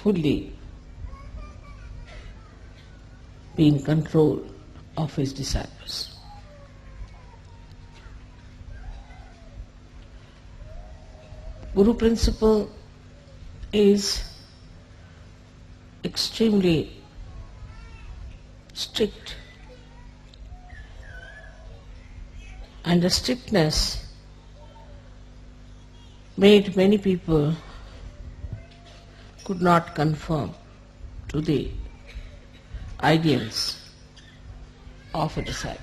fully be in control of his disciples. Guru principle is extremely strict, and the strictness made many people could not conform to the ideals of a disciple.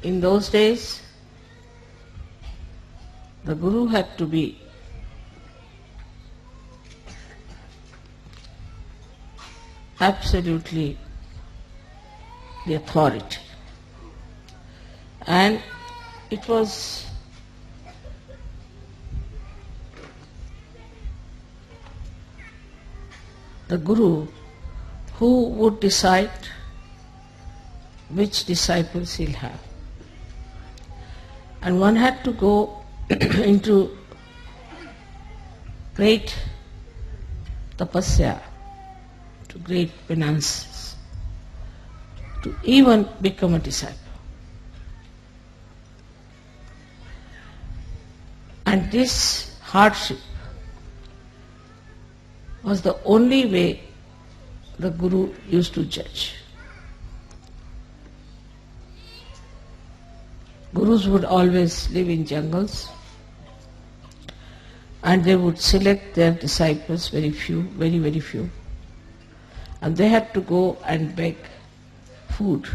In those days, the Guru had to be absolutely the authority, and it was the Guru who would decide which disciples he'll have. And one had to go into great tapasya, to great penances, to even become a disciple. And this hardship was the only way the Guru used to judge. Gurus would always live in jungles, and they would select their disciples, very few, very, very few. And they had to go and beg food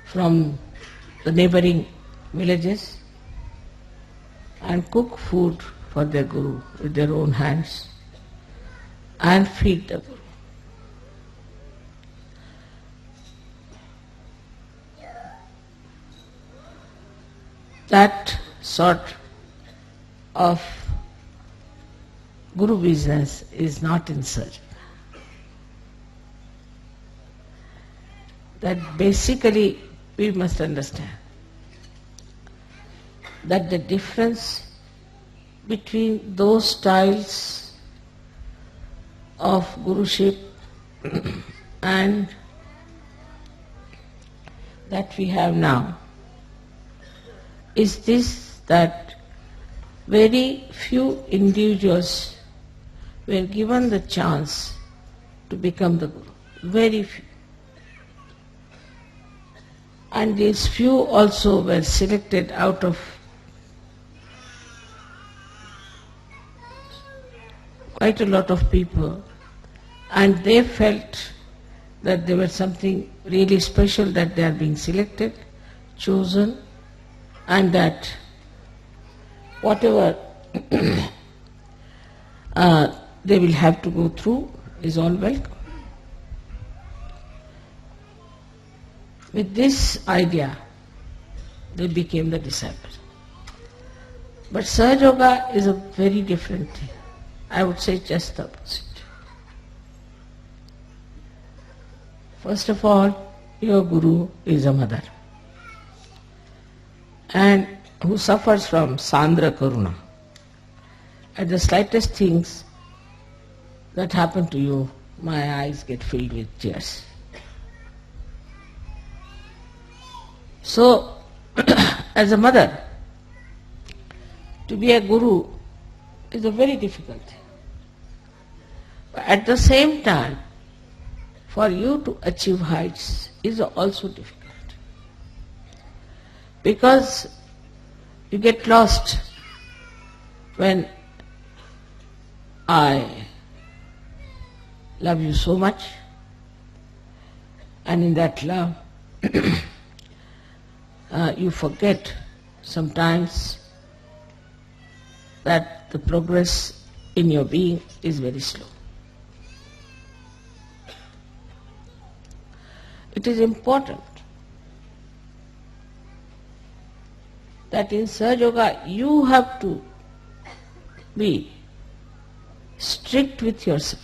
from the neighboring villages and cook food for their Guru with their own hands and feed the Guru. That sort of Guru business is not in search. That basically we must understand that the difference between those styles of Guruship and that we have now is this, that very few individuals were given the chance to become the Guru. Very few. And these few also were selected out of quite a lot of people, and they felt that there was something really special, that they are being selected, chosen, and that whatever they will have to go through is all welcome. With this idea, they became the disciples. But sahajayoga is a very different thing. I would say just the opposite. First of all, your Guru is a mother, and who suffers from Sandra Karuna. At the slightest things that happen to you, my eyes get filled with tears. So, as a mother, to be a Guru is a very difficult thing. But at the same time, for you to achieve heights is also difficult. Because you get lost when I love you so much, and in that love you forget sometimes that the progress in your being is very slow. It is important that in sahajayoga you have to be strict with yourself.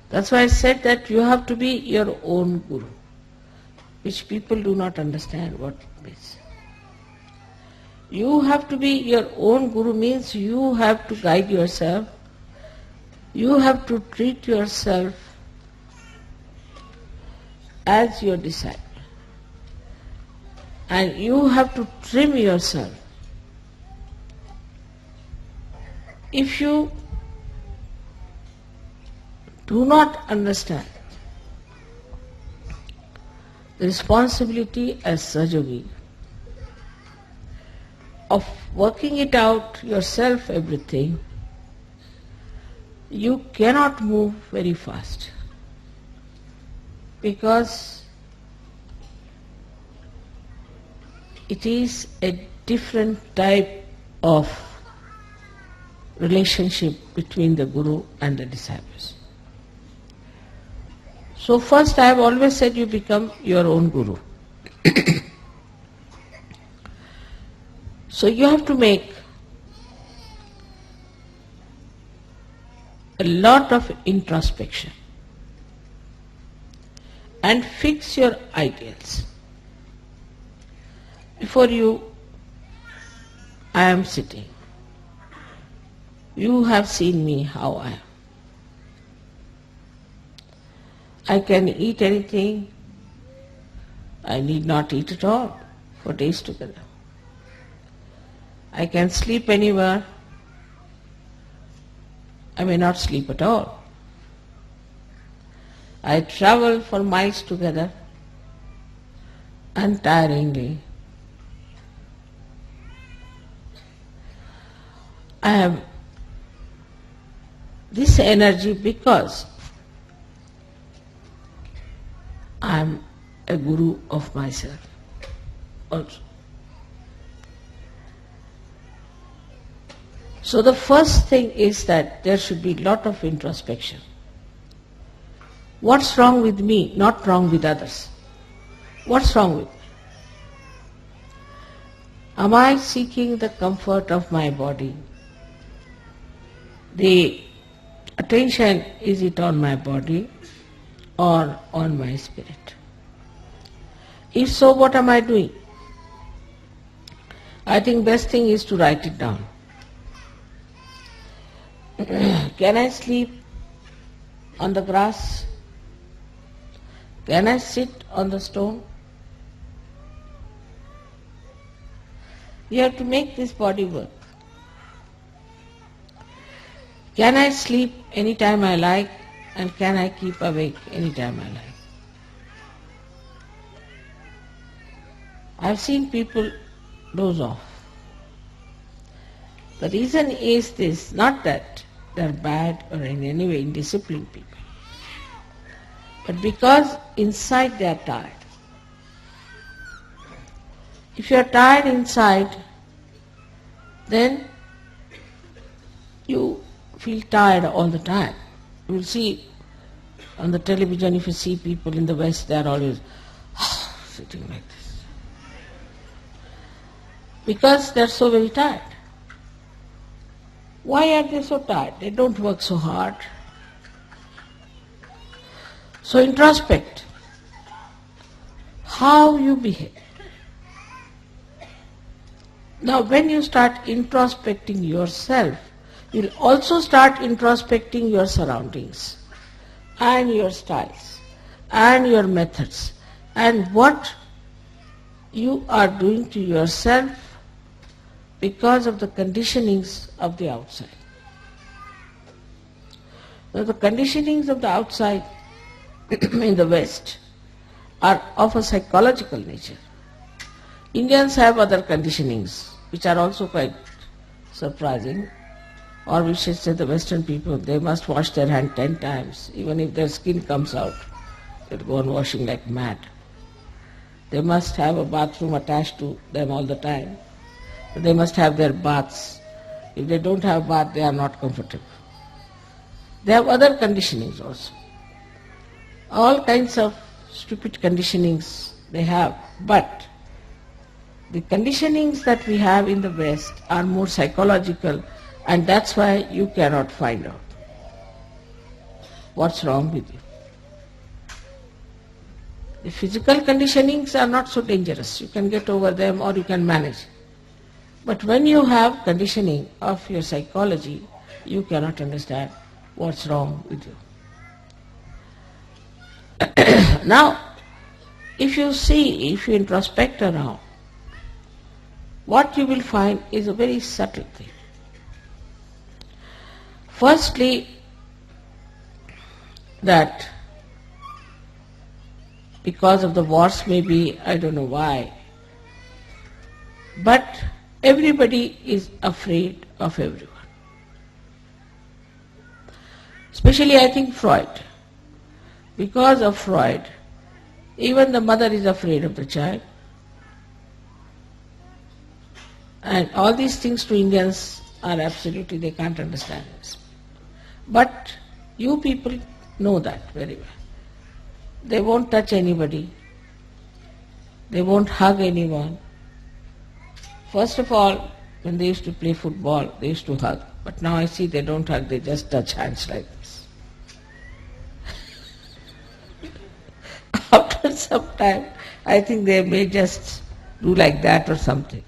That's why I said that you have to be your own Guru, which people do not understand what it means. You have to be your own guru means you have to guide yourself. You have to treat yourself as your disciple. And you have to trim yourself. If you do not understand the responsibility as sahajayogi of working it out yourself everything, you cannot move very fast, because it is a different type of relationship between the guru and the disciples. So first, I have always said you become your own guru. So you have to make a lot of introspection and fix your ideals. Before you, I am sitting. You have seen me how I am. I can eat anything. I need not eat at all for days together. I can sleep anywhere. I may not sleep at all. I travel for miles together untiringly. I have this energy because I am a guru of myself also. So the first thing is that there should be a lot of introspection. What's wrong with me, not wrong with others? What's wrong with me? Am I seeking the comfort of my body? The attention, is it on my body or on my spirit? If so, what am I doing? I think best thing is to write it down. Can I sleep on the grass? Can I sit on the stone? You have to make this body work. Can I sleep anytime I like, and can I keep awake anytime I like? I've seen people doze off. The reason is this, not that they're bad or in any way indisciplined people, but because inside they are tired. If you are tired inside, then you feel tired all the time. You will see on the television, if you see people in the West, they are always sitting like this. Because they are so very tired. Why are they so tired? They don't work so hard. So introspect how you behave. Now when you start introspecting yourself, you'll also start introspecting your surroundings and your styles and your methods and what you are doing to yourself because of the conditionings of the outside. Now the conditionings of the outside in the West are of a psychological nature. Indians have other conditionings which are also quite surprising. Or we should say the Western people, they must wash their hand 10 times. Even if their skin comes out, they'll go on washing like mad. They must have a bathroom attached to them all the time. They must have their baths. If they don't have bath, they are not comfortable. They have other conditionings also. All kinds of stupid conditionings they have. But the conditionings that we have in the West are more psychological, and that's why you cannot find out what's wrong with you. The physical conditionings are not so dangerous. You can get over them or you can manage. But when you have conditioning of your psychology, you cannot understand what's wrong with you. Now, if you introspect around, what you will find is a very subtle thing. Firstly, that because of the wars, maybe, I don't know why, but everybody is afraid of everyone. Especially I think Freud. Because of Freud, even the mother is afraid of the child. And all these things to Indians are absolutely, they can't understand this. But you people know that very well. They won't touch anybody. They won't hug anyone. First of all, when they used to play football, they used to hug. But now I see they don't hug, they just touch hands like this. After some time, I think they may just do like that or something.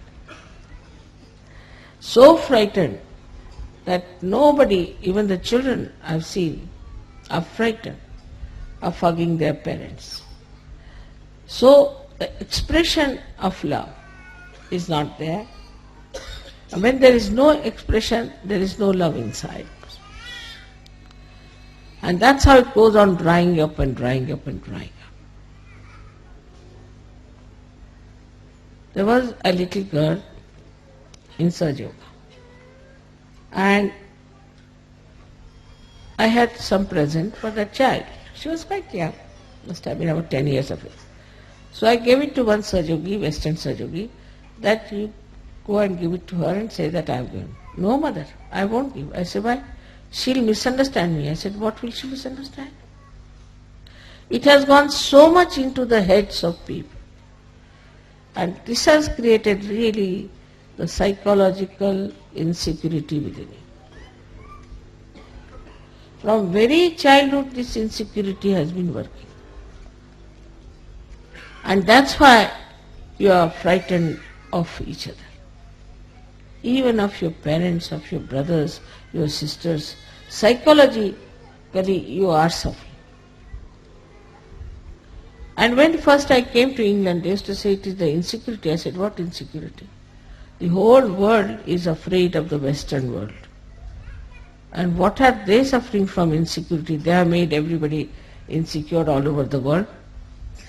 So frightened that nobody, even the children I've seen, are frightened of hugging their parents. So the expression of love is not there. And when there is no expression, there is no love inside. And that's how it goes on drying up and drying up and drying up. There was a little girl in sahajayoga. And I had some present for that child. She was quite young, must have been about 10 years of age. So I gave it to one sahajayogi, Western sahajayogi, that you go and give it to her and say that I have given. No, mother, I won't give. I said, why? She'll misunderstand me. I said, what will she misunderstand? It has gone so much into the heads of people. And this has created really the psychological insecurity within you. From very childhood, this insecurity has been working. And that's why you are frightened of each other. Even of your parents, of your brothers, your sisters. Psychologically, you are suffering. And when first I came to England, they used to say it is the insecurity. I said, what insecurity? The whole world is afraid of the Western world. And what are they suffering from insecurity? They have made everybody insecure all over the world.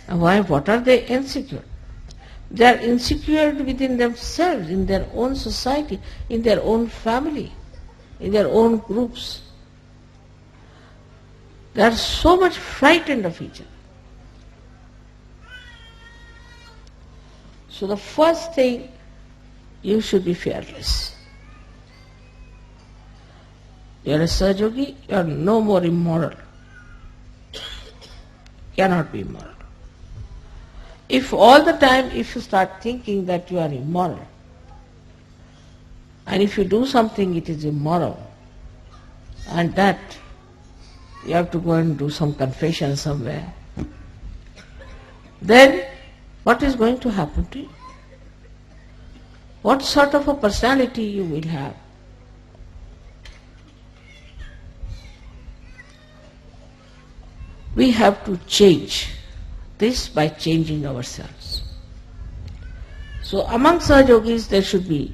And why? What are they insecure? They are insecure within themselves, in their own society, in their own family, in their own groups. They are so much frightened of each other. So the first thing, you should be fearless. You are a sahajayogi, you are no more immoral. Cannot be immoral. If all the time, if you start thinking that you are immoral, and if you do something it is immoral, and that you have to go and do some confession somewhere, then what is going to happen to you? What sort of a personality you will have? We have to change this by changing ourselves. So among sahajogis there should be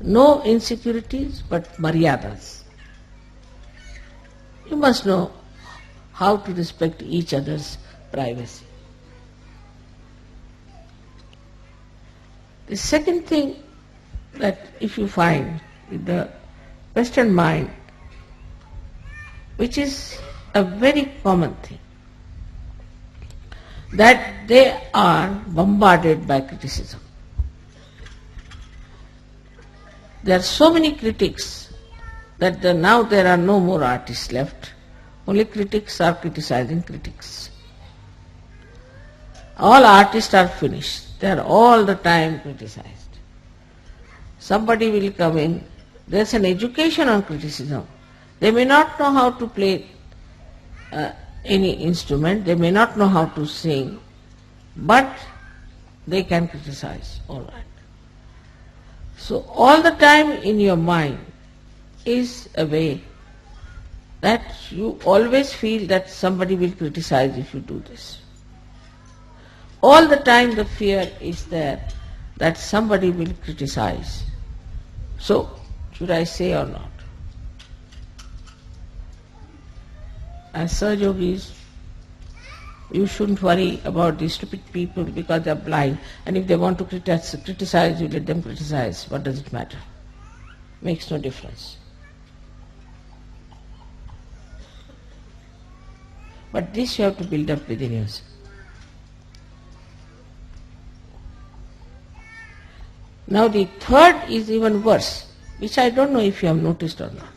no insecurities but maryadas. You must know how to respect each other's privacy. The second thing that if you find with the Western mind, which is a very common thing, that they are bombarded by criticism. There are so many critics that now there are no more artists left. Only critics are criticizing critics. All artists are finished. They are all the time criticized. Somebody will come in, there is an education on criticism. They may not know how to play any instrument, they may not know how to sing, but they can criticize, all right. So all the time in your mind is a way that you always feel that somebody will criticize if you do this. All the time the fear is there that somebody will criticize. So, should I say or not? As Sahajogis, you shouldn't worry about these stupid people because they are blind, and if they want to criticize, you let them criticize. What does it matter? Makes no difference. But this you have to build up within yourself. Now the third is even worse, which I don't know if you have noticed or not.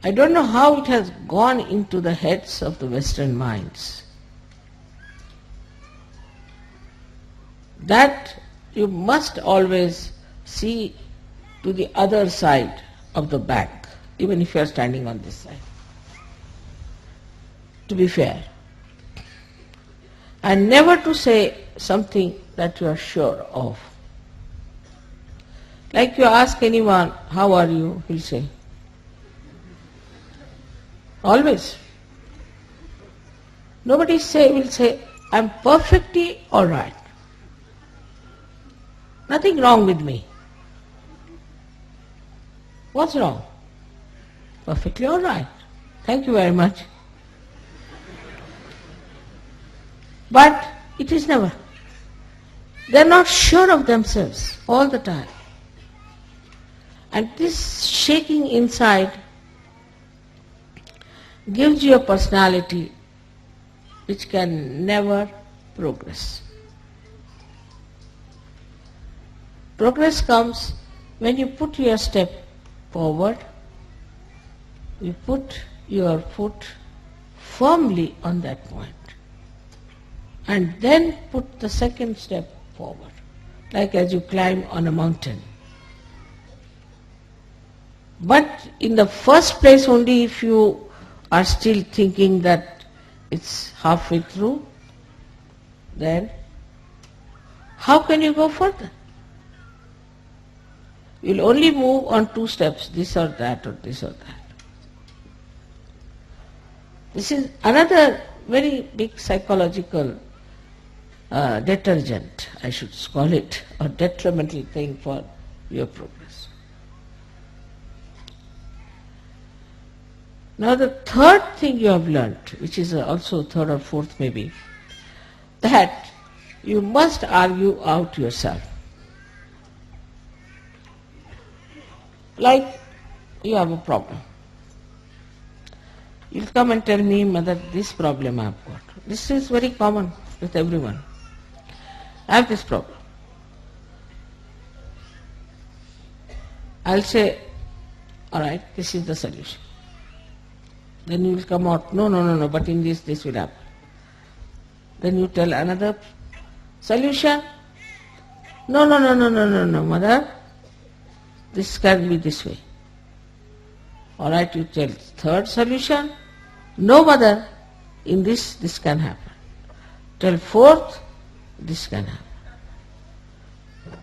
I don't know how it has gone into the heads of the Western minds that you must always see to the other side of the bank, even if you are standing on this side, to be fair, and never to say something that you are sure of. Like you ask anyone, how are you? He'll say, always. Nobody will say, I'm perfectly all right. Nothing wrong with me. What's wrong? Perfectly all right. Thank you very much. But it is never. They're not sure of themselves all the time. And this shaking inside gives you a personality which can never progress. Progress comes when you put your step forward, you put your foot firmly on that point, and then put the second step forward, like as you climb on a mountain. But in the first place only, if you are still thinking that it's halfway through, then how can you go further? You'll only move on two steps, this or that or this or that. This is another very big psychological detergent, I should call it, or detrimental thing for your progress. Now the third thing you have learnt, which is also third or fourth maybe, that you must argue out yourself. Like you have a problem. You'll come and tell me, Mother, this problem I have got. This is very common with everyone. I have this problem. I'll say, all right, this is the solution. Then you will come out, no, but in this will happen. Then you tell another solution. No, Mother, this can be this way. All right, you tell third solution. No, Mother, in this can happen. Tell fourth, this can happen.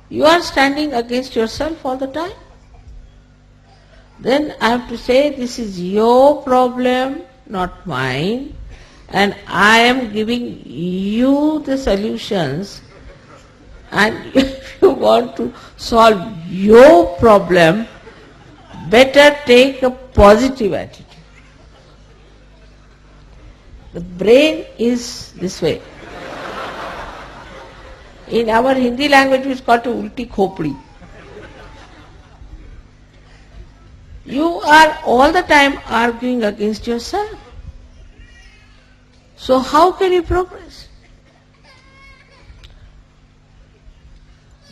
You are standing against yourself all the time. Then I have to say, this is your problem, not mine, and I am giving you the solutions, and if you want to solve your problem, better take a positive attitude. The brain is this way. In our Hindi language it is called ulti khopdi. You are all the time arguing against yourself. So how can you progress?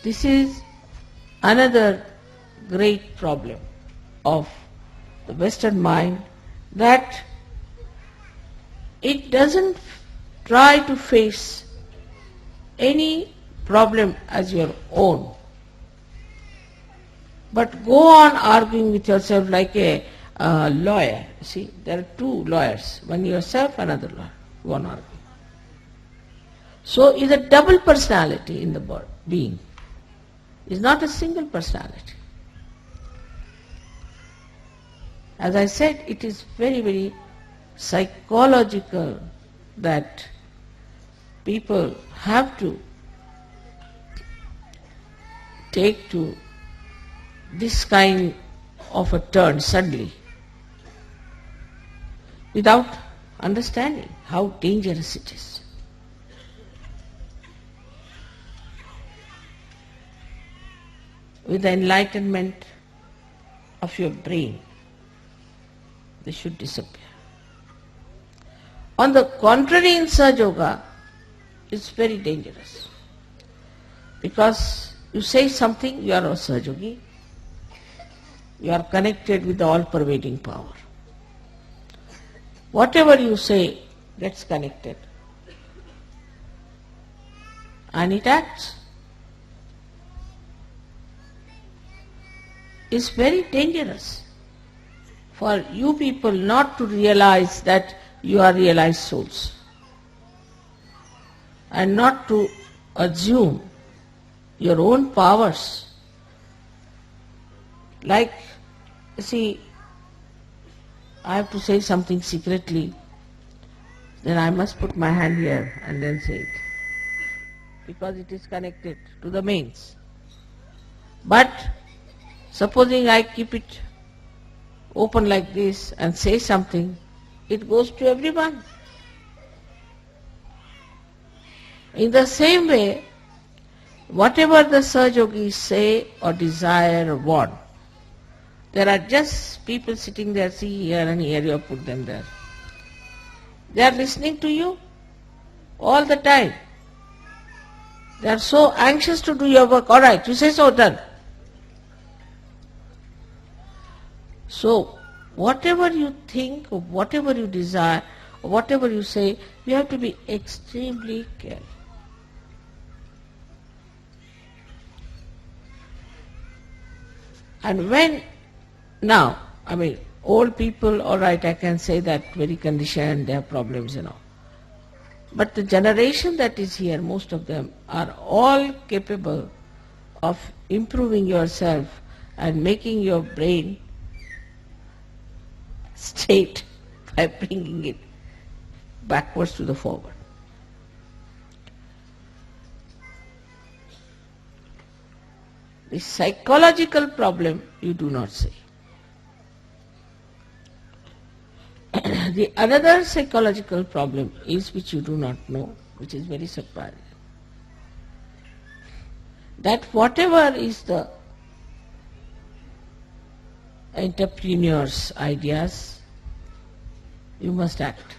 This is another great problem of the Western mind, that it doesn't try to face any problem as your own, but go on arguing with yourself like a lawyer. See, there are two lawyers, one yourself, another lawyer, one arguing. So is a double personality in the being. is not a single personality. As I said, it is very, very psychological that people have to take to this kind of a turn suddenly without understanding how dangerous it is. With the enlightenment of your brain, they should disappear. On the contrary, in sahajayoga, it's very dangerous. Because you say something, you are a sahajayogi. You are connected with the all-pervading power. Whatever you say gets connected. And it acts. It's very dangerous for you people not to realize that you are realized souls and not to assume your own powers. Like, see, I have to say something secretly, then I must put my hand here and then say it, because it is connected to the mains. But supposing I keep it open like this and say something, it goes to everyone. In the same way, whatever the sahajogis say or desire or want, there are just people sitting there, see here and here, you have put them there. They are listening to you all the time. They are so anxious to do your work. All right, you say so, done. So, whatever you think, or whatever you desire, or whatever you say, you have to be extremely careful. And when, now, I mean, old people, all right, I can say that very conditioned, they have problems, But the generation that is here, most of them are all capable of improving yourself and making your brain straight by bringing it backwards to the forward. The psychological problem you do not say. The another psychological problem is which you do not know, which is very surprising. That whatever is the entrepreneur's ideas, you must act.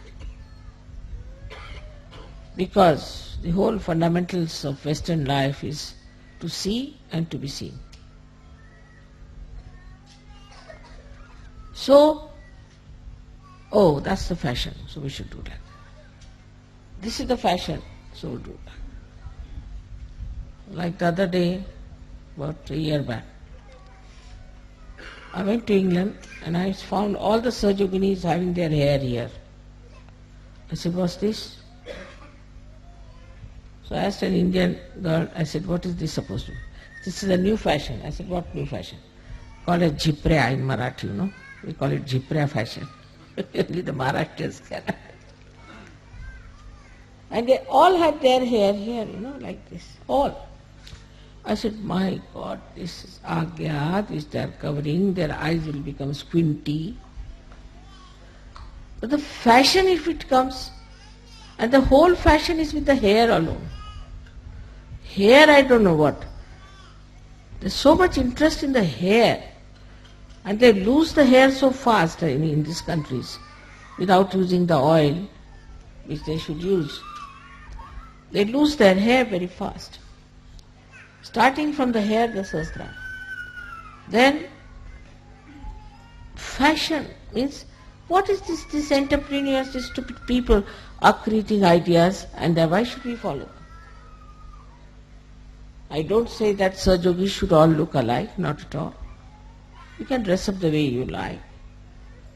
Because the whole fundamentals of Western life is to see and to be seen. So, oh, that's the fashion, so we should do that. This is the fashion, so we'll do that. Like the other day, about a year back, I went to England and I found all the Sahajayoginis having their hair here. I said, what's this? So I asked an Indian girl, I said, what is this supposed to be? This is a new fashion. I said, what new fashion? Called it Jiprea in Marathi, We call it Jiprea fashion. Only the Maharashtrians can. And they all had their hair here, like this. All. I said, my God, this is Agya, this they are covering, their eyes will become squinty. But the fashion, if it comes, and the whole fashion is with the hair alone. Hair, I don't know what. There's so much interest in the hair, and they lose the hair so fast in these countries without using the oil which they should use. They lose their hair very fast. Starting from the hair, the sastra. Then, fashion means, what is this? These entrepreneurs, these stupid people are creating ideas, and why should we follow them? I don't say that Sahajogis should all look alike, not at all. You can dress up the way you like.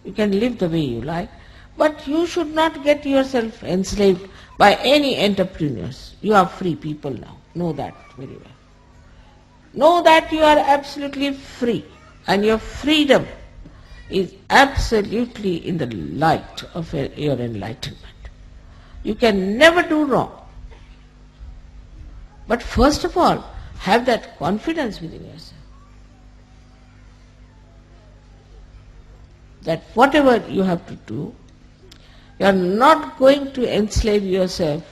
You can live the way you like. But you should not get yourself enslaved by any entrepreneurs. You are free people now. Know that very well. Know that you are absolutely free, and your freedom is absolutely in the light of your enlightenment. You can never do wrong. But first of all, have that confidence within yourself, that whatever you have to do, you are not going to enslave yourself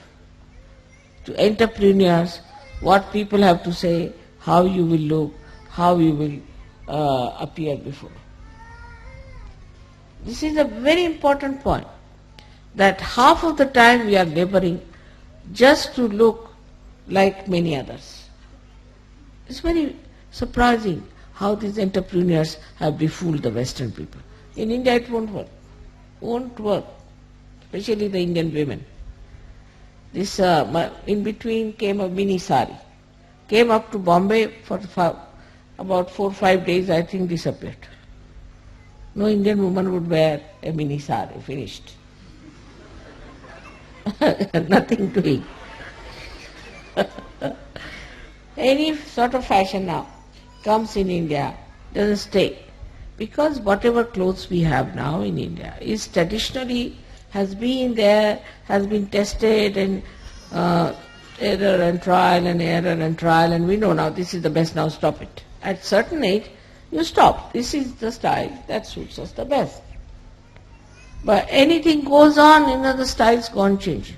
to entrepreneurs, what people have to say, how you will look, how you will appear before. This is a very important point, that half of the time we are laboring just to look like many others. It's very surprising how these entrepreneurs have befooled the Western people. In India it won't work. Won't work. Especially the Indian women. This in between came a mini sari. Came up to Bombay for about 4 or 5 days, I think disappeared. No Indian woman would wear a mini sari, finished. Nothing doing. Any sort of fashion now comes in India, doesn't stay. Because whatever clothes we have now in India is traditionally has been there, has been tested and error and trial and error and trial, and we know now this is the best, now stop it. At certain age, you stop. This is the style that suits us the best. But anything goes on, the styles go on changing.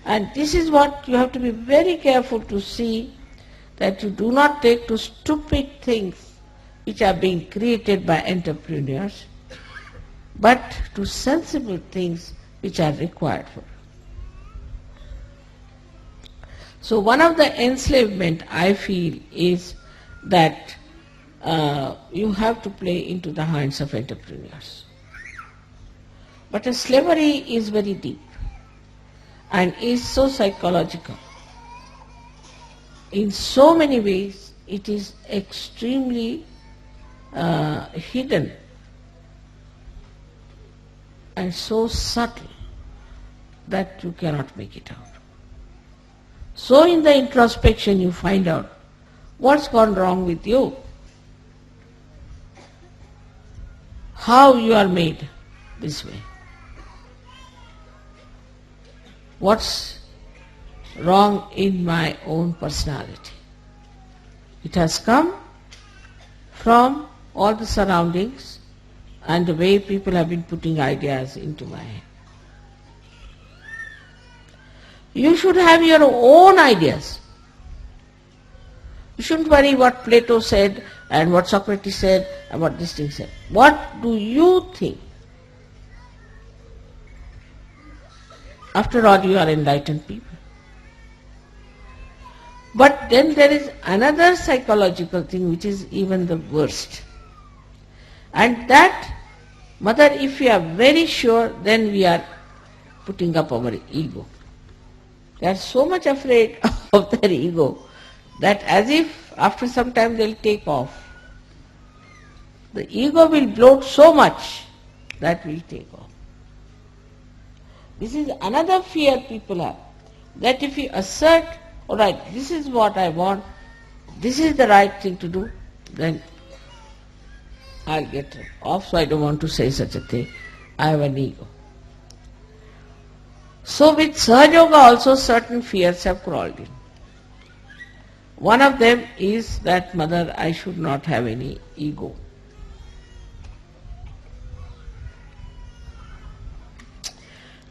And this is what you have to be very careful to see, that you do not take to stupid things which are being created by entrepreneurs, but to sensible things which are required for you. So one of the enslavement I feel is that you have to play into the hands of entrepreneurs. But the slavery is very deep and is so psychological. In so many ways it is extremely hidden and so subtle that you cannot make it out. So in the introspection you find out what's gone wrong with you, how you are made this way, what's wrong in my own personality. It has come from all the surroundings and the way people have been putting ideas into my head. You should have your own ideas. You shouldn't worry what Plato said and what Socrates said and what this thing said. What do you think? After all, you are enlightened people. But then there is another psychological thing which is even the worst. And that, Mother, if we are very sure, then we are putting up our ego. They are so much afraid of their ego that as if after some time they will take off. The ego will bloat so much that will take off. This is another fear people have, that if you assert, all right, this is what I want, this is the right thing to do, then I'll get off, so I don't want to say such a thing. I have an ego. So with sahajayoga also certain fears have crawled in. One of them is that, Mother, I should not have any ego.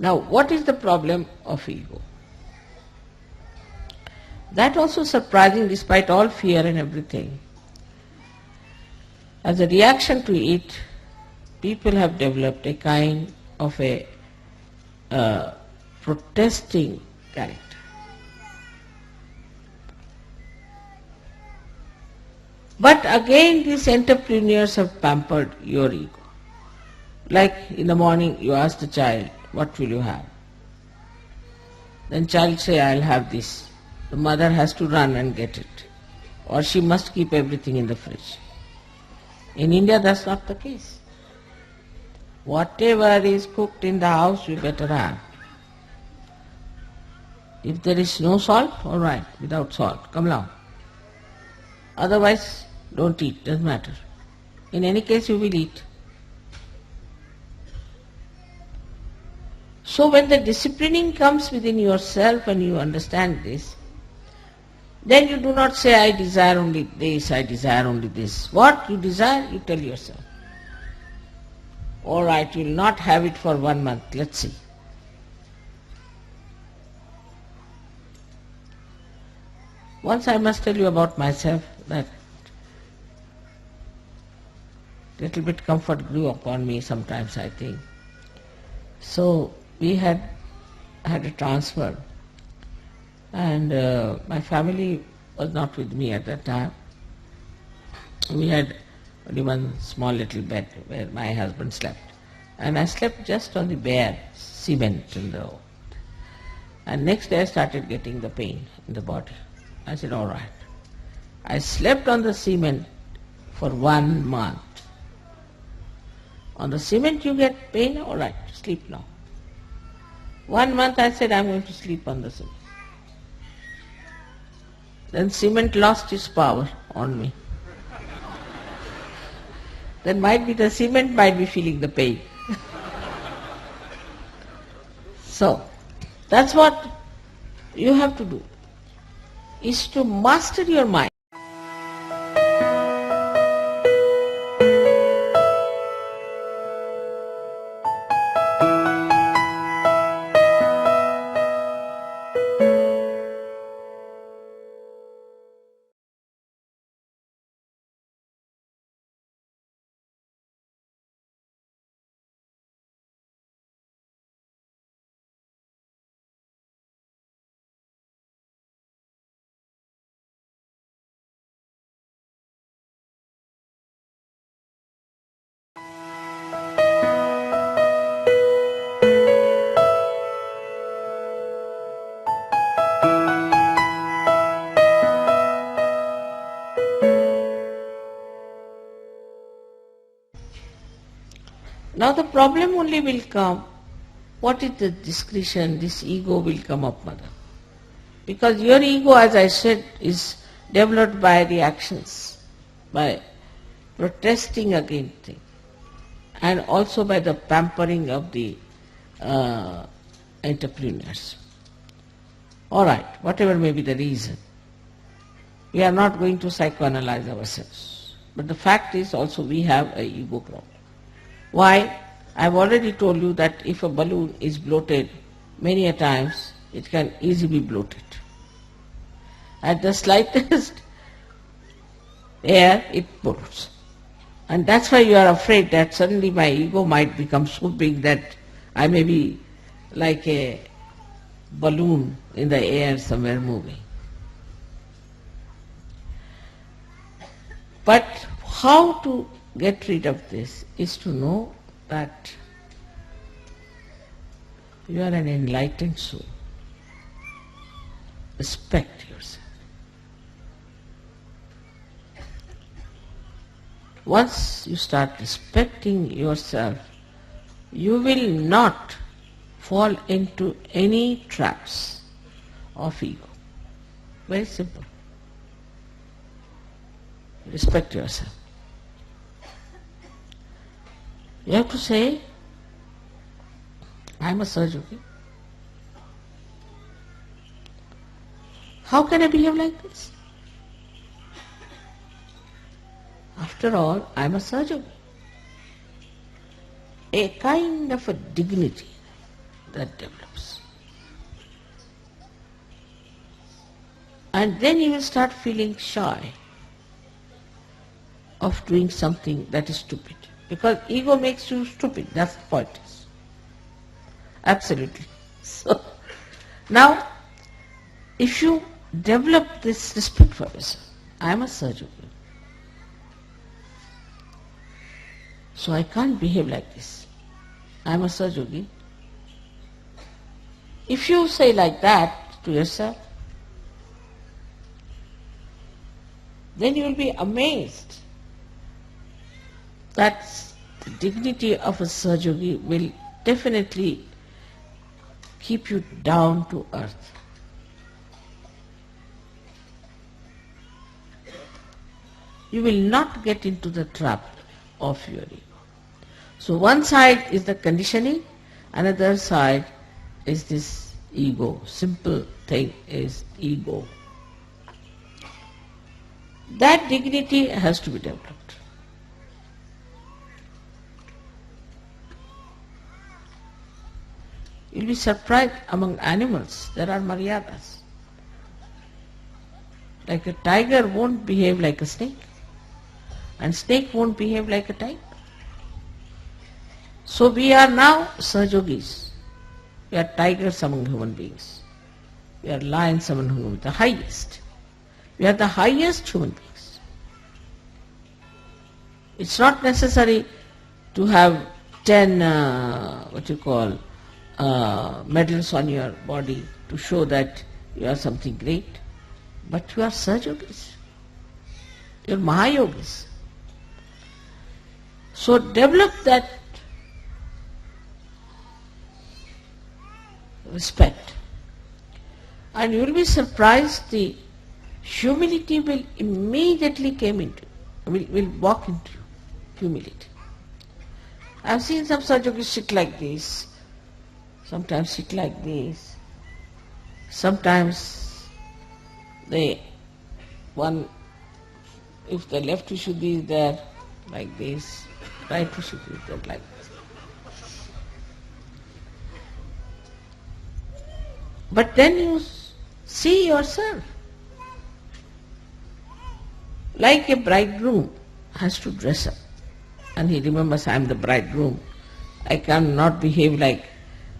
Now, what is the problem of ego? That also surprising despite all fear and everything. As a reaction to it, people have developed a kind of a protesting character. But again, these entrepreneurs have pampered your ego. Like in the morning you ask the child, what will you have? Then child say, I'll have this. The mother has to run and get it. Or she must keep everything in the fridge. In India that's not the case. Whatever is cooked in the house we better have. If there is no salt, all right, without salt, come along. Otherwise, don't eat, doesn't matter. In any case, you will eat. So when the disciplining comes within yourself and you understand this, then you do not say, I desire only this, I desire only this. What you desire, you tell yourself. All right, you will not have it for 1 month, let's see. Once I must tell you about myself that little bit comfort grew upon me sometimes, I think. So we had a transfer, and my family was not with me at that time. We had only one small little bed where my husband slept, and I slept just on the bare cement in the road. And next day I started getting the pain in the body. I said, all right. I slept on the cement for 1 month. On the cement you get pain, all right, sleep now. 1 month I said, I'm going to sleep on the cement. Then cement lost its power on me. Then might be the cement might be feeling the pain. So, that's what you have to do, is to master your mind. Now the problem only will come, what is the discretion, this ego will come up, mother. Because your ego, as I said, is developed by reactions, by protesting against things, and also by the pampering of the entrepreneurs. All right, whatever may be the reason, we are not going to psychoanalyze ourselves. But the fact is also we have an ego problem. Why? I've already told you that if a balloon is bloated many a times, it can easily be bloated. At the slightest air, it bloats. And that's why you are afraid that suddenly my ego might become so big that I may be like a balloon in the air somewhere moving. But how to get rid of this is to know that you are an enlightened soul. Respect yourself. Once you start respecting yourself, you will not fall into any traps of ego. Very simple. Respect yourself. You have to say, I am a sahajayogi. How can I behave like this? After all, I am a sahajayogi. A kind of a dignity that develops. And then you will start feeling shy of doing something that is stupid. Because ego makes you stupid, that's the point. Absolutely. So, now, if you develop this respect for yourself, I am a sahajayogi, so I can't behave like this. I am a sahajayogi. If you say like that to yourself, then you will be amazed that the dignity of a sahajayogi will definitely keep you down to earth. you will not get into the trap of your ego. So one side is the conditioning, another side is this ego. Simple thing is ego. That dignity has to be developed. You'll be surprised, among animals there are maryadas. Like a tiger won't behave like a snake, and snake won't behave like a tiger. So we are now sahajogis. We are tigers among human beings. We are lions among human beings, the highest. We are the highest human beings. It's not necessary to have 10 medals on your body to show that you are something great. But you are sahajogis. You are mahayogis. So develop that respect. And you will be surprised, the humility will immediately will walk into you. Humility. I have seen some sahajogis sit like this, sometimes sit like this, sometimes if the left Vishuddhi is there, like this, right Vishuddhi is there, like this. But then you see yourself. Like a bridegroom has to dress up, and he remembers, I am the bridegroom. I cannot behave like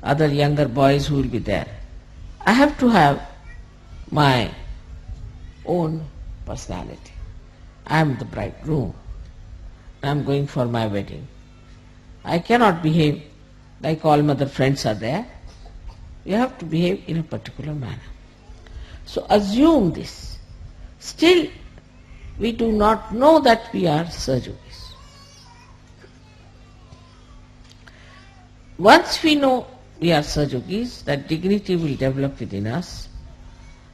other younger boys who will be there. I have to have my own personality. I am the bridegroom. I am going for my wedding. I cannot behave like all my other friends are there. You have to behave in a particular manner. So assume this. Still, we do not know that we are sahajogis. Once we know we are sahajogis, that dignity will develop within us,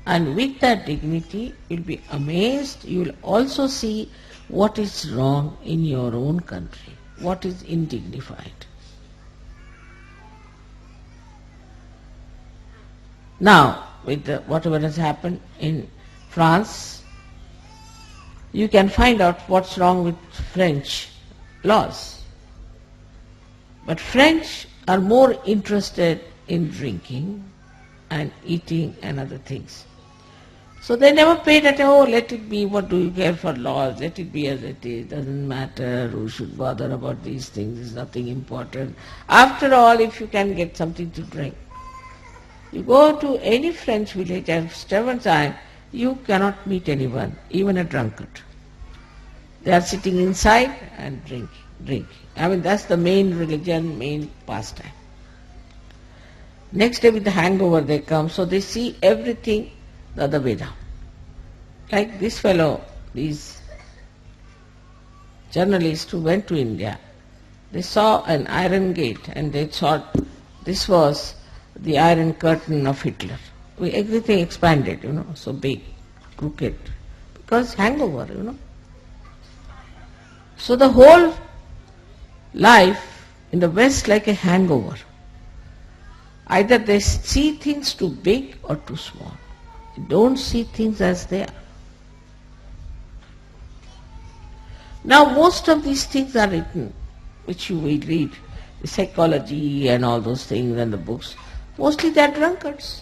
and with that dignity you will be amazed. You will also see what is wrong in your own country, what is indignified. Now, with whatever has happened in France, you can find out what's wrong with French laws. But French are more interested in drinking and eating and other things. So they never paid attention. Oh, let it be, what do you care for laws, let it be as it is, doesn't matter, who should bother about these things, it's nothing important. After all, if you can get something to drink. You go to any French village at seven time, you cannot meet anyone, even a drunkard. They are sitting inside and drinking. I mean, that's the main religion, main pastime. Next day with the hangover they come, so they see everything the other way down. Like this fellow, these journalists who went to India, they saw an iron gate and they thought this was the iron curtain of Hitler. Everything expanded, so big, crooked, because hangover, So the whole life in the West like a hangover. Either they see things too big or too small. They don't see things as they are. Now most of these things are written, which you will read, the psychology and all those things and the books. Mostly they are drunkards.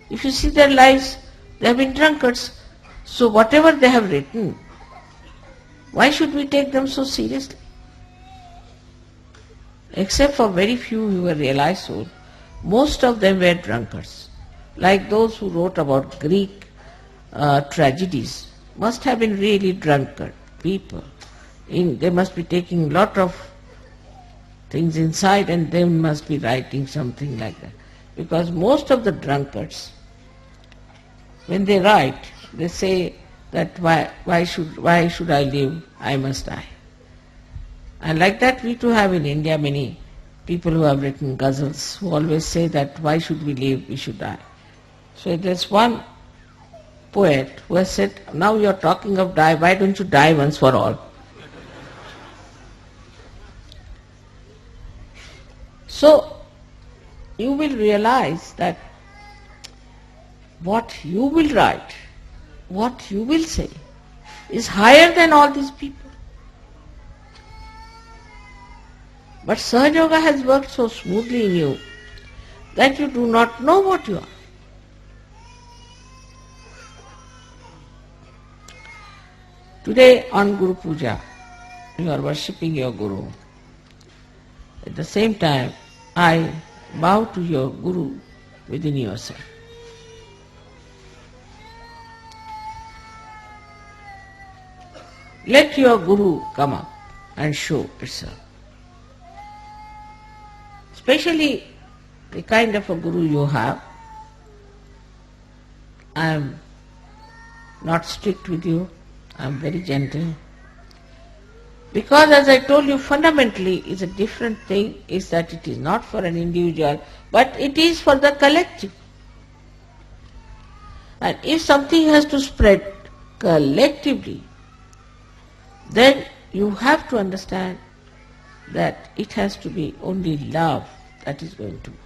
If you see their lives, they have been drunkards. So whatever they have written, why should we take them so seriously? Except for very few who were realized souls, most of them were drunkards. Like those who wrote about Greek tragedies, must have been really drunkard people. They must be taking a lot of things inside and they must be writing something like that. Because most of the drunkards, when they write, they say that why should I live? I must die. And like that we too have in India many people who have written ghazals who always say that why should we live? We should die. So there's one poet who has said, now you are talking of die, why don't you die once for all? So, you will realize that what you will write, what you will say, is higher than all these people. But sahajayoga has worked so smoothly in you that you do not know what you are. Today on Guru Puja, you are worshipping your Guru. At the same time, I bow to your Guru within yourself. Let your Guru come up and show itself. Especially the kind of a Guru you have. I am not strict with you, I am very gentle. Because as I told you, fundamentally is a different thing, is that it is not for an individual, but it is for the collective. And if something has to spread collectively, then you have to understand that it has to be only love that is going to work.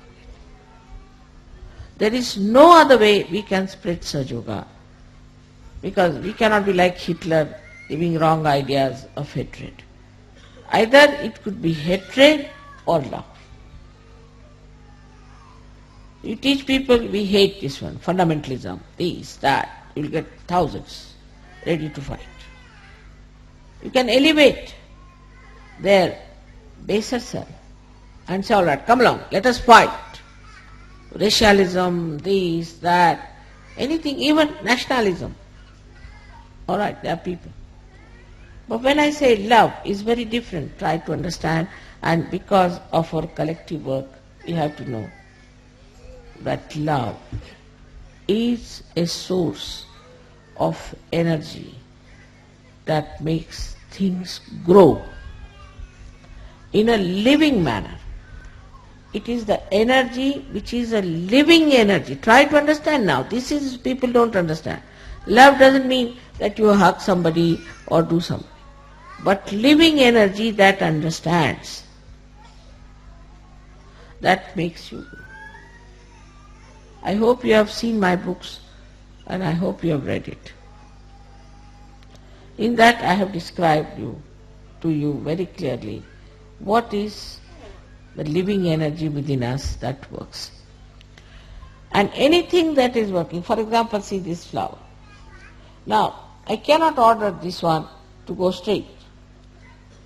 There is no other way we can spread sahajayoga, because we cannot be like Hitler, giving wrong ideas of hatred. Either it could be hatred or love. You teach people, we hate this one, fundamentalism, this, that, you will get thousands ready to fight. You can elevate their baser self and say, all right, come along, let us fight. Racialism, this, that, anything, even nationalism. All right, there are people. But when I say love is very different, try to understand, and because of our collective work, we have to know that love is a source of energy that makes things grow in a living manner. It is the energy which is a living energy. Try to understand now. This is, people don't understand. Love doesn't mean that you hug somebody or do something, but living energy that understands, that makes you grow. I hope you have seen my books and I hope you have read it. In that I have described to you very clearly what is the living energy within us that works. And anything that is working, for example, see this flower. Now, I cannot order this one to go straight.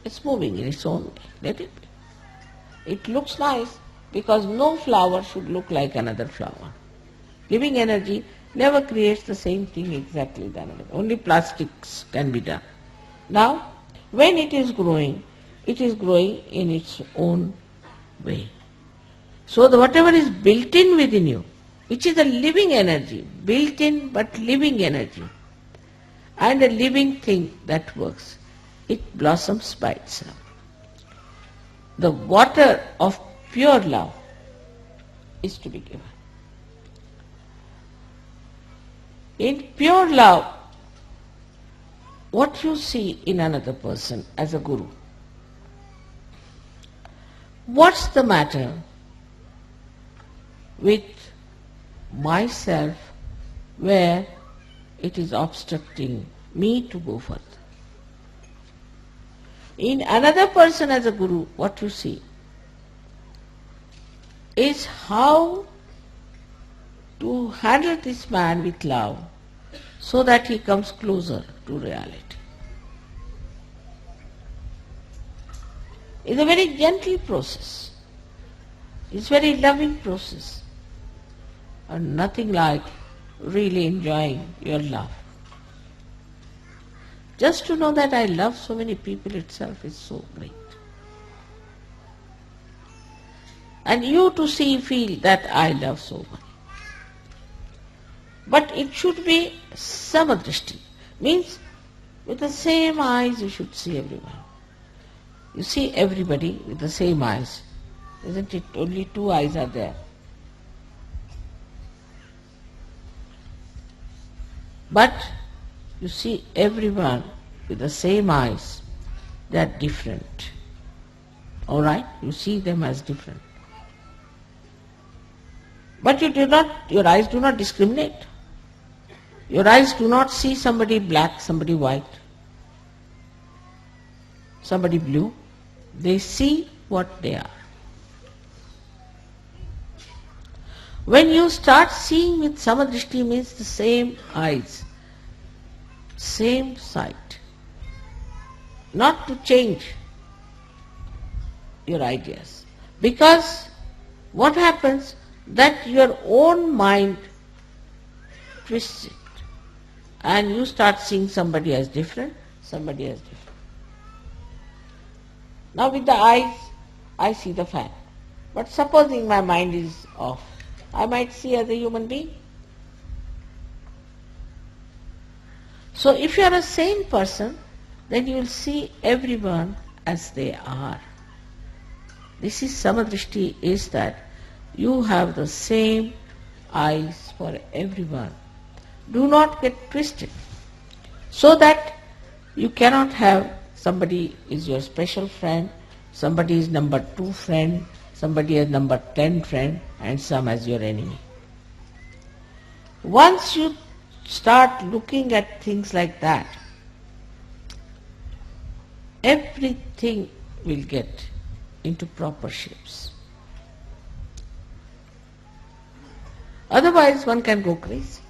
It's moving in its own way. Let it be. It looks nice because no flower should look like another flower. Living energy never creates the same thing exactly than another. Only plastics can be done. Now, when it is growing in its own way. So whatever is built in within you, which is a living energy, built in but living energy, and a living thing that works, it blossoms by itself. The water of pure love is to be given. In pure love, what you see in another person as a guru, what's the matter with myself where it is obstructing me to go further? In another person as a guru, what you see is how to handle this man with love so that he comes closer to reality. It's a very gentle process. It's a very loving process. And nothing like really enjoying your love. Just to know that I love so many people itself is so great. And you to feel that I love so much. But it should be samadrishti, means with the same eyes you should see everyone. You see everybody with the same eyes. Isn't it? Only two eyes are there. But you see everyone with the same eyes. They are different. Alright? You see them as different. But your eyes do not discriminate. Your eyes do not see somebody black, somebody white, somebody blue. They see what they are. When you start seeing with samadrishti, means the same eyes, same sight, not to change your ideas. Because what happens, that your own mind twists it and you start seeing somebody as different, somebody as different. Now with the eyes, I see the fact. But supposing my mind is off, I might see as a human being. So if you are a sane person, then you will see everyone as they are. This is samadrishti, is that you have the same eyes for everyone. Do not get twisted. So that you cannot have somebody is your special friend, somebody is number 2 friend, somebody is number 10 friend, and some as your enemy. Once you start looking at things like that, everything will get into proper shapes. Otherwise one can go crazy.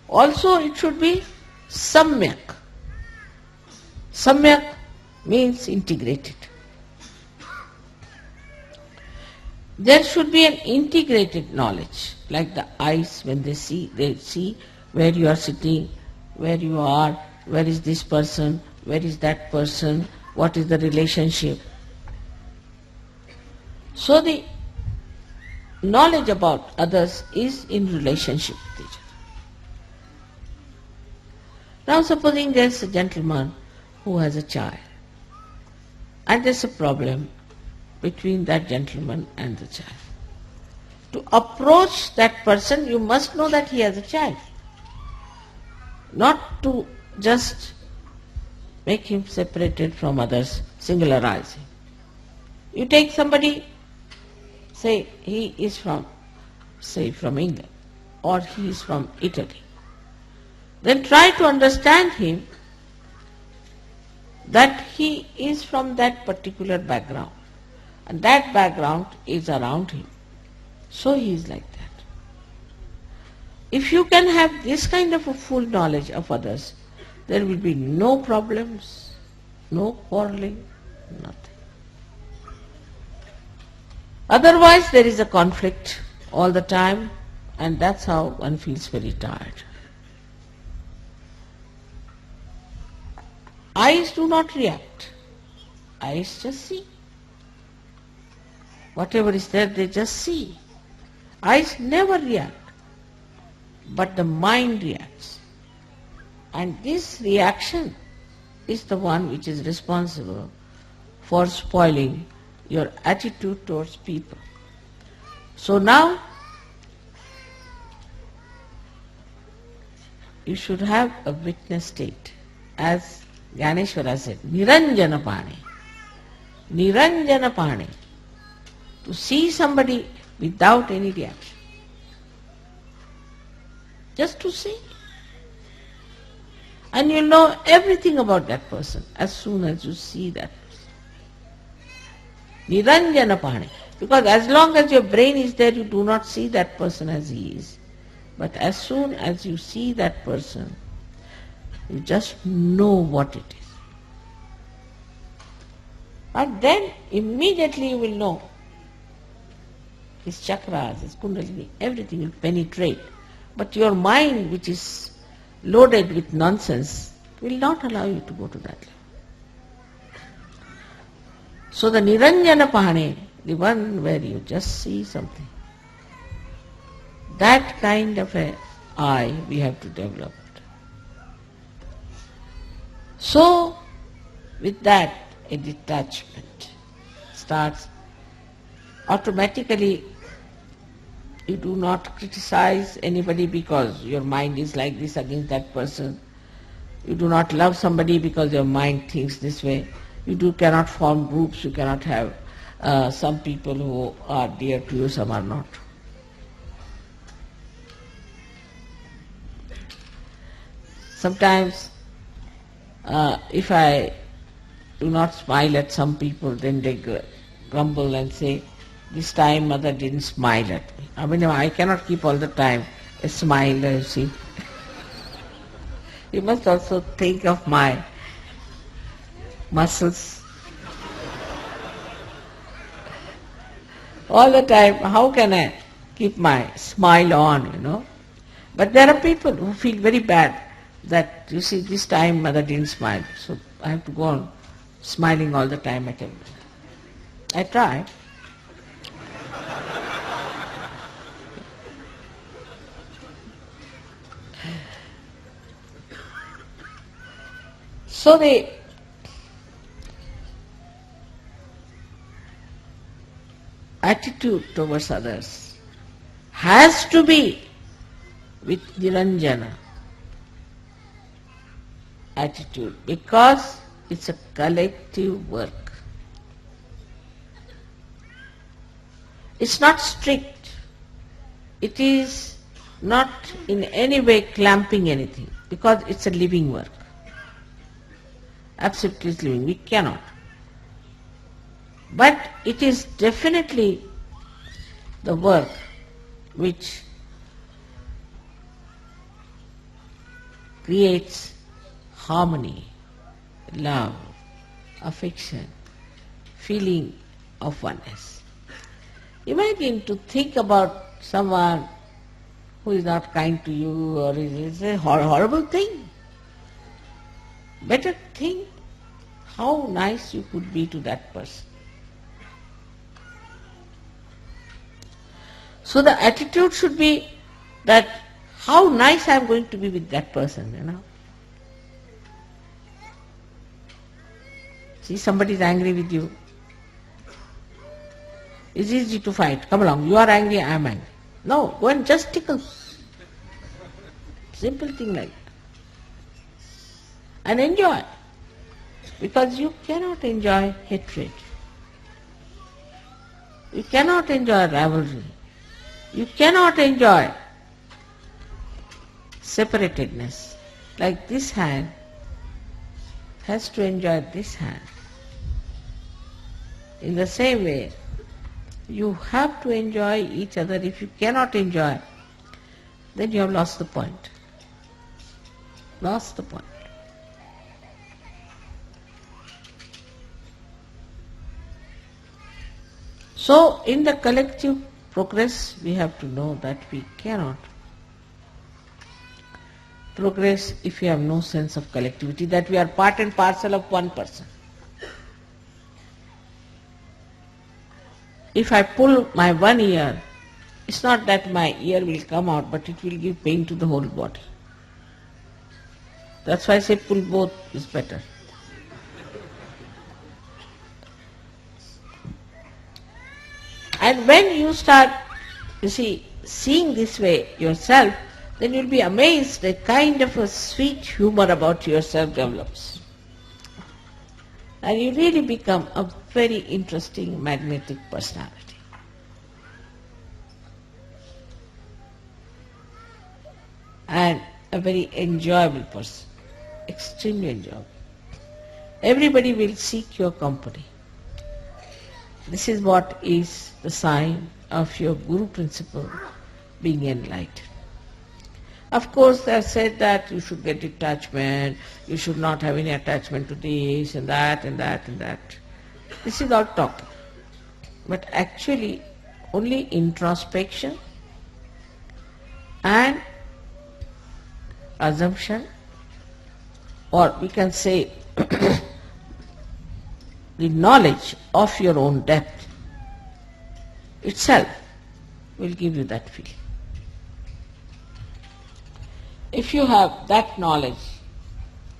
Also it should be samyak. Samyak means integrated. There should be an integrated knowledge, like the eyes when they see where you are sitting, where you are, where is this person, where is that person, what is the relationship. So the knowledge about others is in relationship with each other. Now supposing there is a gentleman who has a child, and there is a problem between that gentleman and the child. To approach that person, you must know that he has a child. Not to just make him separated from others, singularize him. You take somebody, say he is from England, or he is from Italy. Then try to understand him that he is from that particular background. And that background is around him. So he is like that. If you can have this kind of a full knowledge of others, there will be no problems, no quarreling, nothing. Otherwise there is a conflict all the time, and that's how one feels very tired. Eyes do not react. Eyes just see. Whatever is there, they just see. Eyes never react, but the mind reacts. And this reaction is the one which is responsible for spoiling your attitude towards people. So now, you should have a witness state. As Gyaneshwara said, Niranjana Pani. Niranjana Pani. To see somebody without any reaction. Just to see. And you know everything about that person as soon as you see that person. Niranjana Pani. Because as long as your brain is there, you do not see that person as he is. But as soon as you see that person, you just know what it is. And then immediately you will know his chakras, his kundalini, everything will penetrate. But your mind, which is loaded with nonsense, will not allow you to go to that level. So the Niranjana Pahane, the one where you just see something, that kind of an eye we have to develop. So with that, a detachment starts. Automatically You do not criticize anybody because your mind is like this against that person. You do not love somebody because your mind thinks this way. You cannot form groups, you cannot have some people who are dear to you, some are not. Sometimes if I do not smile at some people, then they grumble and say, this time mother didn't smile at me. I mean, I cannot keep all the time a smile, you see. You must also think of my muscles. All the time, how can I keep my smile on, But there are people who feel very bad that, you see, this time mother didn't smile, so I have to go on smiling all the time at him. I try. So the attitude towards others has to be with Niranjana attitude, because it's a collective work. It's not strict. It is not in any way clamping anything, because it's a living work. Absolutely living. We cannot. But it is definitely the work which creates harmony, love, affection, feeling of oneness. Imagine to think about someone who is not kind to you, or is a horrible thing. Better think how nice you could be to that person. So the attitude should be that how nice I am going to be with that person, See, somebody is angry with you. It's easy to fight. Come along, you are angry, I am angry. No, go and just tickle. Simple thing like that. And enjoy. Because you cannot enjoy hatred. You cannot enjoy rivalry. You cannot enjoy separatedness. Like this hand has to enjoy this hand. In the same way, you have to enjoy each other. If you cannot enjoy, then you have lost the point. Lost the point. So, in the collective progress, we have to know that we cannot progress if we have no sense of collectivity, that we are part and parcel of one person. If I pull my one ear, it's not that my ear will come out, but it will give pain to the whole body. That's why I say pull both is better. And when you start, seeing this way yourself, then you'll be amazed a kind of a sweet humor about yourself develops. And you really become a very interesting, magnetic personality. And a very enjoyable person, extremely enjoyable. Everybody will seek your company. This is what is the sign of your Guru principle being enlightened. Of course, they have said that you should get detachment, you should not have any attachment to this and that and that and that. This is all talk. But actually, only introspection and assumption, or we can say the knowledge of your own depth itself will give you that feeling. If you have that knowledge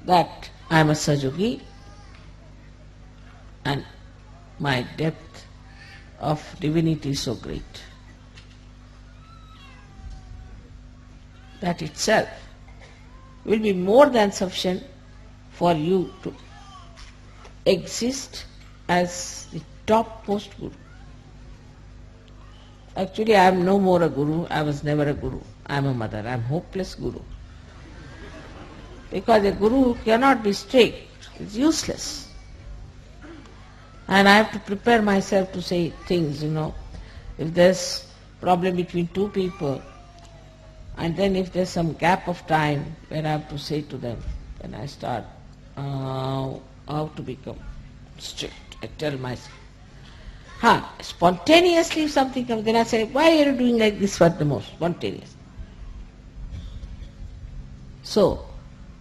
that I am a sahajayogi and my depth of divinity is so great, that itself will be more than sufficient for you to exist as the topmost guru. Actually, I am no more a guru. I was never a guru. I am a mother. I am hopeless guru. Because a guru cannot be strict. It's useless. And I have to prepare myself to say things, If there's problem between two people, and then if there's some gap of time where I have to say to them, then I start how to become strict. I tell myself. Spontaneously if something comes, then I say, why are you doing like this for the most? Spontaneous. So,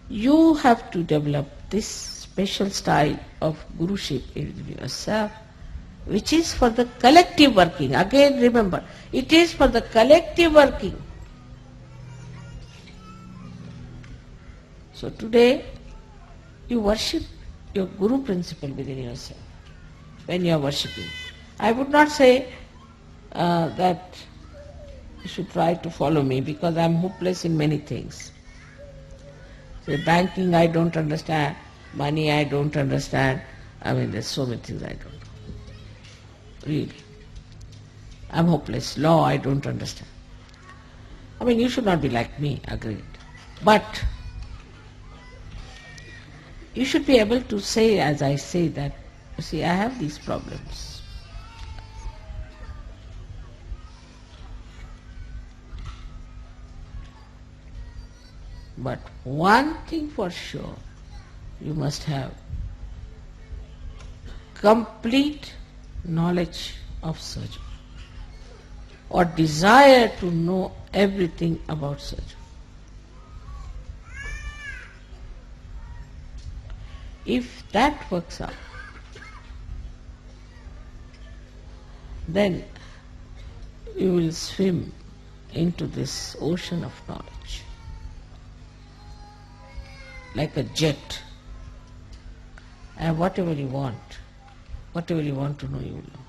you have to develop this special style of guruship in yourself, which is for the collective working. Again, remember, it is for the collective working. So today, you worship your guru principle within yourself when you are worshipping. I would not say that you should try to follow me because I am hopeless in many things. Say banking I don't understand, money I don't understand. There's so many things I don't know. Really. I'm hopeless. Law I don't understand. You should not be like me, agreed. But you should be able to say, as I say, that, you see, I have these problems. But one thing for sure, you must have complete knowledge of sahajayoga or desire to know everything about sahajayoga. If that works out, then you will swim into this ocean of knowledge like a jet, and whatever you want to know, you will know.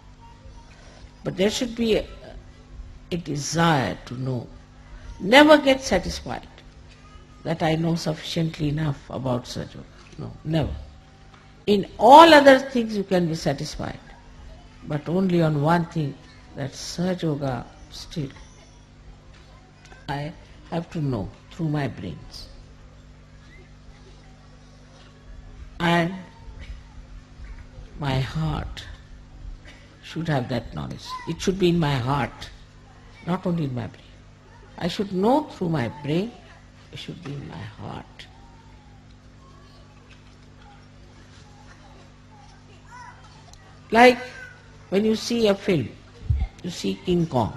But there should be a desire to know. Never get satisfied that I know sufficiently enough about sahajayoga. No, never. In all other things you can be satisfied, but only on one thing, that sahajayoga still I have to know through my brains. And my heart should have that knowledge. It should be in my heart, not only in my brain. I should know through my brain, it should be in my heart. Like when you see a film, you see King Kong.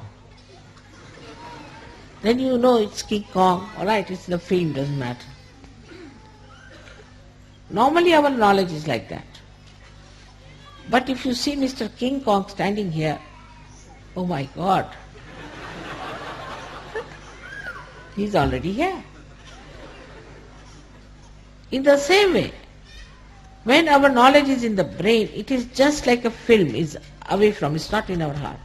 Then you know it's King Kong, alright, it's the film, doesn't matter. Normally our knowledge is like that. But if you see Mr. King Kong standing here, oh my God, he's already here. In the same way, when our knowledge is in the brain, it is just like a film is away from, it's not in our heart.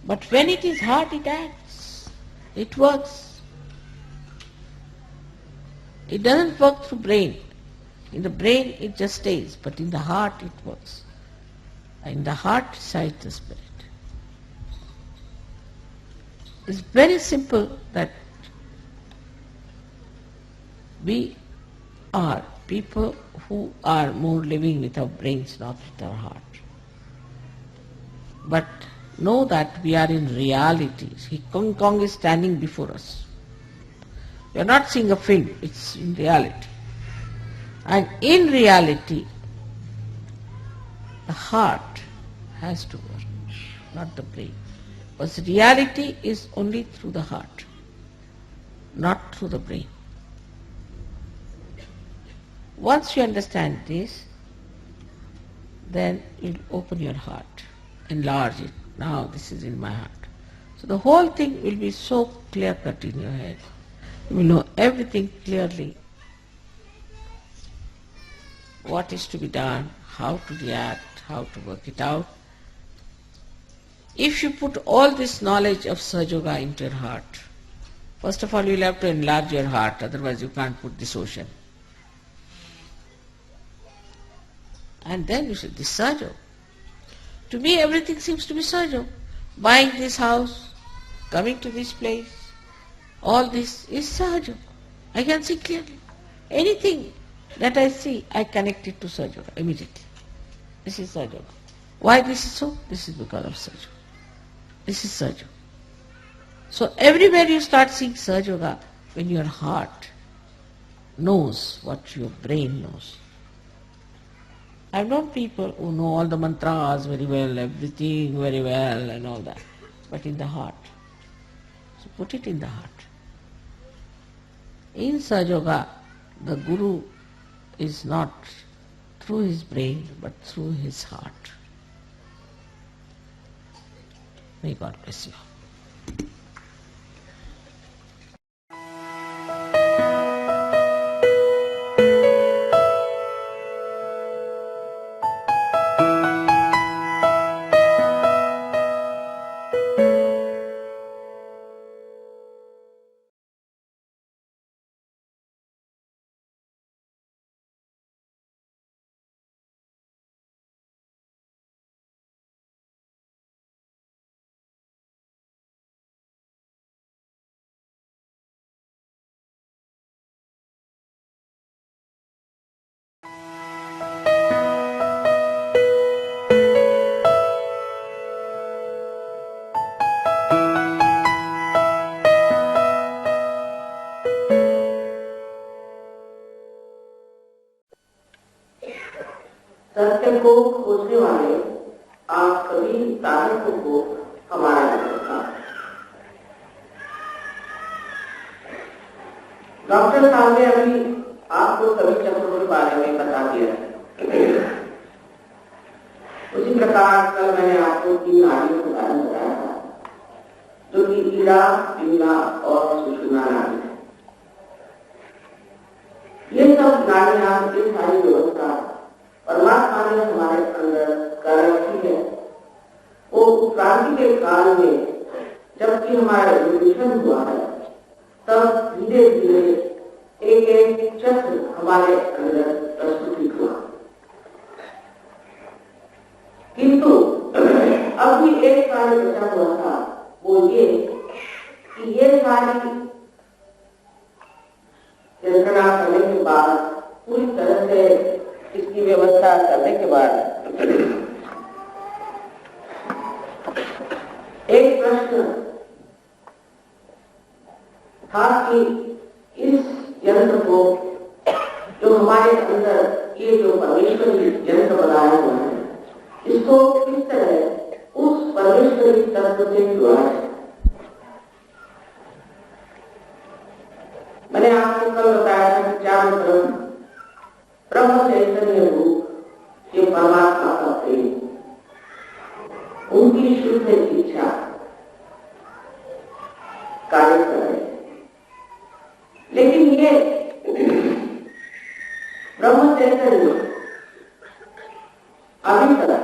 But when it is heart, it acts, it works. It doesn't work through brain. In the brain it just stays, but in the heart it works. In the heart resides the spirit. It's very simple that we are people who are more living with our brains, not with our heart. But know that we are in reality. King Kong is standing before us. We are not seeing a film, it's in reality. And in reality, the heart has to work, not the brain. Because reality is only through the heart, not through the brain. Once you understand this, then you'll open your heart, enlarge it. Now this is in my heart. So the whole thing will be so clear-cut in your head. You will know everything clearly. What is to be done, how to react, how to work it out. If you put all this knowledge of sahajayoga into your heart, First of all, you'll have to enlarge your heart, otherwise you can't put this ocean. And then you said, this sahaja. To me, everything seems to be sahaja. Buying this house, coming to this place, all this is sahaja. I can see clearly. Anything that I see, I connect it to sahaja immediately. This is sahaja. Why this is so? This is because of sahaja. This is sahaja. So everywhere you start seeing sahaja when your heart knows what your brain knows. I've known people who know all the mantras very well, everything very well and all that, but in the heart. So put it in the heart. In sahaja, the Guru is not through his brain, but through his heart. May God bless you. सत्य को खोजने वाले आप सभी साधकों को हमारा नमस्कार। डॉक्टर साहब ने अभी आपको सभी चक्रों के बारे में बता दिया है। उसी प्रकार कल मैंने आपको 3 नाड़ियों के बारे में बताया था, जो कि ईड़ा, पिंगला और सुषुम्ना नाड़ी है। ये सब नाड़ियां, ये सारी व्यवस्था परमात्मा ने हमारे अंदर कर रखी है। वो क्रांति के काल में जबकि हमारा रिवोल्यूशन हुआ है, तब धीरे धीरे एक एक चक्र हमारे अंदर प्रस्तुत हुआ। किंतु अब भी एक कार्य बचा हुआ था, वो ये कि ये सारी यंत्रणा करने के बाद, पूरी तरह से इसकी व्यवस्था करने के बाद एक प्रश्न था कि इस यंत्र को, जो हमारे अंदर ये जो परमेश्वरी यंत्र बनाया हुआ है, इसको किस तरह उस परमेश्वरी तत्व से जुड़ा है। मैंने आपको कल बताया था कि चारों तरफ ब्रह्म चैतन्य रूप, ये परमात्मा का प्रेम, उनकी शुद्ध इच्छा कार्य कर रहे हैं। लेकिन ये ब्रह्म चैतन्य अभी तक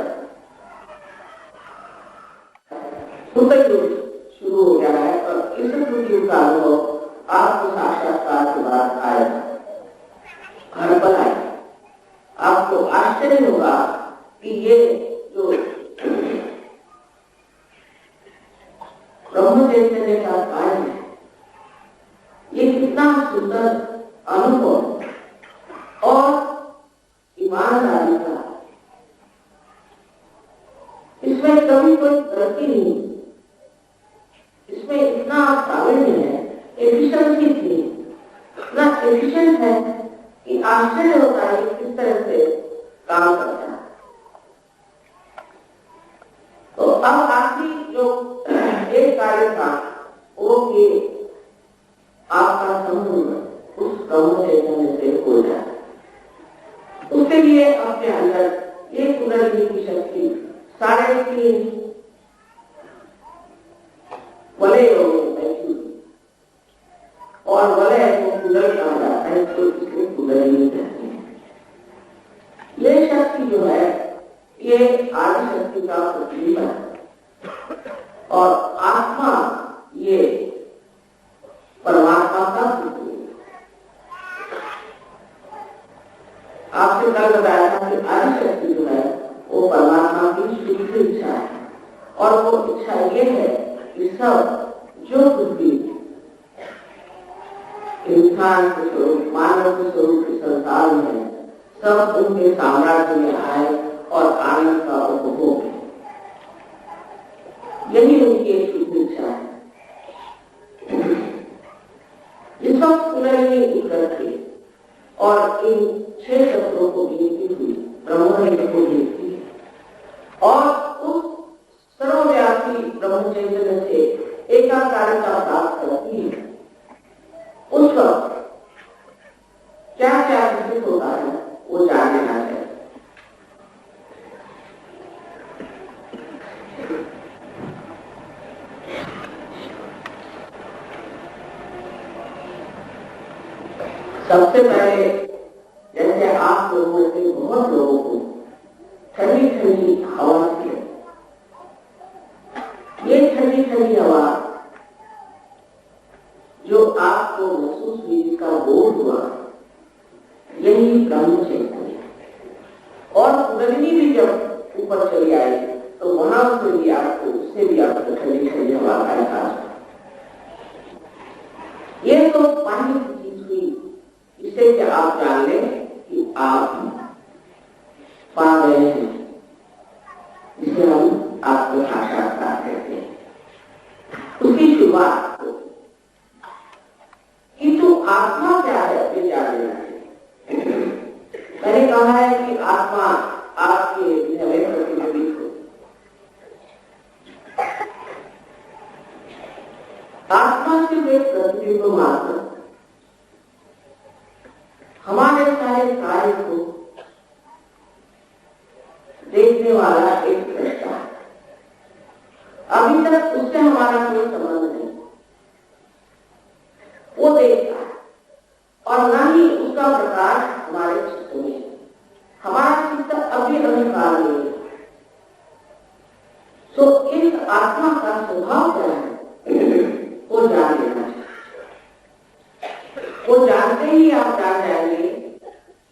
शुरू हो गया है, और इस त्रुटि का अनुभव आपको साक्षात्कार के बाद आएगा, घर पर आएगा। आपको आश्चर्य होगा कि ये जो ब्रह्म चैतन्य का कार्य है, ये कितना सुंदर अनुभव और ईमानदारी का, इसमें कभी कोई गलती नहीं, इसमें इतना प्रावीण्य है, एफिशिएंसी थी, इतना एफिशिएंट है कि आश्चर्य होता है किस तरह से काम करता है। तो अब आखिरी जो एक कार्य था, वो कि आपका संबंध उस ब्रह्म चैतन्य से हो जाए। उसके लिए अपने अंदर ये कुंडलिनी की शक्ति 3.5 वलय बैठी, और वलय को कुंडल कहा जाता है, तो इसको कुंडलिनी कहते हैं। ये शक्ति जो है, ये आदि शक्ति का प्रतिबिंब है, और आत्मा ये आपसे कल बताया था कि आदि शक्ति जो है वो परमात्मा की शुद्ध इच्छा है, और वो इच्छा ये है कि सब जो कुछ भी इंसान के स्वरूप, मानव के स्वरूप के संसार में है, सब उनके साम्राज्य में आए और आनंद का उपभोग है। यही उनकी एक शुद्ध इच्छा है। इस वक्त पुनर्जन्म उतरती और इन 6 शब्दों को गिनती हुई ब्रह्म को गिनती है और उस सर्वव्यापी ब्रह्म चैतन्य से एकाकारिता प्राप्त करती है। उस वक्त क्या क्या घटित होता है वो जान लेना चाहिए। सबसे पहले जैसे आप लोगों में से बहुत लोगों को ठंडी ठंडी हवा थी, ये ठंडी ठंडी हवा जो आपको महसूस हुई, जिसका बोध हुआ, यही ब्रह्म चैतन्य है। और कुंडलिनी भी जब ऊपर चली आई तो वहां से भी आपको, उससे भी आपको ठंडी ठंडी हवा का एहसास। ये तो पानी की चीज हुई, इससे क्या आप जान लें कि आप पा गए हैं, जिसे हम आपको साक्षात्कार कहते हैं। उसकी शुरुआत किंतु आत्मा क्या है ये जान लेना चाहिए। मैंने कहा है कि आत्मा आपके हमें प्रतिबिंबित हो। आत्मा सिर्फ एक प्रतिबिंब मात्र, हमारे सारे कार्य को देखने वाला एक दृष्टा है। अभी तक उससे हमारा कोई संबंध नहीं, वो देखता है और ना ही उसका प्रकाश हमारे चित्त में है। हमारा चित्त अभी अंधकार में है। तो इस आत्मा का स्वभाव क्या है वो जान लेना चाहिए। वो जानते ही आप जान जाएंगे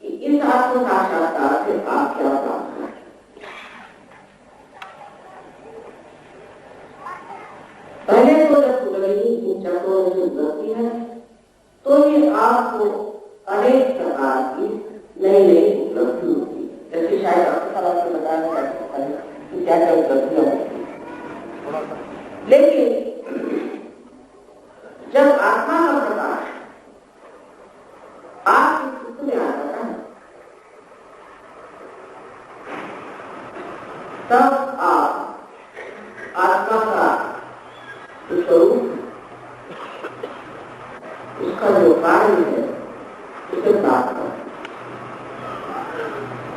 कि इस आत्म साक्षात्कार से आप क्या प्राप्त करें। पहले तो जब कुंडलिनी इन चक्रों में उतरती है तो ये आपको अनेक प्रकार की नई नई उपलब्धि होती है। जैसे शायद आपको बताया कि क्या क्या उपलब्धियां होती है। लेकिन जब आत्मा का प्रकाश आपके चित्त में आ जाता है तब आप आत्मा का स्वरूप, उसका जो कार्य है उसे प्राप्त कर,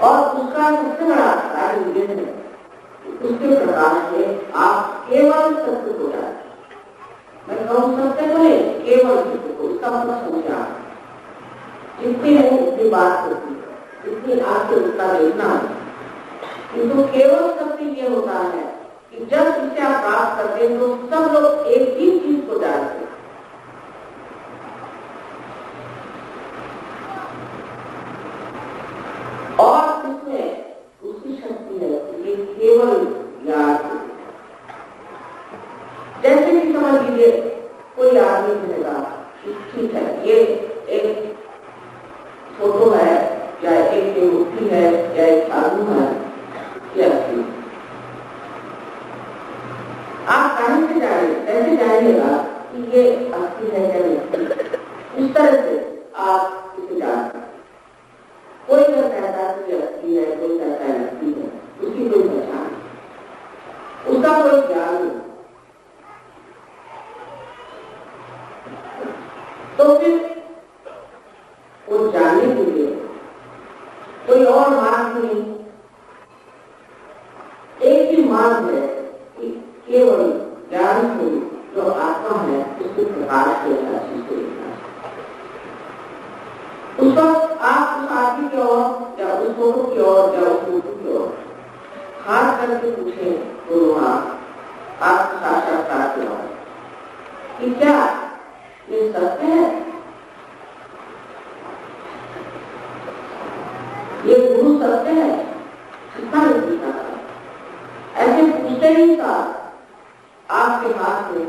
और उसका सबसे बड़ा कार्य ये है कि उसके प्रकाश में आप केवल सत्य को जाए। मैं कहूँ सत्य को नहीं, केवल सत्य को, इसका मतलब समझा। जितनी है उतनी बात होती है, जितनी आपसे उसका देखना है। किंतु केवल सत्य ये होता है कि जब इसे आप प्राप्त करते हैं तो सब लोग एक ही चीज को जानते हैं। और उसमें उसकी शक्ति है ये केवल याद। जैसे कि समझ लीजिए कोई आदमी कहेगा ठीक है, ये एक फोटो है या एक मूर्ति है या एक साधु है, ये असली। आप कहीं से जानिए, ऐसे जानिएगा कि ये असली है या नहीं। इस तरह से आप इसे जानते हैं। कोई जो कहता है कि असली है, कोई कहता है नकली है, उसकी कोई पहचान, उसका कोई ज्ञान नहीं। तो फिर वो जानने के लिए कोई और मार्ग नहीं, एक ही मार्ग है कि केवल ज्ञान से जो आत्मा है उसके प्रकाश के चीज को देखना। उस वक्त आप उस आदमी की ओर या उस फोटो की ओर या उस फोटो की ओर हाथ करके पूछे तो वहां आप साक्षात्कार की ओर कि क्या ये सत्य है? ये गुरु सत्य है, कितना नहीं पूछना था। ऐसे पूछते ही था आपके हाथ में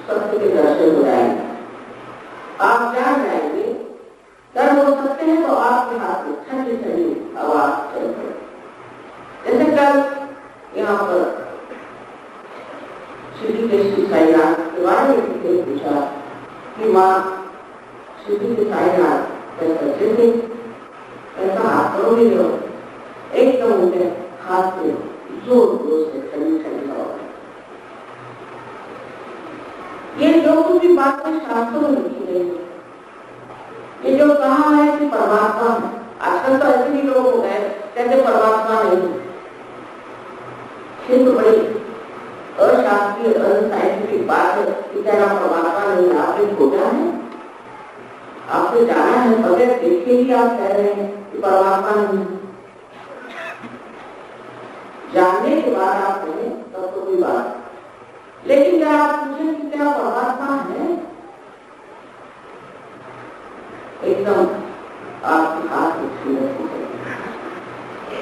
सत्य के दर्शन हो जाएंगे, आप जान जाएंगे कर्म हो सकते हैं। तो आपके हाथ में ठंडी ठंडी आवाज चल रही। जैसे कल यहाँ पर श्री के साईनाथ के बारे में किसी ने पूछा कि माँ श्री के साईनाथ कैसे थे, ऐसा हाथ करो नहीं हो, एकदम उनके हाथ में जोर जोर से ठंडी ठंडी आवाज। ये जो कुछ भी बातें शास्त्रों में लिखी गई है, ये जो कहा है कि परमात्मा है, आजकल तो ऐसे भी लोग हो गए कहते परमात्मा नहीं, ये तो बड़ी अशास्त्रीय अनसाइंटिफिक बात है कि कहना परमात्मा नहीं। आपने खोजा है, आपने जाना है, बगैर देखे ही आप कह रहे हैं कि परमात्मा नहीं। जानने के बाद आप कहें तब तो कोई बात, लेकिन जब आप पूछें कि क्या परमात्मा है, एकदम आपके हाथ में छूने।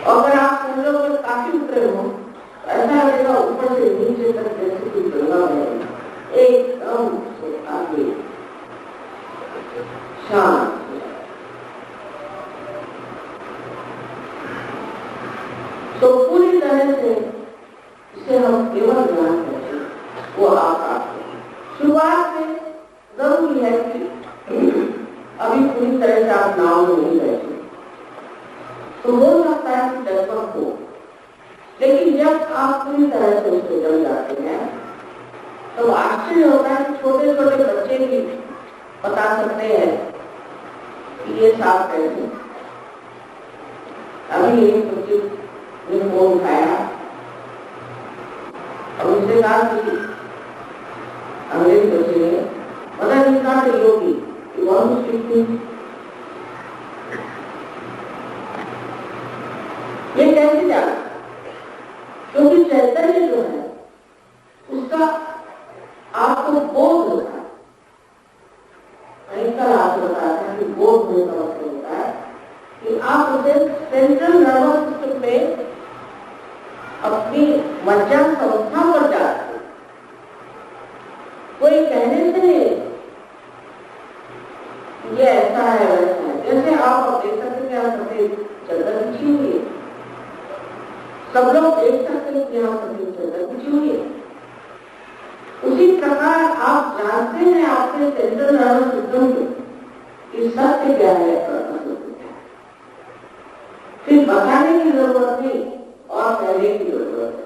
और अगर आप समझो कि काफी उतरे हो, ऐसा लगेगा ऊपर से नीचे तक जैसे कोई गंगा है, एकदम से आगे शांत। तो पूरी तरह से इसे हम केवल ज्ञान करते हैं, वो आप शुरुआत में जरूरी है कि अभी पूरी तरह से आप नाव में नहीं बैठे, तो हो सकता है कि डरपक हो, लेकिन जब आप पूरी तरह से उससे जम जाते हैं तो आश्चर्य होता है कि छोटे छोटे बच्चे भी बता सकते हैं कि ये साफ कैसे। अभी एक बच्चे ने फोन उठाया और उसने कहा कि अंग्रेज बच्चे ने पता नहीं कहा तो योगी ये कैसे जाना, क्योंकि चैतन्य जो है उसका आपको बोध होता है। कल आपको बताया था कि बोध होने का मतलब होता है कि आप उसे सेंट्रल नर्वस सिस्टम में अपनी मज्जा संस्था पर जाते हैं, कोई कहने से ये ऐसा है वैसा है। जैसे आप देख सकते हैं सफेद चद्दर बिछी हुई है, सब लोग देख सकते हैं कि यहाँ सफेद चद्दर बिछी हुई है। उसी प्रकार आप जानते हैं आपके सेंट्रल नर्वस सिस्टम की सत्य क्या है, फिर बताने की जरूरत नहीं और कहने की जरूरत है।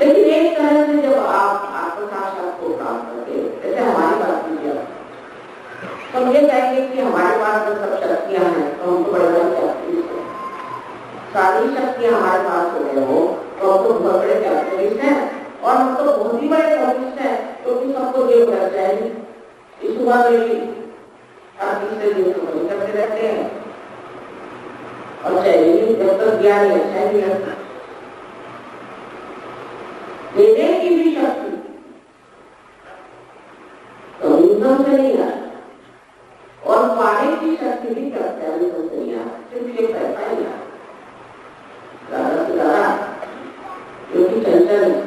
लेकिन एक तरह से जब आप आत्मसाक्षात को प्राप्त करते हैं, जैसे हमारी बात कीजिए, तो हम ये कहेंगे कि हमारे पास जो सब शक्तियां हैं तो हमको बड़े बड़े कैपिटलिस्ट हैं, सारी शक्तियां हमारे पास हो गए हो तो हम तो बहुत बड़े कैपिटलिस्ट हैं और हम तो बहुत ही बड़े कैपिटलिस्ट हैं, क्योंकि सबको ये होना चाहिए। इस बात में आप तीसरे दिन को वही करते रहते हैं और चाहिए जब तक ज्ञान अच्छा नहीं है। देने की भी शक्ति तो यूजम से नहीं है और पाने की शक्ति भी करते हैं यूजम से नहीं है, सिर्फ ये पैसा ही है ज्यादा से ज्यादा, जो कि चंचल है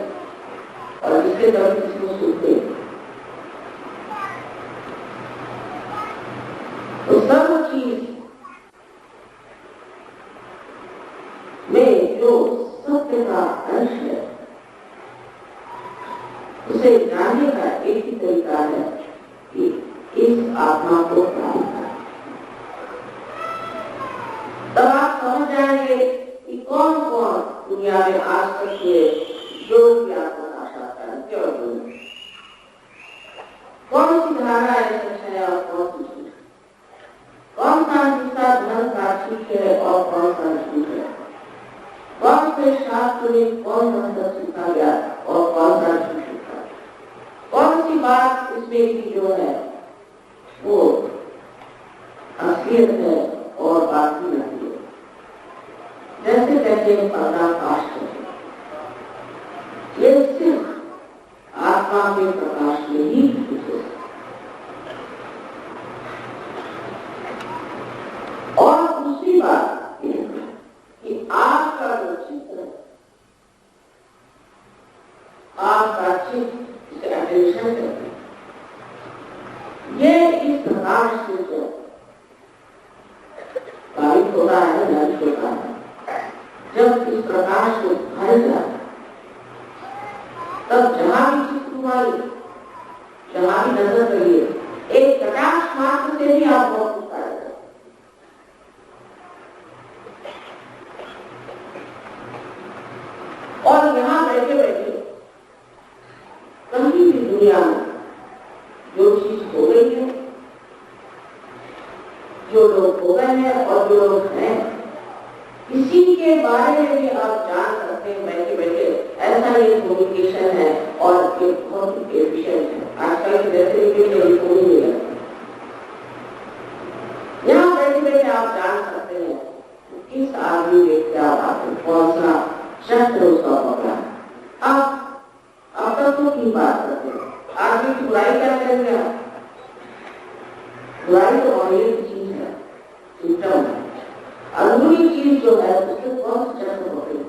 और जिसके कभी किसी को सुख नहीं। तो सब चीज में जो सत्य का अंश है उसे जानने का एक ही तरीका है इस आत्मा को प्राप्त करें। तब आप समझ जाएंगे कि कौन कौन दुनिया में आज तक के योग की आत्मा साक्षात्कार क्यों हुए, कौन सी धारा सच है और कौन सी झूठ, कौन सा जिसका धर्म साक्षी है और कौन सा झूठ है, कौन से शास्त्र में कौन सा सच लिखा गया और कौन सा झूठ लिखा, कौन सी बात इसमें की जो है वो असलियत है और बाकी नहीं है। जैसे कहते हैं पर्दाफाश है, ये सिर्फ आत्मा के प्रकाश में ही दिखे। और दूसरी बात कि आपका जो चित्र है, आपका चित्र इसे अटेंशन करते हैं, ये इस प्रकाश से जो बारिश होता है, नष्ट होता है, जब इस प्रकाश को भर जाए तब जहां भी चित्र हुआ, जहां भी नजर करिए, एक प्रकाश मात्र से भी आप बहुत कुछ पाएंगे। और यहां बैठे बैठे कहीं भी दुनिया में जो चीज हो गई है, जो लोग हो गए हैं और जो लोग हैं, इसी के बारे में भी आप जान सकते हैं बैठे बैठे। ऐसा ये कम्युनिकेशन है और एक बहुत एफिशिएंट है। आजकल के जैसे टेलीफोन में यहाँ बैठे बैठे आप जान सकते हैं किस आदमी में क्या बात है, कौन सा शस्त्र उसका पकड़ा है। अब तक तो की बात करते हैं, आदमी की बुराई क्या करेंगे आप? बुराई तो ऑनलाइन चीज है, सिम्टम है, अंदरूनी चीज जो है उसके कौन से चक्र होते हैं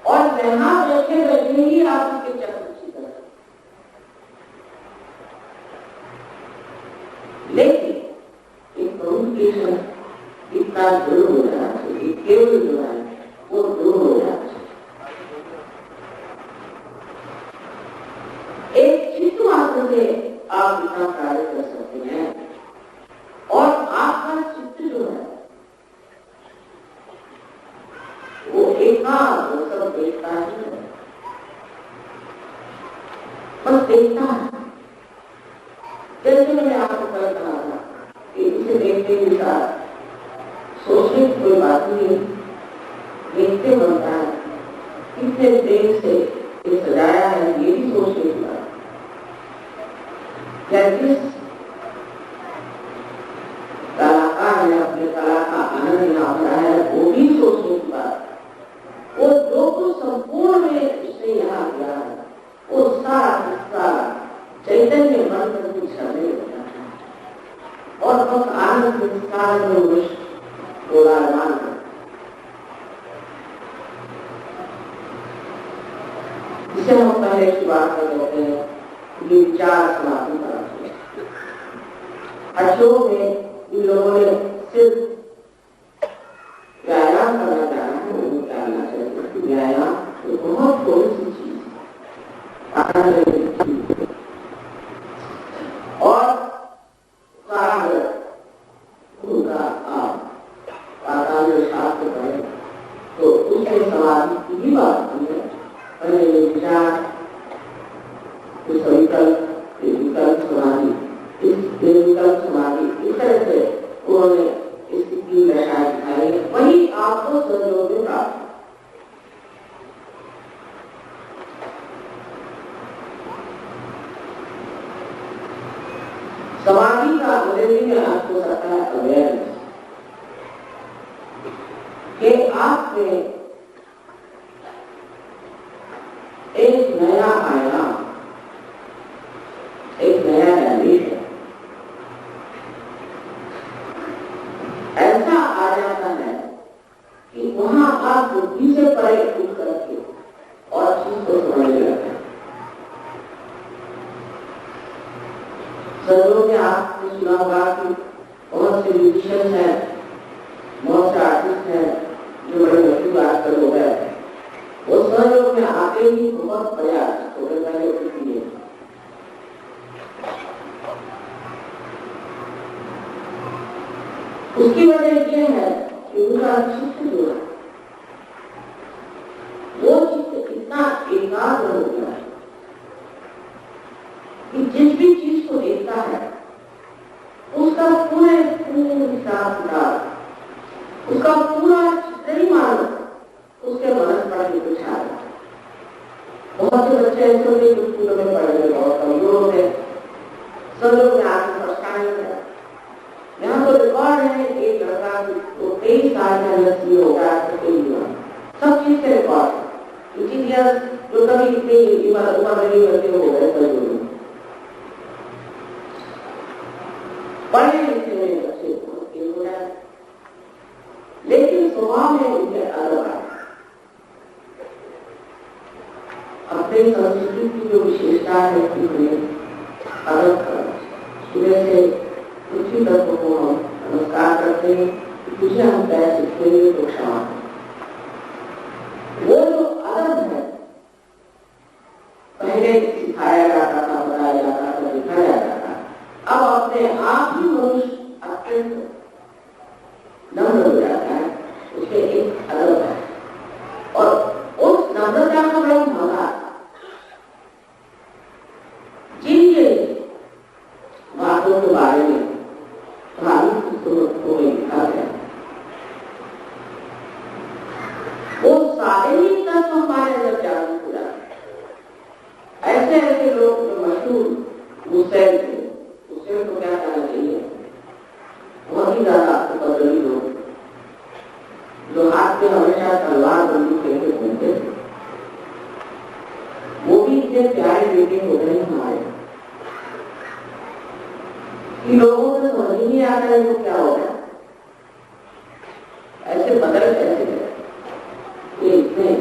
और यहाँ बैठे बैठे ही आप उसके चक्र सीखते हैं। लेकिन एक कम्युनिकेशन इतना दूर हो जाना चाहिए, केवल जो है वो दूर हो जाना चाहिए। एक चित्त मात्र से आप इतना कार्य कर सकते हैं और आपका चित्त जो है वो एकांत सब देखता ही है, बस देखता है। जैसे मैंने आपको कल कहा था कि इसे देखने के साथ सोचने की कोई बात नहीं, देखते बनता है, कितने प्रेम से ये सजाया है, ये भी सोचने की बात। या जिस कलाकार ने अपने कला का आनंद यहाँ भरा है वो भी सोचने की बात। वो जो कुछ संपूर्ण में उसने यहाँ किया है वो सारा चैतन्य मन पर कुछ करने लगता है और बस आनंद विस्तार में गोलायमान है। जिसे हम पहले की बात कर कहते हैं ये विचार समाधि का अशोक में इन लोगों ने सिर्फ व्यायाम करना चाहना है, वो करना चाहिए। व्यायाम तो बहुत थोड़ी सी चीज और उनका शास्त्र पढ़े तो उसके समाधि की भी बात है। पहले ये विचार विकल्प समाधि, इस विकल्प समाधि इस तरह से उन्होंने इसकी तीन दशाएं दिखाई, वही आपको सहयोग में प्राप्त। समाधि का अंग्रेजी में अर्थ हो सकता है अवेयरनेस, कि आप में एक नया आयाम, एक नया डायमेंशन ऐसा आ जाता है कि वहां आप बुद्धि से परे उठ करके और चीज को समझने लगते हैं। सर्वों में आपने सुना होगा कि बहुत से म्यूजिशियन हैं, बहुत से आर्टिस्ट हैं जो बड़े मशहूर आजकल हो गए, वो सहयोग में आते ही बहुत बड़े आर्टिस्ट हो गए, पहले उठती है। उसकी वजह ये है कि उनका चित्त जो है वो चित्त इतना एकाग्र हो गया है कि जिस भी चीज को देखता है उसका पूरे हिसाब किताब, उसका पूरा चित्र ही मानो उसके मन पर कुछ आ रहा। बहुत से बच्चे ऐसे होते जो स्कूलों में पढ़ने बहुत कमजोर होते हैं, सब लोग में आगे परेशानी है। यहाँ तो रिकॉर्ड है एक लड़का तो 23 साल के अंदर सीए हो गया, सब चीज के रिकॉर्ड है। इंजीनियर जो कभी इतनी उम्र नहीं होते हो गए सब पढ़े लिखे हुए बच्चे हो जाए, लेकिन स्वभाव में उनके अलग आए। अपने संस्कृति की जो विशेषता है कि हमें अलग सुबह से पृथ्वी तत्व को हम नमस्कार करते हैं, तुझे हम पैर सीखेंगे तो क्षमा। वो जो अलग है पहले सिखाया जाता था, बताया जाता था, लिखा जाता था, अब अपने आप ही मनुष्य अत्यंत नम्र हो जाता है, उसके एक अलग है। और उस नम्रता का बड़ा मजा जिन बातों के बारे में धार्मिक पुस्तकों में लिखा गया वो सारे ही तत्व हमारे अंदर जागरूक हो जाते। ऐसे ऐसे लोग जो मशहूर हुसैन थे, हुसैन को क्या कहना चाहिए, बहुत ही ज्यादा बदली लोग जो हाथ में हमेशा तलवार बंदूक लेके घूमते थे, वो भी इतने प्यारे बेटे हो गए हमारे कि लोगों को समझ ही नहीं आता है वो क्या हो गया, ऐसे बदल कैसे गए, ये इतने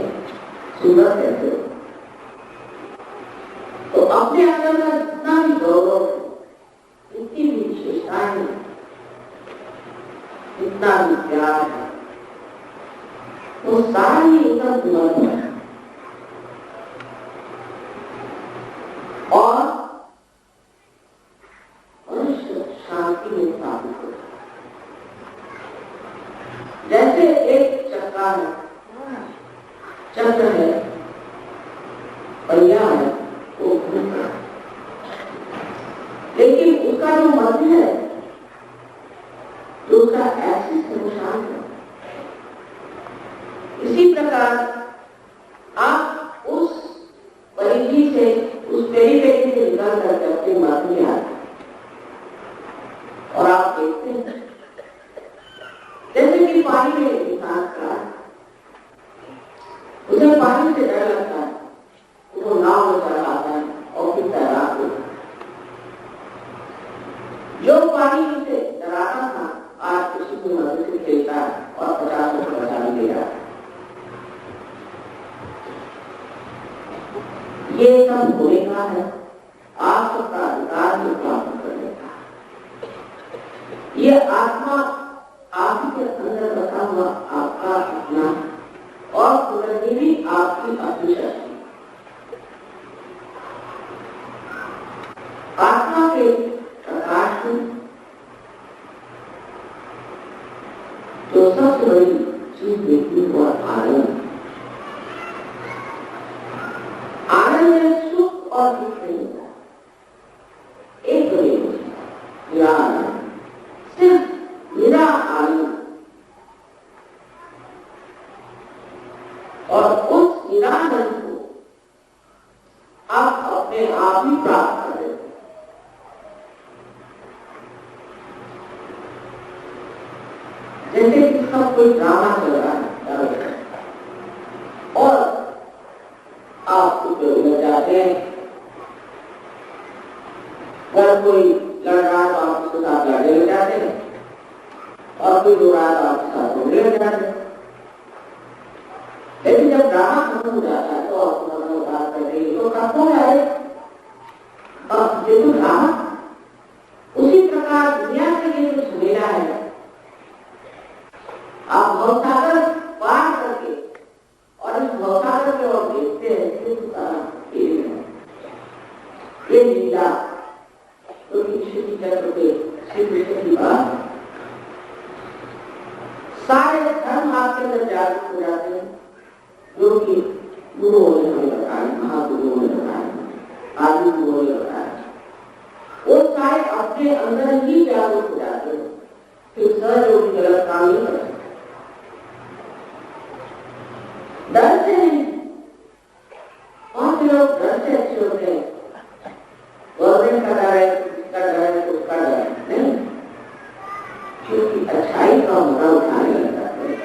सुंदर कैसे हो। तो अपने अंदर का जितना भी गौरव, इतनी भी विशेषताएं, इतना भी प्यार है, वो सारी एकदम दुर्लभ है। और मनुष्य शांति में स्थापित हो, जैसे एक चक्का है, चक्र है, पहिया है, वो घूम रहा है, लेकिन उसका जो मध्य है, जो उसका एक्सिस है, वो शांत है। इसी प्रकार आप उस परिधि से, उस पेरीफेरी से निकाल करके अपने मध्य में आते और आप देखते हैं जैसे कि पानी में इंसान खड़ा है, उसे पानी से डर लगता है, वो नाव में चढ़ाता है और फिर तैराक होता है। जो पानी से डराता था आज किसी को मदद से खेलता है और 50 को बचा भी दे रहा है। ये सब होने का है, आप सबका अधिकार में प्राप्त करने का। ये आत्मा आपके अंदर बसा हुआ आपका अपना और पुनर्जीवी आपकी अपनी शक्ति। आत्मा के प्रकाश में जो सबसे बड़ी चीज देखती है आनंद। आनंद में सुख और दुख नहीं होता, एक नहीं होता, निरा आनंद, सिर्फ निरा आनंद। और उस निरा आनंद को आप अपने आप ही प्राप्त कर देते। जैसे कि सब कोई ड्रामा चल रहा है और आप उधर जाते हैं, अगर कोई लड़ रहा है तो आप उसके साथ लड़ने लग जाते हैं और कोई रो रहा है तो आपके साथ रोने लग जाते हैं। लेकिन जब ड्रामा खत्म हो जाता है तो आप बात कर रही तो खत्म हो जाए। देखो ड्रामा उसी प्रकार दुनिया से ये जो झमेला है, आप भवसागर पार करके और इस भवसागर में और देखते हैं ये लीला तो श्री चक्र के श्री कृष्ण की बात सारे धर्म आपके अंदर जागरूक हो जाते हैं, जो कि गुरुओं ने हमें बताया, महागुरुओं ने बताया, आदि गुरुओं ने बताया। वो सारे अपने अंदर ही जागरूक हो जाते हैं, फिर सर जो भी गलत काम नहीं कर सकते, डर से नहीं। कौन से लोग डर से अच्छे होते हैं? गवर्नमेंट का डर है, किसका डर है, उसका डर है नहीं, क्योंकि अच्छाई का मजा उठाने लग जाते हैं,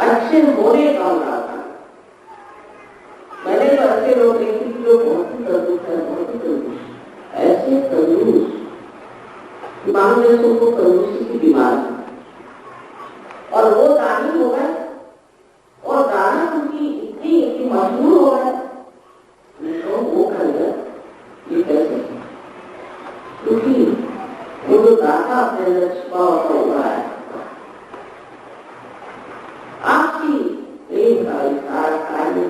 अच्छे होने का मजा उठाने। मैंने तो ऐसे लोग देखे जो बहुत ही कंजूस है, बहुत ही कंजूस, ऐसे कंजूस मानो जैसे उनको कंजूसी की बीमारी, और वो दानी हो गए और दाना उनकी इतनी मशहूर हो गए, तो वो कर गया। ये कैसे? क्योंकि वो जो दाता अपने अंदर छुपा हुआ है, आपकी प्रेम का सारा कार्य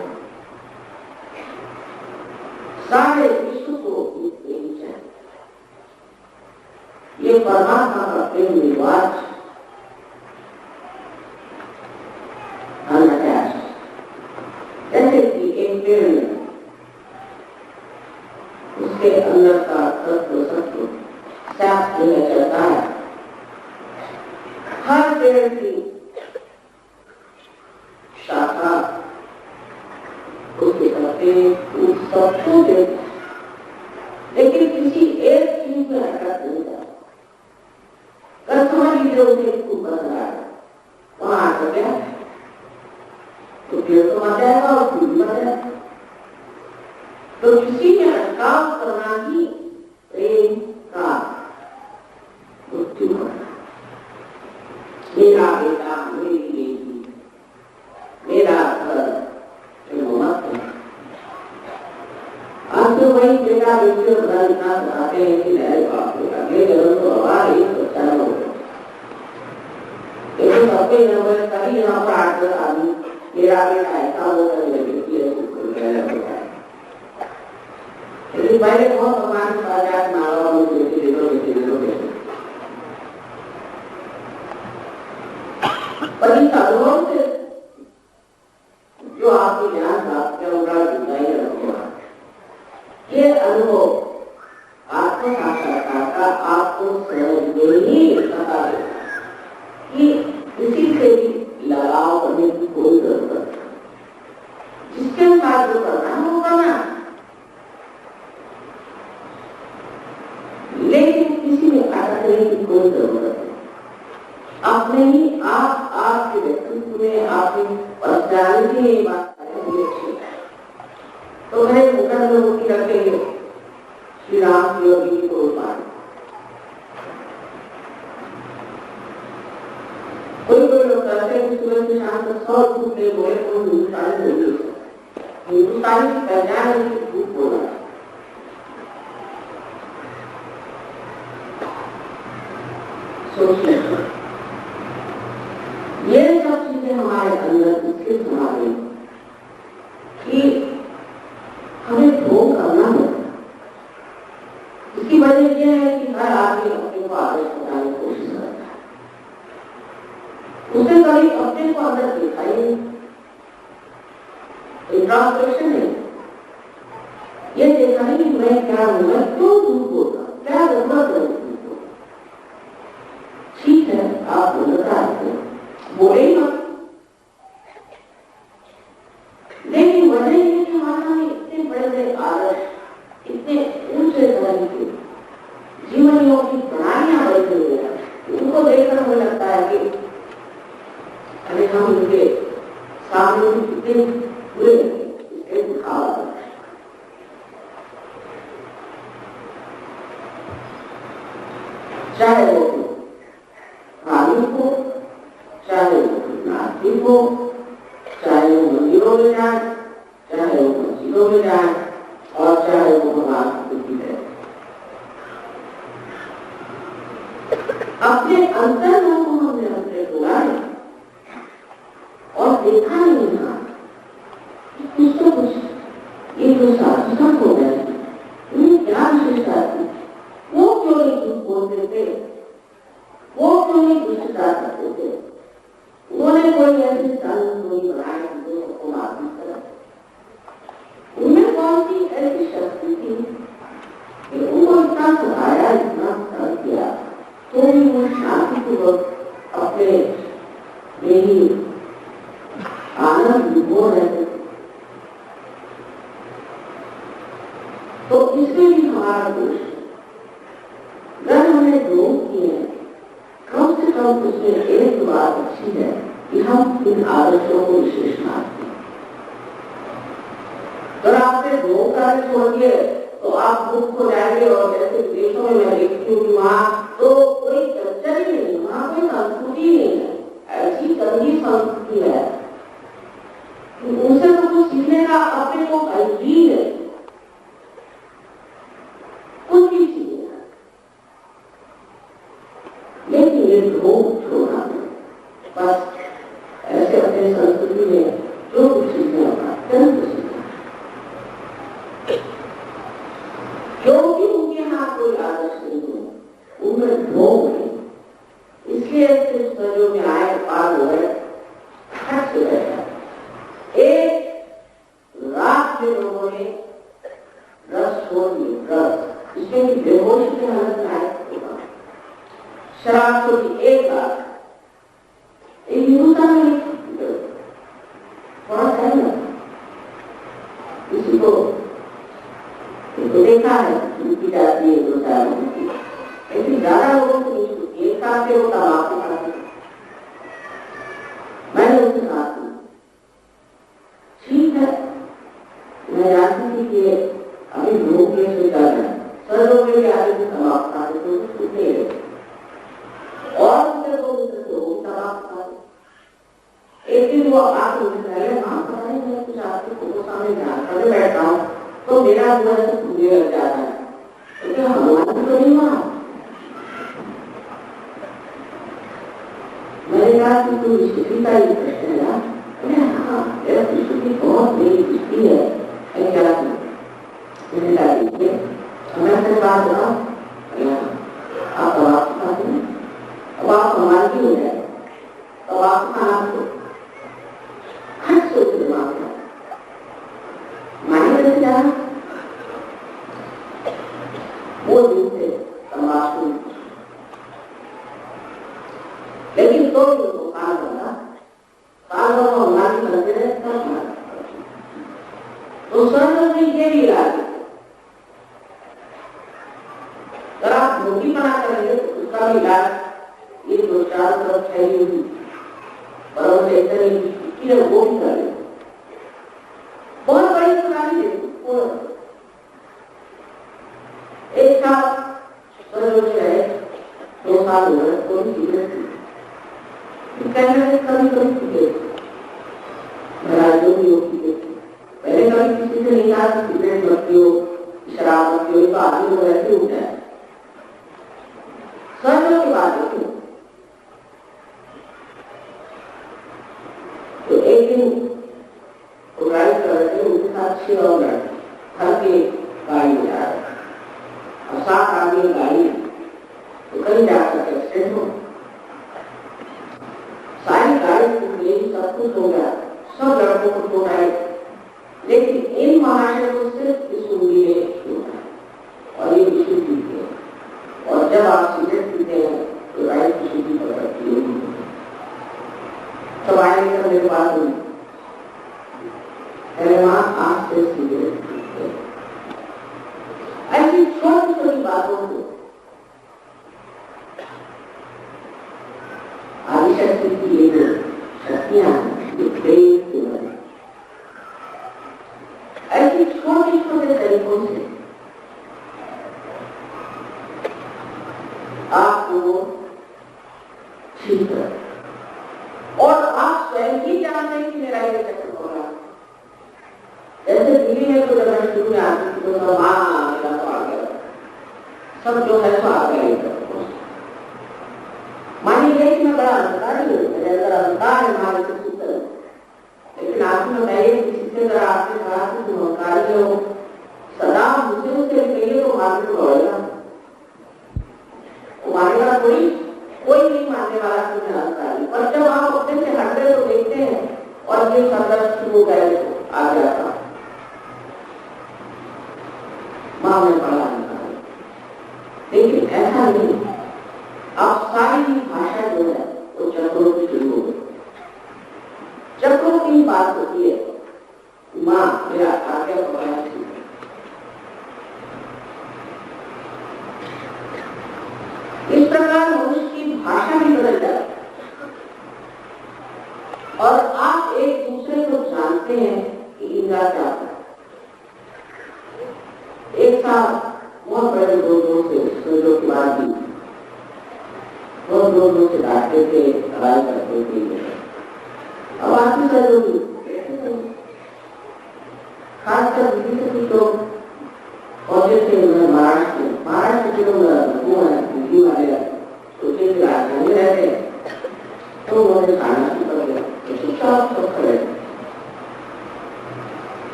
सारे विश्व को प्रेम चाहिए। ये परमात्मा का प्रेम निवास जैसे कि एक पेड़ में उसके अंदर का तत्व सत्व साफ चलता है, हर पेड़ की शाखा उसके पत्ते उस सबको देते, लेकिन किसी एक चीज में हरकत नहीं जाता। समझ लीजिए उसे खूब बदल रहा है, वहां आ गया तो पेड़ तो मर जाएगा और फूल भी मर जाएगा। तो किसी में अटकाव करना ही प्रेम का मृत्यु करना। मेरा बेटा, मेरी बेटी, मेरा घर, मत है। आज तो वही बेटा बेटी और घर इतना बताते हैं कि नए बाप बेटा ये जरूर तो आवाज एक तो अच्छा हो गया, लेकिन सबके नंबर कभी यहाँ पर आकर आदमी मेरा बेटा ऐसा वो करने लगे। लेकिन पहले बहुत भगवान बाजार मारा बेटी दे दो, बेटी दे दो, बेटी। पर इस अनुभव से जो आपको ज्ञान प्राप्त किया होगा, जुदाई रखोगा, ये अनुभव आत्म साक्षात्कार का आपको सहज में ही बता देगा कि किसी से भी लगाव करने की कोई जरूरत नहीं, जिसके साथ जो करना है वो करना, लेकिन किसी में अटकने की कोई जरूरत नहीं। अपने ही आपके व्यक्तित्व में, आपकी पर्सनैलिटी में बात तो मेरे मुखर लोगों की रखेंगे श्री राम योगी की कोई बात। कोई लोग कहते हैं कि सुबह से शाम तक 100 झूठ नहीं बोले तो हिंदुस्तानी नहीं हो सकता। हिंदुस्तानी की पहचान है कि झूठ बोलना। सोचिए, ये सब चीजें हमारे अंदर विकसित हमारे कि हमें भोग करना होगा। इसकी वजह यह है कि हर आदमी अपने को आदर्श बनाने की कोशिश करता है, उसने कभी अपने को अंदर देखा ही नहीं, इंट्रोस्पेक्शन नहीं, ये देखा नहीं कि मैं क्या हूं, मैं क्यों झूठ बोलता, क्या जरूरत है झूठ बोलना। ठीक है, आप बोलता है बोले ही मत, लेकिन वजह ये है कि हमारे में इतने बड़े बड़े आदर्श, इतने ऊंचे तरह के जीवनियों की प्रणालियां बैठे हुए हैं, उनको देखकर मुझे लगता है कि अरे हम उनके सामने कितने बुरे दिखावा करते हैं। चाहे वो धार्मिक हो, चाहे वो नास्तिक हो, चाहे वो मंदिरों में जाए, चाहे वो मस्जिदों में जाए, और चाहे वो भगवान की है, अपने अंतर्मन को हमने अपने बुलाए और देखा नहीं था कि कुछ तो कुछ ये जो साधुता हो गए, उन्हें क्या विशेषता थी, वो क्यों नहीं झूठ बोलते थे, वो क्यों नहीं दुष्टता करते थे, इतना सताया, इतना तंग किया, तो भी वो शांतिपूर्वक अपने यही आनंद विभोर रहते थे। तो इसमें भी हमारा दोष है। अगर हमने योग किए कम से कम उसमें एक बात अच्छी है कि हम इन आदर्शों को विशेष मानते हैं। अगर आपने योग कार्य छोड़ दिए तो आप मुक्त हो जाएंगे, और जैसे विदेशों में मैं देखती हूँ कि वहां तो कोई कल्चर ही नहीं, वहां कोई संस्कृति नहीं है, ऐसी गंदी संस्कृति है, उनसे तो कुछ सीखने का अपने को कहीं है, कुछ भी सीखने का। लेकिन ये योग छोड़ना बस ऐसे अपने संस्कृति में जो कुछ सीखने होगा अत्यंत सीखना, क्योंकि उनके यहाँ कोई आदर्श नहीं है, उनमें ढोंग है। इसलिए सिर्फ सजों में आए पार हो गए, हट से बैठा। एक रात में लोगों ने रस छोड़ दी, रस, इसमें भी बेहोशी की हालत में आए, शराब छोड़ी एक रात। एक हिंदुस्तान में थोड़ा है ना, किसी को तो देखा है छुट्टी जाती है 2-4 लोगों की, लेकिन ज्यादा लोगों को नहीं छुट्टी, एक साथ से वो तबाकू खाते। मैंने उनसे कहा ठीक है, मैं जानती थी कि अभी लोग ये सोचा है सर लोग मेरे आगे से तबाकू खाते तो छुट्टी है, और उनसे लोग तबाकू खाते। एक दिन वो आके मुझे पहले वहां पता नहीं, मैं कुछ आपके फोटो सामने जाकर बैठता हूँ तो मेरा जो है पूरे लग जाता है, क्योंकि हमारा तो नहीं वहां। मैंने कहा कि तू स्थिति का ही प्रश्न है ना? हाँ, मेरा स्थिति बहुत मेरी स्थिति है, क्या मैंने कहा देखिए हमें से बात हुआ, आप तबाकू खाते हैं, अब आप हमारी भी हो जाए, तबाकू खाना आपको हर सोच दिमाग में माने क्या वो दिन से तंबाकू, लेकिन तो काल बना, काल बना हमारी करते रहे तब तो सर ने ये भी इलाज, अगर आप भोगी बना करेंगे तो उसका भी इलाज ये 2-4 तरफ फैली हुई पर इतने वो भी करेंगे, बहुत बड़ी पुरानी एक साथ रहे 2 साल हो गए, कोई सिगरेट कभी कभी पीते, जो भी होती है पहले कभी किसी से नहीं कहा कि सिगरेट मत पियो, शराब मत पियो, तो आदमी को ऐसे उठ जाए। सर्दियों की बात है तो एक दिन ड्राइव कर रहे थे, उनके साथ 6 और घर के गाड़ी में जा रहे और 7 आदमी गाड़ी, तो कहीं जाकर एक्सीडेंट हो, सारी गाड़ी सब कुछ हो गया, सब लड़कों को चोट आई, लेकिन इन महाशय को सिर्फ इस उंगली में चोट और ये विशुद्धि है। और जब आप सिगरेट पीते हैं तो राइट विशुद्धि पकड़ती है। सब आएंगे तो मेरे पास नहीं, आज से सिगरेट पीते, ऐसी छोटी छोटी बातों को आदिशक्ति की ये जो शक्तियां ऐसी छोटे छोटे तरीकों से आपको ठीक है, और आप स्वयं ही जानते हैं कि मेरा ये चक्कर हो रहा है। जैसे दिल्ली में तो जब शुरू में आती थी तो सब मेरा तो आ गया, सब जो है तो आ गया। मानिए कि मैं बड़ा अंधकारी हूँ, मेरे अंदर अंधकार है, हमारे को सूत्र, लेकिन आपने बताइए किसी से अगर आपने कहा कि तुम अंधकारी हो, सदा मुझे उससे कहिए तो मारने को दौड़ेगा, मारेगा कोई नहीं मानने वाला कि मैं अंधकारी। पर जब आप अपने से हटते तो देखते हैं और ये संघर्ष शुरू हो गए तो आ गया था माँ में बड़ा अंधकारी, लेकिन ऐसा नहीं, अब सारी भाषा जो है वो चक्रों की शुरू हो गई। चक्रों की बात होती है, माँ मेरा आज्ञा पकड़ा थी। इस प्रकार मनुष्य की भाषा भी बदल जाती है और आप एक दूसरे को जानते हैं कि इनका क्या है। एक साथ बहुत बड़े लोगों से जो की बात की, बहुत लोगों से डांटते थे, लड़ाई करते थे। अब आपकी जरूरी खासकर दिल्ली से कुछ लोग पहुंचे थे महाराष्ट्र के लोग दिल्ली वाले सोचे कि राजधानी रहते तो उन्होंने खाना शुरू कर दिया, सब खड़े।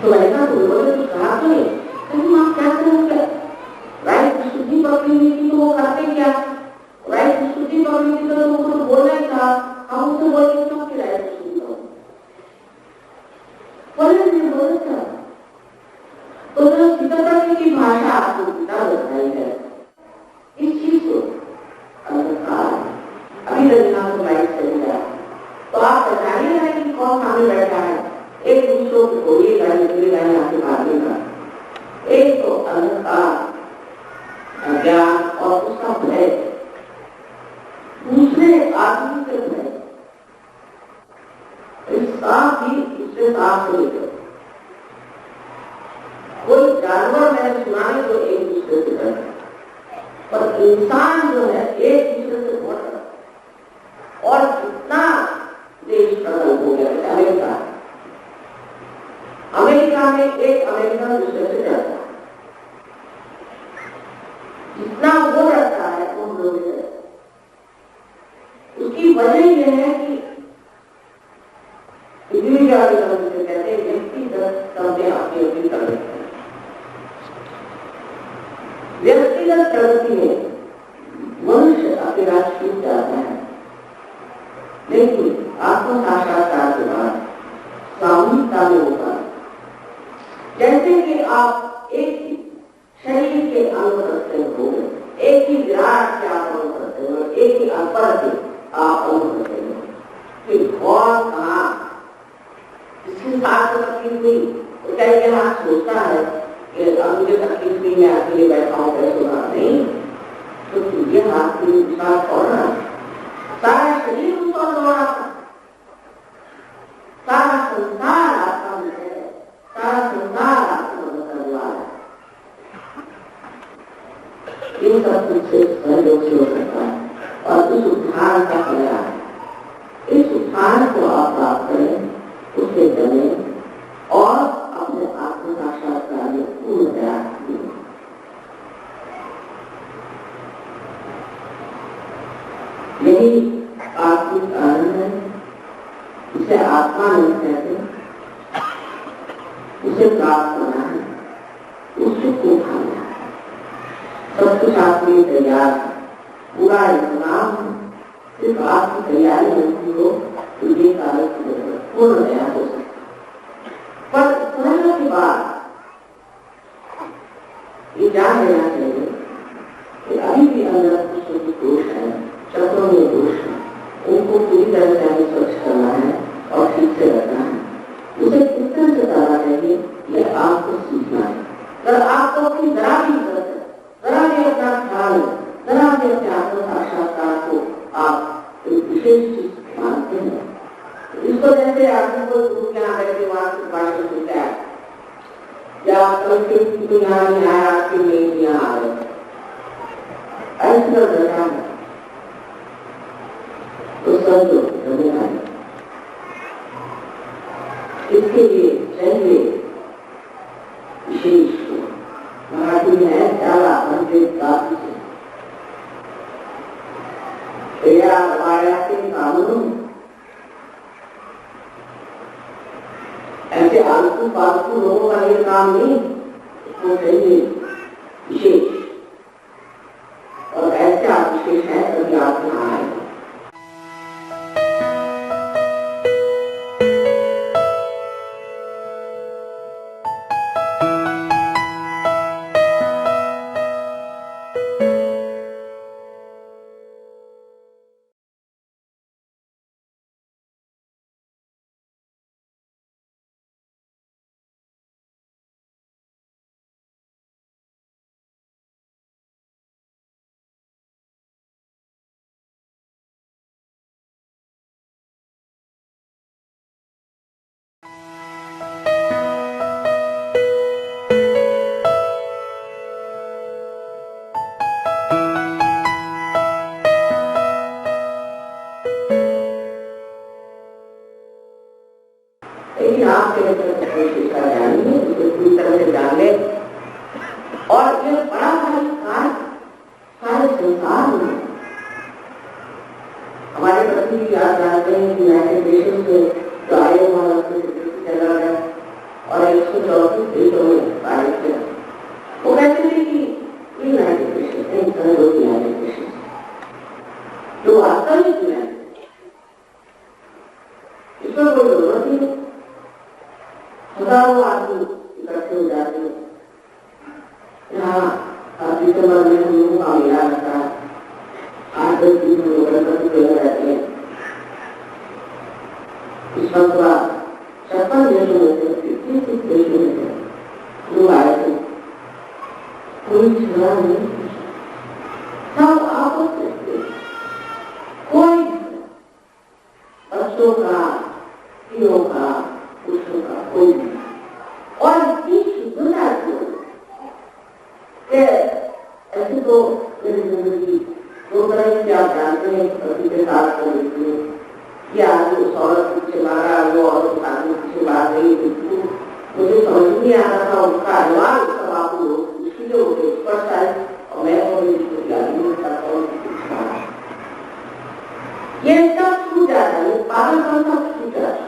तो मैंने कहा उन्होंने कुछ कहा तो नहीं, लेकिन आप क्या करेंगे? राइट की शुद्धि पकड़ी हुई थी तो वो करते क्या? राइट की शुद्धि पकड़ी थी तो उनको बोलना ही था, हम उससे बोले क्यों कि राइट की शुद्धि बोले था। तो जो सीतापति की भाषा आपको कितना बताई है, इस चीज को अभी रचना को लाइट चली जाए तो आप बताइए कि कौन सामने बैठा है। एक दूसरों को बोलिएगा, निकलेगा यहाँ से भागेगा। एक तो अहंकार, अज्ञान और उसका भय, दूसरे आदमी के भय। इस सांप भी दूसरे सांप को लेकर कोई जानवर मैंने सुना है जो एक दूसरे से डरता है, पर इंसान जो है एक दूसरे से बहुत डरता है। और जितना देश प्रबल हो गया है, अमेरिका में एक अमेरिकन दूसरे से डरता है, जितना वो डरता है उन लोगों से। उसकी वजह यह है कि कहते हैं व्यक्तिगत समझे अपनी अपनी कर लेते हैं। व्यक्तिगत प्रगति में मनुष्य अपने राष्ट्र जाता है, लेकिन आत्म साक्षात्कार के बाद सामूहिकता में होगा। जैसे कि आप एक ही शरीर के अंग करते हो, एक ही विराट के आप अंग करते हो, एक ही अपर के आप अंग करते हो, फिर कौन कहा इसके साथ तकलीफ हुई तो क्या ये हाथ सोचता है कि अब मुझे तकलीफ हुई, मैं अकेले बैठा हूं, कैसे होगा? नहीं, तो तुझे हाथ की साथ दौड़ा, सारा शरीर उसको दौड़ा, सारा संसार आपका है, सारा संसार आपको मदद करने वाला है। इन सब कुछ से सहयोग से हो सकता है और इस उद्धार का प्रयास है। इस उद्धार को आप प्राप्त करें, उससे चलें और अपने आत्म साक्षात्कार में पूर्ण प्रयास करें। यही आत्मिक आनंद है, इसे आत्मानंद कहते हैं। उसे प्राप्त करना है, उससे को खाना है। सब कुछ आपके लिए तैयार है, पूरा इंतजाम है, सिर्फ आपकी तैयारी होती हो तो ये कार्य पूर्ण नया हो सकता है। पर समझने के बाद ये जान लेना चाहिए कि अभी भी अंदर कुछ दोष है, चक्रों में दोष है, उनको पूरी तरह से हमें स्वच्छ करना है और ठीक से रखना है। उसे किस तरह से करना चाहिए यह आपको सीखना है। अगर आपको अपनी जरा भी जरूरत है, जरा भी अपना ख्याल है, जरा भी अपने आत्म साक्षात्कार को आप विशेष चीज मानते हैं, इसको जैसे आदमी को गुरु के यहाँ बैठे वहां से भाषण सुनता है, या कल के तो यहाँ नहीं आया, आपके नहीं यहाँ आ रहे, ऐसी तो बैठा है तो समझो धन्यवाद। इसके लिए चाहिए विशेष मराठी में है त्याला म्हणजे काफी से या वायाते कानून। ऐसे आलतू फालतू लोगों का ये काम नहीं, वो चाहिए विशेष, और ऐसे आप विशेष है तभी आप यहाँ आए। संसार में हमारे प्रति भी आप जानते हैं कि यूनाइटेड नेशन से जो आयोग वहां चला गया और 134 देशों में पारित किया। वो कहते थे कि यूनाइटेड नेशन यूनाइटेड नेशन जो वास्तविक यूनाइटेड इसमें कोई जरूरत ही नहीं। हजारों आदमी इकट्ठे हो जाते हैं यहाँ दिसंबर में हम लोगों का मेला लगता है। 8-10 दिन लोग रहते हैं। इस वक्त 56 देशों में से 33 देशों में से लोग आए थे। कोई झगड़ा नहीं, सब आपस में कोई बच्चों का, स्त्रियों का, पुरुषों का कोई नहीं। और इतनी शुद्धता ऐसी तो मेरी जिंदगी दो तरह से आप जानते हैं पति के साथ कर लेती है कि आदमी उस औरत पीछे मारा, वो औरत आदमी पीछे मार रही। मुझे समझ नहीं आ रहा था उसका अनुमान सब आप लोग मुश्किलें हो गई स्पष्ट आए और मैं ये सब छूट जाता है, पागलपन सब छूट जाता है,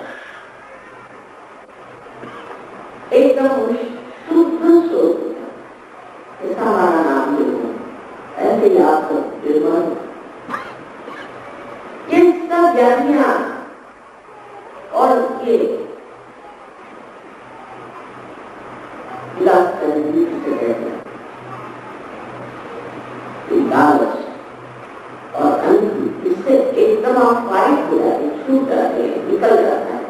एकदम शुद्ध सोच। ऐसा हमारा नाम नहीं, ऐसे ही आपको निर्माण ये सब व्याधियां और ये विलास करने से कहते हैं लालच और अंत, इससे एकदम आप फाइट हो जाते हैं, छूट जाते हैं, निकल जाता है,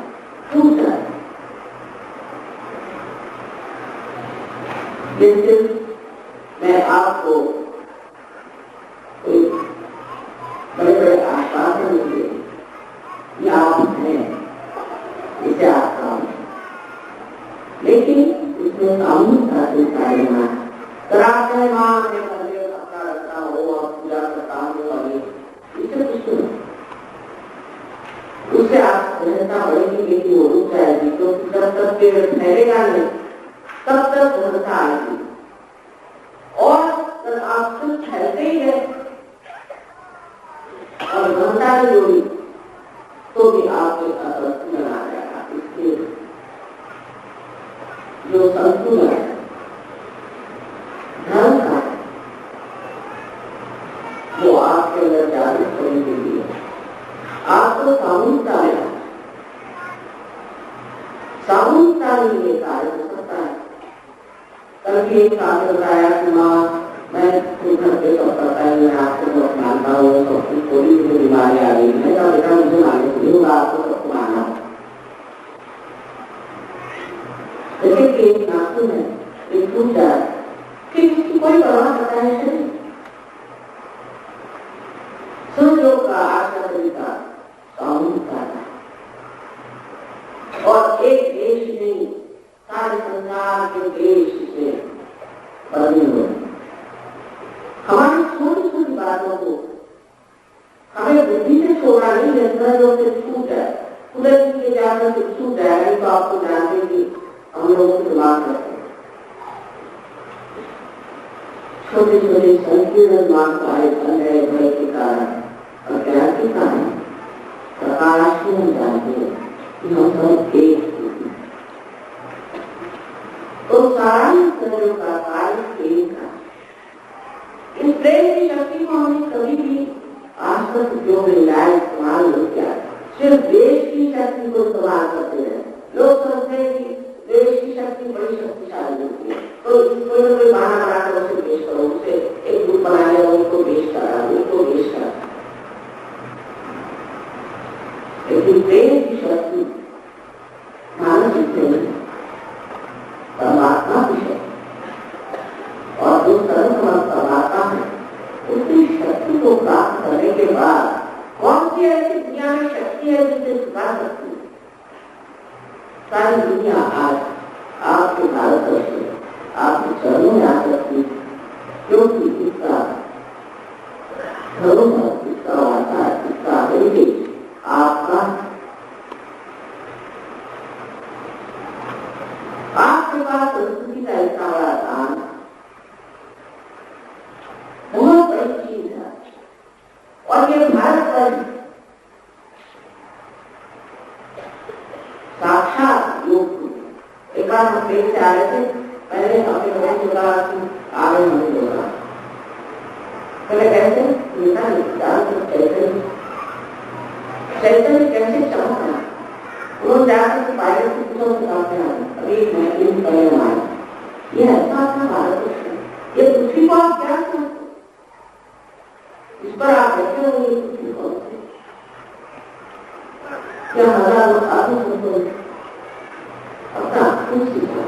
छूट जाता है। ये सिर्फ मैं आपको कोई बड़े बड़े आश्वासन दिए या आप हैं इसे आप काम, लेकिन इसमें सामूहिकता से कार्य होना है। कराते हैं माँ ने मंदिर अपना रखा हो, आप पूजा करता हो, इससे कुछ नहीं, उससे आप सहजता बढ़ेगी कि वो रुक जाएगी। तो जब तक पेड़ फैलेगा नहीं तब तक सहजता आएगी। और जब आप खुद फैलते ही है और घंटा की जोड़ी तो भी आपके असंतुलन आ जाएगा। इसके जो संतुलन है धर्म का, वो आपके अंदर जागृत होने के लिए आपको सामूहिकता में, सामूहिकता में ये कार्य हो सकता है। कल भी एक साथ बताया कि माँ मैं घर पे सब करता है, मैं आपको बहुत मानता हूँ, सबकी थोड़ी सी बीमारी आ गई है, तो बेटा मुझे मानने को नहीं होगा, आपको सबको मानना हो। जैसे कि एक नाखून है, एक टूट जाए फिर उसकी कोई परवाह करता है शरीर। सूर्योग का आज का तरीका सामूहिकता है और एक देश नहीं सारे संसार के देश से बदले हुए। हमारी छोटी छोटी बातों को हमें बुद्धि से छोड़ा नहीं, जो से छूट जाए, कुदरत के जाकर से छूट जाएगा। तो आपको जानते कि हम लोगों के दिमाग में छोटे छोटे संकीर्ण दिमाग का अंधेरे भय के कारण और ज्ञान के कारण प्रकाश को हम जानते हैं कि हम सब एक। तो सारी शरीरों का कार्य एक है। इस प्रेम की शक्ति को हमने कभी भी आज तक उपयोग में लाया, इस्तेमाल नहीं किया। सिर्फ देश की शक्ति को इस्तेमाल करते हैं। लोग समझते हैं कि देश की शक्ति बड़ी शक्तिशाली होती है, तो इसको न कोई बहाना बनाकर उसे पेश करो, उसे एक ग्रुप बना लिया, उनको पेश करा, उनको पेश करा। लेकिन प्रेम की शक्ति मानसिक नहीं, परमात्मा की शक्ति, और जो सर्वसमर्थ परमात्मा है उसकी शक्ति को प्राप्त करने के बाद कौन सी ऐसी दुनिया में शक्ति है जिसे छुपा सकती है? सारी दुनिया आज आपके भारत से आपके चरणों में आ सकती है, क्योंकि इसका धर्म, इसका वाचा, इसका हेरिटेज आपका, आपके पास संस्कृति का इतना बड़ा दान, बहुत बड़ी चीज नहीं था। और ये भारतवर्ष साक्षात योग। एक बार हम ट्रेन से आ रहे थे, मैंने अपने बहन को कहा कि आगे नहीं हो रहा। पहले कैसे नेता चैतन्य कैसे चमक रहा। वो जाकर पायलट से पूछा बताते हैं अभी मैं दिन पहले आया, ये ऐसा था भारत, ये पृथ्वी को आप क्या समझते, इस पर आप बैठे हो, ये पृथ्वी को क्या हजारों साधु अपना कुछ सीखा।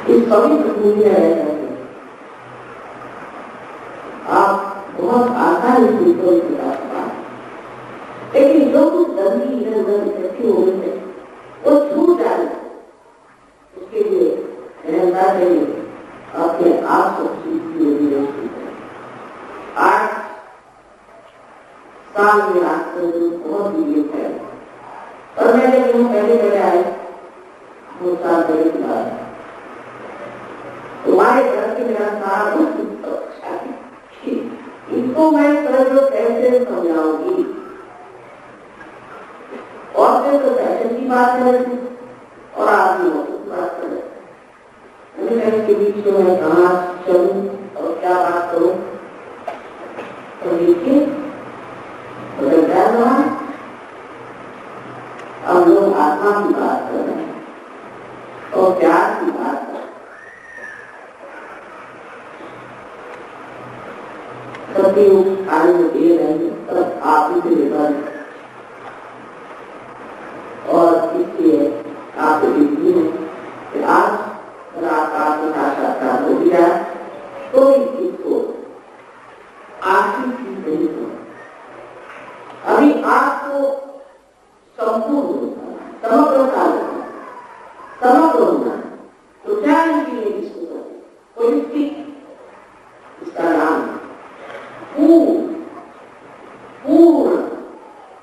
इस पवित्र भूमि में रह करके आप बहुत आसानी से कोई बता सकता, लेकिन जो कुछ गंदगी इधर उधर इकट्ठी हो गई है वो छूट जाए, उसके लिए निरंतर चाहिए अपने आप को धीरे-धीरे 8 साल में रास्ते बहुत ही है। और मैं जब यहाँ पहले आए 2 साल पहले की बात, तुम्हारे घर के मेरा सारा इनको मैं समझो कैसे समझाऊंगी। और फिर तो पैसे की बात करें और आदमियों की बात करें, के बीच में मैं कहाँ चलूं और क्या बात करूं। तो देखिए बदल जा रहा है। अब लोग आत्मा की बात कर रहे हैं और प्यार की बात कर रहे हैं। सबके आनंद दे रहे हैं, सब आप ही से लेकर और इसलिए आप देखिए कि आज रात आपको साक्षात्कार हो गया, कोई इसको आखिरी चीज नहीं हो। अभी आपको संपूर्ण समग्र होना तो क्या है इसको होलिस्टिक, इसका नाम पूर्ण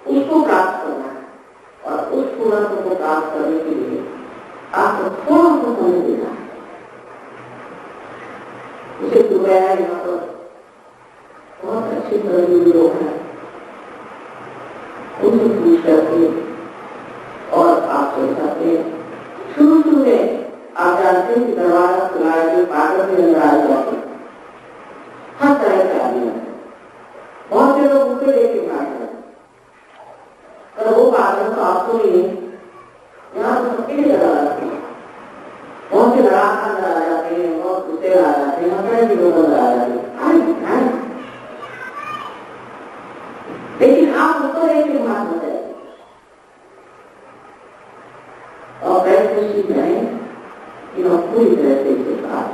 उसको प्राप्त करना है। और उस पूर्णत्व को प्राप्त करने के लिए आपको थोड़ा सा समय देना है। उसे दुबई यहाँ पर बहुत अच्छे तरह के लोग हैं, उनसे पूछ करके और आप चल जाते हैं। शुरू में आप जानते हैं कि दरवाजा खुलाया जो पागल के अंदर आ जाते, हर तरह के आदमी हैं, बहुत से लोग उसे लेके भागते हैं। पर वो पागल तो आपको नहीं, यहाँ तो सबके लिए लगा जाते हैं। बहुत से लड़ाक अंदर आ जाते हैं, बहुत कुत्ते आ जाते हैं, हर तरह के लोग अंदर आ जाते हैं। लेकिन आप उसको लेके भाग मत जाइए और प्रयत्न सीख रहे हैं कि हम पूरी तरह से इसे बात।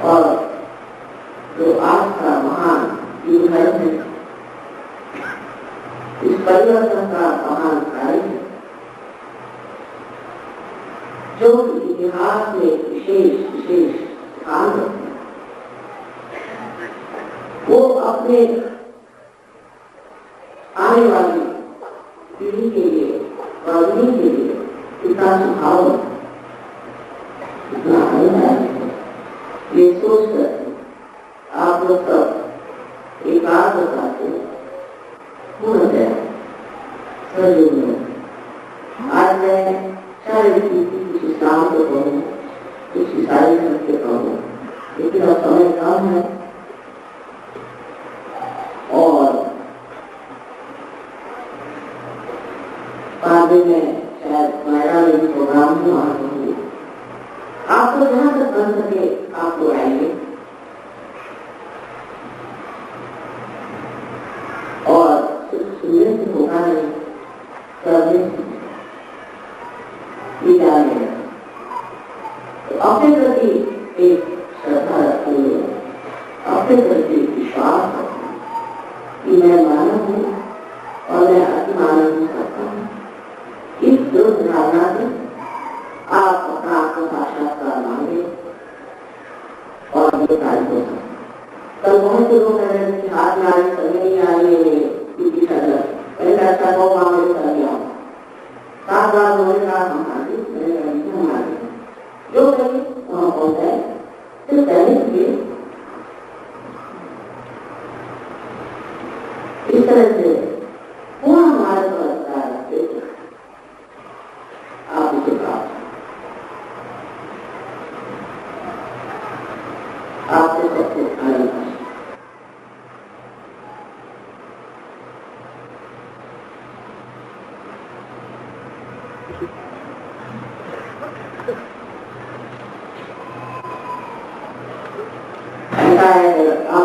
और जो आज का महान युग है, इस परिवर्तन का महान कार्य है, जो इतिहास में विशेष स्थान रखते हैं, वो अपने आने वाली पीढ़ी के लिए बढ़ने के लिए इतना सुझाव इतना है, ये सोच कर आप लोग सब एकाग्रता से पूर्ण सहयोग में। आज मैं सारे कुछ इस्लाम को कहूँ, कुछ ईसाई धर्म के कहूँ, लेकिन अब समय कम है और बाद में शायद नोएडा में भी प्रोग्राम भी वहां होंगे। आपको जहां तक बन सके आप लोग आएंगे और सिर्फ सुनने से होगा नहीं, करने से जाने। तो अपने प्रति एक श्रद्धा रखते हुए, अपने प्रति विश्वास रखते कि मैं मानव हूँ और मैं अति मानव हो सकता हूँ। इस दृढ़ धारणा से आप अपना आत्म साक्षात्कार मांगे और ये कार्य हो सकता। कल बहुत से लोग कह रहे हैं कि हाथ में आने समय नहीं आ रही है, क्योंकि मैंने ऐसा को मांगे कर दिया 7 बार उन्होंने कहा हम आगे, मैंने कहा हम आगे जो करिए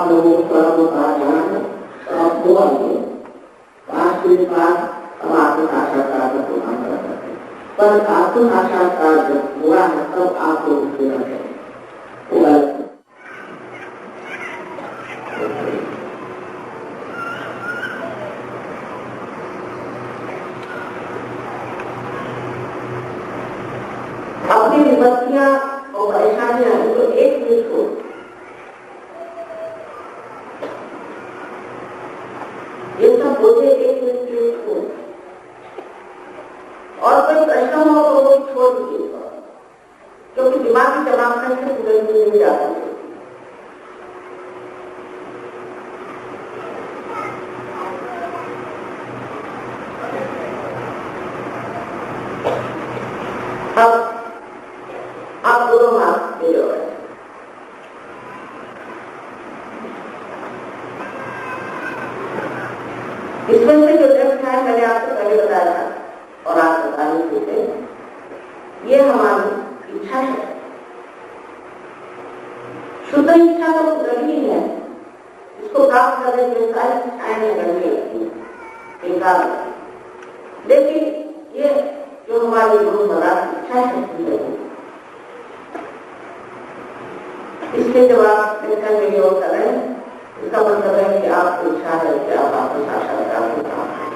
आप लोगों को थोड़ा बहुत बाहर जाना है तो आप दो आइए 5 मिनट बाद हम आपको साक्षात्कार का प्रोग्राम कर सकते हैं। पर आपको साक्षात्कार जब हुआ है तब आप लोग उसको करते हैं, वो गलत है। अपनी विपत्तियां और परेशानियां तो एक मिनट को ये सब बोझे एक मिनट के को और कोई प्रश्न हो तो वो छोड़ दीजिएगा, क्योंकि दिमाग की जवाब से पूरे नहीं जा सकते। अब आप दोनों मार्क्स दे रहे हैं। इसमें से जो टेस्ट है मैंने आपको पहले बताया था और आप बता नहीं थे, ये हमारी इच्छा है। शुद्ध इच्छा तो गलती है, इसको प्राप्त करने के सारी इच्छाएं लगने लगती है, बेकार। लेकिन ये जो हमारी रोजमर्रा की इच्छा शक्ति है, इसके जब आप टेंशन में योग कर रहे हैं, इसका मतलब है कि आपको इच्छा है कि आप आपको साक्षात्कार को काम करें।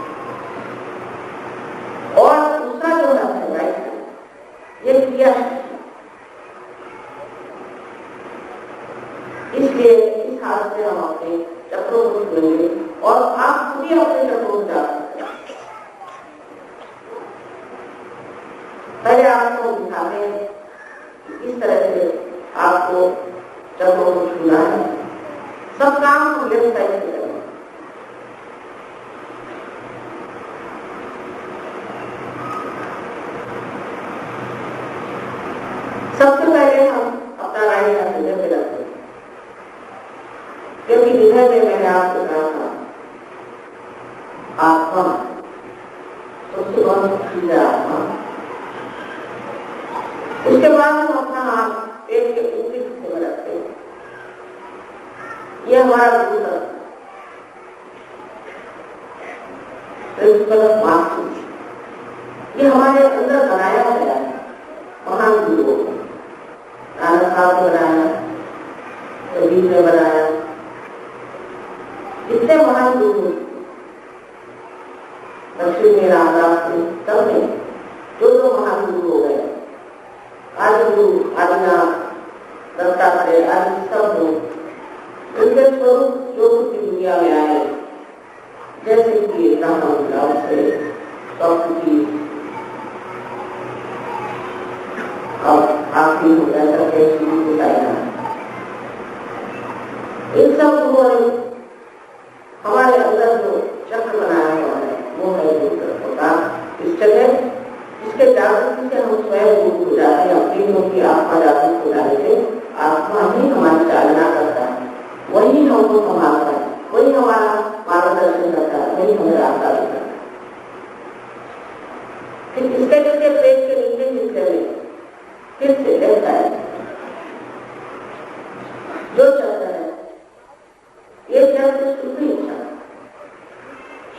और दूसरा जो है राइट, ये क्रिया है। इसलिए इस हाथ से हम अपने चक्रों को छुएंगे और आप खुद ही अपने चक्रों को जा सकते हैं। पहले आपको दिखाते हैं इस तरह से आपको चक्रों को छूना है। सब काम को लेफ्ट साइड से करें। सबसे पहले हम अपना राइट हाथ हृदय पे रखते हैं, क्योंकि हृदय में मैंने आपको कहा था आत्मा सबसे बहुत खुली आत्मा। उसके बाद हम अपना हाथ पेट के ऊपरी हिस्से में रखते हैं। ये हमारा गुरु है, ये हमारे अंदर बनाया गया है। महान गुरुओं को नानक साहब ने बनाया, कबीर ने बनाया, इतने महान गुरु लक्ष्मी में रामदास ने, सबने जो महान गुरु हो गए, आदि गुरु आदिनाथ दत्तात्रेय आदि सब लोग उनके स्वरूप जो की दुनिया में आए, जैसे कि राम से प्रकृति अब आखिरी हो गया सबके शुरू बताया। इन सब लोगों ने हमारे अंदर जो चक्र बनाया हुआ है वो है इस जगह, इसके जागृति से हम स्वयं रूप हो जाते हैं। अपनी की आत्मा जागृत हो जाने से आत्मा ही हमारी चालना करता है, वही हमको संभालता है, वही हमारा मार्गदर्शन करता है, वही हमें रास्ता देता है। फिर इसके नीचे पेट के नीचे हिस्से में फिर से रहता है जो चलता है, ये चलते शुद्ध इच्छा,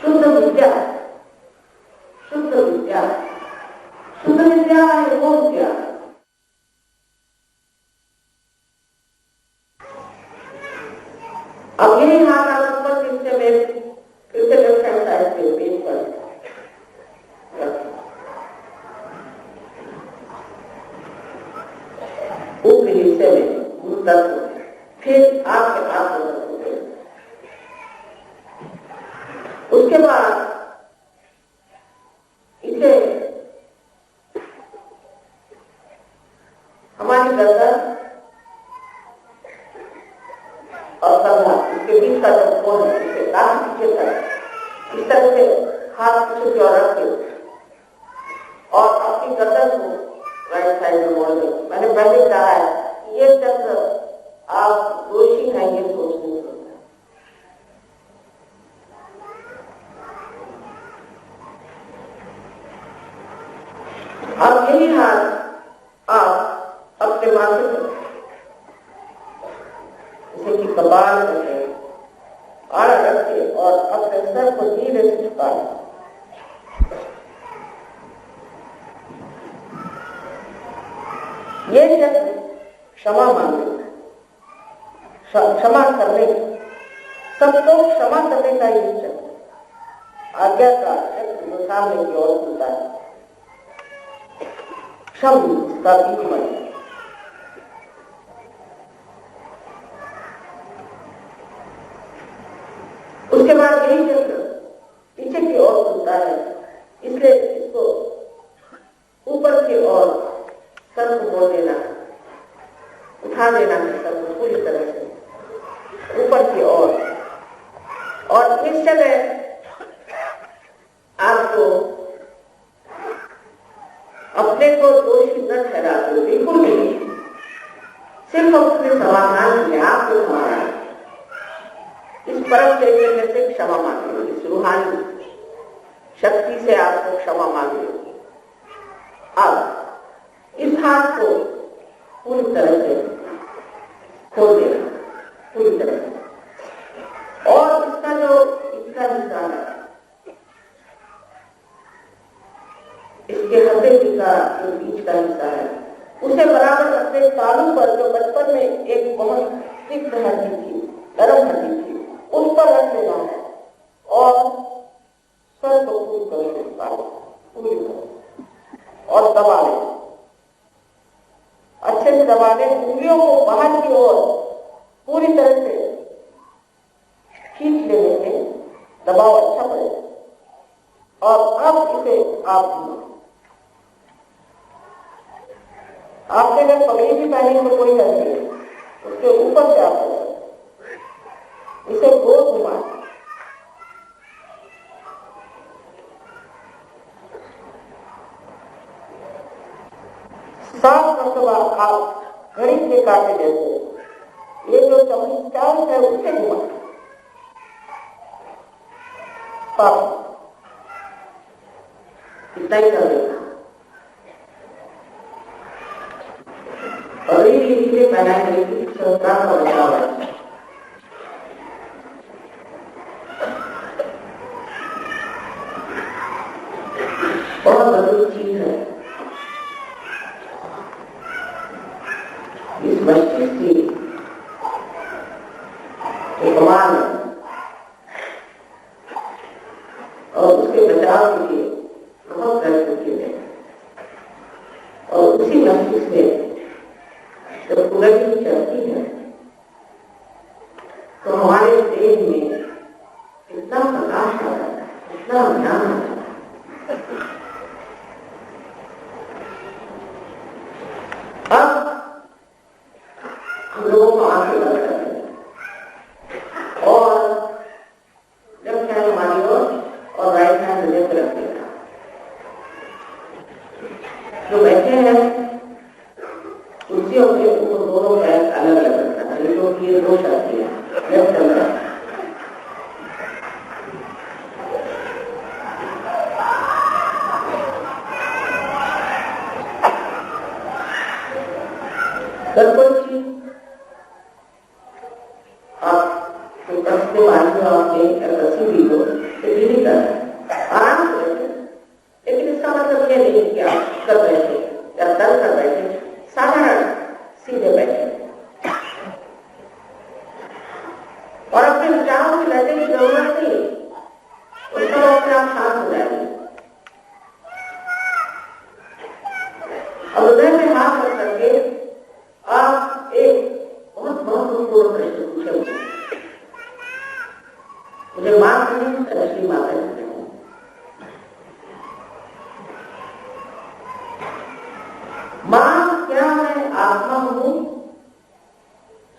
शुद्ध विद्या, शुद्ध विद्या, शुद्ध विद्या है वो विद्या। अब यही हाथ आप ऊपर फिर से लेफ्ट हैंड साइड पे पेट पर ऊपरी हिस्से में मुंह तक, फिर आपके पास हो सकते। उसके बाद इसे हमारी गर्दन और कंधा, इसके बीच का जो कोण है, इसके काफी पीछे तक इस तरह से हाथ पीछे की ओर रख के और अपनी गर्दन को राइट साइड में मोड़ दे। मैंने पहले कहा है ये चक्र आप दोषी हैं, ये सोच नहीं सकते। अब यही हाथ आप अपने माथे पर जैसे कि कपाल करके सर को धीरे से झुका लें। ये शब्द क्षमा मांगने का, क्षमा करने का, सबको क्षमा करने का ये शब्द आज्ञा का शब्द जो सामने की ओर होता है। क्षम का बीच में उसके बाद यही शब्द पीछे की ओर खुलता है, इसलिए इसको ऊपर की ओर सर को मोड़ देना, उठा देना है सर को पूरी तरह से ऊपर की ओर। और इस समय आपको अपने को दोषी न ठहरा दो, बिल्कुल नहीं, सिर्फ अपने समाधान में आपको समाधान, इस परम चैतन्य से क्षमा मांगी होगी, इस रूहानी शक्ति से आपको क्षमा मांगी होगी। अब इस हाथ को पूरी तरह से खोल देना, पूरी तरह से, और इसका जो इसका हिस्सा है, इसके हथेली का जो बीच का हिस्सा है, उसे बराबर अपने तालू पर, जो बचपन में एक बहुत सिक्त हड्डी थी, नरम हड्डी थी, उस पर रख लेना है और सर को पूरी तरह से पूरी तरह और दबा लेना, अच्छे से दबा लें, उंगलियों को बाहर की ओर पूरी तरह से खींच लेने से दबाव अच्छा पड़ेगा। और अब इसे आपने अगर पगड़ी भी पहनी तो कोई हर्ज नहीं, उसके ऊपर से आप इसे गोल घुमा, सात मरतबा आप घड़ी के काटे जैसे ये जो चमत्कार है उसे घुमा, इतना ही कर देगा। और धीरे धीरे बनाने की संस्कार का बचाव है। बहुत जरूरी चीज है इस मस्तिष्क की कमान है, और उसके बचाव के लिए बहुत प्रयत्न किए गए, और उसी मस्तिष्क में जब पुनर्जन्म चलती है तो हमारे देह में इतना प्रकाश आता है, इतना ज्ञान आता है। अब हम लोगों को आंखें बंद करते हैं और लेफ्ट हैंड हमारी ओर और राइट हैंड हृदय पर रखते हैं। जो बैठे हैं कुर्सियों के ऊपर दोनों पैर अलग अलग रखना है, क्योंकि ये दो शक्ति है, लेफ्ट हैंड राइट। आप कसते बांध लो, आपने कसी भी लो, नहीं कर आराम से बैठे, लेकिन इसका मतलब ये नहीं कि आप कर बैठे या दल कर बैठे, साधारण सीधे बैठे और अपने विचारों में लड़ने की जरूरत नहीं, उसका अपने आप शांत हो जाएंगे। अब हृदय में हाथ रख करके आप एक बहुत महत्वपूर्ण प्रश्न पूछे मुझे मां नहीं, श्री माता जी मां क्या मैं आत्मा हूं?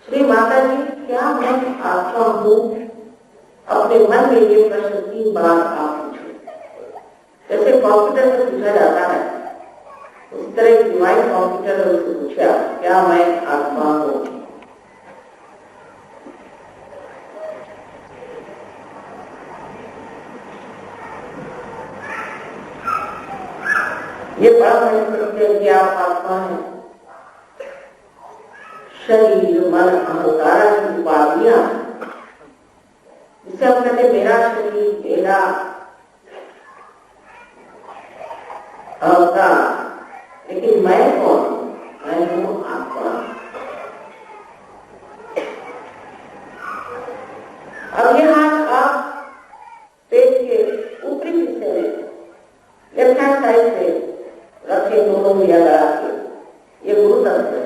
श्री माता जी क्या मैं आत्मा हूं? अपने मन में ये प्रश्न 3 बार आप पूछे, जैसे कंप्यूटर से पूछा जाता है उस तरह डिवाइन कंप्यूटर ने उससे पूछा क्या मैं आत्मा हूं? ये बड़ा महत्वपूर्ण है कि आप आत्मा है। शरीर मन अहंकार की उपाधियां जिससे हम कहते मेरा शरीर, मेरा अवतार, लेकिन मैं कौन हूं? मैं हूं आत्मा। अब ये हाथ आप पेट के ऊपरी हिस्से में लेफ्ट हैंड साइड से रखे, दोनों मिला लगा के, ये गुरु तंत्र है।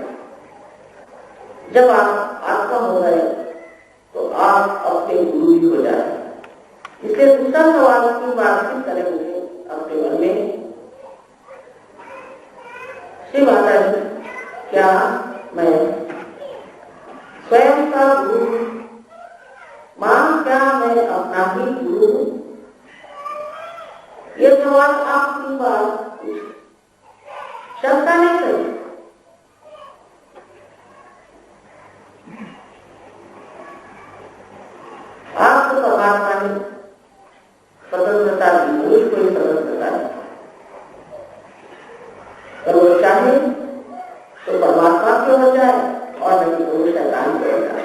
जब आप आत्मा हो गए तो आप अपने गुरु ही हो जाते हैं। इसलिए दूसरा सवाल की बातचीत करेंगे अपने मन में, श्री माता जी, क्या मैं स्वयं का गुरु हूं? मां, क्या मैं अपना ही गुरु हूं? ये सवाल आप 3 बार पूछें, शंका नहीं करें। आपको परमात्मा ने स्वतंत्रता दी, मुझको ही स्वतंत्रता दी। अगर वो चाहे तो परमात्मा क्यों हो जाए और नहीं तो वो शैतान क्यों हो जाए।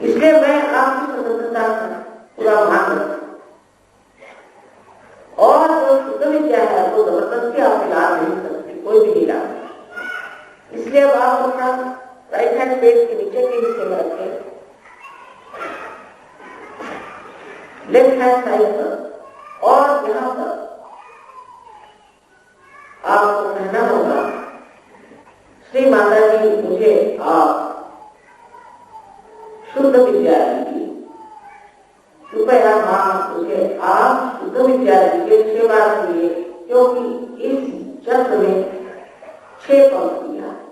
इसलिए मैं आपकी स्वतंत्रता का पूरा मान रखता हूं, और जो शुद्ध विद्या है वो जबरदस्ती आप ला नहीं सकती, कोई भी नहीं ला। इसलिए अब आप अपना राइट हैंड पेट के नीचे के हिस्से में रखें, लेफ्ट हैंड साइड पर, और यहां पर आपको कहना होगा, श्री माता जी, मुझे आप शुद्ध विद्या दीजिए, कृपया मां मुझे आप शुद्ध विद्या दीजिए 6 बार दिए, क्योंकि इस चक्र में 6 पंक्तियां हैं।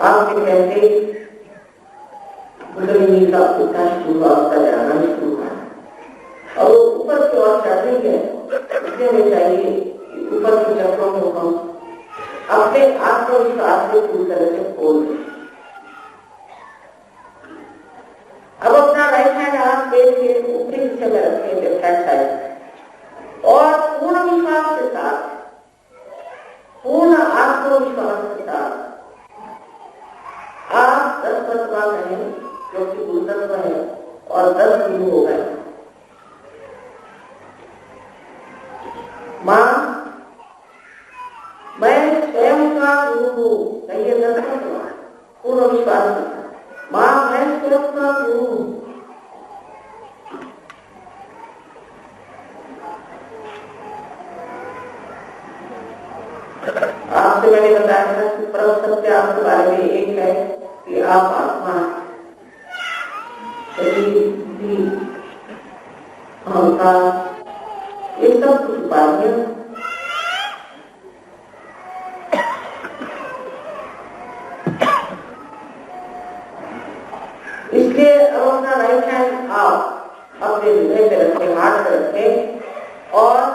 आपके कहते कुंडलिनी का उठना शुरू हुआ, उसका जाना शुरू हुआ, और वो ऊपर की ओर चढ़ रही है। इसलिए हमें चाहिए कि ऊपर के चक्रों को हम अपने आत्मविश्वास से पूरी तरह से खोल दें। अब अपना राइट हैंड आप पेट के ऊपरी हिस्से में रखें, लेफ्ट हैंड साइड, और पूर्ण विश्वास के साथ, पूर्ण आत्मविश्वास के साथ आप 10 मरतबा कहें, जो कि गुरु तत्व है, और 10 गुरु हो गए। मां, मैं स्वयं का गुरु हूं, कहिए 10 मरतबा पूर्ण विश्वास के साथ। मां, मैं स्वयं का गुरु हूं। आपसे मैंने बताया था कि परम सत्य आपके बारे में एक है कि आप आत्मा, शरीर, बुद्धि, अहंकार, ये सब कुछ बाधियां। इसलिए अब अपना राइट हैंड आप अपने हृदय पे रखें, हाथ पे रखें, और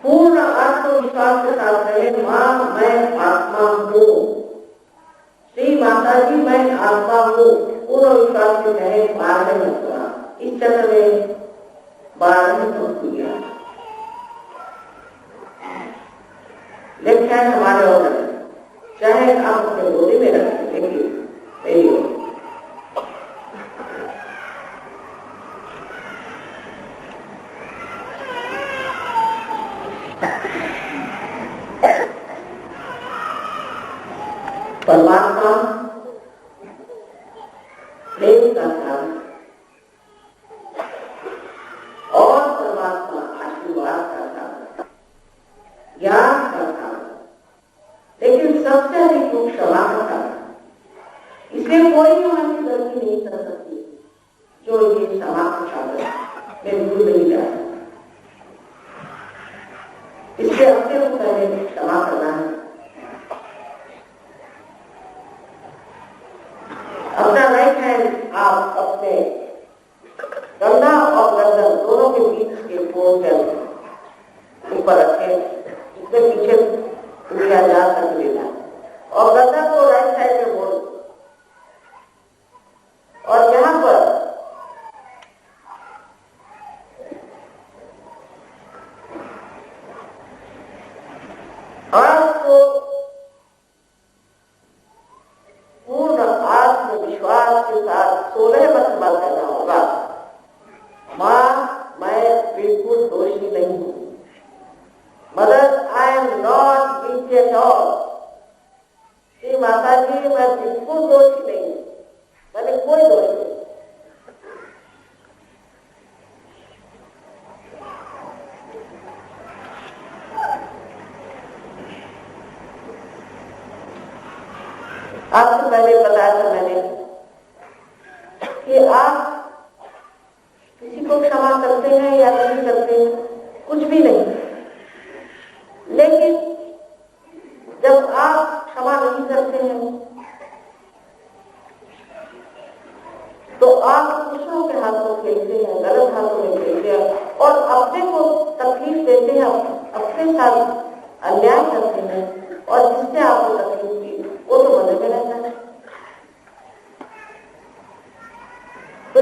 पूर्ण आत्मविश्वास के साथ कहें, मां, मैं आत्मा हूं। श्री माता जी, मैं आत्मा हूं। पूर्ण विश्वास से कहें 12 मरतबा। इस चक्र में 12 पंक्तियां। लेफ्ट हैंड हमारे और रखें, चाहे आप अपने गोदी में रखें, लेकिन मेरी ओर। परमात्मा प्रेम का नाम, और परमात्मा आशीर्वाद का नाम, ज्ञान का नाम, लेकिन सबसे अधिक रूप क्षमा का नाम। इसलिए कोई हमारी गलती नहीं कर सकती जो ये क्षमा का सागर में भूल नहीं जा सकता। इसलिए अपने को पहले क्षमा करना है। अपना राइट हैंड आप अपने कंधा और गर्दन दोनों के बीच के कोण पर ऊपर रखें, इसमें पीछे उठा जा सक लेना, और गर्दन को राइट साइड में मोड़, और यहाँ पर माता जी मैं बिल्कुल दोषी नहीं, मैंने कोई दोष नहीं। आपसे पहले बताया था मैंने कि आप किसी को क्षमा करते हैं या नहीं करते हैं, कुछ भी नहीं, लेकिन जब आप क्षमा नहीं करते हैं तो आप दूसरों के हाथों खेलते हैं, गलत हाथों में खेलते हैं और अपने को तकलीफ देते हैं, अपने साथ अन्याय करते हैं और जिससे आपको तकलीफ दी वो तो मजे में रहता है। तो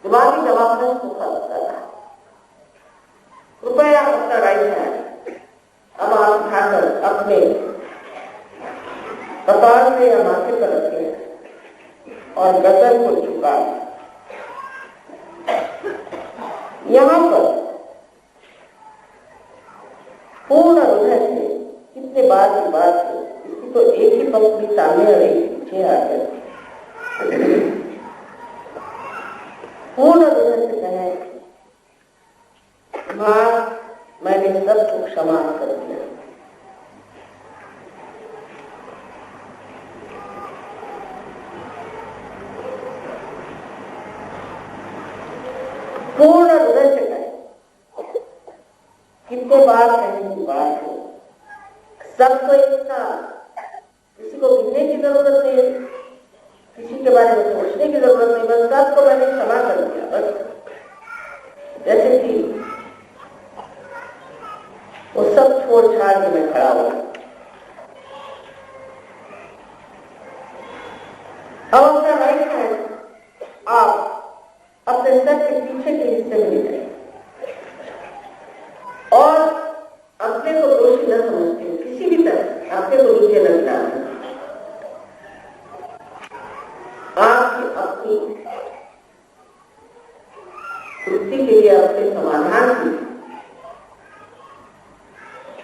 दिमागी जवाब में सूखा लगता है। कृपया अपना राइट हैंड अब आप उठाकर अपने कपाल से या माथे पर रखें और गर्दन को झुका। यहां पर पूर्ण हृदय से कितने बार की बात है, इसकी तो एक ही पंक्ति सामने और एक पीछे आ गए। पूर्ण हृदय से कहें, मां मैंने सबको क्षमा कर दिया। पूर्ण हृदय से कहें, कितने बार कहने की बात है, सबको एक साथ, किसी को गिनने की जरूरत नहीं, किसी के बारे में सोचने की जरूरत नहीं, बस सबको मैंने क्षमा कर दिया। बस जैसे कि वो सब छोड़ छाड़ के मैं खड़ा हुआ। अब अपना राइट हैंड आप अपने सर के पीछे के हिस्से में ले जाए और अपने को दोषी न समझते, किसी भी तरह अपने को नीचे न गिराते। आपकी अपनी तृप्ति के लिए, अपने समाधान के लिए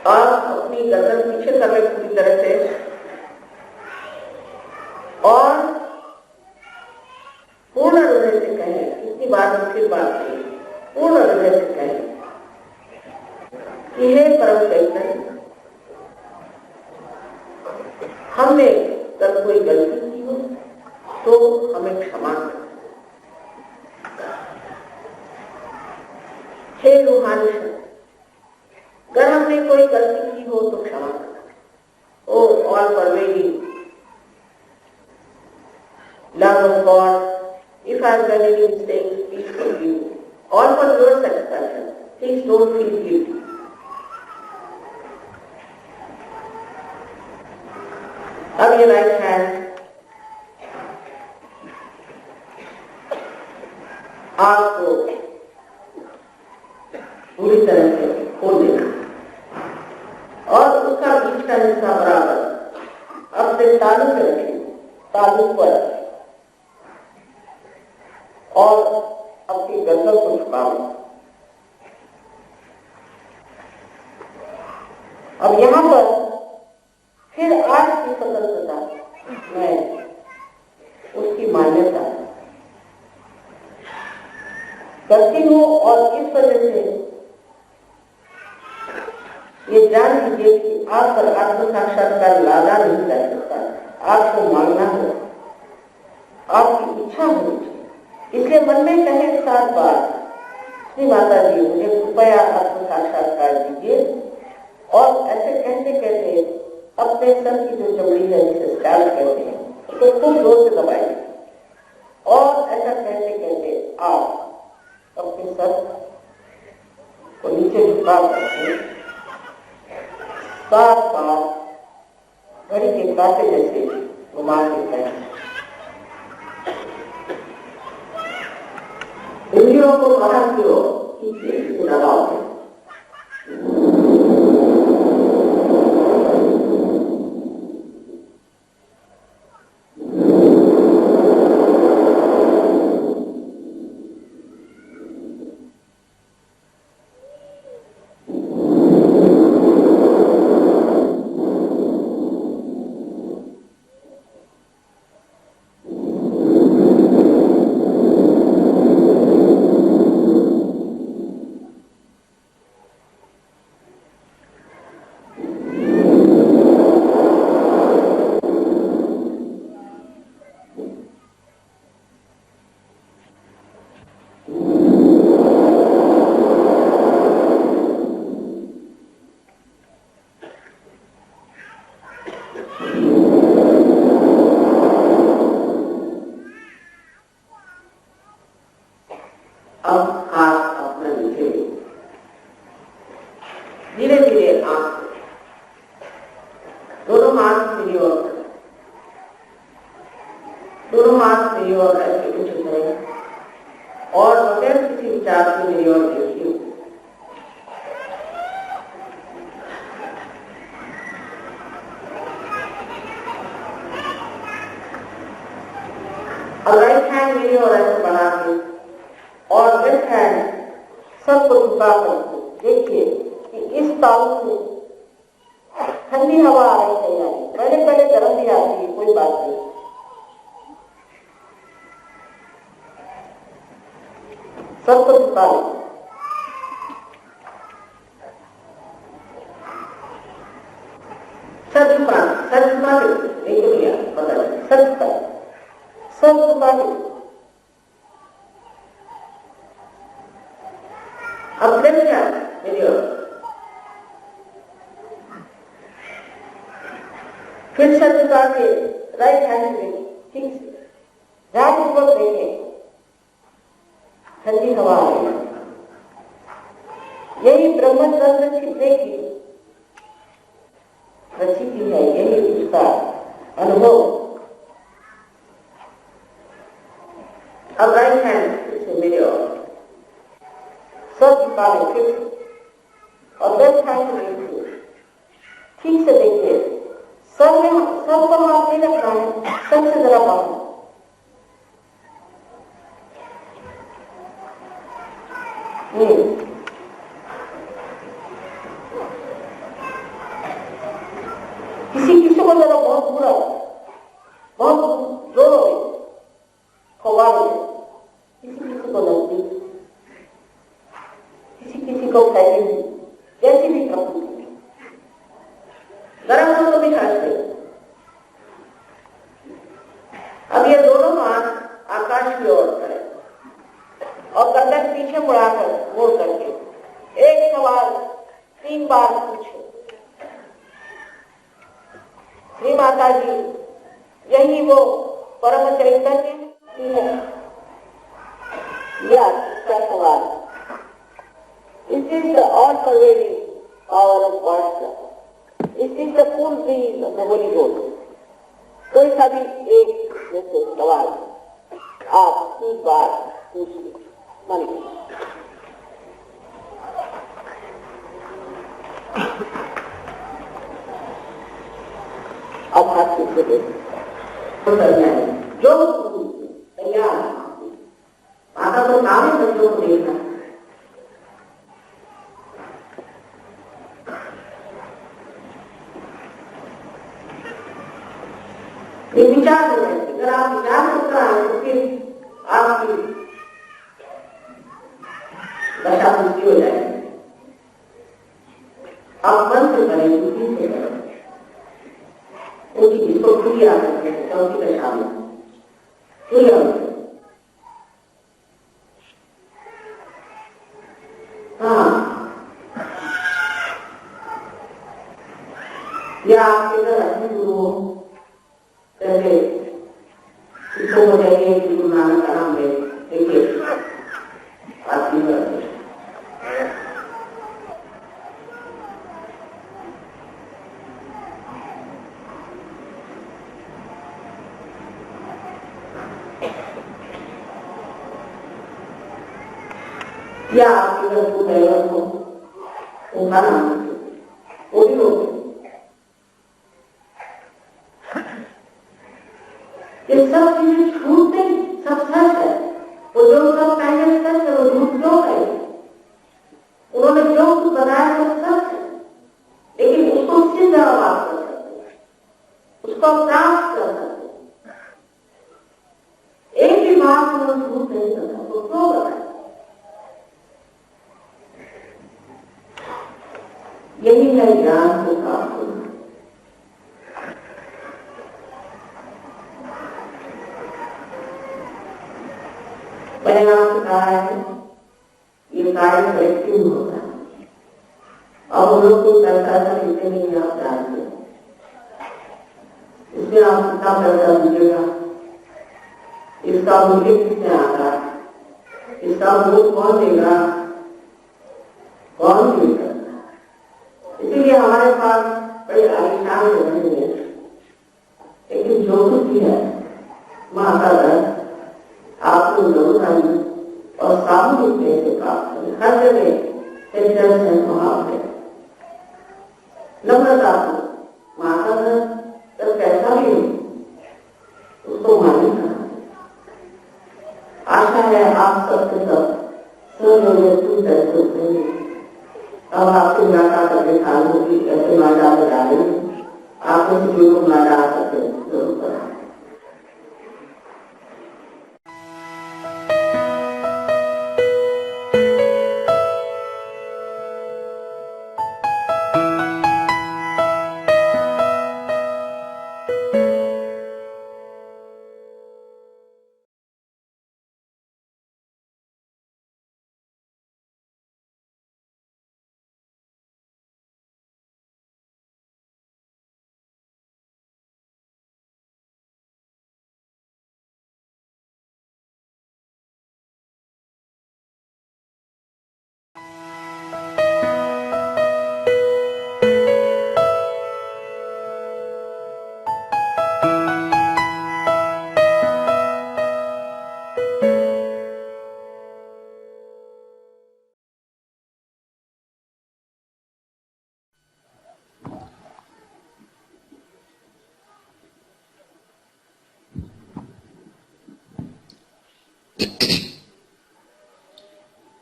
आप अपनी गर्दन पीछे कर ले पूरी तरह से और पूर्ण हृदय से कहें, कितनी बार मुश्किल बात नहीं, पूर्ण हृदय से कहें कि हे परम चैतन्य, हमने कल कोई गलती की हो तो हमें क्षमा कर। हे रूहानी शक्ति, अगर हमने कोई गलती की हो तो क्षमा कर। O all pervading love of God, if I have done any mistakes, please forgive me. All for your satisfaction. Please don't feel guilty. अब ये राइट हैंड आपको पूरी तरह से खोल देना और उसका बीच का हिस्सा बराबर अपने तालू पे रखें, तालू पर, और अपनी गर्दन को झुकाओ। अब यहां पर फिर आज की स्वतंत्रता में उसकी मान्यता करती हूं और इस वजह से ये जान लीजिए कि आप पर आत्म साक्षात्कार लादा नहीं जा सकता। आपको मांगना हो, आपकी इच्छा होनी चाहिए। इसलिए मन में कहे 7 बार, श्री माता जी मुझे कृपया आत्म साक्षात्कार दीजिए, और ऐसे कहते कहते अपने सर की जो चमड़ी है जिसे स्कैल्प कहते हैं उसको खूब जोर से दबाइए और ऐसा कहते कहते आप अपने सर को नीचे झुका करके 7 बार घड़ी के कांटे जैसे घुमा के कहें। इंद्रियों को बाहर की ओर खींचे दबाओ। दोनों हाथ मेरी ओर करें, दोनों हाथ मेरी ओर ऐसे उठ करें और बगैर किसी विचार के मेरी ओर देखिए। और राइट हैंड मेरी ओर ऐसे बढ़ा के और लेफ्ट हैंड सबको झुका करके देखिए कि इस तालु से ठंडी हवा आ रही है, पहले पहले गर्म भी आती है, कोई बात नहीं। सबको झुका लें, सर झुका नहीं तो लिया पता नहीं, सर झुका ले। अब लेफ्ट हैंड मेरी ओर, फिर सर झुका के राइट हैंड में ठीक से ध्यानपूर्वक देखें, ठंडी हवा आ रही है। यही ब्रह्मचर्य छिपने की प्रचिति है, यही उसका अनुभव। अब राइट हैंड से मेरे और सब झुका लें फिर से और लेफ्ट हैंड में ठीक से देखिए, सब का हाथ नहीं रखना है, सबसे जरा बाहर। किसी को जरा बहुत बुरा, बहुत जोर में खवा दे, किसी को नजदीक, किसी को फैली, जैसी भी प्रकृति गर्म हो तो भी खाते। अब ये दोनों हाथ आकाश की ओर करें और गर्दन पीछे मुड़ाकर मोड़ करके एक सवाल 3 बार पूछे। श्री माता जी, यही वो परम चैतन्य है? या इसका सवाल, Is this the all-pervading power of God's love? Is this the full being of the Holy Ghost? कोई सा भी एक जैसे सवाल आप 3 बार पूछिए मन में। अब हाथ पीछे देखिए, जो तैयार माता को सारे बच्चों को देखना, ये विचार हो जाए। अगर आप विचार करता है तो फिर आपकी दशा पुष्टि हो जाएगी। आप मन से करें, बुद्धि से करें, क्योंकि जिसको खुली आ सकते हैं चौथी दशा में खुली आ सकते। हाँ, या आपके घर अपने गुरु पहले इसको हो जाएंगे कि गुरु नानक का नाम ले देखिए आपकी या आपके घर को ड्राइवर हो उनका नाम वो भी हो। ये सब चीजें झूठ नहीं, सब सच है। वो जो सब पहले सच है वो झूठ क्यों है? उन्होंने जो कुछ बताया वो सच है, लेकिन उसको सिद्ध आप कर सकते हैं, उसको प्राप्त कर सकते हैं। एक ही बात उन्होंने झूठ नहीं करता तो क्यों बताया? यही है ज्ञान को प्राप्त होना। मैंने आपसे कहा है ये कार्य कलेक्टिव होता है और हम लोग को पैसा खरीदने नहीं आप जानते, इसमें आप कितना पैसा दीजिएगा, इसका मूल्य किसने आता है, इसका मूल्य कौन देगा, कौन देगा। इसीलिए हमारे पास बड़े आलिशान रहेंगे, लेकिन जो कुछ है माँ का घर आप लोग जरूर आइए और सामूहिक में से प्राप्त करें। हर जगह सेंटर्स हैं वहाँ पे नम्रता को माँ का घर जब कैसा भी हो उसको मानी करना। आशा है आप सबके सब अब आपसे मुलाकात करके साल होगी, ऐसे माजा बजा रही आप उस वीडियो को माजा आ सकते जरूर करा।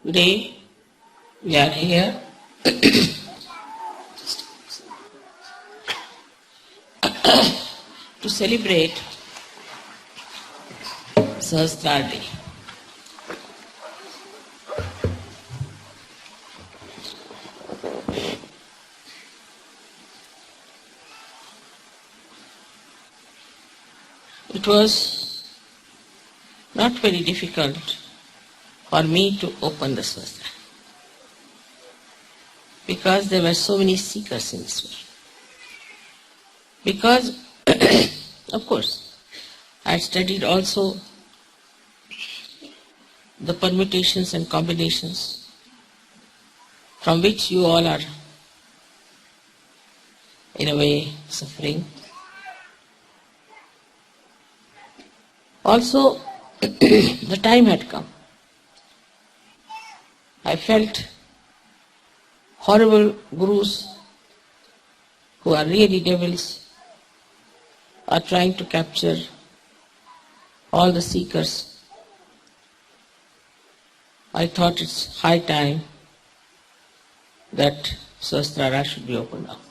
Today we are here to celebrate Sahasrardi. It was not very difficult for me to open the Sahasrardi because there were so many seekers in this world. Because, of course, I studied also the permutations and combinations from which you all are, in a way, suffering. Also, the time had come. I felt horrible gurus who are really devils are trying to capture all the seekers. I thought it's high time that Sahasrara should be opened up.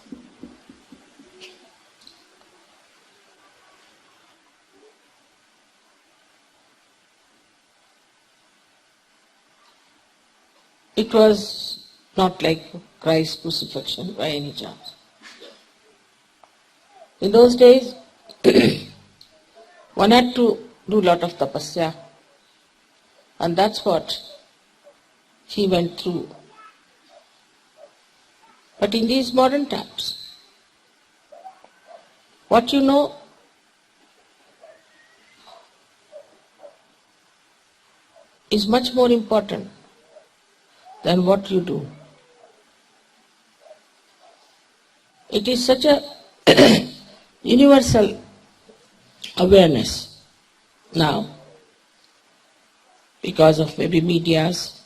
It was not like Christ's crucifixion by any chance. In those days, one had to do a lot of tapasya, and that's what he went through. But in these modern times, what you know is much more important than what you do. It is such a universal awareness now because of maybe medias,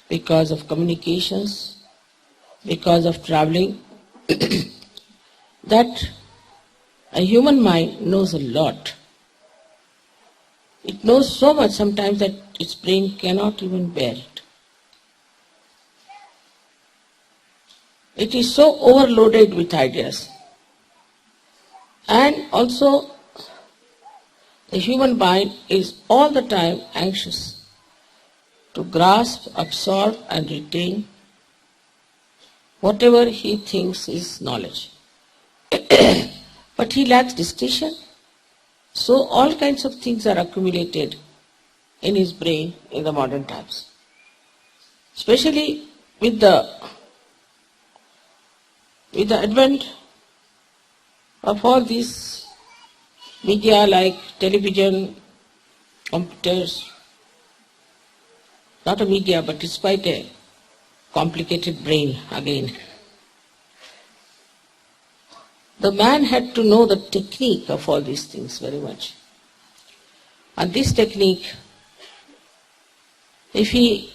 because of communications, because of traveling, that a human mind knows a lot. It knows so much sometimes that its brain cannot even bear it. It is so overloaded with ideas. And also, the human mind is all the time anxious to grasp, absorb and retain whatever he thinks is knowledge. But he lacks distinction, so all kinds of things are accumulated in his brain in the modern times. Especially with the advent of all these media like television, computers, not a media but it's quite a complicated brain again. the man had to know the technique of all these things very much. And this technique, if he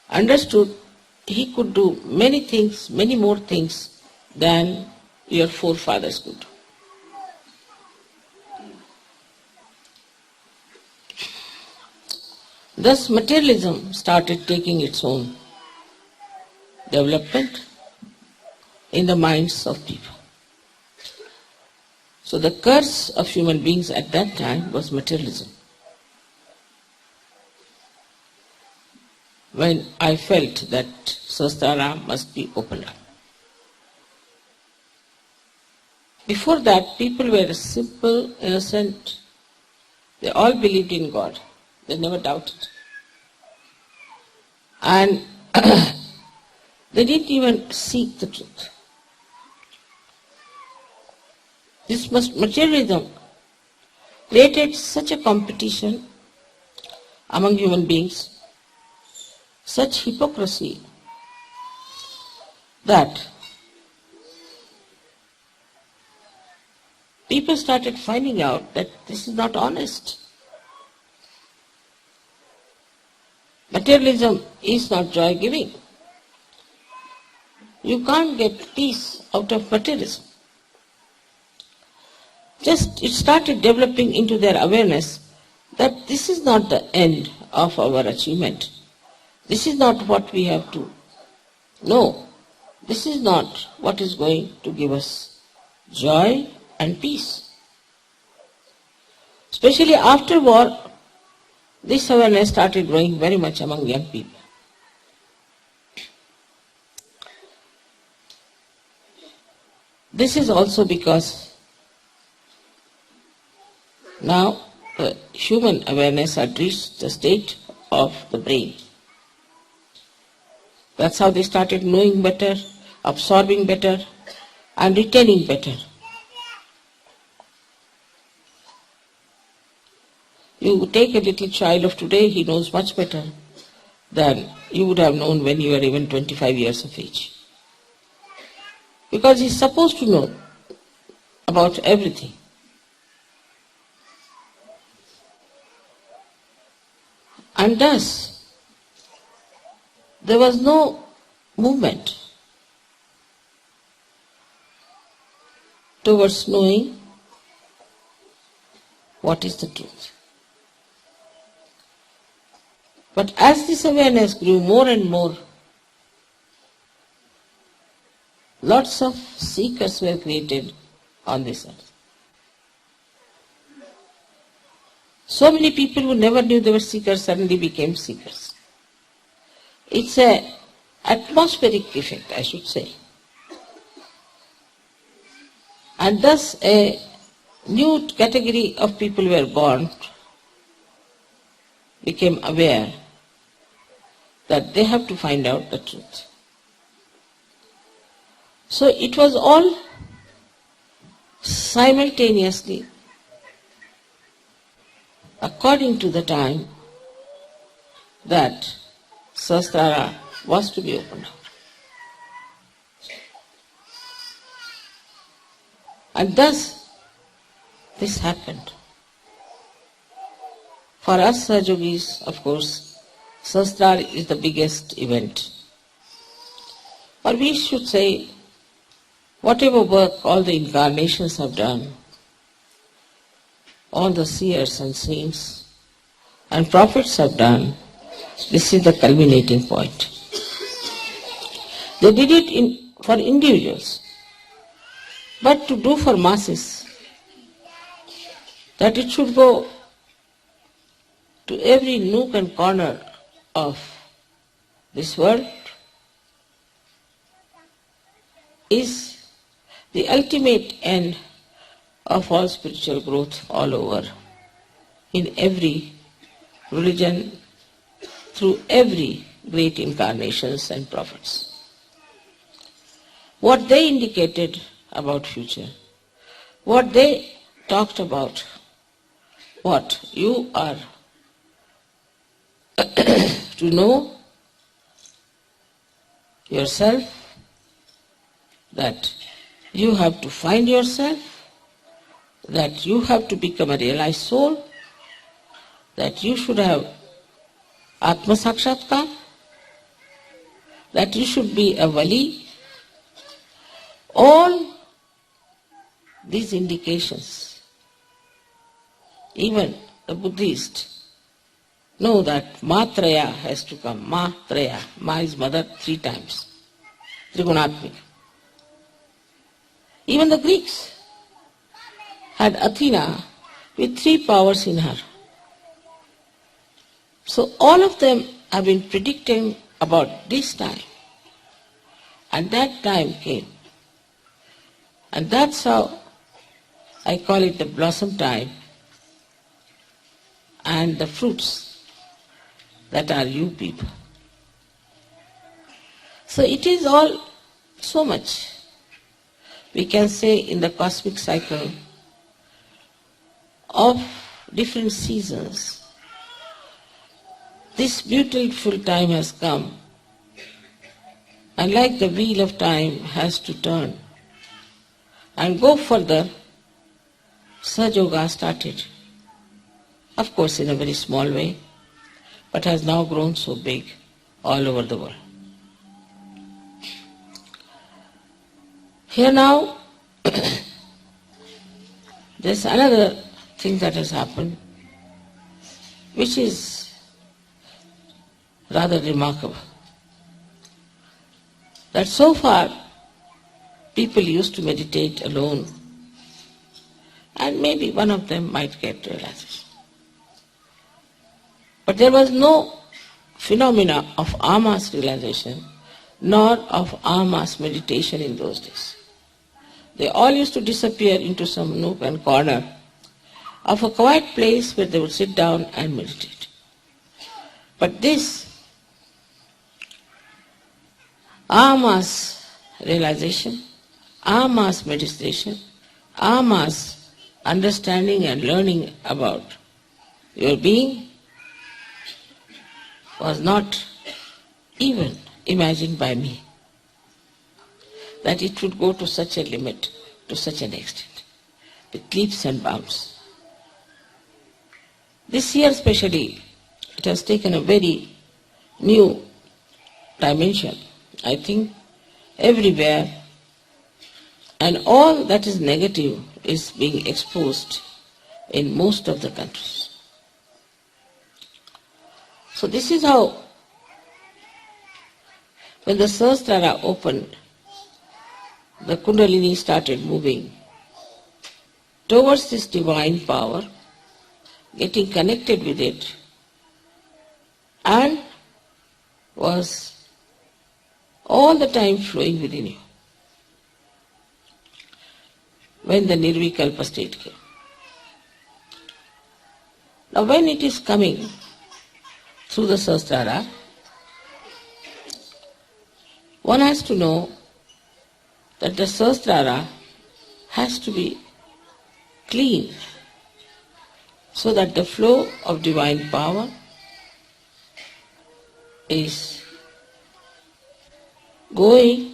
understood, he could do many things, many more things than your forefathers could do. Thus materialism started taking its own development in the minds of people. So the curse of human beings at that time was materialism. When I felt that Sahasrara must be opened up. Before that, people were simple, innocent. They all believed in God. They never doubted. And they didn't even seek the truth. This materialism created such a competition among human beings, such hypocrisy, that people started finding out that this is not honest. Materialism is not joy-giving. You can't get peace out of materialism. Just it started developing into their awareness that this is not the end of our achievement. This is not what we have to know. This is not what is going to give us joy and peace. Especially after war, this awareness started growing very much among young people. This is also because now the human awareness had reached the state of the brain. That's how they started knowing better, absorbing better, and retaining better. You take a little child of today, he knows much better than you would have known when you were even 25 years of age. Because he's supposed to know about everything. And thus, there was no movement towards knowing what is the truth. But as this awareness grew more and more, lots of seekers were created on this earth. So many people who never knew they were seekers suddenly became seekers. It's an atmospheric effect, I should say. And thus a new category of people were born, became aware that they have to find out the truth. So it was all simultaneously, according to the time that Sahasrara was to be opened up. And thus this happened. For us Sahajogis, of course, Sahasrara is the biggest event. Or we should say, whatever work all the incarnations have done, all the seers and saints and prophets have done, this is the culminating point. They did it for individuals, but to do for masses, that it should go to every nook and corner of this world, is the ultimate end of all spiritual growth all over, in every religion, through every great incarnations and prophets. What they indicated about future, what they talked about, what you are to know yourself, that You have to find yourself, that you have to become a realized soul, that you should have Atma Sakshatkar, that you should be a Wali. All these indications, even the Buddhist know that Matraya has to come. Matraya, Ma is mother 3 times. Trigunatmika. Even the Greeks had Athena with 3 powers in her. So all of them have been predicting about this time. And that time came. And that's how I call it the blossom time and the fruits that are you people. So it is all so much. We can say in the cosmic cycle of different seasons, this beautiful time has come, and like the wheel of time has to turn and go further, sahajayoga started. Of course in a very small way, but has now grown so big all over the world. Here now, there's another thing that has happened, which is rather remarkable. That so far, people used to meditate alone, and maybe one of them might get realization. But there was no phenomena of amas realization, nor of amas meditation in those days. They all used to disappear into some nook and corner of a quiet place where they would sit down and meditate. But this amas realization, amas meditation, amas understanding and learning about your being was not even imagined by me, that it would go to such a limit, to such an extent, with leaps and bounds. This year especially, it has taken a very new dimension, I think, everywhere, and all that is negative is being exposed in most of the countries. So this is how, when the Sahasrara opened, the Kundalini started moving towards this divine power, getting connected with it, and was all the time flowing within you. When the Nirvikalpa state came. Now when it is coming through the Sahasrara, one has to know that the Sahasrara has to be clean so that the flow of divine power is going,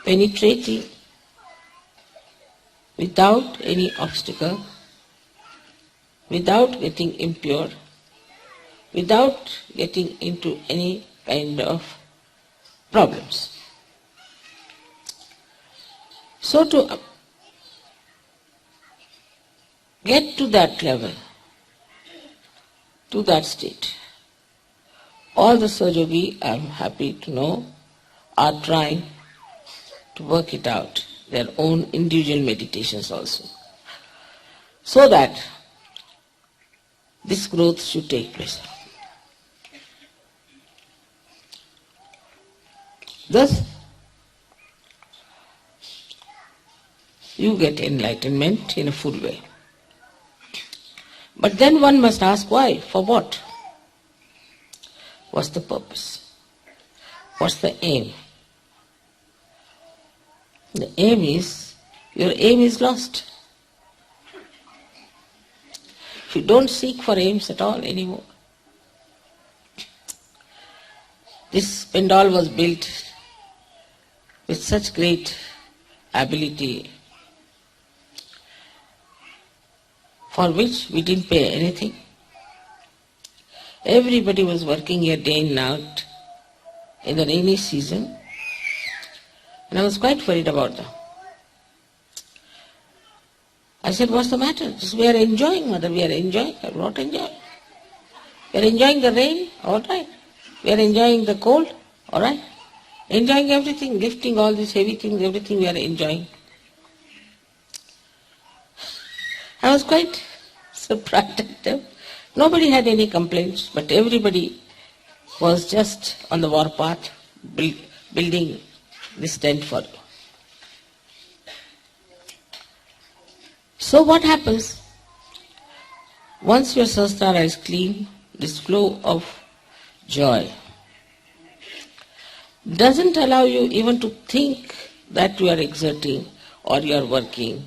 penetrating without any obstacle, without getting impure, without getting into any kind of problems. So to get to that level, to that state, all the Sahajayogi, I am happy to know, are trying to work it out, their own individual meditations also, so that this growth should take place. Thus, you get enlightenment in a full way. But then one must ask why, for what? What's the purpose? What's the aim? The aim is, your aim is lost. If you don't seek for aims at all anymore. This pandal was built with such great ability, for which we didn't pay anything. Everybody was working here day and night in the rainy season, and I was quite worried about them. I said, what's the matter? We are enjoying, mother, we are enjoying. I will not enjoy. We are enjoying the rain, all right. We are enjoying the cold, all right. Enjoying everything, lifting all these heavy things, everything we are enjoying. I was quite surprised at them. Nobody had any complaints, but everybody was just on the warpath, building this tent for you. So what happens? Once your sahasrara is clean, this flow of joy doesn't allow you even to think that you are exerting or you are working.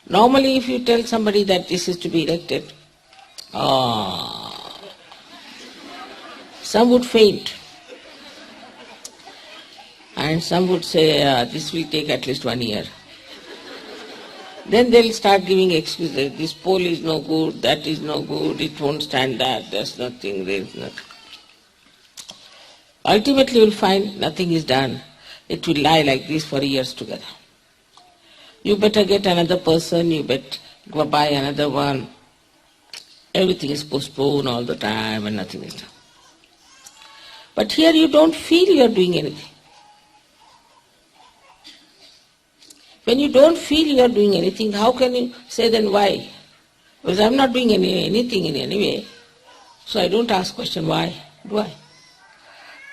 Normally if you tell somebody that this is to be erected, some would faint. And some would say, this will take at least 1 year. Then they'll start giving excuses. This pole is no good, that is no good, it won't stand that, there's nothing, there's nothing. Ultimately you'll find nothing is done. It will lie like this for years together. You better get another person, you better go buy another one. Everything is postponed all the time and nothing is done. But here you don't feel you are doing anything. When you don't feel you are doing anything, how can you say then why? Because I'm not doing anything in any way. So I don't ask question why, do I?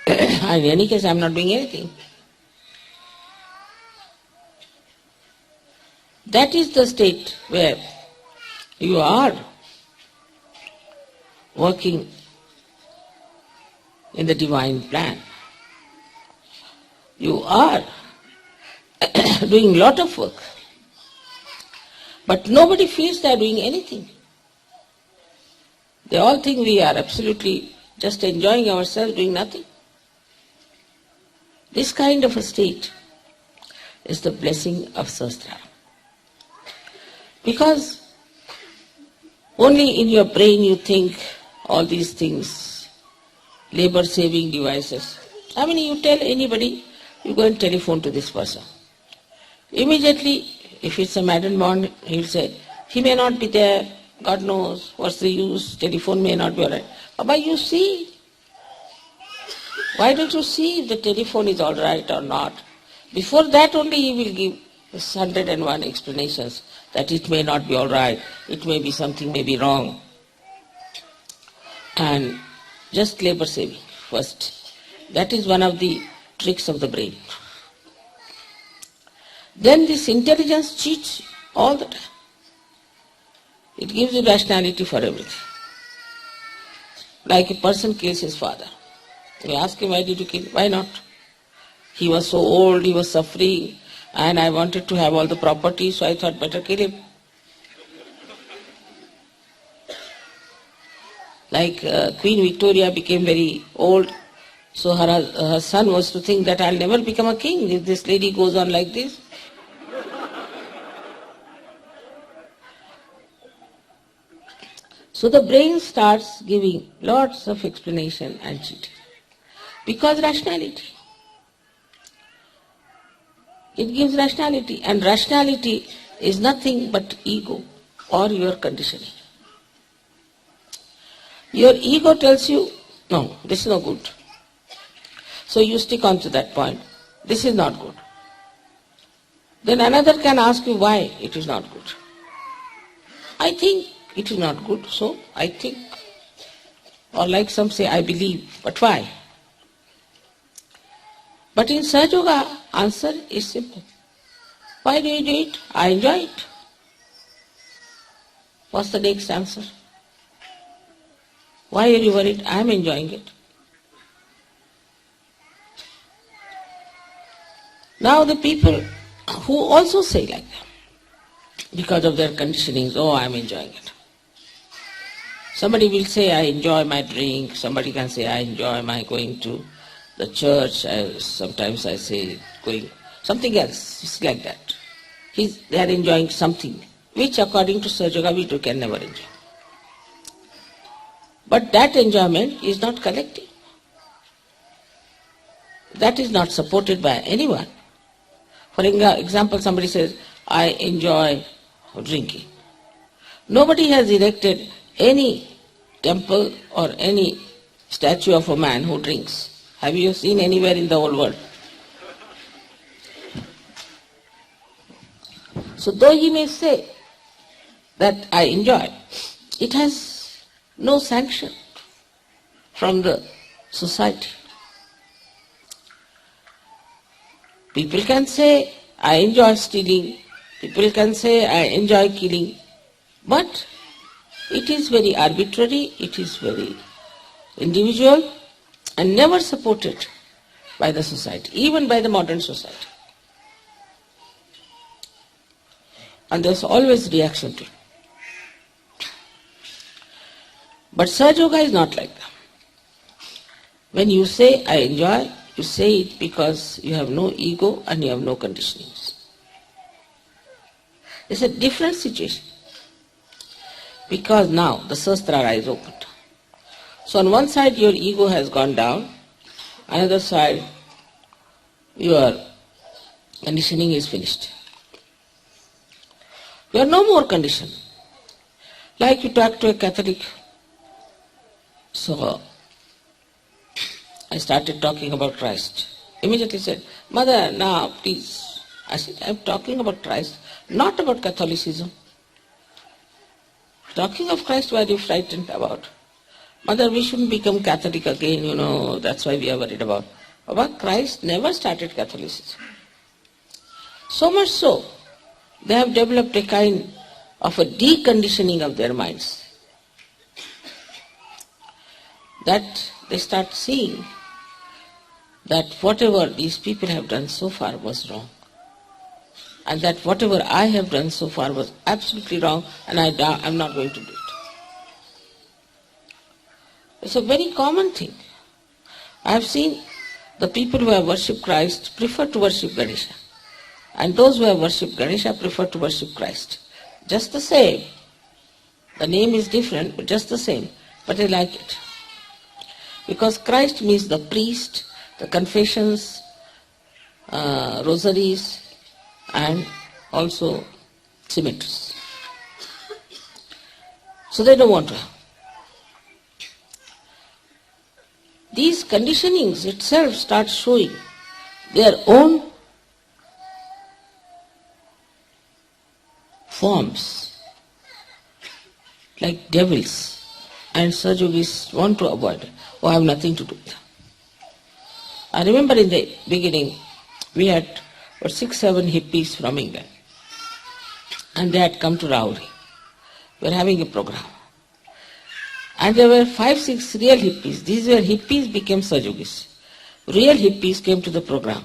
In any case, I'm not doing anything. That is the state where you are working in the divine plan. You are doing lot of work, but nobody feels they are doing anything. They all think we are absolutely just enjoying ourselves, doing nothing. This kind of a state is the blessing of sahasrara. Because only in your brain you think all these things, labor-saving devices. I mean, you tell anybody, you go and telephone to this person. Immediately, if it's a madden bond, he'll say, he may not be there, God knows, what's the use, telephone may not be alright. But you see, why don't you see if the telephone is alright or not? Before that only he will give 101 explanations that it may not be alright, it may be something may be wrong. And just labor saving first. That is one of the tricks of the brain. Then this intelligence cheats all the time. It gives you rationality for everything. Like a person kills his father. You ask him, why did you kill him? Why not? He was so old, he was suffering, and I wanted to have all the property, so I thought better kill him. Like Queen Victoria became very old, so her son was to think that I'll never become a king if this lady goes on like this. So the brain starts giving lots of explanation and cheating. Because rationality. It gives rationality, and rationality is nothing but ego or your conditioning. Your ego tells you, no, this is no good. So you stick on to that point. This is not good. Then another can ask you why it is not good. I think it is not good, so I think. Or like some say, I believe. But why? But in sahajayoga, answer is simple. Why do you do it? I enjoy it. What's the next answer? Why are you worried? I am enjoying it. Now the people who also say like that, because of their conditionings, oh, I am enjoying it. Somebody will say, I enjoy my drink. Somebody can say, I enjoy my going to the church. Sometimes I say, going something else. It's like that. They are enjoying something, which according to sahajayoga we can never enjoy. But that enjoyment is not collective. That is not supported by anyone. For example, somebody says, I enjoy drinking. Nobody has erected any temple or any statue of a man who drinks. Have you seen anywhere in the whole world? So though he may say that I enjoy, it has no sanction from the society. People can say, I enjoy stealing. People can say, I enjoy killing. But it is very arbitrary, it is very individual, and never supported by the society, even by the modern society. And there's always reaction to it. But sahajayoga is not like that. When you say, I enjoy, you say it because you have no ego and you have no conditionings. It's a different situation. Because now the sahasrara is opened. So on one side your ego has gone down, another side your conditioning is finished. You are no more conditioned. Like you talk to a Catholic. So I started talking about Christ. Immediately said, Mother, now please. I said, I'm talking about Christ, not about Catholicism. Talking of Christ, what are you frightened about? Mother, we shouldn't become Catholic again, that's why we are worried about. Baba, Christ never started Catholicism. So much so, they have developed a kind of a deconditioning of their minds. That they start seeing that whatever these people have done so far was wrong. And that whatever I have done so far was absolutely wrong, and I'm not going to do it. It's a very common thing. I have seen the people who have worshipped Christ prefer to worship Ganesha. And those who have worshipped Ganesha prefer to worship Christ. Just the same. The name is different, but just the same. But they like it. Because Christ means the priest, the confessions, rosaries, and also cemeteries. So they don't want to have. These conditionings itself start showing their own forms, like devils, and Sajogis want to avoid it. Oh, I have nothing to do with them. I remember in the beginning, we had 6-7 hippies from England, and they had come to Rauri. We were having a program. And there were 5-6 real hippies. These were hippies became Sajogis. Real hippies came to the program.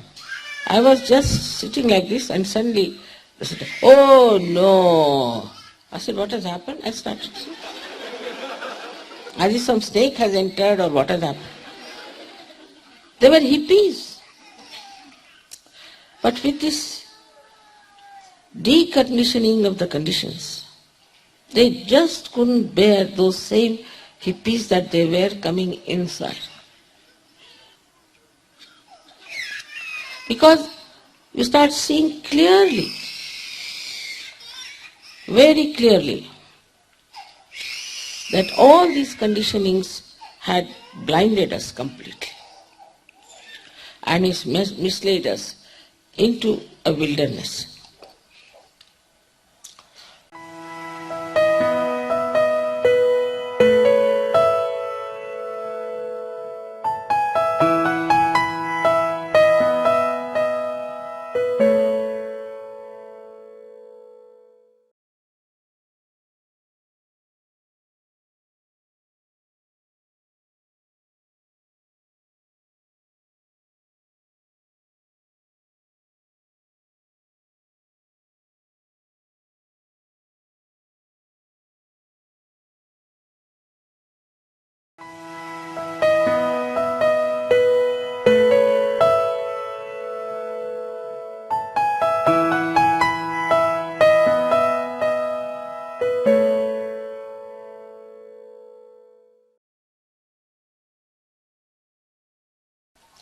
I was just sitting like this, and suddenly they said, oh no. I said, what has happened? I started. As if some snake has entered or what has happened. They were hippies. But with this deconditioning of the conditions, they just couldn't bear those same hippies that they were coming inside. Because you start seeing clearly, very clearly, that all these conditionings had blinded us completely and it's misled us into a wilderness.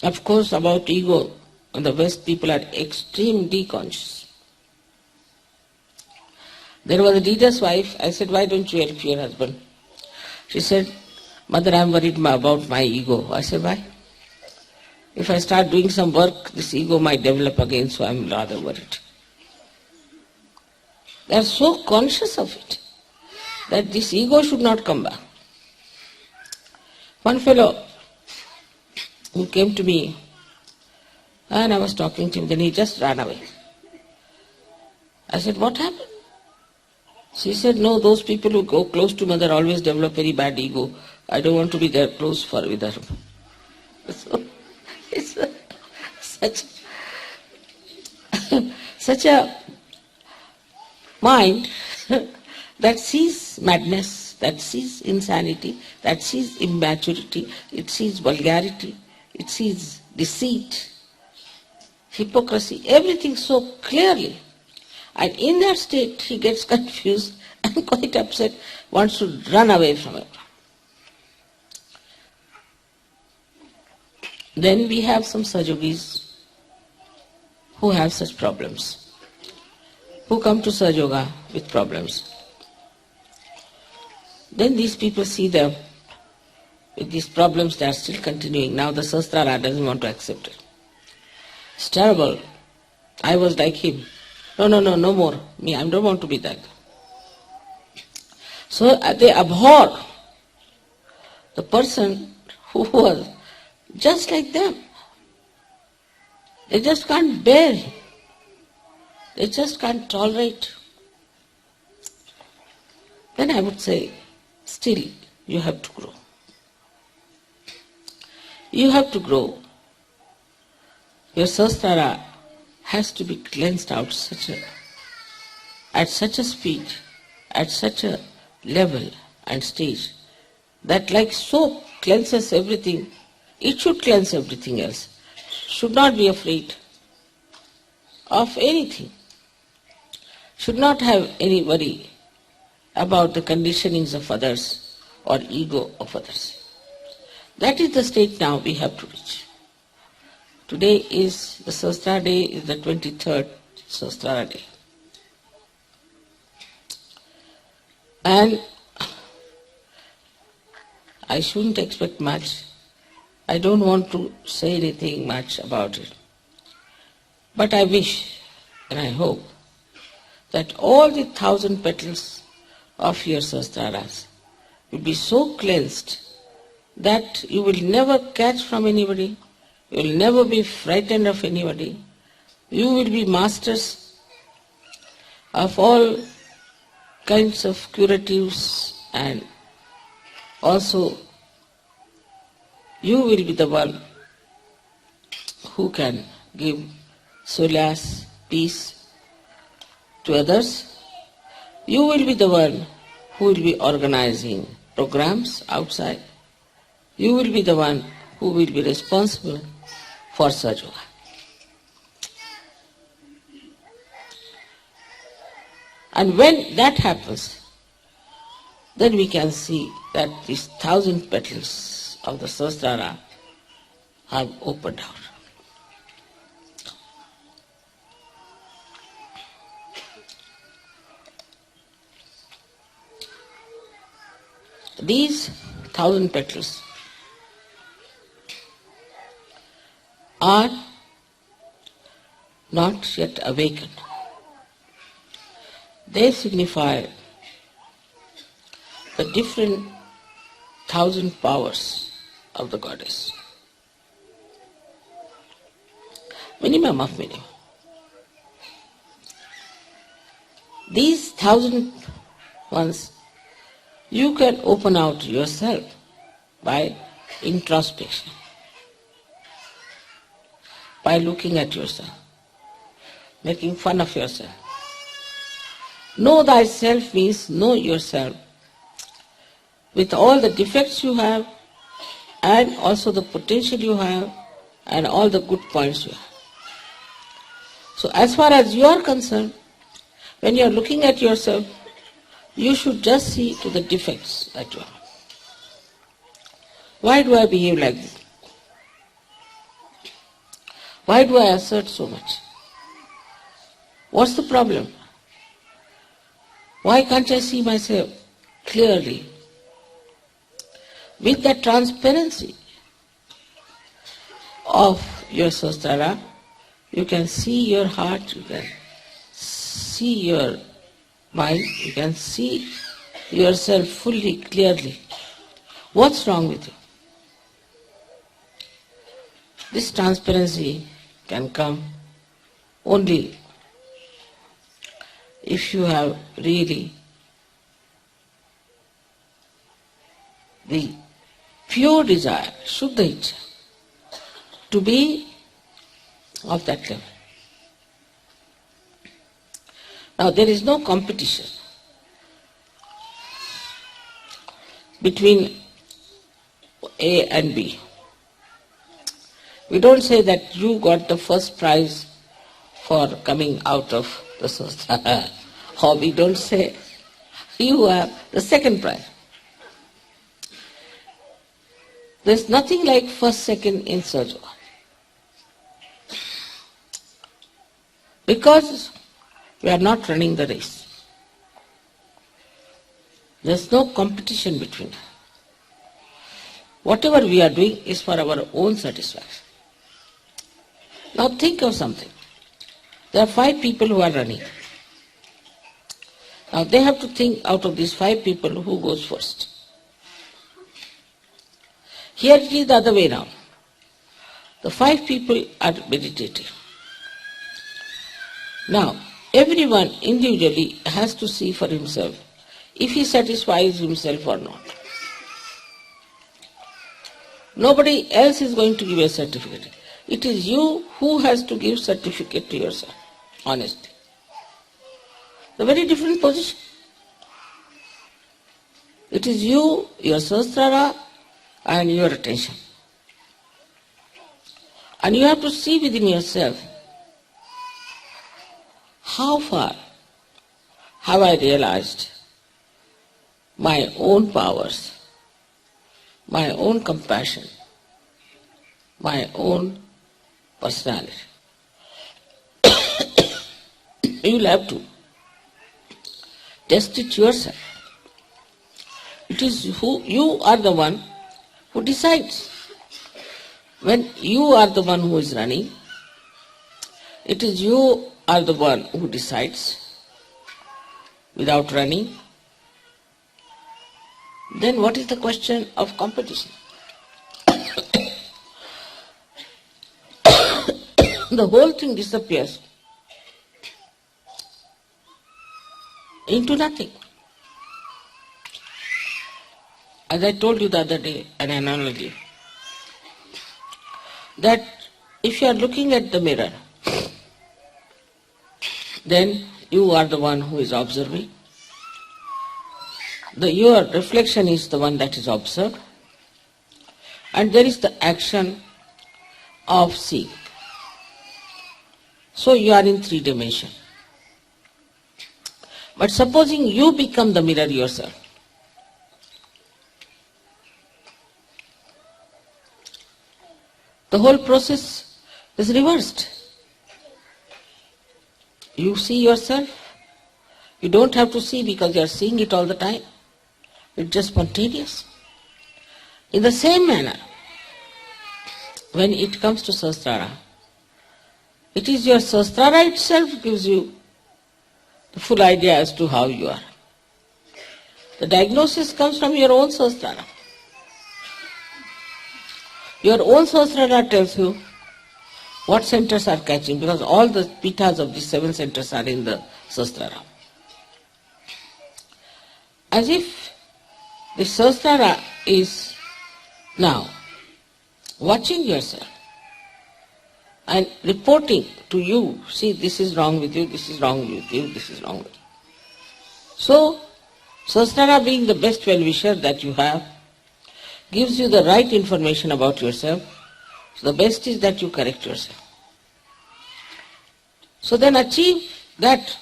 Of course, about ego, in the West people are extremely conscious. There was a leader's wife. I said, why don't you help your husband? She said, Mother, I'm worried about my ego. I said, why? If I start doing some work, this ego might develop again, so I'm rather worried. They are so conscious of it that this ego should not come back. One fellow who came to me and I was talking to him, then he just ran away. I said, what happened? She said, no, those people who go close to Mother always develop very bad ego. I don't want to be there close with her. So, it's such a mind that sees madness, that sees insanity, that sees immaturity, it sees vulgarity, it sees deceit, hypocrisy, everything so clearly. And in that state, he gets confused and quite upset, wants to run away from it. Then we have some Sahajogis who have such problems, who come to Sahajayoga with problems. Then these people see them with these problems, they are still continuing. Now the Sahasrara doesn't want to accept it. It's terrible. I was like him. No more. Me, I don't want to be that. So they abhor the person who was just like them. They just can't bear him. They just can't tolerate. Then I would say, still, you have to grow. You have to grow. Your Sahasrara has to be cleansed out at such a speed, at such a level and stage, that like soap cleanses everything, it should cleanse everything else. Should not be afraid of anything. Should not have any worry about the conditionings of others or ego of others. That is the state now we have to reach. Today is the Sahasrara day, is the 23rd Sahasrara day. And I shouldn't expect much. I don't want to say anything much about it. But I wish and I hope that all the 1,000 petals of your Sahasraras will be so cleansed that you will never catch from anybody, you will never be frightened of anybody. You will be masters of all kinds of curatives, and also you will be the one who can give solace, peace to others. You will be the one who will be organizing programs outside. You will be the one who will be responsible for Sahajayoga. And when that happens, then we can see that these 1,000 petals of the Sahasrara have opened out. These 1,000 petals are not yet awakened. They signify the different 1,000 powers of the goddess. Minimum of minimum. These 1,000 ones you can open out yourself by introspection, by looking at yourself, making fun of yourself. Know thyself means know yourself with all the defects you have and also the potential you have and all the good points you have. So as far as you are concerned, when you are looking at yourself, you should just see to the defects that you have. Why do I behave like this? Why do I assert so much? What's the problem? Why can't I see myself clearly? With that transparency of your sahasrara, you can see your heart, you can see your mind, you can see yourself fully, clearly. What's wrong with you? This transparency can come only if you have really the pure desire, Shuddha Ichcha, to be of that level. Now there is no competition between A and B. We don't say that you got the first prize for coming out of the sahasrara, or we don't say you have the second prize. There's nothing like first, second in sahajayoga. Because we are not running the race. There's no competition between us. Whatever we are doing is for our own satisfaction. Now think of something. There are 5 people who are running. Now they have to think out of these 5 people who goes first. Here it is the other way round. The 5 people are meditating. Now, everyone individually has to see for himself if he satisfies himself or not. Nobody else is going to give a certificate. It is you who has to give certificate to yourself, honestly. A very different position. It is you, your sahasrara, and your attention. And you have to see within yourself, how far have I realized my own powers, my own compassion, my own personality. You will have to test it yourself. It is you are the one who decides. When you are the one who is running, it is you are the one who decides without running. Then what is the question of competition? The whole thing disappears into nothing. As I told you the other day, an analogy, that if you are looking at the mirror, then you are the one who is observing. Your reflection is the one that is observed, and there is the action of seeing. So you are in 3 dimensions. But supposing you become the mirror yourself, the whole process is reversed. You see yourself. You don't have to see because you are seeing it all the time. It's just spontaneous. In the same manner, when it comes to sahasrara, it is your sahasrara itself gives you the full idea as to how you are. The diagnosis comes from your own sahasrara. Your own sahasrara tells you what centers are catching, because all the pithas of these 7 centers are in the sahasrara. As if the sahasrara is now watching yourself and reporting to you, see, this is wrong with you, this is wrong with you, this is wrong with you. So, sahasrara, being the best well-wisher that you have, gives you the right information about yourself. So the best is that you correct yourself. So then achieve that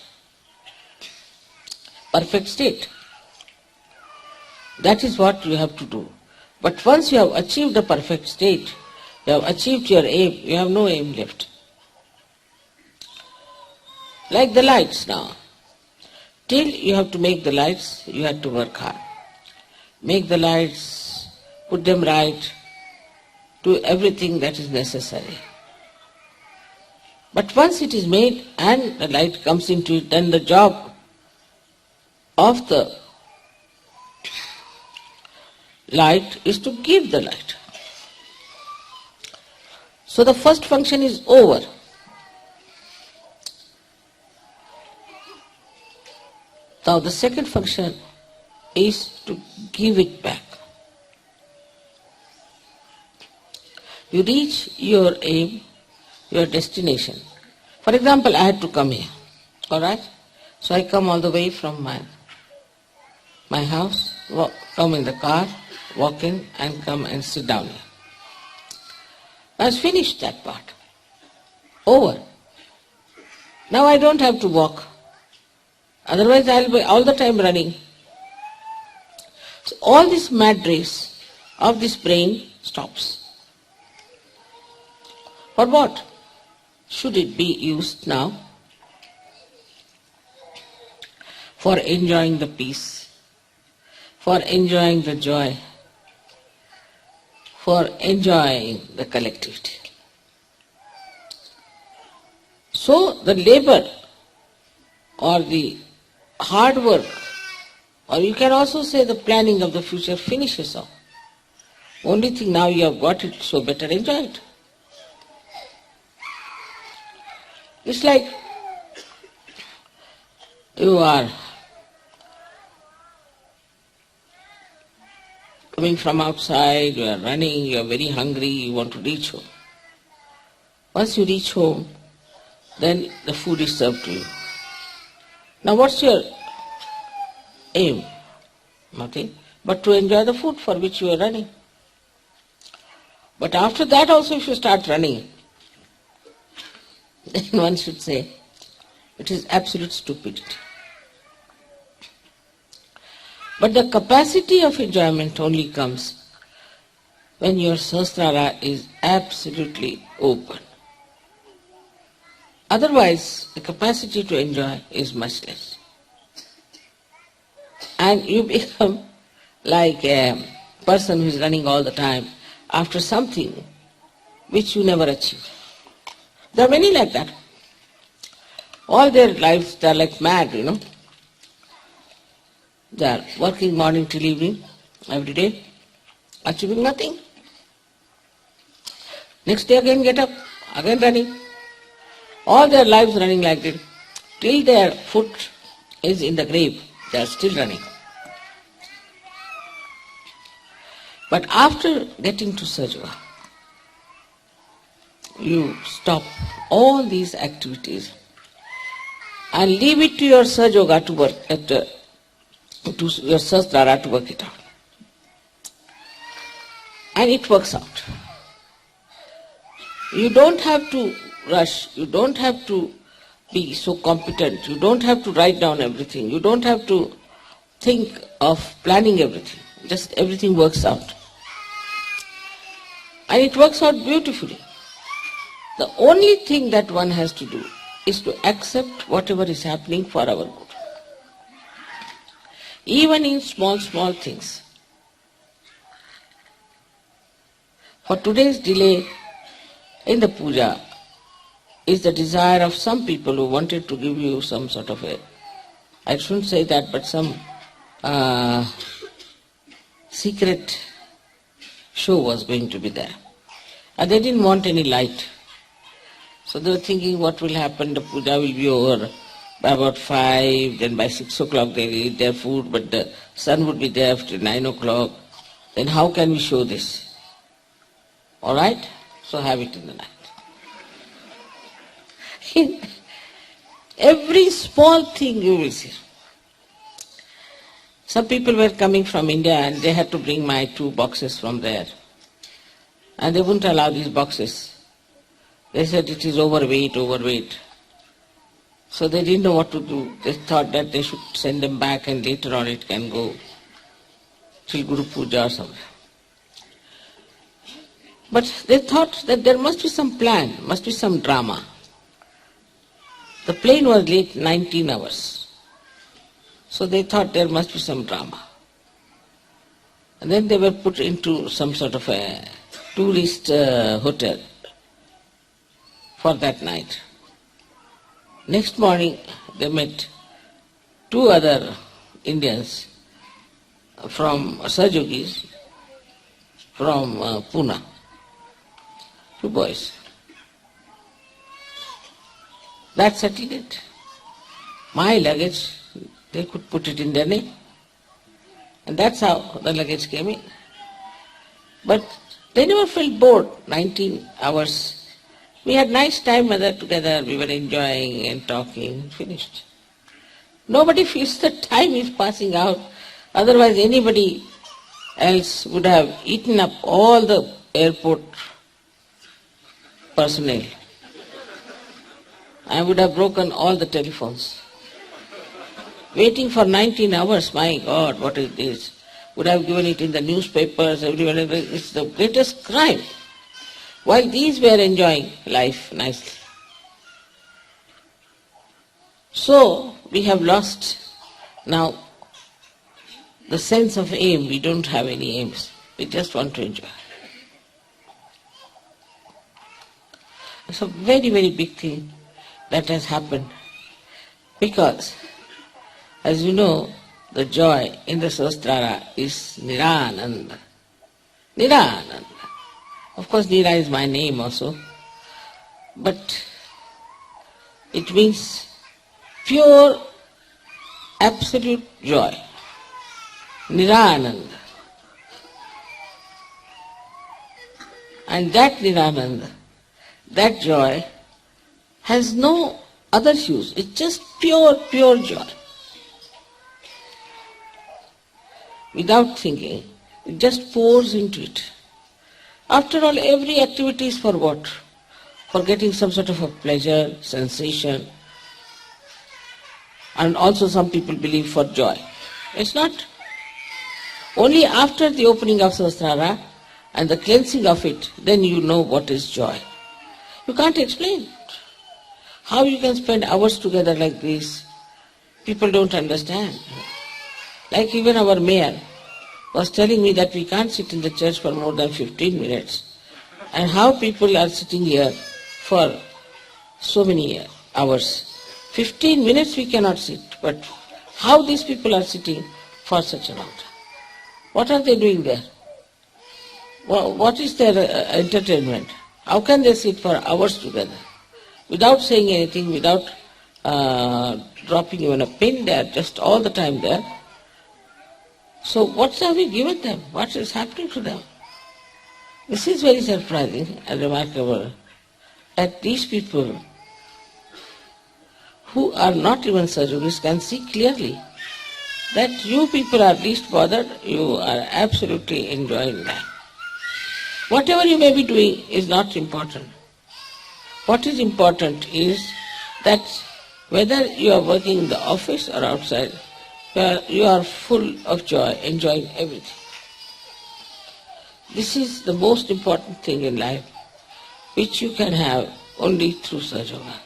perfect state. That is what you have to do. But once you have achieved the perfect state, you have achieved your aim, you have no aim left. Like the lights now. Till you have to make the lights, you have to work hard. Make the lights, put them right, do everything that is necessary. But once it is made and the light comes into it, then the job of the light is to give the light. So the first function is over. Now the second function is to give it back. You reach your aim, your destination. For example, I had to come here, alright? So I come all the way from my house, come in the car, walk in and come and sit down here. I have finished that part. Over. Now I don't have to walk. Otherwise I'll be all the time running. So all this mad race of this brain stops. For what should it be used now? For enjoying the peace, for enjoying the joy, for enjoying the collectivity. So the labor or the hard work, or you can also say the planning of the future finishes off. Only thing now you have got it, so better enjoy it. It's like you are coming from outside, you are running, you are very hungry, you want to reach home. Once you reach home, then the food is served to you. Now what's your aim? Nothing but to enjoy the food for which you are running. But after that also if you start running, then one should say it is absolute stupidity. But the capacity of enjoyment only comes when your sahasrara is absolutely open. Otherwise, the capacity to enjoy is much less. And you become like a person who is running all the time after something which you never achieve. There are many like that. All their lives they are like mad, They are working morning till evening, every day, achieving nothing. Next day again get up, again running. All their lives running like that. Till their foot is in the grave, they are still running. But after getting to sahajayoga, you stop all these activities and leave it to your sahajayoga to work, to your sahasrara to work it out. And it works out. You don't have to rush, you don't have to be so competent, you don't have to write down everything, you don't have to think of planning everything, just everything works out. And it works out beautifully. The only thing that one has to do is to accept whatever is happening for our good. Even in small things. For today's delay in the puja is the desire of some people who wanted to give you some sort of I shouldn't say that, but some secret show was going to be there. And they didn't want any light. So they were thinking what will happen, the puja will be over by about 5, then by 6 o'clock they will eat their food, but the sun would be there after 9 o'clock. Then how can we show this? Alright? So have it in the night. In every small thing you will see. Some people were coming from India and they had to bring my 2 boxes from there. And they wouldn't allow these boxes. They said it is overweight. So they didn't know what to do. They thought that they should send them back and later on it can go till Guru Puja or something. But they thought that there must be some plan, must be some drama. The plane was late 19 hours. So they thought there must be some drama. And then they were put into some sort of a tourist hotel for that night. Next morning they met two other Indians from Sahajogis from Pune. Two boys. That settled it. My luggage, they could put it in their name. And that's how the luggage came in. But they never felt bored, 19 hours. We had nice time together, we were enjoying and talking, finished. Nobody feels that time is passing out, otherwise anybody else would have eaten up all the airport personnel. I would have broken all the telephones. Waiting for 19 hours, my God, what is this? Would have given it in the newspapers, everyone, it's the greatest crime. While these were enjoying life nicely. So, we have lost now the sense of aim. We don't have any aims. We just want to enjoy. It's a very, very big thing that has happened. Because, as you know, the joy in the Sahasrara is Nirananda. Nirananda. Of course, Nira is my name also. But it means pure, absolute joy. Nirananda. And that Nirananda, that joy, has no other hues. It's just pure, pure joy. Without thinking, it just pours into it. After all, every activity is for what? For getting some sort of a pleasure, sensation. And also some people believe for joy. It's not. Only after the opening of Sahasrara and the cleansing of it, then you know what is joy. You can't explain it. How you can spend hours together like this, people don't understand. Like even our mayor was telling me that we can't sit in the church for more than 15 minutes. And how people are sitting here for so many hours. 15 minutes we cannot sit, but how these people are sitting for such a long time? What are they doing there? What is their entertainment? How can they sit for hours together? Without saying anything, without dropping even a pin, they are just all the time there. So what have we given them? What is happening to them? This is very surprising and remarkable that these people who are not even Sahajogis can see clearly that you people are least bothered, you are absolutely enjoying life. Whatever you may be doing is not important. What is important is that whether you are working in the office or outside, you are full of joy, enjoying everything. This is the most important thing in life, which you can have only through Sahajayoga.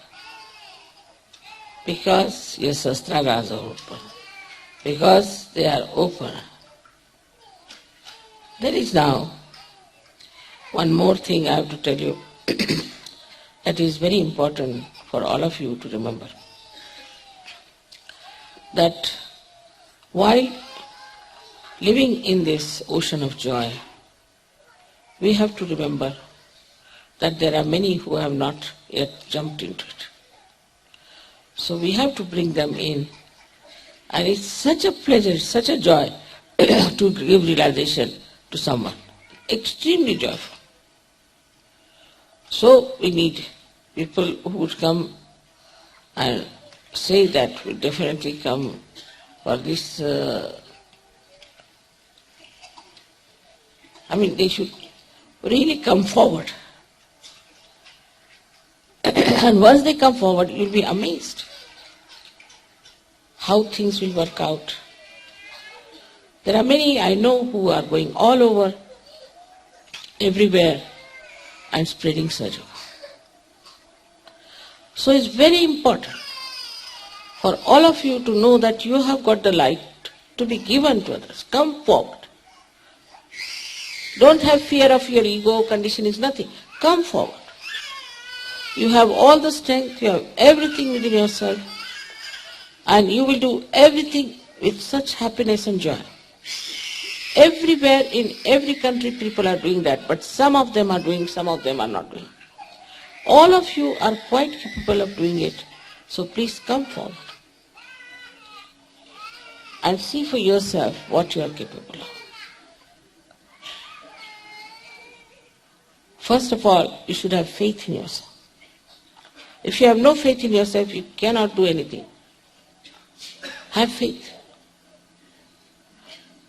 Because your sastraras are open. Because they are open. There is now one more thing I have to tell you that is very important for all of you to remember. That while living in this ocean of joy, we have to remember that there are many who have not yet jumped into it. So we have to bring them in. And it's such a pleasure, such a joy to give realization to someone. Extremely joyful. So we need people who would come and say that we definitely come for this. They should really come forward. And once they come forward, you'll be amazed how things will work out. There are many I know who are going all over, everywhere, and spreading Sahajayoga. So it's very important for all of you to know that you have got the light to be given to others. Come forward. Don't have fear of your ego, condition is nothing. Come forward. You have all the strength, you have everything within yourself, and you will do everything with such happiness and joy. Everywhere, in every country, people are doing that, but some of them are doing, some of them are not doing. All of you are quite capable of doing it, so please come forward and see for yourself what you are capable of. First of all, you should have faith in yourself. If you have no faith in yourself, you cannot do anything. Have faith.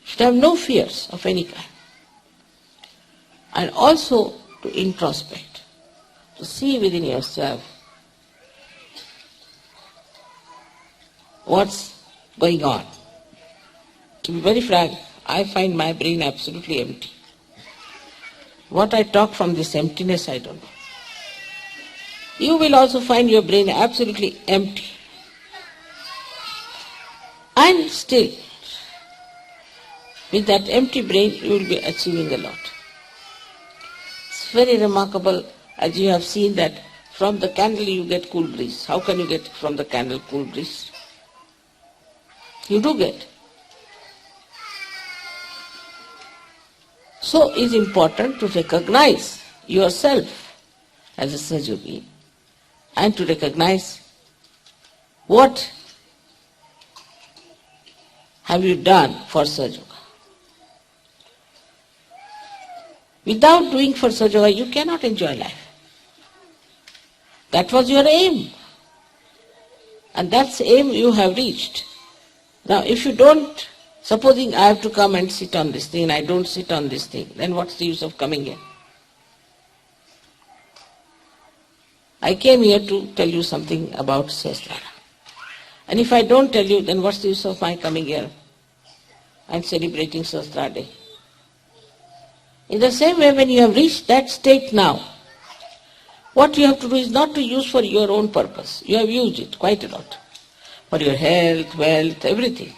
You should have no fears of any kind. And also to introspect, to see within yourself what's going on. To be very frank, I find my brain absolutely empty. What I talk from this emptiness, I don't know. You will also find your brain absolutely empty. And still, with that empty brain, you will be achieving a lot. It's very remarkable, as you have seen, that from the candle you get cool breeze. How can you get from the candle cool breeze? You do get. So it's important to recognize yourself as a sahajayogi and to recognize what have you done for sahajayoga. Without doing for sahajayoga, you cannot enjoy life. That was your aim. And that's the aim you have reached. Now if you don't, supposing I have to come and sit on this thing and I don't sit on this thing, then what's the use of coming here? I came here to tell you something about Sahasrara. And if I don't tell you, then what's the use of my coming here and celebrating Sahasrara Day? In the same way, when you have reached that state now, what you have to do is not to use for your own purpose. You have used it quite a lot. For your health, wealth, everything.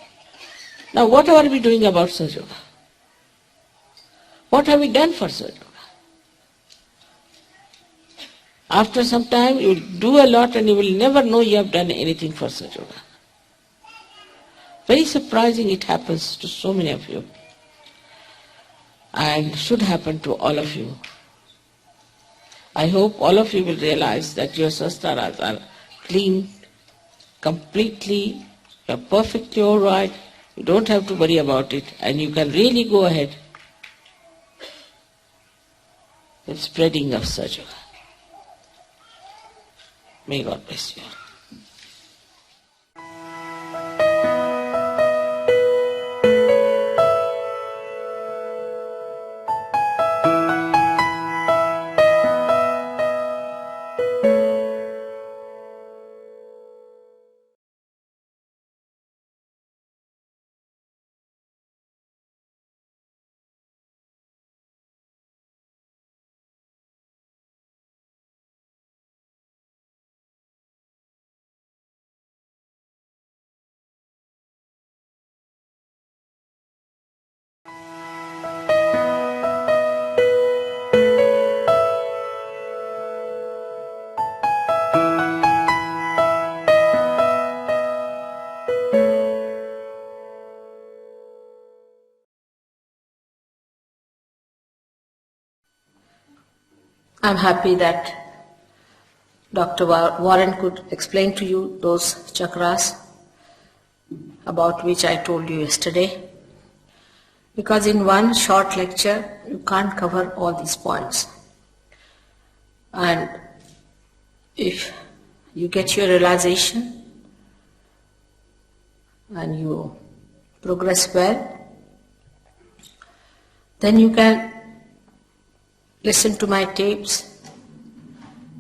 Now what are we doing about sahajayoga? What have we done for sahajayoga? After some time you will do a lot and you will never know you have done anything for sahajayoga. Very surprising it happens to so many of you. And should happen to all of you. I hope all of you will realize that your sahastraras are clean, completely, you are perfectly all right. You don't have to worry about it, and you can really go ahead with spreading of sahajayoga. May God bless you all. I'm happy that Dr. Warren could explain to you those chakras about which I told you yesterday, because in one short lecture you can't cover all these points. And if you get your realization and you progress well, then you can listen to my tapes,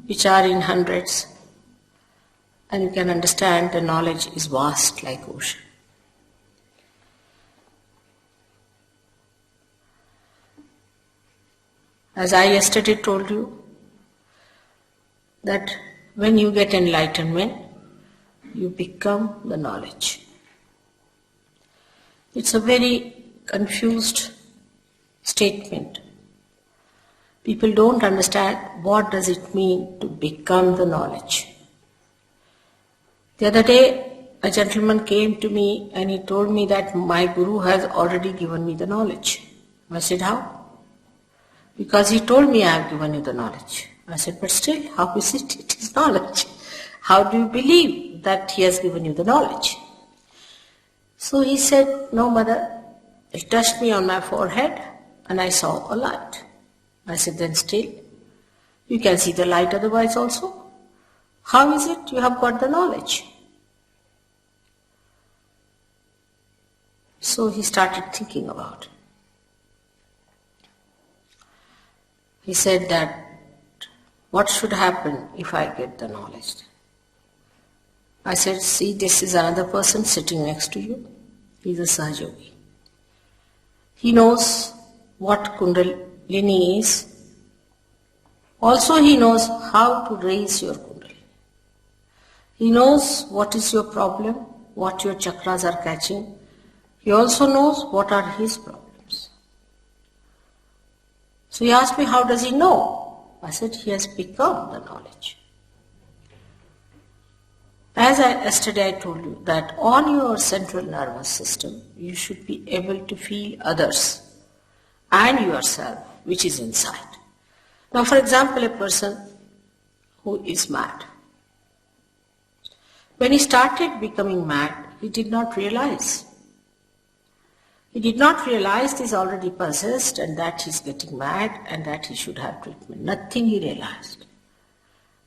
which are in hundreds, and you can understand the knowledge is vast like ocean. As I yesterday told you, that when you get enlightenment, you become the knowledge. It's a very confused statement. People don't understand what does it mean to become the knowledge. The other day, a gentleman came to me and he told me that my Guru has already given me the knowledge. I said, how? Because he told me I have given you the knowledge. I said, but still, how is it? It is knowledge. How do you believe that he has given you the knowledge? So he said, no, mother, it touched me on my forehead and I saw a light. I said, then still, you can see the light otherwise also. How is it you have got the knowledge? So he started thinking about it. He said that, what should happen if I get the knowledge? I said, see, this is another person sitting next to you. He's a sahajayogi. He knows what kundalini is. Also, he knows how to raise your kundalini. He knows what is your problem, what your chakras are catching. He also knows what are his problems. So he asked me, how does he know? I said, he has become the knowledge. Yesterday I told you that on your central nervous system, you should be able to feel others and yourself, which is inside. Now, for example, a person who is mad. When he started becoming mad, he did not realize. He did not realize he is already possessed and that he is getting mad and that he should have treatment. Nothing he realized.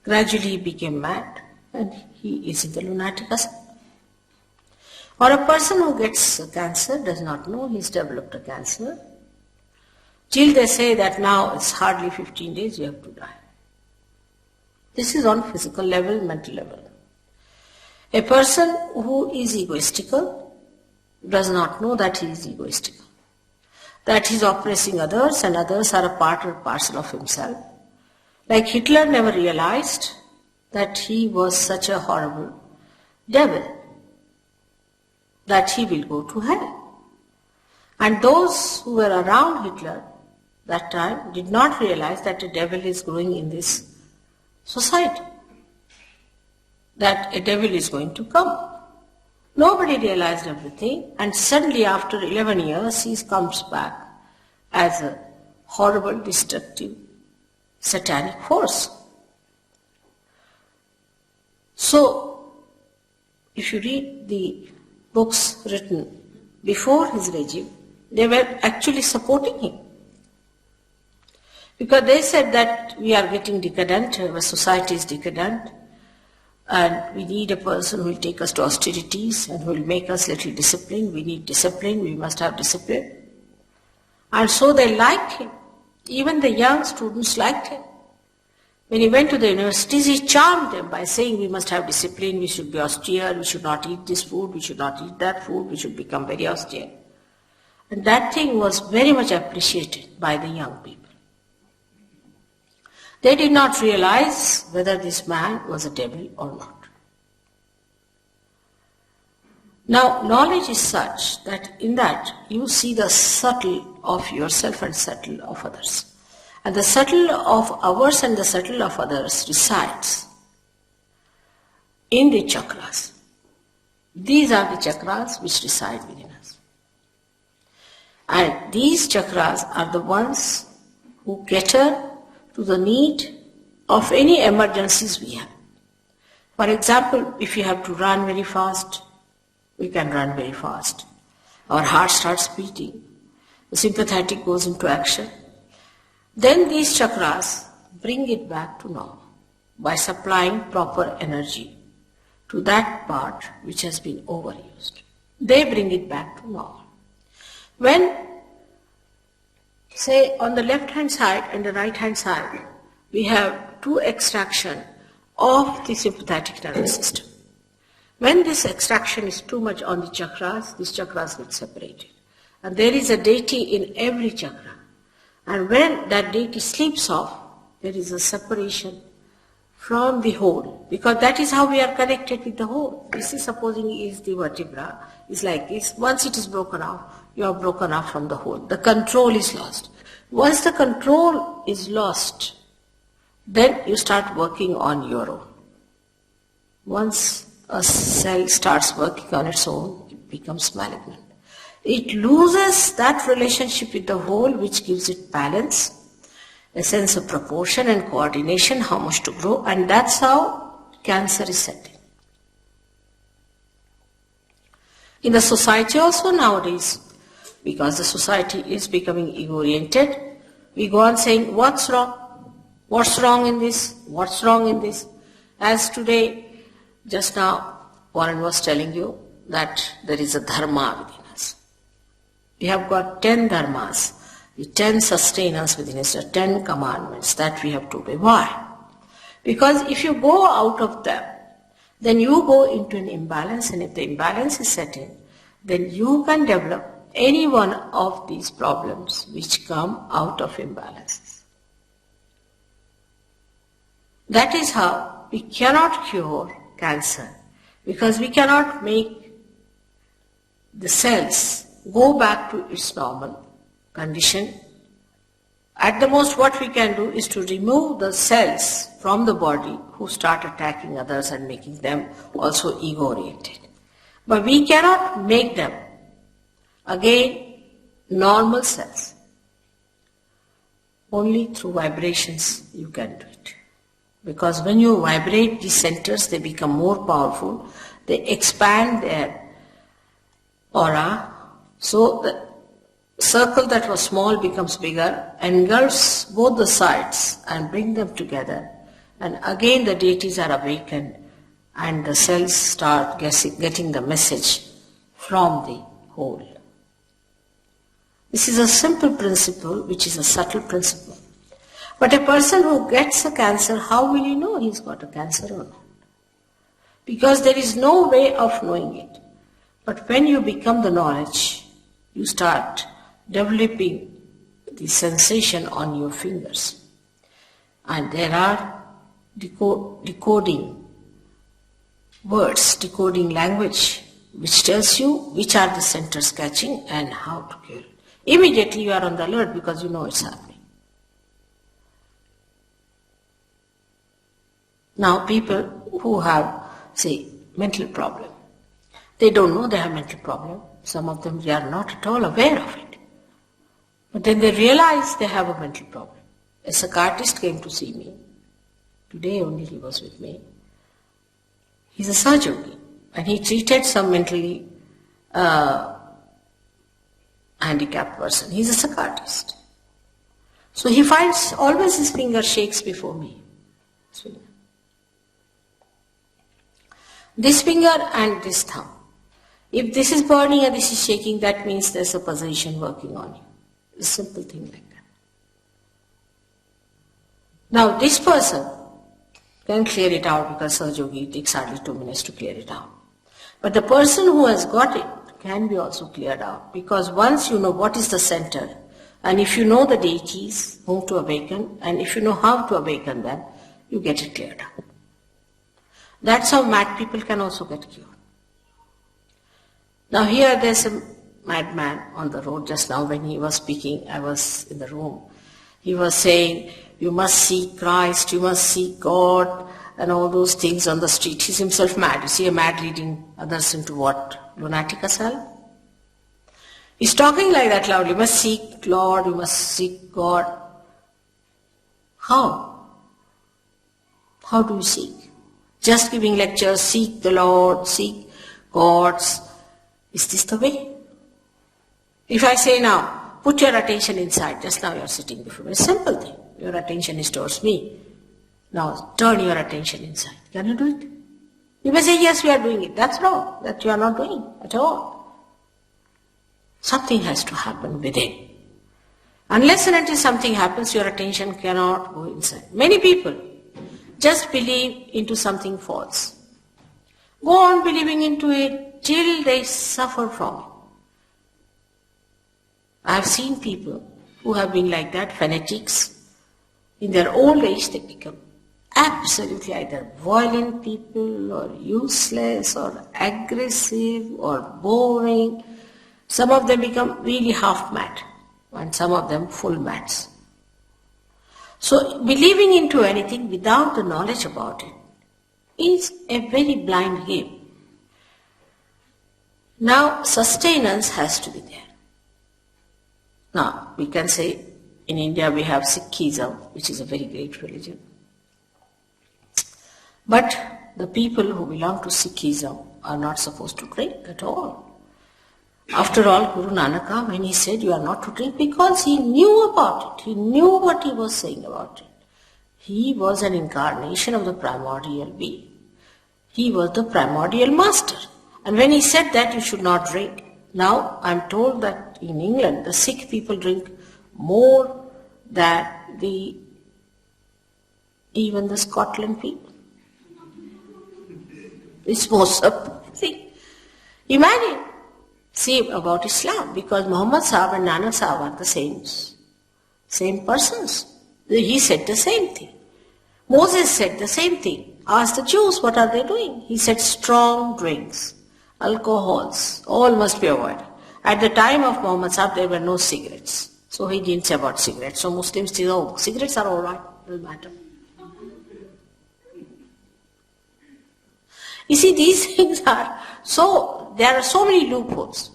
Gradually he became mad and he is in the lunatic asylum. Or a person who gets cancer does not know he's developed a cancer. Till they say that now it's hardly 15 days, you have to die. This is on physical level, mental level. A person who is egoistical does not know that he is egoistical, that he is oppressing others and others are a part or parcel of himself. Like Hitler never realized that he was such a horrible devil, that he will go to hell. And those who were around Hitler that time did not realize that a devil is growing in this society, that a devil is going to come. Nobody realized everything, and suddenly after 11 years he comes back as a horrible, destructive, satanic force. So, if you read the books written before his regime, they were actually supporting him. Because they said that we are getting decadent, our society is decadent, and we need a person who will take us to austerities and who will make us little disciplined. We need discipline, we must have discipline. And so they liked him. Even the young students liked him. When he went to the universities, he charmed them by saying we must have discipline, we should be austere, we should not eat this food, we should not eat that food, we should become very austere. And that thing was very much appreciated by the young people. They did not realize whether this man was a devil or not. Now, knowledge is such that in that you see the subtle of yourself and subtle of others. And the subtle of ours and the subtle of others resides in the chakras. These are the chakras which reside within us. And these chakras are the ones who cater to the need of any emergencies we have. For example, if you have to run very fast, we can run very fast. Our heart starts beating. The sympathetic goes into action. Then these chakras bring it back to normal by supplying proper energy to that part which has been overused. They bring it back to normal. When, say, on the left-hand side and the right-hand side, we have two extraction of the sympathetic nervous system. When this extraction is too much on the chakras, these chakras get separated. And there is a deity in every chakra. And when that deity sleeps off, there is a separation from the whole, because that is how we are connected with the whole. This is supposing is the vertebra, is like this. Once it is broken off, you are broken off from the whole. The control is lost. Once the control is lost, then you start working on your own. Once a cell starts working on its own, it becomes malignant. It loses that relationship with the whole which gives it balance, a sense of proportion and coordination, how much to grow, and that's how cancer is set in. In the society also nowadays, because the society is becoming ego-oriented, we go on saying, what's wrong? What's wrong in this? What's wrong in this? As today, just now, Warren was telling you that there is a dharma within us. We have got 10 dharmas, the 10 sustainers within us, the 10 commandments that we have to obey. Why? Because if you go out of them, then you go into an imbalance, and if the imbalance is set in, then you can develop any one of these problems which come out of imbalances. That is how we cannot cure cancer, because we cannot make the cells go back to its normal condition. At the most, what we can do is to remove the cells from the body who start attacking others and making them also ego-oriented. But we cannot make them again normal cells. Only through vibrations you can do it. Because when you vibrate these centers, they become more powerful. They expand their aura. So the circle that was small becomes bigger, engulfs both the sides and bring them together. And again the deities are awakened and the cells start getting the message from the whole. This is a simple principle, which is a subtle principle. But a person who gets a cancer, how will he know he's got a cancer or not? Because there is no way of knowing it. But when you become the knowledge, you start developing the sensation on your fingers. And there are decoding words, decoding language, which tells you which are the centers catching and how to cure it. Immediately you are on the alert because you know it's happening. Now people who have, say, mental problem, they don't know they have mental problem. Some of them, they are not at all aware of it. But then they realize they have a mental problem. A psychiatrist came to see me. Today only he was with me. He's a sahajayogi, and he treated some mentally handicapped person. He's a psychiatrist. So he finds always his finger shakes before me. This finger and this thumb. If this is burning and this is shaking, that means there's a possession working on you. A simple thing like that. Now this person can clear it out because sahajayogi takes hardly 2 minutes to clear it out. But the person who has got it can be also cleared out, because once you know what is the center, and if you know the deities whom to awaken, and if you know how to awaken them, you get it cleared out. That's how mad people can also get cured. Now here there's a madman on the road. Just now when he was speaking, I was in the room. He was saying, you must seek Christ, you must seek God, and all those things on the street. He's himself mad. You see a mad leading others into what? Lunatic asylum? He's talking like that loudly. You must seek Lord, you must seek God. How? How do you seek? Just giving lectures, seek the Lord, seek gods. Is this the way? If I say now, put your attention inside, just now you are sitting before me. It's a simple thing. Your attention is towards me. Now turn your attention inside. Can you do it? You may say, yes, we are doing it. That's wrong. That you are not doing at all. Something has to happen within. Unless and until something happens, your attention cannot go inside. Many people just believe into something false. Go on believing into it till they suffer from it. I have seen people who have been like that, fanatics. In their old age they become absolutely either violent people or useless or aggressive or boring. Some of them become really half mad and some of them full mads. So believing into anything without the knowledge about it is a very blind game. Now sustenance has to be there. Now we can say in India we have Sikhism, which is a very great religion. But the people who belong to Sikhism are not supposed to drink at all. After all, Guru Nanak, when he said you are not to drink, because he knew about it, he knew what he was saying about it. He was an incarnation of the primordial being. He was the primordial master. And when he said that you should not drink, now I am told that in England the Sikh people drink more than even the Scotland people. It's more surprising. Imagine, say about Islam, because Muhammad Sahib and Nanak Sahib are the same persons. He said the same thing. Moses said the same thing. Asked the Jews, what are they doing? He said strong drinks, alcohols, all must be avoided. At the time of Muhammad Sahib, there were no cigarettes. So he didn't say about cigarettes. So Muslims say, oh, cigarettes are all right, doesn't matter. You see, these things are there are so many loopholes.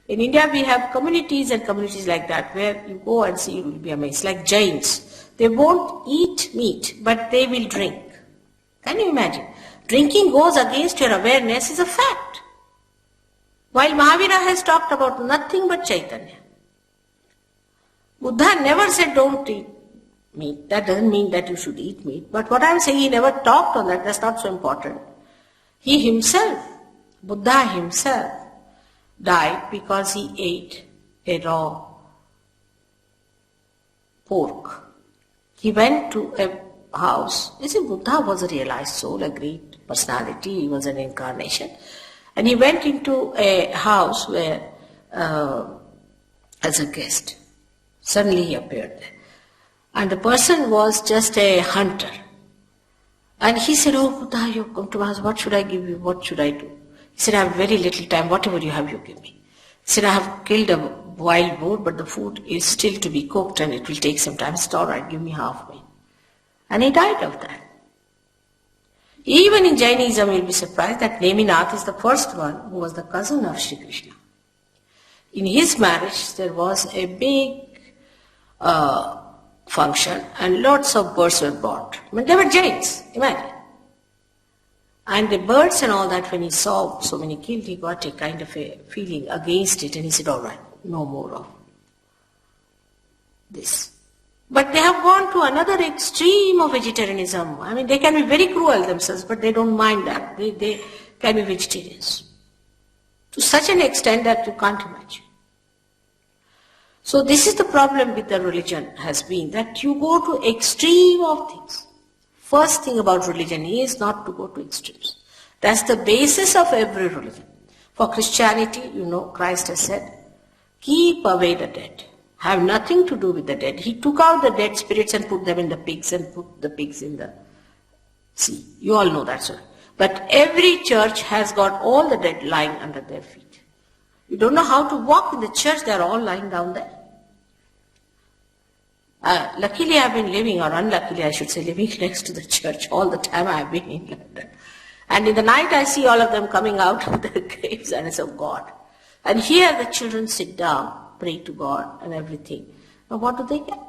In India, we have communities and communities like that where you go and see, you will be amazed. Like Jains, they won't eat meat, but they will drink. Can you imagine? Drinking goes against your awareness is a fact. While Mahavira has talked about nothing but Chaitanya. Buddha never said don't eat meat. That doesn't mean that you should eat meat. But what I'm saying, he never talked on that. That's not so important. He himself, Buddha himself, died because he ate a raw pork. He went to a house. You see, Buddha was a realized soul, a great personality. He was an incarnation. And he went into a house where, as a guest, suddenly he appeared there. And the person was just a hunter. And he said, oh Buddha, you come to my house, what should I give you, what should I do? He said, I have very little time, whatever you have, you give me. He said, I have killed a wild boar, but the food is still to be cooked and it will take some time. He said, all right, give me half meat. And he died of that. Even in Jainism, you'll be surprised that Neminath is the first one who was the cousin of Sri Krishna. In his marriage, there was a big function and lots of birds were brought. I mean, they were Jains, imagine. And the birds and all that, when he saw so many killed, he got a kind of a feeling against it and he said, all right, no more of this. But they have gone to another extreme of vegetarianism. I mean, they can be very cruel themselves, but they don't mind that. They can be vegetarians. To such an extent that you can't imagine. So this is the problem with the religion has been, that you go to extreme of things. First thing about religion is not to go to extremes. That's the basis of every religion. For Christianity, you know, Christ has said, keep away the dead. Have nothing to do with the dead. He took out the dead spirits and put them in the pigs and put the pigs in the sea. You all know that, sir. But every church has got all the dead lying under their feet. You don't know how to walk in the church, they are all lying down there. Luckily I've been living, or unluckily I should say, living next to the church all the time I've been in London. And in the night I see all of them coming out of their graves and it's of God. And here the children sit down, pray to God and everything. Now what do they get?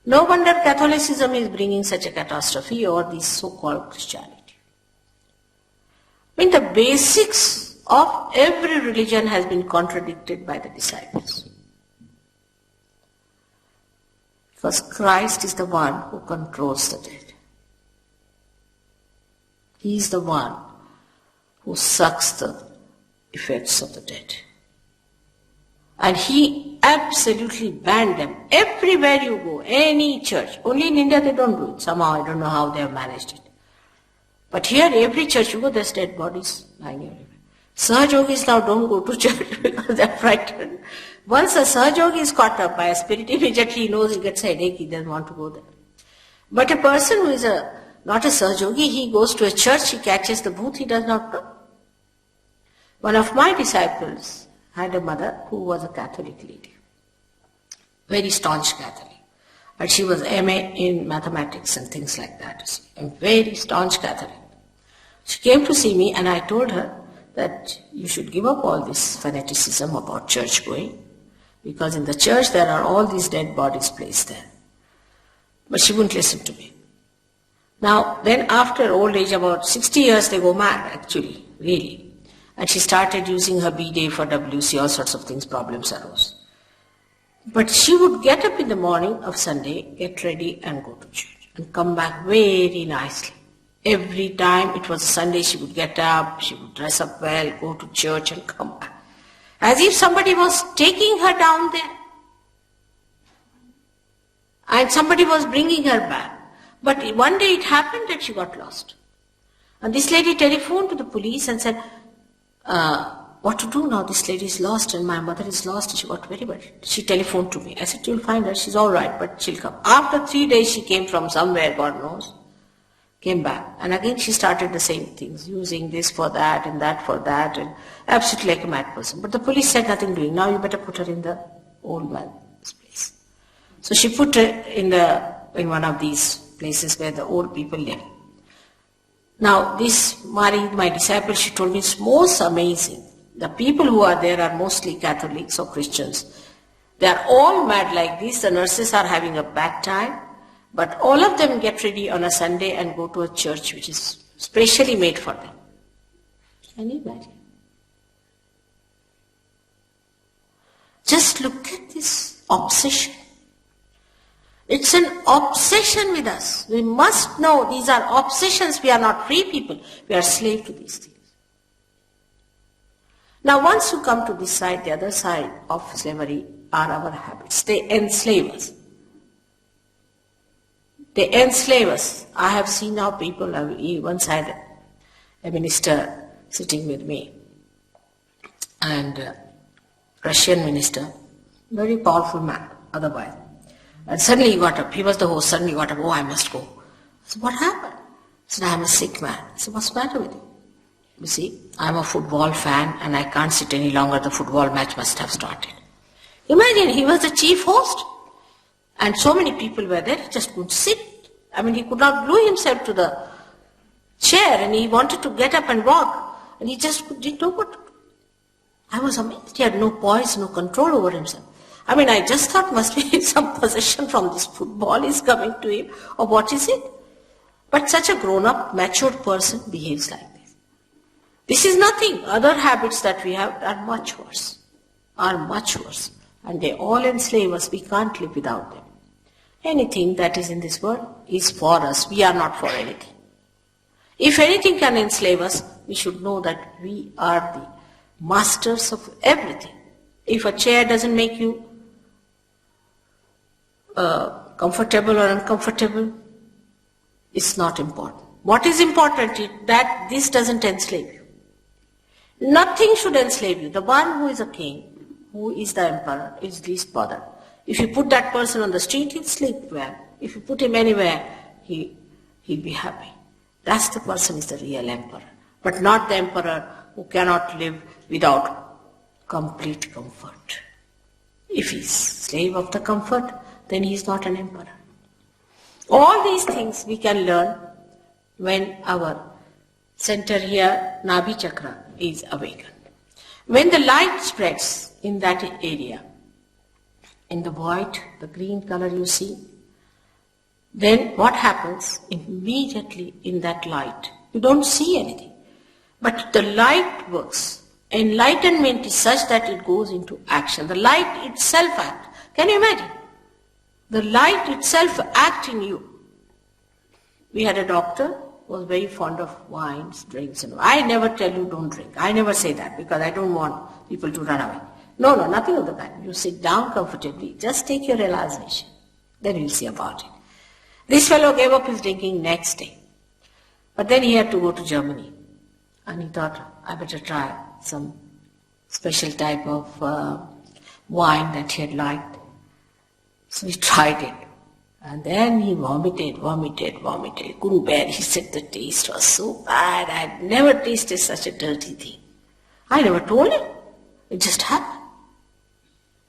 No wonder Catholicism is bringing such a catastrophe, or this so-called Christianity. I mean, the basics of every religion has been contradicted by the disciples. Because Christ is the one who controls the dead. He is the one who sucks the effects of the dead. And he absolutely banned them. Everywhere you go, any church. Only in India they don't do it. Somehow I don't know how they have managed it. But here every church you go, there's dead bodies lying everywhere. Sahajogis now don't go to church because they're frightened. Once a Sahajogi is caught up by a spirit, immediately he knows he gets a headache, he doesn't want to go there. But a person who is not a sahajayogi, he goes to a church, he catches the booth, he does not know. One of my disciples had a mother who was a Catholic lady, very staunch Catholic. And she was MA in mathematics and things like that. A very staunch Catholic. She came to see me and I told her that you should give up all this fanaticism about church going, because in the church there are all these dead bodies placed there. But she wouldn't listen to me. Now, then after old age, about 60 years, they go mad, actually, really. And she started using her B-day for WC, all sorts of things, problems arose. But she would get up in the morning of Sunday, get ready and go to church and come back very nicely. Every time it was a Sunday, she would get up, she would dress up well, go to church and come back. As if somebody was taking her down there. And somebody was bringing her back. But one day it happened that she got lost. And this lady telephoned to the police and said, what to do now? This lady is lost and my mother is lost. And she got very bad. She telephoned to me. I said, you'll find her. She's all right, but she'll come. After 3 days, she came from somewhere, God knows. Came back. And again, she started the same things, using this for that and that for that, and absolutely like a mad person. But the police said nothing doing. Now you better put her in the old man's place. So she put her in one of these places where the old people live. Now, this Mari, my disciple, she told me it's most amazing. The people who are there are mostly Catholics or Christians. They are all mad like this. The nurses are having a bad time. But all of them get ready on a Sunday and go to a church which is specially made for them. Can you imagine? Just look at this obsession. It's an obsession with us. We must know these are obsessions. We are not free people. We are slave to these things. Now once you come to this side, the other side of slavery are our habits. They enslave us. They enslave us. I have seen now people, once had a minister sitting with me, and Russian minister, very powerful man otherwise. And suddenly he got up, he was the host, suddenly he got up, oh, I must go. I said, what happened? He said, I am a sick man. I said, what's the matter with you? You see, I am a football fan and I can't sit any longer, the football match must have started. Imagine, he was the chief host. And so many people were there, he just couldn't sit. I mean, he could not glue himself to the chair and he wanted to get up and walk. And he just didn't know what to do. I was amazed. He had no poise, no control over himself. I mean, I just thought must be some possession from this football is coming to him, or what is it? But such a grown-up, matured person behaves like this. This is nothing. Other habits that we have are much worse. And they all enslave us. We can't live without them. Anything that is in this world is for us. We are not for anything. If anything can enslave us, we should know that we are the masters of everything. If a chair doesn't make you comfortable or uncomfortable, it's not important. What is important is that this doesn't enslave you. Nothing should enslave you. The one who is a king, who is the emperor, is least bothered. If you put that person on the street, he'll sleep well. If you put him anywhere, he'll be happy. That's the person is the real emperor. But not the emperor who cannot live without complete comfort. If he's slave of the comfort, then he's not an emperor. All these things we can learn when our center here, Nabhi Chakra, is awakened. When the light spreads in that area, in the white, the green color you see, then what happens immediately in that light? You don't see anything. But the light works. Enlightenment is such that it goes into action. The light itself acts. Can you imagine? The light itself acts in you. We had a doctor who was very fond of wines, drinks, and I never tell you don't drink. I never say that because I don't want people to run away. No, nothing of the kind. You sit down comfortably. Just take your realization. Then you'll see about it. This fellow gave up his drinking next day. But then he had to go to Germany. And he thought, I better try some special type of wine that he had liked. So he tried it. And then he vomited. Couldn't bear. He said the taste was so bad. I had never tasted such a dirty thing. I never told him. It just happened.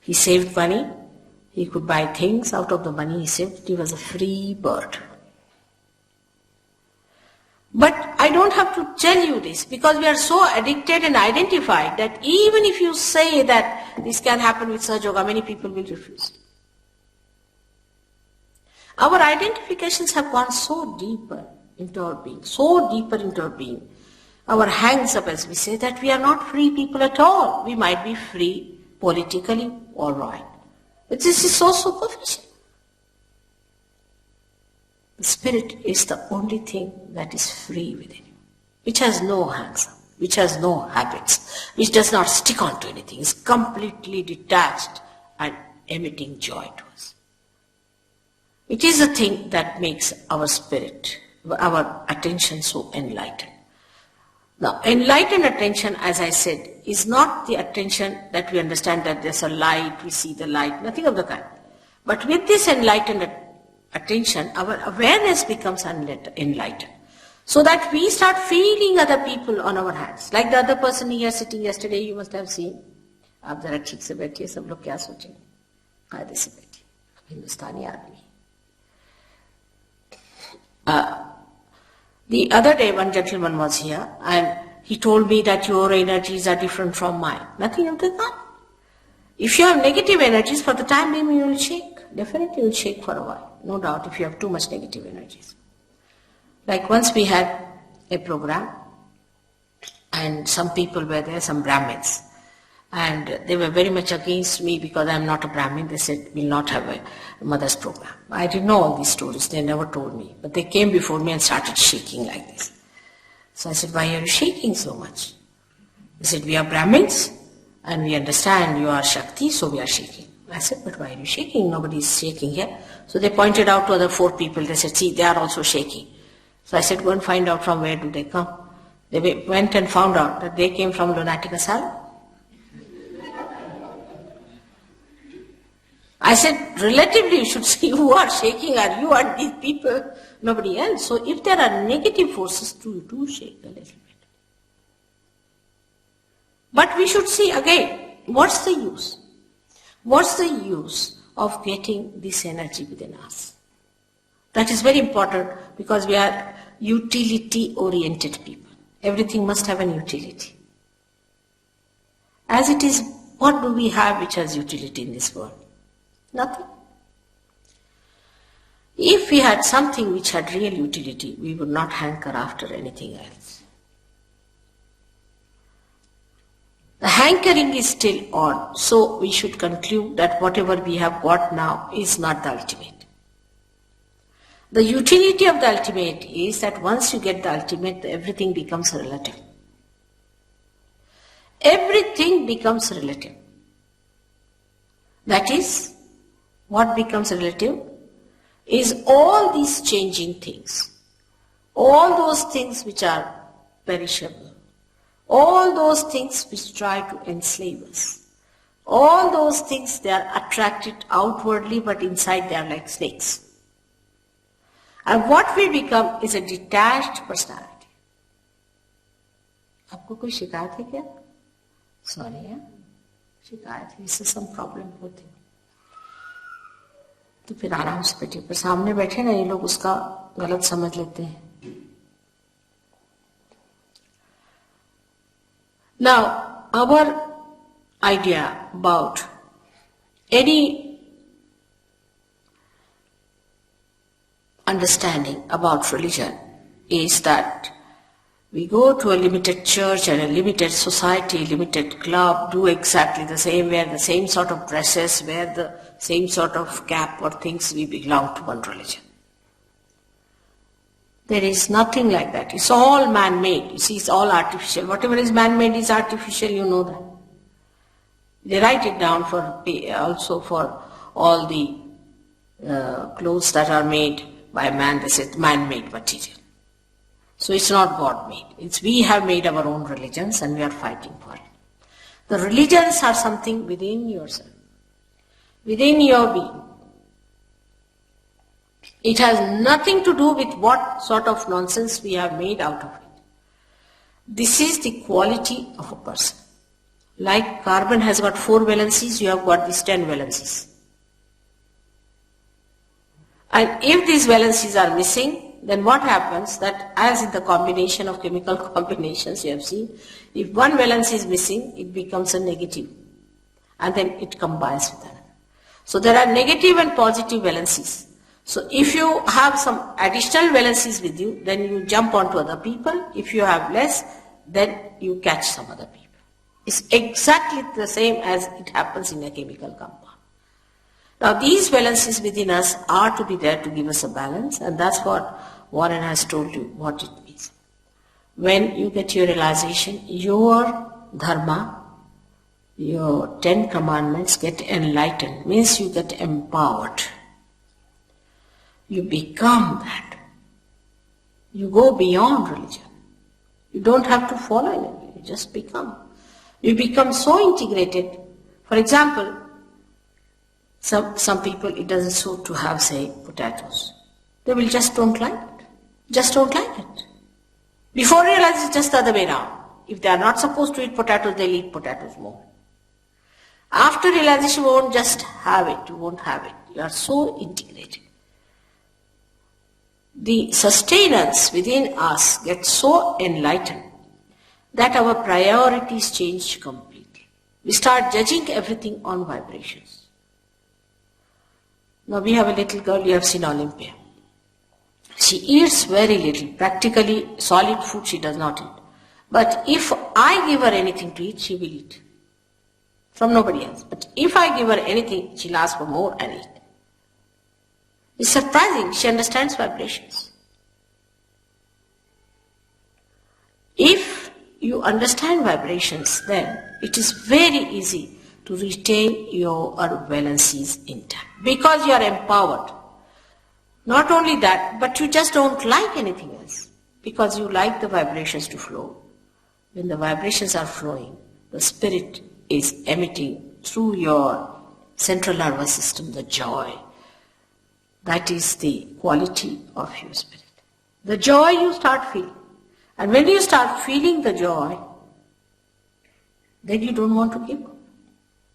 He saved money. He could buy things out of the money he saved. He was a free bird. But I don't have to tell you this because we are so addicted and identified that even if you say that this can happen with sahajayoga, many people will refuse. Our identifications have gone so deeper into our being, our hangs up, as we say, that we are not free people at all. We might be free politically, all right. But this is so superficial. The spirit is the only thing that is free within you, which has no hangs up, which has no habits, which does not stick on to anything, is completely detached and emitting joy to us. It is the thing that makes our spirit, our attention so enlightened. Now, enlightened attention, as I said, is not the attention that we understand that there's a light, we see the light, nothing of the kind. But with this enlightened attention, our awareness becomes enlightened. So that we start feeling other people on our hands. Like the other person here sitting yesterday, you must have seen. आप जरा ठीक से बैठिए, सब लोग क्या सोचेंगे? कायदे से बैठिए, हिंदुस्तानी आदमी. The other day, one gentleman was here and he told me that your energies are different from mine. Nothing of the kind. If you have negative energies, for the time being you will shake. Definitely you will shake for a while. No doubt if you have too much negative energies. Like once we had a program and some people were there, some Brahmins. And they were very much against me because I am not a Brahmin. They said, we'll not have a mother's program. I didn't know all these stories. They never told me. But they came before me and started shaking like this. So I said, why are you shaking so much? They said, we are Brahmins and we understand you are Shakti, so we are shaking. I said, but why are you shaking? Nobody is shaking here. So they pointed out to other 4 people. They said, see, they are also shaking. So I said, go and find out from where do they come. They went and found out that they came from lunatic asylum. I said, relatively you should see who are shaking are you and these people, nobody else. So if there are negative forces, do shake a little bit. But we should see again, what's the use? What's the use of getting this energy within us? That is very important because we are utility-oriented people. Everything must have an utility. As it is, what do we have which has utility in this world? Nothing. If we had something which had real utility, we would not hanker after anything else. The hankering is still on, so we should conclude that whatever we have got now is not the ultimate. The utility of the ultimate is that once you get the ultimate, everything becomes relative. Everything becomes relative. That is, what becomes relative is all these changing things, all those things which are perishable, all those things which try to enslave us, all those things they are attracted outwardly but inside they are like snakes. And what we become is a detached personality. आपको कोई शिकायत है क्या? Sorry, yeah? शिकायत है, इससे some problem होती है. तो फिर आराम से बैठिए, पर सामने बैठे ना ये लोग उसका गलत समझ लेते हैं. Now, our idea about any understanding about religion is that we go to a limited church and a limited society, limited club, do exactly the same, wear the same sort of dresses, wear the same sort of cap or things, we belong to one religion. There is nothing like that. It's all man-made. You see, it's all artificial. Whatever is man-made is artificial, you know that. They write it down also for all the clothes that are made by man. They say man-made material. So it's not God-made. It's we have made our own religions and we are fighting for it. The religions are something within yourself, within your being. It has nothing to do with what sort of nonsense we have made out of it. This is the quality of a person. Like carbon has got 4 valencies, you have got these 10 valencies. And if these valencies are missing, then what happens that as in the combination of chemical combinations you have seen, if one valence is missing, it becomes a negative. And then it combines with another. So there are negative and positive valencies. So if you have some additional valencies with you, then you jump onto other people. If you have less, then you catch some other people. It's exactly the same as it happens in a chemical compound. Now these valencies within us are to be there to give us a balance, and that's what Warren has told you what it means. When you get your realization, your dharma, your 10 commandments get enlightened, means you get empowered. You become that. You go beyond religion. You don't have to follow anything, you just become. You become so integrated. For example, some people, it doesn't suit to have, say, potatoes. They will just don't like it. Just don't like it. Before realize it's just the other way around. If they are not supposed to eat potatoes, they'll eat potatoes more. After realization, you won't just have it. You won't have it. You are so integrated. The sustenance within us gets so enlightened that our priorities change completely. We start judging everything on vibrations. Now we have a little girl, you have seen Olympia. She eats very little, practically solid food she does not eat. But if I give her anything to eat, she will eat. From nobody else. But if I give her anything, she'll ask for more and eat. It's surprising, she understands vibrations. If you understand vibrations, then it is very easy to retain your valencies intact. Because you are empowered. Not only that, but you just don't like anything else. Because you like the vibrations to flow. When the vibrations are flowing, the spirit is emitting through your central nervous system the joy. That is the quality of your spirit. The joy you start feeling. And when you start feeling the joy, then you don't want to give up.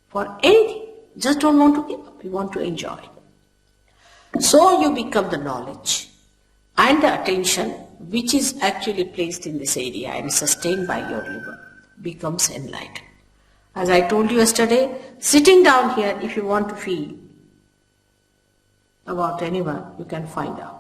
For anything, just don't want to give up. You want to enjoy. So you become the knowledge and the attention which is actually placed in this area and sustained by your liver becomes enlightened. As I told you yesterday, sitting down here, if you want to feel about anyone, you can find out.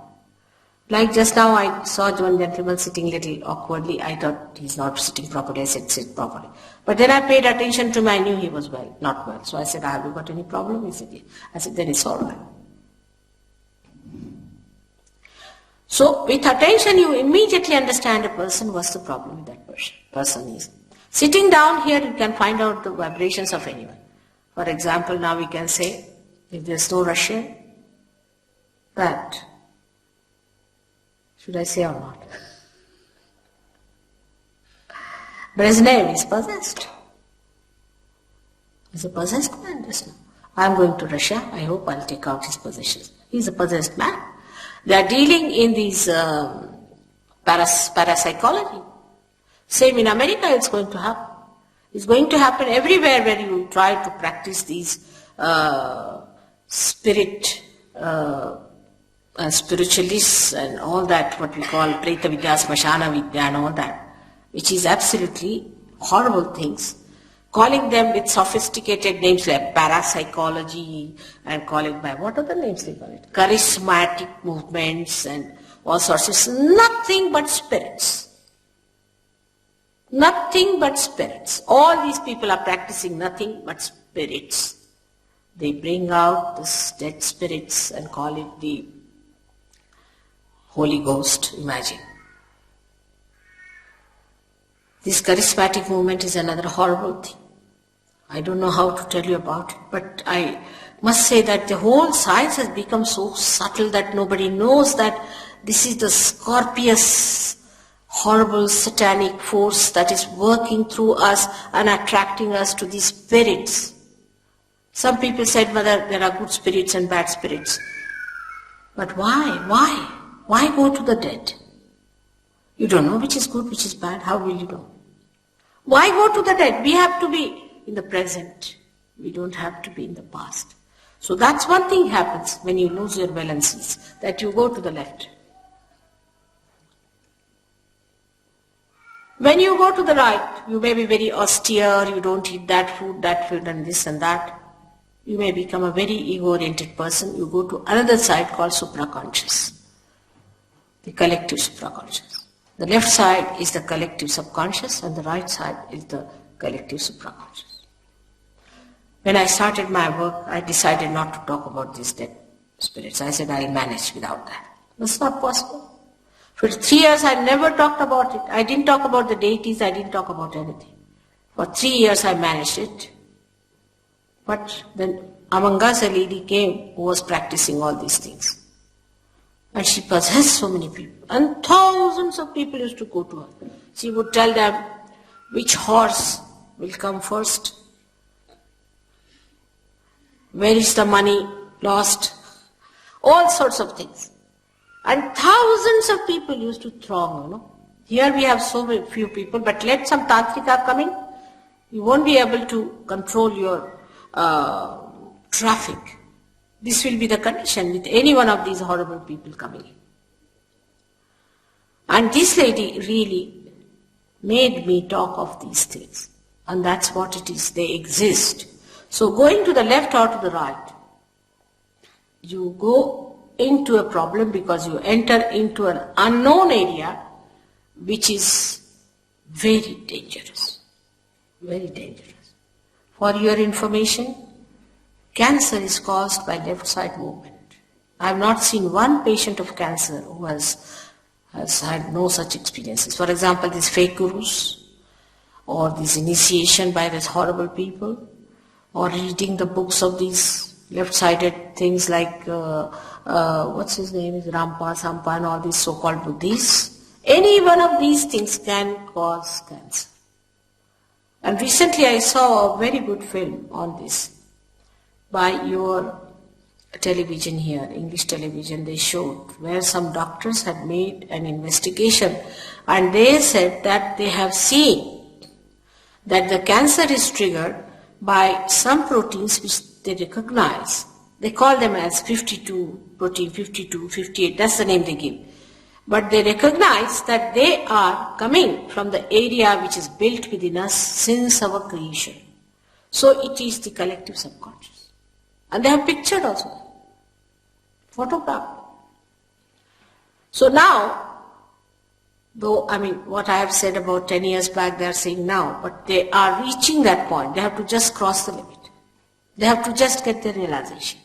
Like just now I saw one gentleman sitting little awkwardly. I thought he's not sitting properly. I said, sit properly. But then I paid attention to him. I knew he was well, not well. So I said, have you got any problem? He said, yes. I said, then it's all right. So with attention, you immediately understand a person, what's the problem with that person is. Sitting down here, you can find out the vibrations of anyone. For example, now we can say, if there's no Russian, that, should I say or not? Brezhnev is possessed. He's a possessed man just now. I'm going to Russia. I hope I'll take out his possessions. He's a possessed man. They are dealing in these parapsychology. Same in America it's going to happen. It's going to happen everywhere where you try to practice these spiritualists and all that, what we call Preta Vidya, Smashana Vidya and all that, which is absolutely horrible things. Calling them with sophisticated names like parapsychology and calling by, what other names they call it? Charismatic movements and all sorts of, nothing but spirits. Nothing but spirits. All these people are practicing nothing but spirits. They bring out the dead spirits and call it the Holy Ghost, imagine. This charismatic movement is another horrible thing. I don't know how to tell you about it, but I must say that the whole science has become so subtle that nobody knows that this is the scorpious, horrible satanic force that is working through us and attracting us to these spirits. Some people said, Mother, there are good spirits and bad spirits. But why? Why? Why go to the dead? You don't know which is good, which is bad. How will you know? Why go to the dead? We have to be in the present. We don't have to be in the past. So that's one thing happens when you lose your balances, that you go to the left. When you go to the right, you may be very austere, you don't eat that food, and this and that. You may become a very ego-oriented person. You go to another side called supraconscious, the collective supraconscious. The left side is the collective subconscious and the right side is the collective supraconscious. When I started my work, I decided not to talk about these dead spirits. I said, I'll manage without that. That's not possible. For 3 years, I never talked about it. I didn't talk about the deities. I didn't talk about anything. For 3 years, I managed it. But then among us, a lady came who was practicing all these things. And she possessed so many people. And thousands of people used to go to her. She would tell them which horse will come first. Where is the money lost? All sorts of things. And thousands of people used to throng, Here we have so few people, but let some tantrika come in, you won't be able to control your traffic. This will be the condition with any one of these horrible people coming in. And this lady really made me talk of these things. And that's what it is, they exist. So going to the left or to the right, you go into a problem because you enter into an unknown area which is very dangerous. Very dangerous. For your information, cancer is caused by left side movement. I have not seen one patient of cancer who has had no such experiences. For example, these fake gurus, or this initiation by these horrible people, or reading the books of these left-sided things like, what's his name, is Rampa, Sampa, and all these so-called Buddhists. Any one of these things can cause cancer. And recently I saw a very good film on this by your television here, English television. They showed where some doctors had made an investigation and they said that they have seen that the cancer is triggered by some proteins which they recognize. They call them as 52, protein 52, 58, that's the name they give. But they recognize that they are coming from the area which is built within us since our creation. So it is the collective subconscious. And they have pictured also, photographed. So now, though, what I have said about 10 years back, they are saying now, but they are reaching that point. They have to just cross the limit. They have to just get the realization.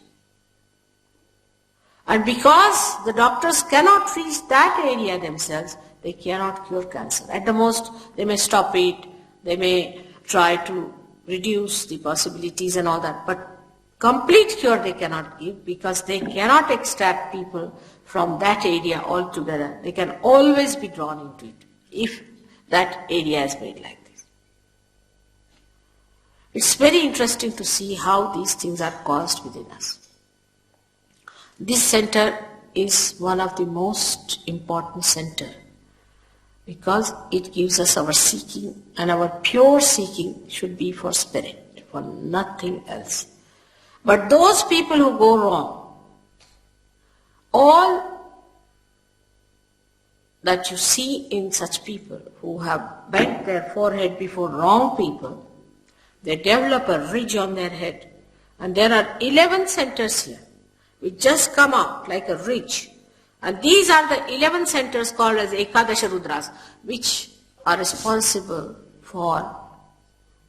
And because the doctors cannot reach that area themselves, they cannot cure cancer. At the most, they may stop it, they may try to reduce the possibilities and all that, but complete cure they cannot give because they cannot extract people from that area altogether. They can always be drawn into it if that area is made like this. It's very interesting to see how these things are caused within us. This center is one of the most important center because it gives us our seeking, and our pure seeking should be for spirit, for nothing else. But those people who go wrong, all that you see in such people who have bent their forehead before wrong people, they develop a ridge on their head. And there are 11 centers here which just come out like a ridge. And these are the 11 centers called as Ekadasha Rudras, which are responsible for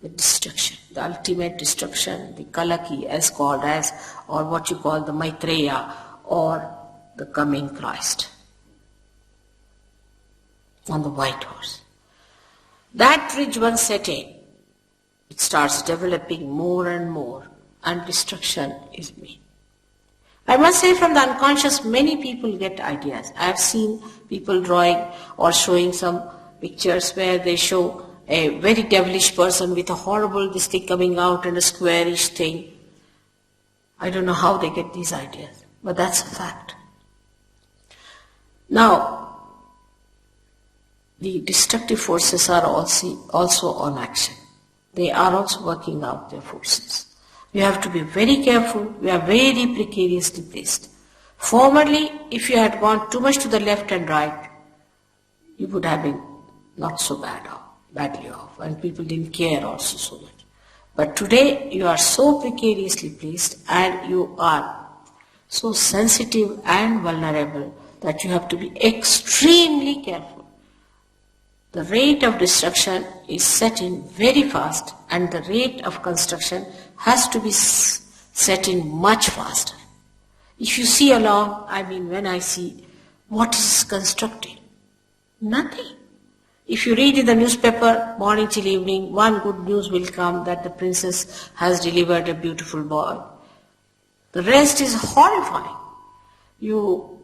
the destruction, the ultimate destruction, the Kalaki as called as, or what you call the Maitreya, or the coming Christ on the white horse. That ridge once set in, it starts developing more and more, and destruction is made. I must say from the unconscious, many people get ideas. I have seen people drawing or showing some pictures where they show a very devilish person with a horrible this thing coming out and a squarish thing. I don't know how they get these ideas, but that's a fact. Now, the destructive forces are also on action. They are also working out their forces. You have to be very careful. We are very precariously placed. Formerly, if you had gone too much to the left and right, you would have been not so badly off, and people didn't care also so much. But today, you are so precariously placed and you are so sensitive and vulnerable that you have to be extremely careful. The rate of destruction is set in very fast, and the rate of construction has to be set in much faster. If you see along, when I see what is constructed, nothing. If you read in the newspaper morning till evening, one good news will come that the princess has delivered a beautiful boy. The rest is horrifying. You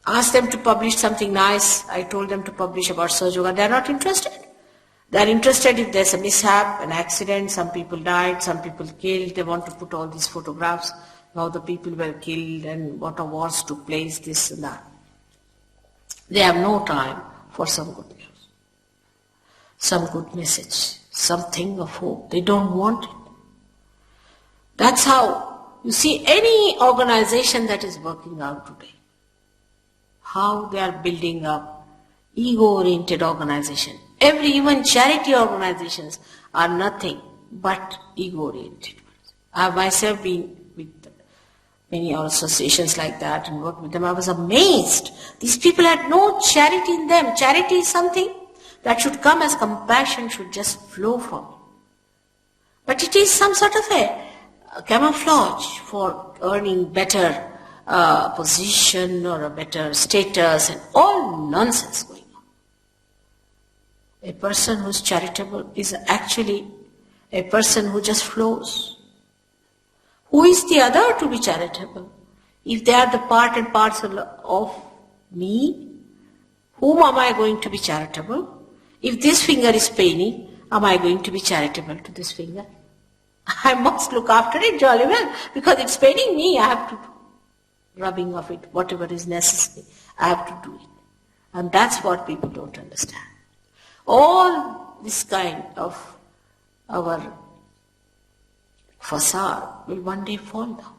ask them to publish something nice. I told them to publish about sahajayoga. They are not interested. They are interested if there's a mishap, an accident, some people died, some people killed. They want to put all these photographs, how the people were killed and what wars took place, this and that. They have no time for some good news, some good message, something of hope. They don't want it. That's how you see any organization that is working out today, how they are building up ego-oriented organization. Even charity organizations are nothing but ego-oriented. I have myself been with many associations like that and worked with them. I was amazed. These people had no charity in them. Charity is something that should come as compassion, should just flow from it. But it is some sort of a camouflage for earning better position or a better status and all nonsense going on. A person who is charitable is actually a person who just flows. Who is the other to be charitable? If they are the part and parcel of me, whom am I going to be charitable? If this finger is paining, am I going to be charitable to this finger? I must look after it jolly well, because it's paining me. I have to do rubbing of it, whatever is necessary. I have to do it. And that's what people don't understand. All this kind of our facade will one day fall down,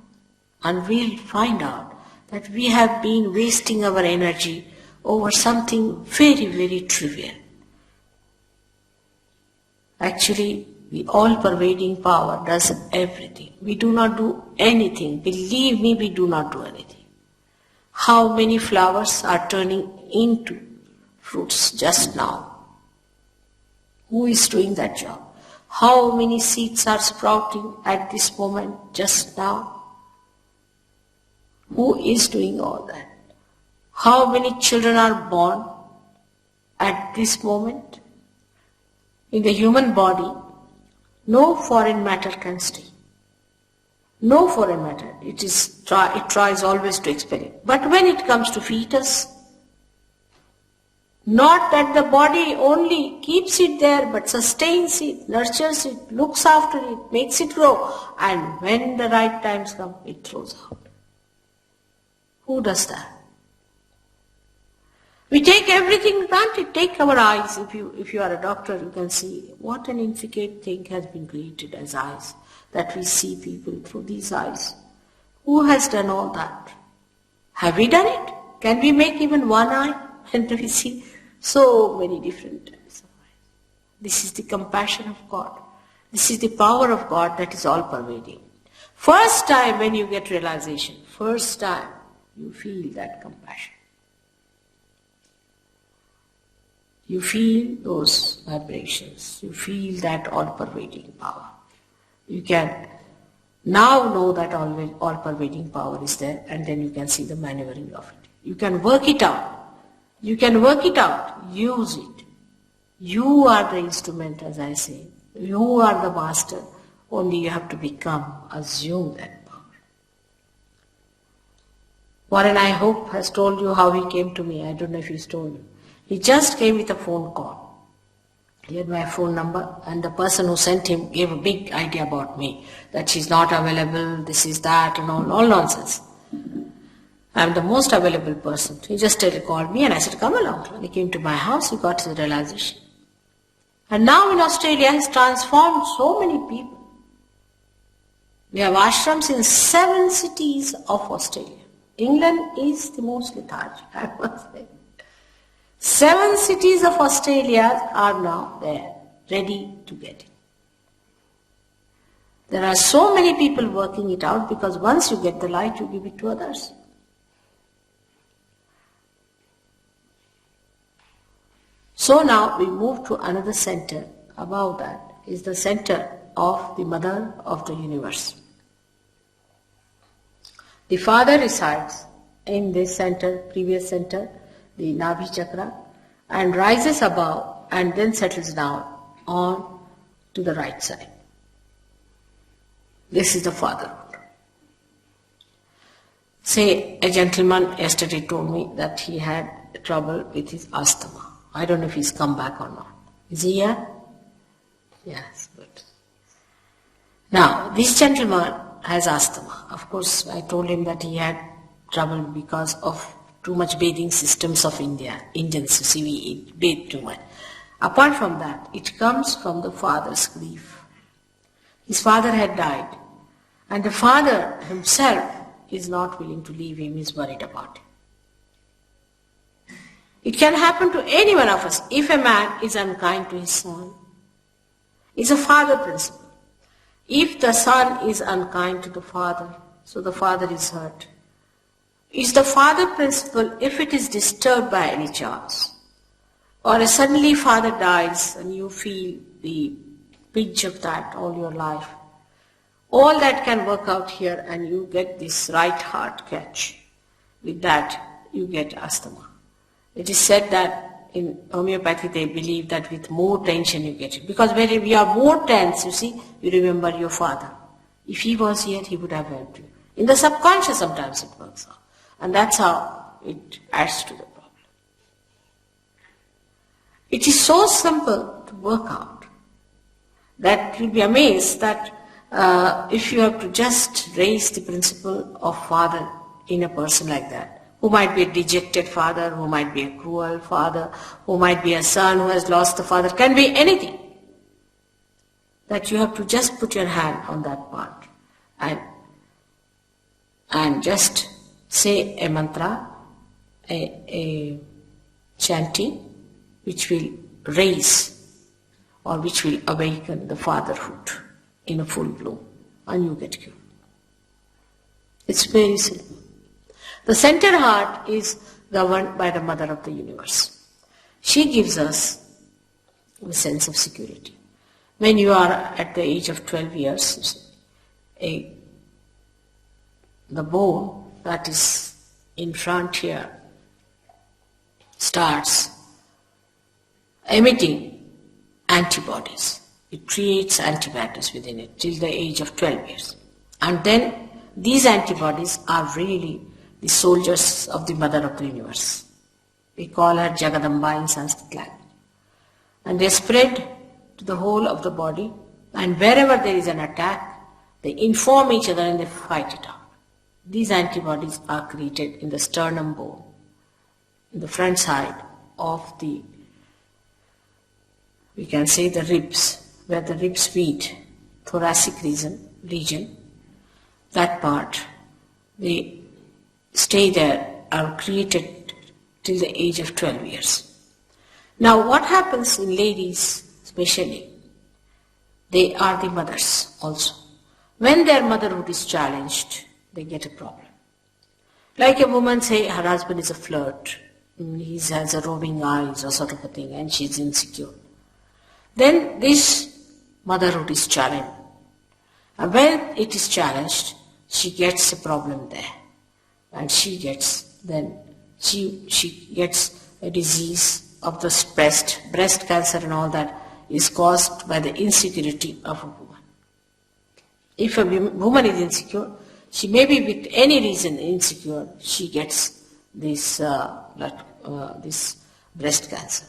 and we'll find out that we have been wasting our energy over something very, very trivial. Actually, the all-pervading power does everything. We do not do anything. Believe me, we do not do anything. How many flowers are turning into fruits just now? Who is doing that job? How many seeds are sprouting at this moment just now? Who is doing all that? How many children are born at this moment? In the human body, no foreign matter can stay. No foreign matter. It tries always to expel it. But when it comes to fetus, not that the body only keeps it there, but sustains it, nurtures it, looks after it, makes it grow, and when the right times come, it throws out. Who does that? We take everything granted. Take our eyes. If you are a doctor, you can see what an intricate thing has been created as eyes, that we see people through these eyes. Who has done all that? Have we done it? Can we make even one eye? And we see so many different types of eyes. This is the compassion of God. This is the power of God that is all-pervading. First time when you get realization, first time you feel that compassion. You feel those vibrations. You feel that all-pervading power. You can now know that all-pervading power is there, and then you can see the maneuvering of it. You can work it out. You can work it out. Use it. You are the instrument, as I say. You are the master. Only you have to assume that power. Warren, I hope, has told you how he came to me. I don't know if he's told you. He just came with a phone call. He had my phone number, and the person who sent him gave a big idea about me, that she's not available, this is that, and all nonsense. I'm the most available person. He just called me and I said, come along. When he came to my house, he got his realization. And now in Australia, he's transformed so many people. We have ashrams in 7 cities of Australia. England is the most lethargic, I must say. 7 cities of Australia are now there, ready to get it. There are so many people working it out because once you get the light, you give it to others. So now we move to another center. Above that is the center of the Mother of the Universe. The Father resides in this center, previous center, the Nabhi Chakra, and rises above and then settles down on to the right side. This is the fatherhood. Say, a gentleman yesterday told me that he had trouble with his asthma. I don't know if he's come back or not. Is he here? Yes, good. Now, this gentleman has asthma. Of course, I told him that he had trouble because of too much bathing systems of India. Indians, you see, we bathe too much. Apart from that, it comes from the father's grief. His father had died, and the father himself is not willing to leave him, is worried about him. It can happen to any one of us. If a man is unkind to his son, it's a father principle. If the son is unkind to the father, so the father is hurt. It's the father principle if it is disturbed by any chance. Or suddenly father dies and you feel the pinch of that all your life. All that can work out here and you get this right heart catch. With that you get asthma. It is said that in homeopathy they believe that with more tension you get it. Because when you are more tense, you see, you remember your father. If he was here, he would have helped you. In the subconscious sometimes it works out. And that's how it adds to the problem. It is so simple to work out that you'll be amazed that if you have to just raise the principle of father in a person like that, who might be a dejected father, who might be a cruel father, who might be a son who has lost the father, can be anything. That you have to just put your hand on that part and just say a mantra, a chanting, which will raise or which will awaken the fatherhood in a full bloom, and you get cured. It's very simple. The center heart is governed by the Mother of the Universe. She gives us a sense of security. When you are at the age of 12 years, the bone that is in front here starts emitting antibodies. It creates antibodies within it till the age of 12 years. And then these antibodies are really the soldiers of the Mother of the Universe. We call her Jagadamba in Sanskrit language. And they spread to the whole of the body, and wherever there is an attack, they inform each other and they fight it out. These antibodies are created in the sternum bone, in the front side of the, we can say the ribs, where the ribs meet, thoracic region, that part, they stay there, are created till the age of 12 years. Now what happens in ladies especially, they are the mothers also. When their motherhood is challenged, they get a problem. Like a woman, say her husband is a flirt, he has a roving eyes or sort of a thing, and she's insecure. Then this motherhood is challenged. And when it is challenged, she gets a problem there. And she gets a disease of the breast cancer and all that is caused by the insecurity of a woman. If a woman is insecure, she may be with any reason insecure, she gets this breast cancer.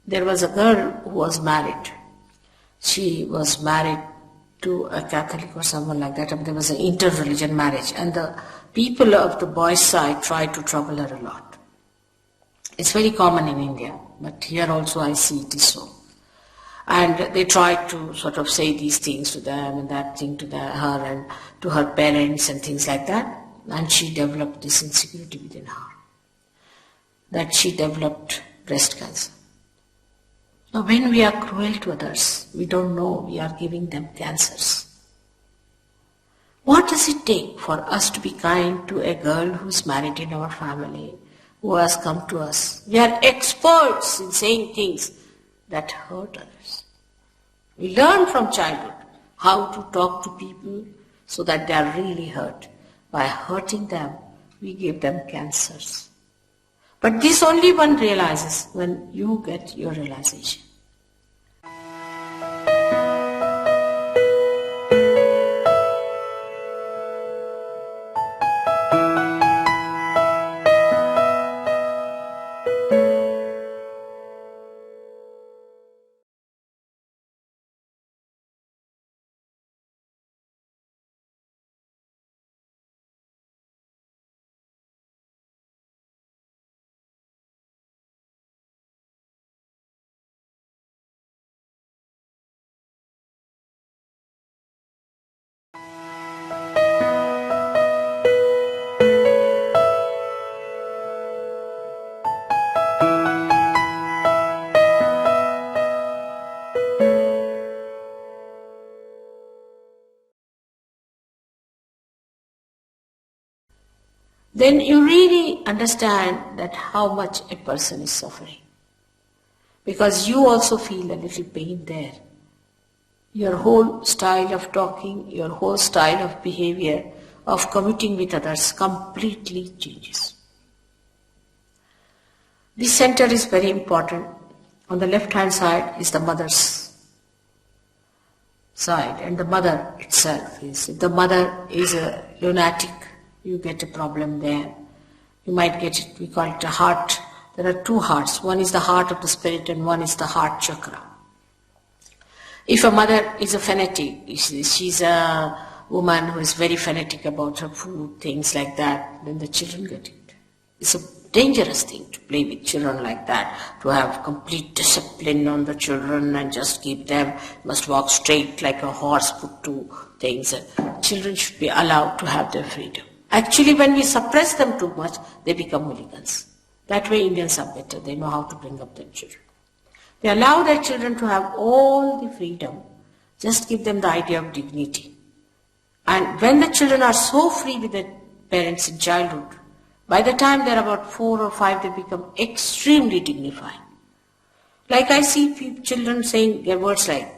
There was a girl who was married. She was married to a Catholic or someone like that, and there was an inter-religion marriage, and the people of the boys' side try to trouble her a lot. It's very common in India, but here also I see it is so. And they try to sort of say these things to them and that thing to her and to her parents and things like that. And she developed this insecurity within her, that she developed breast cancer. Now when we are cruel to others, we don't know we are giving them cancers. What does it take for us to be kind to a girl who's married in our family, who has come to us? We are experts in saying things that hurt others. We learn from childhood how to talk to people so that they are really hurt. By hurting them, we give them cancers. But this only one realizes when you get your realization. Then you really understand that how much a person is suffering. Because you also feel a little pain there. Your whole style of talking, your whole style of behavior, of commuting with others completely changes. This center is very important. On the left-hand side is the mother's side, and the mother itself is. If the mother is a lunatic, you get a problem there. You might get it, we call it a heart. There are two hearts. One is the heart of the spirit and one is the heart chakra. If a mother is a fanatic, she's a woman who is very fanatic about her food, things like that, then the children get it. It's a dangerous thing to play with children like that, to have complete discipline on the children and just keep them, must walk straight like a horse put to things. Children should be allowed to have their freedom. Actually, when we suppress them too much, they become hooligans. That way Indians are better. They know how to bring up their children. They allow their children to have all the freedom. Just give them the idea of dignity. And when the children are so free with their parents in childhood, by the time they're about 4 or 5, they become extremely dignified. Like I see children saying their words like,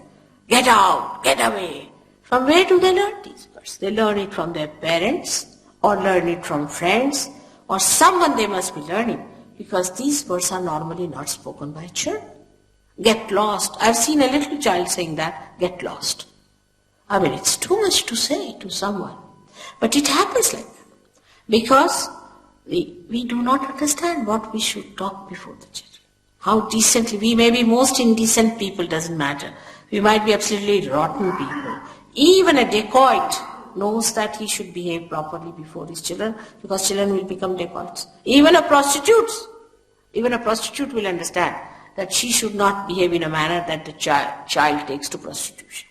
get out, get away. From where do they learn these words? They learn it from their parents, or learn it from friends, or someone they must be learning, because these words are normally not spoken by children. Get lost. I've seen a little child saying that, get lost. I mean, it's too much to say to someone. But it happens like that, because we do not understand what we should talk before the children. How decently, we may be most indecent people, doesn't matter. We might be absolutely rotten people. Even a dacoit knows that he should behave properly before his children, because children will become dacoits. Even a prostitute will understand that she should not behave in a manner that the child takes to prostitution.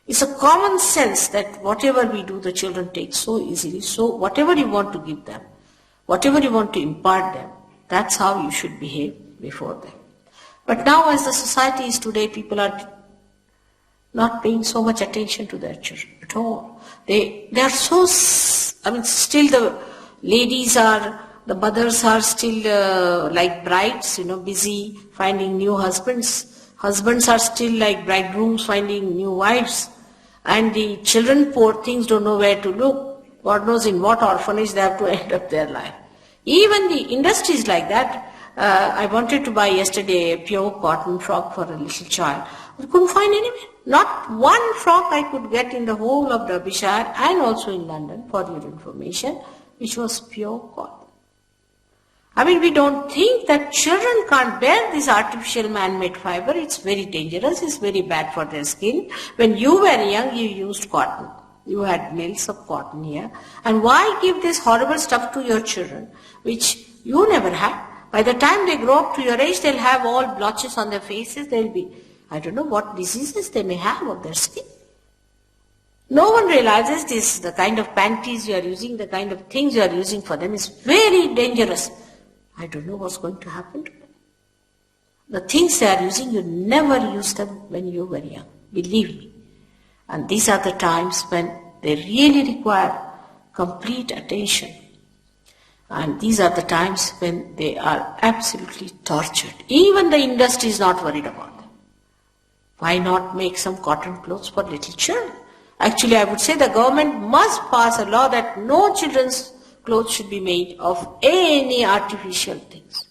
It's a common sense that whatever we do, the children take so easily. So whatever you want to give them, whatever you want to impart them, that's how you should behave before them. But now as the society is today, people are not paying so much attention to their children at all. They are so, still the ladies are, the mothers are still like brides, busy finding new husbands. Husbands are still like bridegrooms finding new wives. And the children, poor things, don't know where to look. God knows in what orphanage they have to end up their life. Even the industries like that. I wanted to buy yesterday a pure cotton frock for a little child. I couldn't find anywhere. Not one frock I could get in the whole of Derbyshire and also in London, for your information, which was pure cotton. I mean, we don't think that children can't bear this artificial man-made fiber. It's very dangerous. It's very bad for their skin. When you were young, you used cotton. You had mills of cotton here. And why give this horrible stuff to your children, which you never had? By the time they grow up to your age, they'll have all blotches on their faces. They'll be, I don't know what diseases they may have of their skin. No one realizes this, the kind of panties you are using, the kind of things you are using for them is very dangerous. I don't know what's going to happen to them. The things they are using, you never used them when you were young. Believe me. And these are the times when they really require complete attention. And these are the times when they are absolutely tortured. Even the industry is not worried about them. Why not make some cotton clothes for little children? Actually, I would say the government must pass a law that no children's clothes should be made of any artificial things.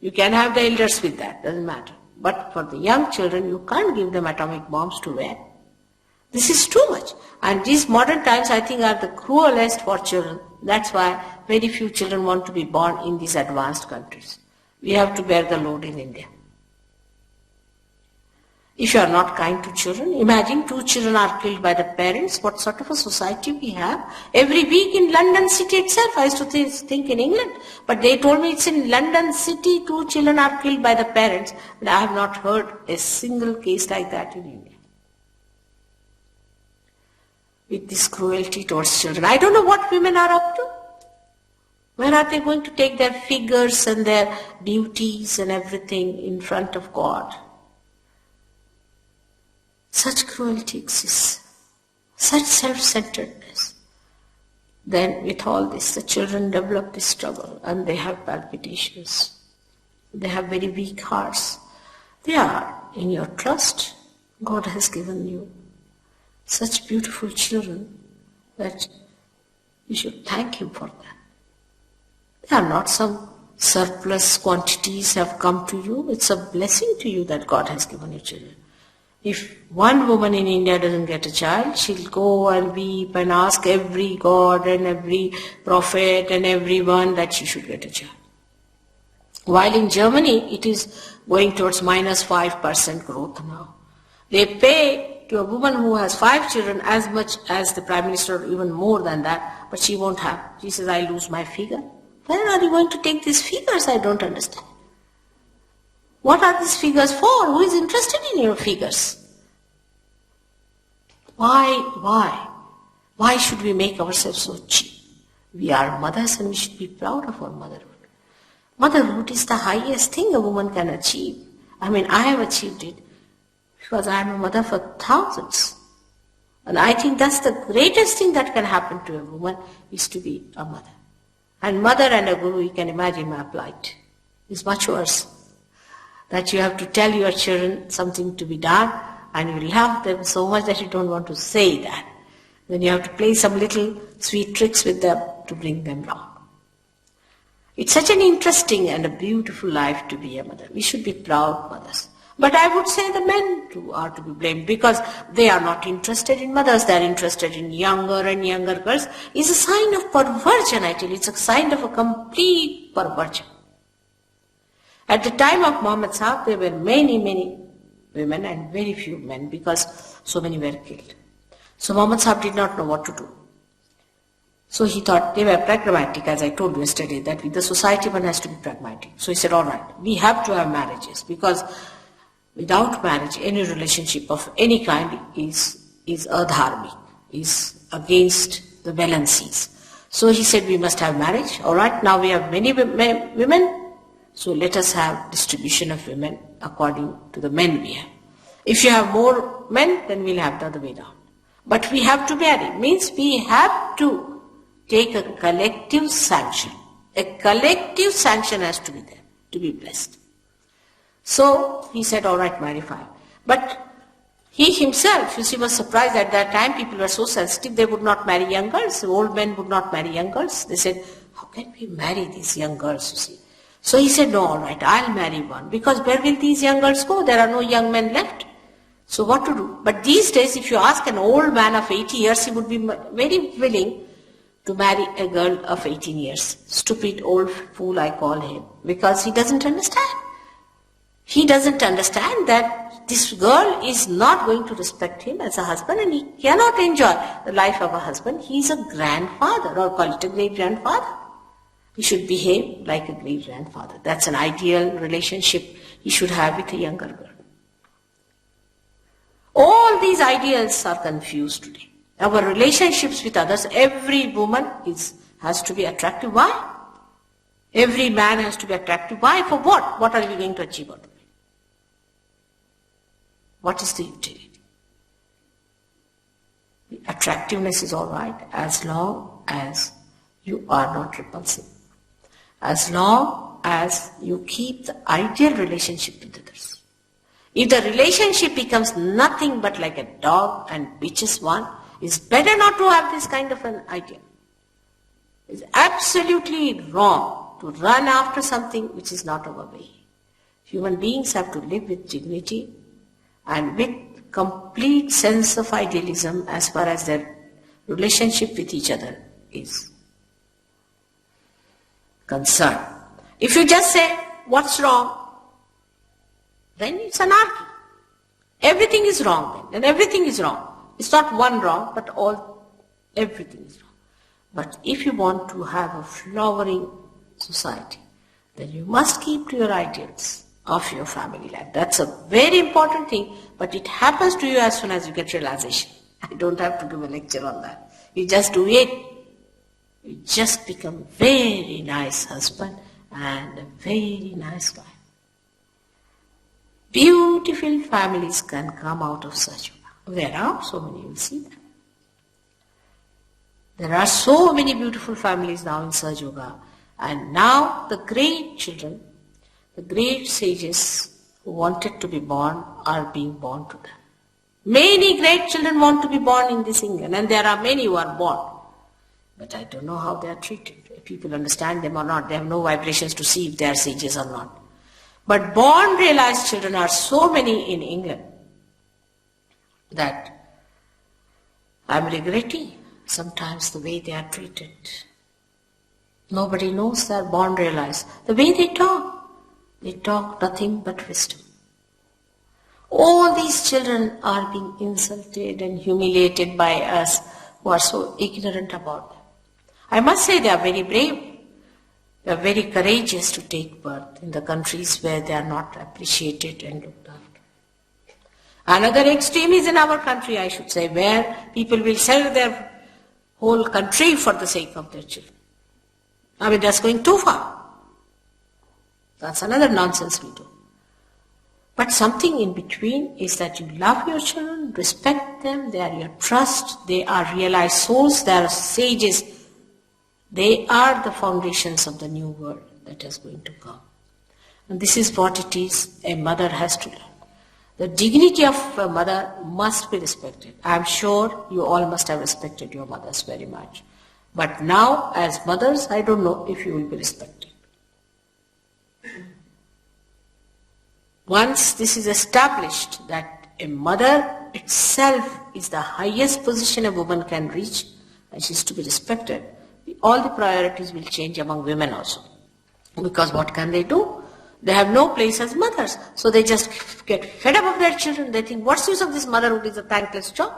You can have the elders with that, doesn't matter. But for the young children, you can't give them atomic bombs to wear. This is too much. And these modern times, I think, are the cruelest for children. That's why very few children want to be born in these advanced countries. We have to bear the load in India. If you are not kind to children, imagine 2 children are killed by the parents. What sort of a society we have? Every week in London city itself, I used to think in England, but they told me it's in London city 2 children are killed by the parents. But I have not heard a single case like that in India. With this cruelty towards children. I don't know what women are up to. Where are they going to take their figures and their beauties and everything in front of God? Such cruelty exists, such self-centeredness. Then with all this, the children develop this struggle and they have palpitations. They have very weak hearts. They are in your trust. God has given you such beautiful children that you should thank Him for that. They are not some surplus quantities have come to you. It's a blessing to you that God has given you children. If one woman in India doesn't get a child, she'll go and weep and ask every god and every prophet and everyone that she should get a child. While in Germany, it is going towards minus 5% growth now. They pay to a woman who has 5 children as much as the Prime Minister, or even more than that, but she won't have. She says, I lose my figure. Where are you going to take these figures? I don't understand. What are these figures for? Who is interested in your figures? Why? Why should we make ourselves so cheap? We are mothers and we should be proud of our motherhood. Motherhood is the highest thing a woman can achieve. I mean, I have achieved it because I am a mother for thousands. And I think that's the greatest thing that can happen to a woman is to be a mother. And mother and a guru, you can imagine my plight. It's much worse. That you have to tell your children something to be done and you love them so much that you don't want to say that. Then you have to play some little sweet tricks with them to bring them wrong. It's such an interesting and a beautiful life to be a mother. We should be proud mothers. But I would say the men too are to be blamed because they are not interested in mothers. They are interested in younger and younger girls. It's a sign of perversion, I tell you. It's a sign of a complete perversion. At the time of Muhammad Sahib, there were many women and very few men because so many were killed. So Muhammad Sahib did not know what to do. So he thought they were pragmatic, as I told you yesterday, that with the society one has to be pragmatic. So he said, all right, we have to have marriages because without marriage, any relationship of any kind is adharmic, is against the balances. So he said, we must have marriage. All right, now we have many women. So let us have distribution of women according to the men we have. If you have more men, then we'll have the other way down. But we have to marry. Means we have to take a collective sanction. A collective sanction has to be there to be blessed. So he said, all right, marry 5. But he himself, you see, was surprised at that time. People were so sensitive, they would not marry young girls. Old men would not marry young girls. They said, how can we marry these young girls, you see? So he said, no, all right, I'll marry one. Because where will these young girls go? There are no young men left. So what to do? But these days, if you ask an old man of 80 years, he would be very willing to marry a girl of 18 years. Stupid old fool, I call him. Because he doesn't understand. He doesn't understand that this girl is not going to respect him as a husband and he cannot enjoy the life of a husband. He is a grandfather, or call it a great-grandfather. He should behave like a great-grandfather. That's an ideal relationship he should have with a younger girl. All these ideals are confused today. Our relationships with others, every woman has to be attractive. Why? Every man has to be attractive. Why? For what? What are we going to achieve out of it? What is the utility? The attractiveness is all right as long as you are not repulsive. As long as you keep the ideal relationship with others. If the relationship becomes nothing but like a dog and bitches one, it's better not to have this kind of an idea. It's absolutely wrong to run after something which is not our way. Human beings have to live with dignity and with complete sense of idealism as far as their relationship with each other is concerned. If you just say, what's wrong? Then it's anarchy. Everything is wrong then, and everything is wrong. It's not one wrong, but everything is wrong. But if you want to have a flowering society, then you must keep to your ideals of your family life. That's a very important thing, but it happens to you as soon as you get realization. I don't have to give a lecture on that. You just do it. You just become a very nice husband and a very nice wife. Beautiful families can come out of such. There are so many, you will see that. There are so many beautiful families now in Sahajayoga, and now the great children, the great sages who wanted to be born are being born to them. Many great children want to be born in this England, and there are many who are born. But I don't know how they are treated. If people understand them or not, they have no vibrations to see if they are sages or not. But born realized children are so many in England that I'm regretting sometimes the way they are treated. Nobody knows they are born realized. The way they talk nothing but wisdom. All these children are being insulted and humiliated by us who are so ignorant about them. I must say they are very brave. They are very courageous to take birth in the countries where they are not appreciated and looked after. Another extreme is in our country, I should say, where people will sell their whole country for the sake of their children. I mean, that's going too far. That's another nonsense we do. But something in between is that you love your children, respect them, they are your trust, they are realized souls, they are sages. They are the foundations of the new world that is going to come. And this is what it is a mother has to learn. The dignity of a mother must be respected. I am sure you all must have respected your mothers very much. But now, as mothers, I don't know if you will be respected. Once this is established that a mother itself is the highest position a woman can reach, and she is to be respected, all the priorities will change among women also. Because what can they do? They have no place as mothers. So they just get fed up of their children. They think, what's the use of this motherhood? Is a thankless job.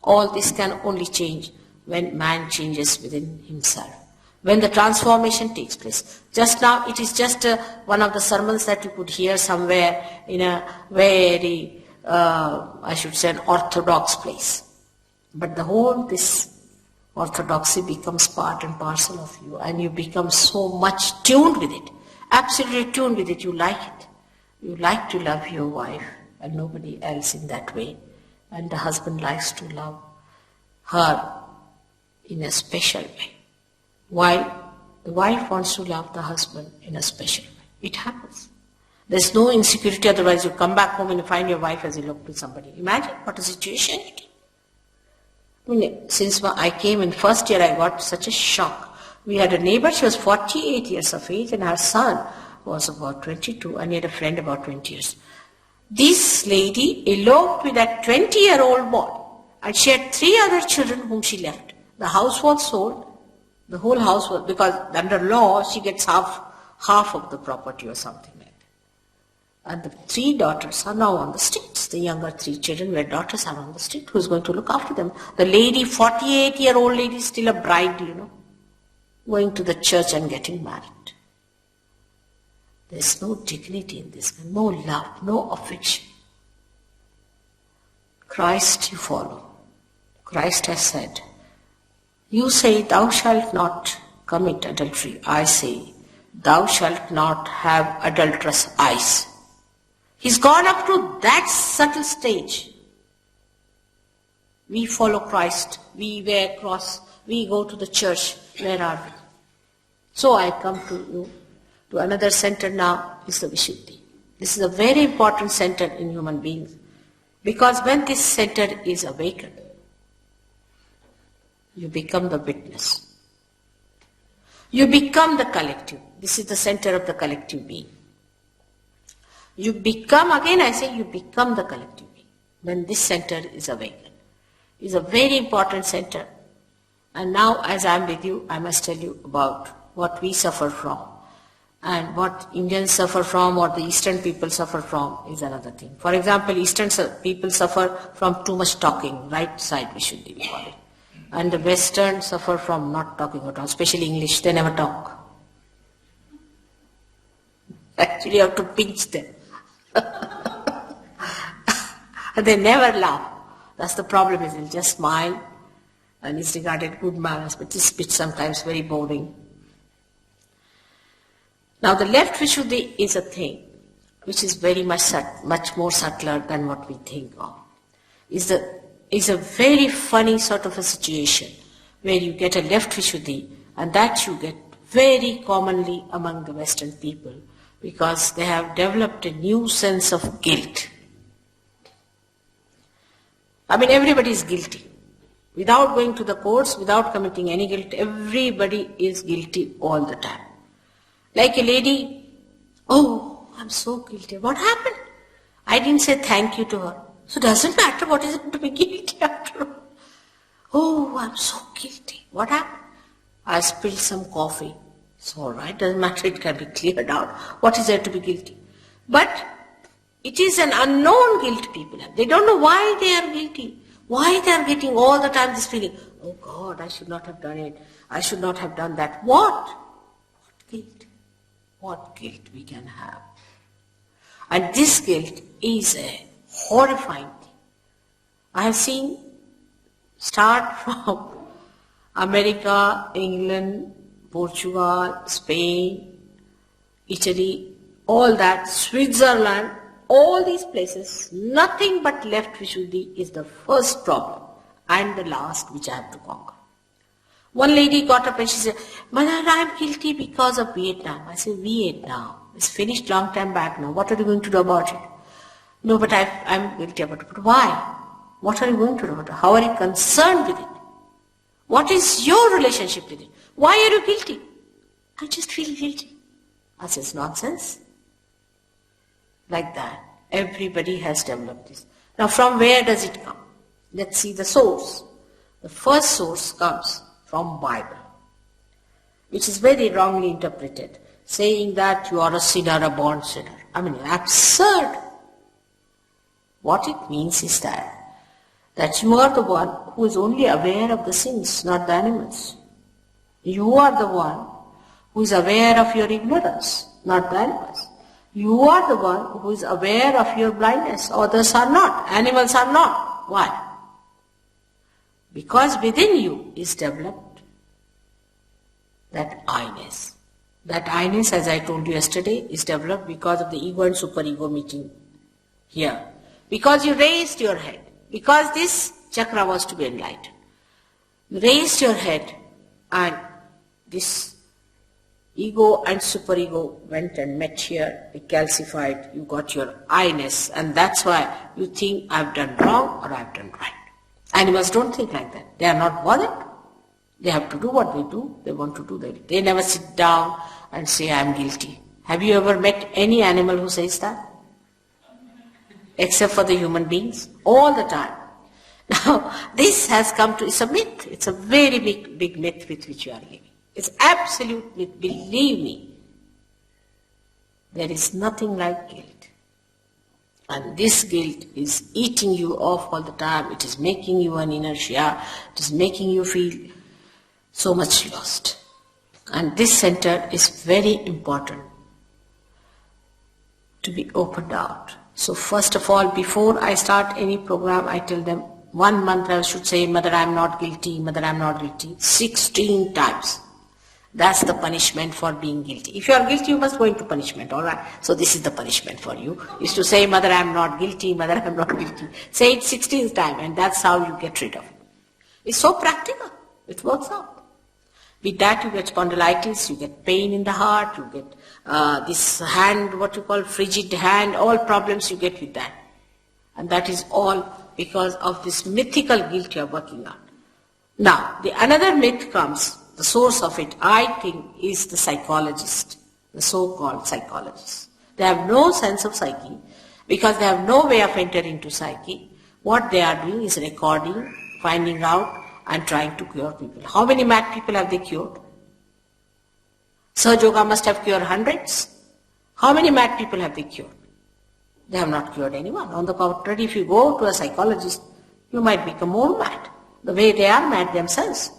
All this can only change when man changes within himself. When the transformation takes place. Just now, it is just one of the sermons that you could hear somewhere in a very, I should say, an orthodox place. But the whole, this orthodoxy becomes part and parcel of you, and you become so much tuned with it, absolutely tuned with it. You like it. You like to love your wife and nobody else in that way, and the husband likes to love her in a special way, while the wife wants to love the husband in a special way. It happens. There's no insecurity, otherwise you come back home and you find your wife has eloped with somebody. Imagine what a situation it is. Since I came in first year, I got such a shock. We had a neighbor, she was 48 years of age, and her son was about 22, and he had a friend about 20 years. This lady eloped with that 20-year-old boy, and she had 3 other children whom she left. The house was sold, the whole house was, because under law, she gets half of the property or something like that. And the 3 daughters are now on the streets. The younger 3 children, where daughters are on the street, who's going to look after them? The lady, 48-year-old lady, still a bride, going to the church and getting married. There's no dignity in this, no love, no affection. Christ you follow. Christ has said, you say, thou shalt not commit adultery. I say, thou shalt not have adulterous eyes. He's gone up to that subtle stage. We follow Christ. We wear cross. We go to the church. Where are we? So I come to you, to another center now, is the Vishuddhi. This is a very important center in human beings. Because when this center is awakened, you become the witness. You become the collective. This is the center of the collective being. You become, again I say, you become the collective being. When this center is awakened. It's a very important center. And now as I am with you, I must tell you about what we suffer from. And what Indians suffer from, or the Eastern people suffer from, is another thing. For example, Eastern people suffer from too much talking, right side Vishuddhi we call it. And the Western suffer from not talking at all, especially English, they never talk. Actually you have to pinch them. They never laugh. That's the problem, is they'll just smile and it's regarded good manners, but this speech sometimes very boring. Now the left Vishuddhi is a thing which is very much more subtler than what we think of. Is a very funny sort of a situation where you get a left Vishuddhi, and that you get very commonly among the Western people, because they have developed a new sense of guilt. I mean, everybody is guilty. Without going to the courts, without committing any guilt, everybody is guilty all the time. Like a lady, oh, I'm so guilty. What happened? I didn't say thank you to her. So it doesn't matter what is it to be guilty after all. Oh, I'm so guilty. What happened? I spilled some coffee. It's all right, doesn't matter, it can be cleared out. What is there to be guilty? But it is an unknown guilt people have. They don't know why they are guilty. Why they are getting all the time this feeling, oh God, I should not have done it. I should not have done that. What? What guilt? What guilt we can have? And this guilt is a horrifying thing. I have seen start from America, England, Portugal, Spain, Italy, all that, Switzerland, all these places, nothing but left Vishuddhi is the first problem and the last which I have to conquer. One lady got up and she said, Mother, I am guilty because of Vietnam. I said, Vietnam, it's finished long time back now. What are you going to do about it? No, but I'm guilty about it. But why? What are you going to do about it? How are you concerned with it? What is your relationship with it? Why are you guilty? I just feel guilty. I said, it's nonsense. Like that. Everybody has developed this. Now from where does it come? Let's see the source. The first source comes from Bible, which is very wrongly interpreted, saying that you are a sinner, a born sinner. I mean, absurd. What it means is that you are the one who is only aware of the sins, not the animals. You are the one who is aware of your ignorance, not the animals. You are the one who is aware of your blindness. Others are not. Animals are not. Why? Because within you is developed that I-ness. That I-ness, as I told you yesterday, is developed because of the ego and superego meeting here. Because you raised your head. Because this chakra was to be enlightened. You raised your head and this ego and superego went and met here, they calcified, you got your I-ness, and that's why you think I've done wrong or I've done right. Animals don't think like that. They are not bothered. They have to do what they do. They want to do that. They never sit down and say, I'm guilty. Have you ever met any animal who says that? Except for the human beings? All the time. Now, this has come to, it's a myth. It's a very big myth with which you are living. It's absolute myth. Believe me. There is nothing like guilt. And this guilt is eating you off all the time. It is making you an inertia. It is making you feel so much lost. And this center is very important to be opened out. So first of all, before I start any program, I tell them 1 month I should say, Mother, I am not guilty, Mother, I am not guilty, 16 times. That's the punishment for being guilty. If you are guilty, you must go into punishment, all right? So this is the punishment for you, is to say, Mother, I am not guilty, Mother, I am not guilty. Say it 16 times, and that's how you get rid of it. It's so practical. It works out. With that, you get spondylitis, you get pain in the heart, you get this hand, what you call frigid hand, all problems you get with that. And that is all because of this mythical guilt you are working on. Now, the another myth comes. The source of it, I think, is the psychologist, the so-called psychologists. They have no sense of psyche because they have no way of entering into psyche. What they are doing is recording, finding out, and trying to cure people. How many mad people have they cured? Sahajayoga must have cured hundreds. How many mad people have they cured? They have not cured anyone. On the contrary, if you go to a psychologist, you might become more mad, the way they are mad themselves.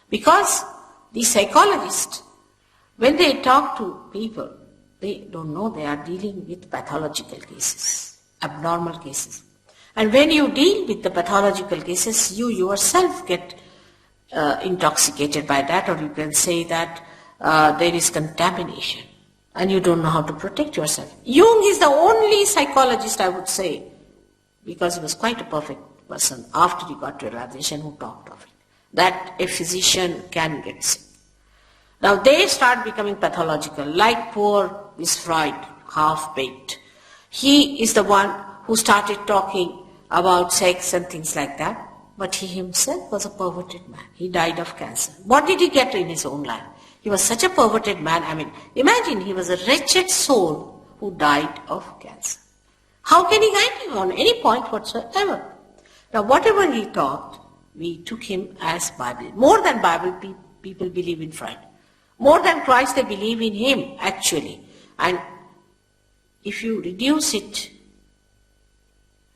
Because the psychologists, when they talk to people, they don't know they are dealing with pathological cases, abnormal cases. And when you deal with the pathological cases, you yourself get intoxicated by that, or you can say that there is contamination and you don't know how to protect yourself. Jung is the only psychologist, I would say, because he was quite a perfect person after he got to realization, who talked of it, that a physician can get sick. Now they start becoming pathological, like poor this Freud, half-baked. He is the one who started talking about sex and things like that, but he himself was a perverted man. He died of cancer. What did he get in his own life? He was such a perverted man. I mean, imagine he was a wretched soul who died of cancer. How can he guide you on any point whatsoever? Now whatever he taught, we took him as Bible. More than Bible, people believe in Freud. More than Christ, they believe in him, actually. And if you reduce it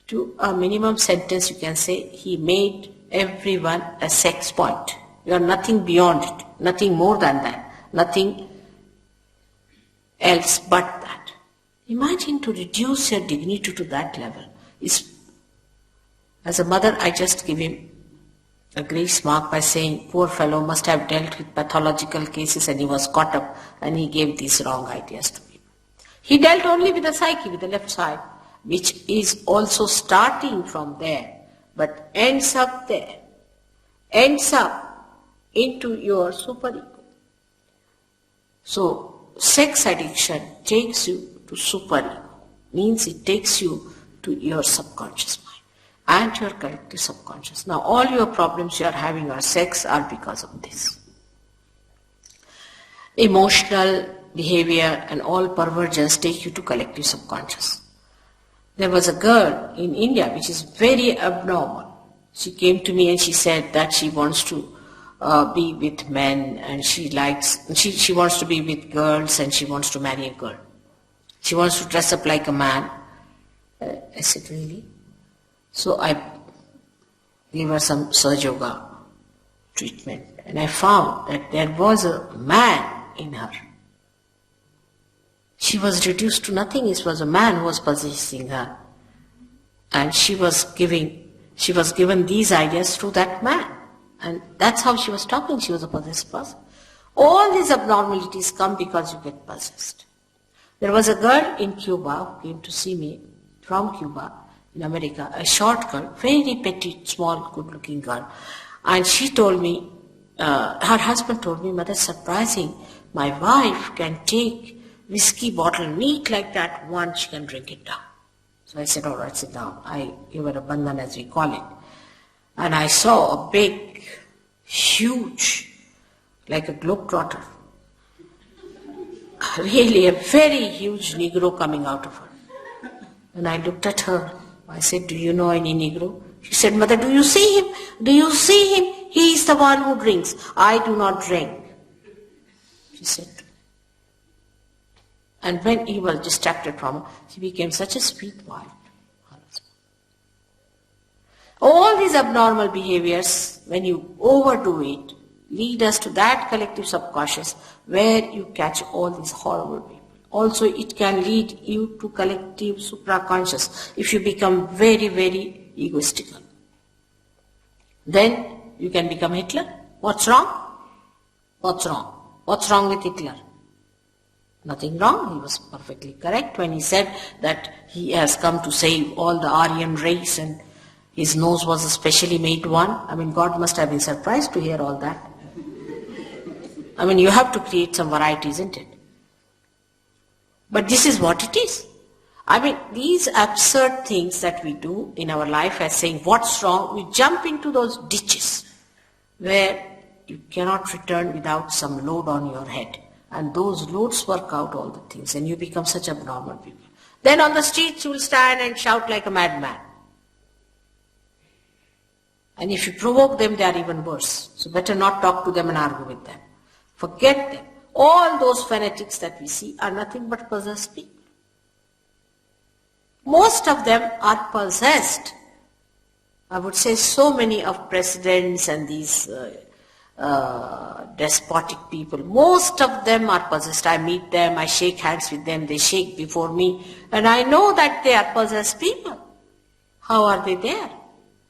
to a minimum sentence, you can say he made everyone a sex point. You are nothing beyond it, nothing more than that, nothing else but that. Imagine to reduce your dignity to that level. As a mother, I just give him a grace mark by saying, poor fellow must have dealt with pathological cases and he was caught up and he gave these wrong ideas to me. He dealt only with the psyche, with the left side, which is also starting from there, but ends up there, ends up into your superego. So, sex addiction takes you to superego, means it takes you to your subconscious mind and your collective subconscious. Now all your problems you are having or sex are because of this. Emotional behavior and all perversions take you to collective subconscious. There was a girl in India which is very abnormal. She came to me and she said that she wants to be with men and she wants to be with girls and she wants to marry a girl. She wants to dress up like a man. I said, really? So I gave her some sahajayoga treatment and I found that there was a man in her. She was reduced to nothing. It was a man who was possessing her. And she was given these ideas through that man. And that's how she was talking. She was a possessed person. All these abnormalities come because you get possessed. There was a girl in Cuba who came to see me from Cuba in America, a short girl, very petite, small, good-looking girl. And she told me, her husband told me, Mother, surprising, my wife can take whiskey bottle neat like that, one, she can drink it down. So I said, all right, sit down. I gave her a bandhan, as we call it. And I saw a big, huge, like a globetrotter, really a very huge Negro coming out of her. And I looked at her. I said, do you know any Negro? She said, Mother, do you see him? Do you see him? He is the one who drinks. I do not drink. She said, And when he was distracted from her, he became such a sweet wife. All these abnormal behaviors, when you overdo it, lead us to that collective subconscious where you catch all these horrible people. Also, it can lead you to collective supraconscious if you become very, very egoistical. Then you can become Hitler. What's wrong? What's wrong? What's wrong with Hitler? Nothing wrong. He was perfectly correct when he said that he has come to save all the Aryan race and his nose was a specially made one. I mean, God must have been surprised to hear all that. I mean, you have to create some variety, isn't it? But this is what it is. I mean, these absurd things that we do in our life as saying, what's wrong? We jump into those ditches where you cannot return without some load on your head. And those loads work out all the things and you become such abnormal people. Then on the streets you will stand and shout like a madman. And if you provoke them, they are even worse. So better not talk to them and argue with them. Forget them. All those fanatics that we see are nothing but possessed people. Most of them are possessed. I would say so many of presidents and these despotic people, most of them are possessed. I meet them, I shake hands with them, they shake before me, and I know that they are possessed people. How are they there?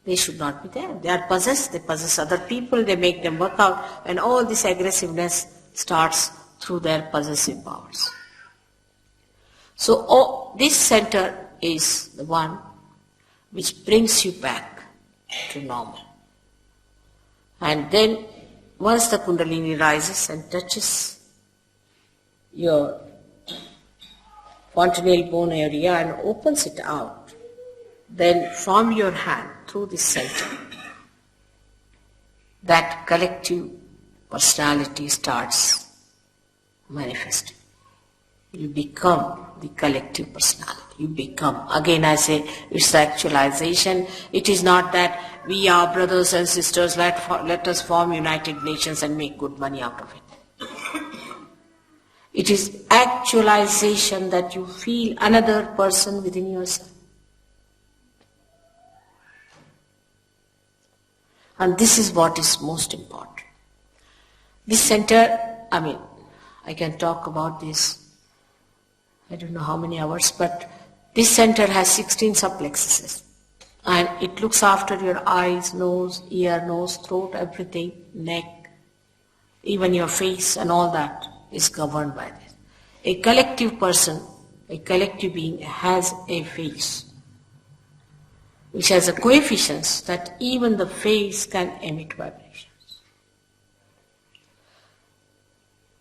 They should not be there. They are possessed, they possess other people, they make them work out, and all this aggressiveness starts through their possessive powers. So this center is the one which brings you back to normal. And then once the Kundalini rises and touches your fontanelle bone area and opens it out, then from your hand through this center, that collective personality starts manifesting. You become the collective personality. You become. Again I say, it's the actualization. It is not that we are brothers and sisters, let us form United Nations and make good money out of it. It is actualization that you feel another person within yourself. And this is what is most important. This center, I can talk about this, I don't know how many hours, but this center has 16 subplexuses. And it looks after your eyes, nose, ear, nose, throat, everything, neck, even your face and all that is governed by this. A collective person, a collective being has a face which has a coefficient that even the face can emit vibrations.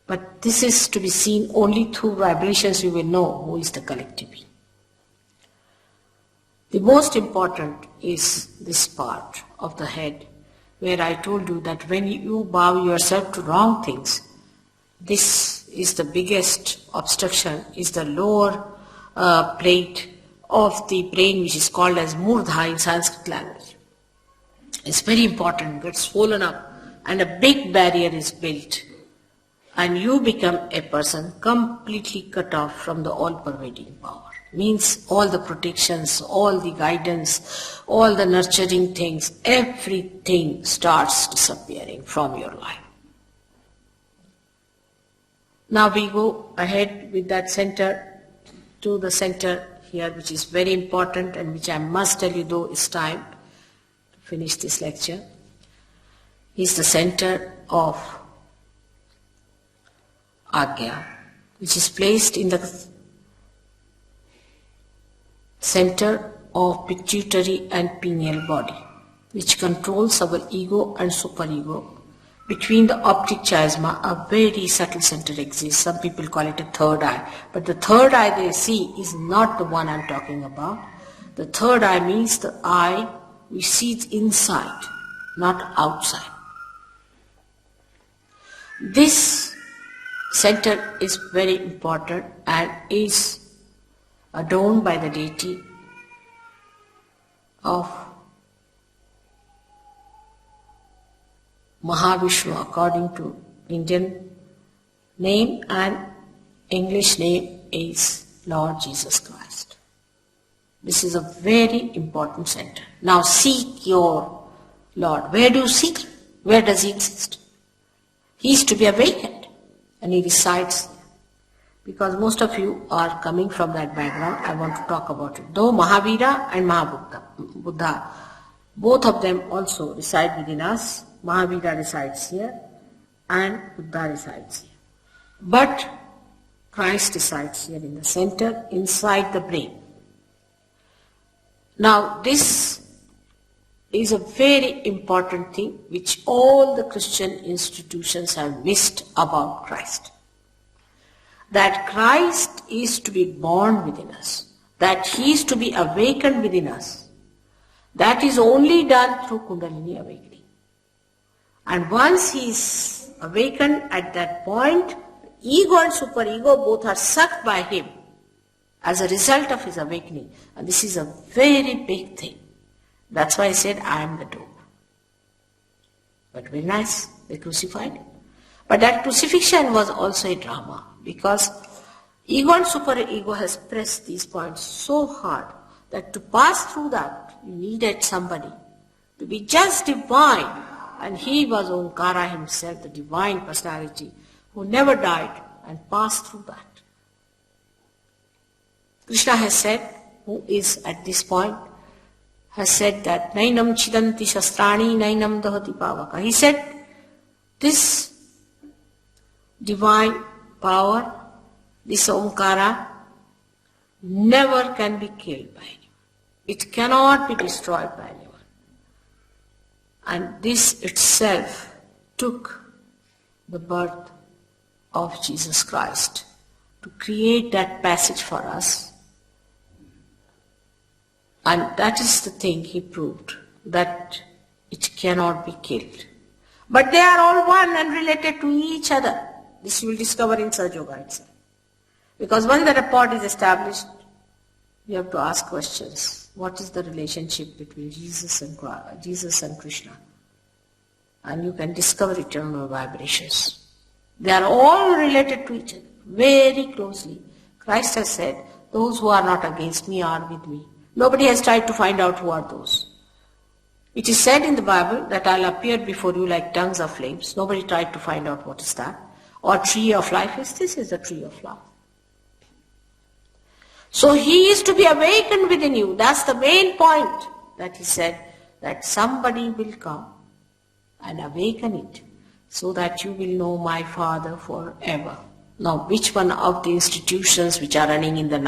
But this is to be seen only through vibrations. You will know who is the collective being. The most important is this part of the head where I told you that when you bow yourself to wrong things, this is the biggest obstruction, is the lower plate of the brain, which is called as Murdha in Sanskrit language. It's very important, it gets swollen up and a big barrier is built and you become a person completely cut off from the all-pervading power. Means all the protections, all the guidance, all the nurturing things, everything starts disappearing from your life. Now we go ahead with that center to the center here, which is very important and which I must tell you, though it's time to finish this lecture, is the center of Agya, which is placed in the center of pituitary and pineal body, which controls our ego and superego. Between the optic chiasma, a very subtle center exists. Some people call it a third eye. But the third eye they see is not the one I'm talking about. The third eye means the eye which sees inside, not outside. This center is very important and is adorned by the deity of Mahavishnu according to Indian name and English name is Lord Jesus Christ. This is a very important center. Now seek your Lord. Where do you seek him? Where does he exist? He is to be awakened, and he resides there. Because most of you are coming from that background, I want to talk about it. Though Mahavira and Buddha, both of them also reside within us. Mahavira resides here and Buddha resides here. But Christ resides here in the center, inside the brain. Now this is a very important thing which all the Christian institutions have missed about Christ. That Christ is to be born within us, that he is to be awakened within us. That is only done through Kundalini awakening. And once he is awakened at that point, ego and superego both are sucked by him as a result of his awakening. And this is a very big thing. That's why I said, I am the door. But very nice, they crucified him. But that crucifixion was also a drama, because ego and superego has pressed these points so hard that to pass through that, you needed somebody to be just divine. And he was Omkara himself, the divine personality, who never died and passed through that. Krishna has said, who is at this point, has said that Nainam Chidanti Shastrani Nainam Dahati Pavaka. He said, this divine power, this Omkara, never can be killed by anyone. It cannot be destroyed by anyone. And this itself took the birth of Jesus Christ to create that passage for us. And that is the thing he proved, that it cannot be killed. But they are all one and related to each other. This you will discover in Sahajayoga itself. Because when the rapport is established, you have to ask questions. What is the relationship between Jesus and Krishna? And you can discover eternal vibrations. They are all related to each other, very closely. Christ has said, those who are not against me are with me. Nobody has tried to find out who are those. It is said in the Bible that I'll appear before you like tongues of flames. Nobody tried to find out what is that. Or tree of life. Yes, this is the tree of life. So he is to be awakened within you. That's the main point that he said, that somebody will come and awaken it so that you will know my Father forever. Now, which one of the institutions which are running in the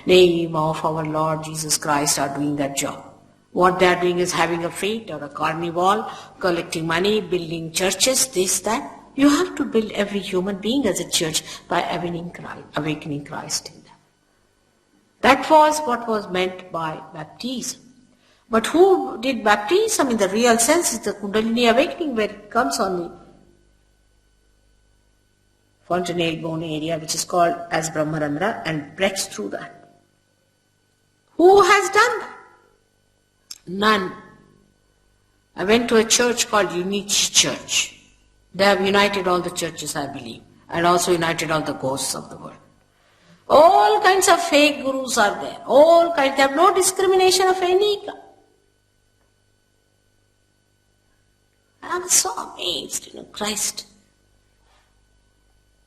name of our Lord Jesus Christ are doing that job? What they are doing is having a fete or a carnival, collecting money, building churches, this, that. You have to build every human being as a church by awakening Christ in them. That was what was meant by baptism. But who did baptism in the real sense is the Kundalini awakening, where it comes on the fontanelle bone area, which is called as Brahmarandra, and breaks through that. Who has done that? None. I went to a church called Unity Church. They have united all the churches, I believe, and also united all the ghosts of the world. All kinds of fake gurus are there. All kinds. They have no discrimination of any kind. I was so amazed, Christ.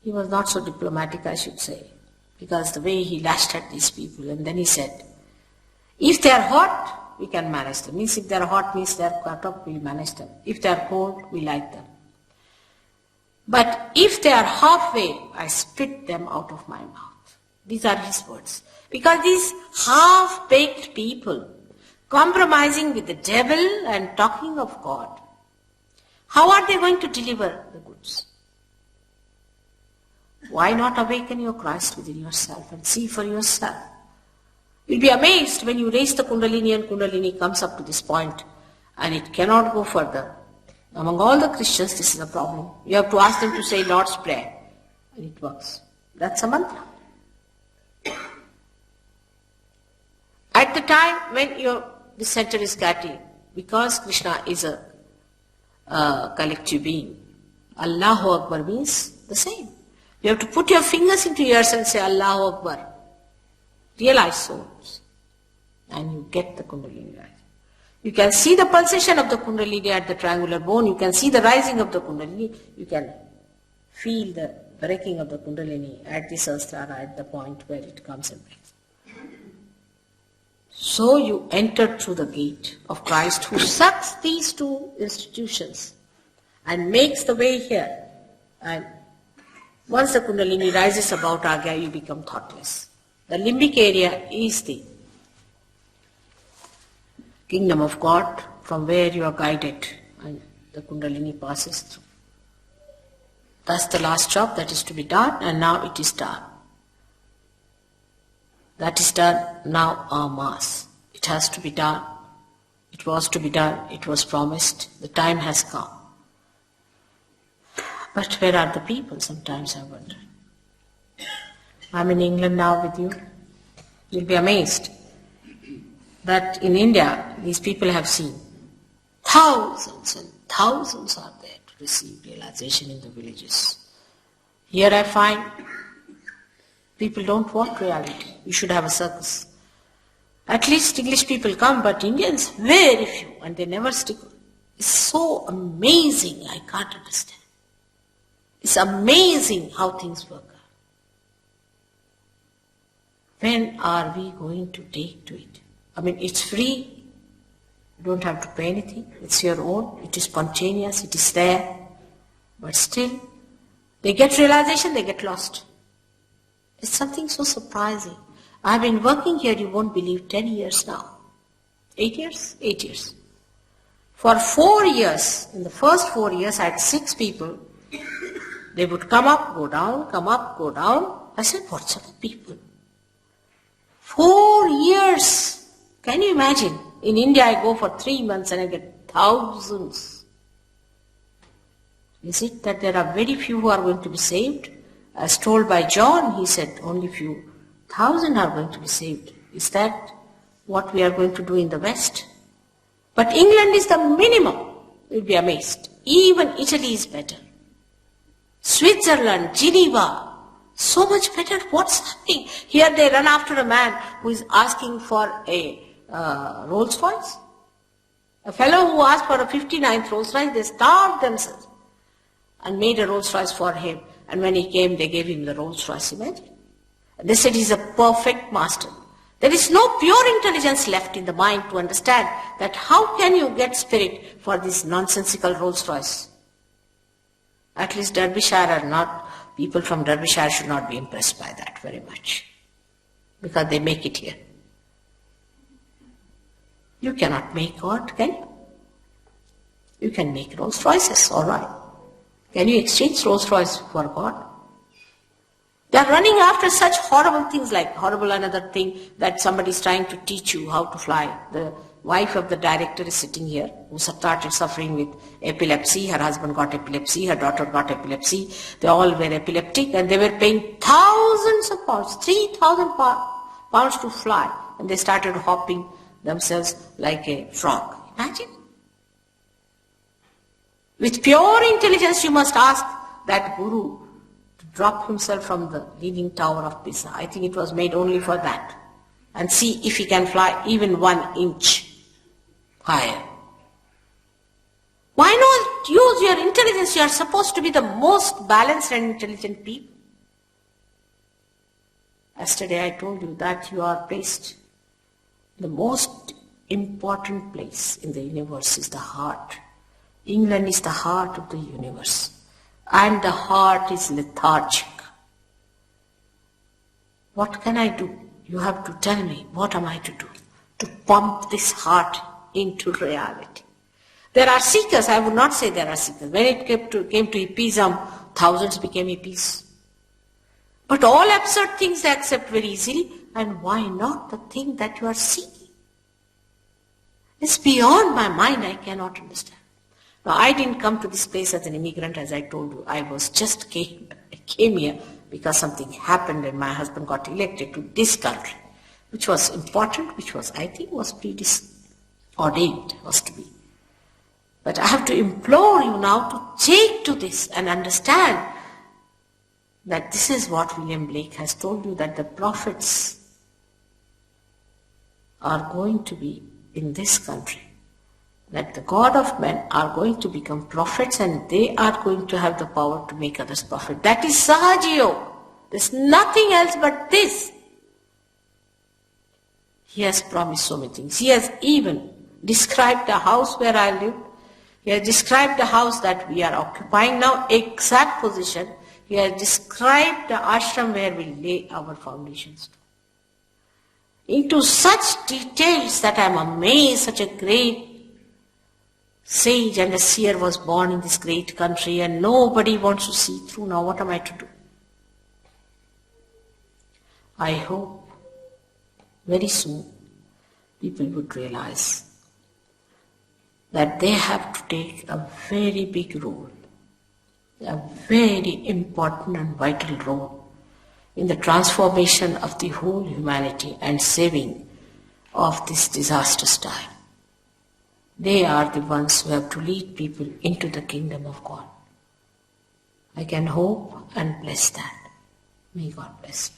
He was not so diplomatic, I should say, because the way he lashed at these people, and then he said, if they are hot, we can manage them. Means if they are hot, means they are cut up, we'll manage them. If they are cold, we like them. But if they are halfway, I spit them out of my mouth. These are his words. Because these half-baked people, compromising with the devil and talking of God, how are they going to deliver the goods? Why not awaken your Christ within yourself and see for yourself? You'll be amazed when you raise the Kundalini and Kundalini comes up to this point and it cannot go further. Among all the Christians, this is a problem. You have to ask them to say Lord's Prayer and it works. That's a mantra. At the time when the center is getting, because Krishna is a collective being, Allahu Akbar means the same. You have to put your fingers into your ears and say, Allahu Akbar. Realize souls. And you get the Kundalini rising. You can see the pulsation of the Kundalini at the triangular bone. You can see the rising of the Kundalini. You can feel the breaking of the Kundalini at the Sahasrara, at the point where it comes and breaks. So you enter through the gate of Christ, who sucks these two institutions and makes the way here. And once the Kundalini rises about Agya, you become thoughtless. The limbic area is the kingdom of God, from where you are guided and the Kundalini passes through. That's the last job that is to be done, and now it is done. That is done, now en masse. It has to be done. It was to be done. It was promised. The time has come. But where are the people? Sometimes I wonder. I'm in England now with you. You'll be amazed that in India, these people have seen thousands and thousands are there to receive realization in the villages. Here I find people don't want reality. You should have a circus. At least English people come, but Indians, very few, and they never stick. It's so amazing, I can't understand. It's amazing how things work out. When are we going to take to it? I mean, it's free. You don't have to pay anything. It's your own. It is spontaneous. It is there. But still, they get realization, they get lost. It's something so surprising. I've been working here, you won't believe, 10 years now. 8 years? 8 years. For 4 years, in the first 4 years, I had 6 people. They would come up, go down, come up, go down. I said, what sort of people? 4 years. Can you imagine? In India, I go for 3 months and I get thousands. Is it that there are very few who are going to be saved? As told by John, he said only few thousand are going to be saved. Is that what we are going to do in the West? But England is the minimum. You'll be amazed. Even Italy is better. Switzerland, Geneva, so much better. What's happening? Here they run after a man who is asking for a Rolls Royce. A fellow who asked for a 59th Rolls Royce, they starved themselves and made a Rolls Royce for him. And when he came, they gave him the Rolls Royce. Imagine. They said he's a perfect master. There is no pure intelligence left in the mind to understand that how can you get spirit for this nonsensical Rolls Royce. At least Derbyshire are not, people from Derbyshire should not be impressed by that very much. Because they make it here. You cannot make God, can you? You can make Rolls Royces, all right. Can you exchange Rolls Royce for God? They are running after such horrible things, like horrible another thing that somebody is trying to teach you how to fly. The wife of the director is sitting here, who started suffering with epilepsy. Her husband got epilepsy, her daughter got epilepsy. They all were epileptic and they were paying thousands of pounds, 3,000 pounds to fly. And they started hopping themselves like a frog. Imagine. With pure intelligence, you must ask that guru to drop himself from the leaning tower of Pisa. I think it was made only for that. And see if he can fly even 1 inch higher. Why not use your intelligence? You are supposed to be the most balanced and intelligent people. Yesterday I told you that you are placed. The most important place in the universe is the heart. England is the heart of the universe. And the heart is lethargic. What can I do? You have to tell me, what am I to do? To pump this heart into reality. There are seekers, I would not say there are seekers. When it came to hippism, thousands became hippies. But all absurd things they accept very easily. And why not the thing that you are seeking? It's beyond my mind, I cannot understand. Now, I didn't come to this place as an immigrant, as I told you. I came here because something happened and my husband got elected to this country, which was important, which was, I think, was preordained, was to be. But I have to implore you now to take to this and understand that this is what William Blake has told you, that the prophets are going to be in this country, that the God of men are going to become prophets and they are going to have the power to make others prophet. That is sahajayoga. There's nothing else but this. He has promised so many things. He has even described the house where I lived. He has described the house that we are occupying now, exact position. He has described the ashram where we lay our foundations. Into such details that I am amazed. Such a great sage and a seer was born in this great country and nobody wants to see through. Now what am I to do? I hope very soon people would realize that they have to take a very big role, a very important and vital role in the transformation of the whole humanity and saving of this disastrous time. They are the ones who have to lead people into the kingdom of God. I can hope and bless that. May God bless you.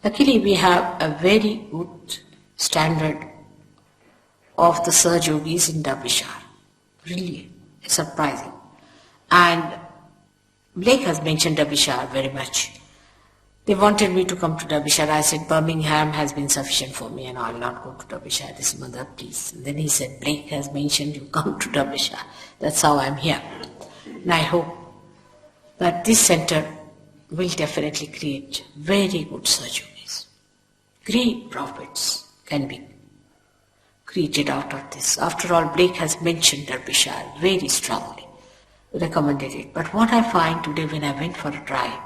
Luckily, we have a very good standard of the Saj Yogis in Derbyshire. Really surprising. And Blake has mentioned Derbyshire very much. They wanted me to come to Derbyshire. I said, Birmingham has been sufficient for me and I will not go to Derbyshire. This mother, please. And then he said, Blake has mentioned you come to Derbyshire. That's how I am here. And I hope that this center will definitely create very good Saj Yogis. Great prophets can be created out of this. After all, Blake has mentioned Derbyshire very strongly, recommended it. But what I find today when I went for a drive,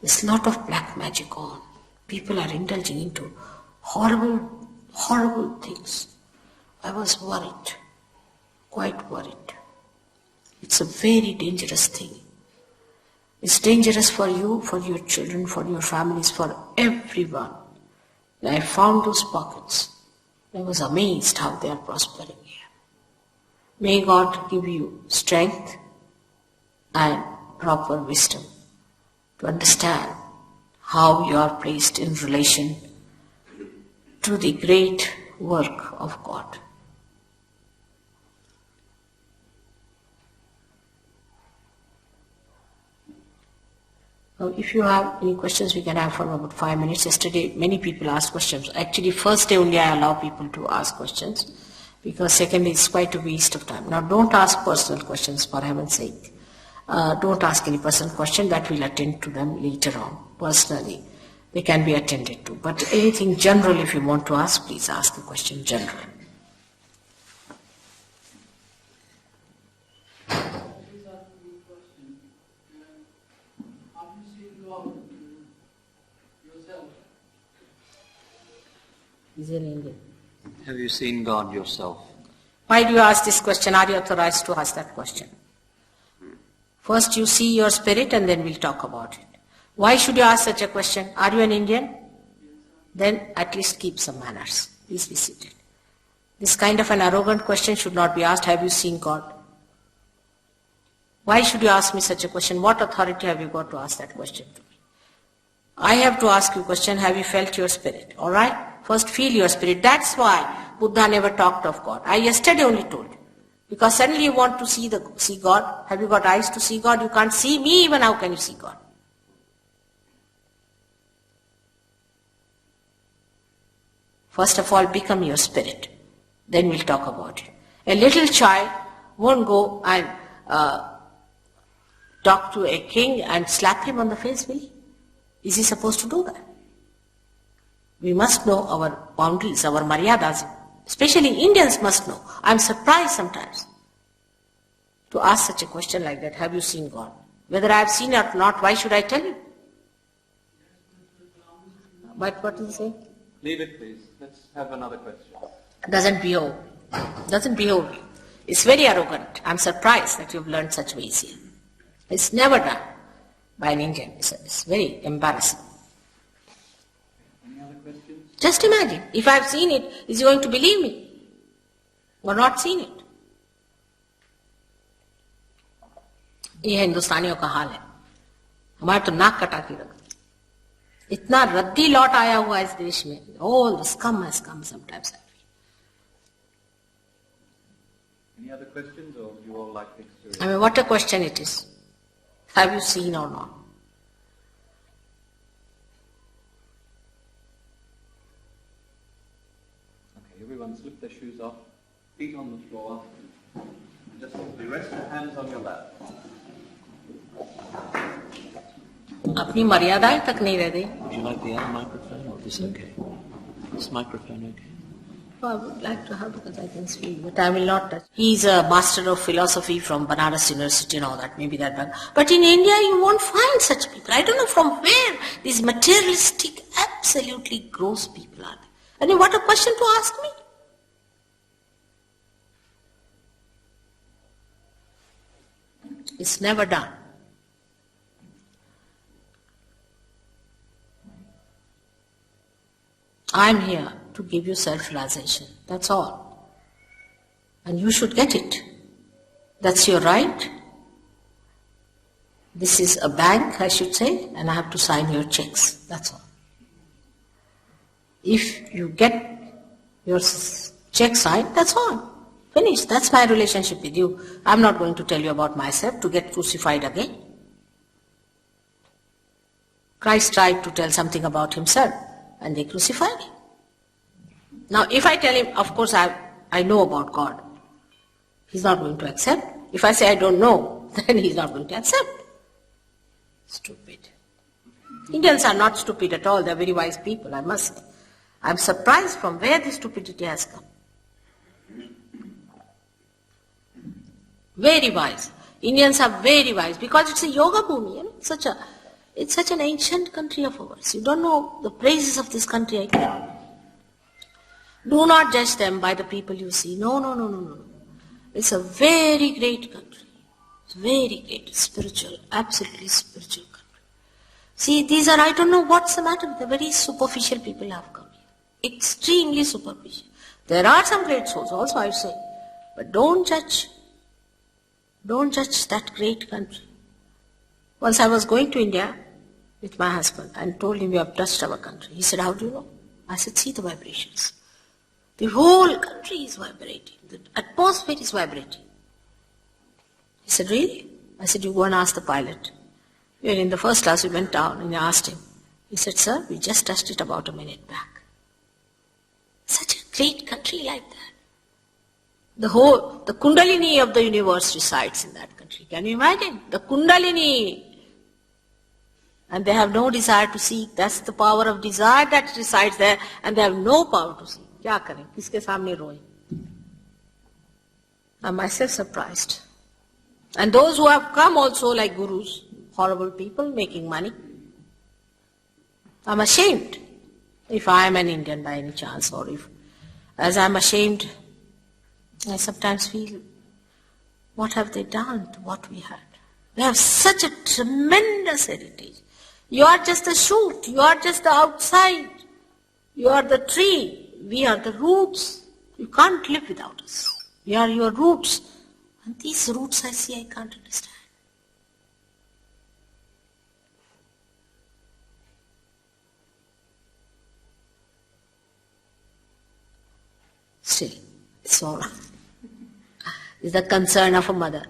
there's a lot of black magic on. People are indulging into horrible, horrible things. I was worried, quite worried. It's a very dangerous thing. It's dangerous for you, for your children, for your families, for everyone. And I found those pockets. I was amazed how they are prospering here. May God give you strength and proper wisdom to understand how you are placed in relation to the great work of God. Now, if you have any questions, we can have for about 5 minutes. Yesterday, many people asked questions. Actually, first day only I allow people to ask questions, because secondly, it's quite a waste of time. Now, don't ask personal questions, for heaven's sake. Don't ask any personal question. That we'll attend to them later on, personally. They can be attended to. But anything general, if you want to ask, please ask the question general. He's in India. Have you seen God yourself? Why do you ask this question? Are you authorized to ask that question? First you see your spirit and then we'll talk about it. Why should you ask such a question? Are you an Indian? Then at least keep some manners. Please be seated. This kind of an arrogant question should not be asked. Have you seen God? Why should you ask me such a question? What authority have you got to ask that question to me? I have to ask you a question. Have you felt your spirit? Alright? First feel your spirit. That's why Buddha never talked of God. I yesterday only told you. Because suddenly you want to see God. Have you got eyes to see God? You can't see me even. How can you see God? First of all, become your spirit. Then we'll talk about it. A little child won't go and talk to a king and slap him on the face, will he? Is he supposed to do that? We must know our boundaries, our maryadas. Especially Indians must know. I'm surprised sometimes to ask such a question like that. Have you seen God? Whether I have seen it or not, why should I tell you? But what is he saying? Leave it, please. Let's have another question. Doesn't behave. It's very arrogant. I'm surprised that you've learned such ways here. It's never done by an Indian. It's very embarrassing. Any other questions? Just imagine, if I've seen it, is he going to believe me? or not seen it. ये हिंदुस्तानियों का हाल है. हमारे तो नाक कटा के रख. इतना रद्दी लौट आया हुआ इस देश में. All the scum has come sometimes. Any other questions, or you all like the experience? I mean, what a question it is. Have you seen or not? Okay, everyone slip their shoes off, feet on the floor. Just simply rest your hands on your lap. अपनी मर्यादाएं तक नहीं रह गई. Would you like the other microphone, or this okay? This microphone okay? I would like to have because I can speak, but I will not touch. He's a master of philosophy from Banaras University and all that, maybe that one. But in India you won't find such people. I don't know from where these materialistic, absolutely gross people are. I mean, what a question to ask me. It's never done. I'm here to give you self-realization. That's all. And you should get it. That's your right. This is a bank, I should say, and I have to sign your checks. That's all. If you get your check signed, that's all. Finished. That's my relationship with you. I'm not going to tell you about myself to get crucified again. Christ tried to tell something about himself, and they crucified him. Now, if I tell him, of course, I know about God, he's not going to accept. If I say I don't know, then he's not going to accept. Stupid. Indians are not stupid at all. They're very wise people, I must say. I'm surprised from where this stupidity has come. Very wise. Indians are very wise because it's a yoga bhumi. You know? It's such an ancient country of ours. You don't know the praises of this country. I can. Do not judge them by the people you see. No. It's a very great country. It's very great, spiritual, absolutely spiritual country. See, these are, I don't know what's the matter with the very superficial people have come here. Extremely superficial. There are some great souls also, I say. But don't judge. Don't judge that great country. Once I was going to India with my husband and told him, we have touched our country. He said, how do you know? I said, see the vibrations. The whole country is vibrating. The atmosphere is vibrating. He said, really? I said, you go and ask the pilot. We were in the first class, we went down and I asked him. He said, sir, we just touched it about a minute back. Such a great country like that. The Kundalini of the universe resides in that country. Can you imagine? The Kundalini. And they have no desire to seek. That's the power of desire that resides there. And they have no power to seek. क्या करें? किसके सामने रोएं? I'm myself surprised. And those who have come also like gurus, horrible people making money. I'm ashamed if I am an Indian by any chance, or if, as I'm ashamed, I sometimes feel, what have they done to what we had? We have such a tremendous heritage. You are just a shoot. You are just the outside. You are the tree. We are the roots. You can't live without us. We are your roots. And these roots I see, I can't understand. Still, it's all right. It's the concern of a mother.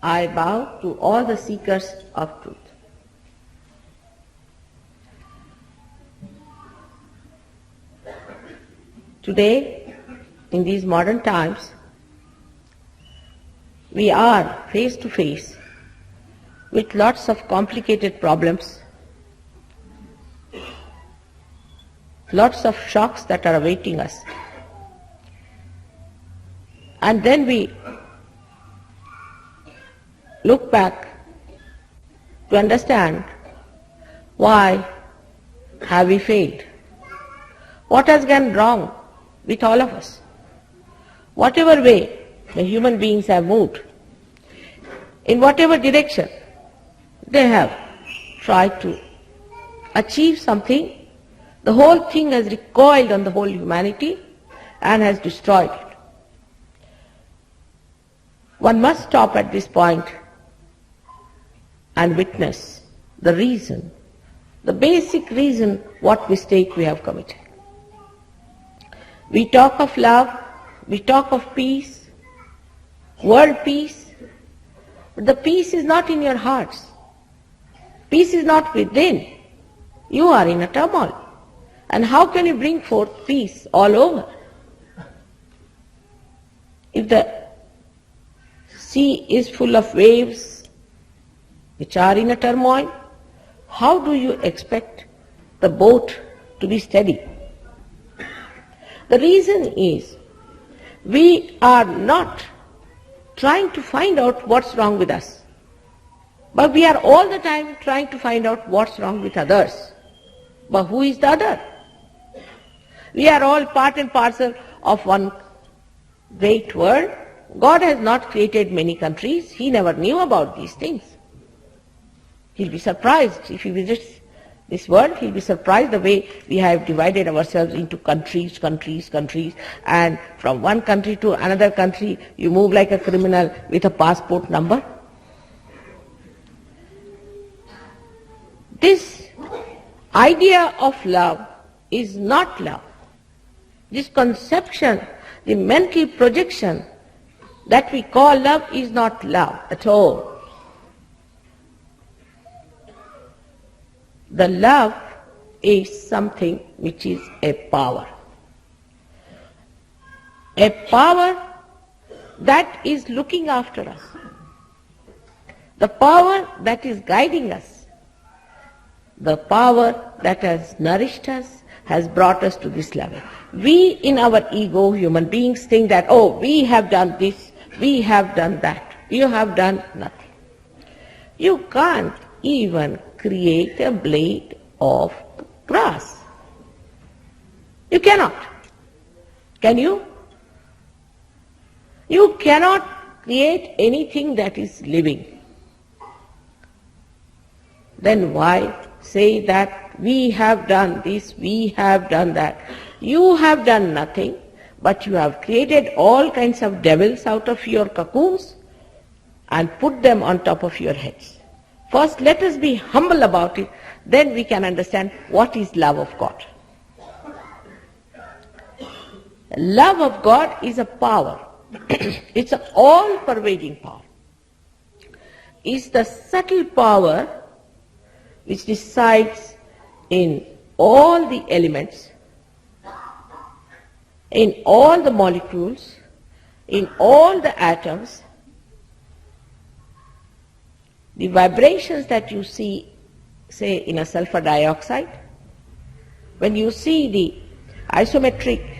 I bow to all the seekers of truth. Today, in these modern times, we are face to face with lots of complicated problems, lots of shocks that are awaiting us. And then we look back to understand why have we failed? What has gone wrong with all of us? Whatever way the human beings have moved, in whatever direction they have tried to achieve something, the whole thing has recoiled on the whole humanity and has destroyed it. One must stop at this point and witness the reason, the basic reason what mistake we have committed. We talk of love, we talk of peace, world peace, but the peace is not in your hearts. Peace is not within. You are in a turmoil. And how can you bring forth peace all over? If the sea is full of waves which are in a turmoil, how do you expect the boat to be steady? The reason is we are not trying to find out what's wrong with us, but we are all the time trying to find out what's wrong with others. But who is the other? We are all part and parcel of one great world. God has not created many countries. He never knew about these things. He'll be surprised if he visits this world. He'll be surprised the way we have divided ourselves into countries, and from one country to another country you move like a criminal with a passport number. This idea of love is not love. This conception, the mental projection that we call love is not love at all. The love is something which is a power. A power that is looking after us. The power that is guiding us. The power that has nourished us, has brought us to this level. We in our ego, human beings, think that, oh, we have done this, we have done that. You have done nothing. You can't even create a blade of grass. You cannot. Can you? You cannot create anything that is living. Then why say that we have done this, we have done that? You have done nothing, but you have created all kinds of devils out of your cocoons and put them on top of your heads. First, let us be humble about it, then we can understand what is love of God. Love of God is a power. It's an all-pervading power. It's the subtle power which decides in all the elements, in all the molecules, in all the atoms. The vibrations that you see, say, in a sulfur dioxide, when you see the isometric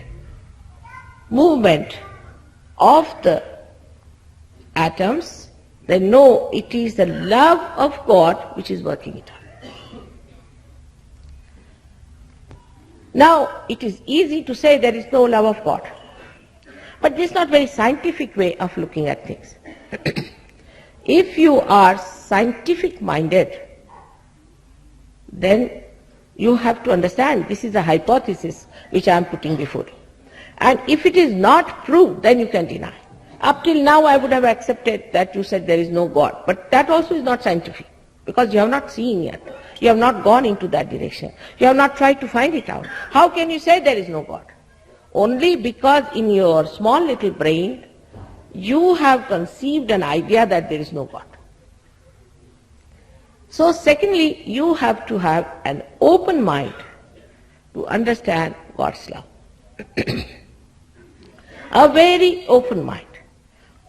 movement of the atoms, then know it is the love of God which is working it out. Now, it is easy to say there is no love of God. But this is not a very scientific way of looking at things. If you are scientific-minded, then you have to understand this is a hypothesis which I am putting before you. And if it is not proved, then you can deny. Up till now I would have accepted that you said there is no God. But that also is not scientific, because you have not seen yet. You have not gone into that direction. You have not tried to find it out. How can you say there is no God? Only because in your small little brain you have conceived an idea that there is no God. So secondly, you have to have an open mind to understand God's love. A very open mind.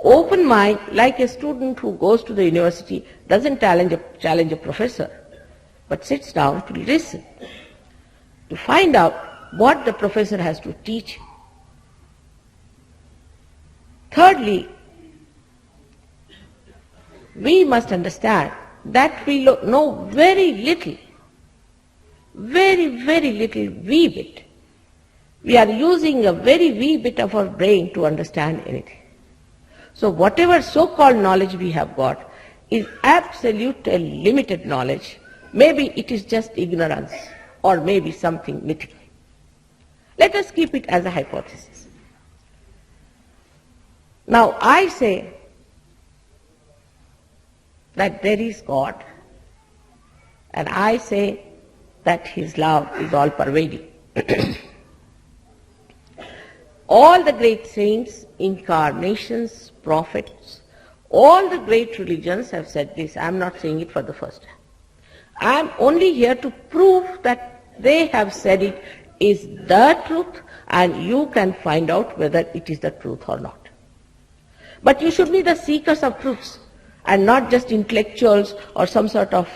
Open mind, like a student who goes to the university, doesn't challenge a professor, but sits down to listen, to find out what the professor has to teach. Thirdly, we must understand that we know very little, very little wee bit. We are using a very wee bit of our brain to understand anything. So whatever so-called knowledge we have got is absolute and limited knowledge. Maybe it is just ignorance, or maybe something mythical. Let us keep it as a hypothesis. Now I say that there is God, and I say that His love is all pervading. All the great saints, incarnations, prophets, all the great religions have said this. I am not saying it for the first time. I am only here to prove that they have said it is the truth, and you can find out whether it is the truth or not. But you should be the seekers of truths and not just intellectuals or some sort of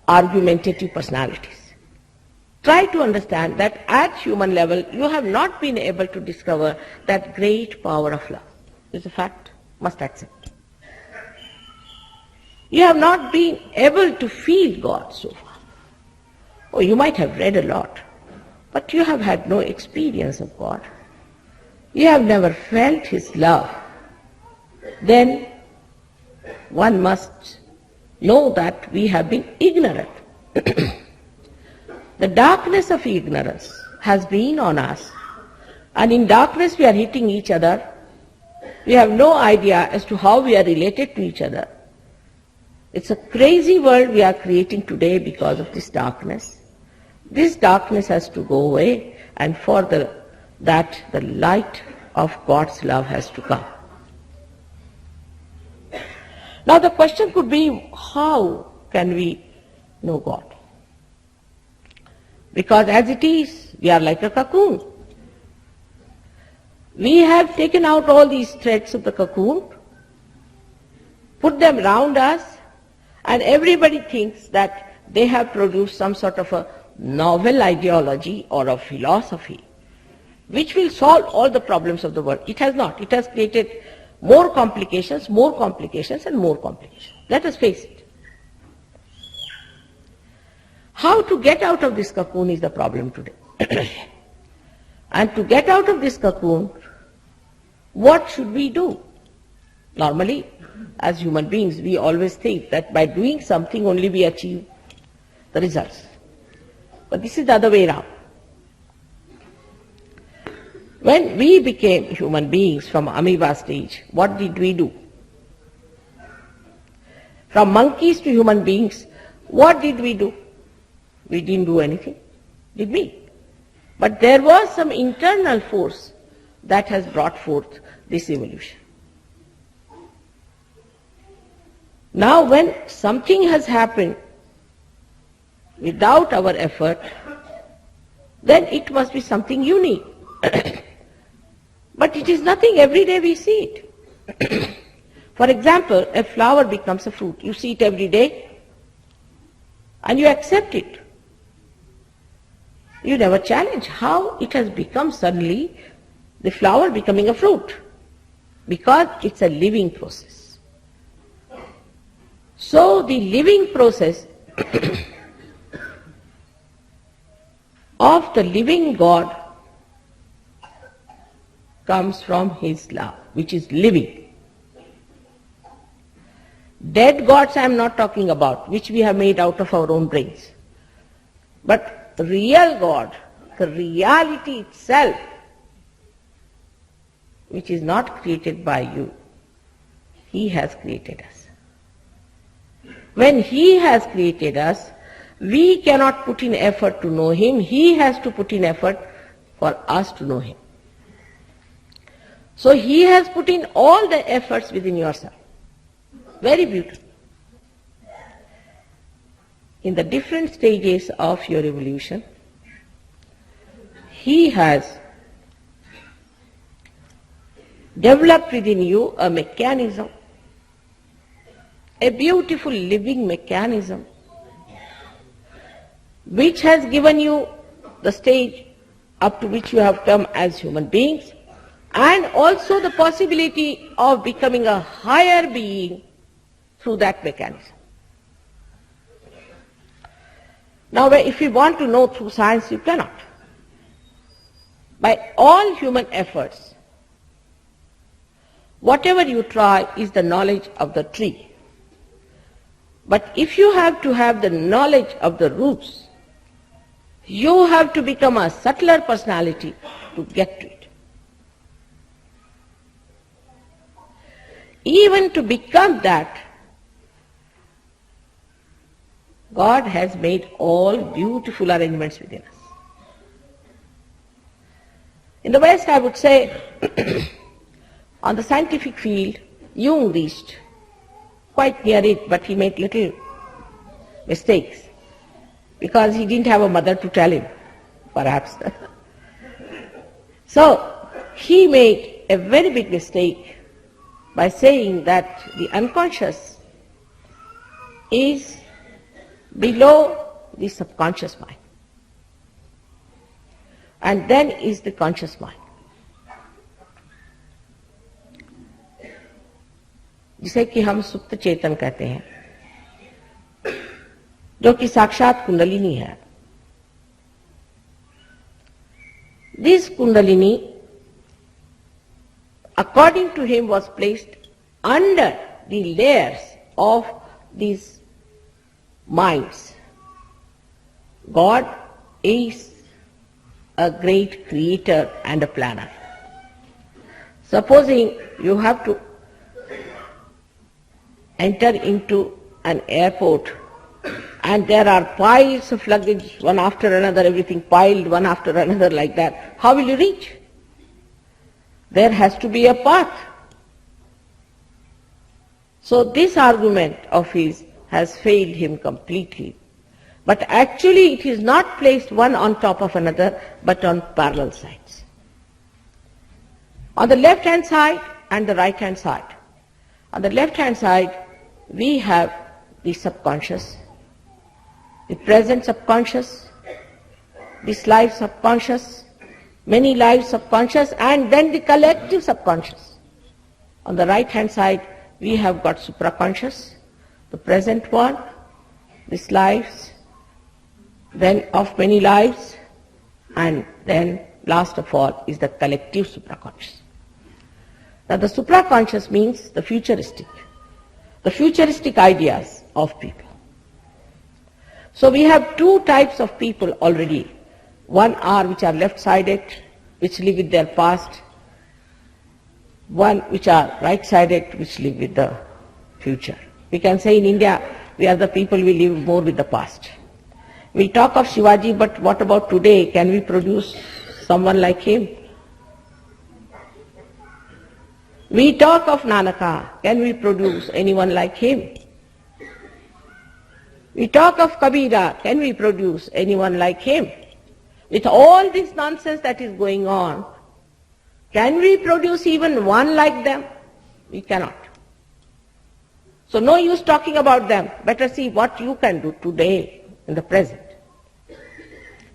argumentative personalities. Try to understand that at human level you have not been able to discover that great power of love. It's a fact, must accept. You have not been able to feel God so far. Oh, you might have read a lot, but you have had no experience of God. You have never felt His love. Then one must know that we have been ignorant. The darkness of ignorance has been on us, and in darkness we are hitting each other. We have no idea as to how we are related to each other. It's a crazy world we are creating today because of this darkness. This darkness has to go away, and for that the light of God's love has to come. Now the question could be, how can we know God? Because as it is, we are like a cocoon. We have taken out all these threads of the cocoon, put them round us, and everybody thinks that they have produced some sort of a novel ideology or a philosophy which will solve all the problems of the world. It has not. It has created more complications, and more complications. Let us face it. How to get out of this cocoon is the problem today. And to get out of this cocoon, what should we do? Normally, as human beings, we always think that by doing something only we achieve the results. But this is the other way around. When we became human beings from amoeba stage, what did we do? From monkeys to human beings, what did we do? We didn't do anything, did we? But there was some internal force that has brought forth this evolution. Now when something has happened without our effort, then it must be something unique. But it is nothing, every day we see it. For example, a flower becomes a fruit. You see it every day and you accept it. You never challenge how it has become suddenly the flower becoming a fruit, because it's a living process. So the living process of the living God comes from His love, which is living. Dead gods I am not talking about, which we have made out of our own brains. But the real God, the reality itself, which is not created by you, He has created us. When He has created us, we cannot put in effort to know Him. He has to put in effort for us to know Him. So He has put in all the efforts within yourself. Very beautiful. In the different stages of your evolution, He has developed within you a mechanism, a beautiful living mechanism, which has given you the stage up to which you have come as human beings, and also the possibility of becoming a higher being through that mechanism. Now, if you want to know through science, you cannot. By all human efforts, whatever you try is the knowledge of the tree. But if you have to have the knowledge of the roots, you have to become a subtler personality to get to it. Even to become that, God has made all beautiful arrangements within us. In the West, I would say, on the scientific field, Jung reached quite near it, but he made little mistakes because he didn't have a mother to tell him, perhaps. So he made a very big mistake by saying that the unconscious is below the subconscious mind, and then is the conscious mind, जिसे कि हम सुप्त चेतन कहते हैं, जो कि साक्षात कुंडलिनी है. This Kundalini, according to him, was placed under the layers of these minds. God is a great creator and a planner. Supposing you have to enter into an airport and there are piles of luggage, one after another, everything piled one after another like that, how will you reach? There has to be a path. So this argument of his has failed him completely. But actually it is not placed one on top of another, but on parallel sides. On the left hand side and the right hand side. On the left hand side, we have the subconscious, the present subconscious, this life subconscious, many lives subconscious, and then the collective subconscious. On the right hand side, we have got supraconscious, the present one, this lives, then of many lives, and then last of all is the collective supraconscious. Now the supraconscious means the futuristic ideas of people. So we have two types of people already. One are which are left-sided, which live with their past. One which are right-sided, which live with the future. We can say in India, we are the people who live more with the past. We talk of Shivaji, but what about today? Can we produce someone like him? We talk of Nanaka. Can we produce anyone like him? We talk of Kabira. Can we produce anyone like him? With all this nonsense that is going on, can we produce even one like them? We cannot. So no use talking about them. Better see what you can do today in the present.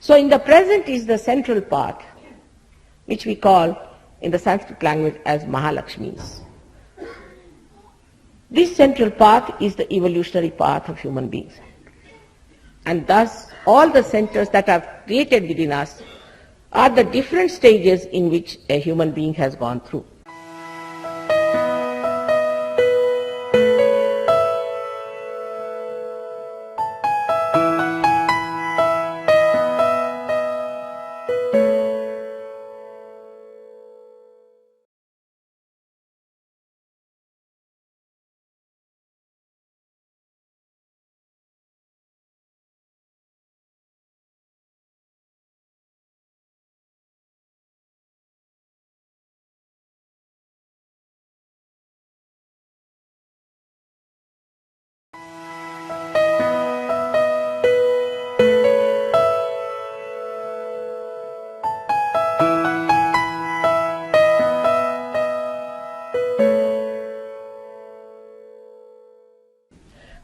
So in the present is the central part, which we call in the Sanskrit language as Mahalakshmis. This central path is the evolutionary path of human beings. And thus all the centers that are created within us are the different stages in which a human being has gone through.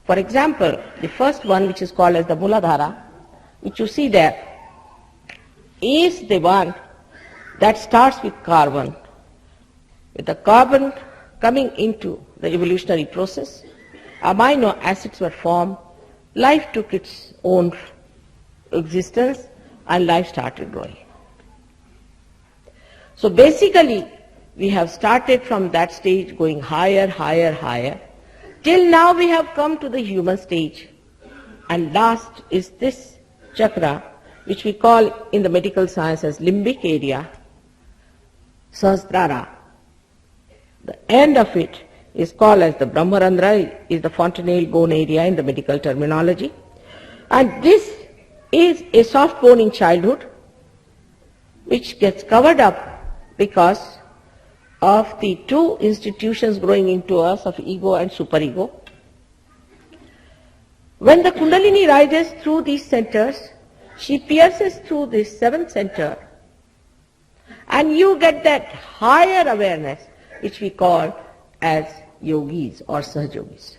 For example, the first one, which is called as the Muladhara, which you see there, is the one that starts with carbon. With the carbon coming into the evolutionary process, amino acids were formed, life took its own existence, and life started growing. So basically, we have started from that stage going higher, higher, higher, till now we have come to the human stage. And last is this chakra, which we call in the medical science as limbic area, Sahasrara. The end of it is called as the Brahmarandra, is the fontanelle bone area in the medical terminology. And this is a soft bone in childhood, which gets covered up because of the two institutions growing into us of ego and superego. When the Kundalini rises through these centers, she pierces through this seventh center, and you get that higher awareness, which we call as yogis or sahajogis.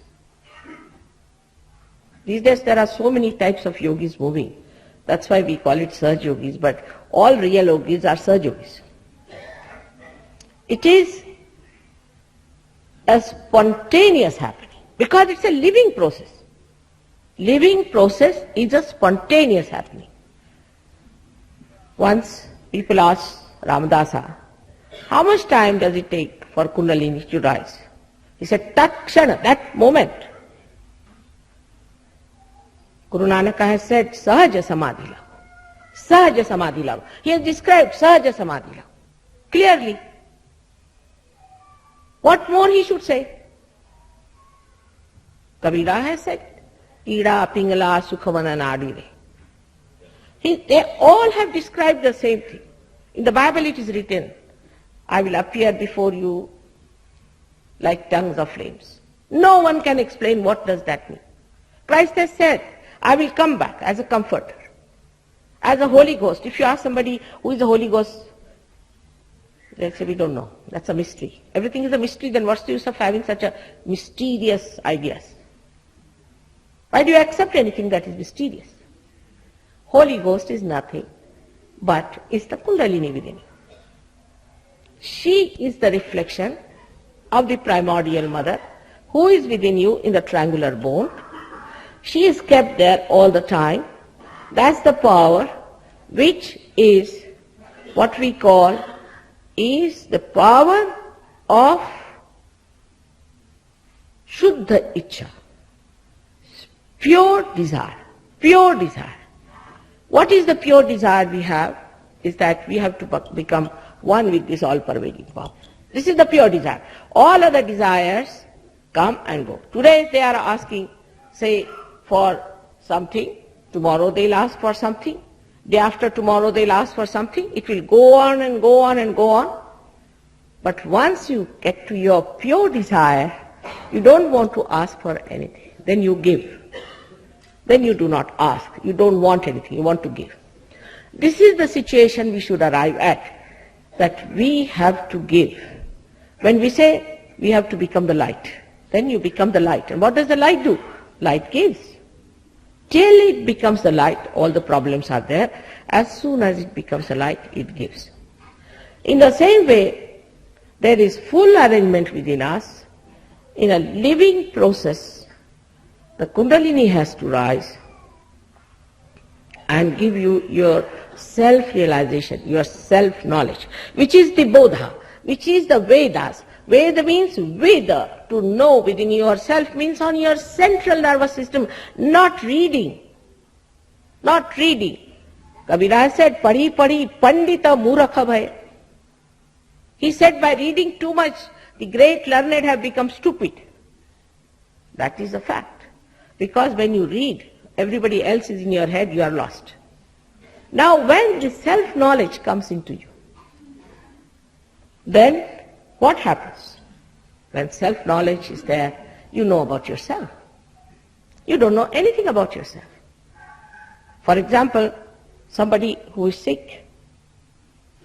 These days there are so many types of yogis moving. That's why we call it sahajogis, but all real yogis are sahajogis. It is a spontaneous happening because it's a living process. Living process is a spontaneous happening. Once people asked Ramadasa, how much time does it take for Kundalini to rise? He said, Takshana, that moment. Guru Nanak has said, Sahaja Samadhi Lav. Sahaja Samadhi Lav. He has described Sahaja Samadhi Lav clearly. What more he should say? Kabira has said, Ida Pingala Sukhavana Nadire. They all have described the same thing. In the Bible it is written, I will appear before you like tongues of flames. No one can explain what does that mean. Christ has said, I will come back as a comforter, as a Holy Ghost. If you ask somebody who is the Holy Ghost, they'll say, we don't know. That's a mystery. Everything is a mystery, then what's the use of having such a mysterious ideas? Why do you accept anything that is mysterious? Holy Ghost is nothing but is the Kundalini within you. She is the reflection of the primordial mother who is within you in the triangular bone. She is kept there all the time. That's the power which is what we call is the power of Shuddha Ichcha. Pure desire. Pure desire. What is the pure desire we have? Is that we have to become one with this all-pervading power. This is the pure desire. All other desires come and go. Today they are asking, say, for something. Tomorrow they'll ask for something. Day after tomorrow they'll ask for something. It will go on and go on and go on. But once you get to your pure desire, you don't want to ask for anything. Then you give. Then you do not ask. You don't want anything. You want to give. This is the situation we should arrive at, that we have to give. When we say we have to become the light, then you become the light. And what does the light do? Light gives. Till it becomes the light, all the problems are there. As soon as it becomes the light, it gives. In the same way, there is full arrangement within us. In a living process, the Kundalini has to rise and give you your self-realization, your self-knowledge, which is the Bodha, which is the Vedas. Veda means Veda, to know within yourself means on your central nervous system, not reading. Not reading. Kabira said, Pari Pari Pandita Murakha Bhai. He said by reading too much, the great learned have become stupid. That is a fact. Because when you read, everybody else is in your head, you are lost. Now when the self-knowledge comes into you, then what happens? When self-knowledge is there, you know about yourself. You don't know anything about yourself. For example, somebody who is sick,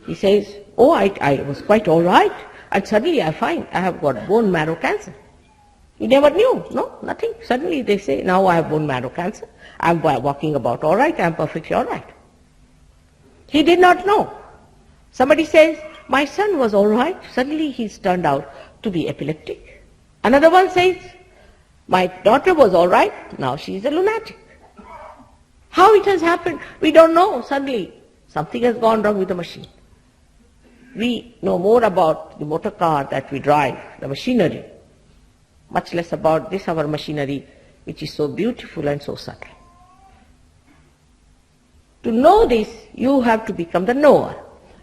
he says, oh, I was quite all right, and suddenly I find I have got bone marrow cancer. You never knew, no, nothing. Suddenly they say, now I have bone marrow cancer. I'm walking about all right, I'm perfectly all right. He did not know. Somebody says, my son was all right, suddenly he's turned out to be epileptic. Another one says, my daughter was all right, now she's a lunatic. How it has happened, we don't know. Suddenly, something has gone wrong with the machine. We know more about the motor car that we drive, the machinery, much less about this, our machinery, which is so beautiful and so subtle. To know this, you have to become the knower.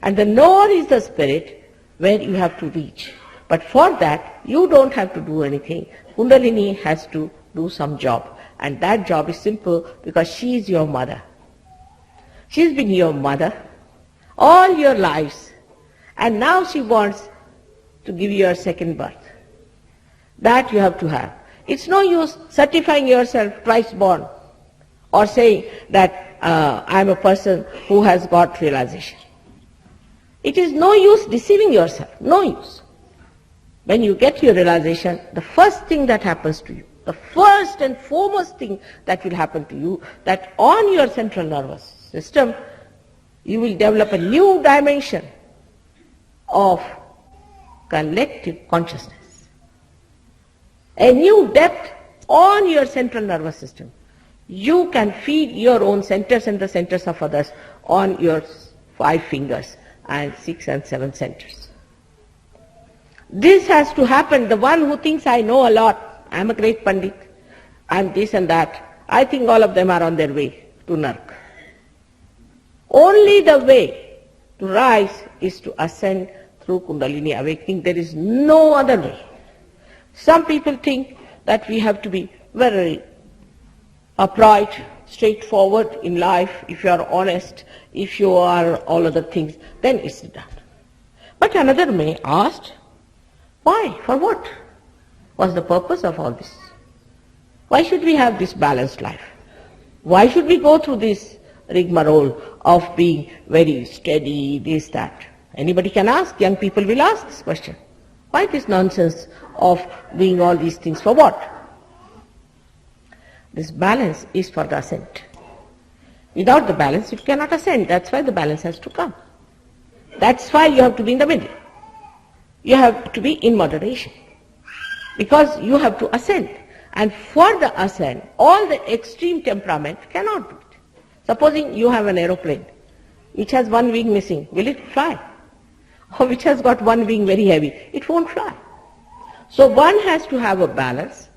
And the knower is the spirit where you have to reach. But for that, you don't have to do anything. Kundalini has to do some job. And that job is simple because she is your mother. She's been your mother all your lives. And now she wants to give you a second birth. That you have to have. It's no use certifying yourself twice born or saying that I'm a person who has got realization. It is no use deceiving yourself, no use. When you get your realization, the first thing that happens to you, the first and foremost thing that will happen to you, that on your central nervous system, you will develop a new dimension of collective consciousness. A new depth on your central nervous system. You can feed your own centers and the centers of others on your 5 fingers and 6 and 7 centers. This has to happen. The one who thinks I know a lot, I'm a great Pandit, I'm this and that, I think all of them are on their way to Nark. Only the way to rise is to ascend through Kundalini awakening. There is no other way. Some people think that we have to be very upright, straightforward in life. If you are honest, if you are all other things, then it's done. But another may ask, why? For what? What's the purpose of all this? Why should we have this balanced life? Why should we go through this rigmarole of being very steady, this, that? Anybody can ask, young people will ask this question. Why this nonsense of doing all these things for what? This balance is for the ascent. Without the balance, you cannot ascend. That's why the balance has to come. That's why you have to be in the middle. You have to be in moderation. Because you have to ascend. And for the ascent, all the extreme temperament cannot do it. Supposing you have an aeroplane which has one wing missing, will it fly? Or which has got one wing very heavy, it won't fly. So one has to have a balance,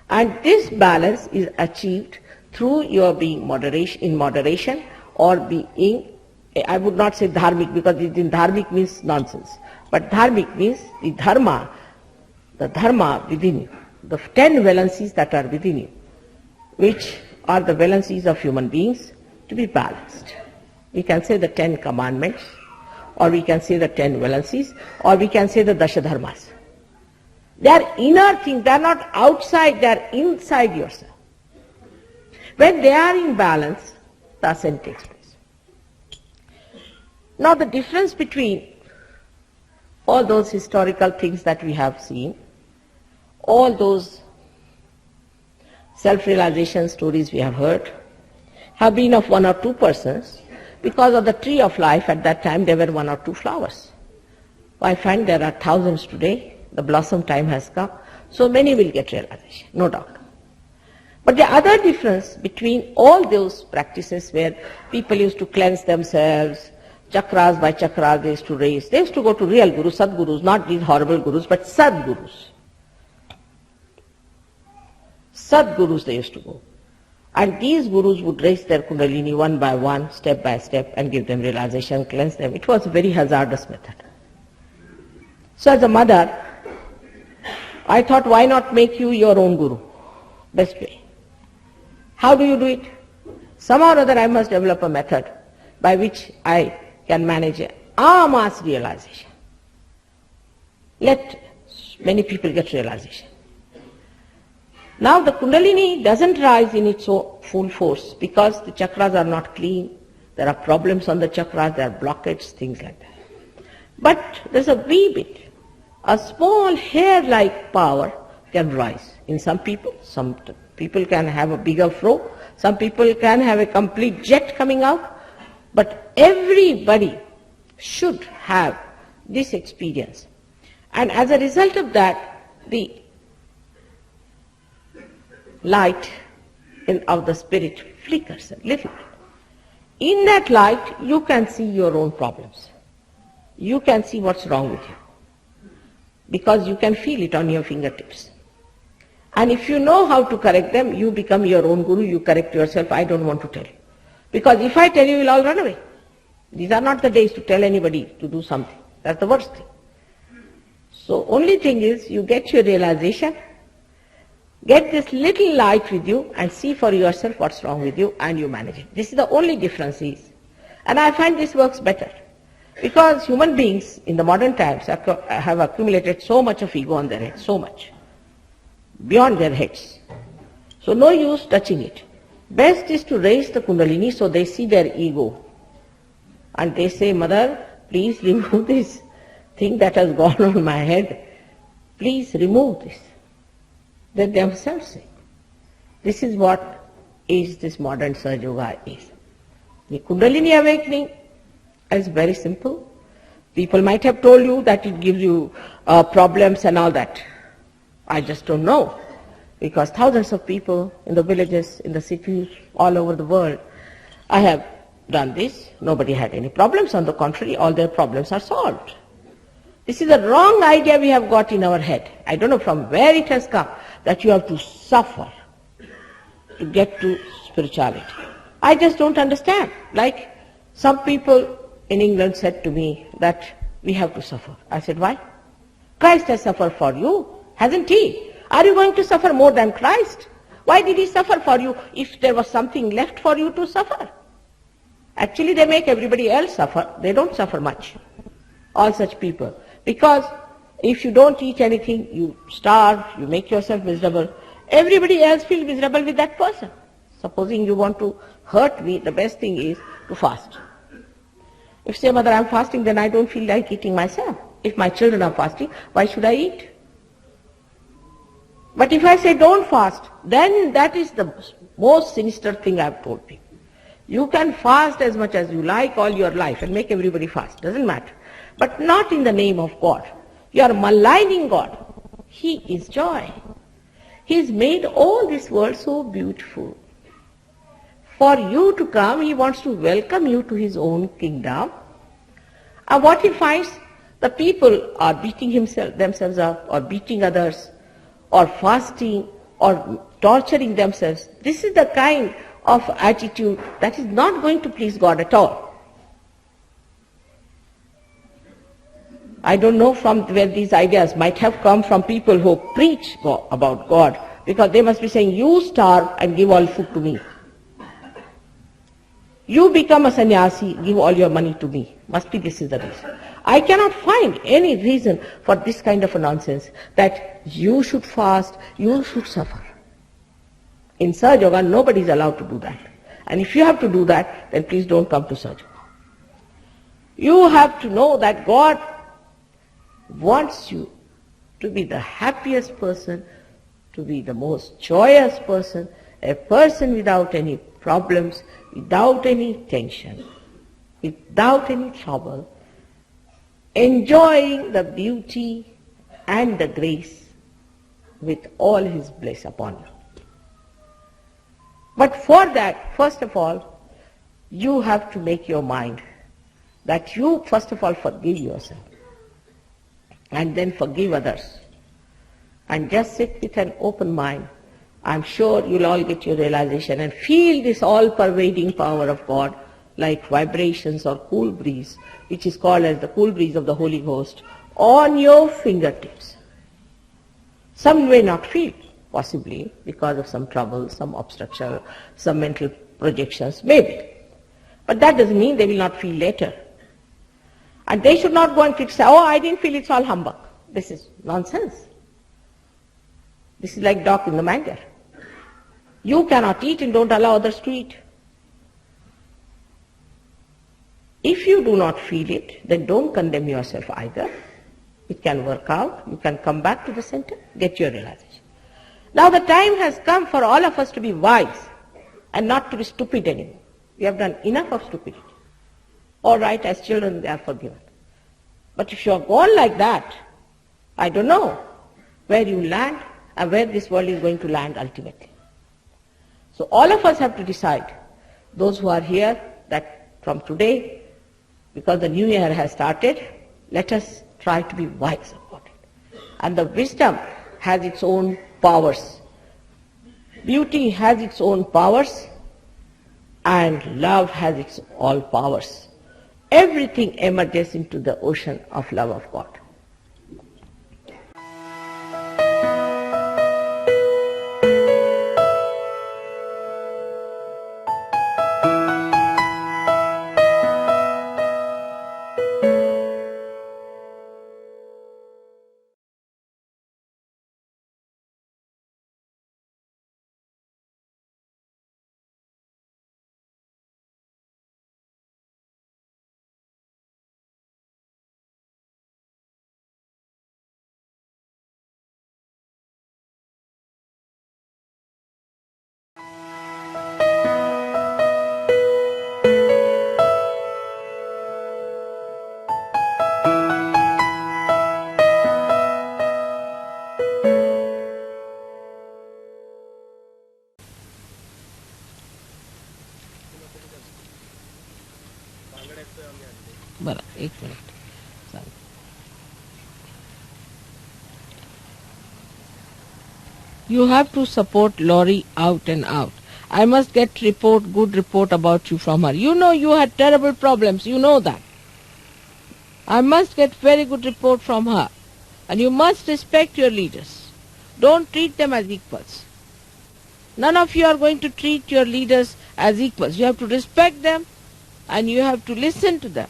and this balance is achieved through your being in moderation or being, I would not say dharmic because dharmic means nonsense, but dharmic means the dharma within you, the 10 valencies that are within you, which are the valencies of human beings, to be balanced. We can say the 10 commandments, or we can say the 10 valencies, or we can say the Dasha Dharmas. They are inner things, they are not outside, they are inside yourself. When they are in balance, the ascent takes place. Now the difference between all those historical things that we have seen, all those self-realization stories we have heard, have been of 1 or 2 persons. Because of the tree of life, at that time there were 1 or 2 flowers. I find there are thousands today. The blossom time has come. So many will get realization, no doubt. But the other difference between all those practices where people used to cleanse themselves, chakras by chakras they used to raise, they used to go to real gurus, sadgurus, not these horrible gurus, but sadgurus. Sadgurus they used to go. And these gurus would raise their kundalini one by one, step by step, and give them realization, cleanse them. It was a very hazardous method. So as a mother, I thought, why not make you your own guru? Best way. How do you do it? Somehow or other I must develop a method by which I can manage a mass realization. Let many people get realization. Now the kundalini doesn't rise in its full force because the chakras are not clean. There are problems on the chakras, there are blockades, things like that. But there's a wee bit, a small hair-like power can rise. in some people. Some people can have a bigger flow. Some people can have a complete jet coming out. But everybody should have this experience. And as a result of that, the light of the spirit flickers a little. In that light, you can see your own problems. You can see what's wrong with you, because you can feel it on your fingertips. And if you know how to correct them, you become your own guru, you correct yourself. I don't want to tell you. Because if I tell you, you'll all run away. These are not the days to tell anybody to do something. That's the worst thing. So only thing is, you get your realization, get this little light with you and see for yourself what's wrong with you, and you manage it. This is the only difference is. And I find this works better. Because human beings in the modern times have accumulated so much of ego on their heads, so much, beyond their heads. So no use touching it. Best is to raise the Kundalini so they see their ego. And they say, Mother, please remove this thing that has gone on my head. Please remove this. They themselves say. This is what is this modern Sahaja Yoga is. The Kundalini awakening is very simple. People might have told you that it gives you problems and all that. I just don't know. Because thousands of people in the villages, in the cities, all over the world, I have done this. Nobody had any problems. On the contrary, all their problems are solved. This is a wrong idea we have got in our head. I don't know from where it has come, that you have to suffer to get to spirituality. I just don't understand. Like some people in England said to me that we have to suffer. I said, why? Christ has suffered for you, hasn't he? Are you going to suffer more than Christ? Why did he suffer for you if there was something left for you to suffer? Actually, they make everybody else suffer. They don't suffer much. All such people. Because if you don't eat anything, you starve, you make yourself miserable. Everybody else feels miserable with that person. Supposing you want to hurt me, the best thing is to fast. If say, Mother, I'm fasting, then I don't feel like eating myself. If my children are fasting, why should I eat? But if I say don't fast, then that is the most sinister thing I've told people. You can fast as much as you like all your life and make everybody fast, doesn't matter. But not in the name of God. You are maligning God. He is joy. He's made all this world so beautiful. For you to come, he wants to welcome you to his own kingdom. And what he finds, the people are beating themselves up, or beating others, or fasting, or torturing themselves. This is the kind of attitude that is not going to please God at all. I don't know from where these ideas might have come from people who preach about God, because they must be saying, you starve and give all food to me. You become a sannyasi, give all your money to me. Must be this is the reason. I cannot find any reason for this kind of a nonsense, that you should fast, you should suffer. In Sahaja Yoga, nobody is allowed to do that. And if you have to do that, then please don't come to Sahaja Yoga. You have to know that God wants you to be the happiest person, to be the most joyous person, a person without any problems, without any tension, without any trouble, enjoying the beauty and the grace with all his bliss upon you. But for that, first of all, you have to make your mind that you first of all forgive yourself and then forgive others. And just sit with an open mind. I'm sure you'll all get your realization and feel this all-pervading power of God like vibrations or cool breeze, which is called as the cool breeze of the Holy Ghost, on your fingertips. Some may not feel, possibly because of some trouble, some obstruction, some mental projections, maybe. But that doesn't mean they will not feel later. And they should not go and criticize, oh, I didn't feel, it's all humbug. This is nonsense. This is like dog in the manger. You cannot eat and don't allow others to eat. If you do not feel it, then don't condemn yourself either. It can work out. You can come back to the center, get your realization. Now the time has come for all of us to be wise and not to be stupid anymore. We have done enough of stupidity. All right, as children they are forgiven. But if you are gone like that, I don't know where you land and where this world is going to land ultimately. So all of us have to decide, those who are here, that from today, because the new year has started, let us try to be wise about it. And the wisdom has its own powers. Beauty has its own powers, and love has its all powers. Everything emerges into the ocean of love of God. बरं, एक minute सांग. You have to support Laurie out and out. I must get good report about you from her. You know you had terrible problems, you know that. I must get very good report from her. And you must respect your leaders. Don't treat them as equals. None of you are going to treat your leaders as equals. You have to respect them and you have to listen to them.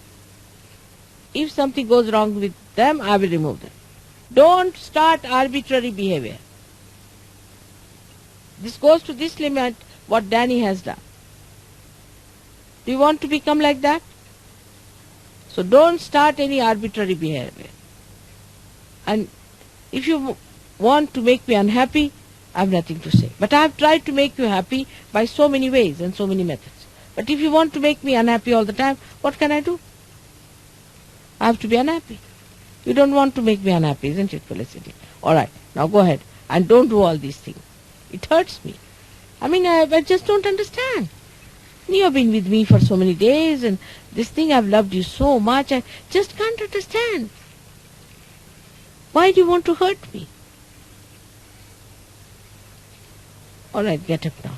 If something goes wrong with them, I will remove them. Don't start arbitrary behavior. This goes to this limit, what Danny has done. Do you want to become like that? So don't start any arbitrary behavior. And if you want to make me unhappy, I have nothing to say. But I have tried to make you happy by so many ways and so many methods. But if you want to make me unhappy all the time, what can I do? I have to be unhappy. You don't want to make me unhappy, isn't it, Felicity? All right, now go ahead and don't do all these things. It hurts me. I mean, I just don't understand. You have been with me for so many days and this thing, I've loved you so much, I just can't understand. Why do you want to hurt me? All right, get up now.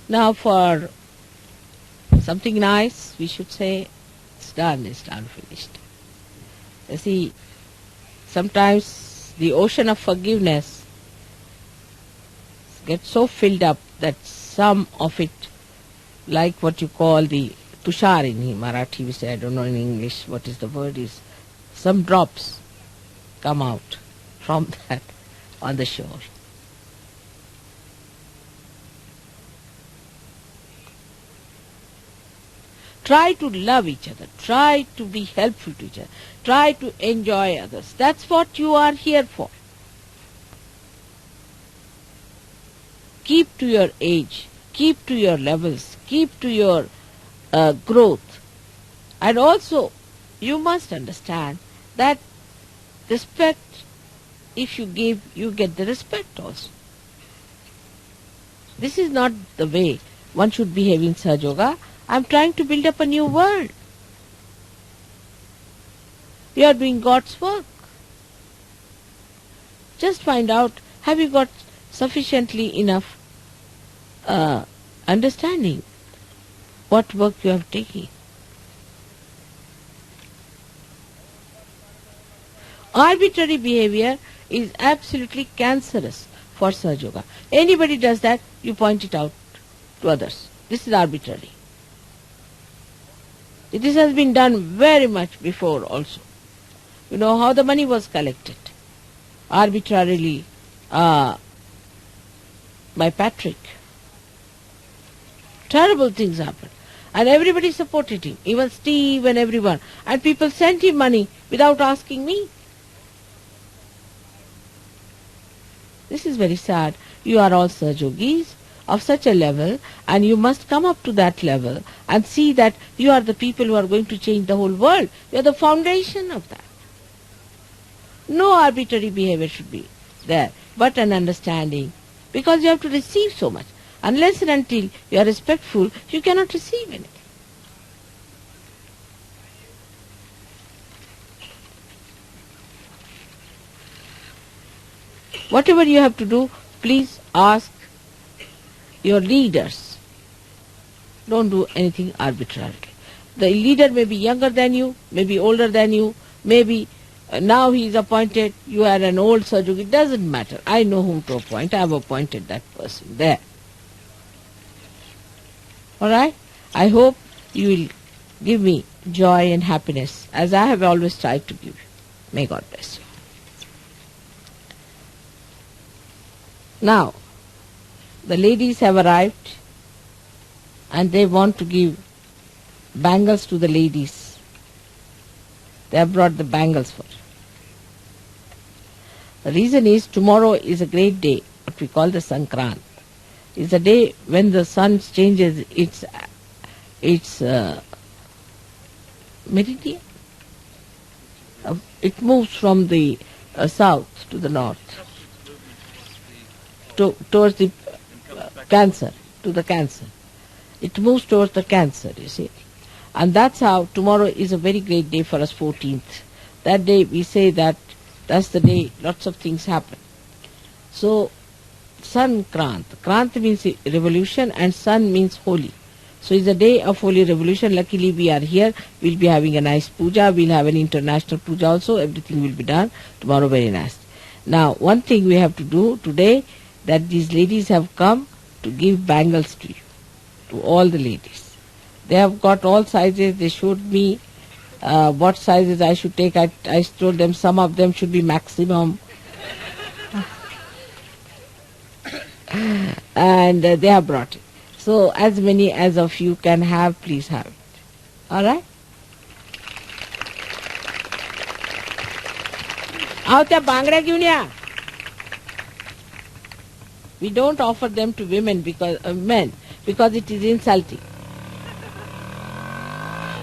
Now for something nice, we should say, it's done, finished. You see, sometimes the ocean of forgiveness gets so filled up that some of it, like what you call the tushar in Marathi, we say, I don't know in English what is the word, is some drops come out from that on the shore. Try to love each other. Try to be helpful to each other. Try to enjoy others. That's what you are here for. Keep to your age. Keep to your levels. Keep to your growth. And also, you must understand that respect, if you give, you get the respect also. This is not the way one should behave in sahajayoga. I am trying to build up a new world. You are doing God's work. Just find out, have you got sufficiently enough understanding what work you have taken. Arbitrary behavior is absolutely cancerous for sahajayoga. Anybody does that, you point it out to others. This is arbitrary. This has been done very much before also. You know how the money was collected? Arbitrarily by Patrick. Terrible things happened. And everybody supported him, even Steve and everyone. And people sent him money without asking me. This is very sad. You are all Sahajogis of such a level, and you must come up to that level and see that you are the people who are going to change the whole world. You are the foundation of that. No arbitrary behavior should be there, but an understanding, because you have to receive so much. Unless and until you are respectful, you cannot receive anything. Whatever you have to do, please ask your leaders. Don't do anything arbitrarily. The leader may be younger than you, may be older than you, maybe now he is appointed, you are an old Sahajogi. It doesn't matter. I know whom to appoint. I have appointed that person there. Alright? I hope you will give me joy and happiness as I have always tried to give you. May God bless you. Now, the ladies have arrived and they want to give bangles to the ladies. They have brought the bangles for. The reason is tomorrow is a great day, what we call the Sankrant. It's a day when the sun changes its meridian. It moves from the south to the north, towards the Cancer, to the Cancer. It moves towards the Cancer, you see. And that's how tomorrow is a very great day for us, 14th. That day we say that that's the day lots of things happen. So, Sankrant. Krant means revolution and Sun means holy. So it's a day of holy revolution. Luckily we are here. We'll be having a nice puja. We'll have an international puja also. Everything will be done. Tomorrow very nice. Now, one thing we have to do today, that these ladies have come to give bangles to you, to all the ladies. They have got all sizes. They showed me what sizes I should take. I told them some of them should be maximum. And they have brought it. So as many as of you can have, please have it. Alright? We don't offer them to women because men, because it is insulting.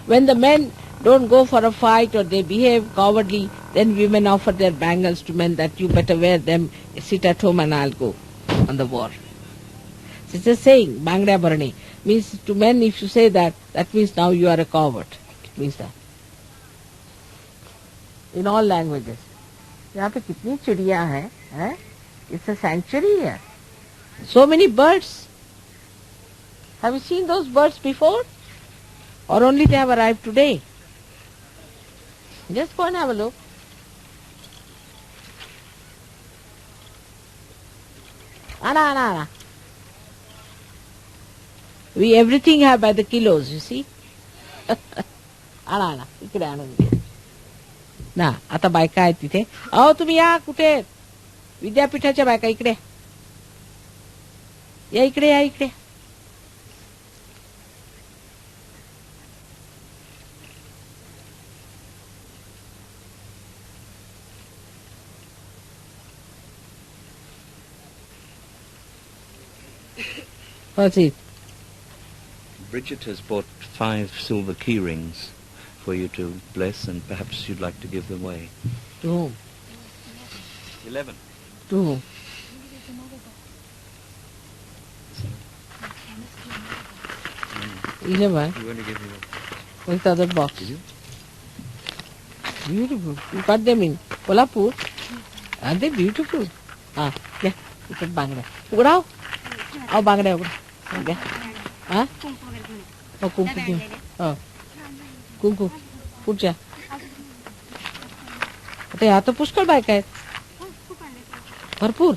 When the men don't go for a fight or they behave cowardly, then women offer their bangles to men that you better wear them, sit at home and I'll go on the war. So it's a saying, Bangda Bharani, means to men if you say that, that means now you are a coward. It means that. In all languages. यहाँ पे कितनी चिड़िया हैं? It's a sanctuary here. So many birds. Have you seen those birds before? Or only they have arrived today? Just go and have a look. Ana. We everything have by the kilos, you see. Ana, इकडे आणून ना आता बायका आहेत तिथे. अहो तुम्ही या कुठे विद्यापीठाच्या बायका इकडे या इकडे. What's it? Bridget has bought 5 silver key rings for you to bless, and perhaps you'd like to give them away. To whom? 11. To whom? You never? I'm going to give you What's the other box? Did you? Beautiful. You got them in Kolhapur? Are they beautiful? Yeah. You put bangda. Ugrao? How bangda ugra? Okay. Huh? Oh, kumku. Oh. Kumku. Puja. आता यहाँ तो पुष्कळ बायका आहेत भरपूर.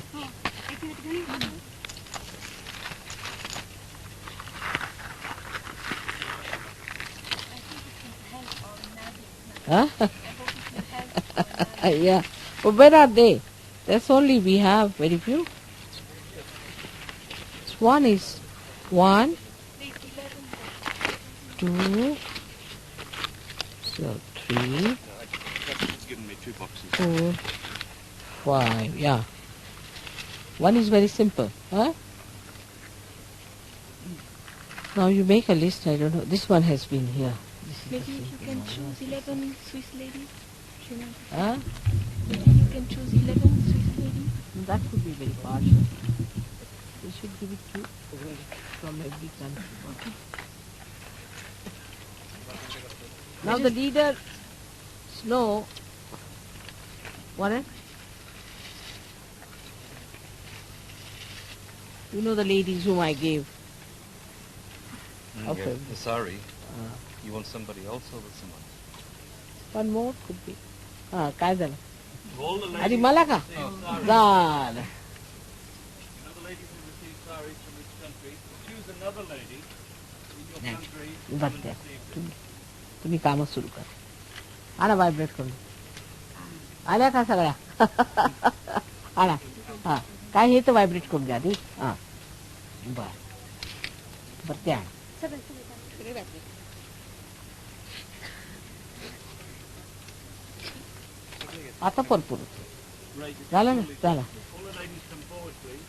Yeah. But where are they? That's only we have very few. One is 1, 2, so 3, It's given me 2 boxes. 4, 5. Yeah. One is very simple. Huh? Now you make a list. I don't know. This one has been here. This is Maybe the if you simple can one. choose 11 Swiss ladies. Huh? Maybe you can choose 11 Swiss ladies. That could be very partial. We should give it to from every country. Now the leader know what? You know the ladies whom I gave. Okay. Yeah, sorry. You want somebody else or with someone? One more could be. काय झालं? All the अरे मला का? झालं. You know the ladies who receive saris from each country? Choose another lady in your country who बघ will त्या. receive them. तुम्ही कामच सुरू करा. आणा व्हायब्रेट करून. आल्या का सगळ्या? आणा. हा. काय हे तर व्हायब्रेट करून द्या आधी. हा. बर ते आणा. आता भरपूर झालं ना झाला All the ladies come forward, please.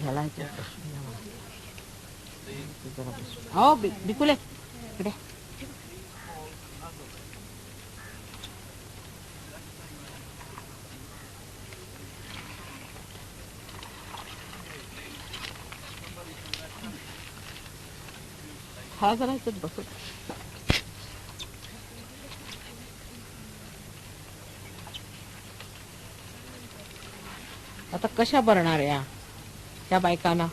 ह्याला हो बिकुले इकडे हा जरा इथं बसू आता कशा भरणार या त्या बायकांना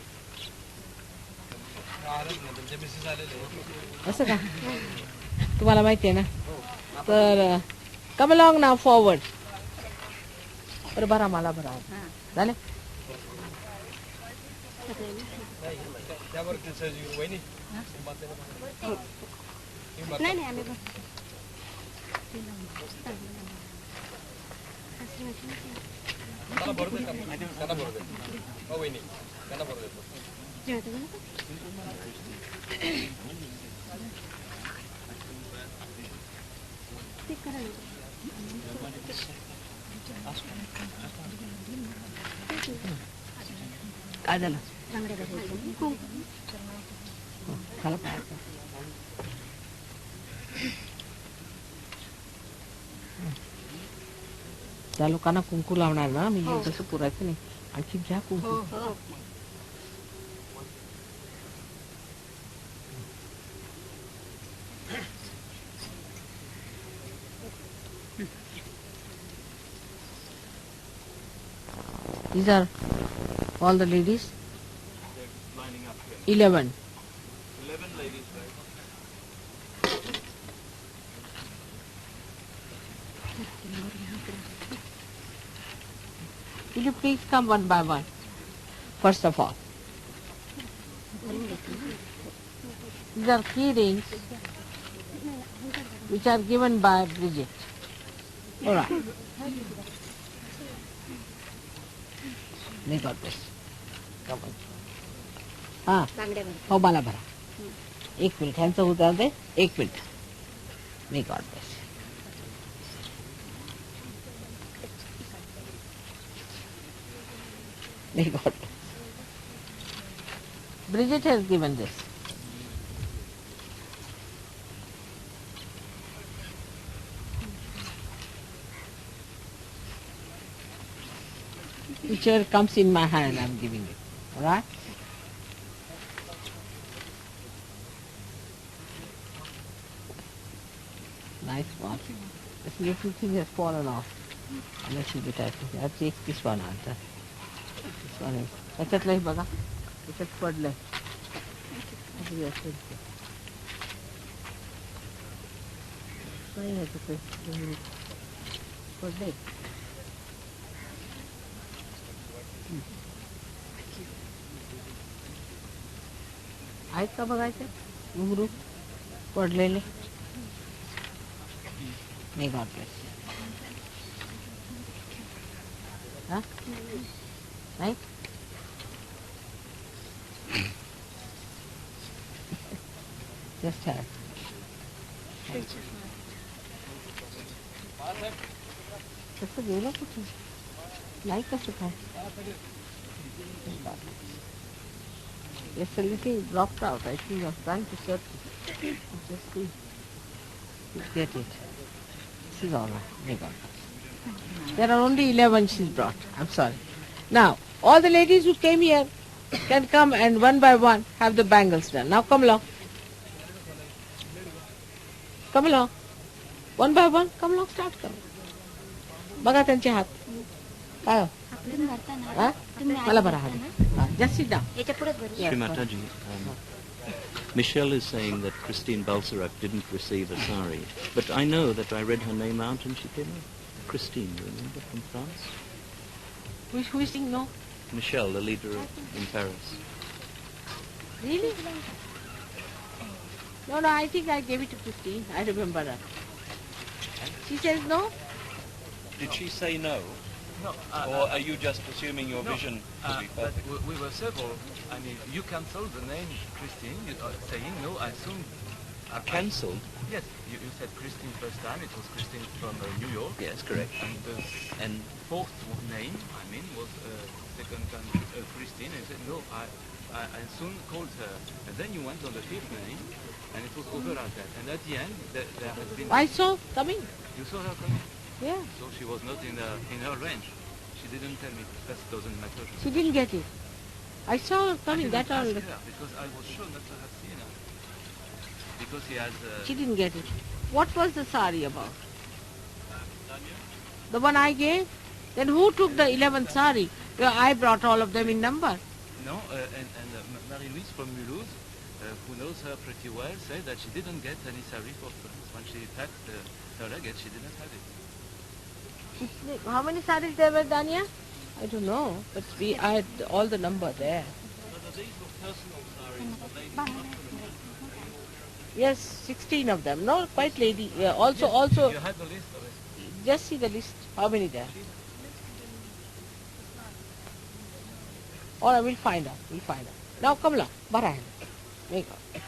असं का तुम्हाला माहिती आहे ना तर कम अलॉंग नाव फॉरवर्ड तर भरा मला भरा झाले नाही आम्ही काय झालं खाला पाहायचं त्या लोकांना कुंकू लावणार ना मी तसं पुरायचं नाही आणखी घ्या कुंकू These are all the ladies? They're lining up here. 11. 11 ladies, right? Will you please come one by one? First of all. These are key rings which are given by Bridget. All right. May God bless. Come on. हाँ हो मला भरा 1 minute ह्यांचं उतर दे 1 minute May God bless. May God bless. Bridget has given this. Whichever comes in my hand, I am giving it. All right? Nice one. This little thing has fallen off. A little bit, I think. I'll take this one answer. This one is. त्याच्यातलंही बघा. त्याच्यात पडलंय. नाही आहे तिथे. पडलंय. आहेत का बघायचे घुंगरू पडलेले May God bless. Huh? Right? Just have. तसं गेलं कुठे नाही कसं काय Yes, a little dropped out. I think I was trying to search it. Just see. You get it. This is all right. They got it. There are only 11 she's brought. I'm sorry. Now, all the ladies who came here can come and one by one have the bangles done. Now come along. Come along. One by one. Come along. Start. Come. बघा त्यांचे हात काय हो मला बरा हात just sit down. Shrimataji, Michelle is saying that Christine Balsaruk didn't receive a sari, but I know that I read her name out and she came out. Christine, remember, from France? Who is saying no? Michelle, the leader in Paris. Really? No, I think I gave it to Christine. I remember her. She says no? Did she say no? No. Or are you just assuming your vision to be But perfect? we were several. I mean, you cancelled the name Christine, saying no. I assumed. Cancelled? Yes, you said Christine first time. It was Christine from New York. Yes, correct. And the fourth name, was second time Christine. And you said no. I soon called her. And then you went on the fifth name, and it was over at that. And at the end, there has been. I saw coming. You saw her coming. Yeah. So she was not in her range. She didn't tell me. That doesn't matter. She didn't get it. I saw her coming. I That didn't all. ask her because I was sure not to have seen her. Because he has. She didn't get it. What was the sari about? The one I gave? Then who took the 11th sari? Well, I brought all of them in number. No, and Marie-Louise from Mulhouse, who knows her pretty well, said that she didn't get any sari for France. When she packed her luggage, she didn't have it. How many saris there were, Dania? I don't know, but I had all the number there. Yes, 16 of them. No, quite lady. Yeah, also. You had the list of it. Just see the list. How many there? Or I will find out. We'll find out. Now come along. Barahan. Make out.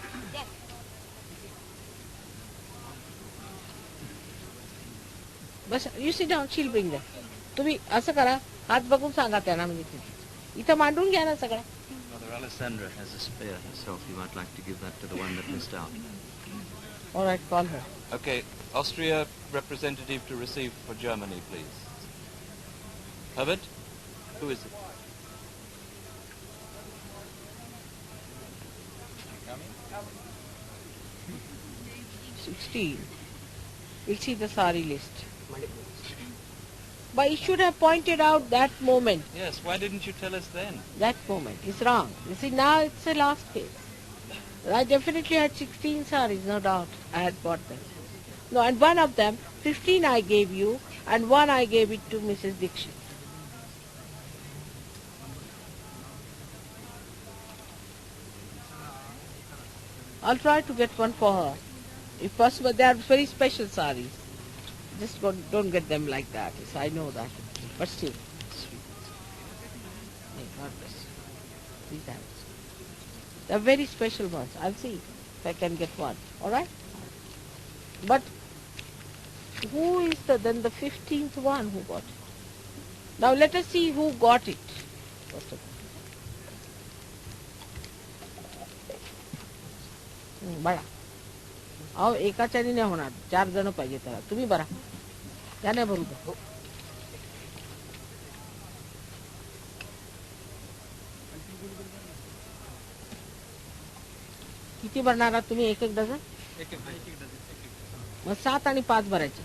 बस you sit down शील bring them तुम्ही असं करा हात बघून सांगा त्यांना म्हणजे इथं मांडून घ्या ना सगळं Mother Alessandra has a spare herself. You might like to give that to the one that missed out. All right, call her. Okay, Austria representative to receive for Germany, please. Herbert, who is it? 16. We'll see the sari list. But you should have pointed out that moment. Yes, why didn't you tell us then? That moment is wrong. You see, now it's the last case. I definitely had 16 saris, no doubt. I had bought them. No, and one of them, 15 I gave you, and one I gave it to Mrs. Dixit. I'll try to get one for her. If possible, they are very special saris. Just don't get them like that. Yes, I know that. But still. May God bless you. These hands. They are very special ones. I'll see if I can get one. All right? But who is then the 15th one who got it? Now let us see who got it. First of all. बरा अहो एकाच्याने नाही होणार 4 जण पाहिजे त्याला तुम्ही बरा त्याने भरू द्या किती भरणार आहात तुम्ही एक डझन मग 7 आणि 5 भरायचे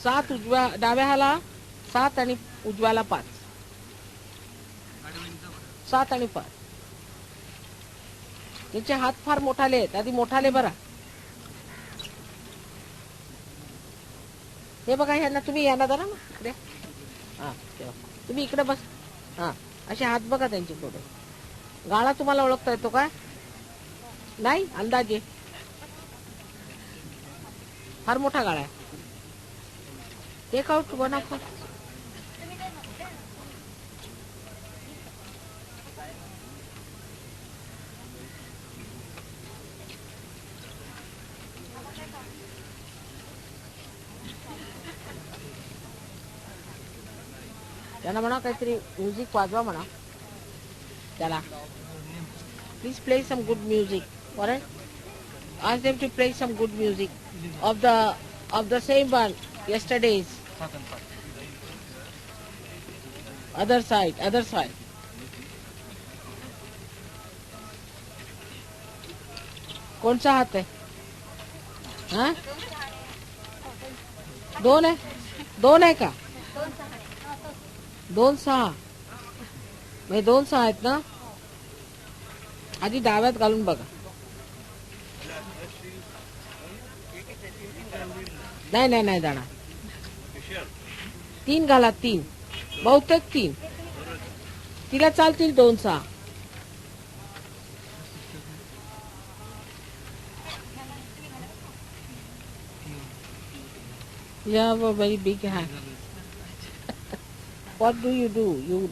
7 उजव्या डाव्या हाला 7 आणि उजव्याला 5 7 आणि 5 त्याचे हात फार मोठाले आहेत आधी मोठाले भरा हे बघा ह्यांना तुम्ही यांना धरा ना इकडे हा तुम्ही इकडे बस हा असे हात बघा त्यांचे थोडे गाळा तुम्हाला ओळखता येतो का नाही अंदाजे फार मोठा गाळा आहे टेक आउट वन ऑफ त्यांना म्हणा काहीतरी म्युझिक वाजवा म्हणा त्याला. Please play some good music. Alright? Ask them to play some good music of the same one yesterday's. Other side. कोणचा हात आहे? हा? दोन आहे का? 2-6. म्हणजे 2-6 आहेत ना? आधी डाव्यात घालून बघा. नाही जाणार. 3 घाला, 3. बहुतेक 3. तिला चालतील 2-6. You have a very big hand. What do? You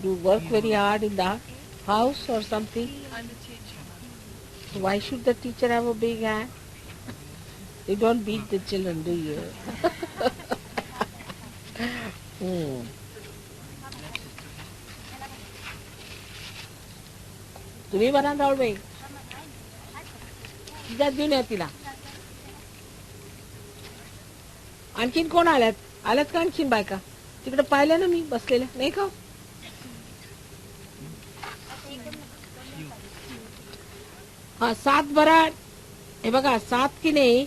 do work very hard in the house or something? I'm the teacher. Why should the teacher have a big hand? You don't beat the children, do you? तुम्ही बना Rahul by. तिच्यात देऊन या तिला. आणखीन कोण आल्यात का आणखीन बायका? तिकडे पाहिल्या ना मी बसलेल्या, नाही का? हा 7 बरा. हे बघा 7 की नाही.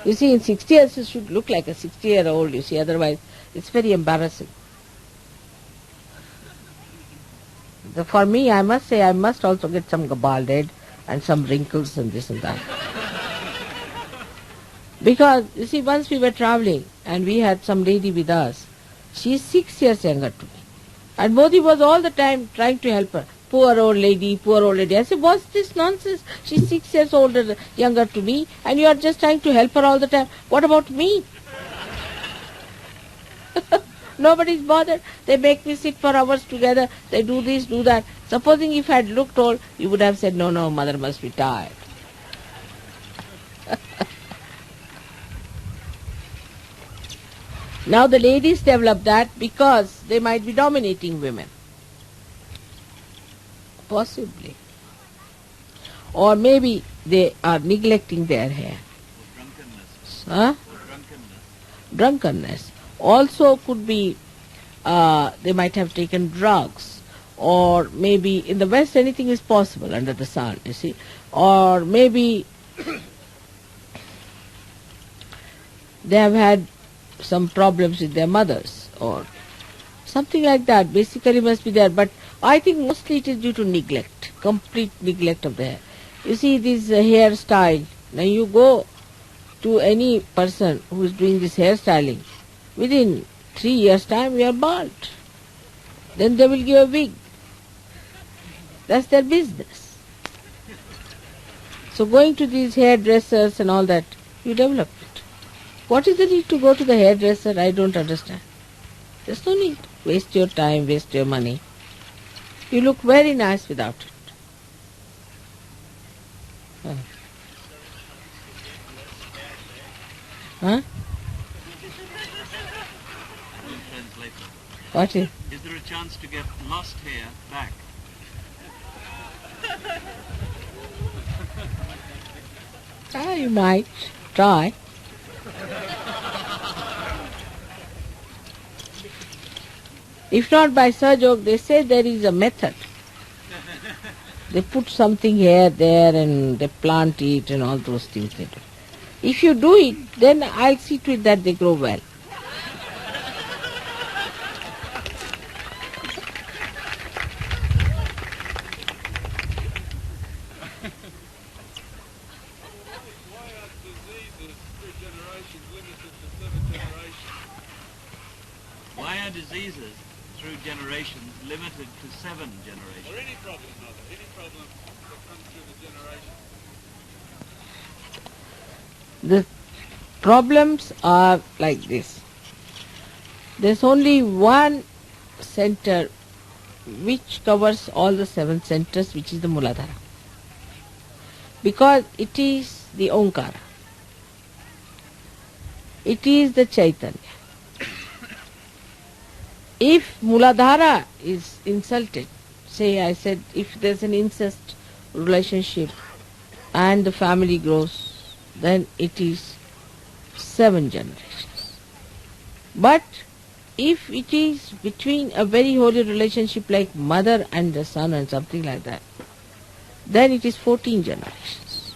You see, in 60 years you should look like a 60-year-old, you see, otherwise it's very embarrassing. For me, I must say, I must also get some bald head and some wrinkles and this and that. Because, you see, once we were traveling and we had some lady with us, she is 6 years younger to me. And Modi was all the time trying to help her. Poor old lady, poor old lady. I said, what's this nonsense? She's 6 years older, younger to me, and you are just trying to help her all the time. What about me? Nobody's bothered. They make me sit for hours together. They do this, do that. Supposing if I had looked old, you would have said, no, mother must be tired. Now the ladies develop that because they might be dominating women. Possibly. Or maybe they are neglecting their hair. Drunkenness. Huh? Drunkenness. Also could be they might have taken drugs. Or maybe in the West anything is possible under the sun, you see. Or maybe they have had some problems with their mothers or something like that. Basically must be there. But I think mostly it is due to neglect, complete neglect of the hair. You see this hairstyle. Now you go to any person who is doing this hairstyling, within 3 years' time you are bald. Then they will give a wig. That's their business. So going to these hairdressers and all that, you develop it. What is the need to go to the hairdresser? I don't understand. There's no need. Waste your time, waste your money. You look very nice without it. Huh? What is? Is there a chance to get lost hair back? You might try. If not by sahajayoga, they say there is a method. They put something here, there, and they plant it and all those things they do. If you do it, then I'll see to it that they grow well. Why are diseases through generations limited to 7 generations? Or any problem, Mother, any problem that comes through the generation. The problems are like this. There's only one center which covers all the 7 centers, which is the Muladhara. Because it is the Omkara. It is the Chaitanya. If Muladhara is insulted, say I said if there's an incest relationship and the family grows, then it is 7 generations. But if it is between a very holy relationship like mother and the son and something like that, then it is 14 generations.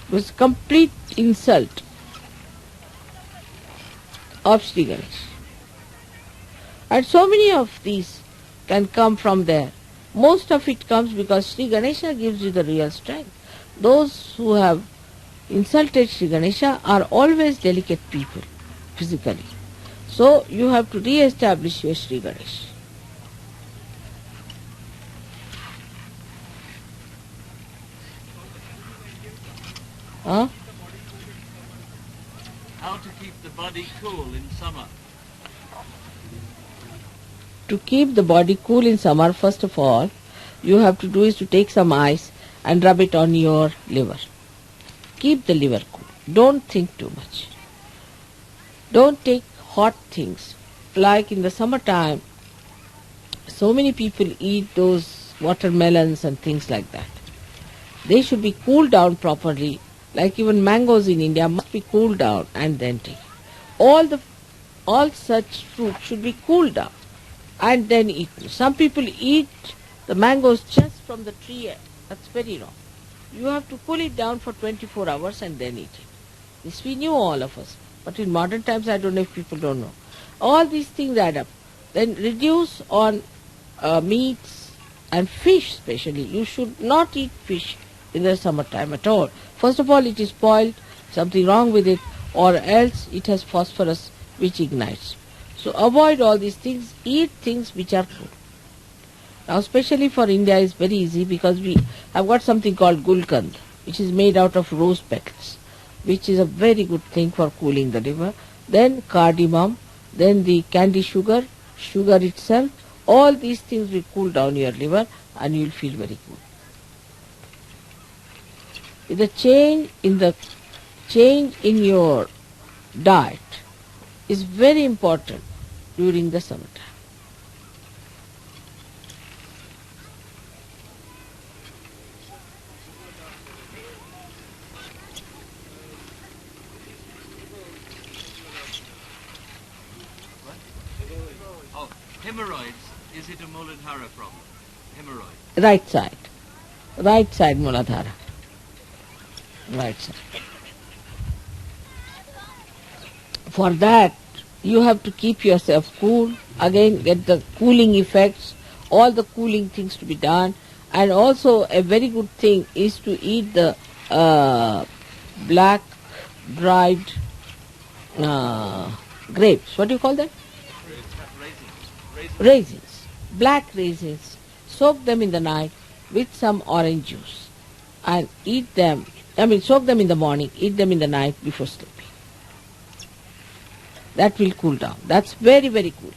It was complete insult of Sri Ganesh. And so many of these can come from there. Most of it comes because Sri Ganesha gives you the real strength. Those who have insulted Sri Ganesha are always delicate people, physically. So you have to re-establish your Sri Ganesh. Huh? How to keep the body cool in summer? To keep the body cool in summer, first of all, you have to do is to take some ice and rub it on your liver. Keep the liver cool. Don't think too much. Don't take hot things. Like in the summertime, so many people eat those watermelons and things like that. They should be cooled down properly. Like even mangoes in India must be cooled down and then taken. All such fruit should be cooled down and then eaten. Some people eat the mangoes just from the tree. That's very wrong. You have to cool it down for 24 hours and then eat it. This we knew, all of us. But in modern times, I don't know if people don't know. All these things add up. Then reduce on meats and fish especially. You should not eat fish in the summertime at all. First of all, it is spoiled, something wrong with it, or else it has phosphorus which ignites. So avoid all these things. Eat things which are cool. Now especially for India is very easy because we have got something called gulkand, which is made out of rose petals, which is a very good thing for cooling the liver. Then cardamom, then the candy sugar, sugar itself. All these things will cool down your liver and you will feel very good. The change in your diet is very important during the summertime. Oh, hemorrhoids. Is it a Muladhara problem? Hemorrhoids. Right side Muladhara. Right side. For that, you have to keep yourself cool. Again, get the cooling effects, all the cooling things to be done. And also a very good thing is to eat the black dried grapes. What do you call that? Raisins. Black raisins. Soak them in the night with some orange juice and eat them. Soak them in the morning, eat them in the night before sleeping. That will cool down. That's very, very cool.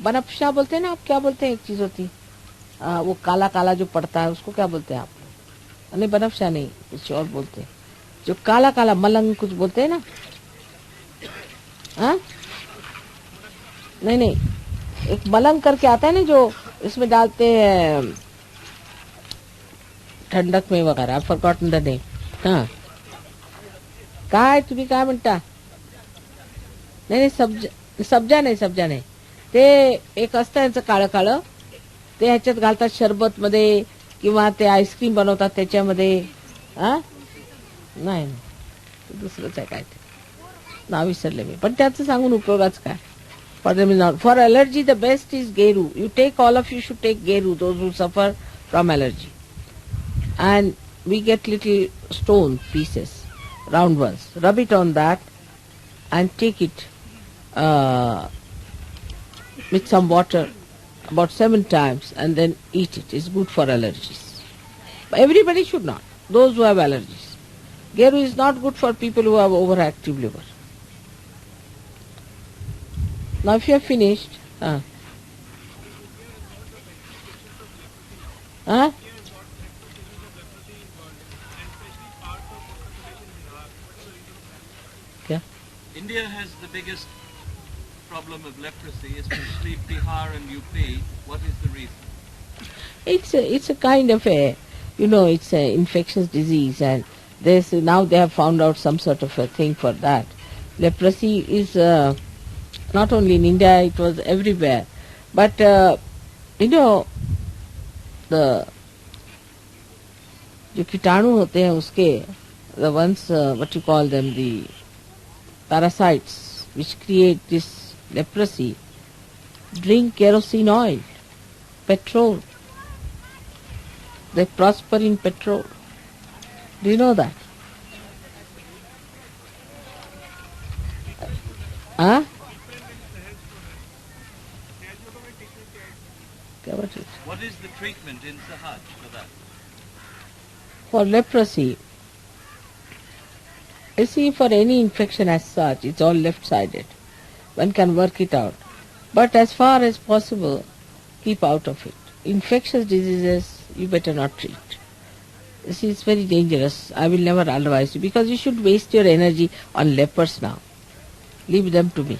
बनफशा बोलते हैं ना, आप क्या बोलते हैं? एक चीज होती है वो काला काला जो पड़ता है उसको क्या बोलते हैं आप? नहीं, बनफशा नहीं, कुछ और बोलते हैं. जो काला काला मलंग कुछ बोलते हैं ना. हाँ, नहीं, एक मलंग करके आता है ना जो इसमें डालते हैं ठंडक में वगैरह. I've forgotten the name. हाँ, काय तुम्ही काय म्हणता? नाही, सब्जा नाही. ते एक असतं यांचं काळं काळं, ते ह्याच्यात घालतात शरबत मध्ये किंवा ते आईस्क्रीम बनवतात त्याच्यामध्ये नाही दुसरंच आहे काय ते नाव विसरले मी पण त्याचं सांगून उपयोगाच काय for allergy the best is geru. You take all of you should take geru, those who suffer from allergy. And we get little stone pieces, round ones. Rub it on that and take it with some water about 7 times and then eat it. It's good for allergies. But everybody should not. Those who have allergies. Geru is not good for people who have overactive liver. Now if you have finished, yeah. India has the biggest problem of leprosy, especially Bihar and UP. What is the reason? It's a kind of it's an infectious disease, and now they have found out some sort of a thing for that. Leprosy is not only in India, it was everywhere. But, the जो कीटाणु होते हैं उसके, the ones, what you call them, the parasites which create this leprosy, drink kerosene oil, petrol. They prosper in petrol. Do you know that? What is the treatment in Sahaj for that? For leprosy, you see, for any infection as such, it's all left-sided. One can work it out. But as far as possible, keep out of it. Infectious diseases, you better not treat. You see, it's very dangerous. I will never advise you, because you should waste your energy on lepers now. Leave them to me.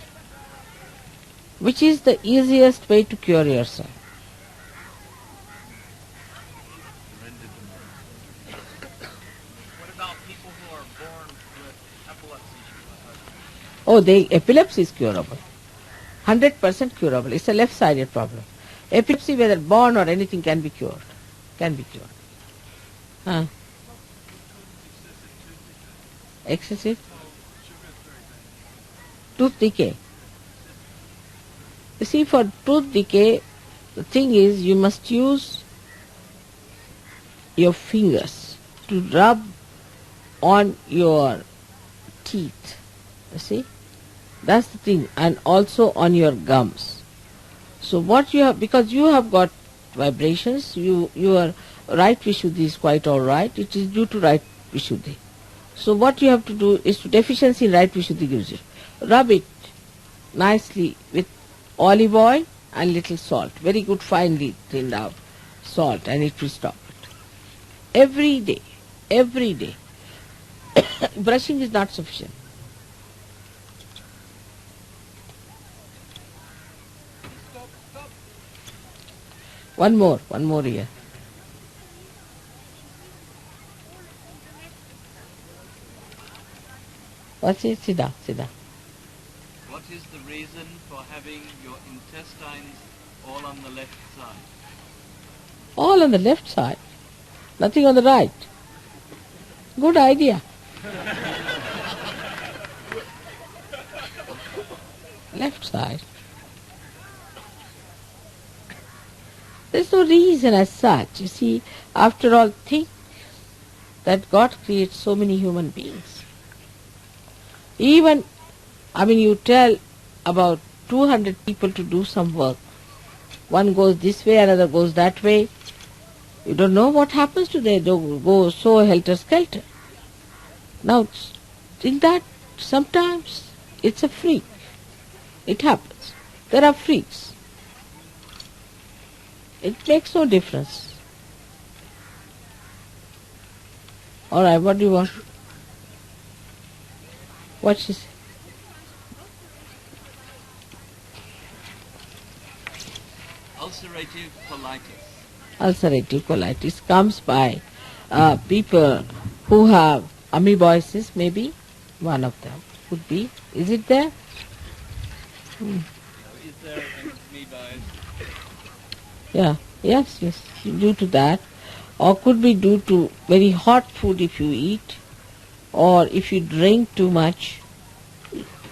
Which is the easiest way to cure yourself? What about people who are born with epilepsy? Epilepsy is curable. 100% curable. It's a left-sided problem. Epilepsy, whether born or anything, can be cured. Excessive tooth decay. You see, for tooth decay, the thing is, you must use your fingers to rub on your teeth. You see? That's the thing. And also on your gums. So what you have, because you have got vibrations, your right Vishuddhi is quite alright. It is due to right Vishuddhi. So what you have to do is, to deficiency in right Vishuddhi gives it. Rub it nicely with olive oil and little salt. Very good, finely thinned out salt, and it will stop it. Every day. Brushing is not sufficient. One more here. What's it? Siddha. What is the reason for having your intestines all on the left side? All on the left side? Nothing on the right? Good idea. Left side. There's no reason as such. You see, after all, think that God creates so many human beings. Even, you tell about 200 people to do some work. One goes this way, another goes that way. You don't know what happens to them. They go so helter-skelter. Now, think that sometimes it's a freak. It happens. There are freaks. It makes no difference. All right, what do you want? What she said? Ulcerative colitis. Ulcerative colitis comes by people who have amoeboisis, maybe. One of them could be. Is it there? Is there an amoeboisis? Yeah, yes, due to that. or could be due to very hot food if you eat, or if you drink too much.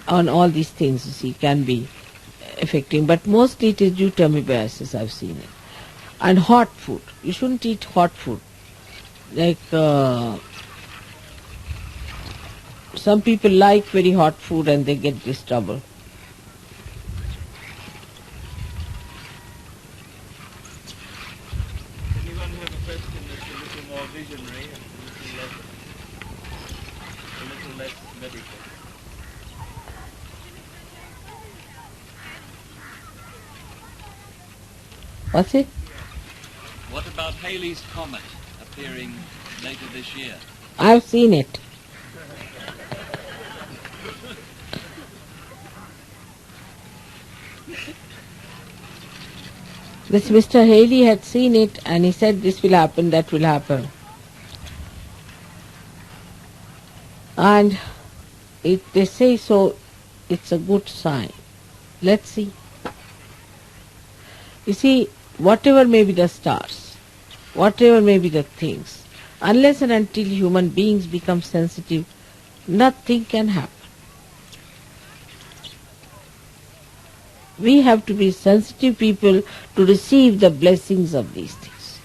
On all these things, you see, can be affecting, but mostly it is due to amoebiasis, I've seen it. And hot food. You shouldn't eat hot food. Like some people like very hot food and they get this trouble. Anyone have a question that's a little more visionary and a little less medical? What's it? What about Halley's Comet appearing later this year? I've seen it. This Mr. Haley had seen it and he said this will happen, that will happen. And if they say so, it's a good sign. Let's see. You see, whatever may be the stars, whatever may be the things, unless and until human beings become sensitive, nothing can happen. We have to be sensitive people to receive the blessings of these things.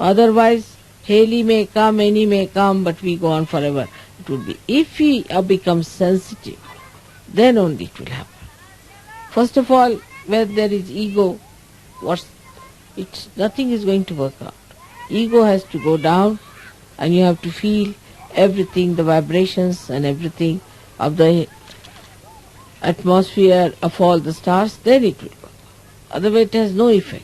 Otherwise, Haley may come, any may come, but we go on forever. It would be, if we become sensitive, then only it will happen. First of all, where there is ego, nothing is going to work out. Ego has to go down and you have to feel everything, the vibrations and everything of the atmosphere of all the stars, then it will work. Otherwise it has no effect.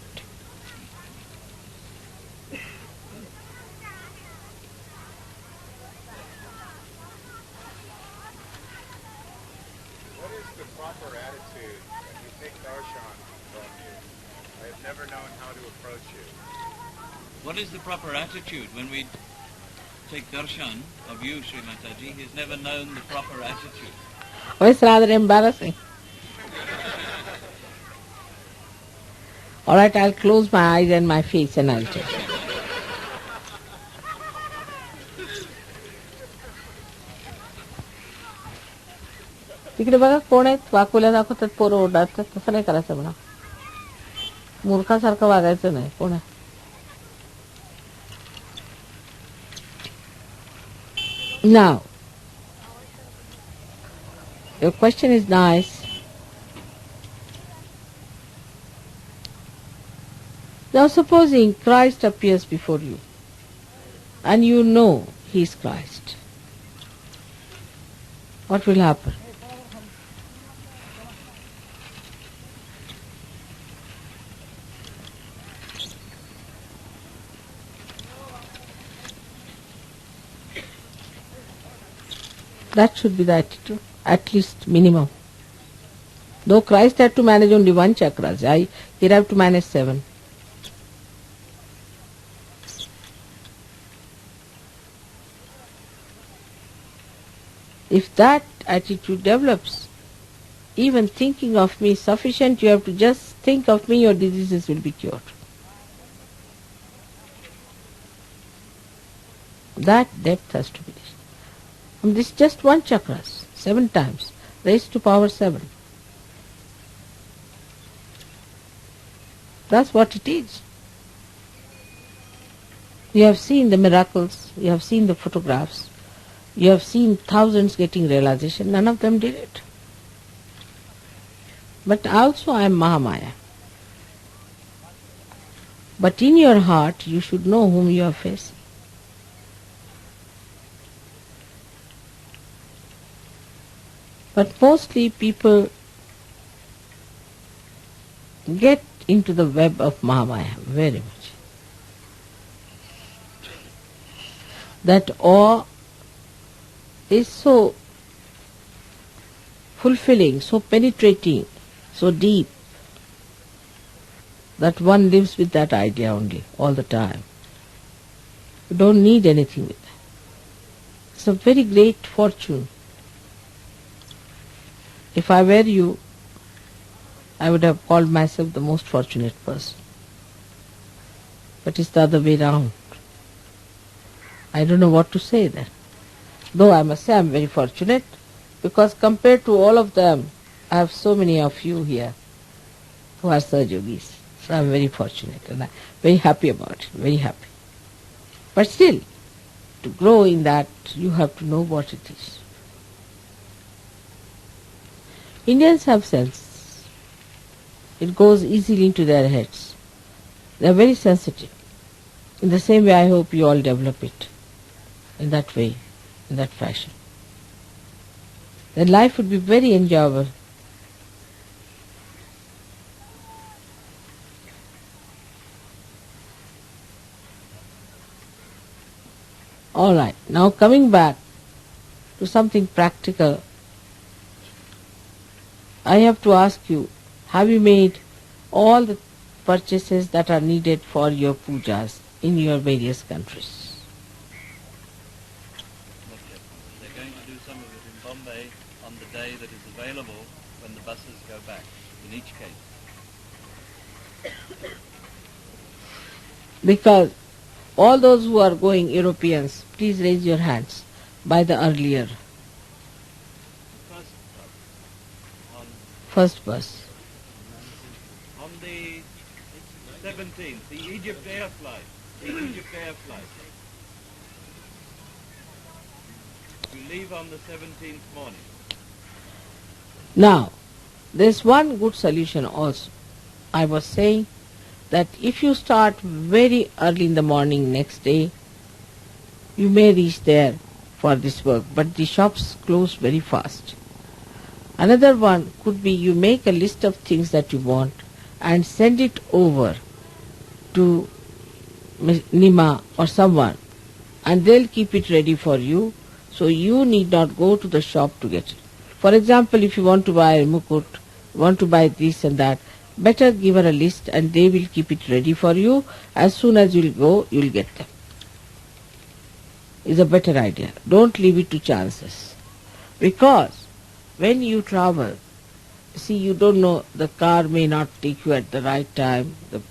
What is the proper attitude when you take darshan from you? I have never known how to approach you. What is the proper attitude when we take darshan of you, Shrimataji? He's never known the proper attitude. Oh, it's rather embarrassing. All right, I'll close my eyes and my face and I'll tell you. तिकडे बघा कोण आहेत, वाकुल्या दाखवतात, पोरं ओरडतात, तसं नाही करायचं म्हणा. मूर्खासारखं वागायचं नाही. कोण आहे? Now, your question is nice. Now supposing Christ appears before you and you know he is Christ, what will happen? That should be the attitude, at least minimum. Though Christ had to manage only one chakra, he'd have to manage 7. If that attitude develops, even thinking of me is sufficient, you have to just think of me, your diseases will be cured. That depth has to be. And this is just one chakra, 7 times, raised to power 7. That's what it is. You have seen the miracles, you have seen the photographs, you have seen thousands getting realization, none of them did it. But also I am Mahamaya. But in your heart you should know whom you are facing. But mostly people get into the web of Mahamaya very much. That awe is so fulfilling, so penetrating, so deep, that one lives with that idea only, all the time. You don't need anything with that. It's a very great fortune. If I were you, I would have called myself the most fortunate person. But it's the other way round. I don't know what to say then. Though I must say I'm very fortunate, because compared to all of them, I have so many of you here who are Sahajogis. So I'm very fortunate and I'm very happy about it, very happy. But still, to grow in that, you have to know what it is. Indians have sense. It goes easily into their heads. They are very sensitive. In the same way, I hope you all develop it in that way, in that fashion. Then life would be very enjoyable. All right, now coming back to something practical, I have to ask you, have you made all the purchases that are needed for your pujas in your various countries? Not yet. They're going to do some of it in Bombay on the day that is available when the buses go back, in each case. Because all those who are going, Europeans, please raise your hands by the earlier first bus. On the 17th, the Egypt Air flight. The Egypt Air flight. You leave on the 17th morning. Now, there's one good solution also. I was saying that if you start very early in the morning next day, you may reach there for this work, but the shops close very fast. Another one could be you make a list of things that you want and send it over to Nima or someone, and they'll keep it ready for you, so you need not go to the shop to get it. For example, if you want to buy a mukut, want to buy this and that, better give her a list and they will keep it ready for you. As soon as you'll go, you'll get them. Is a better idea. Don't leave it to chances. Because when you travel, see, you don't know, the car may not take you at the right time, the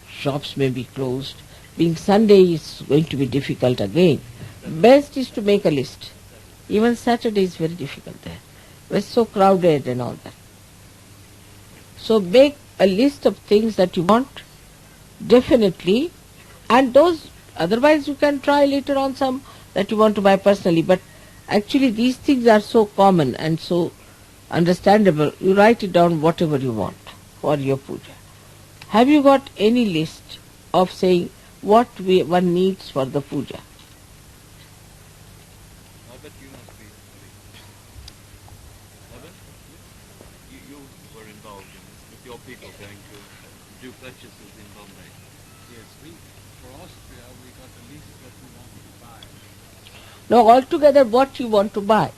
shops may be closed. Being Sunday is going to be difficult again. Best is to make a list. Even Saturday is very difficult there. It's so crowded and all that. So make a list of things that you want, definitely, and those, otherwise you can try later on some that you want to buy personally, but actually these things are so common and so understandable, you write it down whatever you want for your puja. Have you got any list of saying what one needs for the puja? I bet you must be. Robert, you were involved in this, with your people going to do purchases in Bombay. Yes, for Austria, we got the list that we wanted to buy. No, altogether what you want to buy.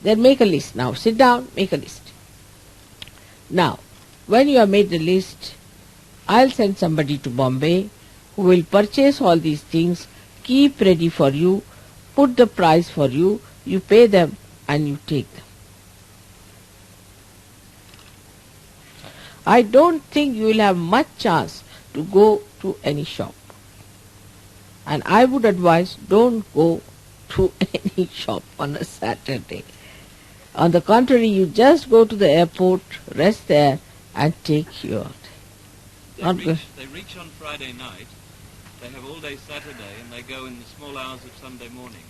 Then make a list. Now sit down, make a list. Now, when you have made the list, I'll send somebody to Bombay who will purchase all these things, keep ready for you, put the price for you, you pay them and you take them. I don't think you will have much chance to go to any shop. And I would advise, don't go to any shop on a Saturday. On the contrary, you just go to the airport, rest there and take your They reach on Friday night, they have all day Saturday, and they go in the small hours of Sunday morning.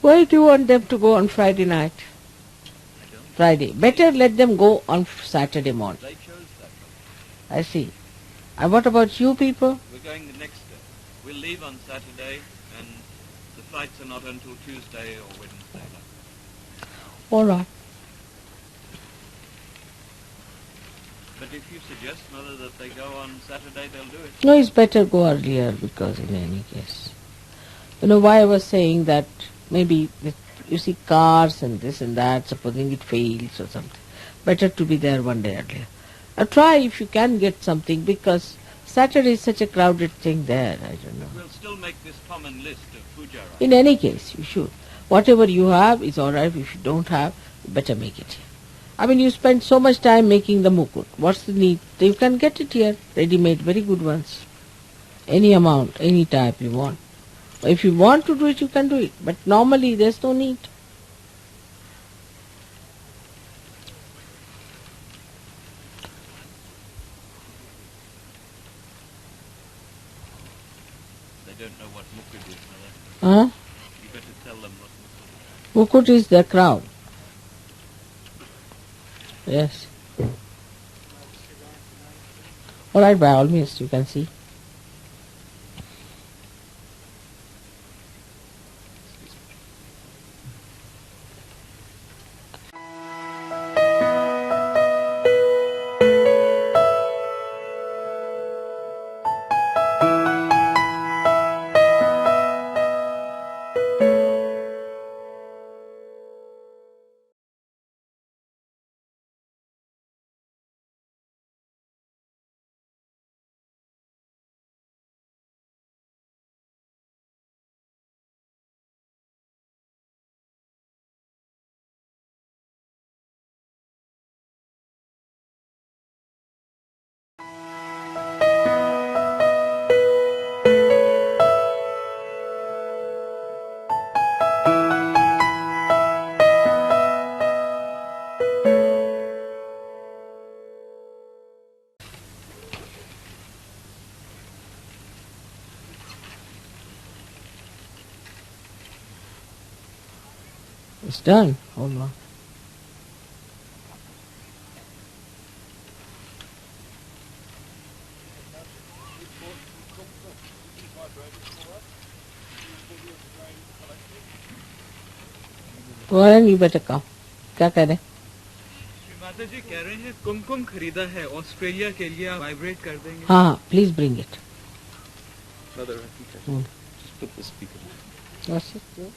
Why do you want them to go on Friday night? I don't. Friday. Better let them go on Saturday morning. They chose that. I see. And what about you people? We're going the next day. We'll leave on Saturday, and the flights are not until Tuesday or Wednesday. All right. But if you suggest, Mother, that they go on Saturday, they'll do it. No, it's better go earlier, because in any case. You know why I was saying that maybe, you see, cars and this and that, supposing it fails or something. Better to be there one day earlier. Try if you can get something, because Saturday is such a crowded thing there, I don't know. We'll still make this common list of puja rites. In any case, you should. Whatever you have is all right. If you don't have, you better make it here. I mean, you spend so much time making the mukut. What's the need? You can get it here, ready-made, very good ones. Any amount, any type you want. If you want to do it, you can do it. But normally there's no need. They don't know what mukut is, mother. Huh? You better tell them what mukut is. Mukut is the crown. Yes. Alright, by all means, you can see. It's done. Hold on. Warren, you better come. क्या कह रहे हैं? माता जी कह रहे हैं कुमकुम खरीदा है ऑस्ट्रेलिया के लिए, आप वाइब्रेट कर देंगे? हाँ, please bring it. Mother, I think I should just put the speaker down. What's it? Yeah.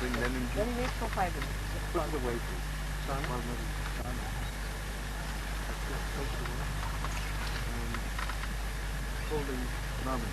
Bring lemon juice. Then wait for 5 minutes. Put it away, please. Holding lemon.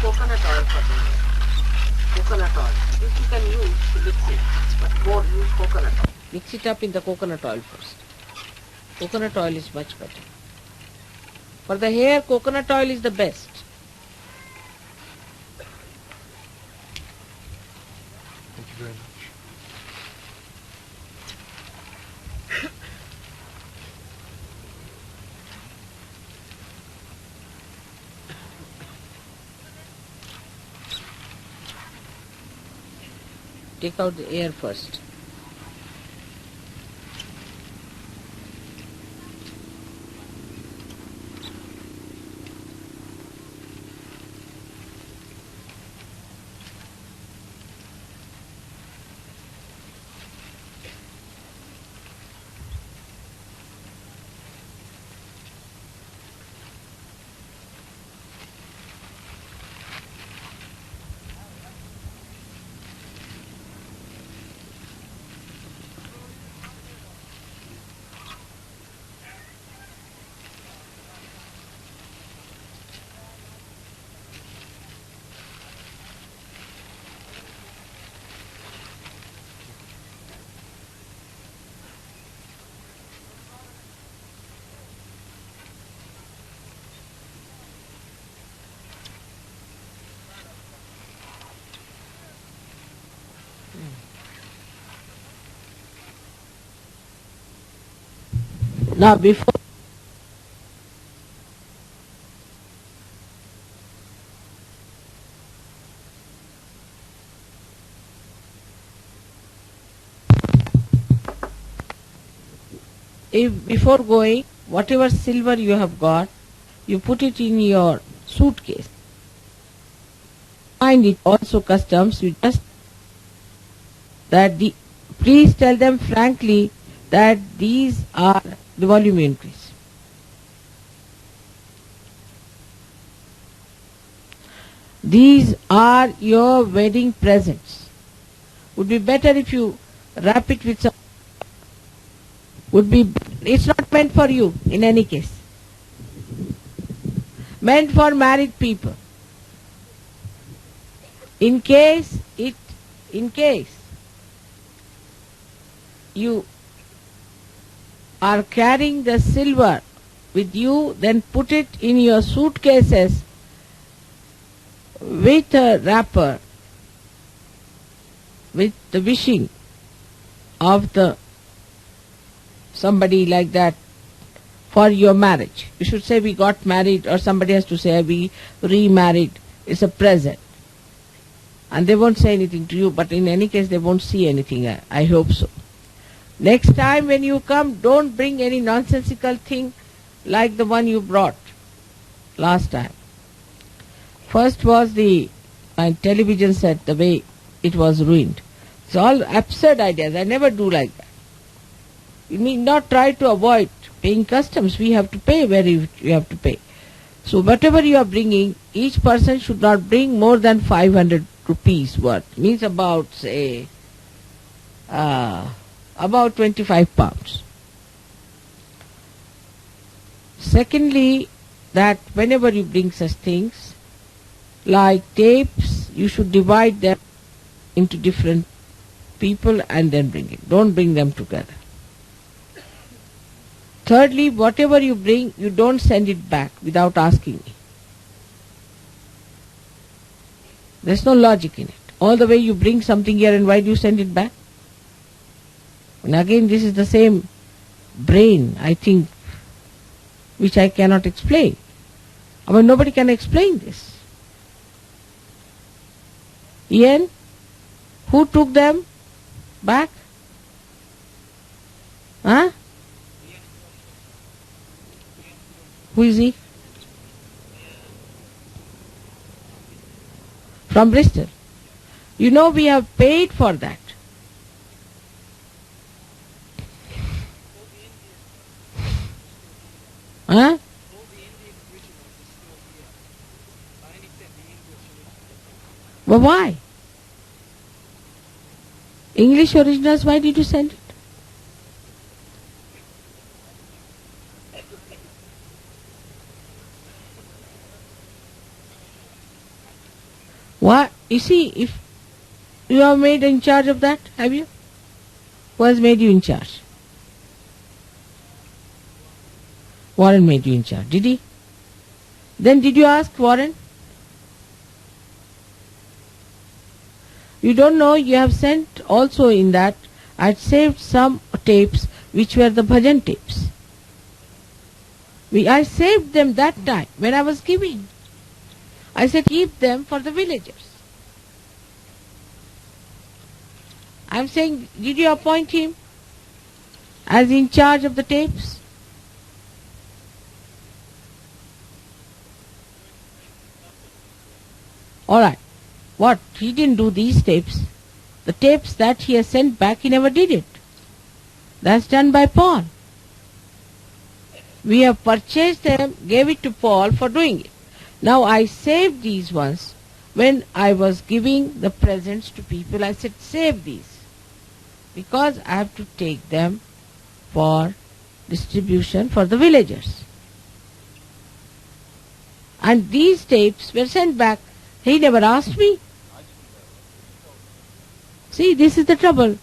coconut oil for doing it. Coconut oil. This you can use to mix it, but more use coconut oil. Mix it up in the coconut oil first. Coconut oil is much better. For the hair, coconut oil is the best. Thank you very much. Take out the air first. Now before if before going, whatever silver you have got, you put it in your suitcase. Find it also customs, you just please tell them frankly that these are the volume entries. These are your wedding presents. Would be better if you wrap it with some. It's not meant for you in any case. Meant for married people. In case you are carrying the silver with you, then put it in your suitcases with a wrapper, with the wishing of somebody like that for your marriage. You should say we got married, or somebody has to say we remarried. It's a present. And they won't say anything to you, but in any case they won't see anything. I hope so. Next time when you come, don't bring any nonsensical thing like the one you brought last time. First was my television set, the way it was ruined. It's all absurd ideas. I never do like that. You need not try to avoid paying customs. We have to pay where you have to pay. So whatever you are bringing, each person should not bring more than 500 rupees worth. Means about, say, about 25 pounds. Secondly, that whenever you bring such things, like tapes, you should divide them into different people and then bring it. Don't bring them together. Thirdly, whatever you bring, you don't send it back without asking me. There's no logic in it. All the way you bring something here, and why do you send it back? And again, this is the same brain, I think, which I cannot explain. I mean, nobody can explain this. Ian, who took them back? Huh? Who is he? From Bristol. You know, we have paid for that. Huh? But why? English originals, why did you send it? What? You see, if you are made in charge of that, have you? Who has made you in charge? Warren made you in charge, did he? Then did you ask Warren? You don't know, you have sent also in that, I had saved some tapes which were the bhajan tapes. I saved them that time when I was giving. I said keep them for the villagers. I am saying, did you appoint him as in charge of the tapes? Alright. What? He didn't do these tapes. The tapes that he has sent back, he never did it. That's done by Paul. We have purchased them, gave it to Paul for doing it. Now I saved these ones. When I was giving the presents to people, I said save these, because I have to take them for distribution for the villagers. And these tapes were sent back. He never asked me. See, this is the trouble.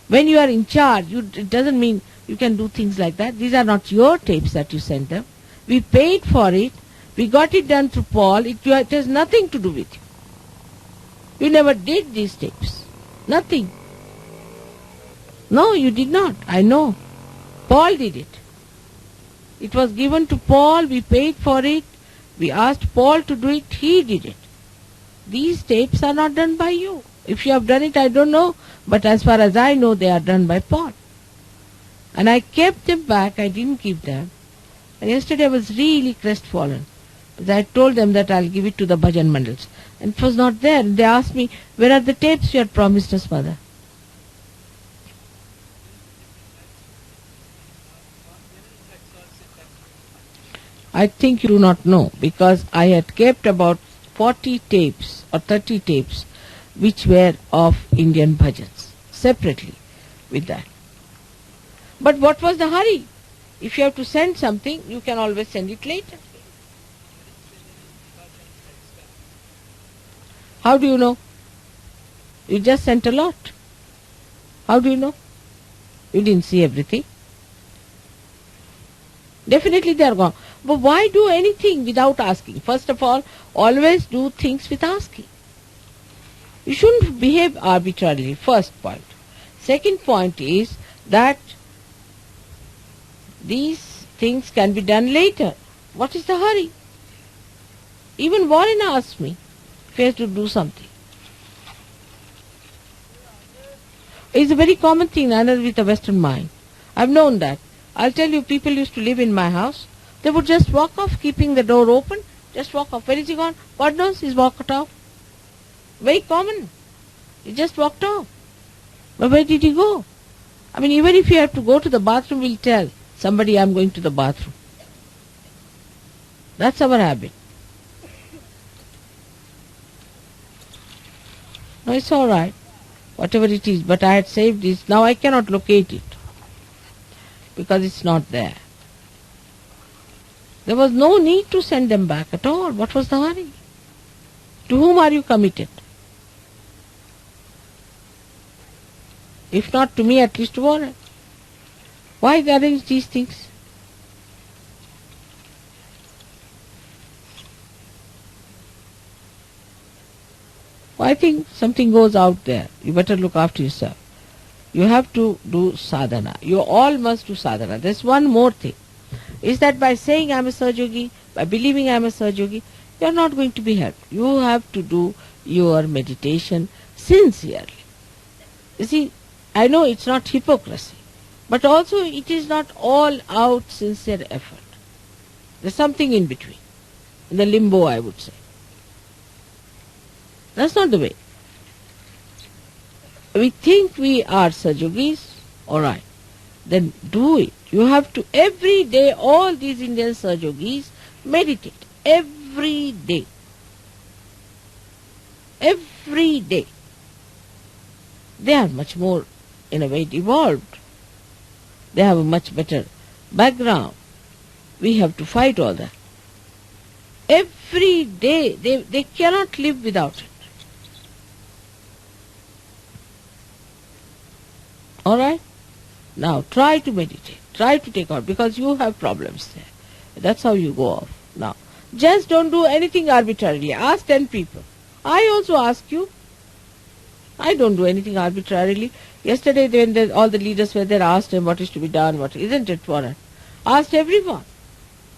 When you are in charge, it doesn't mean you can do things like that. These are not your tapes that you sent them. We paid for it. We got it done through Paul. It has nothing to do with you. You never did these tapes. Nothing. No, you did not. I know. Paul did it. It was given to Paul. We paid for it. We asked Paul to do it. He did it. These tapes are not done by you. If you have done it, I don't know. But as far as I know, they are done by Paul. And I kept them back, I didn't keep them. And yesterday I was really crestfallen. But I told them that I'll give it to the bhajan mandals. And it was not there. They asked me, where are the tapes you had promised us, mother? I think you do not know, because I had kept about 40 tapes or 30 tapes which were of Indian bhajans, separately with that. But what was the hurry? If you have to send something, you can always send it later. How do you know? You just sent a lot. How do you know? You didn't see everything. Definitely they are gone. But why do anything without asking? First of all, always do things with asking. You shouldn't behave arbitrarily, first point. Second point is that these things can be done later. What is the hurry? Even Warren asked me if he has to do something. It's a very common thing, another with a Western mind. I've known that. I'll tell you, people used to live in my house. They would just walk off, keeping the door open. Just walk off. Where is he gone? God knows, he's walked off. Very common. He just walked off. But where did he go? I mean, even if you have to go to the bathroom, we'll tell somebody, I'm going to the bathroom. That's our habit. No, it's all right. Whatever it is. But I had saved this. Now I cannot locate it, because it's not there. There was no need to send them back at all. What was the hurry? To whom are you committed? If not to me, at least to Warren. Why arrange these things? Well, I think something goes out there. You better look after yourself. You have to do sadhana. You all must do sadhana. There's one more thing. Is that by saying I'm a Sahajayogi, by believing I'm a Sahajayogi, you're not going to be helped. You have to do your meditation sincerely. You see, I know it's not hypocrisy, but also it is not all out sincere effort. There's something in between, in the limbo, I would say. That's not the way. We think we are Sahajogis, alright, then do it. You have to, every day, all these Indian Sahajogis meditate. Every day. Every day. They are much more, in a way, evolved. They have a much better background. We have to fight all that. Every day, they cannot live without it. Alright? Now try to meditate. Try to take out, because you have problems there. That's how you go off. Now, just don't do anything arbitrarily. Ask 10 people. I also ask you. I don't do anything arbitrarily. Yesterday, when all the leaders were there, asked them what is to be done, isn't it, Warren? Asked everyone.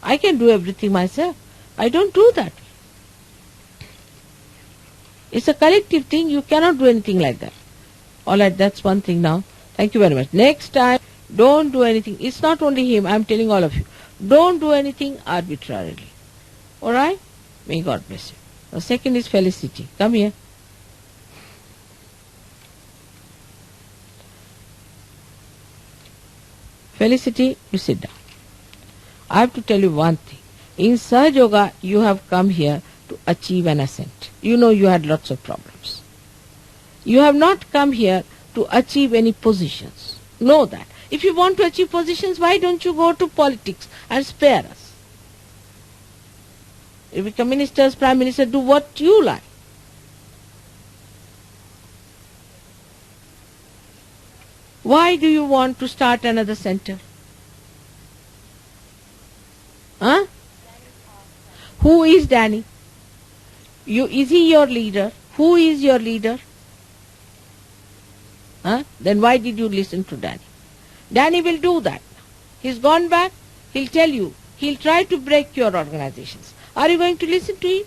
I can do everything myself. I don't do that. It's a collective thing. You cannot do anything like that. Alright, that's one thing now. Thank you very much. Next time, don't do anything. It's not only him, I'm telling all of you. Don't do anything arbitrarily. Alright? May God bless you. The second is Felicity. Come here. Felicity, you sit down. I have to tell you one thing. In Sahajayoga, you have come here to achieve an ascent. You know you had lots of problems. You have not come here to achieve any positions. Know that. If you want to achieve positions, why don't you go to politics and spare us? You become ministers, prime minister, do what you like. Why do you want to start another center? Huh? Who is Danny? Is he your leader? Who is your leader? Huh? Then why did you listen to Danny? Danny will do that. He's gone back. He'll tell you. He'll try to break your organizations. Are you going to listen to him?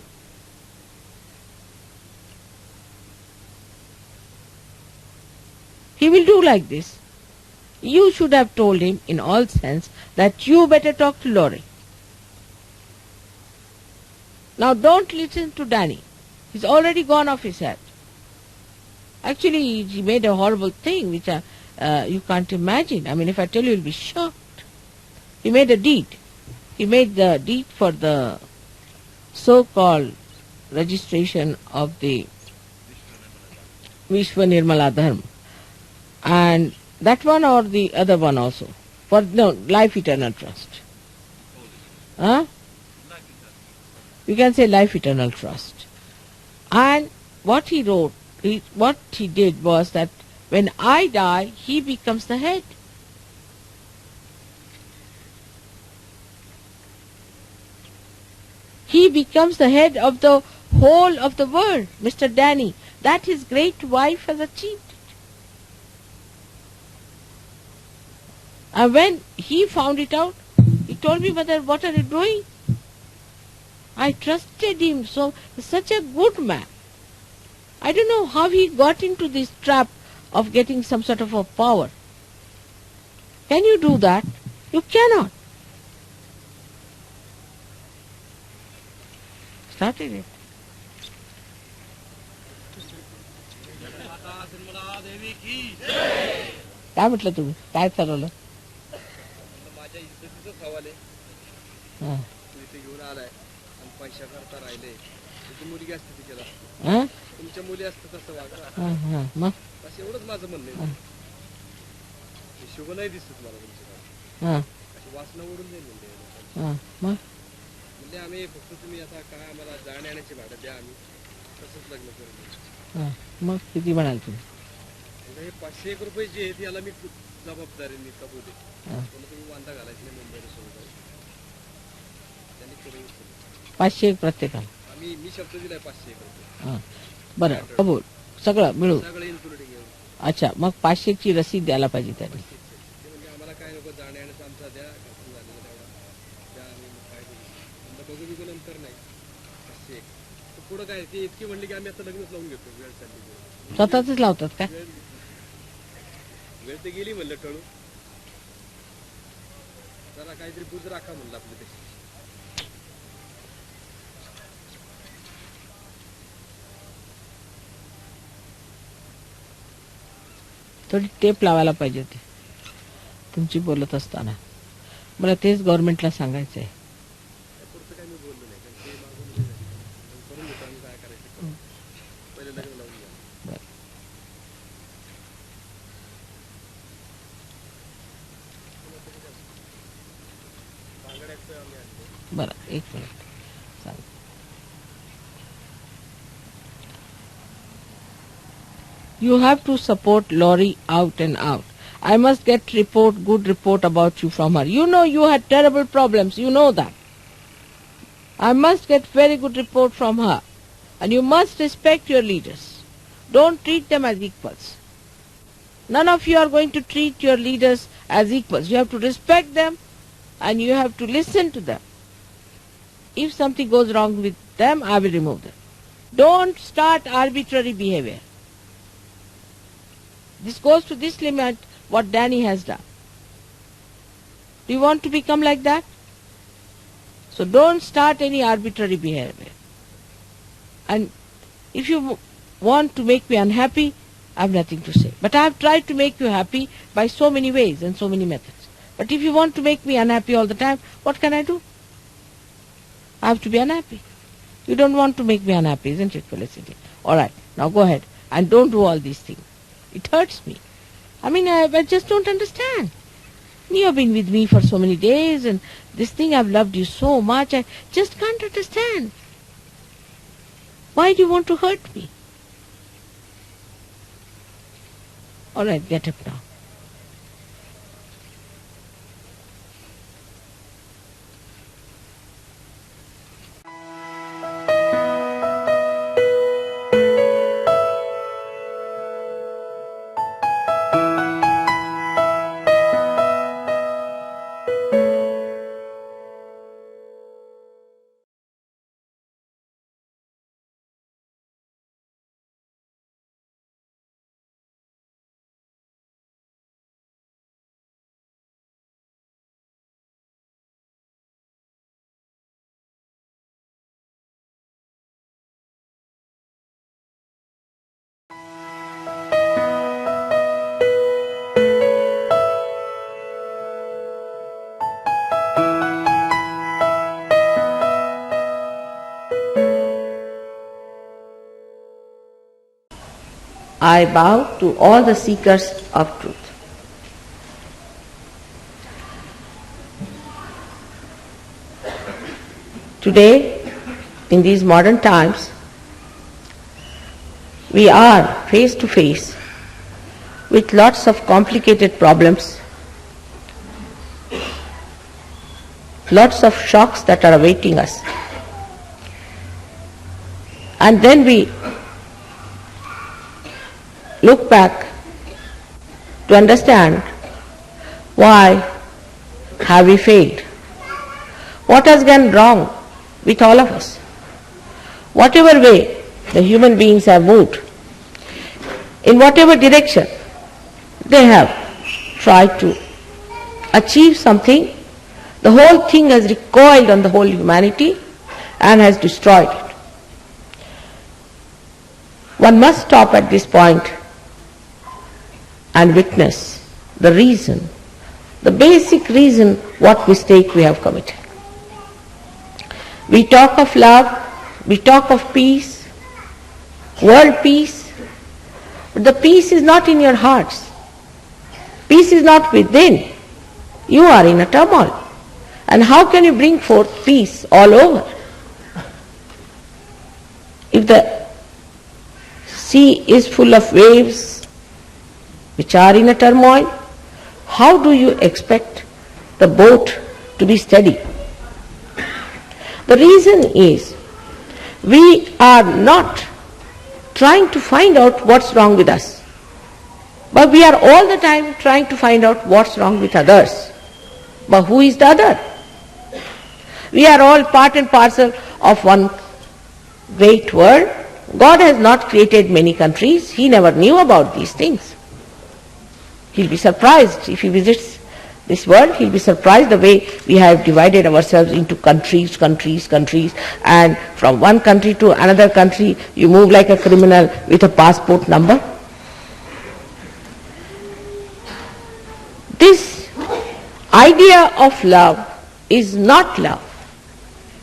He will do like this. You should have told him in all sense that you better talk to Laurie. Now don't listen to Danny. He's already gone off his head. Actually, he made a horrible thing which you can't imagine. I mean, if I tell you, you'll be shocked. He made a deed. He made the deed for the so-called registration of the Vishwa Nirmala Dharma. And that one or the other one also. For no, Life Eternal Trust. Huh? You can say Life Eternal Trust. And what he wrote, what he did was that when I die, he becomes the head. He becomes the head of the whole of the world, Mr. Danny, that his great wife has achieved. And when he found it out, he told me, Mother, what are you doing? I trusted him, so he's such a good man. I don't know how he got into this trap of getting some sort of a power. Can you do that? You cannot. Started it. काय म्हटलं तुम्ही काय चालवलं माझ्या इज्जतीचं सवाल आहे तू इथे घेऊन आलाय आणि पैसा करता राहिले तुझी मुलगी असते तिच्याला तुमच्या मुली असतं तसं वागा मग बस एवढंच माझं म्हणणं आहे शुभ नाही दिसत मला तुमच्याकडे अशी वासना ओढून जाईल म्हणजे आम्ही फक्त तुम्ही आता काय आम्हाला जाण येण्याची भाडं द्या आम्ही तसंच लग्न करून मग किती म्हणाल तुम्ही हे 501 रुपये जे आहेत याला मी जबाबदारीने कबूल आहे तुम्ही वांदा घालायचं नाही मुंबईला सोडून त्यांनी करून 501 प्रत्येकाला मी शब्द दिलाय 501 रुपये बरं कबूल सगळं मिळून सगळं इन्क्लुडिंग येऊन अच्छा मग 500 ची रसीद द्यायला पाहिजे त्यांनी म्हणजे आम्हाला काय नको जाण्या येण्याचा आमचा द्या खर्च झालेला तेवढा द्या आम्ही काय बघू बिघू नंतर नाही 501 पुढं काय ते इतकी म्हणली की आम्ही आता लग्नच लावून घेतो वेळ चालली स्वतःच लावतात का वेळ ते गेली म्हणलं टळू जरा काहीतरी बुज राखा म्हणलं आपल्या ते थोडी टेप लावायला पाहिजे होती तुमची बोलत असताना मला तेच गव्हर्नमेंटला सांगायचं आहे पुढचं काय मी बोललो नाही कारण ते मागून करून घेतो आम्ही काय करायचं पहिले लग्न लावून घ्या बरं एक मिनिट सांग You have to support Laurie out and out. I must get good report about you from her. You know you had terrible problems, you know that. I must get very good report from her. And you must respect your leaders. Don't treat them as equals. None of you are going to treat your leaders as equals. You have to respect them and you have to listen to them. If something goes wrong with them, I will remove them. Don't start arbitrary behavior. This goes to this limit, what Danny has done. Do you want to become like that? So don't start any arbitrary behavior. And if you want to make me unhappy, I have nothing to say. But I have tried to make you happy by so many ways and so many methods. But if you want to make me unhappy all the time, what can I do? I have to be unhappy. You don't want to make me unhappy, isn't it, Felicity? All right, now go ahead and don't do all these things. It hurts me. I mean, I just don't understand. You have been with me for so many days and this thing I've loved you so much, I just can't understand. Why do you want to hurt me? All right, get up now. I bow to all the seekers of truth. Today, in these modern times, we are face to face with lots of complicated problems, lots of shocks that are awaiting us. And then we look back to understand why have we failed? What has gone wrong with all of us? Whatever way the human beings have moved, in whatever direction they have tried to achieve something, the whole thing has recoiled on the whole humanity and has destroyed it. One must stop at this point and witness the reason, the basic reason what mistake we have committed. We talk of love, we talk of peace, world peace, but the peace is not in your hearts. Peace is not within. You are in a turmoil. And how can you bring forth peace all over? If the sea is full of waves which are in a turmoil, how do you expect the boat to be steady? The reason is we are not trying to find out what's wrong with us, but we are all the time trying to find out what's wrong with others. But who is the other? We are all part and parcel of one great world. God has not created many countries. He never knew about these things. He'll be surprised if he visits this world. He'll be surprised the way we have divided ourselves into countries, and from one country to another country you move like a criminal with a passport number. This idea of love is not love.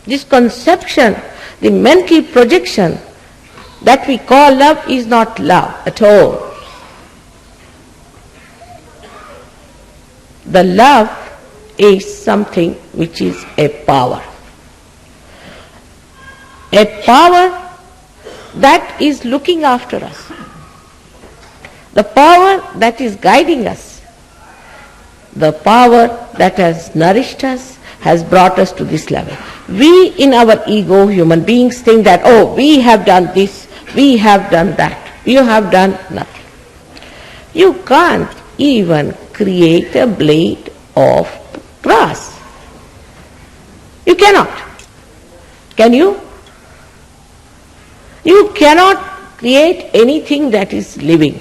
This conception, the mental projection that we call love is not love at all. The love is something which is a power. A power that is looking after us. The power that is guiding us. The power that has nourished us, has brought us to this level. We in our ego, human beings, think that, oh, we have done this, we have done that, you have done nothing. You can't even create a blade of grass. You cannot. Can you? You cannot create anything that is living.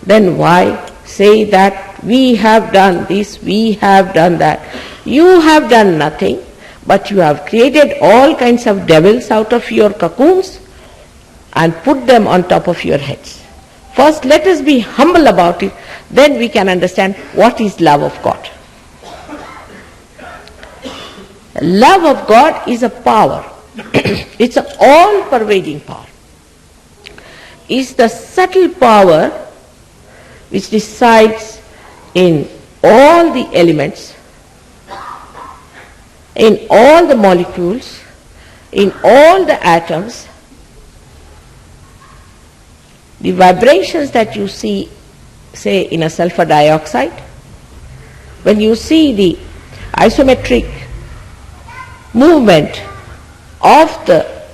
Then why say that we have done this, we have done that? You have done nothing, but you have created all kinds of devils out of your cocoons and put them on top of your heads. First, let us be humble about it, then we can understand what is love of God. Love of God is a power. It's an all-pervading power. It's the subtle power which resides in all the elements, in all the molecules, in all the atoms. The vibrations that you see, say, in a sulfur dioxide, when you see the isometric movement of the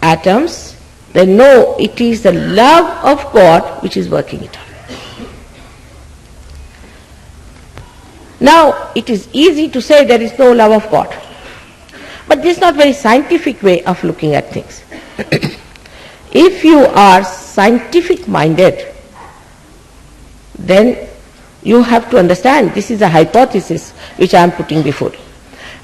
atoms, then know it is the love of God which is working it out. Now, it is easy to say there is no love of God. But this is not a very scientific way of looking at things. If you are scientific minded, then you have to understand this is a hypothesis which I am putting before you.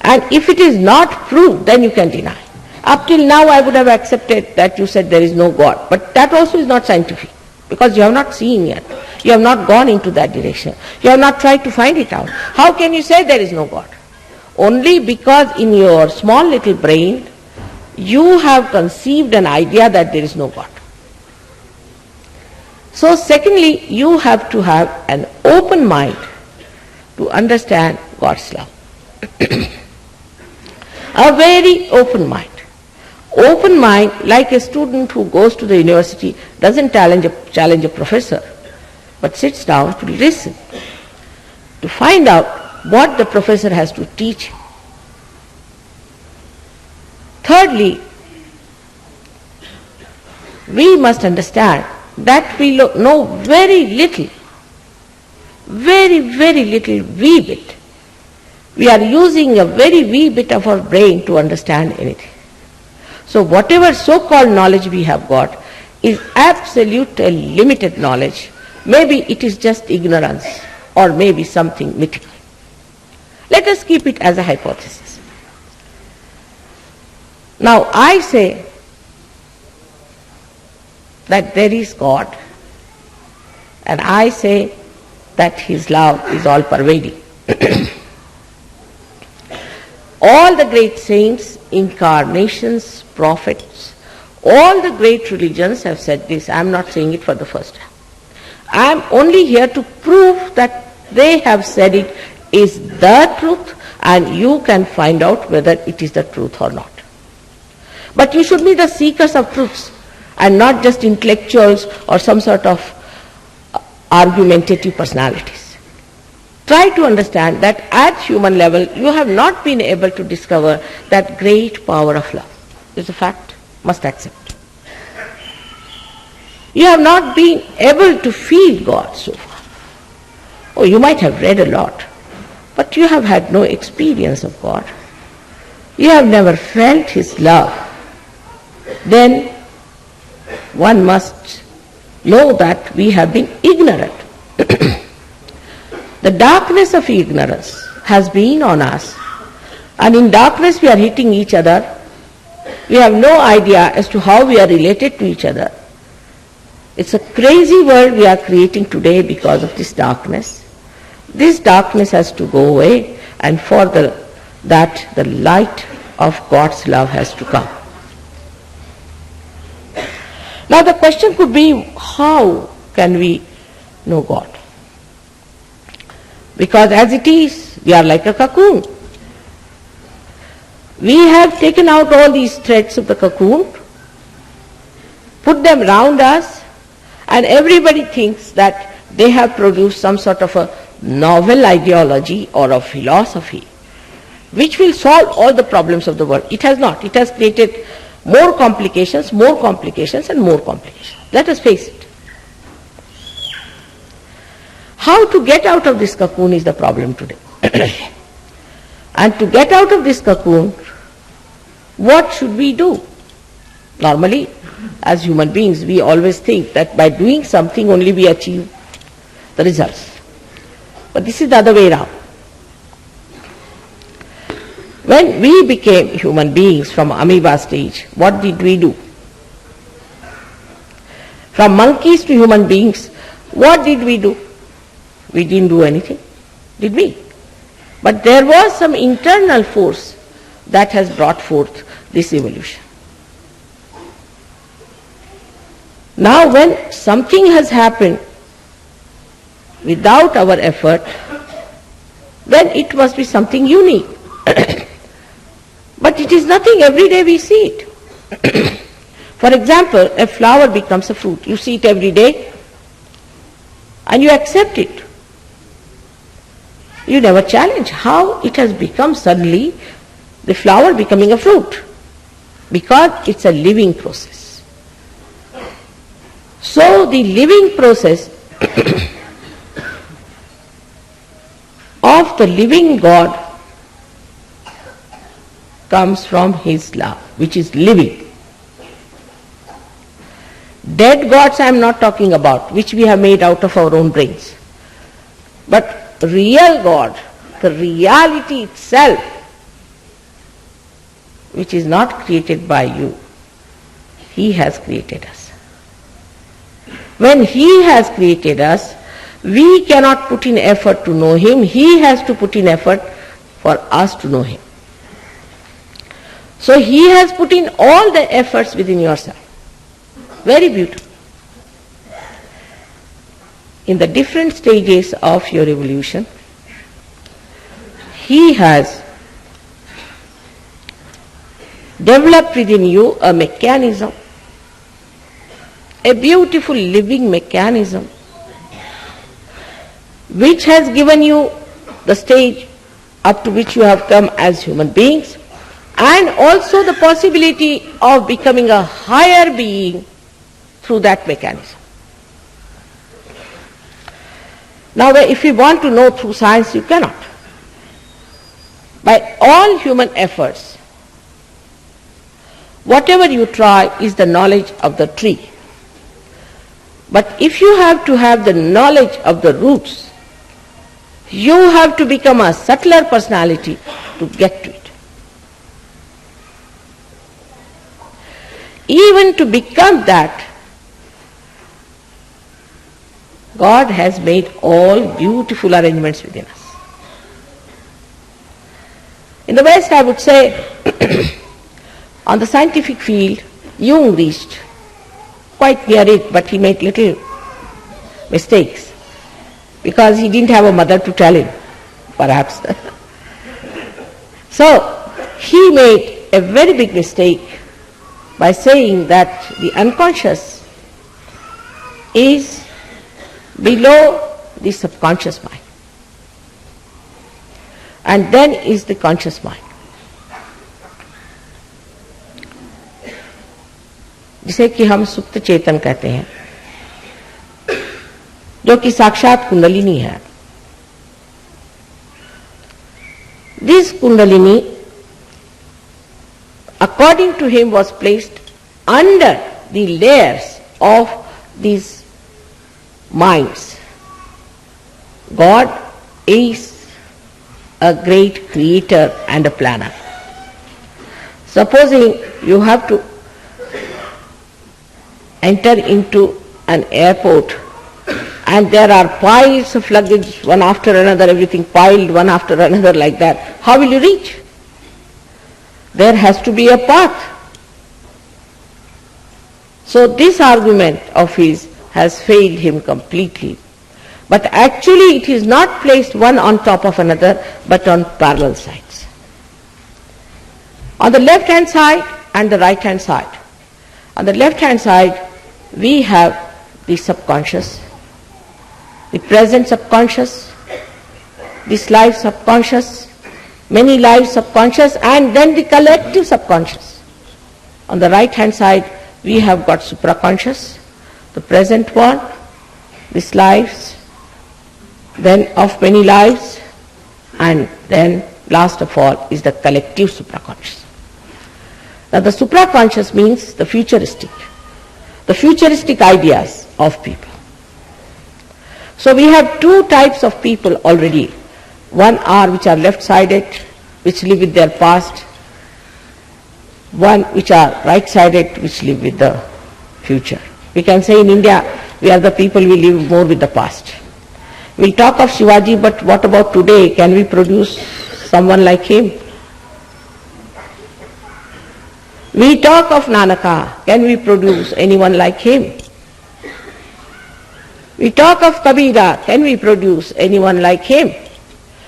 And if it is not proved, then you can deny. Up till now I would have accepted that you said there is no God. But that also is not scientific, because you have not seen yet. You have not gone into that direction. You have not tried to find it out. How can you say there is no God? Only because in your small little brain you have conceived an idea that there is no God. So secondly, you have to have an open mind to understand God's love. A very open mind. Open mind, like a student who goes to the university, doesn't challenge a professor, but sits down to listen, to find out what the professor has to teach. Thirdly, we must understand that we know very little, very, very little wee bit. We are using a very wee bit of our brain to understand anything. So whatever so-called knowledge we have got is absolute and limited knowledge. Maybe it is just ignorance or maybe something mythical. Let us keep it as a hypothesis. Now I say that there is God, and I say that His love is all pervading. All the great saints, incarnations, prophets, all the great religions have said this. I am not saying it for the first time. I am only here to prove that they have said it is the truth, and you can find out whether it is the truth or not. But you should be the seekers of truths and not just intellectuals or some sort of argumentative personalities. Try to understand that at human level you have not been able to discover that great power of love. It's a fact, must accept. You have not been able to feel God so far. Oh, you might have read a lot, but you have had no experience of God. You have never felt His love. Then one must know that we have been ignorant. The darkness of ignorance has been on us, and in darkness we are hitting each other. We have no idea as to how we are related to each other. It's a crazy world we are creating today because of this darkness. This darkness has to go away, and for that the light of God's love has to come. Now the question could be, how can we know God? Because as it is, we are like a cocoon. We have taken out all these threads of the cocoon, put them round us, and everybody thinks that they have produced some sort of a novel ideology or a philosophy which will solve all the problems of the world. It has not. It has created more complications and more complications. Let us face it. How to get out of this cocoon is the problem today. And to get out of this cocoon, what should we do? Normally, as human beings, we always think that by doing something only we achieve the results. But this is the other way around. When we became human beings from amoeba stage, what did we do? From monkeys to human beings, what did we do? We didn't do anything, did we? But there was some internal force that has brought forth this evolution. Now when something has happened without our effort, then it must be something unique. But it is nothing, every day we see it. For example, a flower becomes a fruit. You see it every day and you accept it. You never challenge how it has become suddenly the flower becoming a fruit, because it's a living process. So the living process of the living God comes from His love, which is living. Dead gods I am not talking about, which we have made out of our own brains. But real God, the reality itself, which is not created by you, He has created us. When He has created us, we cannot put in effort to know Him. He has to put in effort for us to know Him. So he has put in all the efforts within yourself. Very beautiful. In the different stages of your evolution, he has developed within you a mechanism, a beautiful living mechanism, which has given you the stage up to which you have come as human beings, and also the possibility of becoming a higher being through that mechanism. Now, if you want to know through science, you cannot. By all human efforts, whatever you try is the knowledge of the tree. But if you have to have the knowledge of the roots, you have to become a subtler personality to get to it. Even to become that, God has made all beautiful arrangements within us. In the West, I would say, on the scientific field, Jung reached quite near it, but he made little mistakes because he didn't have a mother to tell him, perhaps. So, he made a very big mistake by saying that the unconscious is below the subconscious mind, and then is the conscious mind. जिसे कि हम सुप्त चेतन कहते हैं, जो कि साक्षात कुंडलिनी है. This Kundalini, according to him, was placed under the layers of these minds. God is a great creator and a planner. Supposing you have to enter into an airport and there are piles of luggage, one after another, everything piled one after another like that, how will you reach? There has to be a path. So this argument of his has failed him completely. But actually it is not placed one on top of another, but on parallel sides. On the left hand side and the right hand side. On the left hand side, we have the subconscious, the present subconscious, this life subconscious, many lives subconscious, and then the collective subconscious. On the right hand side, we have got supraconscious, the present one, this lives, then of many lives, and then last of all is the collective supraconscious. Now the supraconscious means the futuristic ideas of people. So we have two types of people already. One are which are left-sided, which live with their past. One which are right-sided, which live with the future. We can say in India, we are the people who live more with the past. We'll talk of Shivaji, but what about today? Can we produce someone like him? We talk of Nanaka. Can we produce anyone like him? We talk of Kabira. Can we produce anyone like him?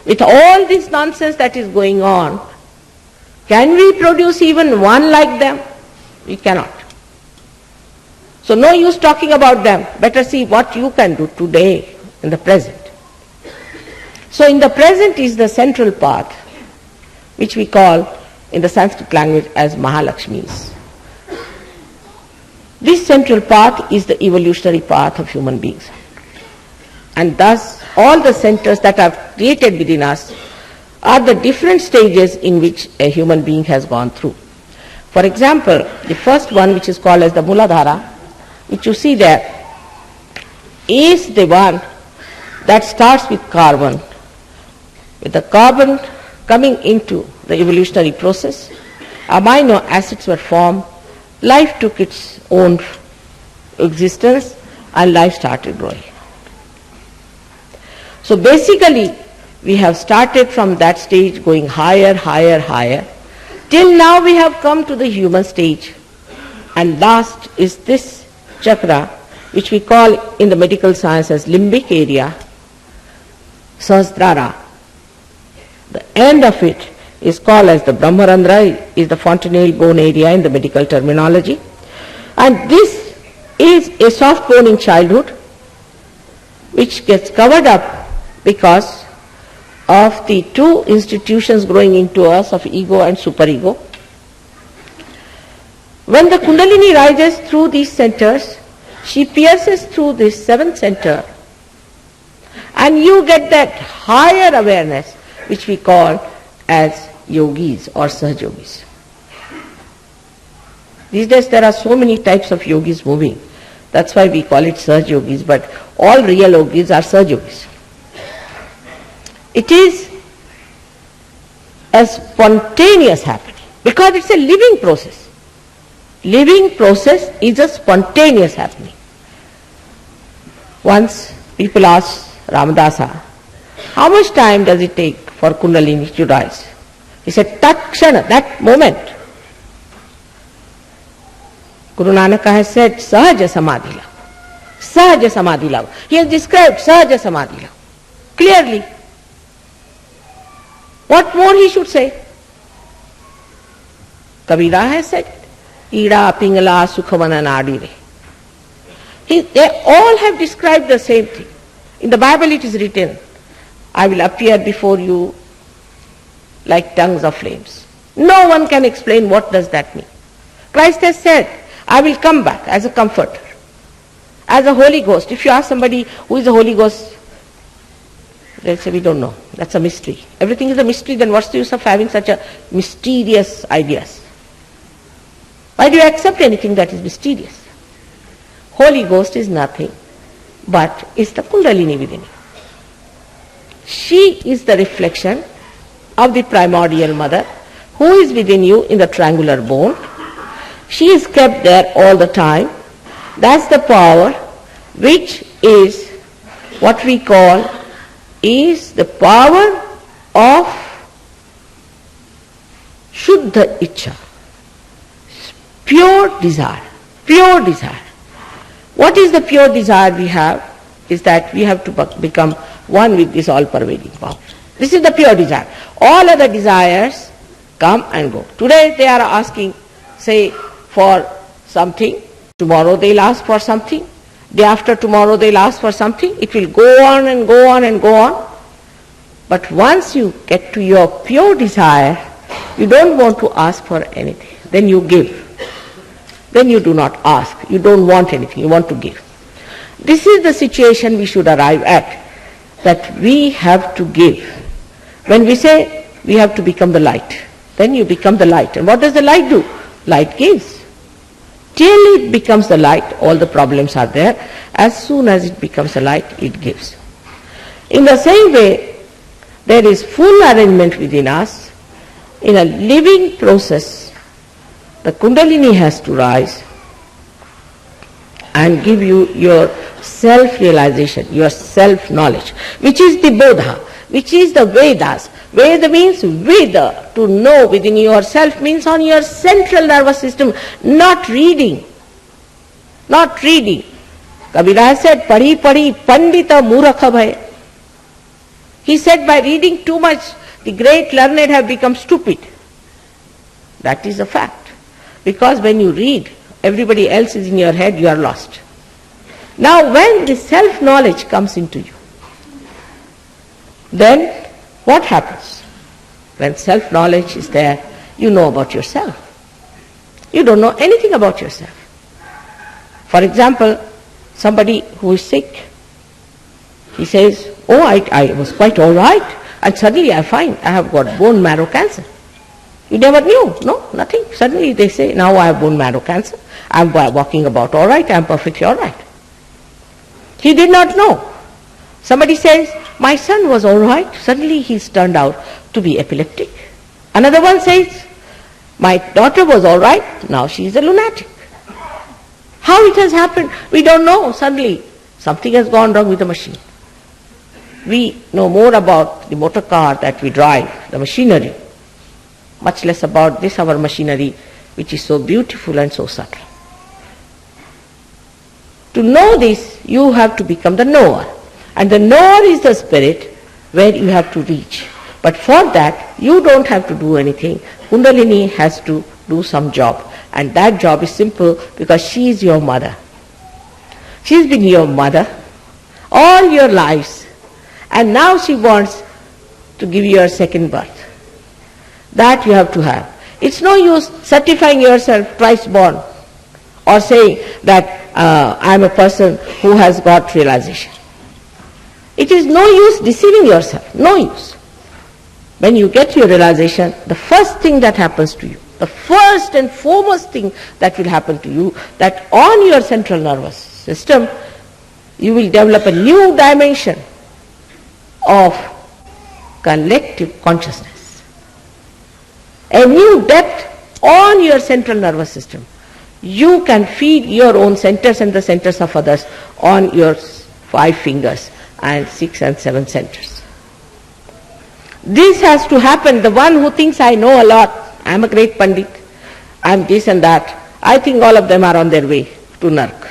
With all this nonsense that is going on, can we produce even one like them? We cannot. So no use talking about them. Better see what you can do today in the present. So in the present is the central path, which we call in the Sanskrit language as Mahalakshmis. This central path is the evolutionary path of human beings. And thus all the centers that are created within us are the different stages in which a human being has gone through. For example, the first one, which is called as the Muladhara, which you see there, is the one that starts with carbon. With the carbon coming into the evolutionary process, amino acids were formed, life took its own existence, and life started growing. So basically, we have started from that stage going higher, higher, higher, Till now we have come to the human stage. And last is this chakra, which we call in the medical science as limbic area, Sahasrara. The end of it is called as the Brahmarandra, is the fontanelle bone area in the medical terminology. And this is a soft bone in childhood, which gets covered up because of the two institutions growing into us of ego and superego. When the Kundalini rises through these centers, she pierces through this seventh center, and you get that higher awareness which we call as yogis or sahajogis. These days there are so many types of yogis moving. That's why we call it sahajogis, but all real yogis are sahajogis. It is a spontaneous happening because it's a living process. Living process is a spontaneous happening. Once people asked Ramadasa, how much time does it take for Kundalini to rise? He said, Takshana, that moment. Guru Nanak has said, Sahaja Samadhi Lav. Sahaja Samadhi Lav. He has described Sahaja Samadhi Lav clearly. What more he should say? Kabira has said, Ida Pingala Sukhavana Nadire. They all have described the same thing. In the Bible it is written, I will appear before you like tongues of flames. No one can explain what does that mean. Christ has said, I will come back as a comforter, as a Holy Ghost. If you ask somebody who is the Holy Ghost, they'll say, we don't know. That's a mystery. Everything is a mystery, then what's the use of having such a mysterious ideas? Why do you accept anything that is mysterious? Holy Ghost is nothing but is the Kundalini within you. She is the reflection of the primordial mother who is within you in the triangular bone. She is kept there all the time. That's the power which is what we call is the power of Shuddha Ichcha. Pure desire. Pure desire. What is the pure desire we have? Is that we have to become one with this all-pervading power. This is the pure desire. All other desires come and go. Today they are asking, say, for something. Tomorrow they'll ask for something. Day after tomorrow they'll ask for something. It will go on and go on and go on. But once you get to your pure desire, you don't want to ask for anything. Then you give. Then you do not ask. You don't want anything. You want to give. This is the situation we should arrive at, that we have to give. When we say we have to become the light, then you become the light. And what does the light do? Light gives. Till it becomes the light, all the problems are there. As soon as it becomes a light, it gives. In the same way, there is full arrangement within us. In a living process, the Kundalini has to rise and give you your self-realization, your self-knowledge, which is the Bodha, which is the Vedas. Veda means Veda. To know within yourself means on your central nervous system, not reading. Not reading. Kabira said, Pari Pari Pandita Murakha Bhai. He said by reading too much, the great learned have become stupid. That is a fact. Because when you read, everybody else is in your head, you are lost. Now when the self-knowledge comes into you, then what happens? When self-knowledge is there, you know about yourself. You don't know anything about yourself. For example, somebody who is sick, he says, oh, I was quite all right, and suddenly I find I have got bone marrow cancer. You never knew, no, nothing. Suddenly they say, now I have bone marrow cancer. I am walking about all right, I am perfectly all right. He did not know. Somebody says, my son was all right, suddenly he's turned out to be epileptic. Another one says, my daughter was all right, now she is a lunatic. How it has happened, we don't know. Suddenly, something has gone wrong with the machine. We know more about the motor car that we drive, the machinery. much less about this our machinery, which is so beautiful and so subtle. To know this, you have to become the knower. And the knower is the spirit where you have to reach. But for that, you don't have to do anything. Kundalini has to do some job. And that job is simple because she is your mother. She's been your mother all your lives. And now she wants to give you a second birth. That you have to have. It's no use certifying yourself twice born or saying that I am a person who has got realization. It is no use deceiving yourself, no use. When you get your realization, the first thing that happens to you, the first and foremost thing that will happen to you, that on your central nervous system, you will develop a new dimension of collective consciousness. A new depth on your central nervous system. You can feed your own centers and the centers of others on your 5 fingers and 6 and 7 centers. This has to happen. The one who thinks I know a lot, I am a great Pandit, I am this and that, I think all of them are on their way to Nark.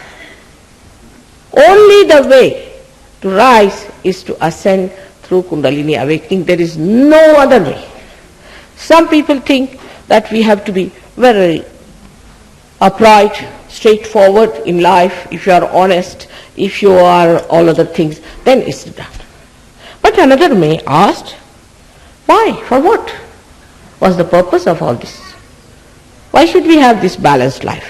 Only the way to rise is to ascend through Kundalini awakening. There is no other way. Some people think that we have to be very upright, straightforward in life. If you are honest, if you are all other things, then it's done. But another may ask, why? For what? What's the purpose of all this? Why should we have this balanced life?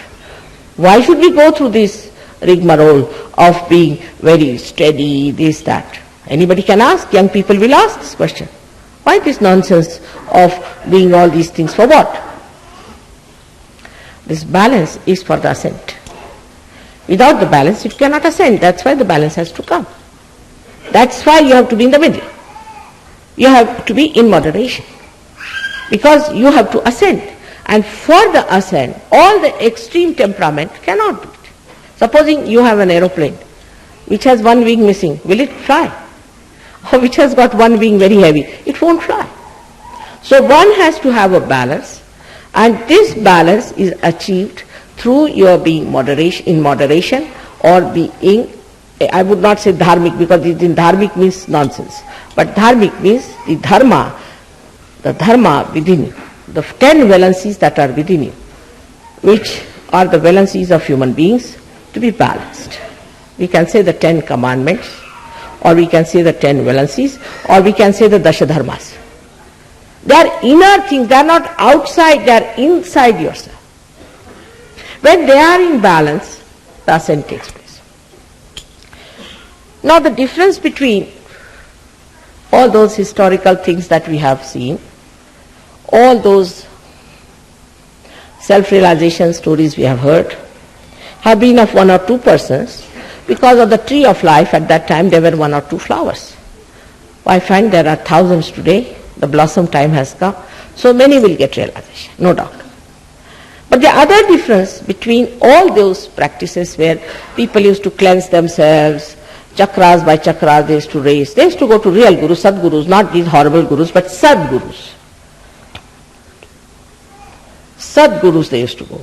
Why should we go through this rigmarole of being very steady, this, that? Anybody can ask. Young people will ask this question. Why this nonsense of doing all these things for what? This balance is for the ascent. Without the balance, you cannot ascend. That's why the balance has to come. That's why you have to be in the middle. You have to be in moderation. Because you have to ascend. And for the ascent, all the extreme temperament cannot do it. Supposing you have an aeroplane which has one wing missing, will it fly? Or which has got one wing very heavy, it won't fly. So one has to have a balance, and this balance is achieved through your being in moderation or being, I would not say dharmic because dharmic means nonsense, but dharmic means the dharma within you, the 10 valencies that are within you, which are the valencies of human beings, to be balanced. We can say the 10 commandments, or we can say the 10 valencies, or we can say the Dasha Dharmas. They are inner things, they are not outside, they are inside yourself. When they are in balance, the ascent takes place. Now the difference between all those historical things that we have seen, all those self-realization stories we have heard, have been of 1 or 2 persons. Because of the tree of life, at that time there were 1 or 2 flowers. I find there are thousands today. The blossom time has come. So many will get realization, no doubt. But the other difference between all those practices where people used to cleanse themselves, chakras by chakras they used to raise, they used to go to real gurus, sadgurus, not these horrible gurus, but sadgurus. Sadgurus they used to go.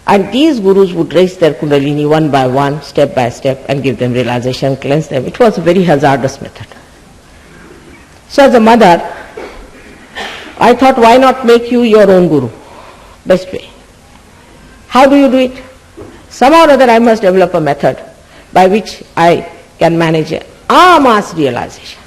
And these gurus would raise their kundalini one by one, step by step, and give them realization, cleanse them. It was a very hazardous method. So as a mother, I thought, why not make you your own guru? Best way. How do you do it? Somehow or other I must develop a method by which I can manage a mass realization.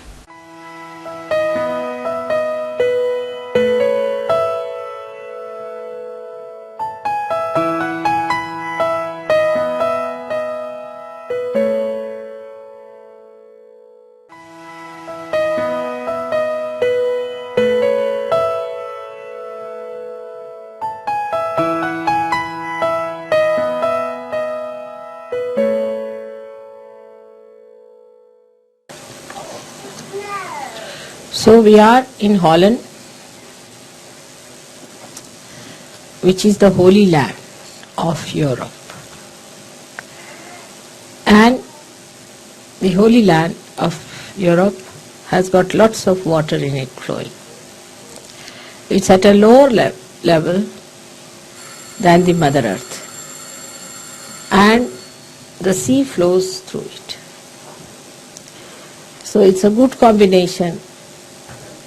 So we are in Holland, which is the holy land of Europe. And the holy land of Europe has got lots of water in it flowing. It's at a lower level than the Mother Earth, and the sea flows through it. So it's a good combination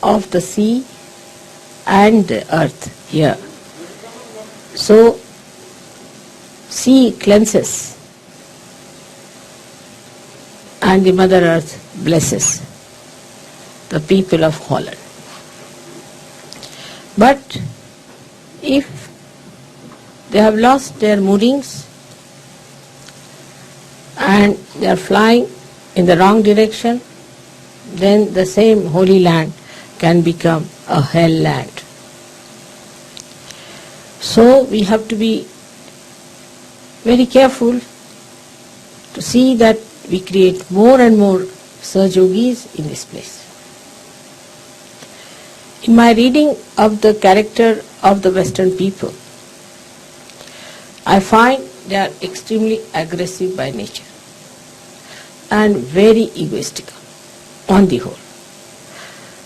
of the sea and the earth here. So sea cleanses and the Mother Earth blesses the people of Holland. But if they have lost their moorings and they are flying in the wrong direction, then the same holy land can become a hell land. So we have to be very careful to see that we create more and more Sahajogis in this place. In my reading of the character of the Western people, I find they are extremely aggressive by nature and very egoistical on the whole.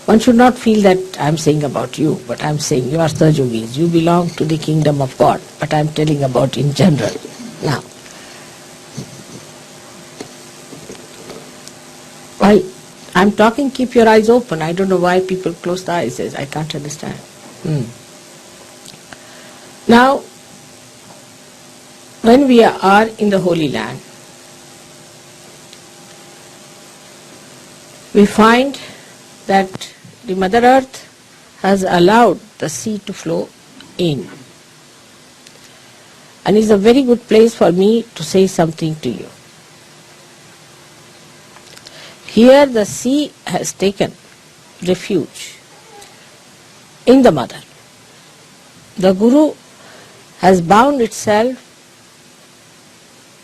One should not feel that I am saying about you, but I am saying you are Sahajogis, you belong to the kingdom of God, but I am telling about in general. Now, while I am talking, keep your eyes open. I don't know why people close their eyes. I can't understand. Now, when we are in the Holy Land, we find that the Mother Earth has allowed the sea to flow in. And it's a very good place for me to say something to you. Here the sea has taken refuge in the Mother. The Guru has bound itself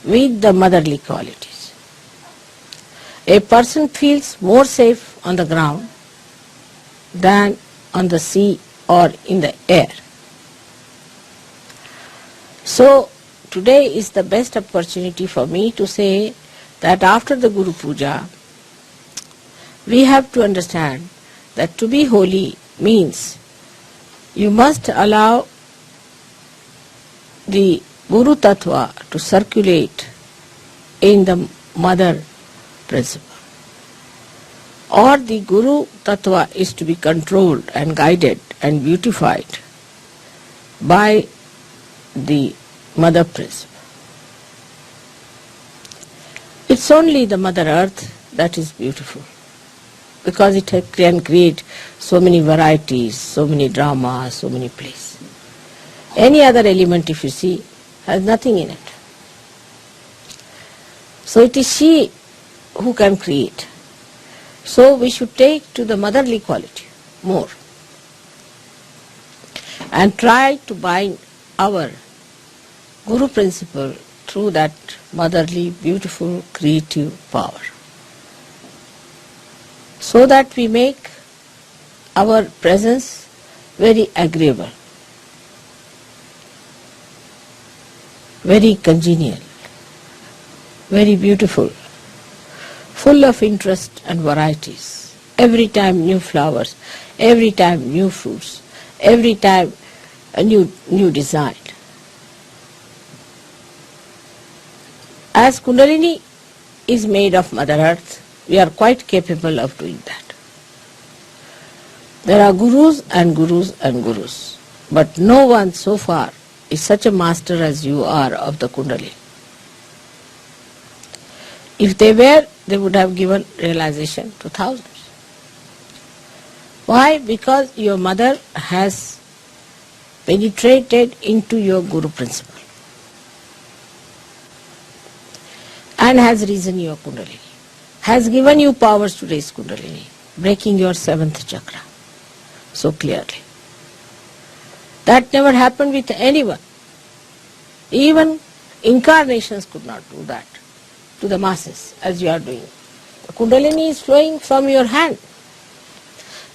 with the motherly qualities. A person feels more safe on the ground than on the sea or in the air. So today is the best opportunity for me to say that after the Guru Puja, we have to understand that to be holy means you must allow the Guru Tattva to circulate in the Mother principle. Or the Guru Tattva is to be controlled and guided and beautified by the Mother principle. It's only the Mother Earth that is beautiful, because it can create so many varieties, so many dramas, so many plays. Any other element, if you see, has nothing in it. So it is she who can create. So we should take to the motherly quality more and try to bind our Guru principle through that motherly, beautiful, creative power, so that we make our presence very agreeable, very congenial, very beautiful, full of interest and varieties. Every time new flowers, every time new fruits, every time a new design. As Kundalini is made of Mother Earth, we are quite capable of doing that. There are gurus and gurus and gurus, but no one so far is such a master as you are of the Kundalini. If they were, they would have given realization to thousands. Why? Because your mother has penetrated into your Guru principle and has risen your Kundalini, has given you powers to raise Kundalini, breaking your 7th chakra so clearly. That never happened with anyone. Even incarnations could not do that to the masses as you are doing. The Kundalini is flowing from your hand.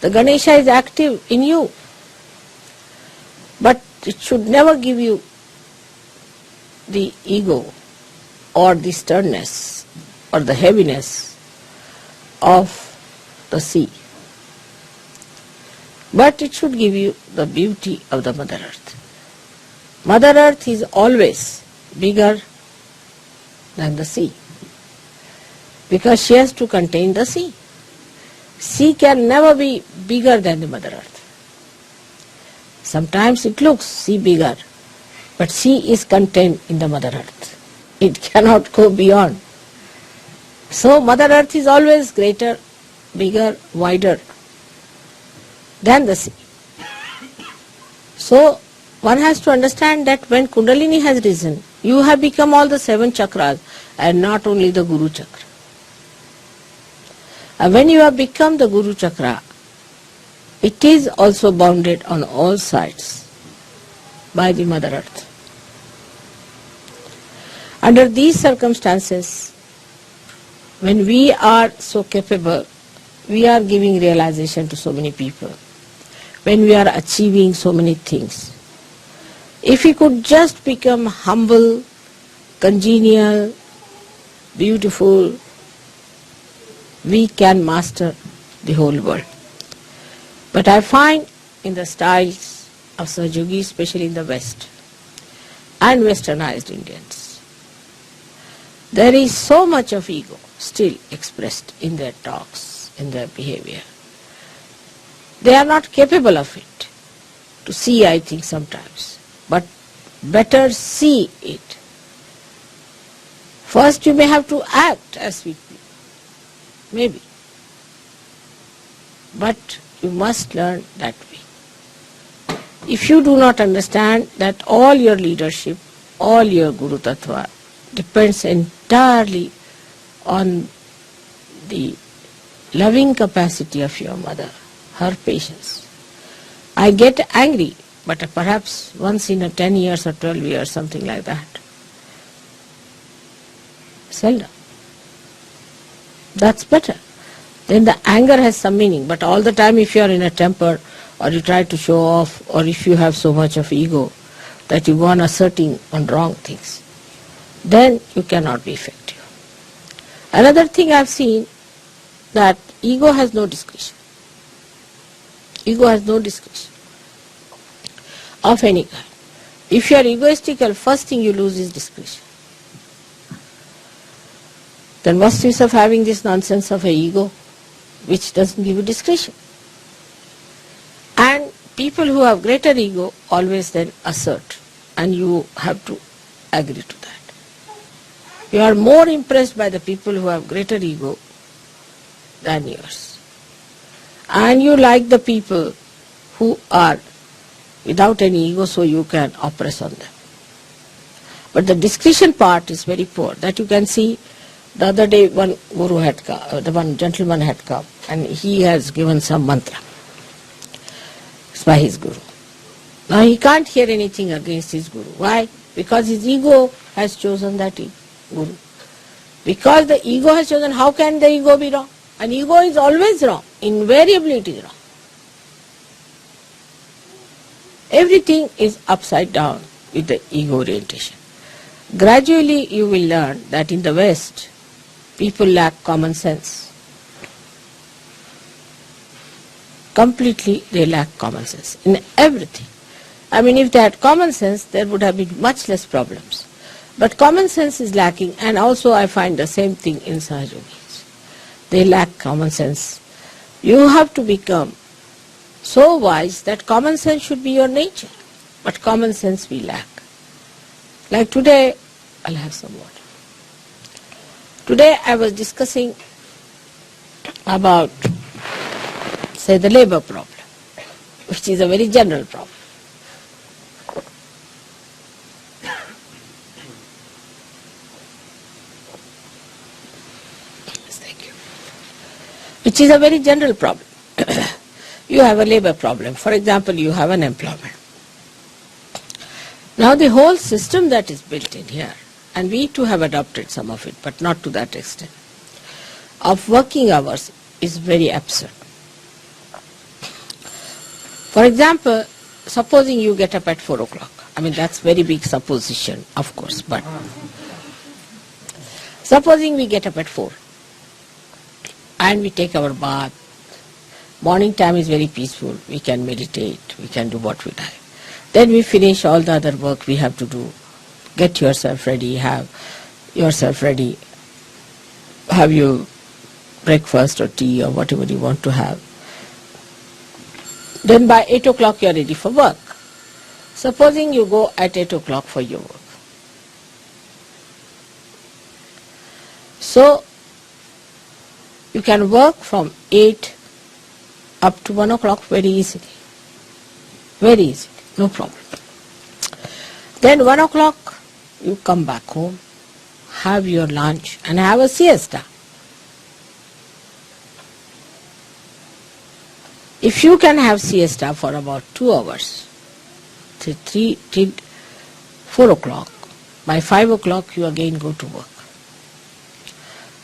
The Ganesha is active in you. But it should never give you the ego or the sternness or the heaviness of the sea. But it should give you the beauty of the Mother Earth. Mother Earth is always bigger than the sea, because she has to contain the sea. Sea can never be bigger than the Mother Earth. Sometimes it looks sea bigger, but sea is contained in the Mother Earth. It cannot go beyond. So Mother Earth is always greater, bigger, wider than the sea. So one has to understand that when Kundalini has risen, you have become all the 7 chakras and not only the Guru chakra. And when you have become the Guru chakra, it is also bounded on all sides by the Mother Earth. Under these circumstances, when we are so capable, we are giving realization to so many people. When we are achieving so many things, if we could just become humble, congenial, beautiful, we can master the whole world. But I find in the styles of Sahajayogi, especially in the West and westernized Indians, there is so much of ego still expressed in their talks, in their behavior. They are not capable of it. To see, I think, sometimes. But better see it. First you may have to act as sweet people. Maybe. But you must learn that way. If you do not understand that all your leadership, all your Guru Tattva depends entirely on the loving capacity of your mother, her patience. I get angry, but perhaps once in 10 years or 12 years, something like that. Seldom. That's better. Then the anger has some meaning, but all the time if you are in a temper, or you try to show off, or if you have so much of ego that you go on asserting on wrong things, then you cannot be effective. Another thing I have seen, that ego has no discretion. Ego has no discretion of any kind. If you are egoistical, first thing you lose is discretion. Then what's the use of having this nonsense of an ego which doesn't give you discretion? And people who have greater ego always then assert, and you have to agree to that. You are more impressed by the people who have greater ego than yours. And you like the people who are without any ego, so you can oppress on them. But the discretion part is very poor. That you can see. The other day one guru had come, the one gentleman had come, and he has given some mantra. It's by his guru. Now he can't hear anything against his guru. Why? Because his ego has chosen that guru. Because the ego has chosen, how can the ego be wrong? And ego is always wrong. Invariably it is wrong. Everything is upside down with the ego orientation. Gradually you will learn that in the West, people lack common sense. Completely they lack common sense in everything. I mean, if they had common sense, there would have been much less problems. But common sense is lacking, and also I find the same thing in Sahajogis. They lack common sense. You have to become so wise that common sense should be your nature. But common sense we lack. Like today, I'll have some water. Today I was discussing about, say, the labor problem, which is a very general problem. Which is a very general problem. You have a labor problem. For example, you have an employment. Now the whole system that is built in here, and we too have adopted some of it, but not to that extent, of working hours is very absurd. For example, supposing you get up at 4 o'clock. I mean, that's very big supposition, of course, but supposing we get up at 4 and we take our bath, Morning time is very peaceful. We can meditate. We can do what we like. Then we finish all the other work we have to do. Get yourself ready. Have yourself ready. Have your breakfast or tea or whatever you want to have. Then by 8 o'clock you are ready for work. Supposing you go at 8 o'clock for your work. So, you can work from 8 up to 1 o'clock very easily. Very easily, no problem. Then 1 o'clock, you come back home, have your lunch and have a siesta. If you can have siesta for about 2 hours, till 4 o'clock, by 5 o'clock you again go to work.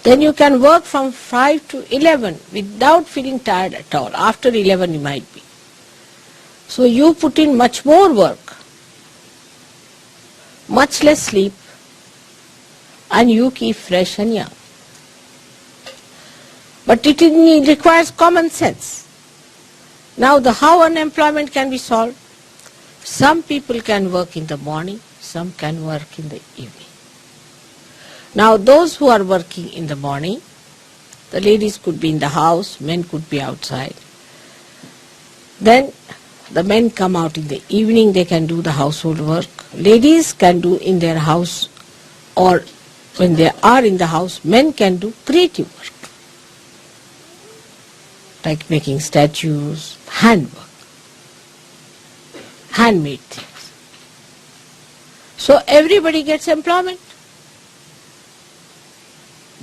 Then you can work from 5 to 11 without feeling tired at all. After 11 you might be. So you put in much more work, much less sleep, and you keep fresh and young. But it requires common sense. Now how unemployment can be solved? Some people can work in the morning, some can work in the evening. Now those who are working in the morning, the ladies could be in the house, men could be outside. Then the men come out in the evening, they can do the household work. Ladies can do in their house, or when they are in the house, men can do creative work. Like making statues, handwork, handmade things. So everybody gets employment.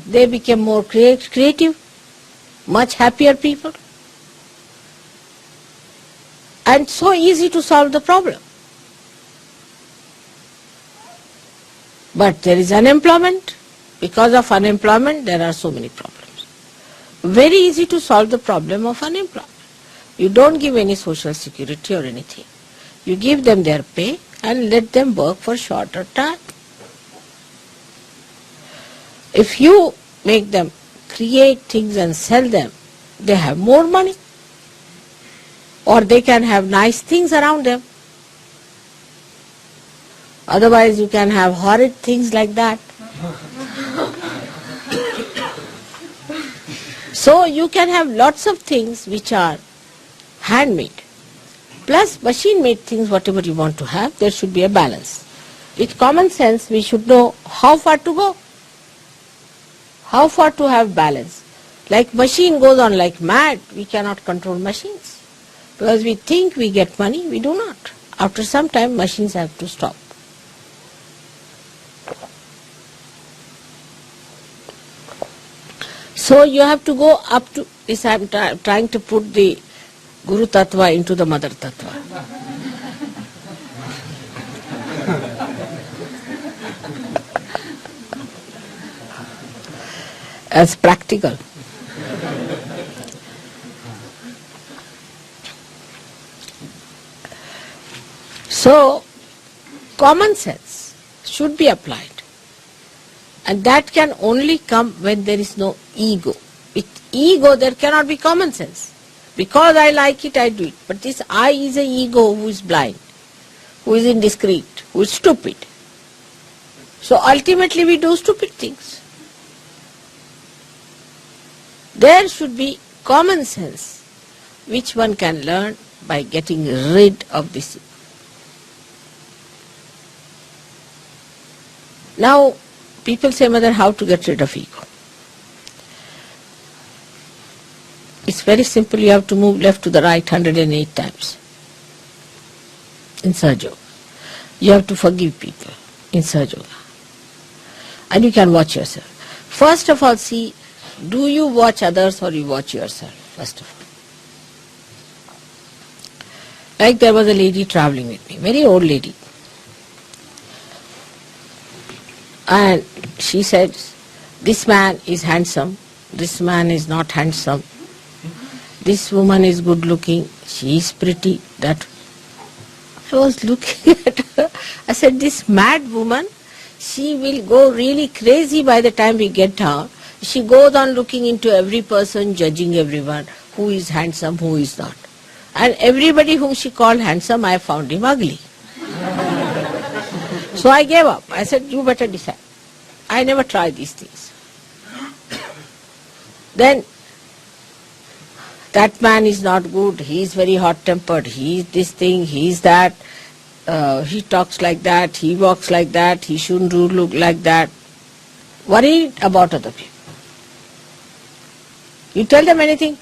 They became more creative, much happier people. And so easy to solve the problem. But there is unemployment. Because of unemployment, there are so many problems. Very easy to solve the problem of unemployment. You don't give any social security or anything. You give them their pay and let them work for shorter time. If you make them create things and sell them, they have more money. Or they can have nice things around them. Otherwise you can have horrid things like that. So you can have lots of things which are handmade. Plus machine-made things, whatever you want to have, there should be a balance. With common sense, we should know how far to go. How far to have balance. Like machine goes on like mad, we cannot control machines. Because we think we get money, we do not. After some time, machines have to stop. So you have to go up to this. I am trying to put the Guru Tattva into the Mother Tattva. As practical. So, common sense should be applied. And that can only come when there is no ego. With ego, there cannot be common sense. Because I like it, I do it. But this I is an ego who is blind, who is indiscreet, who is stupid. So ultimately we do stupid things. There should be common sense, which one can learn by getting rid of this ego. Now, people say, Mother, how to get rid of ego? It's very simple. You have to move left to the right 108 times in sahajayoga. You have to forgive people in sahajayoga. And you can watch yourself. First of all, see, do you watch others or you watch yourself, first of all. Like there was a lady traveling with me, very old lady. And she said, this man is handsome, this man is not handsome, this woman is good looking, she is pretty. That I was looking at her, I said, this mad woman, she will go really crazy by the time we get her. She goes on looking into every person, judging everyone. who is handsome, who is not. And everybody whom she called handsome, I found him ugly. So I gave up. I said, you better decide. I never tried these things. Then, that man is not good, he is very hot-tempered, he is this thing, he is that, he talks like that, he walks like that, he shouldn't look like that. Worried about other people. You tell them anything,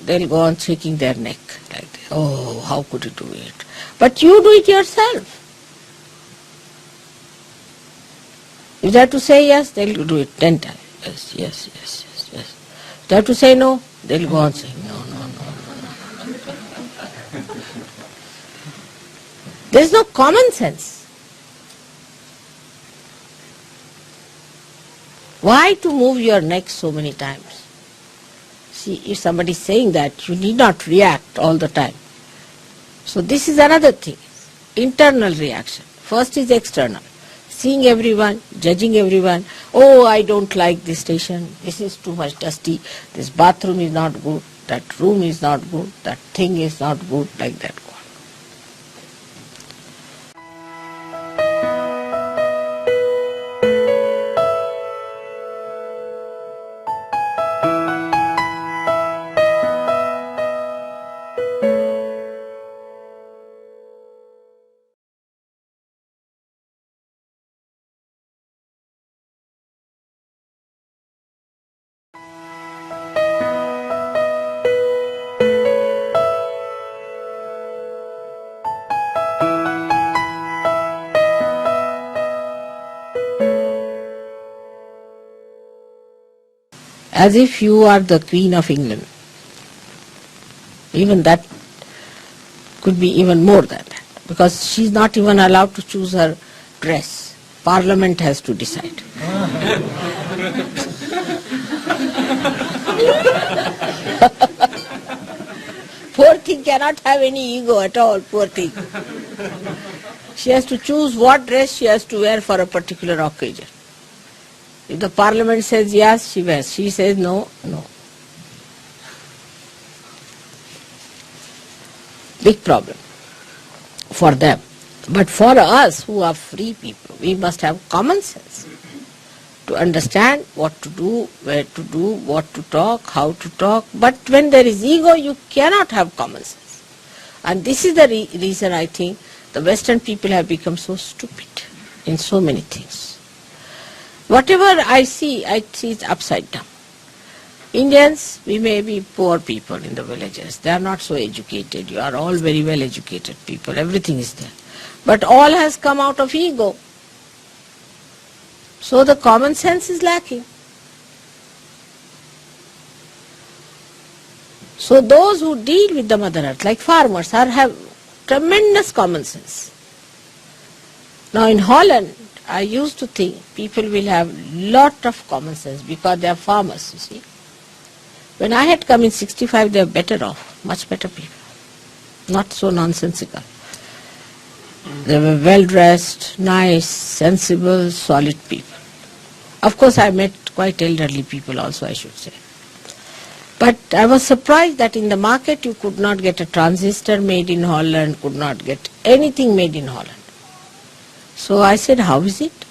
they'll go on shaking their neck like that. Oh, how could you do it? But you do it yourself. If they have to say yes, they'll do it 10 times. Yes, yes, yes, yes, yes. If they have to say no, they'll go on saying no, no, no, no. There's no common sense. Why to move your neck so many times? See, if somebody is saying that, you need not react all the time. So this is another thing. Internal reaction. First is external. Seeing everyone, judging everyone. Oh, I don't like this station. This is too much dusty. This bathroom is not good. That room is not good. That thing is not good. Like that. As if you are the Queen of England. Even that could be even more than that. Because she's not even allowed to choose her dress. Parliament has to decide. Poor thing cannot have any ego at all, poor thing. She has to choose what dress she has to wear for a particular occasion. If the parliament says yes, she wears. She says no, no. Big problem for them. But for us who are free people, we must have common sense to understand what to do, where to do, what to talk, how to talk. But when there is ego, you cannot have common sense. And this is the reason I think the Western people have become so stupid in so many things. Whatever I see it upside down. Indians, we may be poor people in the villages. They are not so educated. You are all very well educated people. Everything is there. But all has come out of ego. So the common sense is lacking. So those who deal with the Mother Earth, like farmers, have tremendous common sense. Now in Holland, I used to think people will have lot of common sense because they are farmers, you see. When I had come in 65, they were better off, much better people. Not so nonsensical. They were well dressed, nice, sensible, solid people. Of course, I met quite elderly people also, I should say. But I was surprised that in the market you could not get a transistor made in Holland, could not get anything made in Holland. So I said, how is it?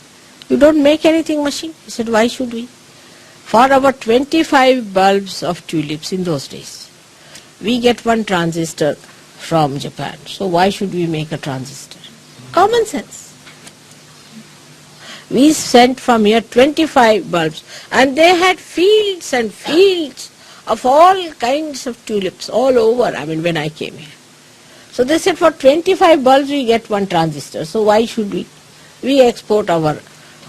You don't make anything machine? He said, why should we? For our 25 bulbs of tulips in those days, we get one transistor from Japan. So why should we make a transistor? Common sense. We sent from here 25 bulbs and they had fields and fields of all kinds of tulips all over, when I came here. So they said for 25 bulbs we get one transistor. So why should we? We export our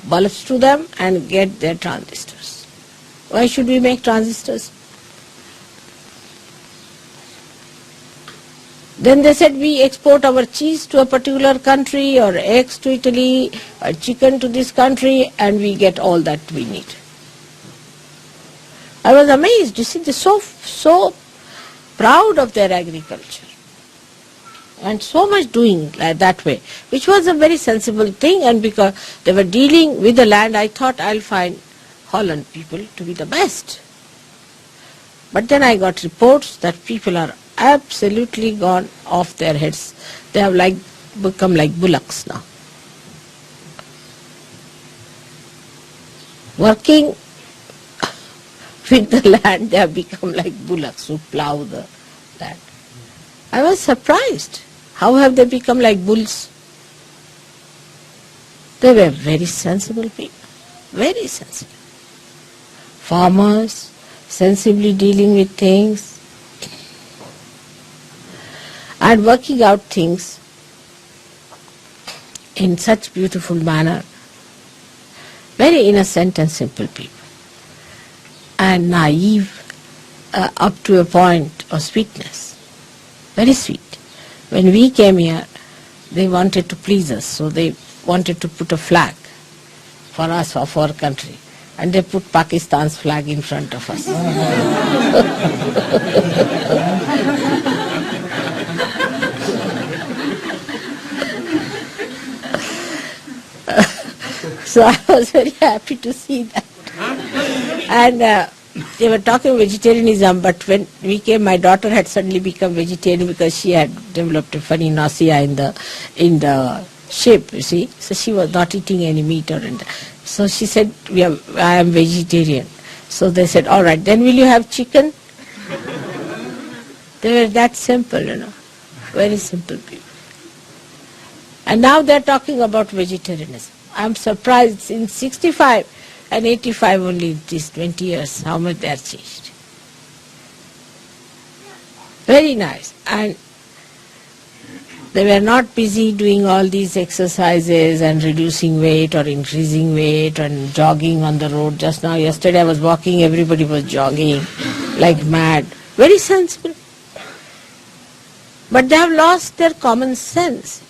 bulbs to them and get their transistors. Why should we make transistors? Then they said we export our cheese to a particular country or eggs to Italy or chicken to this country and we get all that we need. I was amazed. You see, they're so proud of their agriculture. And so much doing like that way, which was a very sensible thing, and because they were dealing with the land, I thought I'll find Holland people to be the best. But then I got reports that people are absolutely gone off their heads. They have become like bullocks now. Working with the land, they have become like bullocks who plow the land. I was surprised. How have they become like bulls? They were very sensible people, very sensible. Farmers, sensibly dealing with things and working out things in such beautiful manner. Very innocent and simple people. And naive up to a point of sweetness. Very sweet. When we came here, they wanted to please us, so they wanted to put a flag for us, of our country. And they put Pakistan's flag in front of us. So I was very happy to see that. And they were talking vegetarianism, but when we came, my daughter had suddenly become vegetarian because she had developed a funny nausea in the ship, you see. So she was not eating any meat or anything. So she said, I am vegetarian. So they said, all right, then will you have chicken? They were that simple, very simple people. And now they are talking about vegetarianism. I am surprised in 65 and 85 only these 20 years, how much they are changed. Very nice. And they were not busy doing all these exercises and reducing weight or increasing weight and jogging on the road. Just now, yesterday I was walking, everybody was jogging like mad. Very sensible. But they have lost their common sense.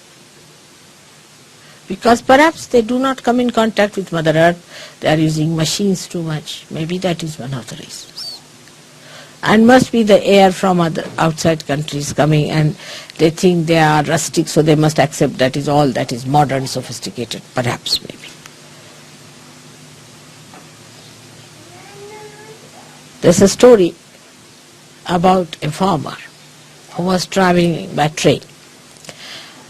Because perhaps they do not come in contact with Mother Earth. They are using machines too much. Maybe that is one of the reasons. And must be the air from other outside countries coming, and they think they are rustic, so they must accept that is all that is modern, sophisticated. Perhaps, maybe. There's a story about a farmer who was traveling by train.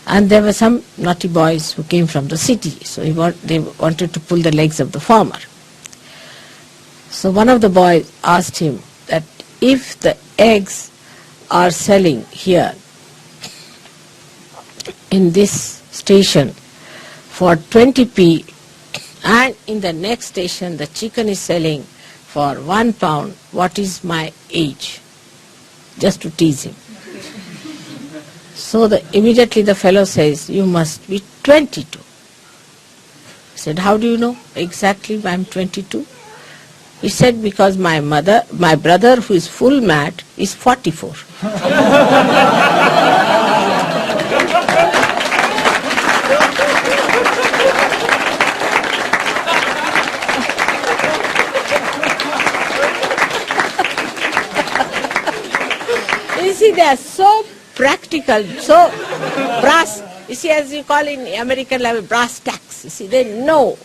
And there were some naughty boys who came from the city, so they wanted to pull the legs of the farmer. So one of the boys asked him that if the eggs are selling here in this station for 20p and in the next station the chicken is selling for £1, what is my age? Just to tease him. So immediately the fellow says, you must be 22. He said, how do you know exactly I am 22? He said, because my brother who is full mad is 44. You see, they are so practical, so brass, you see, as you call in American level, brass tacks. You see, they know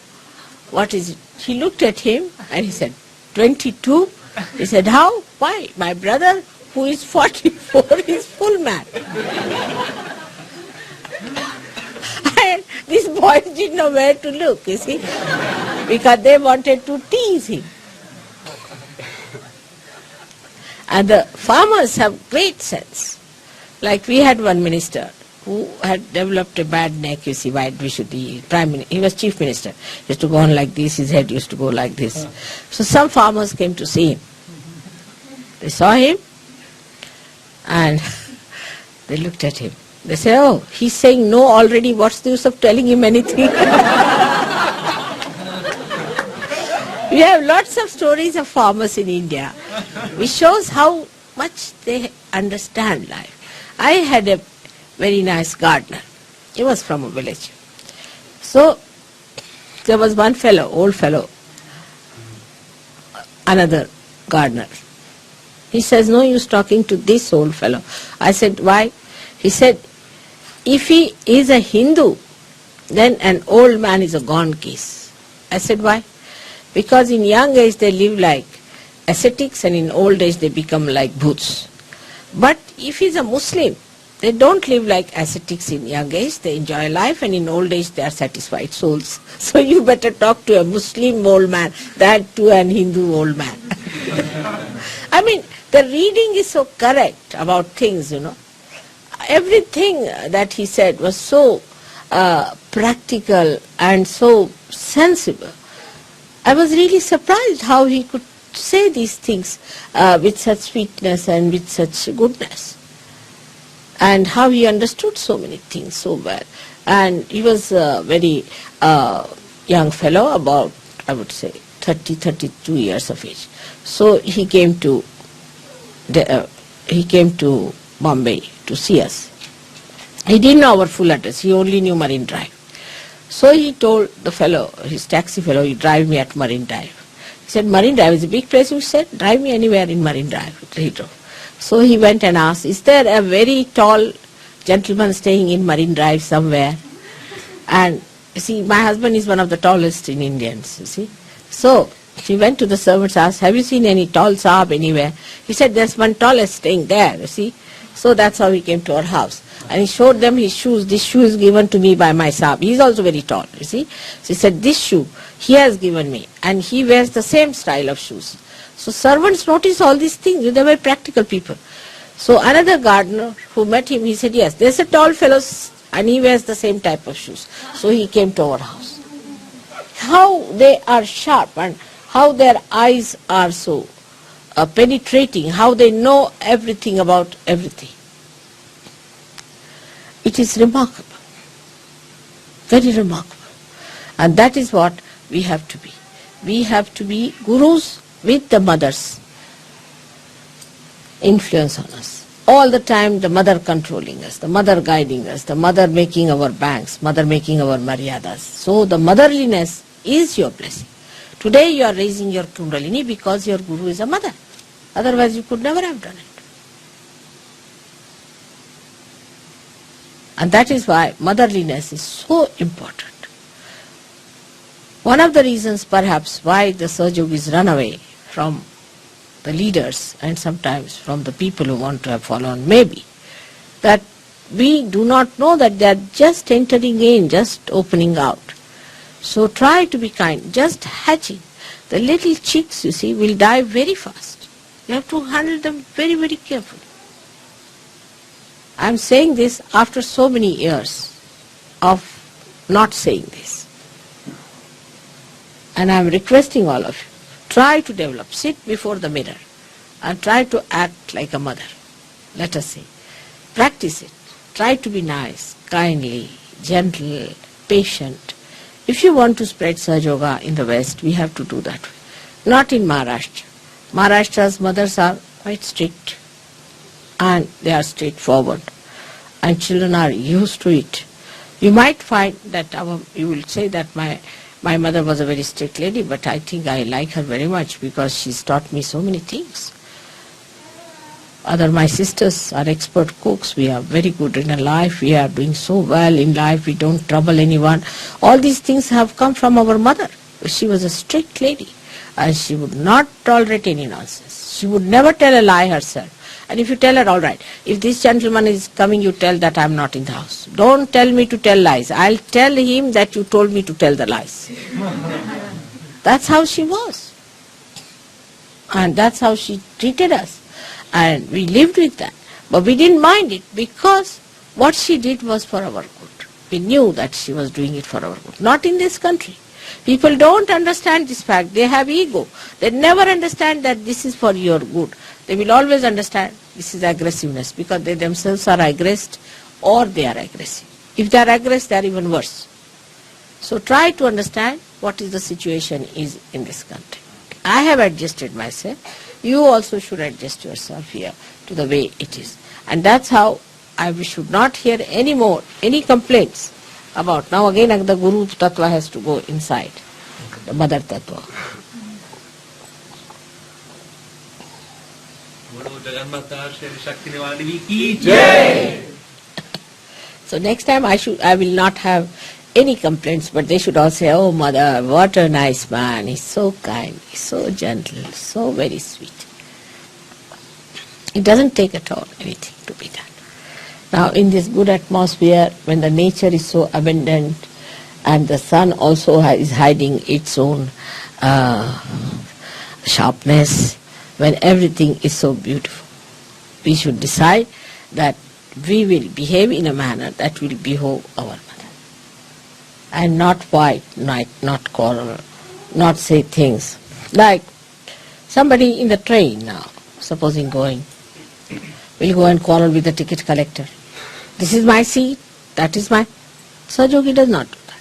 what is it. He looked at him and he said, 22? He said, how? Why? My brother, who is 44, is full mad. And these boys didn't know where to look, you see, because they wanted to tease him. And the farmers have great sense. Like we had one minister who had developed a bad neck, you see, he was chief minister. He used to go on like this, his head used to go like this. So some farmers came to see him. They saw him and they looked at him. They said, oh, he's saying no already, what's the use of telling him anything? We have lots of stories of farmers in India, which shows how much they understand life. I had a very nice gardener. He was from a village. So there was one fellow, old fellow, another gardener. He says, no use talking to this old fellow. I said, why? He said, if he is a Hindu, then an old man is a gone case. I said, why? Because in young age they live like ascetics, and in old age they become like bhoots. But if he's a Muslim, they don't live like ascetics in young age. They enjoy life, and in old age they are satisfied souls. So you better talk to a Muslim old man than to an Hindu old man. I mean, the reading is so correct about things, Everything that he said was so practical and so sensible. I was really surprised how he could say these things with such sweetness and with such goodness, and how he understood so many things so well. And he was a very young fellow, about, I would say, 32 years of age. So he came to Bombay to see us. He didn't know our full address. He only knew Marine Drive. So he told the fellow, his taxi fellow, he drive me at Marine Drive. He said, Marine Drive is a big place. We said, drive me anywhere in Marine Drive. He drove. So he went and asked, is there a very tall gentleman staying in Marine Drive somewhere? And you see, my husband is one of the tallest in Indians, you see. So he went to the servants, asked, have you seen any tall Saab anywhere? He said, there's one tallest staying there, you see. So that's how he came to our house. And he showed them his shoes. This shoe is given to me by my Saab. He is also very tall, you see. So he said, this shoe he has given me. And he wears the same style of shoes. So servants noticed all these things. They were practical people. So another gardener who met him, he said, yes, there's a tall fellow and he wears the same type of shoes. So he came to our house. How they are sharp and how their eyes are so penetrating, how they know everything about everything. It is remarkable, very remarkable. And that is what we have to be. We have to be gurus with the mother's influence on us. All the time the mother controlling us, the mother guiding us, the mother making our banks, mother making our maryadas. So the motherliness is your blessing. Today you are raising your kundalini because your guru is a mother. Otherwise you could never have done it. And that is why motherliness is so important. One of the reasons perhaps why the Sahajogis run away from the leaders and sometimes from the people who want to have followed may be that we do not know that they are just entering in, just opening out. So try to be kind, just hatching. The little chicks, you see, will die very fast. You have to handle them very, very carefully. I am saying this after so many years of not saying this. And I am requesting all of you, try to develop, sit before the mirror and try to act like a mother. Let us say. Practice it. Try to be nice, kindly, gentle, patient. If you want to spread Sahaja in the West, we have to do that way. Not in Maharashtra. Maharashtra's mothers are quite strict and they are straightforward and children are used to it. You might find that you will say that my mother was a very strict lady, but I think I like her very much because she's taught me so many things. My sisters are expert cooks. We are very good in life. We are doing so well in life. We don't trouble anyone. All these things have come from our mother. She was a strict lady and she would not tolerate any nonsense. She would never tell a lie herself. And if you tell her, all right, if this gentleman is coming, you tell that I'm not in the house. Don't tell me to tell lies. I'll tell him that you told me to tell the lies. That's how she was. And that's how she treated us. And we lived with that. But we didn't mind it because what she did was for our good. We knew that she was doing it for our good. Not in this country. People don't understand this fact. They have ego. They never understand that this is for your good. They will always understand this is aggressiveness because they themselves are aggressed or they are aggressive. If they are aggressive, they are even worse. So try to understand what is the situation is in this country. I have adjusted myself. You also should adjust yourself here to the way it is. And that's how we should not hear any complaints about. Now again the Guru Tattva has to go inside, the Mother Tattva. So next time I will not have any complaints, but they should all say, "Oh mother, what a nice man, he's so kind, he's so gentle, so very sweet." It doesn't take at all anything to be done. Now in this good atmosphere, when the nature is so abundant and the sun also is hiding its own sharpness, when everything is so beautiful, we should decide that we will behave in a manner that will behove our mother. And not fight, not quarrel, not say things. Like somebody in the train now, supposing going, will go and quarrel with the ticket collector. This is my seat, that is my... Sahajayogi does not do that.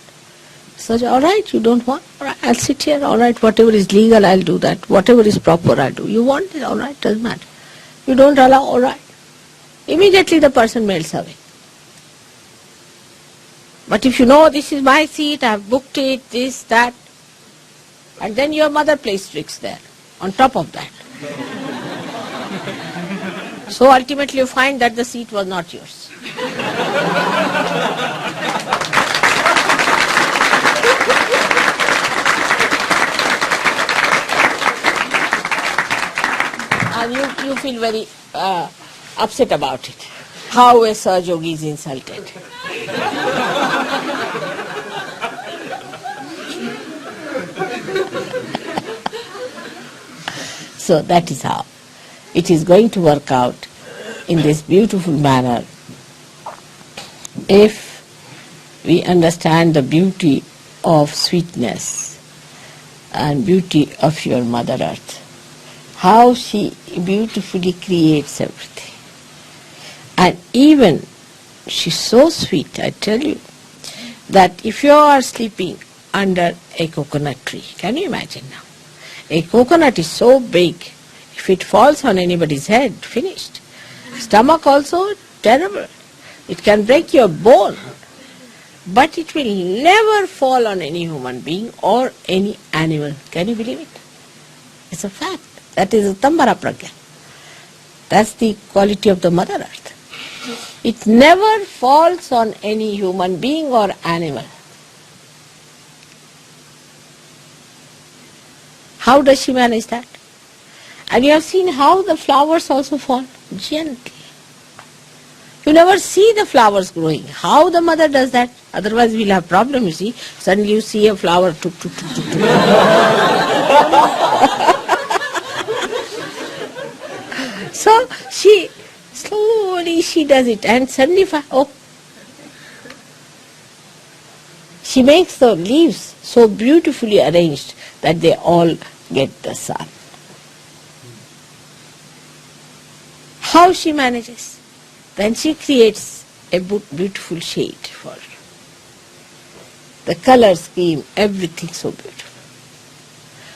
Sahaja, all right, you don't want, all right, I'll sit here, all right, whatever is legal, I'll do that. Whatever is proper, I'll do. You want it, all right, doesn't matter. You don't allow, all right. Immediately the person melts away. But if you know this is my seat, I have booked it, this, that, and then your mother plays tricks there, on top of that. So ultimately you find that the seat was not yours. And you feel very upset about it. How a Sahajayogi is insulted. So that is how it is going to work out in this beautiful manner if we understand the beauty of sweetness and beauty of your Mother Earth. How she beautifully creates everything. And even she's so sweet, I tell you, that if you are sleeping under a coconut tree, can you imagine now? A coconut is so big, if it falls on anybody's head, finished. Stomach also, terrible. It can break your bone. But it will never fall on any human being or any animal. Can you believe it? It's a fact. That is Tambara Pragya. That's the quality of the Mother Earth. It never falls on any human being or animal. How does she manage that? And you have seen how the flowers also fall gently. You never see the flowers growing. How the mother does that? Otherwise we'll have problem, you see. Suddenly you see a flower. So she slowly does it, and suddenly she makes the leaves so beautifully arranged that they all get the sun. How she manages? Then she creates a beautiful shade for you. The color scheme, everything so beautiful.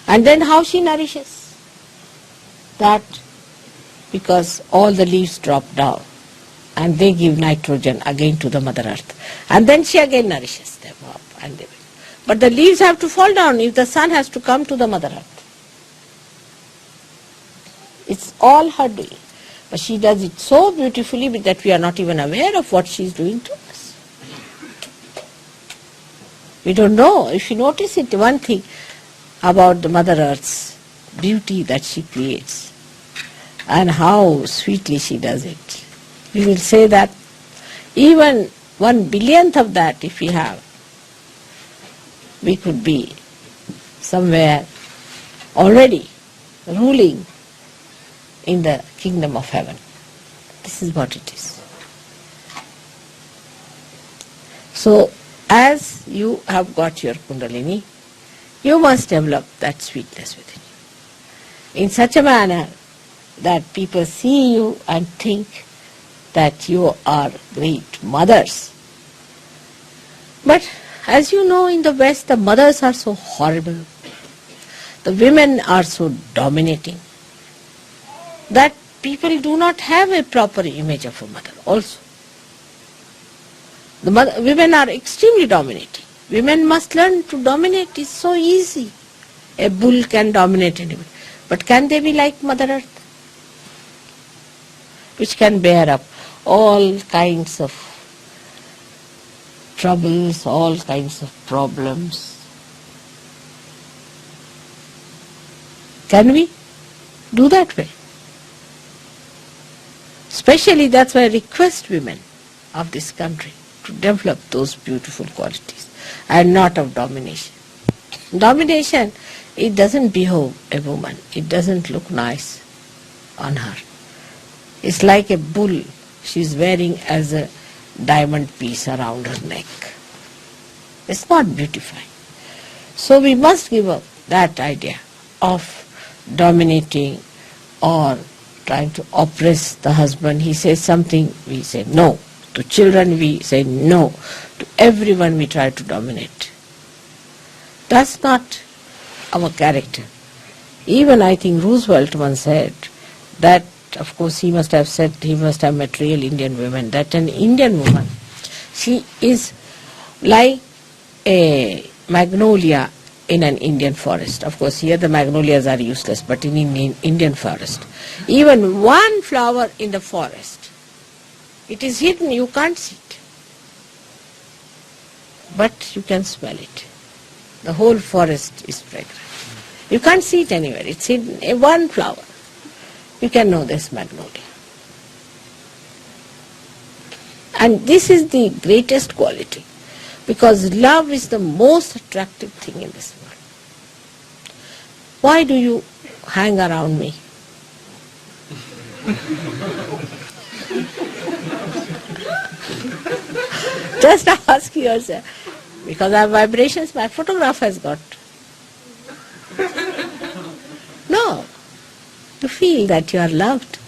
And then how she nourishes? That because all the leaves drop down and they give nitrogen again to the Mother Earth. And then she again nourishes them up. But the leaves have to fall down if the sun has to come to the Mother Earth. It's all her doing. But she does it so beautifully that we are not even aware of what she is doing to us. We don't know. If you notice it, one thing about the Mother Earth's beauty that she creates and how sweetly she does it. We will say that even 1/1000th of that if we have, we could be somewhere already ruling in the kingdom of heaven. This is what it is. So, as you have got your Kundalini, you must develop that sweetness within you in such a manner that people see you and think that you are great mothers. But as you know, in the West, the mothers are so horrible. The women are so dominating that people do not have a proper image of a mother also. Women are extremely dominating. Women must learn to dominate. It's so easy. A bull can dominate anybody. But can they be like Mother Earth, which can bear up all kinds of troubles, all kinds of problems. Can we do that way? Especially that's why I request women of this country to develop those beautiful qualities and not of domination. Domination, it doesn't behove a woman. It doesn't look nice on her. It's like a bull she's wearing as a diamond piece around her neck. It's not beautifying. So we must give up that idea of dominating or trying to oppress the husband. He says something, we say no. To children we say no. To everyone we try to dominate. That's not our character. Even I think Roosevelt once said that, of course he must have met real Indian women, that an Indian woman, she is like a magnolia in an Indian forest. Of course here the magnolias are useless, but in Indian forest, even one flower in the forest, it is hidden, you can't see it. But you can smell it. The whole forest is fragrant. You can't see it anywhere, it's hidden in one flower. You can know this magnolia. And this is the greatest quality, because love is the most attractive thing in this world. Why do you hang around me? Just ask yourself. Because our vibrations, my photograph has got. No. You feel that you are loved.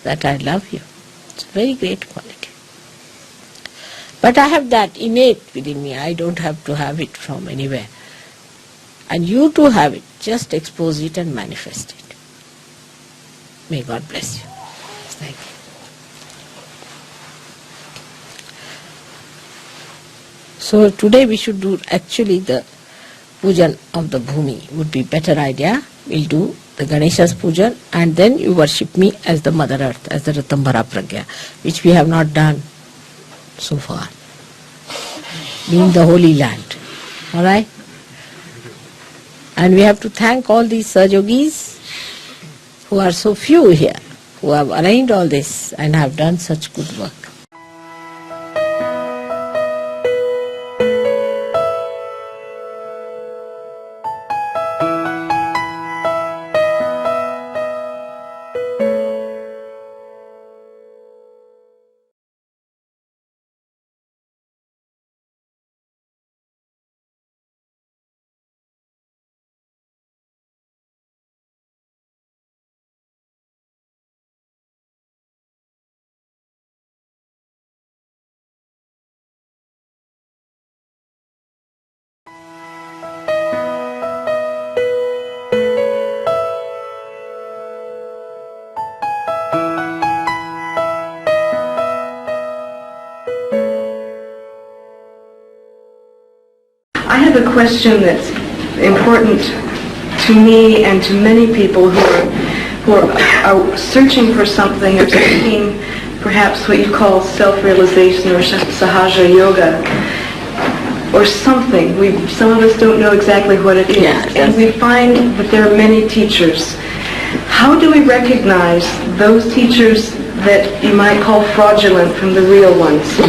That I love you. It's a very great quality. But I have that innate within me. I don't have to have it from anywhere. And you too have it. Just expose it and manifest it. May God bless you. Thank you. So today we should do actually the pujan of the Bhumi. Would be better idea. We'll do the Ganesha's pujan and then you worship me as the Mother Earth, as the Ratambara Pragya, which we have not done so far. Being the Holy Land. Alright? And we have to thank all these Sahajogis who are so few here, who have arranged all this and have done such good work. I have a question that's important to me and to many people who are searching for something or seeking perhaps what you call self-realization or sahajayoga or something. Some of us don't know exactly what it is. Yeah, and we find that there are many teachers. How do we recognize those teachers that you might call fraudulent from the real ones?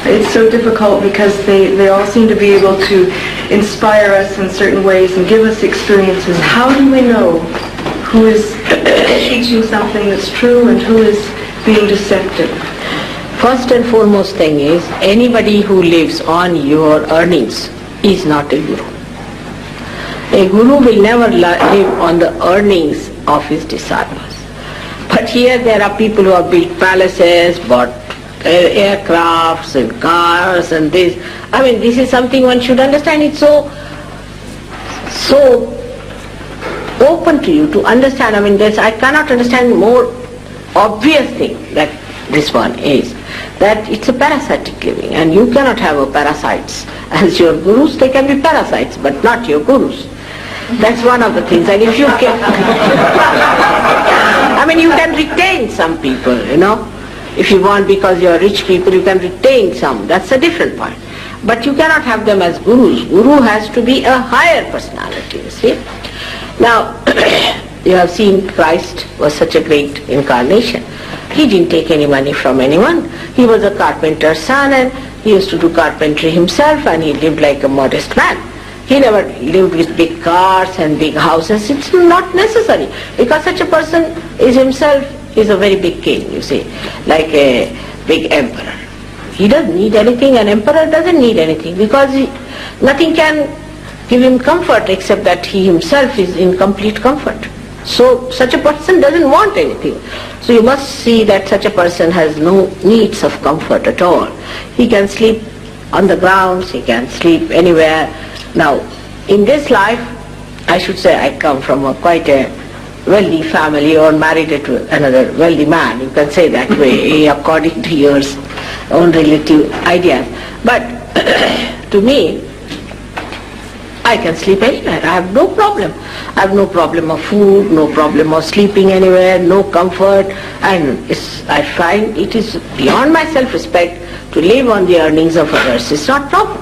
It's so difficult because they all seem to be able to inspire us in certain ways and give us experiences. How do we know who is teaching something that's true and who is being deceptive? First and foremost thing is, anybody who lives on your earnings is not a guru. A guru will never live on the earnings of his disciples. But here there are people who have built palaces, bought aircrafts and cars and this. I mean, this is something one should understand. It's so open to you to understand. I mean, I cannot understand more obvious thing that this one is, that it's a parasitic living and you cannot have a parasites as your gurus. They can be parasites but not your gurus. That's one of the things. And if you can, I mean, you can retain some people, If you want, because you are rich people, you can retain some. That's a different point. But you cannot have them as gurus. Guru has to be a higher personality, you see. Now, you have seen Christ was such a great incarnation. He didn't take any money from anyone. He was a carpenter's son and he used to do carpentry himself and he lived like a modest man. He never lived with big cars and big houses. It's not necessary because such a person is himself is a very big king, you see, like a big emperor. He doesn't need anything. An emperor doesn't need anything because nothing can give him comfort except that he himself is in complete comfort. So such a person doesn't want anything. So you must see that such a person has no needs of comfort at all. He can sleep on the grounds, he can sleep anywhere. Now, in this life, I should say I come from quite a wealthy family or married to another wealthy man. You can say that way according to your own relative ideas. But to me, I can sleep anywhere. I have no problem. I have no problem of food, no problem of sleeping anywhere, no comfort. And I find it is beyond my self-respect to live on the earnings of others. It's not proper.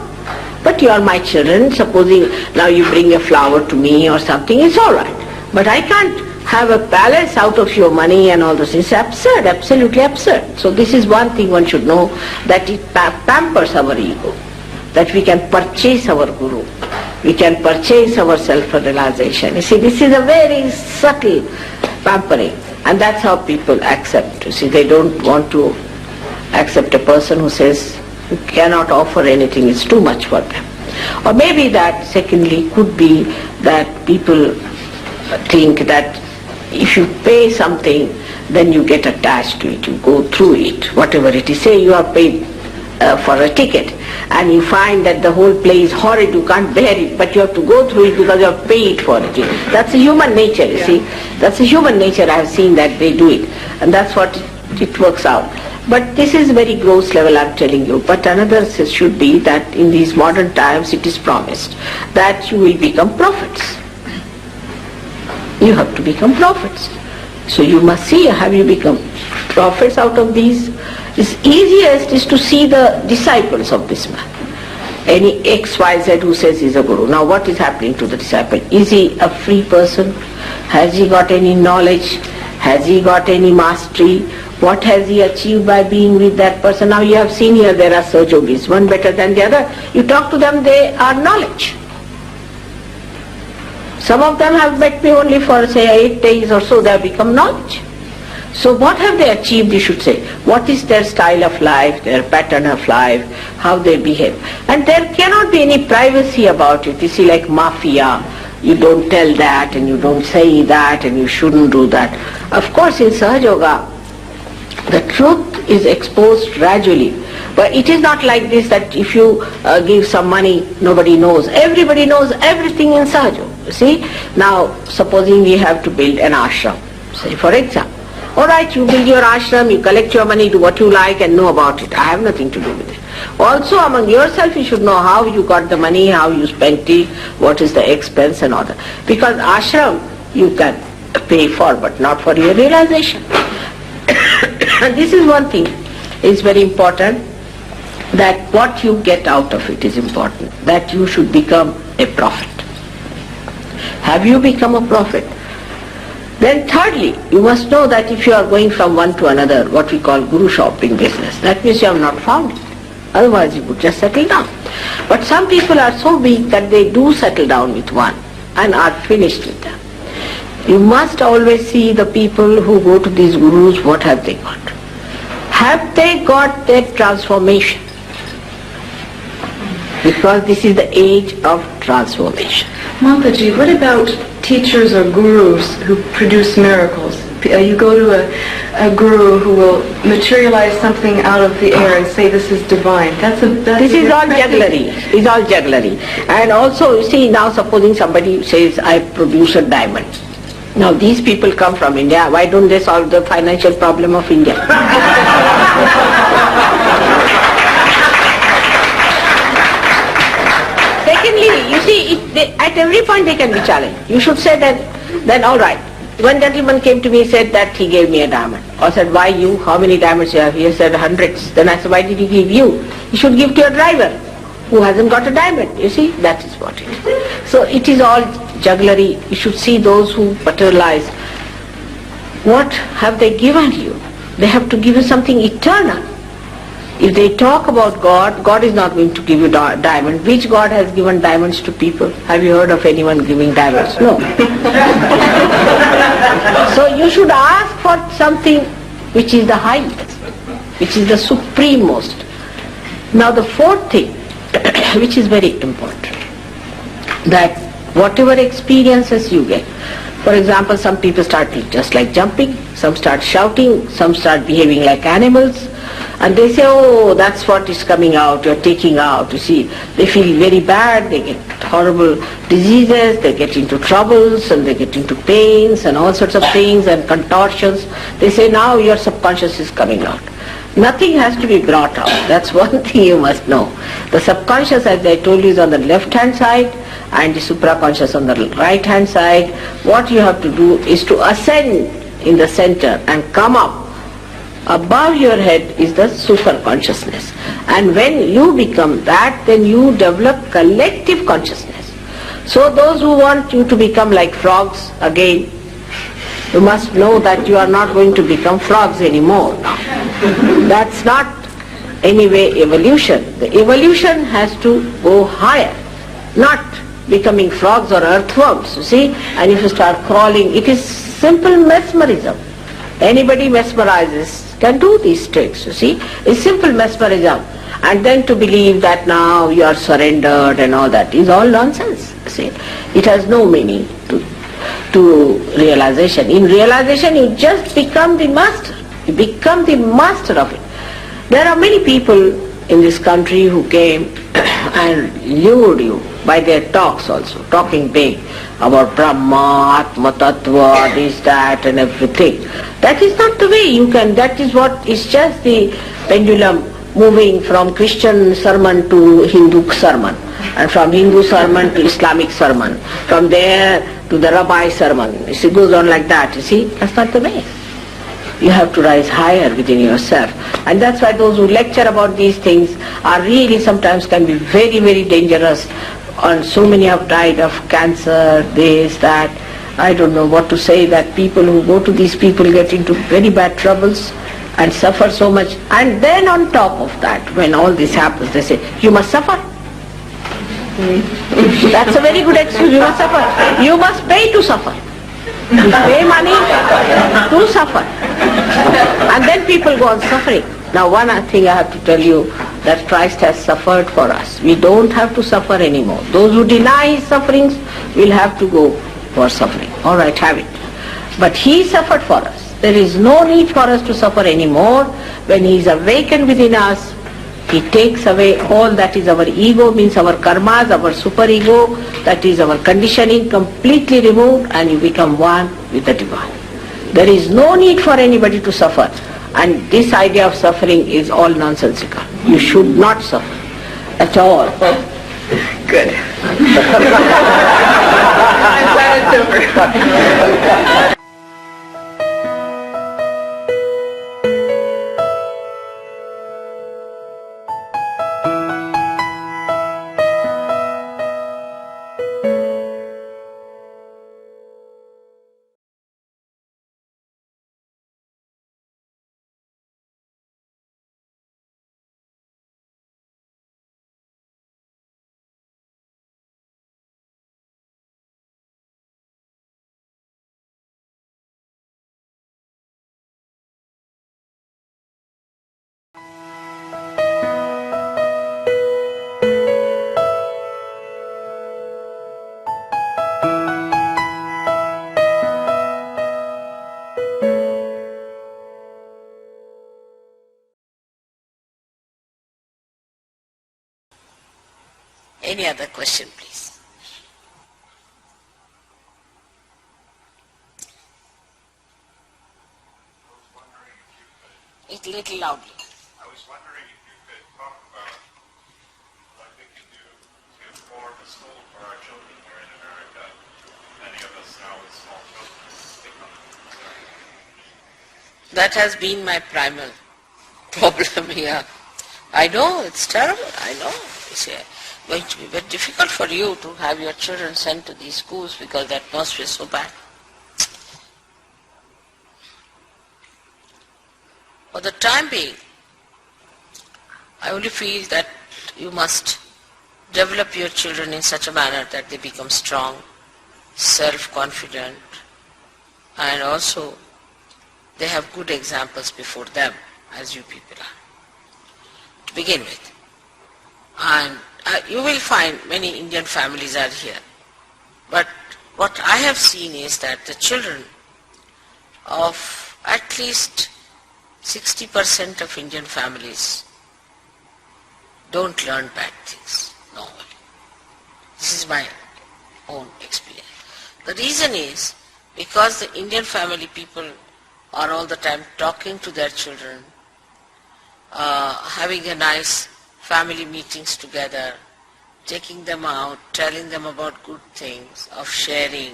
But you are my children. Supposing now you bring a flower to me or something, it's all right. But I can't have a palace out of your money and all this. It's absurd, absolutely absurd. So this is one thing one should know, that it pampers our ego, that we can purchase our guru. We can purchase our self-realization. You see, this is a very subtle pampering, and that's how people accept. You see, they don't want to accept a person who says you cannot offer anything, it's too much for them. Or maybe that, secondly, could be that people think that if you pay something, then you get attached to it, you go through it, whatever it is. Say you are paid for a ticket and you find that the whole play is horrid, you can't bear it, but you have to go through it because you have paid for it. That's a human nature, you see. That's a human nature. I have seen that they do it, and that's what it works out. But this is very gross level, I'm telling you. But another should be that in these modern times it is promised that you will become prophets. You have to become prophets. So you must see, have you become prophets out of these? It's easiest is to see the disciples of this man. Any XYZ who says he's a guru. Now what is happening to the disciple? Is he a free person? Has he got any knowledge? Has he got any mastery? What has he achieved by being with that person? Now you have seen here there are sahajogis, one better than the other. You talk to them, they are knowledge. Some of them have met me only for say 8 days or so, they have become knowledge. So what have they achieved, you should say? What is their style of life, their pattern of life, how they behave? And there cannot be any privacy about it. You see, like mafia, you don't tell that and you don't say that and you shouldn't do that. Of course in Sahajayoga, the truth is exposed gradually. But it is not like this that if you give some money, nobody knows. Everybody knows everything in Sahajayoga. You see? Now, supposing we have to build an ashram, say for example. Alright, you build your ashram, you collect your money, do what you like and know about it. I have nothing to do with it. Also among yourself you should know how you got the money, how you spent it, what is the expense and all that. Because ashram you can pay for but not for your realization. And this is one thing, it's very important, that what you get out of it is important. That you should become a prophet. Have you become a prophet? Then thirdly, you must know that if you are going from one to another, what we call guru shopping business, that means you have not found it. Otherwise you would just settle down. But some people are so weak that they do settle down with one and are finished with them. You must always see the people who go to these gurus, what have they got? Have they got their transformation? Because this is the age of transformation. Mataji, what about teachers or gurus who produce miracles? You go to a guru who will materialize something out of the air and say this is divine. This is all jugglery. It's all jugglery. And also, you see, now supposing somebody says, I produce a diamond. Now these people come from India. Why don't they solve the financial problem of India? Secondly, you see, at every point they can be challenged. You should say that, then all right, One gentleman came to me and said that he gave me a diamond. I said, why you? How many diamonds you have? He said, hundreds. Then I said, why did he give you? He should give to your driver who hasn't got a diamond. You see, that is what it is. So it is all jugglery. You should see those who materialize. What have they given you? They have to give you something eternal. If they talk about God, God is not going to give you diamond. Which God has given diamonds to people? Have you heard of anyone giving diamonds? No. So you should ask for something which is the highest, which is the supremost. Now the fourth thing, which is very important, that whatever experiences you get, for example, some people start just like jumping, some start shouting, some start behaving like animals, and they say, oh, that's what is coming out, you're taking out, you see. They feel very bad, they get horrible diseases, they get into troubles, and they get into pains, and all sorts of things, and contortions. They say, now your subconscious is coming out. Nothing has to be brought out. That's one thing you must know. The subconscious, as I told you, is on the left-hand side, and the supraconscious on the right-hand side. What you have to do is to ascend in the center and come up. Above your head is the super consciousness. And when you become that, then you develop collective consciousness. So those who want you to become like frogs, again, you must know that you are not going to become frogs anymore now. That's not anyway evolution. The evolution has to go higher, not becoming frogs or earthworms, you see. And if you start crawling, it is simple mesmerism. Anybody mesmerizes can do these tricks, you see. It's simple mesmerism. And then to believe that now you are surrendered and all that is all nonsense, you see. It has no meaning to realization. In realization you just become the master. You become the master of it. There are many people in this country who came and lured you by their talks also, talking big about Brahma, Atma Tattva, this, that and everything. That is not the way you can, that is what is just the pendulum moving from Christian sermon to Hindu sermon, and from Hindu sermon to Islamic sermon, from there to the Rabbi sermon. You see, it goes on like that, you see. That's not the way. You have to rise higher within yourself. And that's why those who lecture about these things are really sometimes can be very, very dangerous. And so many have died of cancer, this, that. I don't know what to say, that people who go to these people get into very bad troubles and suffer so much. And then on top of that, when all this happens, they say, you must suffer. That's a very good excuse, you must suffer. You must pay to suffer. You pay money to suffer. And then people go on suffering. Now one thing I have to tell you, that Christ has suffered for us. We don't have to suffer anymore. Those who deny his sufferings will have to go for suffering. All right, have it. But he suffered for us. There is no need for us to suffer anymore. When he is awakened within us, he takes away all that is our ego, means our karmas, our superego, that is our conditioning, completely removed, and you become one with the divine. There is no need for anybody to suffer. And this idea of suffering is all nonsensical. You should not suffer at all. Good. I'm glad it's over. Any other question, please? It's a little loudly. I was wondering if you could talk about what we can do to form a school for our children here in America. Many of us now with small children become That has been my primal problem here. I know, it's terrible, I know. It's going to be very difficult for you to have your children sent to these schools because the atmosphere is so bad. For the time being, I only feel that you must develop your children in such a manner that they become strong, self-confident, and also they have good examples before them, as you people are, to begin with. And you will find many Indian families are here. But what I have seen is that the children of at least 60% of Indian families don't learn bad things normally. This is my own experience. The reason is because the Indian family people are all the time talking to their children, having a nice family meetings together, taking them out, telling them about good things, of sharing.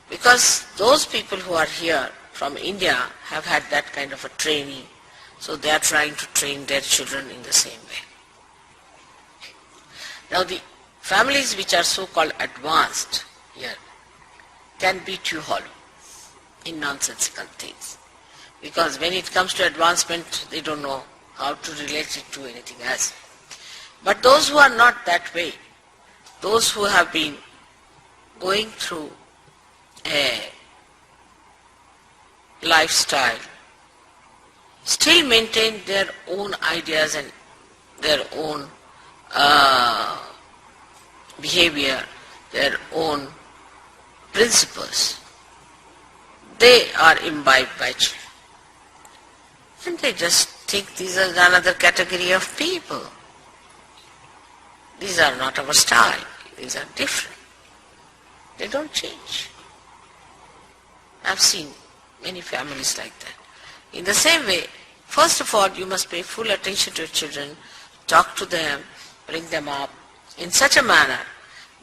Because those people who are here from India have had that kind of a training, so they are trying to train their children in the same way. Now the families which are so-called advanced here can beat you hollow in nonsensical things. Because when it comes to advancement, they don't know how to relate it to anything else. But those who are not that way, those who have been going through a lifestyle, still maintain their own ideas and their own behavior, their own principles. They are imbibed by children. And they just think these are another category of people. These are not our style. These are different. They don't change. I've seen many families like that. In the same way, first of all, you must pay full attention to your children, talk to them, bring them up in such a manner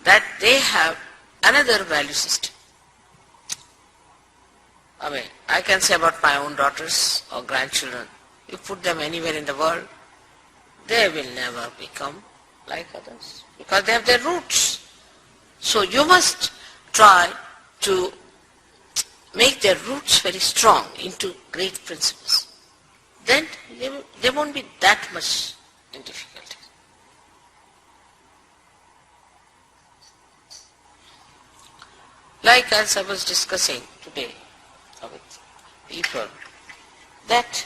that they have another value system. I mean, I can say about my own daughters or grandchildren, you put them anywhere in the world, they will never become like others because they have their roots. So you must try to make their roots very strong into great principles. Then they won't be that much in difficulty. Like as I was discussing today with people, that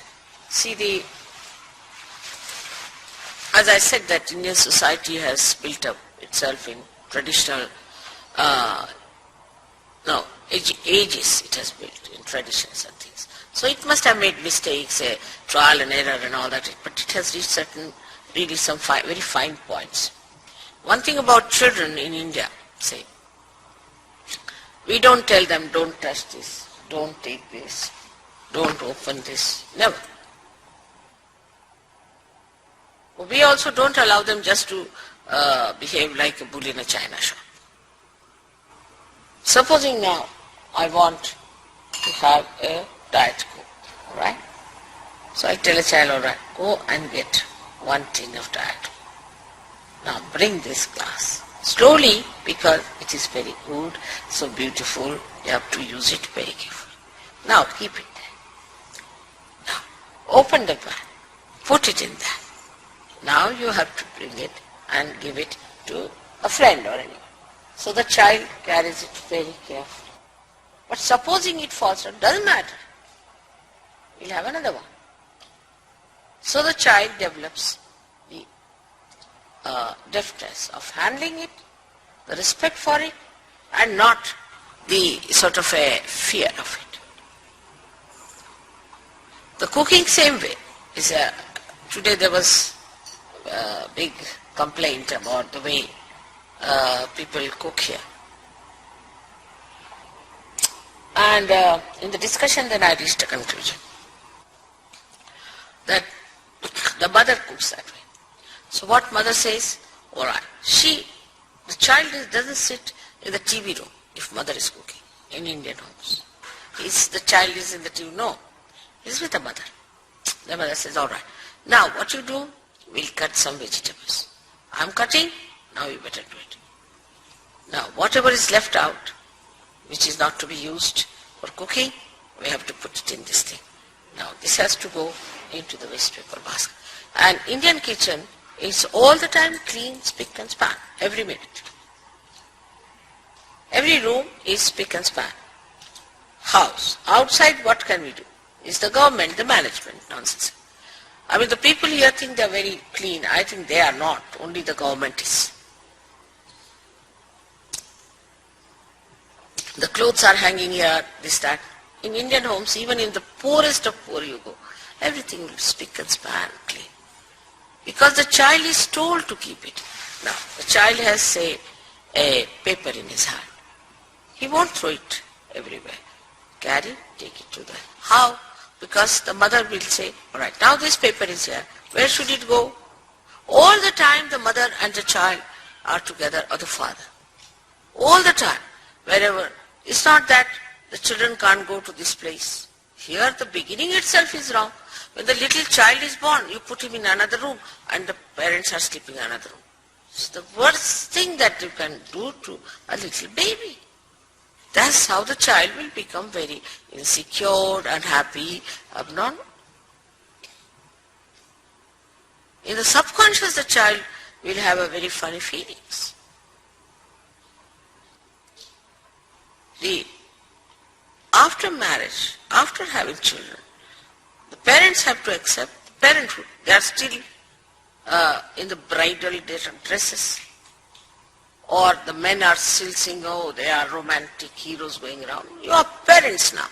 as I said, that Indian society has built up itself in traditional, ages it has built in traditions and things. So it must have made mistakes, trial and error and all that, but it has reached some very fine points. One thing about children in India, say, we don't tell them, don't touch this, don't take this, don't open this, never. We also don't allow them just to behave like a bull in a china shop. Supposing now I want to have a diet coke, alright? So I tell a child, alright, go and get 1 tin of diet coke. Now bring this glass. Slowly, because it is very good, so beautiful, you have to use it very carefully. Now keep it there. Now open the glass, put it in there. Now you have to bring it and give it to a friend or anyone. So the child carries it very carefully. But supposing it falls out, doesn't matter. We'll have another one. So the child develops the deftness of handling it, the respect for it, and not the sort of a fear of it. The cooking same way. Today there was a big complaint about the way people cook here. And in the discussion then I reached a conclusion that the mother cooks that way. So what mother says, alright, the child doesn't sit in the TV room if mother is cooking in Indian homes. the child is in the tube. No, he's with the mother. The mother says, all right. Now what you do, we'll cut some vegetables. I'm cutting, now you better do it. Now whatever is left out, which is not to be used for cooking, we have to put it in this thing. Now this has to go into the waste paper basket. And Indian kitchen is all the time clean, spick and span, every minute. Every room is spick and span. House. Outside what can we do? Is the government, the management, nonsense. I mean the people here think they are very clean. I think they are not. Only the government is. The clothes are hanging here, this, that. In Indian homes, even in the poorest of poor you go, everything will be spick and span clean. Because the child is told to keep it. Now, the child has, say, a paper in his hand. He won't throw it everywhere. Carry, take it to the... How? Because the mother will say, all right, now this paper is here. Where should it go? All the time the mother and the child are together, or the father. All the time, wherever. It's not that the children can't go to this place. Here the beginning itself is wrong. When the little child is born, you put him in another room and the parents are sleeping in another room. It's the worst thing that you can do to a little baby. That's how the child will become very insecure, unhappy, abnormal. In the subconscious, the child will have a very funny feelings. After marriage, after having children, the parents have to accept parenthood. They are still in the bridal dresses. Or the men are still saying, oh, they are romantic heroes going around. You are parents now.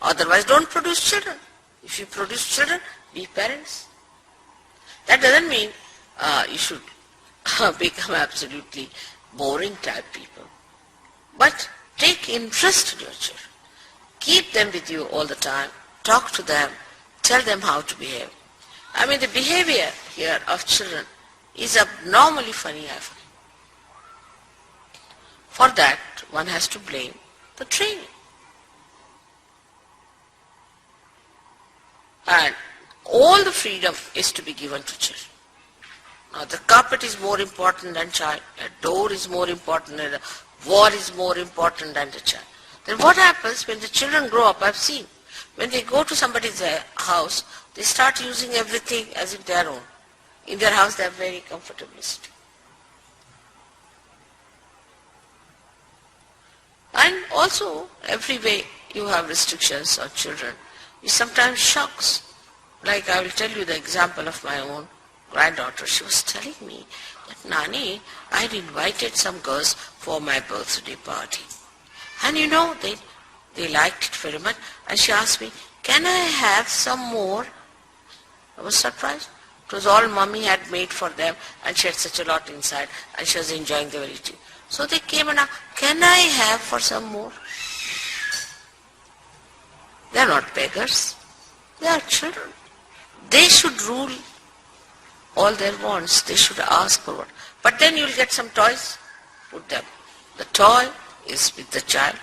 Otherwise, don't produce children. If you produce children, be parents. That doesn't mean you should become absolutely boring type people. But take interest in your children. Keep them with you all the time. Talk to them. Tell them how to behave. I mean, the behavior here of children is abnormally funny, I find. For that, one has to blame the training. And all the freedom is to be given to children. Now, the carpet is more important than child. A door is more important than a wall is more important than the child. Then what happens when the children grow up? I've seen. When they go to somebody's house, they start using everything as if they are own. In their house, they are very comfortably sitting. And also, every way you have restrictions on children, it sometimes shocks. Like I will tell you the example of my own granddaughter. She was telling me that, Nani, I had invited some girls for my birthday party. And you know, they liked it very much. And she asked me, can I have some more? I was surprised. It was all mommy had made for them and she had such a lot inside and she was enjoying the very tea. So they came and asked, can I have for some more? They are not beggars. They are children. They should rule all their wants. They should ask for what. But then you will get some toys, put them. The toy is with the child.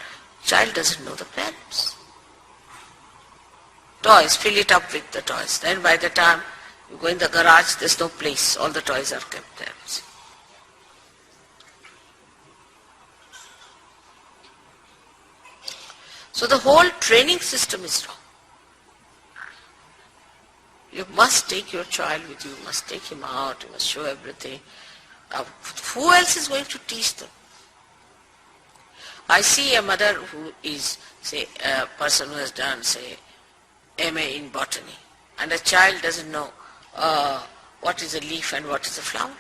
Child doesn't know the parents. Toys, fill it up with the toys. Then by the time you go in the garage, there's no place. All the toys are kept there. So the whole training system is wrong. You must take your child with you, you must take him out, you must show everything. Who else is going to teach them? I see a mother who is, say, a person who has done, say, MA in botany, and a child doesn't know what is a leaf and what is a flower.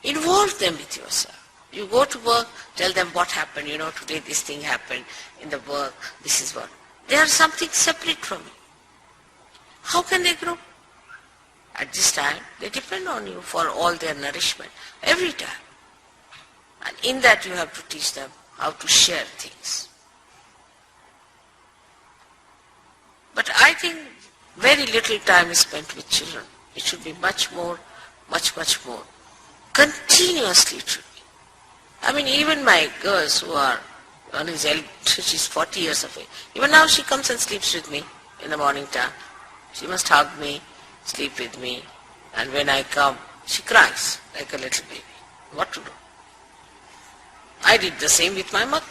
Involve them with yourself. You go to work, tell them what happened, you know, today this thing happened in the work, this is what. They are something separate from you. How can they grow? At this time, they depend on you for all their nourishment, every time. And in that you have to teach them how to share things. But I think very little time is spent with children. It should be much more, much more. Continuously it should be. I mean, even my girls who are One is she's 40 years of age. Even now she comes and sleeps with me in the morning time. She must hug me, sleep with me. And when I come, she cries like a little baby. What to do? I did the same with my mother.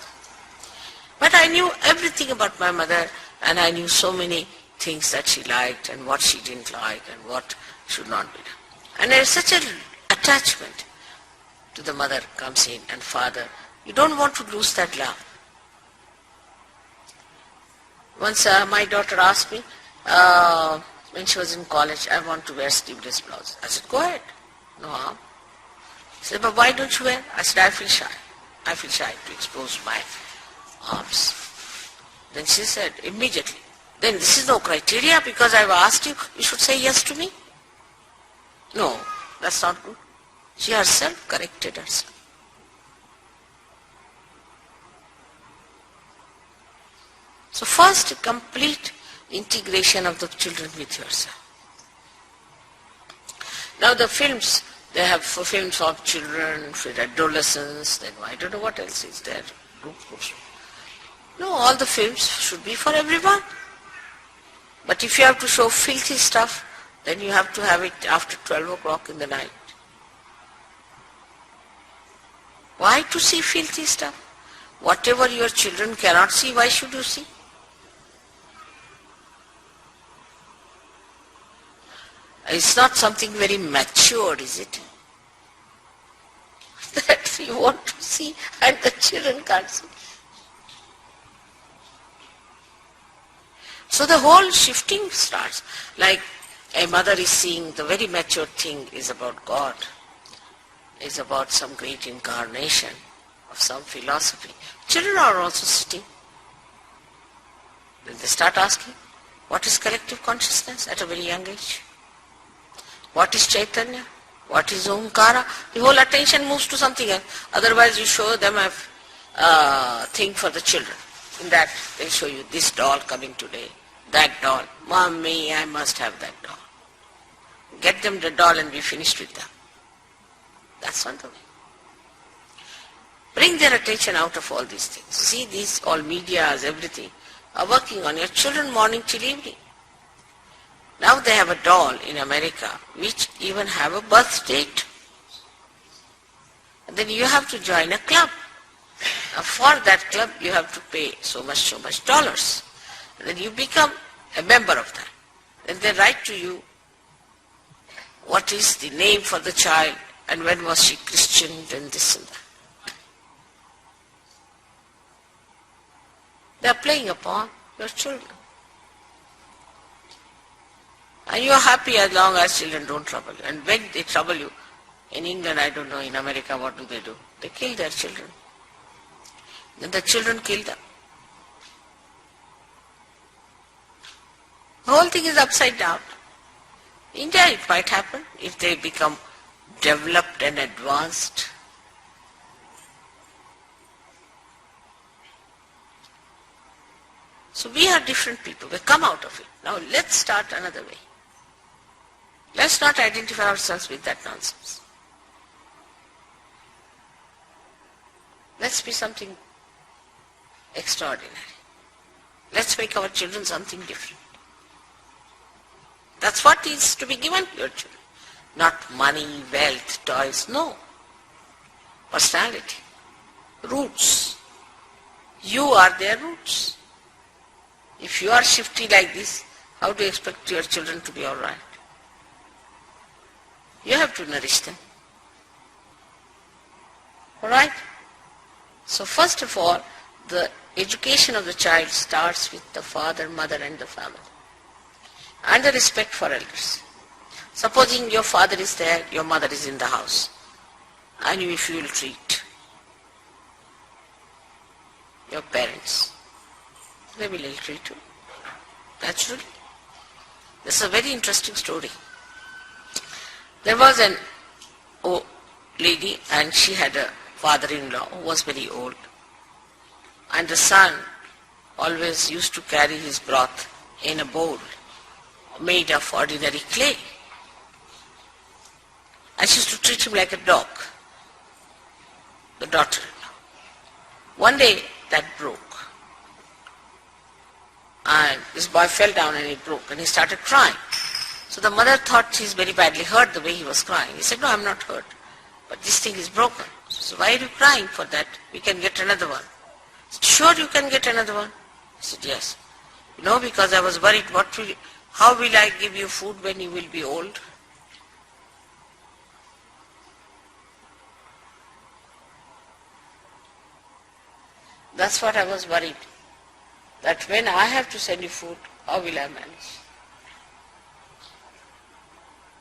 But I knew everything about my mother, and I knew so many things that she liked and what she didn't like and what should not be done. And there is such an attachment to the mother comes in and father. You don't want to lose that love. Once my daughter asked me, when she was in college, I want to wear sleeveless blouse. I said, go ahead. No harm. She said, but why don't you wear? I said, I feel shy. I feel shy to expose my arms. Then she said, immediately, then this is no criteria because I've asked you, you should say yes to me. No, that's not good. She herself corrected herself. So first, a complete integration of the children with yourself. Now the films, they have films of children, for adolescents, then I don't know what else is there. No, all the films should be for everyone. But if you have to show filthy stuff, then you have to have it after 12 o'clock in the night. Why to see filthy stuff? Whatever your children cannot see, why should you see? It's not something very matured, is it? That you want to see and the children can't see. So the whole shifting starts. Like a mother is seeing the very mature thing is about God, is about some great incarnation of some philosophy. Children are also sitting. Then they start asking, what is collective consciousness at a very young age? What is Chaitanya? What is Omkara? The whole attention moves to something else. Otherwise you show them a thing for the children. In that they'll show you this doll coming today, that doll. Mommy, I must have that doll. Get them the doll and be finished with them. That's not the way. Bring their attention out of all these things. See, these all medias, everything, are working on your children morning till evening. Now they have a doll in America which even have a birth date. And then you have to join a club. Now for that club you have to pay so much dollars. And then you become a member of that. Then they write to you what is the name for the child and when was she christened and this and that. They are playing upon your children. And you are happy as long as children don't trouble you. And when they trouble you, in England, I don't know, in America, what do? They kill their children. Then the children kill them. The whole thing is upside down. In India, it might happen if they become developed and advanced. So we are different people. We come out of it. Now let's start another way. Let's not identify ourselves with that nonsense. Let's be something extraordinary. Let's make our children something different. That's what is to be given to your children. Not money, wealth, toys, no. Personality. Roots. You are their roots. If you are shifty like this, how do you expect your children to be all right? You have to nourish them. All right? So first of all, the education of the child starts with the father, mother and the family. And the respect for elders. Supposing your father is there, your mother is in the house. And if you will treat your parents, they will ill-treat you. Naturally. This is a very interesting story. There was an old lady and she had a father-in-law who was very old. And the son always used to carry his broth in a bowl made of ordinary clay. And she used to treat him like a dog, the daughter-in-law. One day that broke. And this boy fell down and it broke and he started crying. So the mother thought he's very badly hurt the way he was crying. He said, no, I'm not hurt, but this thing is broken. So why are you crying for that? We can get another one. He said, sure, you can get another one. He said, yes. You know, because I was worried, how will I give you food when you will be old? That's what I was worried. That when I have to send you food, how will I manage?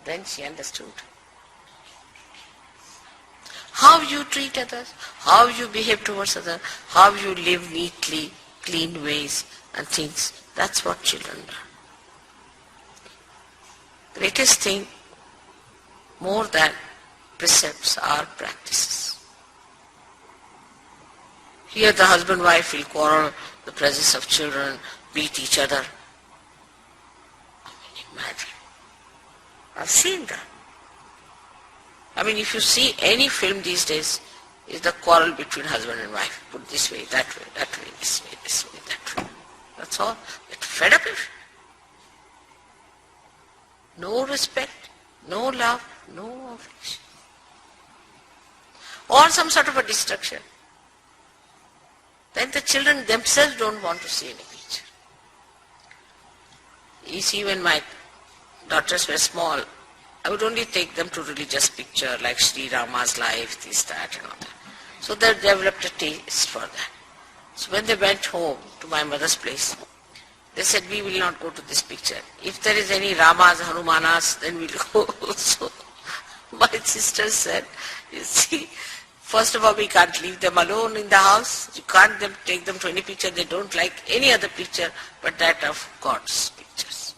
Then she understood. How you treat others, how you behave towards others, how you live neatly, clean ways and things, that's what children learn. Greatest thing, more than precepts, are practices. Here the husband-wife will quarrel, the presence of children, beat each other. Imagine. I've seen that. I mean, if you see any film these days, is the quarrel between husband and wife. Put this way, that way, this way, that way. That's all. Get fed up with it. No respect, no love, no affection. Or some sort of a destruction. Then the children themselves don't want to see any picture. You see, when my daughters were small, I would only take them to religious picture like Sri Rama's life, this, that and all that. So they developed a taste for that. So when they went home to my mother's place, they said, we will not go to this picture. If there is any Ramas, Hanumanas, then we'll go. So my sister said, you see, first of all, we can't leave them alone in the house. You can't take them to any picture. They don't like any other picture but that of God's pictures.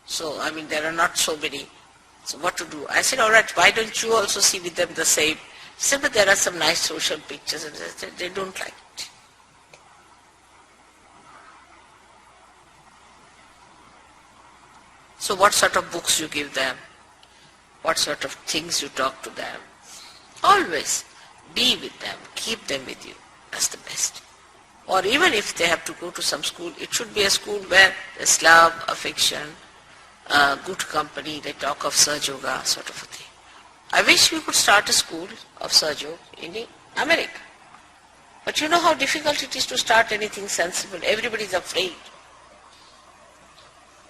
So, I mean, there are not so many. So what to do? I said, all right, why don't you also see with them the same? He said, but there are some nice social pictures. And they don't like it. So what sort of books you give them? What sort of things you talk to them? Always be with them, keep them with you. That's the best. Or even if they have to go to some school, it should be a school where there's love, affection, good company, they talk of sahajayoga, sort of a thing. I wish we could start a school of sahajayoga in America. But you know how difficult it is to start anything sensible. Everybody is afraid.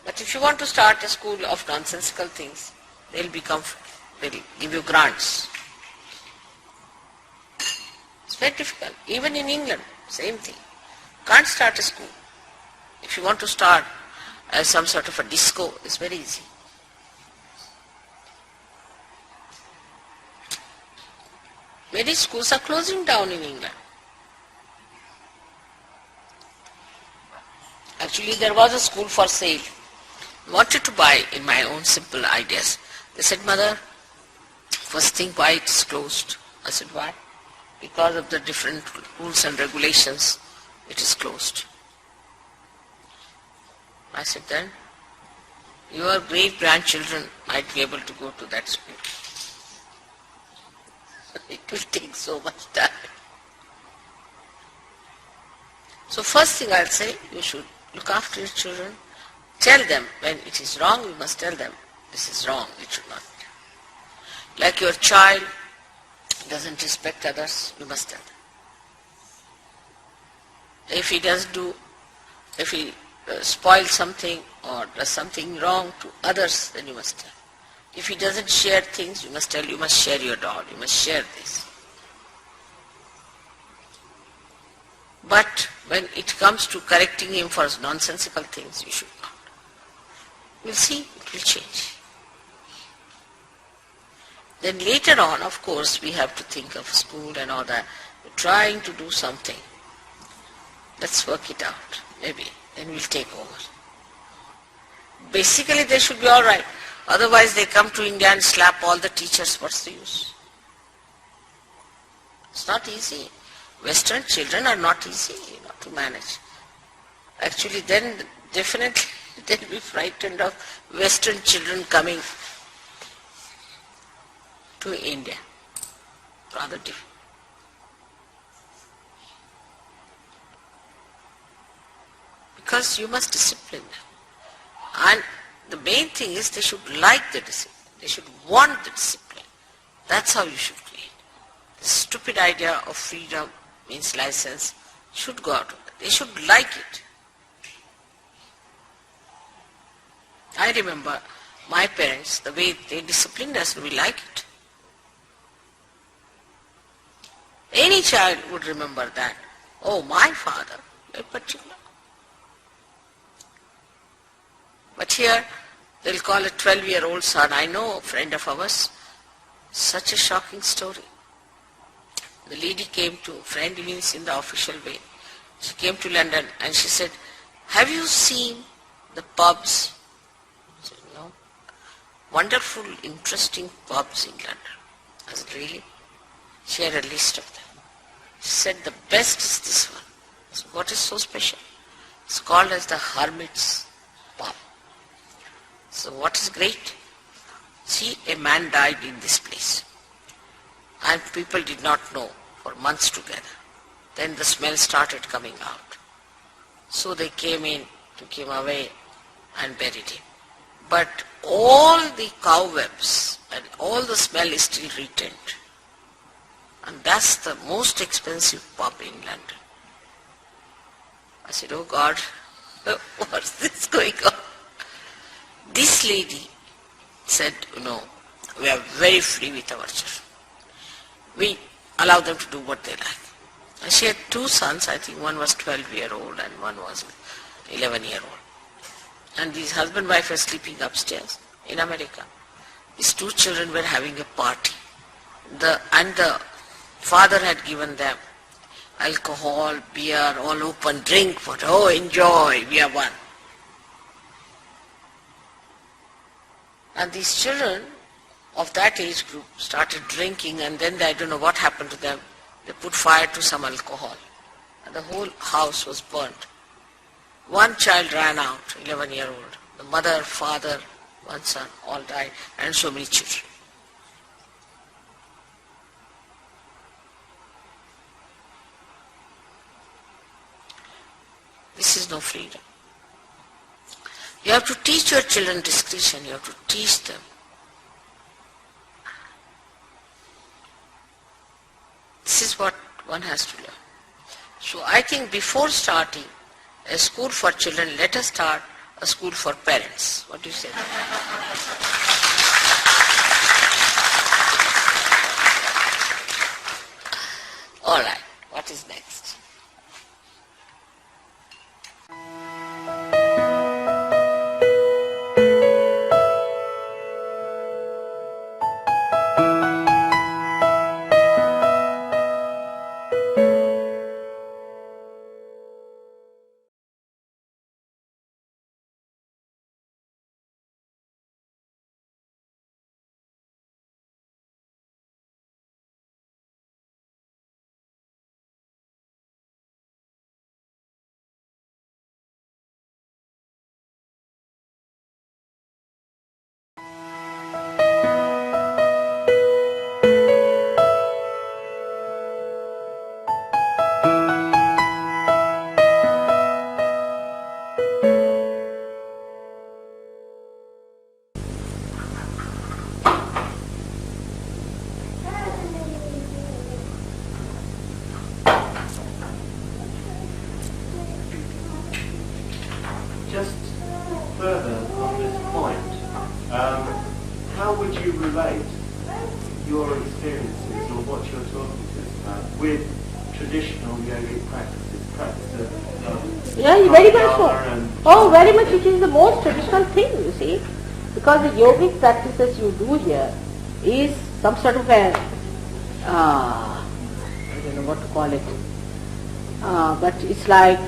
But if you want to start a school of nonsensical things, they'll give you grants. It's very difficult. Even in England, same thing. Can't start a school. If you want to start some sort of a disco, it's very easy. Many schools are closing down in England. Actually, there was a school for sale. I wanted to buy in my own simple ideas. They said, Mother, first thing, why it's closed? I said, why? Because of the different rules and regulations, it is closed. I said, then your great-grandchildren might be able to go to that school. It will take so much time. So first thing I'll say, you should look after your children. Tell them when it is wrong, you must tell them, this is wrong, it should not be. Like your child doesn't respect others, you must tell them. If he spoils something or does something wrong to others, then you must tell. If he doesn't share things, you must tell, you must share your doll, you must share this. But when it comes to correcting him for nonsensical things, you should not. We'll see, it will change. Then later on, of course, we have to think of school and all that. We're trying to do something. Let's work it out, maybe. Then we'll take over. Basically, they should be all right. Otherwise, they come to India and slap all the teachers. What's the use? It's not easy. Western children are not easy, to manage. Actually, then definitely they'll be frightened of Western children coming to India. Rather different. because you must discipline them. And the main thing is they should like the discipline. They should want the discipline. That's how you should create. The stupid idea of freedom means license should go out of it. They should like it. I remember my parents, the way they disciplined us, we like it. Any child would remember that. Oh, my father, very particular. But here, they'll call a 12-year-old son. I know a friend of ours, such a shocking story. The lady came to, friend means in the official way, she came to London and she said, have you seen the pubs? I said, no. Wonderful, interesting pubs in London. I said, really? She had a list of them. She said, the best is this one. I said, what is so special? It's called as the Hermit's Pub. So what is great? See, a man died in this place. And people did not know for months together. Then the smell started coming out. So they came in, took him away and buried him. But all the cobwebs and all the smell is still retained. And that's the most expensive pub in London. I said, oh God, what's this going on? This lady said, no, we are very free with our children. We allow them to do what they like. And she had two sons, I think one was 12-year-old and one was 11-year-old. And these husband and wife were sleeping upstairs in America. These two children were having a party. And the father had given them alcohol, beer, all open, drink, but oh, enjoy, we are one. And these children of that age group started drinking, and then I don't know what happened to them. They put fire to some alcohol and the whole house was burnt. One child ran out, 11-year-old. The mother, father, one son, all died, and so many children. This is no freedom. You have to teach your children discretion. You have to teach them. This is what one has to learn. So I think before starting a school for children, let us start a school for parents. What do you say? All right. What is next? Just further on this point, how would you relate your experiences or what you're talking to us about with traditional yogic practices, Yeah, very much so. Oh, very much. It is the most traditional thing, you see. Because the yogic practices you do here is some sort of a, I don't know what to call it, but it's like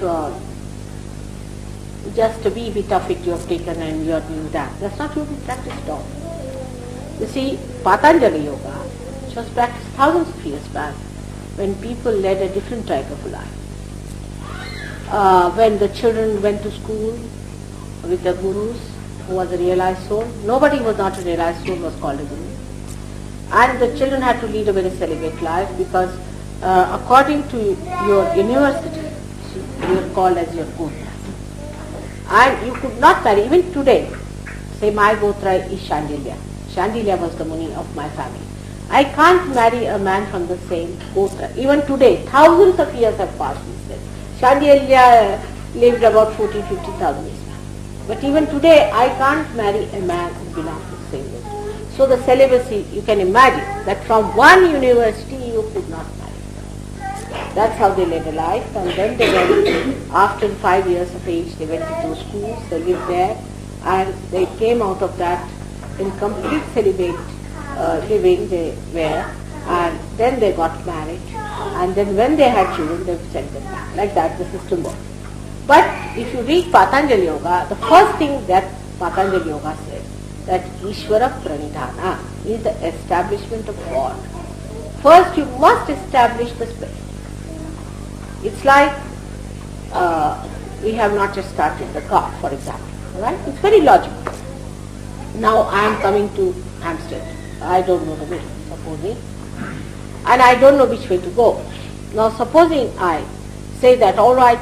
just a wee bit of it you have taken and you are doing that. That's not yogic practice at all. You see, Patanjali Yoga, which was practiced thousands of years back, when people led a different type of life. When the children went to school with the gurus, who was a realized soul, nobody who was not a realized soul was called a guru. And the children had to lead a very celibate life because according to your university, you are called as your guru. And you could not marry, even today, say my Gotra is Shandilya. Shandilya was the Muni of my family. I can't marry a man from the same Gotra. Even today, thousands of years have passed since then. Shandilya lived about 40,000-50,000 years back. But even today, I can't marry a man who belongs to the same Gotra. So the celibacy, you can imagine that from one university you could not marry. That's how they led a life, and then they went, after 5 years of age, they went to schools, they lived there, and they came out of that in complete celibate living they were, and then they got married, and then when they had children, they sent them back. Like that, the system worked. But if you read Patanjali Yoga, the first thing that Patanjali Yoga says, that Ishvara Pranidhana is the establishment of God. First, you must establish the spirit. It's like we have not just started the car, for example, right? It's very logical. Now I am coming to Hampstead. I don't know the way, supposing, and I don't know which way to go. Now supposing I say that, all right,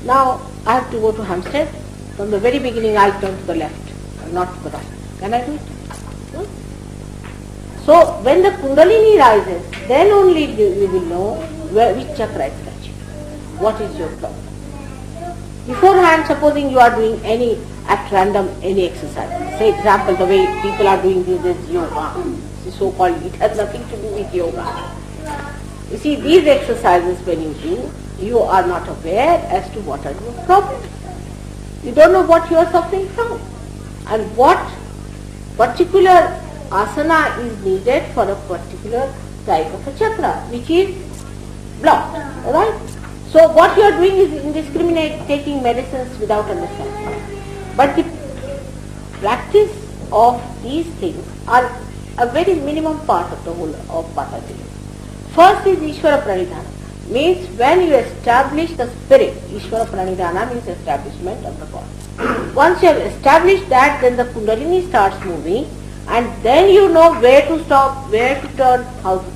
now I have to go to Hampstead. From the very beginning I turn to the left and not to the right. Can I do it? No? So when the Kundalini rises, then only we will know which chakra is touching. What is your problem? Beforehand, supposing you are doing at random any exercise. Say example, the way people are doing this yoga, so-called, it has nothing to do with yoga. You see, these exercises when you do, you are not aware as to what are your problems. You don't know what you are suffering from and what particular asana is needed for a particular type of a chakra which is blocked. Alright? So what you are doing is indiscriminate, taking medicines without understanding. But the practice of these things are a very minimum part of the whole of Patanjali. First is Ishvara Pranidhana. Means when you establish the spirit, Ishvara Pranidhana means establishment of the God. Once you have established that, then the Kundalini starts moving, and then you know where to stop, where to turn, how to do.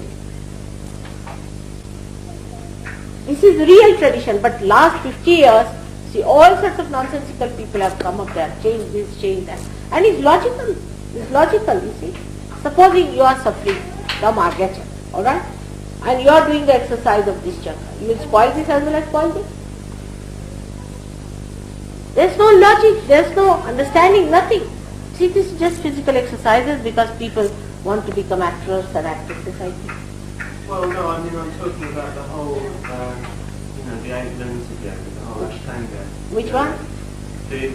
This is real tradition, but last 50 years, see, all sorts of nonsensical people have come up there, change this, change that. And it's logical. It's logical, you see. Supposing you are suffering from Agya chakra, alright? And you are doing the exercise of this chakra. You will spoil this as well as spoil this. There's no logic, there's no understanding, nothing. See, this is just physical exercises because people want to become actors and actresses, I think. Well, no, I mean, I'm talking about the whole, the 8 limbs of yoga, the whole Ashtanga. Which one? The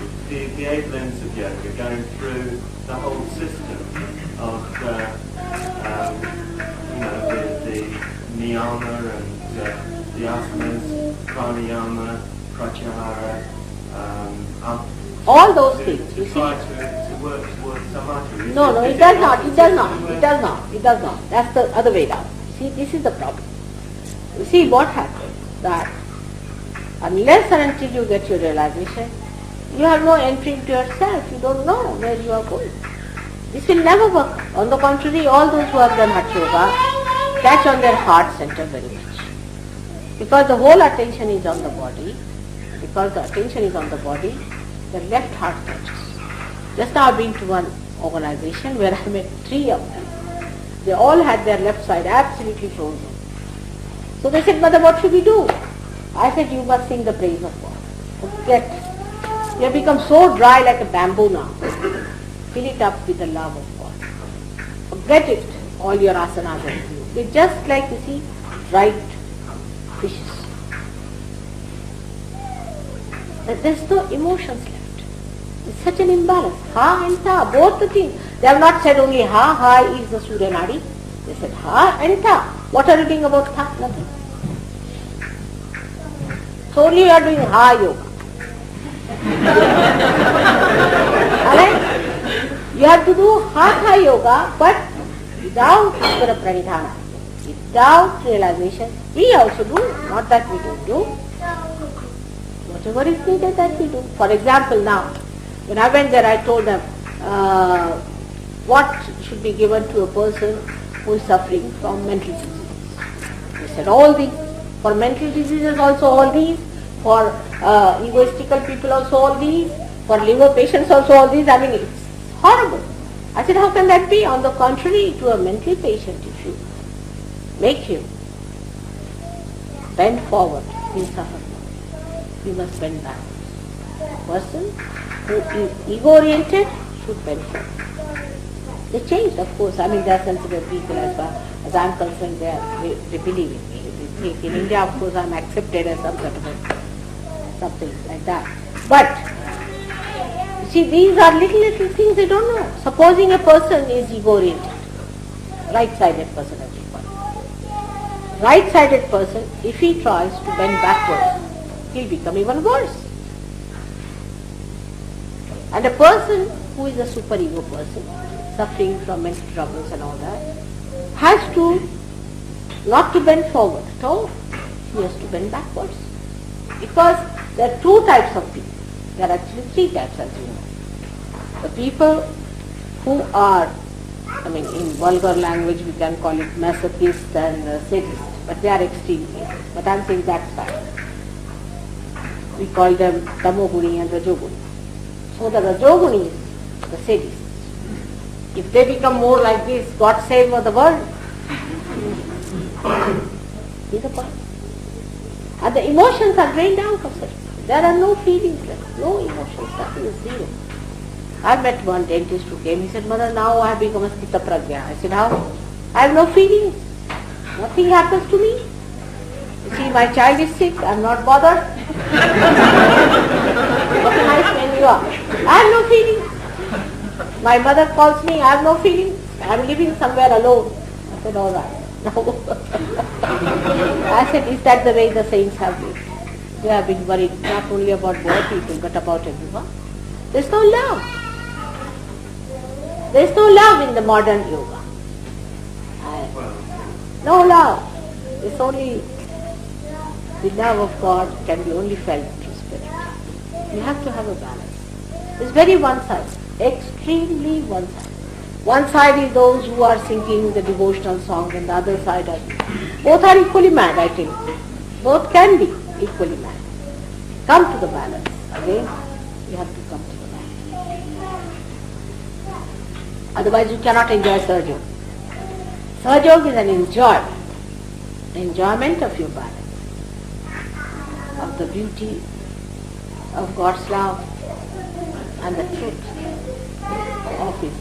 8 limbs of yoga, going through the whole system of, the niyama and the asanas, pranayama, pratyahara, all those things, you see. To work towards samadhi. No, it does not. That's the other way down. See, this is the problem. You see what happens, that unless and until you get your realization, you have no entry into yourself, you don't know where you are going. This will never work. On the contrary, all those who have done Hatha Yoga catch on their heart center very much. Because the whole attention is on the body, the left heart touches. Just now I've been to one organization where I met 3 of them. They all had their left side absolutely frozen. So they said, Mother, what should we do? I said, you must sing the praise of God. Forget. You have become so dry like a bamboo now. Fill it up with the love of God. Forget it, all your asanas are you. They're just like, you see, dried fishes. There's no emotions left. It's such an imbalance. Ha and ta, both the things. They have not said only ha is the Surya Nadi. They said ha and ta. What are you doing about tha? Nothing. So only you are doing ha yoga. Alright? You have to do hatha yoga, but without Ishvara Pranidhana, without realization. We also do, not that we don't do. Whatever is needed, that we do. For example, now, when I went there, I told them what should be given to a person who is suffering from mental diseases. They said all these. For mental diseases also all these. For egoistical people also all these. For liver patients also all these, I mean, it's horrible. I said, how can that be? On the contrary, to a mental patient, if you make him bend forward in sahajayoga, you must bend backwards. Person who is ego-oriented should bend forward. They changed, of course. I mean, they are sensitive people as far as I am concerned. They believe in me. They think in India, of course, I am accepted as some sort of something like that. But you see, these are little things they don't know. Supposing a person is ego-oriented, right-sided person as we call it. Right-sided person, if he tries to bend backwards, he'll become even worse. And a person who is a super-ego person, suffering from mental troubles and all that, has to not to bend forward at all. He has to bend backwards. Because there are two types of people. There are actually three types, as you know. The people who are, I mean, in vulgar language we can call it masochist and sadist, but they are extreme cases. But I am saying that side. We call them tamoguni and rajoguni. So the rajogunis, the sadists, if they become more like this, God save the world. See the point? And the emotions are drained out of such. There are no feelings left, no emotions, nothing is zero. I met one dentist who came, he said, Mother, now I have become a sthita pragya. I said, how? I have no feelings. Nothing happens to me. You see, my child is sick, I am not bothered. What a nice man you are. I have no feelings. My mother calls me, I have no feelings. I am living somewhere alone. I said, all right. I said, is that the way the saints have been? They have been worried not only about poor people but about everyone. There is no love. There is no love in the modern yoga. No love. It's only the love of God can be only felt through spirit. You have to have a balance. It's very one-sided, extremely one-sided. One side is those who are singing the devotional songs and the other side are both are equally mad, I think. Both can be equally mad. Come to the balance. Again, you have to come to the balance. Otherwise you cannot enjoy sahajayoga. Sahajayoga is an enjoyment of your balance, of the beauty of God's love and the truth of His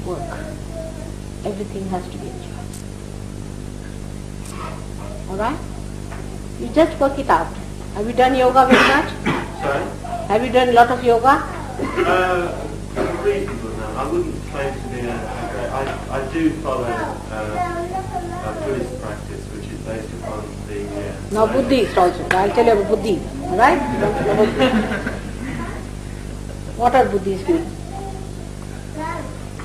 work. Everything has to be enjoyed. Alright? You just work it out. Have you done yoga very much? Sorry? Have you done a lot of yoga? Reasonable now. I wouldn't claim to be I do follow a Buddhist practice which is based upon the... Now Buddhist also. I'll tell you about Buddhism. Alright? What are Buddhists doing?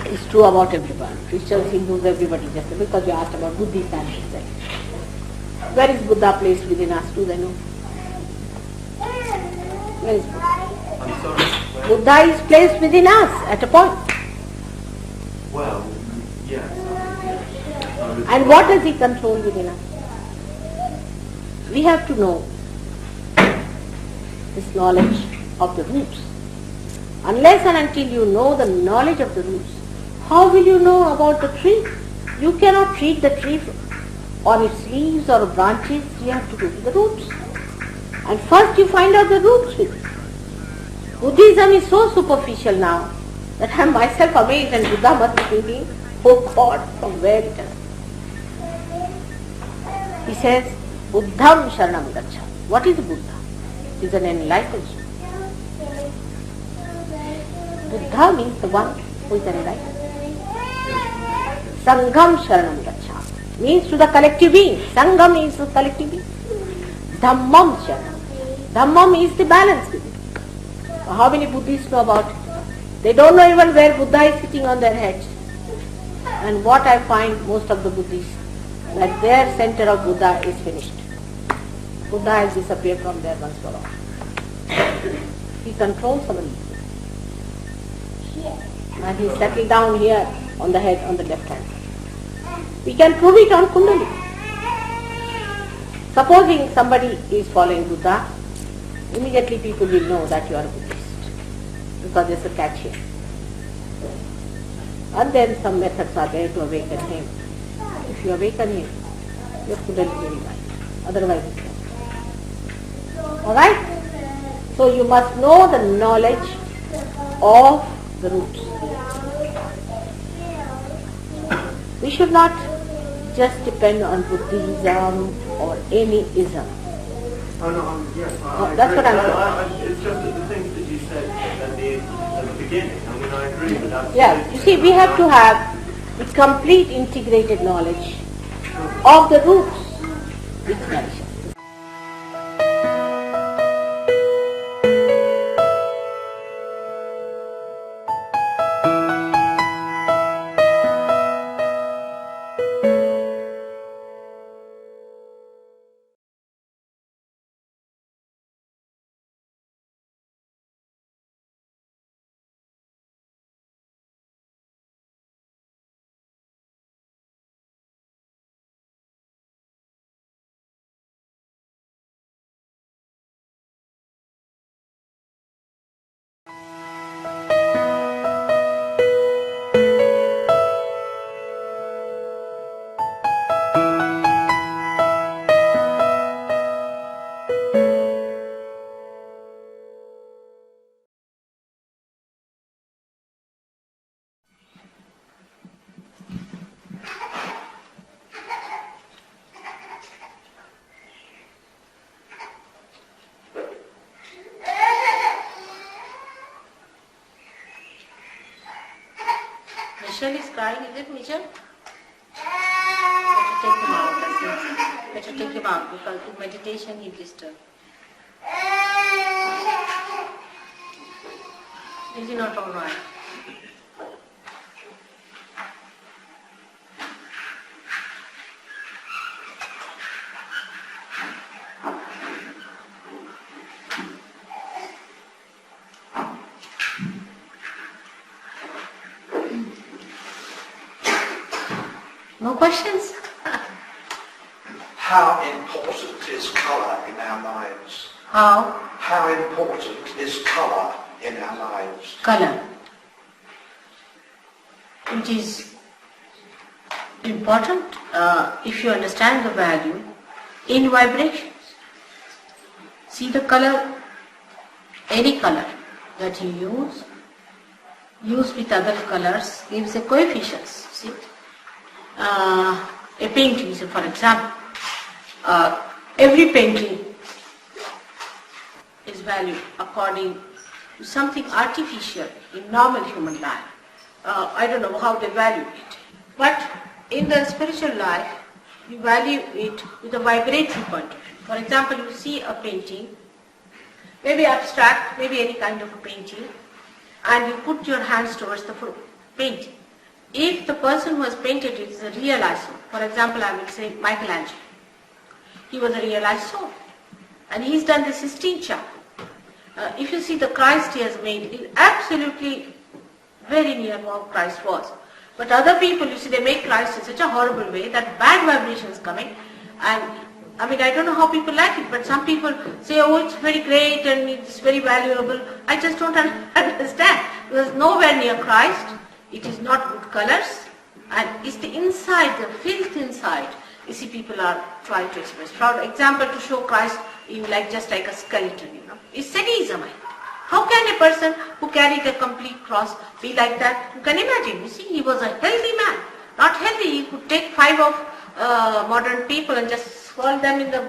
It's true about everyone. Christians, Hindus, everybody, just because you asked about Buddhist and itself. Where is Buddha placed within us? Do they know? Where is Buddha? I'm sorry? Buddha is placed within us at a point. Well, yes. And what does He control within us? We have to know this knowledge of the roots. Unless and until you know the knowledge of the roots, how will you know about the tree? You cannot treat the tree on its leaves or branches. You have to go to the roots. And first you find out the roots with it. Buddhism is so superficial now that I am myself amazed, and Buddha must be thinking, oh God, from where it is. He says, Buddham Sharanam Gaccha. What is Buddha? It is an enlightened soul. Buddha means the one who is enlightened. Sangham Sharanam Gaccha means to the collective being. Sangham means the collective being. Dhammam Sharanam. Dhammam is the balance with it. How many Buddhists know about it? They don't know even where Buddha is sitting on their heads. And what I find most of the Buddhists, that their center of Buddha is finished. Buddha has disappeared from there once for all. He controls our life. And he settled down here on the head, on the left hand. We can prove it on Kundalini. Supposing somebody is following Buddha, immediately people will know that you are a Buddhist. because there's a catch here. And then some methods are there to awaken him. If you awaken him, your Kundalini will rise. Otherwise it won't. Alright? So you must know the knowledge of the roots. We should not just depend on Buddhism or any ism. Oh, no, yes, That's what I'm saying. It's just that the things that you said at the beginning, I mean, I agree with that. Yeah, you see, we have to have the complete integrated knowledge of the roots which nourish us. Michelle is crying, is it, Michelle? Better take him out, I think. Better take him out because in meditation he disturbs. Is he not alright? No questions? How important is colour in our lives? How important is colour in our lives? Colour. It is important if you understand the value in vibrations. See the colour, any colour that you use with other colours gives a coefficients. See? A painting, so for example, every painting is valued according to something artificial in normal human life. I don't know how they value it. But in the spiritual life, you value it with a vibratory point of view. For example, you see a painting, maybe abstract, maybe any kind of a painting, and you put your hands towards the painting. If the person who has painted it is a realized soul, for example, I will say Michelangelo. He was a realized soul. And he's done the Sistine Chapel. If you see the Christ he has made, it's absolutely very near what Christ was. But other people, you see, they make Christ in such a horrible way that bad vibrations coming. And I mean, I don't know how people like it, but some people say, oh, it's very great and it's very valuable. I just don't understand. Because nowhere near Christ. It is not good colors, and it's the inside, the filth inside. You see, people are trying to express. For example, to show Christ, just like a skeleton, It's sadism. How can a person who carried a complete cross be like that? You can imagine. You see, he was a healthy man. Not healthy, he could take 5 of modern people and just swirl them in the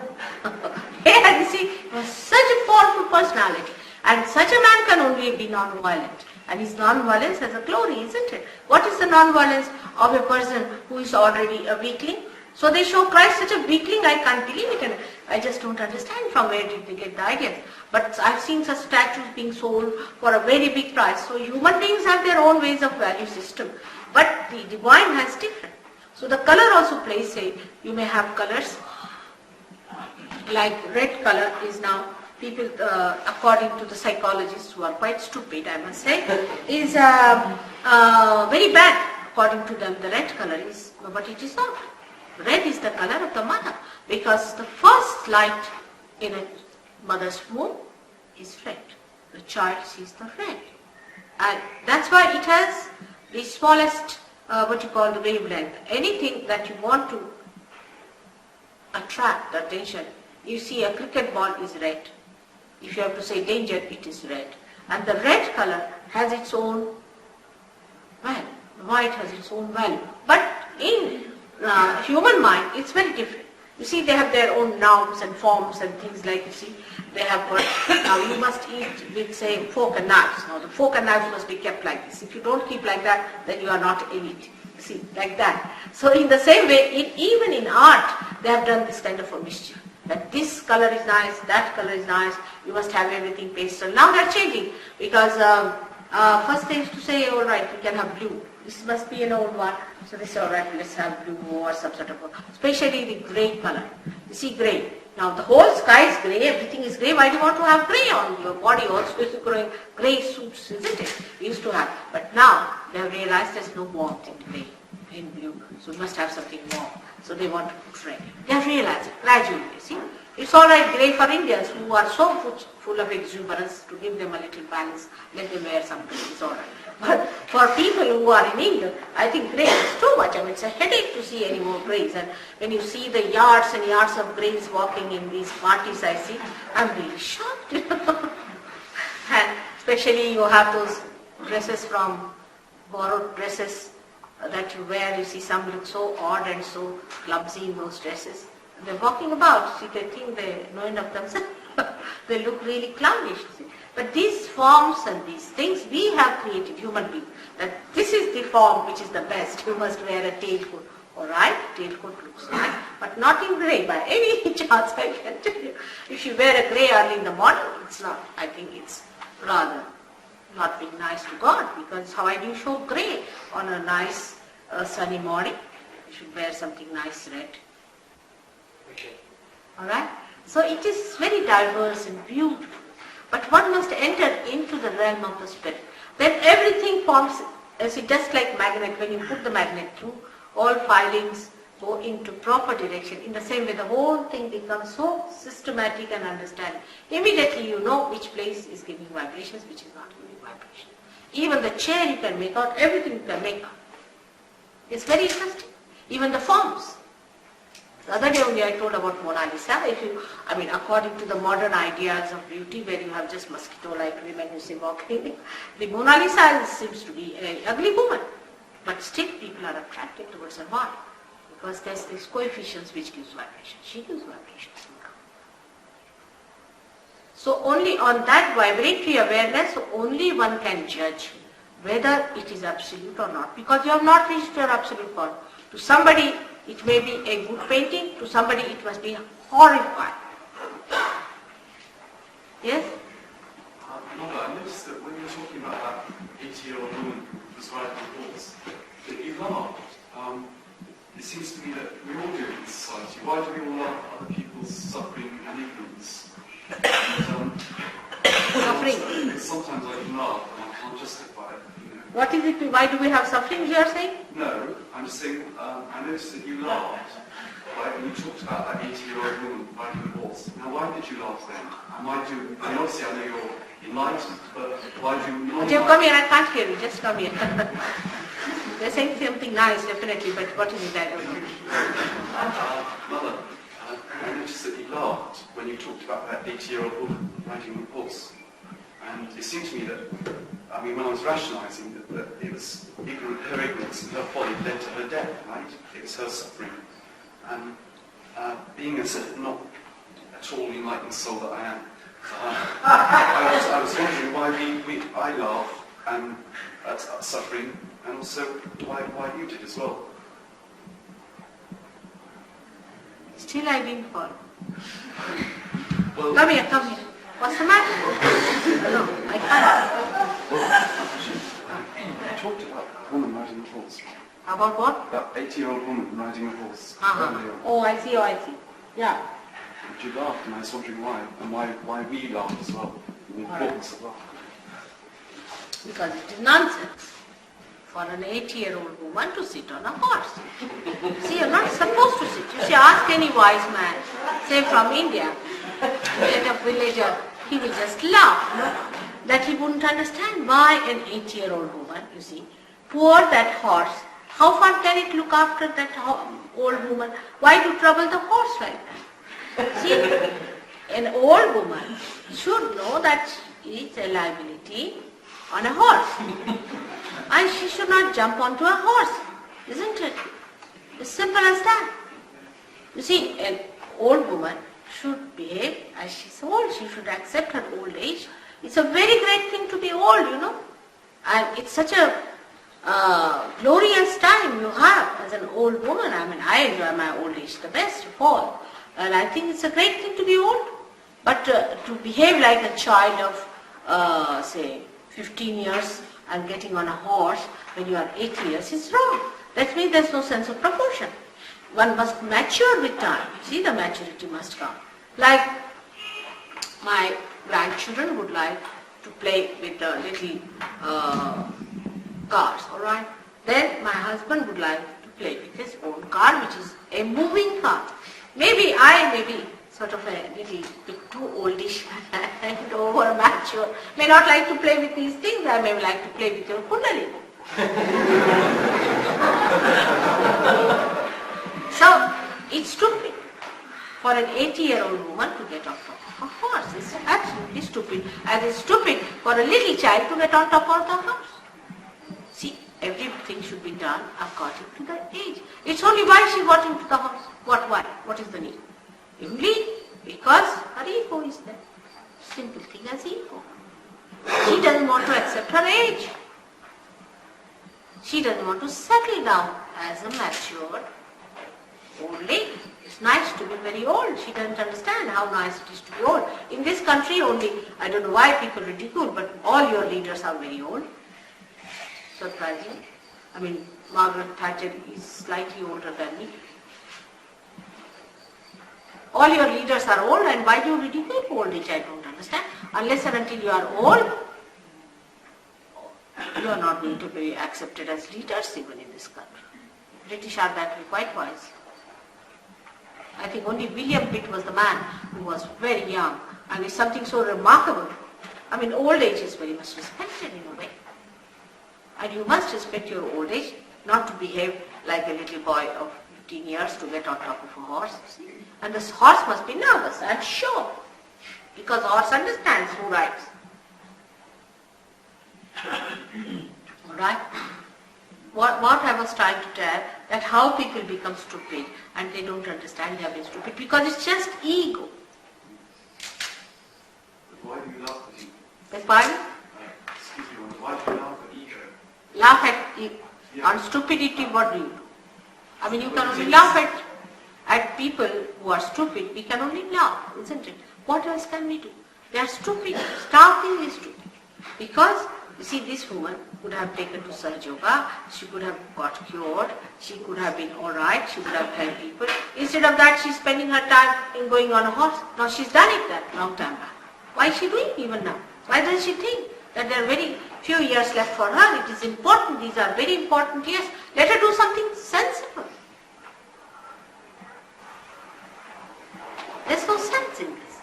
hair. You see, he was such a powerful personality. And such a man can only be non-violent. And his non-violence has a glory, isn't it? What is the non-violence of a person who is already a weakling? So they show Christ such a weakling, I can't believe it. And I just don't understand from where did they get the ideas. But I've seen such statues being sold for a very big price. So human beings have their own ways of value system. But the divine has different. So the color also plays a, you may have colors, like red color is now, people, according to the psychologists who are quite stupid, I must say, is very bad. According to them, the red color is, but it is not. Red is the color of the mother, because the first light in a mother's womb is red. The child sees the red. And that's why it has the smallest, what you call the wavelength. Anything that you want to attract the attention, you see a cricket ball is red. If you have to say danger, it is red. And the red color has its own value. The white has its own value. But in human mind, it's very different. You see, they have their own nouns and forms and things like, you see, they have got, now you must eat with, say, fork and knives. Now the fork and knives must be kept like this. If you don't keep like that, then you are not elite. You see, like that. So in the same way, even in art, they have done this kind of a mischief. That this color is nice, that color is nice, you must have everything pastel. Now they're changing, because first they used to say, all right, we can have blue. This must be an old one, so they say, all right, let's have blue or some sort of, especially the grey color. You see grey. Now the whole sky is grey, everything is grey. Why do you want to have grey on your body? Also is growing grey suits, isn't it? We used to have. But now they have realized there's no warmth in grey, in blue. So we must have something warm. So they want to put red. They have realized it gradually, you see. It's all right grey for Indians who are so full of exuberance, to give them a little balance, let them wear something, it's all right. But for people who are in England, I think grey is too much. I mean, it's a headache to see any more greys. And when you see the yards and yards of greys walking in these parties I see, I'm really shocked. And especially you have those dresses from, borrowed dresses that you wear. You see some look so odd and so clumsy in those dresses. And they're walking about. See, they think they know enough themselves. They look really clownish. See. But these forms and these things we have created, human beings, that this is the form which is the best. You must wear a tailcoat. All right, tailcoat looks nice, but not in grey by any chance, I can tell you. If you wear a grey early in the morning, it's not. I think it's rather not being nice to God, because how do you show grey on a nice sunny morning? You should wear something nice red. Okay. All right. So it is very diverse and beautiful. But one must enter into the realm of the spirit. Then everything forms, just like magnet, when you put the magnet through, all filings go into proper direction. In the same way, the whole thing becomes so systematic and understanding. Immediately you know which place is giving vibrations, which is not giving vibrations. Even the chair you can make out, everything you can make out. It's very interesting. Even the forms. The other day only I told about Mona Lisa. According to the modern ideas of beauty, where you have just mosquito-like women who say walking, the Mona Lisa seems to be an ugly woman. But still people are attracted towards her. Why? Because there's these coefficients which gives vibration. She gives vibrations. So only on that vibratory awareness, only one can judge whether it is absolute or not. Because you have not reached your absolute form. To somebody, it may be a good painting. To somebody, it must be horrifying. Yes? Mother, I noticed that when you were talking about that 80-year-old woman who's riding the horse, that you laughed. It seems to me that we all do it in society. Why do we all laugh at other people's suffering and ignorance? Suffering? Sometimes I can laugh and I can't justify it. You know. What is it? Why do we have suffering, you are saying? No, I'm just saying, I noticed that you laughed when you talked about that 80-year-old woman riding a horse. Now, why did you laugh then? And why do you, obviously I know you're enlightened, but why do you not? Come here, I can't hear you, just come here. They're saying something nice, definitely, but what is it? I don't know. Mother, I noticed that you laughed when you talked about that 80-year-old woman riding a horse. And it seemed to me that, when I was rationalising that it was her ignorance and her folly led to her death, right? It was her suffering. And being a not at all enlightened soul that I am, I was wondering why I laugh at suffering, and also why you did as well. Still I didn't follow. Well, come here. What's the matter? No, I can't. You talked about a woman riding a horse. About what? That 80-year-old woman riding a horse. Oh, I see. Yeah. And you laughed, and I was wondering why, and why we laughed as well, the importance of laughter. Because it is nonsense for an 80-year-old woman to sit on a horse. See, you're not supposed to sit. You see, ask any wise man, say from India, a villager, he will just laugh. No? that he wouldn't understand why an 8-year-old woman, you see, poor that horse, how far can it look after that old woman? Why do trouble the horse like that? See, an old woman should know that she is a liability on a horse. And she should not jump onto a horse, isn't it? It's simple as that. You see, an old woman should behave as she's old. She should accept her old age. It's a very great thing to be old, you know. And it's such a glorious time you have as an old woman. I mean, I enjoy my old age the best of all. And I think it's a great thing to be old. But to behave like a child of, say, 15 years and getting on a horse when you are 80 years is wrong. That means there's no sense of proportion. One must mature with time. See, the maturity must come. Like my grandchildren would like to play with the little cars, alright? Then my husband would like to play with his own car, which is a moving car. Maybe I may be sort of a little bit too oldish and over mature. May not like to play with these things. I may like to play with your kundalini. So, it's stupid for an 80-year-old woman to get on top of a horse. It's absolutely stupid. And it's stupid for a little child to get on top of the horse. See, everything should be done according to the age. It's only why she got into the horse. Why? What is the need? Only because her ego is there. Simple thing as ego. She doesn't want to accept her age. She doesn't want to settle down as a mature old lady. It's nice to be very old. She doesn't understand how nice it is to be old. In this country only, I don't know why people ridicule, but all your leaders are very old. Surprising. I mean, Margaret Thatcher is slightly older than me. All your leaders are old, and why do you ridicule old age? I don't understand. Unless and until you are old, you are not going to be accepted as leaders even in this country. British are that way quite wise. I think only William Pitt was the man who was very young, and it's something so remarkable. I mean, old age is very much respected in a way. And you must respect your old age, not to behave like a little boy of 15 years to get on top of a horse. See? And this horse must be nervous and sure, because the horse understands who rides. Alright? What I was trying to tell, that how people become stupid and they don't understand they have been stupid, because it's just ego. But why do you laugh at ego? Beg pardon? Excuse me, why do you laugh at ego? Laugh at ego. Yeah. On stupidity, what do you do? I mean, you can only laugh at people who are stupid. We can only laugh, isn't it? What else can we do? They are stupid, starkly stupid. Because, you see, this woman could have taken to sahajayoga, she could have got cured, she could have been alright, she could have helped people. Instead of that, she's spending her time in going on a horse. Now she's done it that long time back. Why is she doing it even now? Why does she think that there are very few years left for her? It is important, these are very important years. Let her do something sensible. There's no sense in this.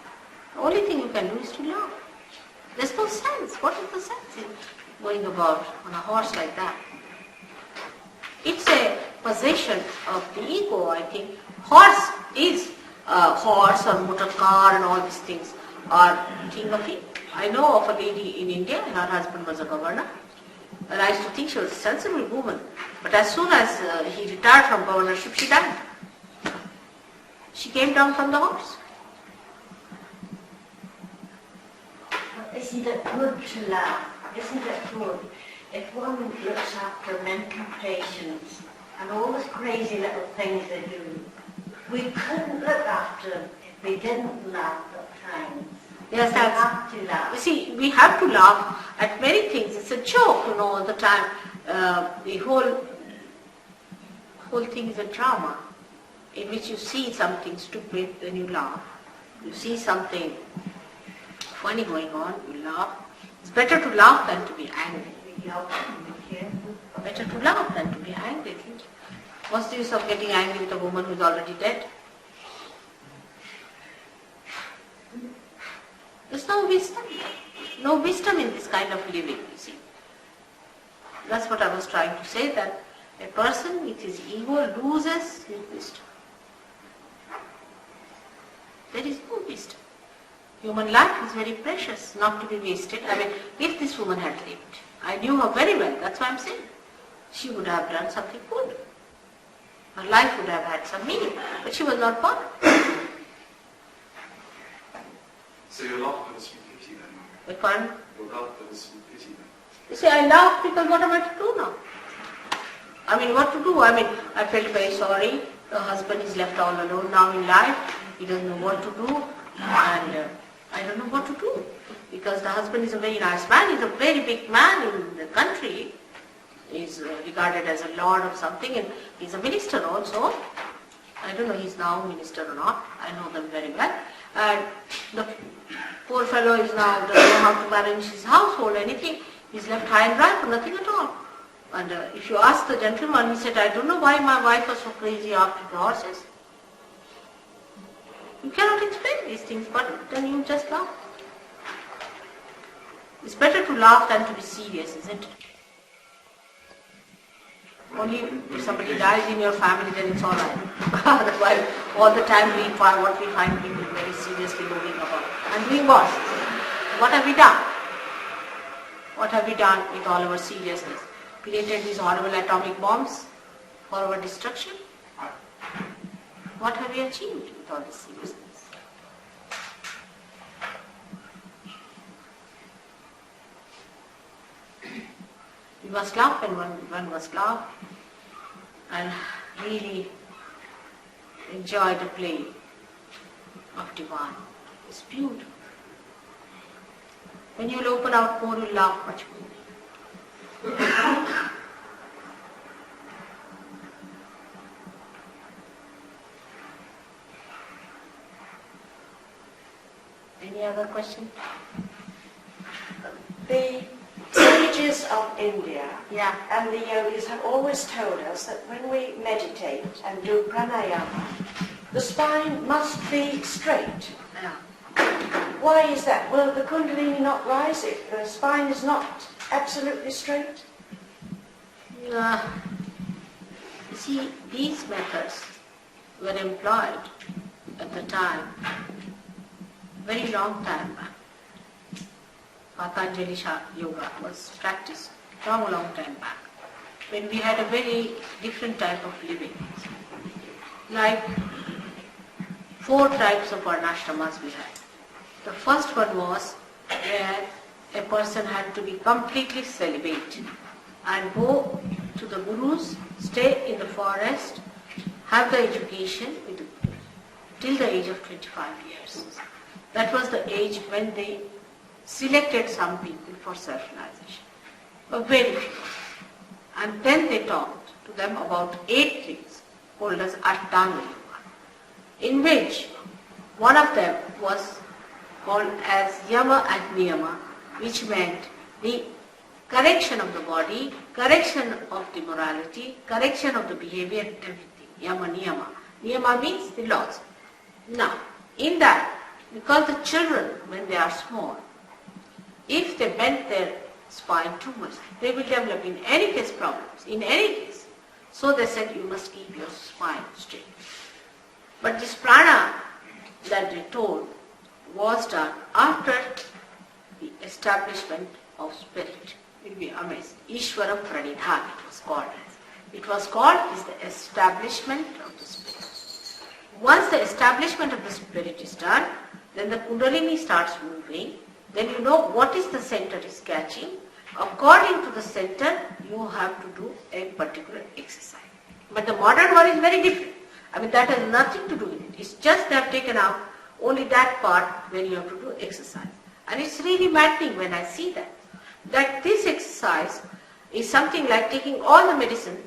The only thing you can do is to laugh. There's no sense. What is the sense in going about on a horse like that? It's a possession of the ego, I think. Horse or motor car and all these things are thing of ego. I know of a lady in India, and her husband was a governor. And I used to think she was a sensible woman. But as soon as he retired from governorship, she died. She came down from the horse. Isn't it good to laugh? Isn't it good if one looks after mental patients and all the crazy little things they do? We couldn't look after them if we didn't laugh at times. Yes, we have to laugh. You see, we have to laugh at many things. It's a joke, all the time. The whole thing is a drama in which you see something stupid, then you laugh. You see something funny going on, you laugh. It's better to laugh than to be angry. Better to laugh than to be angry. What's the use of getting angry with a woman who's already dead? There's no wisdom. no wisdom in this kind of living, you see. That's what I was trying to say, that a person with his ego loses his wisdom. There is no wisdom. Human life is very precious, not to be wasted. I mean, if this woman had lived, I knew her very well, that's why I'm saying, she would have done something good. Her life would have had some meaning, but she was not born. So your love comes from pity then? Beg pardon? Your love comes from pity then? You see, I laugh because what am I to do now? I mean, what to do? I mean, I felt very sorry. The husband is left all alone now in life. He doesn't know what to do. And I don't know what to do. Because the husband is a very nice man. He's a very big man in the country. He's regarded as a lord of something. And he's a minister also. I don't know he's now minister or not. I know them very well. And the poor fellow is now doesn't know how to manage his household, anything. He's left high and dry for nothing at all. And if you ask the gentleman, he said, I don't know why my wife was so crazy after the horses. You cannot explain these things, but then you just laugh. It's better to laugh than to be serious, isn't it? Only if somebody dies in your family, then it's all right. Otherwise, all the time we find what we find people very seriously moving about. And doing what? What have we done? What have we done with all our seriousness? Created these horrible atomic bombs for our destruction? What have we achieved with all this seriousness? We must laugh when one must laugh and really enjoy the play of divine. It's beautiful. When you'll open out more, you'll laugh much more. Any other question? The sages of India and the yogis have always told us that when we meditate and do pranayama, the spine must be straight. Why is that? Will the kundalini not rise if the spine is not absolutely straight? You see, these methods were employed at the time, very long time back. Patanjali yoga was practiced long time back, when we had a very different type of living. Like 4 types of varnashramas we had. The first one was where a person had to be completely celibate and go to the gurus, stay in the forest, have the education till the age of 25 years. That was the age when they selected some people for self-realization. But very few. And then they talked to them about 8 things called as Ashtanga Yoga, in which one of them was called as Yama and Niyama, which meant the correction of the body, correction of the morality, correction of the behavior, everything. Yama, Niyama. Niyama means the laws. Now, in that, because the children, when they are small, if they bend their spine too much, they will develop in any case problems, in any case. So they said you must keep your spine straight. But this prana that they told was done after the establishment of spirit. It will be amazing. Ishvara Pranidhan it was called as. It was called is the establishment of the spirit. Once the establishment of the spirit is done, then the kundalini starts moving. Then you know what is the center is catching. According to the center, you have to do a particular exercise. But the modern one is very different. I mean, that has nothing to do with it. It's just they have taken out only that part when you have to do exercise. And it's really maddening when I see that. That this exercise is something like taking all the medicine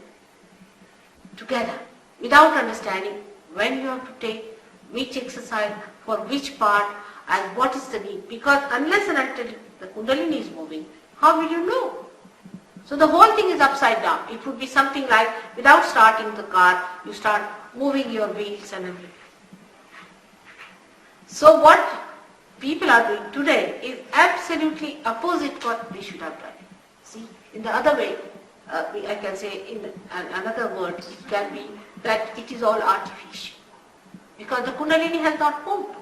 together without understanding when you have to take which exercise for which part and what is the need. Because unless and until the kundalini is moving, how will you know? So the whole thing is upside down. It would be something like without starting the car, you start moving your wheels and everything. So what people are doing today is absolutely opposite what we should have done. See, in the other way, I can say in another word, it can be that it is all artificial. Because the Kundalini has not moved.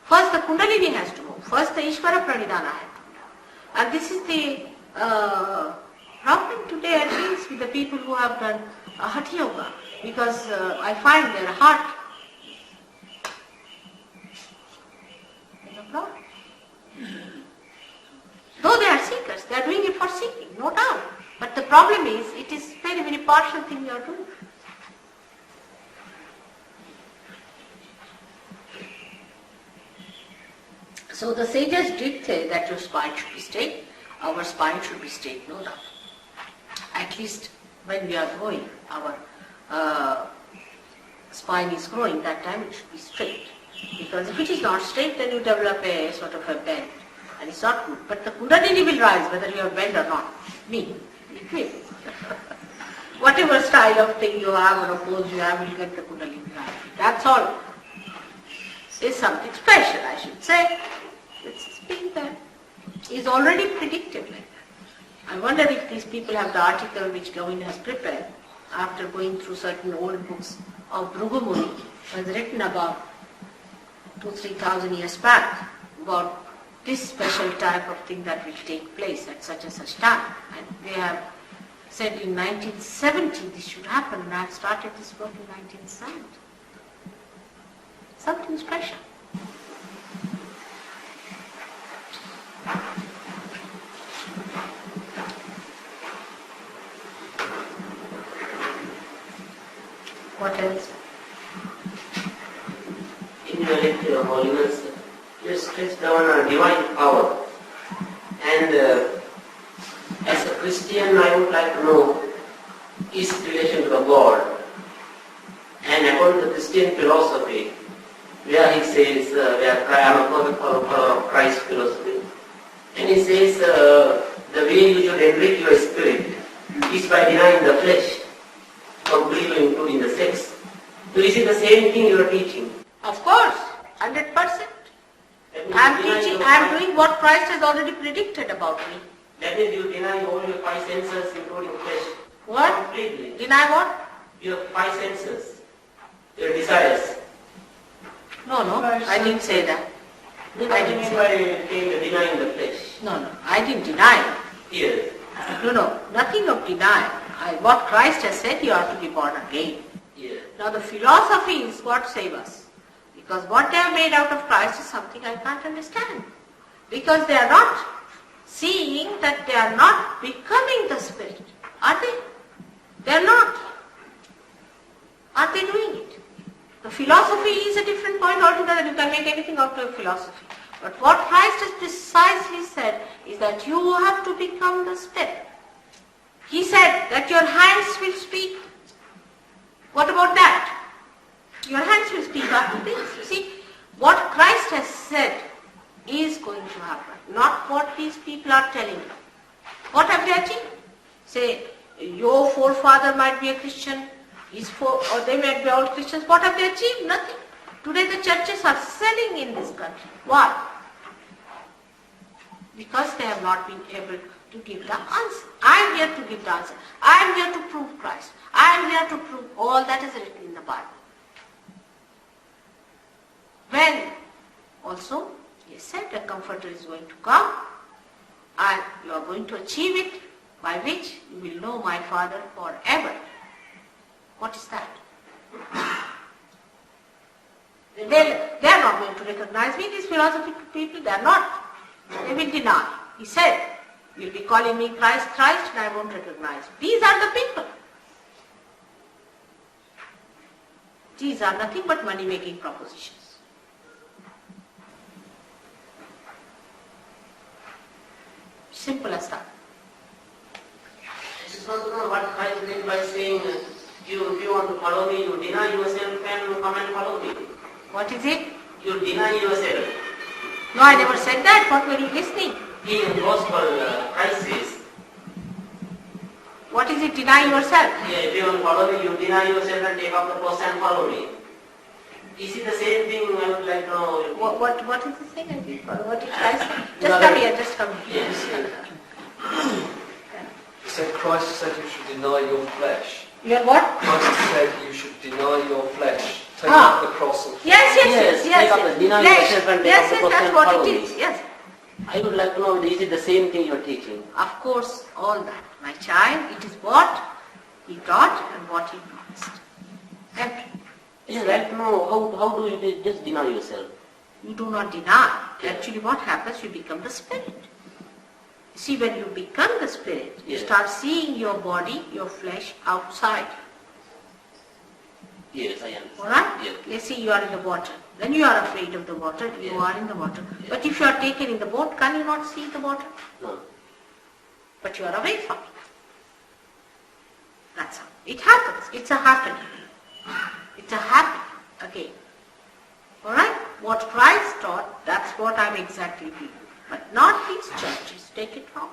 First the Kundalini has to move. First the Ishvara Pranidhana has to move. And this is the problem today, at least with the people who have done Hatha Yoga. Because I find their heart is a problem. Though they are seekers, they are doing it for seeking, no doubt. But the problem is, it is very, very partial thing you are doing. So the sages did say that your spine should be straight, our spine should be straight, no doubt. At least when we are growing, our spine is growing, that time it should be straight. Because if it is not straight, then you develop a sort of a bend, and it's not good. But the Kundalini will rise whether you have bend or not. It will. Whatever style of thing you have or pose you have, will get the Kundalini rising. That's all. It's something special, I should say. It's being there. It's already predicted like that. I wonder if these people have the article which Govind has prepared after going through certain old books of Bhrigu Muni, was written about 2,000-3,000 years back about this special type of thing that will take place at such and such time. And they have said in 1970 this should happen, and I have started this book in 1970. Something special. What else? In your lecture, Your Holiness, you stress down on divine power. And as a Christian, I would like to know his relation to the God. And according to Christian philosophy, where he says, I am a perfect follower of Christ's philosophy, and he says the way you should enrich your spirit is by denying the flesh, completely including the sex. So is it the same thing you are teaching? Of course, 100%. I am doing what Christ has already predicted about me. That means you deny all your five senses, including flesh. What? Completely. Deny what? Your five senses, your desires. No, I didn't say that. I didn't say by denying the flesh. No, I didn't deny it. Yes. No, nothing of denial. What Christ has said, you are to be born again. Yes. Now the philosophy is what saves us. Because what they have made out of Christ is something I can't understand. Because they are not seeing that they are not becoming the Spirit. Are they? They are not. Are they doing it? The philosophy is a different point altogether. You can make anything out of a philosophy. But what Christ has precisely said is that you have to become the Spirit. He said that your hands will speak. What about that? Your hands will speak after this. You see, what Christ has said is going to happen, not what these people are telling you. What have they achieved? Say, your forefather might be a Christian, or they might be all Christians. What have they achieved? Nothing. Today the churches are selling in this country. Why? Because they have not been able to give the answer. I am here to give the answer. I am here to prove Christ. I am here to prove all that is written in the Bible. When also he said the Comforter is going to come and you are going to achieve it, by which you will know my Father forever. What is that? They are not going to recognize me, these philosophical people. They are not. They will deny. He said, you will be calling me Christ, and I won't recognize. These are the people. These are nothing but money-making propositions. Simple as that. I just want to know what Christ meant by saying, if you want to follow me, you deny yourself and come and follow me. What is it? You deny yourself. No, I never said that. What were you listening? In Gospel, Christ says. What is it? Deny yourself? Yeah, if you want to follow me, you deny yourself and take up the cross and follow me. Is it the same thing? I would like to know. What is the thing? I didn't follow. What did I say? Just come here, just come here. Yes. He said Christ said you should deny your flesh. Your what? Christ said you should deny your flesh. Take up the cross and Yes. Take up the deny yourself and take up the cross that's and what follow it me. is. Yes. I would like to know, is it the same thing you are teaching? Of course, all that. My child, it is what he taught and what he promised. Everything. Yes, I like to know how do you just deny yourself? You do not deny. Actually, what happens? You become the spirit. See, when you become the spirit, you start seeing your body, your flesh outside. Yes, I understand. Alright? Yes. Let's see, you are in the water. Then you are afraid of the water, you are in the water. But if you are taken in the boat, can you not see the water? No. But you are away from it. That's how. It happens. It's a happening. It's a happening again. Alright? What Christ taught, that's what I'm exactly doing. But not these churches. Take it wrong.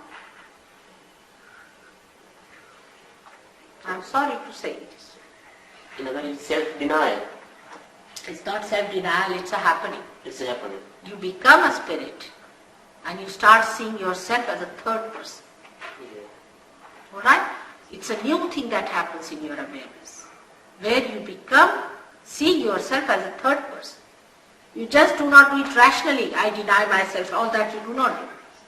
I'm sorry to say this. In other words, self-denial. It's not self-denial, it's a happening. It's a happening. You become a spirit and you start seeing yourself as a third person. Yeah. Alright? It's a new thing that happens in your awareness. Where you become seeing yourself as a third person. You just do not do it rationally. I deny myself, all that you do not do.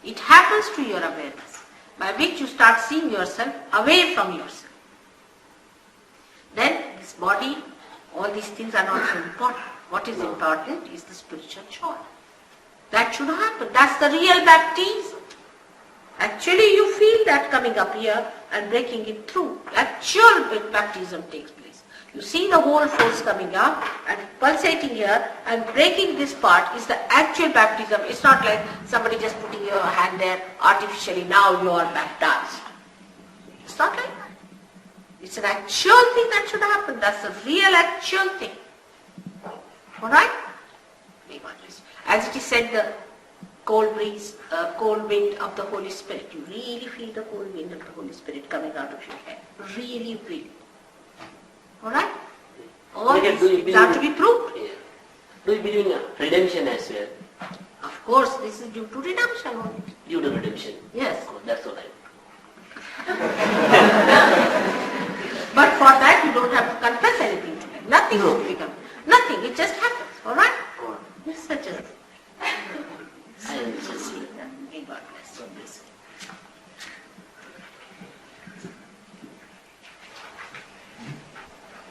It happens to your awareness, by which you start seeing yourself away from yourself. Then this body, all these things are not so important. What is important is the spiritual joy. That should happen. That's the real baptism. Actually you feel that coming up here and breaking it through. Actual baptism takes place. You see the whole force coming up and pulsating here and breaking this part is the actual baptism. It's not like somebody just putting your hand there artificially, now you are baptized. It's not like that. It's an actual thing that should happen. That's the real actual thing. Alright? As it is said, the cold breeze, cold wind of the Holy Spirit. You really feel the cold wind of the Holy Spirit coming out of your head. Really feel it. Alright? All these things are to be proved. Yeah. Do you believe in redemption as well? Of course, this is due to redemption only. Due to redemption? Yes. Oh, that's all right. But for that you don't have to confess anything to them. Nothing is to become. Nothing. It just happens. Alright? It's such a... I am just seeing that. May God bless you.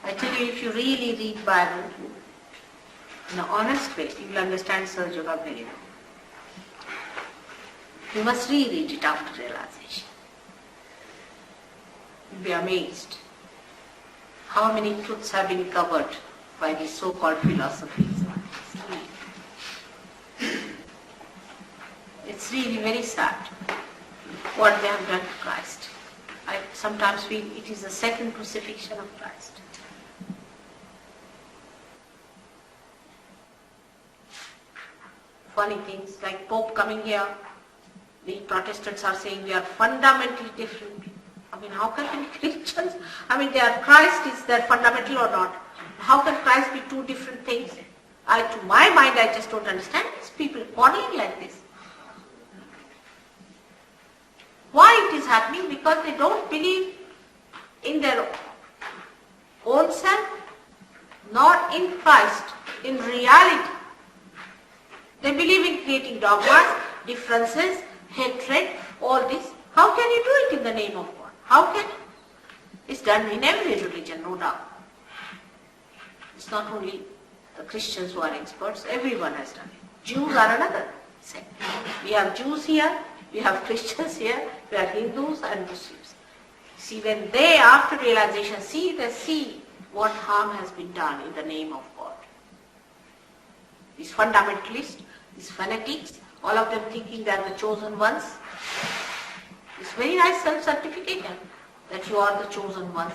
I tell you, if you really read Bible in an honest way, you will understand sahajayoga very well. You must reread it after realization. You'll be amazed how many truths have been covered by these so-called philosophies. It's really very sad what they have done to Christ. I sometimes feel it is the second crucifixion of Christ. Funny things like Pope coming here, the Protestants are saying we are fundamentally different people. I mean, how can be Christians? I mean, they are Christ, is there fundamental or not? How can Christ be two different things? To my mind, I just don't understand these people quarreling like this. Why it is happening? Because they don't believe in their own self, nor in Christ, in reality. They believe in creating dogmas, differences, hatred, all this. How can you do it in the name of God? How can you? It's done in every religion, no doubt. It's not only the Christians who are experts, everyone has done it. Jews are another sect. We have Jews here, we have Christians here, we have Hindus and Muslims. See, when they, after realization, they see what harm has been done in the name of God. These fundamentalists, these fanatics, all of them thinking they are the chosen ones. It's very nice self-certification that you are the chosen ones.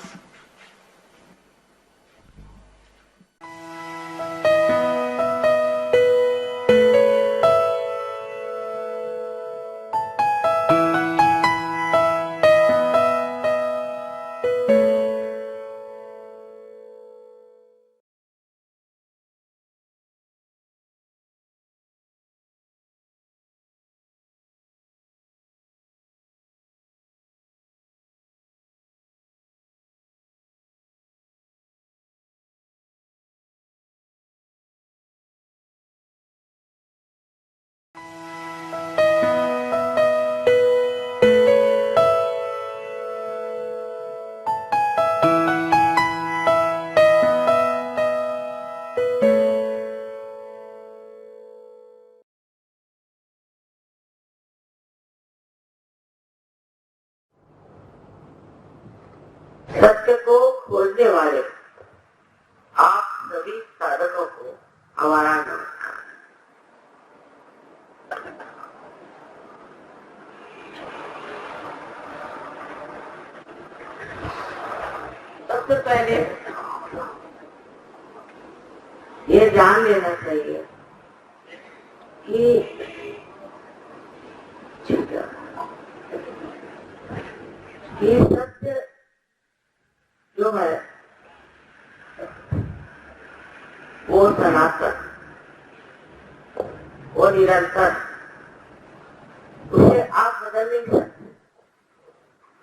सुनने वाले आप सभी साधकों को हमारा नमस्कार। सबसे पहले ये जान लेना चाहिए कि ये सत्य जो है वो सनातन, वो निरंतर, उसे आप बदल नहीं सकते।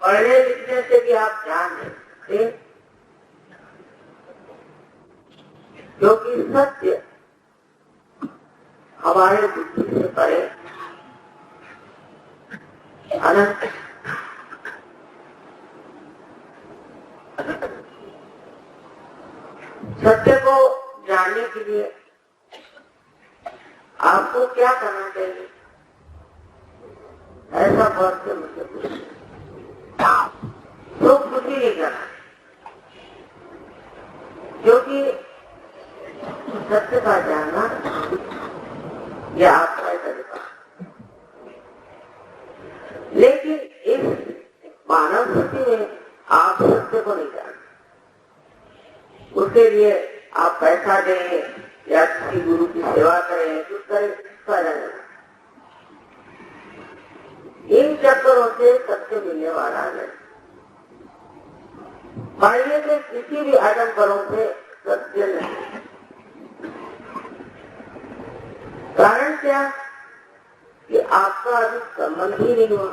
पढ़ने लिखने से भी आप जान नहीं सकते, क्योंकि सत्य हमारे बुद्धि से परे अनंत। सत्य को जानने के लिए आपको क्या करना चाहिए, ऐसा बहुत से मुझे पूछे तो कुछ ही नहीं करना, क्योंकि सत्य का जानना यह आपका तरीका। लेकिन इस मानव स्थिति में आप सत्य को नहीं जानते, उसके लिए आप पैसा दें या किसी गुरु की सेवा करें, कुछ करें, फायदा नहीं। इन चक्करों से सत्य मिलने वाला है। बाह्य के किसी भी आडंबरों से सत्य नहीं। कारण क्या कि आपका अभी संबंध ही नहीं हुआ,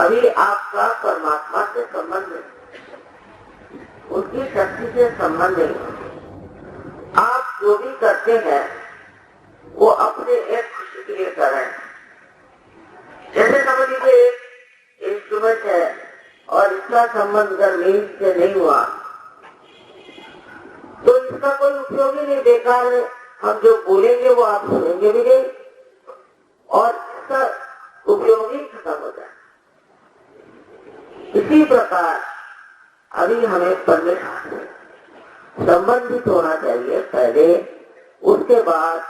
अभी आपका परमात्मा से संबंध है, उसकी शक्ति से संबंध नहीं। आप जो भी करते हैं वो अपने एक खुशी के लिए कर रहे हैं। जैसे समझ लीजिए एक इंस्ट्रूमेंट है और इसका संबंध अगर मीन से नहीं हुआ तो इसका कोई उपयोग ही नहीं, बेकार है। हम जो बोलेंगे वो आप सुनेंगे भी नहीं और इसका उपयोग ही खत्म हो जाए। इसी प्रकार अभी हमें परमेश्वर से संबंधित होना चाहिए पहले, उसके बाद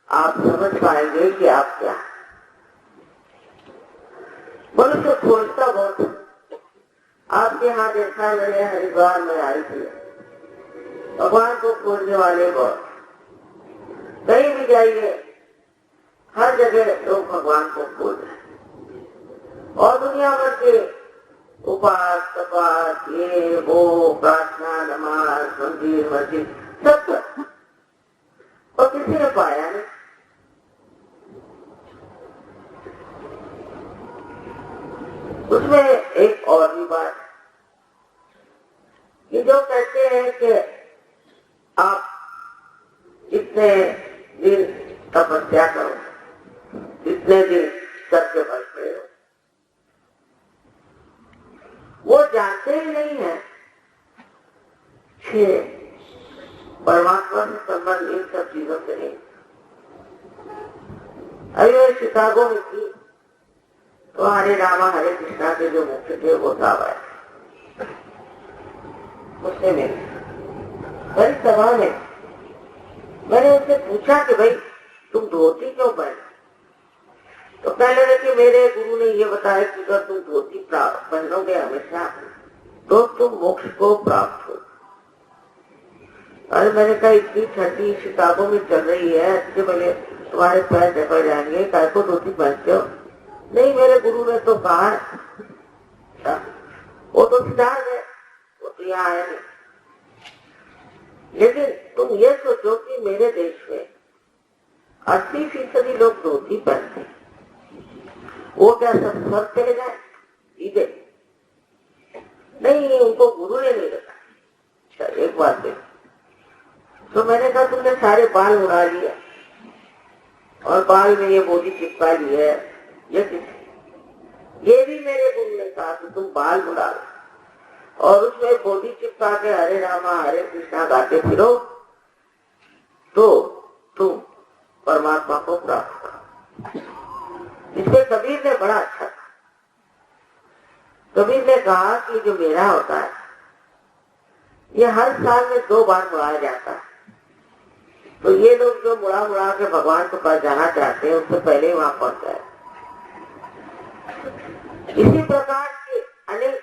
आप समझ पाएंगे कि आप क्या। मनुष्य खोजता बहुत है। आपके यहाँ देखा मैंने हरिद्वार में आई थी, भगवान को खोजने वाले बहुत। कहीं भी जाइए हर जगह लोग भगवान को खोज रहे हैं और दुनिया भर के उपास तपास ये वो प्रार्थना नमाज मंदिर मस्जिद सब कर, और किसी ने पाया नहीं। उसमें एक और भी बात कि जो कहते हैं कि आप इतने दिन तपस्या करो, इतने दिन करके बल खड़े हो, वो जानते ही नहीं है कि परमात्मा से संबंध इन सब चीजों से नहीं। अभी मैं शिकागो में थी तो हरे रामा हरे कृष्णा के जो मुख्य थे वो साहब आए, उससे मिले बड़ी सभा में। मैंने उससे पूछा कि भाई तुम धोती क्यों पहने? तो कहने लगे कि मेरे गुरु ने ये बताया कि अगर तुम धोती पहनोगे हमेशा तो तुम मोक्ष को प्राप्त हो। अरे मैंने कहा इतनी ठंडी शिकागो में चल रही है, अच्छे भले तुम्हारे पैर जकड़ जाएंगे, काय को धोती पहनते हो? नहीं, मेरे गुरु ने तो कहा है। वो तो सिद्धार्थ है, वो तो यहाँ आया नहीं। लेकिन तुम ये सोचो कि मेरे देश में 80% लोग धोती पहनते हैं, वो क्या सब स्वर्ग चले जाए सीधे? नहीं, उनको गुरु ने नहीं बताया। एक बात देख, तो मैंने कहा तुमने सारे बाल उड़ा लिए और बाल में ये बोधी चिपका ली है, ये ये भी मेरे गुरु ने कहा कि तुम बाल उड़ा लो और उसमें बोधी चिपका के हरे रामा हरे कृष्णा गाते फिरो तो तुम परमात्मा को प्राप्त करो। इसमें कबीर ने बड़ा अच्छा कहा। कबीर ने कहा कि जो मेरा होता है ये हर साल में 2 बार मुड़ाया जाता है, तो ये लोग जो मुड़ा मुड़ा के भगवान के पास जाना चाहते हैं उससे पहले ही वहां पहुंच जाए। इसी प्रकार के अनेक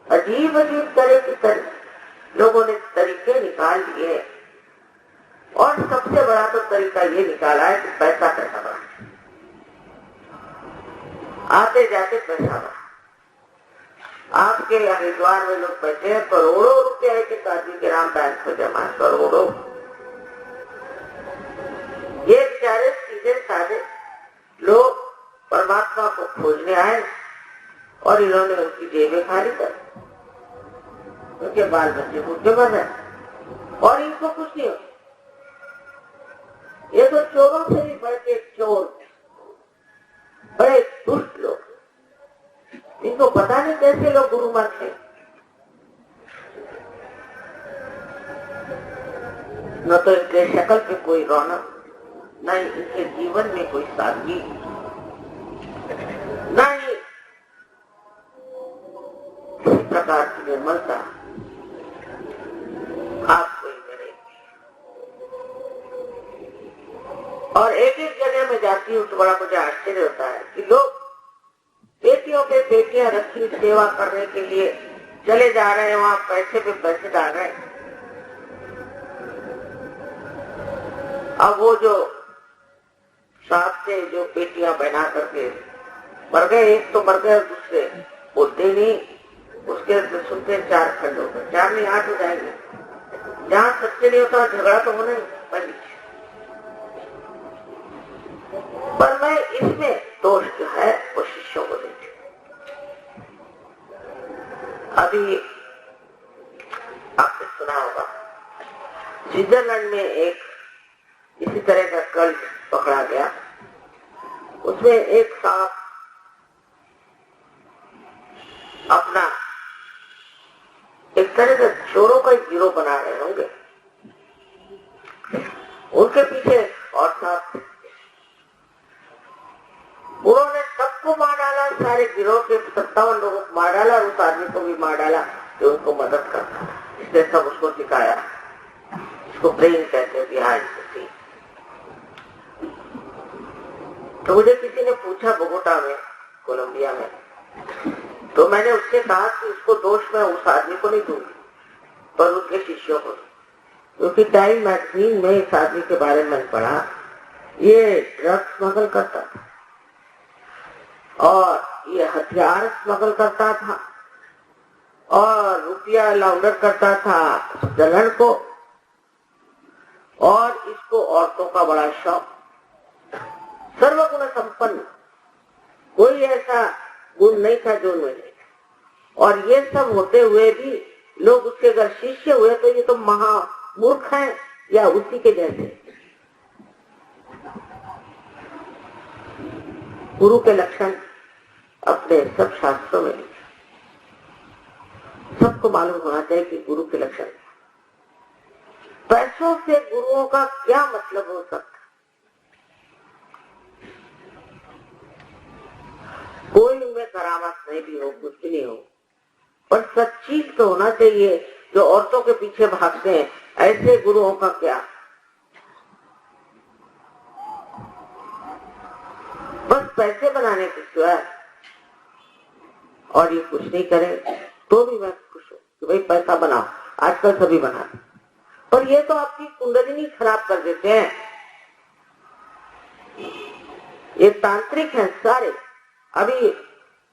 अजीब अजीब तरह की लोगों ने तरीके निकाल लिए, और सबसे बड़ा तो तरीका ये निकाला है कि पैसा पैसा बढ़ा, आते जाते पैसा बढ़ा। आपके हरिद्वार में लोग बैठे हैं, करोड़ों रुपए है कि आदमी के नाम बैंक में जमा, करोड़ों। ये बेचारे सीधे साधे लोग परमात्मा को खोजने आए और इन्होंने उनकी जेबें खाली कर, उनके बाल बच्चे भूखे मर रहे और इनको कुछ नहीं होता। ये तो चोरों से भी बढ़ के चोर, बड़े दुष्ट लोग, इनको पता नहीं कैसे लोग गुरु मानते हैं। न तो इनके शक्ल पे कोई रौनक, न इनके जीवन में कोई सादगी, न ही किसी प्रकार की निर्मलता आपको इनमें रहेगी। और एक एक जगह में जाती हूँ तो बड़ा मुझे आश्चर्य होता है कि लोग बेटियों पे बेटियां रखी सेवा करने के लिए चले जा रहे हैं, वहां पैसे पे पैसे डाल रहे हैं। अब वो जो साथ से जो बेटियां बना करके मर गए, एक तो मर गए, दूसरे बोलते नहीं, उसके सुनते 4 खंड हो गए, 4 नहीं 8 हो जाएंगे। जहाँ सच्चे नहीं होता झगड़ा तो होना ही पहले। पर मैं इसमें दोष जो है वो शिष्यों को देती हूँ। अभी आपने सुना होगा स्विट्जरलैंड में एक इसी तरह का कल्ट पकड़ा गया। उसमें एक सांप अपना एक तरह से चोरों का गिरोह बना रहे होंगे, उनके पीछे और सांप, उन्होंने सबको मार डाला, सारे गिरोह के 57 लोगों को मार डाला और उस आदमी को भी मार डाला जो उनको मदद करता है। इसने सब उसको सिखाया, इसको ब्रेन कहते हैं बिहार से। तो मुझे किसी ने पूछा बोगोटा में, कोलंबिया में, तो मैंने उससे कहा कि उसको दोष मैं उस आदमी को नहीं दूंगी पर उसके शिष्यों को, क्योंकि टाइम मैगजीन में इस आदमी के बारे में पढ़ा, ये ड्रग्स स्मगल करता था और ये हथियार स्मगल करता था और रुपया लाउंडर करता था जलन को, और इसको औरतों का बड़ा शौक, सर्वगुण संपन्न, कोई ऐसा गुण नहीं था जो मिले। और ये सब होते हुए भी लोग उसके अगर शिष्य हुए तो ये तो महामूर्ख हैं या उसी के जैसे। गुरु के लक्षण अपने सब शास्त्रों में सबको मालूम होना चाहिए कि गुरु के लक्षण। पैसों से गुरुओं का क्या मतलब हो सकता? कोई उनमें करामात नहीं भी हो, कुछ भी नहीं हो, पर सच्ची तो होना चाहिए। जो औरतों के पीछे भागते हैं, ऐसे गुरुओं का क्या? बस पैसे बनाने के सिवाय और ये कुछ नहीं करे तो भी मैं खुश हूँ कि भाई पैसा बनाओ, आजकल सभी बनाते, पर ये तो आपकी कुंडलिनी खराब कर देते हैं। ये तांत्रिक हैं सारे। अभी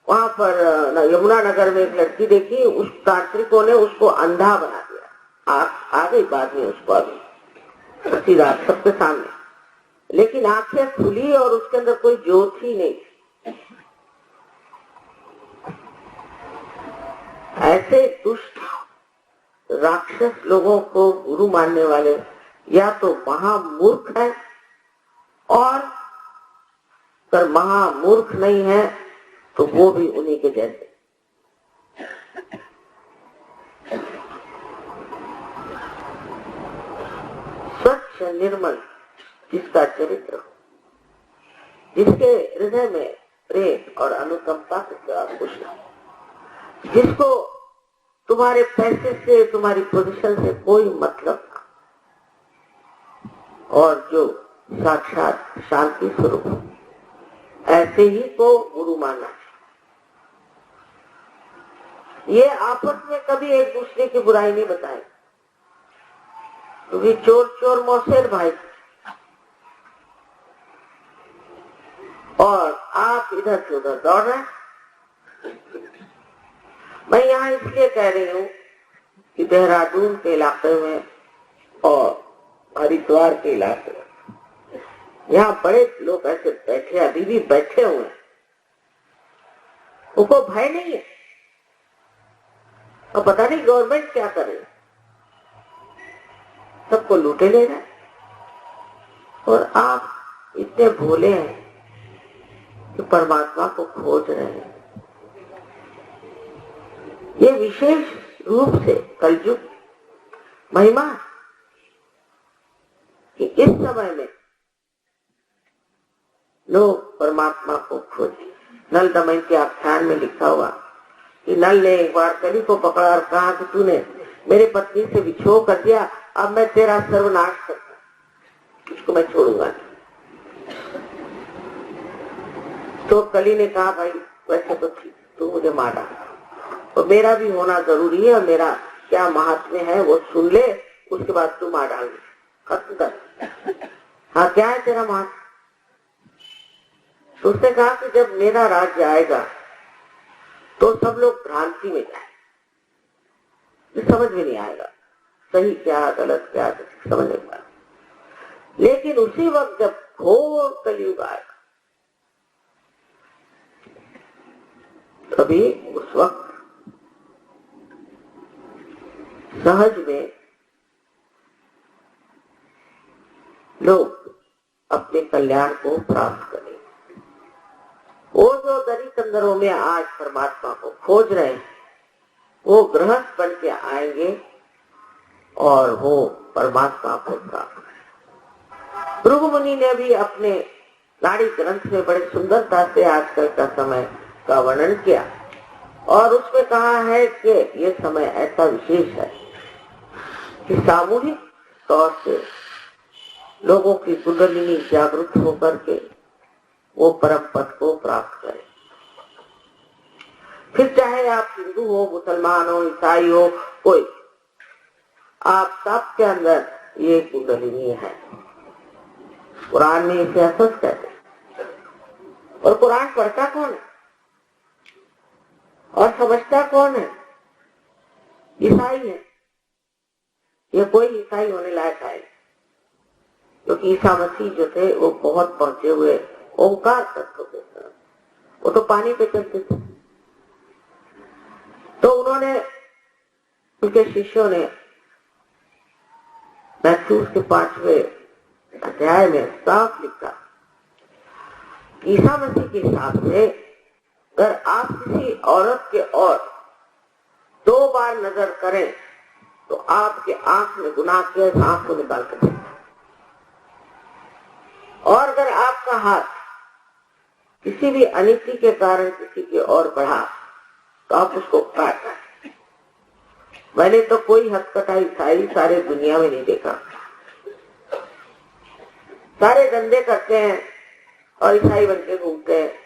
वहां पर यमुना नगर में एक लड़की देखी, उस तांत्रिकों ने उसको अंधा बना दिया। आ गई बाद में उसको, अभी उसी रात सबके सामने, लेकिन आंखें खुली और उसके अंदर कोई ज्योत ही नहीं। ऐसे दुष्ट राक्षस लोगों को गुरु मानने वाले या तो महामूर्ख है, और अगर महामूर्ख नहीं है तो वो भी उन्हीं के जैसे। स्वच्छ निर्मल जिसका चरित्र हो, जिसके हृदय में प्रेम और अनुकंपा के सिवा कुछ नहीं, जिसको तुम्हारे पैसे से, तुम्हारी पोजीशन से कोई मतलब ना, और जो साक्षात शांति स्वरूप, ऐसे ही को गुरु मानना। ये आपस में कभी एक दूसरे की बुराई नहीं बताए, क्योंकि चोर चोर मौसेर भाई, और आप इधर से उधर दौड़ रहे हैं। मैं यहाँ इसलिए कह रही हूँ कि देहरादून के इलाके में और हरिद्वार के इलाके में यहाँ बड़े लोग ऐसे बैठे, अभी भी बैठे हुए हैं, उनको भय नहीं है, और पता नहीं गवर्नमेंट क्या करे, सबको लूटे ले रहा है, और आप इतने भोले हैं कि परमात्मा को खोज रहे हैं। ये विशेष रूप से कलयुग महिमा कि इस समय में लोग परमात्मा को खोजे। नल दमन के आख्यान में लिखा हुआ कि नल ने एक बार कली को पकड़ा और कहा कि तूने मेरे पत्नी से विछोह कर दिया, अब मैं तेरा सर्वनाश करता, इसको मैं छोड़ूंगा नहीं। तो कली ने कहा भाई वैसे तो ठीक, तू मुझे मार डाला, तो मेरा भी होना जरूरी है, और मेरा क्या महात्म्य है वो सुन ले, उसके बाद तू मार डाल, खत्म कर। हाँ क्या है तेरा महात्म्य? तो उसने कहा कि जब मेरा राज्य आएगा तो सब लोग भ्रांति में जाए, समझ में नहीं आएगा सही क्या गलत क्या, समझ नहीं पाएगा। लेकिन उसी वक्त जब घोर कलयुग आएगा, तभी उस वक्त सहज में लोग अपने कल्याण को प्राप्त करें। वो जो दरी कंदरों में आज परमात्मा को खोज रहे हैं, वो गृहस्थ बन के आएंगे और वो परमात्मा को प्राप्त करें। भृगु मुनि ने भी अपने नाड़ी ग्रंथ में बड़े सुंदरता से आजकल का समय का वर्णन किया, और उसमें कहा है कि ये समय ऐसा विशेष है कि सामूहिक तौर से लोगों की कुंडलिनी जागृत होकर के वो परम पद को प्राप्त करें। फिर चाहे आप हिंदू हो, मुसलमान हो, ईसाई हो, कोई, आप सबके अंदर ये कुंडलिनी है। कुरान में इसे असस कहते हैं। और कुरान पढ़ता कौन है और समझता कौन है? ईसाई है। ये कोई ईसाई होने लायक है, क्योंकि ईसा मसीह जो थे वो बहुत पहुंचे हुए ओंकार तत्व के साथ, वो तो पानी पे चलते थे। तो उन्होंने, उनके शिष्यों ने मैथ्यू के 5वें अध्याय में साफ लिखा, ईसा मसीह के हिसाब से अगर आप किसी औरत के और 2 बार नजर करें तो आपके आंख में गुनाह के आंख को निकाल कर दें, और अगर आपका हाथ किसी भी अनिति के कारण किसी की ओर बढ़ा तो आप उसको काट दें। मैंने तो कोई हथकटाई सारी दुनिया में नहीं देखा। सारे धंधे करते हैं और ईसाई बन के घूमते हैं।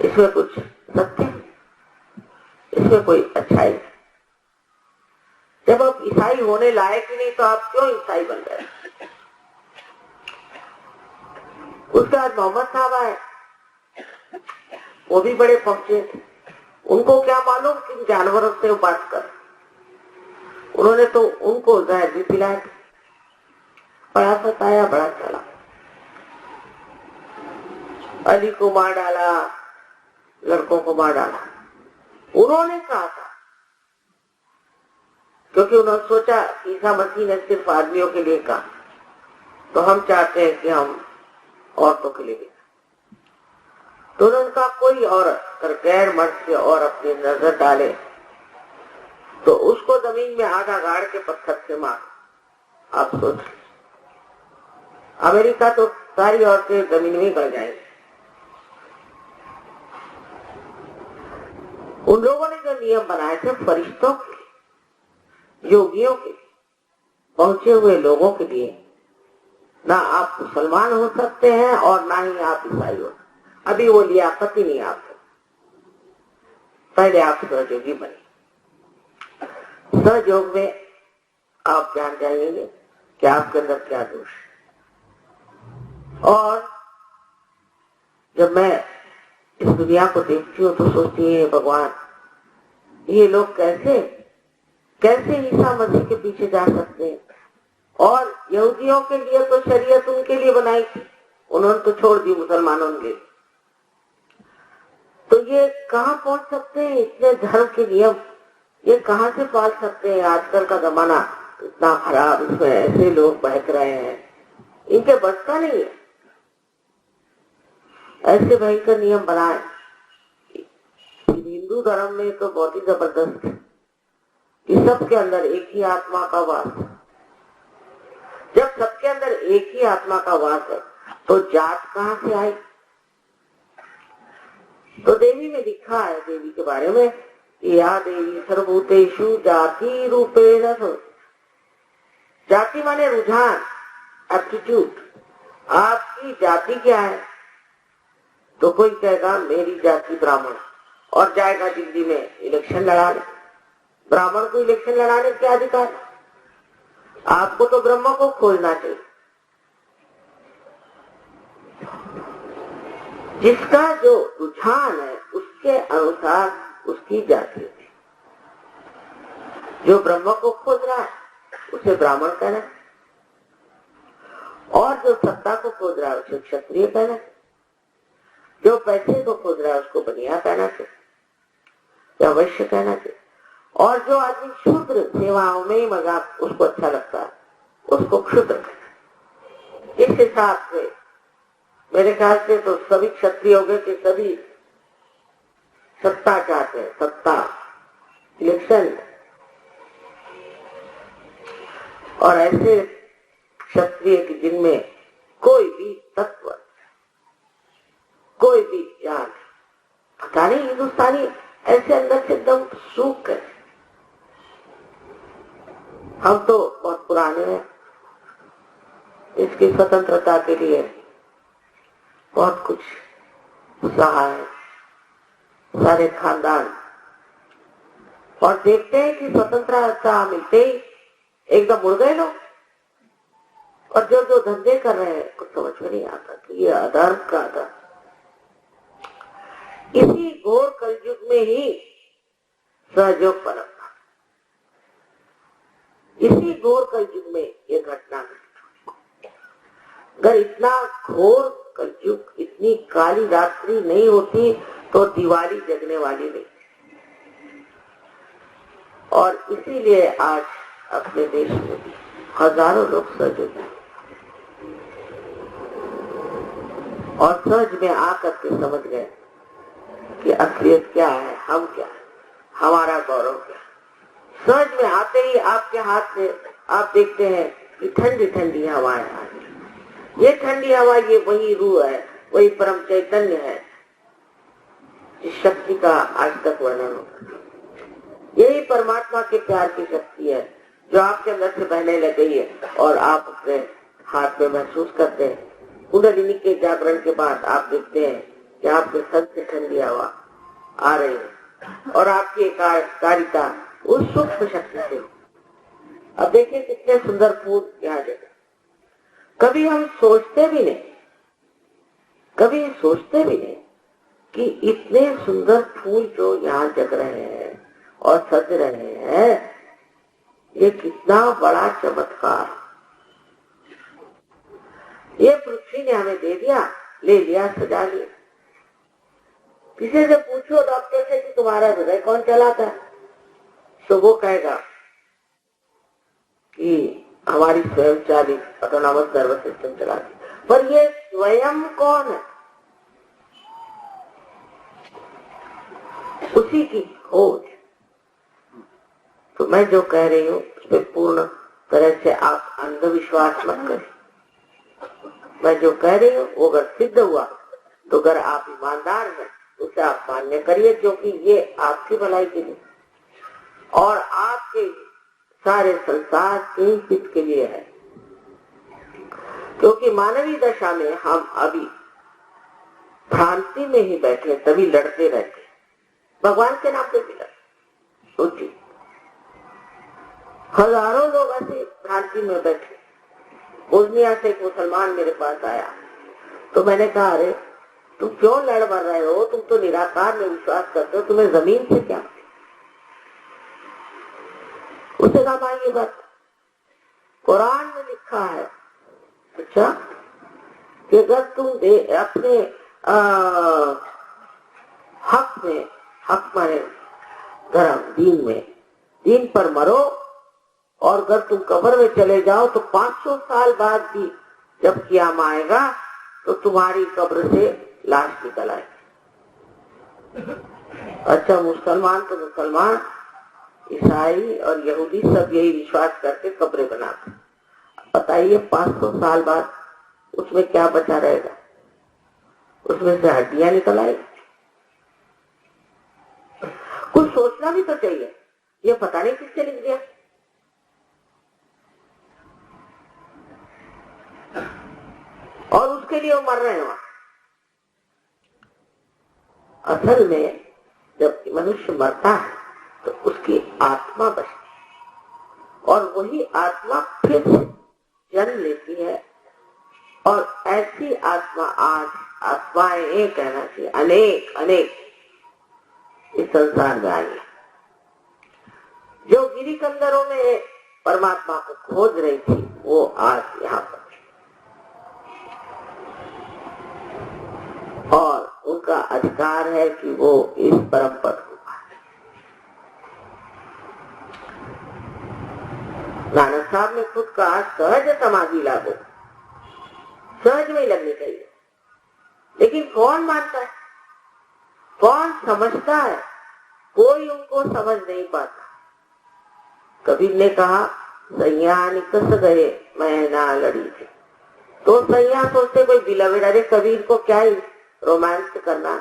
इसमें कुछ सत्य, इसमें कोई अच्छाई। जब आप ईसाई होने लायक ही नहीं तो आप क्यों ईसाई बन गए? उसके बाद मोहम्मद साहब आए, वो भी बड़े पहुंचे थे। उनको क्या मालूम कि जानवरों से बात कर, उन्होंने तो उनको जहर भी पिलाया, बड़ा सताया, बड़ा चला, अली को मार डाला, लड़कों को मार डाला। उन्होंने कहा था, क्योंकि उन्होंने सोचा ईसा मसीह ने सिर्फ आदमियों के लिए कहा, तो हम चाहते हैं कि हम औरतों के लिए भी। तो उन्होंने कहा कोई औरत अगर गैर मर्द से और अपनी नजर डाले तो उसको जमीन में आधा गाड़ के पत्थर से मारो। आप सोच, अमेरिका तो सारी औरतें जमीन में गड़ जाएंगी। उन लोगों ने जो नियम बनाए थे फरिश्तों के, योगियों के, पहुंचे हुए लोगों के लिए, ना आप मुसलमान हो सकते हैं और ना ही आप ईसाई हो। अभी वो लियाकत ही नहीं आपको, पहले आप सहयोगी बने। सहयोग में आप जान जाएंगे कि आपके अंदर क्या दोष है। और जब मैं इस दुनिया को देखती हूँ तो सोचती है भगवान, ये लोग कैसे ईसा मसीह के पीछे जा सकते हैं। और यहूदियों के लिए तो शरीयत उनके लिए बनाई थी, उन्होंने तो छोड़ दी मुसलमानों के लिए। तो ये कहाँ पहुंच सकते हैं इतने धर्म के नियम, ये कहाँ से पाल सकते हैं। आजकल का जमाना इतना खराब, इसमें ऐसे लोग बहक रहे हैं, इनके बस का नहीं है। ऐसे भयंकर नियम बनाए। हिंदू धर्म में तो बहुत ही जबरदस्त है कि सबके अंदर एक ही आत्मा का वास है। जब सबके अंदर एक ही आत्मा का वास है तो जात कहाँ से आई। तो देवी में लिखा है, देवी के बारे में, या देवी सर्वभूतेषु जाति रूपेण। जाति माने रुझान, एप्टीट्यूड। आपकी जाति क्या है? तो कोई कहेगा मेरी जाति ब्राह्मण, और जाएगा दिल्ली में इलेक्शन लड़ाने। ब्राह्मण को इलेक्शन लड़ाने क्या अधिकार? आपको तो ब्रह्म को खोजना चाहिए। जिसका जो रुझान है उसके अनुसार उसकी जाति है। जो ब्रह्म को खोज रहा है उसे ब्राह्मण कहना है, और जो सत्ता को खोज रहा है उसे क्षत्रिय कहना है। जो पैसे को खोज रहा है उसको बनिया कहना चाहिए या वैश्य कहना चाहिए। और जो आदमी शूद्र, सेवाओं में ही मजाक उसको अच्छा लगता है, उसको क्षुद्र कहना। इस हिसाब से मेरे ख्याल से तो सभी क्षत्रिय हो गए कि सभी सत्ता चाहते हैं, सत्ता, इलेक्शन। और ऐसे क्षत्रिय की जिनमें कोई भी तत्व, कोई भी ज्ञान, पता नहीं हिंदुस्तानी ऐसे अंदर से एकदम सूख है। हम तो बहुत पुराने हैं, इसकी स्वतंत्रता के लिए बहुत कुछ सहा है, सारे खानदान। और देखते हैं कि स्वतंत्रता मिलते ही एकदम मुड़ गए लोग। और जो जो धंधे कर रहे हैं कुछ समझ में नहीं आता कि ये अधर्म का अधर्म। इसी घोर कलयुग में ही सहयोग परंपरा, इसी घोर कलयुग में ये घटना घटी। अगर इतना घोर कलयुग, इतनी काली रात्रि नहीं होती तो दिवाली जगने वाली नहीं। और इसीलिए आज अपने देश में हजारों लोग सहयोग और सहज में आकर के समझ गए कि असलियत क्या है, हम क्या है, हमारा गौरव क्या है। सहज में आते ही आपके हाथ में आप देखते हैं कि ठंडी ठंडी हवाएं आ रही। ये ठंडी हवा, ये वही रूह है, वही परम चैतन्य है जिस शक्ति का आज तक वर्णन होता। यही परमात्मा के प्यार की शक्ति है जो आपके अंदर से बहने लग गई है और आप अपने हाथ में महसूस करते हैं। कुंडलिनी के जागरण के बाद आप देखते हैं कि आपके सर से ठंडी हवा आ रही है और आपकी एकाकारिता उस सूक्ष्म शक्ति से। अब देखिए कितने सुंदर फूल यहाँ जगह। कभी हम सोचते भी नहीं, कभी सोचते भी नहीं कि इतने सुंदर फूल जो यहाँ जग रहे हैं और सज रहे हैं, ये कितना बड़ा चमत्कार। ये पृथ्वी ने हमें दे दिया, ले लिया, सजा लिया। किसी से पूछो डॉक्टर से कि तुम्हारा हृदय कौन चलाता है, तो वो कहेगा कि हमारी स्वयं चालित ऑटोनॉमस नर्वस सिस्टम चलाती। पर ये स्वयं कौन है? उसी की खोज। तो मैं जो कह रही हूँ उस पर पूर्ण तरह से आप अंधविश्वास मत करें। मैं जो कह रही हूँ वो अगर सिद्ध हुआ तो अगर आप ईमानदार हैं उसे आप मान्य करिए, क्योंकि ये आपकी भलाई के लिए और आपके सारे संसार के हित के लिए है। क्योंकि मानवीय दशा में हम अभी भ्रांति में ही बैठे, तभी लड़ते रहते, भगवान के नाम पे भी लड़ते। सोचिए, हजारों लोग ऐसे भ्रांति में बैठे। बोस्निया से एक मुसलमान मेरे पास आया तो मैंने कहा, अरे तुम क्यों लड़ मर रहे हो, तुम तो निराकार में विश्वास करते हो, तुम्हें जमीन से क्या। उसने कहा, भाई ये बात कुरान में लिखा है। अच्छा, कि अगर तुम अपने हक में, हक माने धर्म, दीन में, दीन पर मरो और अगर तुम कब्र में चले जाओ तो 500 साल बाद भी जब क़याम आएगा तो तुम्हारी कब्र से लाश निकल आएगी। अच्छा, मुसलमान तो मुसलमान, ईसाई और यहूदी सब यही विश्वास करके कब्रें बनाते। बताइए 500 साल बाद उसमें क्या बचा रहेगा? उसमें से हड्डियां निकल आएगी। कुछ सोचना भी तो चाहिए। ये पता नहीं किसने लिख दिया। और उसके लिए वो मर रहे हैं। असल में जब मनुष्य मरता है तो उसकी आत्मा बचती है और वही आत्मा फिर जन्म लेती है। और ऐसी आत्मा, आज आत्माएं एक कहना चाहिए, अनेक अनेक इस संसार में आई है, जो गिरी कंदरों में परमात्मा को खोज रही थी, वो आज यहाँ पर, और उनका अधिकार है कि वो इस परम पद को पाए। नानक साहब ने खुद कहा, सहज समाधि लागो, सहज में ही लगनी चाहिए। लेकिन कौन मानता है, कौन समझता है? कोई उनको समझ नहीं पाता। कबीर ने कहा, सैया निकस गए मैं ना लड़ी थी। तो सैया सोचते कोई बिलवेड, अरे कबीर को क्या ही रोमांस करना।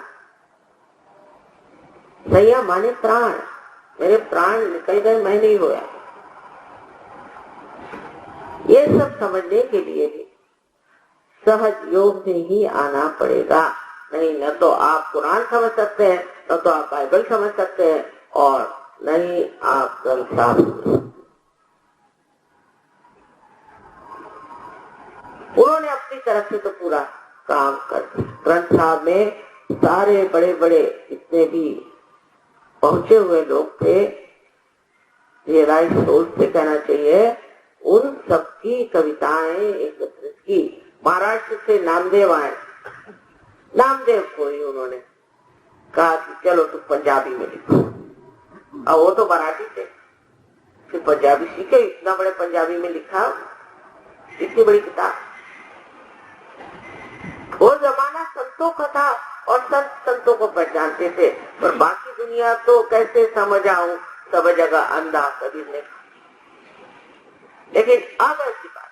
सैया माने प्राण, मेरे प्राण निकल गए, मैं नहीं होया। ये सब समझने के लिए भी सहज योग में ही आना पड़ेगा। नहीं, न तो आप कुरान समझ सकते हैं, न तो आप बाइबल समझ सकते हैं, और नहीं आप ग्रंथ साहब। उन्होंने अपनी तरफ से तो पूरा काम कर दिया। ग्रंथ साहब में सारे बड़े बड़े जितने भी पहुंचे हुए लोग थे, ये राइट सोच से कहना चाहिए, उन सबकी कविताएं एकत्रित की। महाराष्ट्र से नामदेव आए, नामदेव को ही उन्होंने कहा कि चलो तुम पंजाबी में लिखो। अब वो तो मराठी थे, फिर पंजाबी सीखे, इतना बड़े पंजाबी में लिखा, इतनी बड़ी किताब। वो जमाना संतों का था और संत संतों को पहचानते थे, पर बाकी दुनिया तो कैसे समझ आऊं, सब जगह अंधा कबीर ने। लेकिन अब ऐसी बात,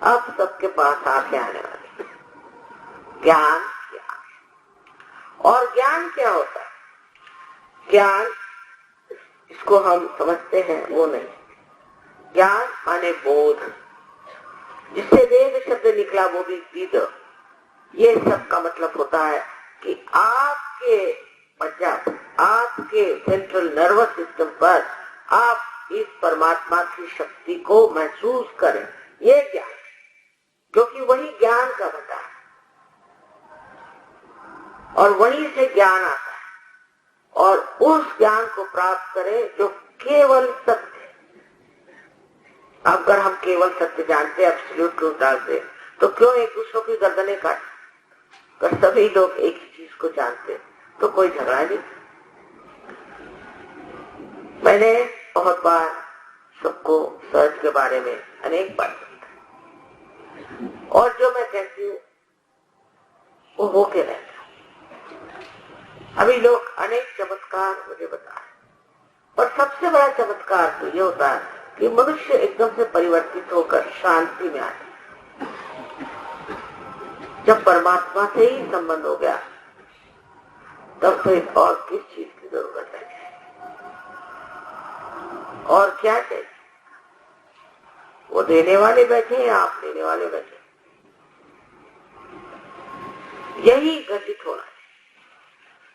अब सबके पास आके आने वाले ज्ञान क्या, और ज्ञान क्या होता है? ज्ञान इसको हम समझते हैं वो नहीं। ज्ञान माने बोध, जिससे वेद शब्द निकला वो भी विद। ये सब का मतलब होता है कि आपके पंजाब, आपके सेंट्रल नर्वस सिस्टम पर आप इस परमात्मा की शक्ति को महसूस करें। ये ज्ञान, क्योंकि वही ज्ञान का बता है और वहीं से ज्ञान आता है, और उस ज्ञान को प्राप्त करें जो केवल सत्य। अगर हम केवल सत्य जानते, एब्सोल्यूट ट्रूथ डालते, तो क्यों एक दूसरों की गर्दनें काट? अगर सभी लोग एक ही चीज को जानते तो कोई झगड़ा नहीं। मैंने बहुत बार सबको सर्च के बारे में अनेक बार, और जो मैं कहती हूँ वो होके रहता। अभी लोग अनेक चमत्कार मुझे बता रहे, और सबसे बड़ा चमत्कार तो ये होता है कि मनुष्य एकदम से परिवर्तित होकर शांति में आता। जब परमात्मा से ही संबंध हो गया तब फिर और किस चीज की जरूरत है? और क्या चाहिए? वो देने वाले बैठे हैं, आप देने वाले बैठे, यही घटित होना है।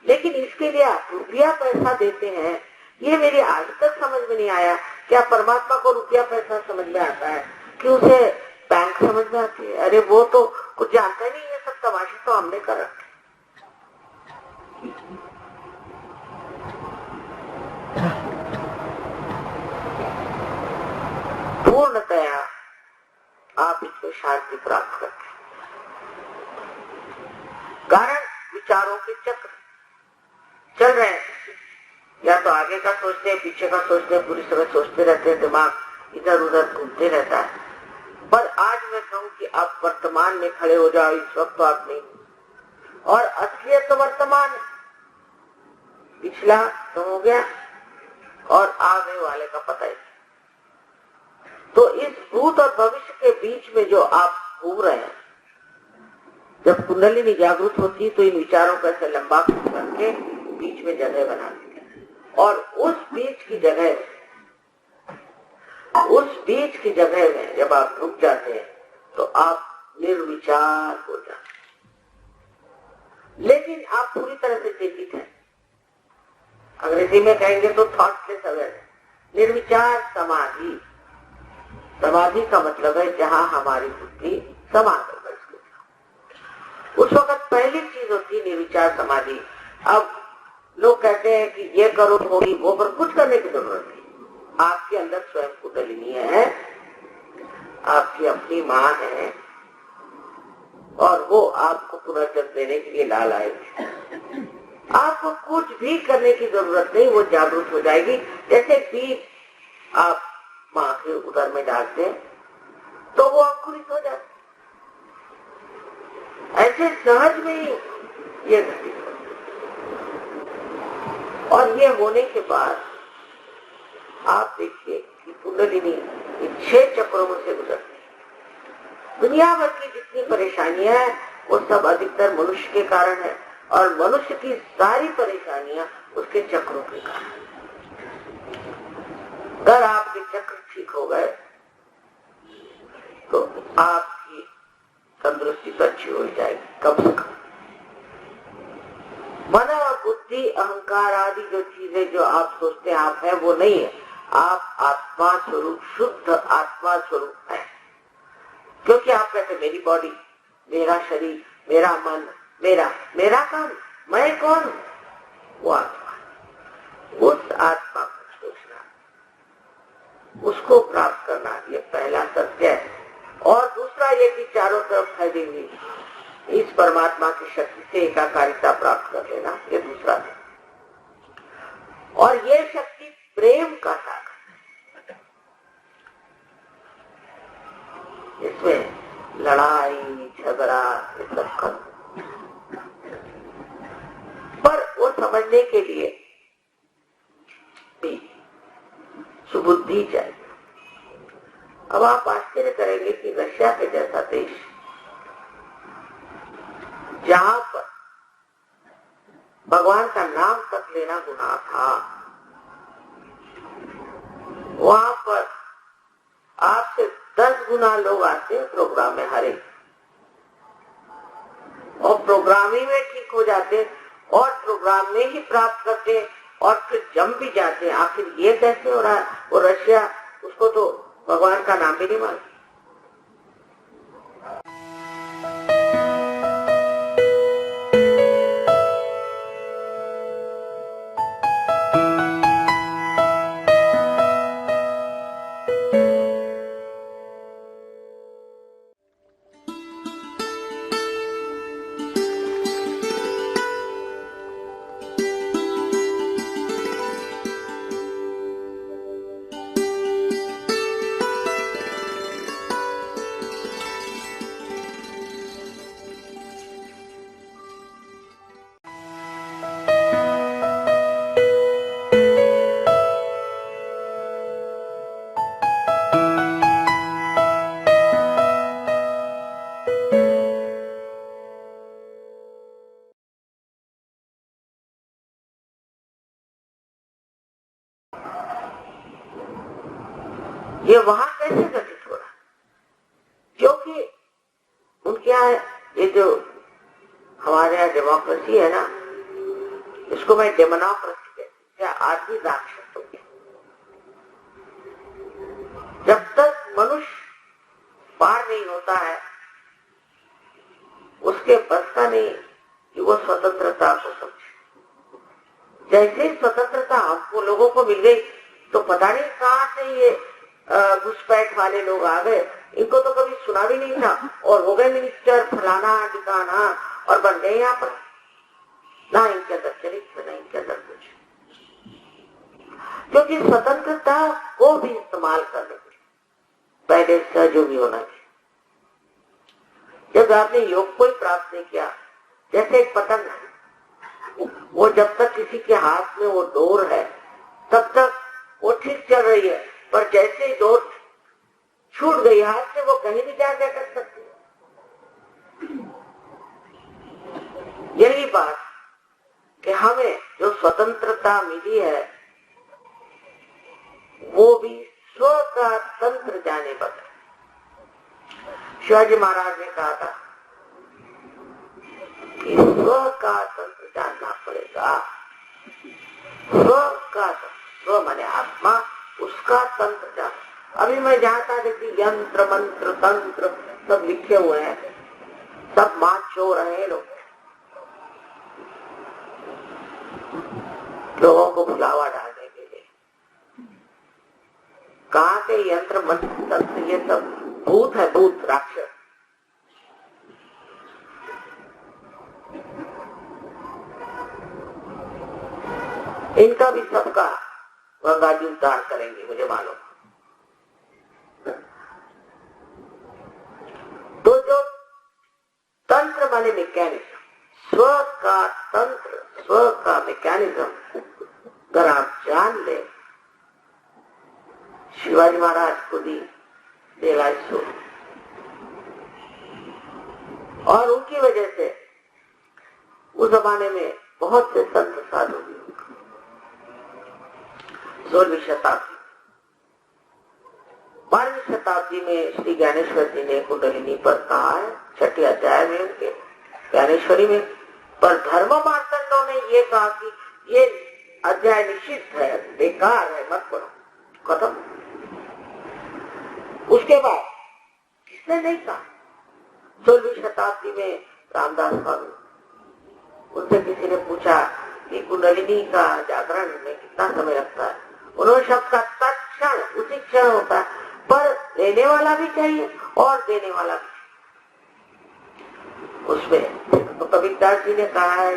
लेकिन इसके लिए आप रुपया पैसा देते हैं, ये मेरी आज तक समझ में नहीं आया। क्या परमात्मा को रुपया पैसा समझ में आता है कि उसे बैंक समझ में आती है? अरे वो तो कुछ जानता ही नहीं, ये सब तमाशे तो हमने कर रखे। पूर्णतया आप इसमें शांति प्राप्त करते हैं। कारण विचारों के चक्र चल रहे हैं, या तो आगे का सोचते हैं, पीछे का सोचते हैं, पूरी समय सोचते रहते हैं, दिमाग इधर उधर घूमते रहता है। पर आज मैं कहूं कि आप वर्तमान में खड़े हो जाओ, इस वक्त तो आप नहीं, और असलियत तो वर्तमान है, पिछला तो हो गया और आगे वाले का पता ही। तो इस भूत और भविष्य के बीच में जो आप घूम रहे हैं, जब कुंडलिनी जागृत होती है तो इन विचारों का ऐसे लंबा करके बीच में जगह बनाती है, और उस बीच की जगह में जब आप रुक जाते हैं तो आप निर्विचार हो जाते हैं। लेकिन आप पूरी तरह से चेतित हैं, अंग्रेजी में कहेंगे तो थॉटलेस अवेयरनेस, निर्विचार समाधि। समाधि का मतलब है जहां हमारी बुद्धि समा गई, उस वक्त पहली चीज होती है निर्विचार समाधि। अब लोग कहते हैं कि ये करो होगी, वो पर कुछ करने की जरूरत नहीं। आपके अंदर स्वयं कुंडलिनी है, आपकी अपनी माँ है, और वो आपको पुनर्जन्म देने के लिए लाल आएगी। आपको कुछ भी करने की जरूरत नहीं, वो जागरूक हो जाएगी। जैसे बीज आप माँ के उदर में डालते हैं तो वो अंकुरित हो जाते, ऐसे सहज में ही ये घटित हो। और ये होने के बाद आप देखिए कि कुंडलिनी इन 6 चक्रों से गुजरती है। दुनिया भर की जितनी परेशानियां हैं वो सब अधिकतर मनुष्य के कारण है, और मनुष्य की सारी परेशानियां उसके चक्रों के कारण। अगर आपके चक्र ठीक हो गए तो आपकी तंदुरुस्ती तो अच्छी हो जाएगी कम से कम। मन और बुद्धि, अहंकार आदि जो चीजें जो आप सोचते हैं आप है, वो नहीं है। आप आत्मा स्वरूप, शुद्ध आत्मा स्वरूप है। क्योंकि आप कहते मेरी बॉडी, मेरा शरीर, मेरा मन, मेरा काम, मैं कौन हूं? वो आत्मा। उस आत्मा को सोचना, उसको प्राप्त करना, ये पहला सत्य है। और दूसरा ये कि चारों तरफ फैली हुई इस परमात्मा की शक्ति से एकाकारिता प्राप्त कर लेना, ये दूसरा है। और ये शक्ति प्रेम का सागर है, इसमें लड़ाई झगड़ा ये सब खत्म। पर वो समझने के लिए सुबुद्धि चाहिए। अब आप आश्चर्य करेंगे कि रशिया के जैसा देश, जहां पर भगवान का नाम तक लेना गुनाह था, वहां पर आपसे 10 गुना लोग आते हैं प्रोग्राम में हर एक, और प्रोग्राम ही में ठीक हो जाते, और प्रोग्राम में ही प्राप्त करते, और फिर जम भी जाते। आखिर ये कैसे हो रहा है? वो रशिया, उसको तो भगवान का नाम भी नहीं मानते। ये वहां कैसे घटित हो रहा है? क्योंकि उनके यहाँ ये जो हमारे यहाँ डेमोक्रेसी है ना, इसको मैं डेमोक्रेसी कहती हूँ, आदमी राक्षस हो गया। जब तक मनुष्य पार नहीं होता है, उसके बस का नहीं कि वो स्वतंत्रता को समझे। जैसे ही स्वतंत्रता हमको लोगों को मिल गई तो पता नहीं कहां से ये घुसपैठ वाले लोग आ गए, इनको तो कभी सुना भी नहीं था और हो गए मिनिस्टर फलाना ठिकाना और बन गए यहाँ पर। ना इनके अंदर चरित्र, ना इनके अंदर कुछ, क्योंकि स्वतंत्रता को भी इस्तेमाल करने के लिए पहले सहयोगी होना चाहिए। जब आपने योग को ही प्राप्त नहीं किया, जैसे एक पतंग है, वो जब तक किसी के हाथ में वो डोर है तब तक वो ठीक चल रही है, पर जैसे ही डोर छूट गई हाथ से, वो कहीं भी जा कर सकती है। यही बात कि हमें जो स्वतंत्रता मिली है वो भी स्व का तंत्र जाने पर। शिवाजी महाराज ने कहा था कि स्व का तंत्र जानना पड़ेगा। स्व का, स्व माने आत्मा, उसका तंत्र जानना। अभी मैं जहाँ था देखिए यंत्र मंत्र तंत्र सब लिखे हुए हैं, सब माँ चो रहे हैं लोगों को भुलावा डालने के लिए। कहाँ के यंत्र मंत्र तंत्र, ये सब भूत है, भूत राक्षस। इनका भी सबका गंगा जी उद्धार करेंगे, मुझे मालूम। तो जो तंत्र वाले मैकेनिज्म, स्व का तंत्र, स्व का मैकेनिज्म अगर आप जान ले, शिवाजी महाराज को दी सो, और उनकी वजह से उस जमाने में बहुत से संत साधु भी, 16वीं शताब्दी, 12वीं शताब्दी में श्री ज्ञानेश्वर जी ने कुंडलिनी पर कहा है, 6ठे अध्याय में उनके ज्ञानेश्वरी में। पर धर्म मार्तंडों ने ये कहा कि ये अध्याय निषिद्ध है, बेकार है, मत पढ़ो, खत्म। उसके बाद किसने नहीं कहा? 16वीं शताब्दी में रामदास स्वामी, उनसे किसी ने पूछा कि कुंडलिनी का जागरण में कितना समय लगता है? उन्होंने शब्द का तत्क्षण, उसी क्षण होता है, पर लेने वाला भी चाहिए और देने वाला भी। उसमें तो कबीरदास जी ने कहा है,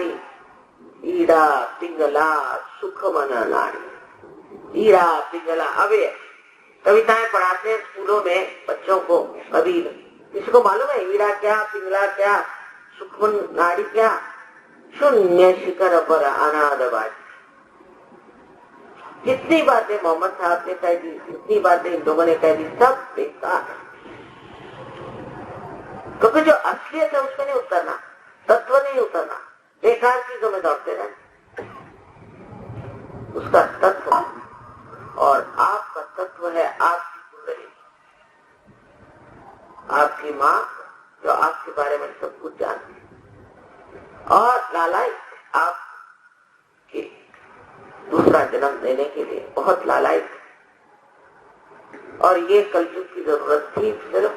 ईड़ा पिंगला सुख मन नारी, ईड़ा पिंगला। अब कविताएं पढ़ाते हैं स्कूलों में बच्चों को, कबीर, किसी को मालूम है ईड़ा क्या, पिंगला क्या, सुखमन नाड़ी क्या? शून्य शिखर पर अनादबाजी। कितनी बातें मोहम्मद साहब ने कह दी, कितनी बातें इन लोगों ने कह दी, सब बेकार। क्योंकि जो असलियत है उसमें नहीं उतरना, तत्व नहीं उतरना, बेकार चीजों में दौड़ते रहना। उसका तत्व, और आपका तत्व है आपकी कुंडली, आपकी माँ जो आपके बारे में सब कुछ जानती है, और लालायित आपके दूसरा जन्म देने के लिए बहुत लालायित। और ये कलयुग की जरूरत थी सिर्फ,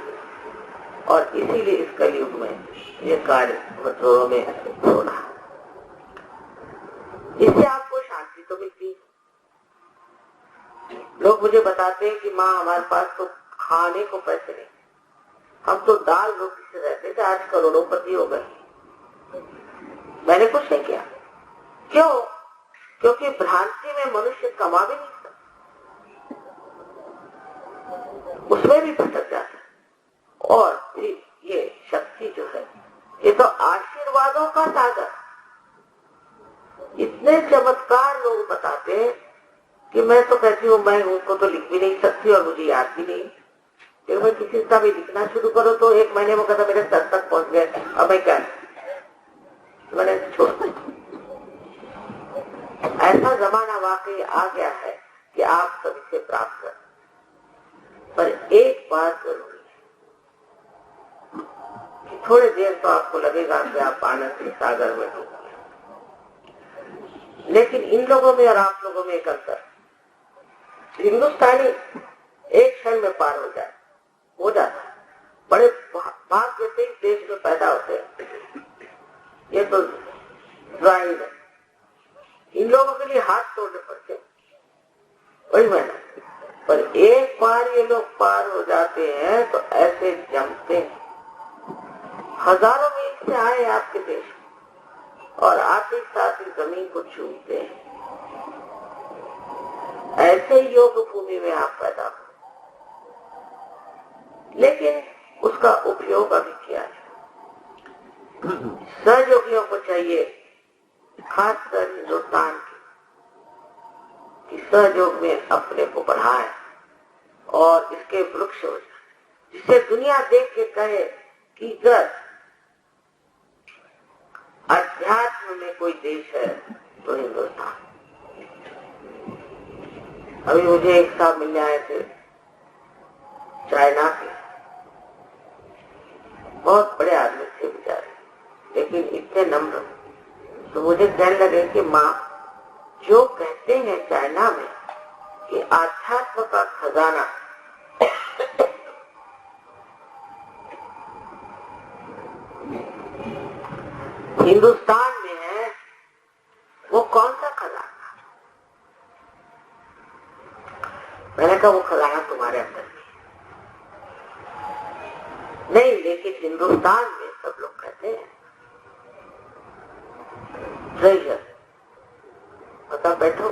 और इसीलिए इस कलयुग में ये कार्य जोरों में होना। इससे आपको शांति तो मिलती है। लोग मुझे बताते हैं कि माँ हमारे पास तो खाने को पैसे नहीं, हम तो दाल रोटी से रहते थे, आज करोड़ोंपति हो गए। मैंने कुछ नहीं किया। क्यों? क्योंकि भ्रांति में मनुष्य कमा भी नहीं सकता, उसमें भी भटक जाता है। और फिर ये शक्ति जो है, ये तो आशीर्वादों का सागर। इतने चमत्कार लोग बताते हैं कि मैं तो कहती हूँ मैं उनको तो लिख भी नहीं सकती और मुझे याद भी नहीं। जब मैं किसी का भी लिखना शुरू करो तो 1 महीने में कहता मेरे सर तक पहुंच गए, अब मैं क्या, मैंने छोड़ दिया। ऐसा जमाना वाकई आ गया है कि आप सब इसे प्राप्त कर। पर एक बात जरूरी है कि थोड़ी देर तो आपको लगेगा कि आप आनंद के सागर में डूब गए, लेकिन इन लोगों में और आप लोगों में एक अंतर, हिंदुस्तानी एक क्षण में पार हो जाता है। बड़े भाग्य से इस देश में पैदा होते हैं, ये तो जाहिर है। इन लोगों के लिए हाथ तोड़ने पड़ते, वही मेहनत। पर एक बार ये लोग पार हो जाते हैं तो ऐसे जमते हैं। हजारों मील से आए आपके देश और आते साथ ही जमीन को छूते हैं। ऐसे ही योग भूमि में आप पैदा हो, लेकिन उसका उपयोग अभी किया है। सहयोगियों को चाहिए, खासकर हिंदुस्तान की सहयोग में अपने को बढ़ाए और इसके वृक्ष हो जाए, जिससे दुनिया देख के कहे कि अगर अध्यात्म में कोई देश है तो हिंदुस्तान। अभी मुझे एक साहब मिलने आए थे चाइना के, बहुत बड़े आदमी थे बेचारे, लेकिन इतने नम्र। तो मुझे कहने लगे कि माँ, जो कहते हैं चाइना में कि आध्यात्म का खजाना हिंदुस्तान में है, वो कौन सा खजाना? मैंने कहा वो खजाना तुम्हारे अंदर नहीं, लेकिन हिंदुस्तान में सब लोग कहते हैं ट्रेजर। पता बैठो,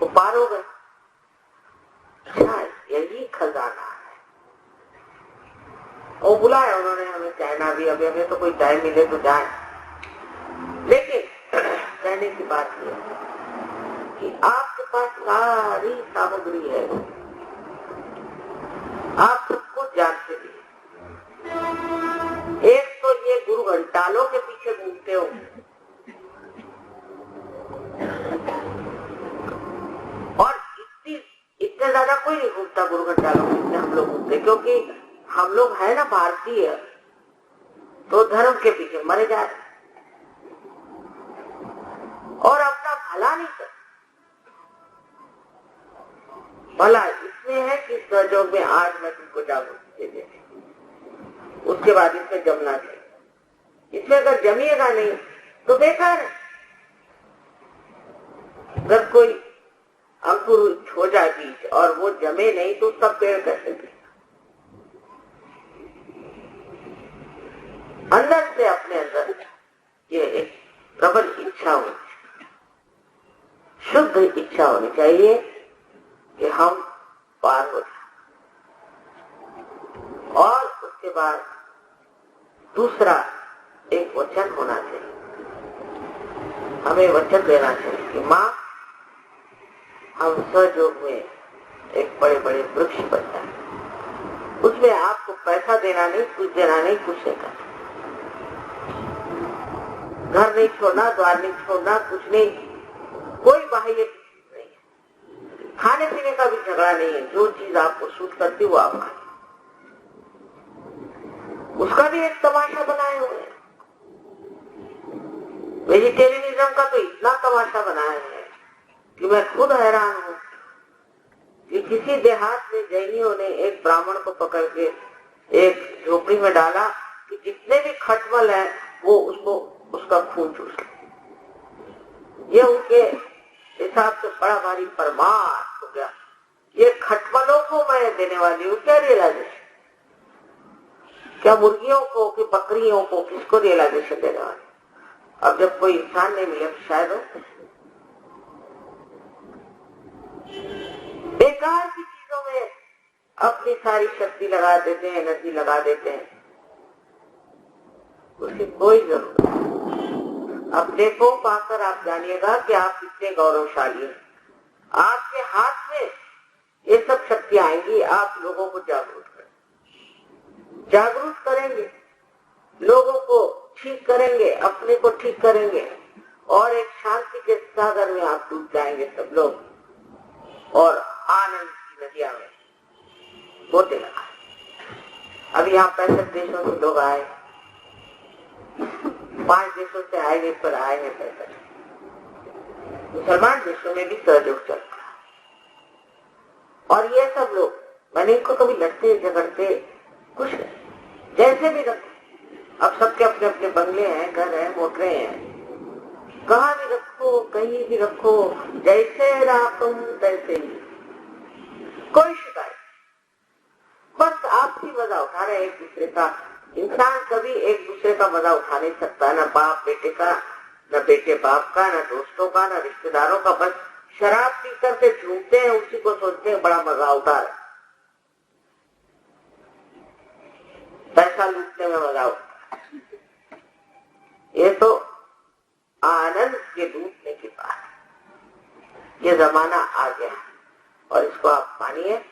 वो पार हो गए। शायद यही खजाना है। वो बुलाया उन्होंने हमें चाइना भी, अभी हमें तो कोई टाइम मिले तो जाए, लेकिन कहने की बात यह है कि आपके पास सारी सामग्री है, आप सब कुछ जानते भी। एक तो ये गुरु घंटालों के पीछे घूमते हो, और इतने ज्यादा कोई नहीं घूमता गुरु घंटालों के पीछे, हम लोग घूमते, क्योंकि हम लोग है ना भारतीय, तो धर्म के पीछे मरे जा रहे और अपना भला नहीं कर। भला इसमें है कि सहयोग में आज मैं तुमको जागरूकता दे देती, उसके बाद इसमें जमना चाहिए। इसमें अगर जमिएगा नहीं तो बेकार है। अगर कोई अंकुर हो जाए बीज और वो जमे नहीं तो सब पेड़ कैसे गिरे? अंदर से अपने अंदर ये एक प्रबल इच्छा होनी चाहिए, शुद्ध इच्छा होनी चाहिए कि हम पार हो जाए। और उसके बाद दूसरा एक वचन होना चाहिए, हमें वचन देना चाहिए कि माँ, हम सहयोग में एक बड़े बड़े वृक्ष बन जाए। उसमें आपको पैसा देना नहीं, कुछ देना नहीं, कुछ नहीं करना, घर नहीं छोड़ना, द्वार नहीं छोड़ना, कुछ नहीं, कोई बाह्य चीज नहीं है, खाने पीने का भी झगड़ा नहीं है। जो चीज आपको सूट करती वो आप खाए, उसका भी एक तमाशा बनाए हुए हैं। वेजिटेरियनिज्म का तो इतना तमाशा बनाया है कि मैं खुद हैरान हूँ कि किसी देहात में जैनियों ने एक ब्राह्मण को पकड़ के एक झोपड़ी में डाला कि जितने भी खटमल है वो उसको उसका खून चूस ले। ये उनके हिसाब से बड़ा भारी परमार हो गया। ये खटमलों को मैं देने वाली हूँ, क्या रियलाइजेशन? क्या मुर्गियों को कि बकरियों को, किसको रियलाइजेशन देने वाली? अब जब कोई इंसान नहीं मिले तो शायद हो। बेकार की चीजों में अपनी सारी शक्ति लगा देते हैं, एनर्जी लगा देते हैं, उसकी कोई जरूरत नहीं। अपने को पाकर आप जानिएगा कि आप कितने गौरवशाली हैं। आपके हाथ में ये सब शक्ति आएंगी, आप लोगों को जागरूक करेंगे, लोगों को ठीक करेंगे, अपने को ठीक करेंगे, और एक शांति के सागर में आप डूब जाएंगे सब लोग, और आनंद की नदिया में होते लगा। अभी यहाँ 65 देशों से लोग आए, 5 देशों से आए पर आए हैं 65। मुसलमान देशों में भी सहयोग चल रहा। और ये सब लोग, मैंने इनको कभी लड़ते झगड़ते कुछ नहीं, जैसे भी रखो। अब सबके अपने अपने बंगले हैं, घर हैं, मोटरें हैं, कहाँ भी रखो, कहीं भी रखो, जैसे राखम तैसे ही, कोई शिकायत। बस आपसी मजा उठा रहे हैं एक दूसरे का। इंसान कभी एक दूसरे का मजा उठा नहीं सकता, न बाप बेटे का, न बेटे बाप का, न दोस्तों का, न रिश्तेदारों का। बस शराब पी करके झूमते हैं, उसी को सोचते हैं बड़ा मजा उठा रहे, पैसा लूटने में मजा उठा। ये तो आनंद के लूटने की बात है। ये जमाना आ गया और इसको आप मानिए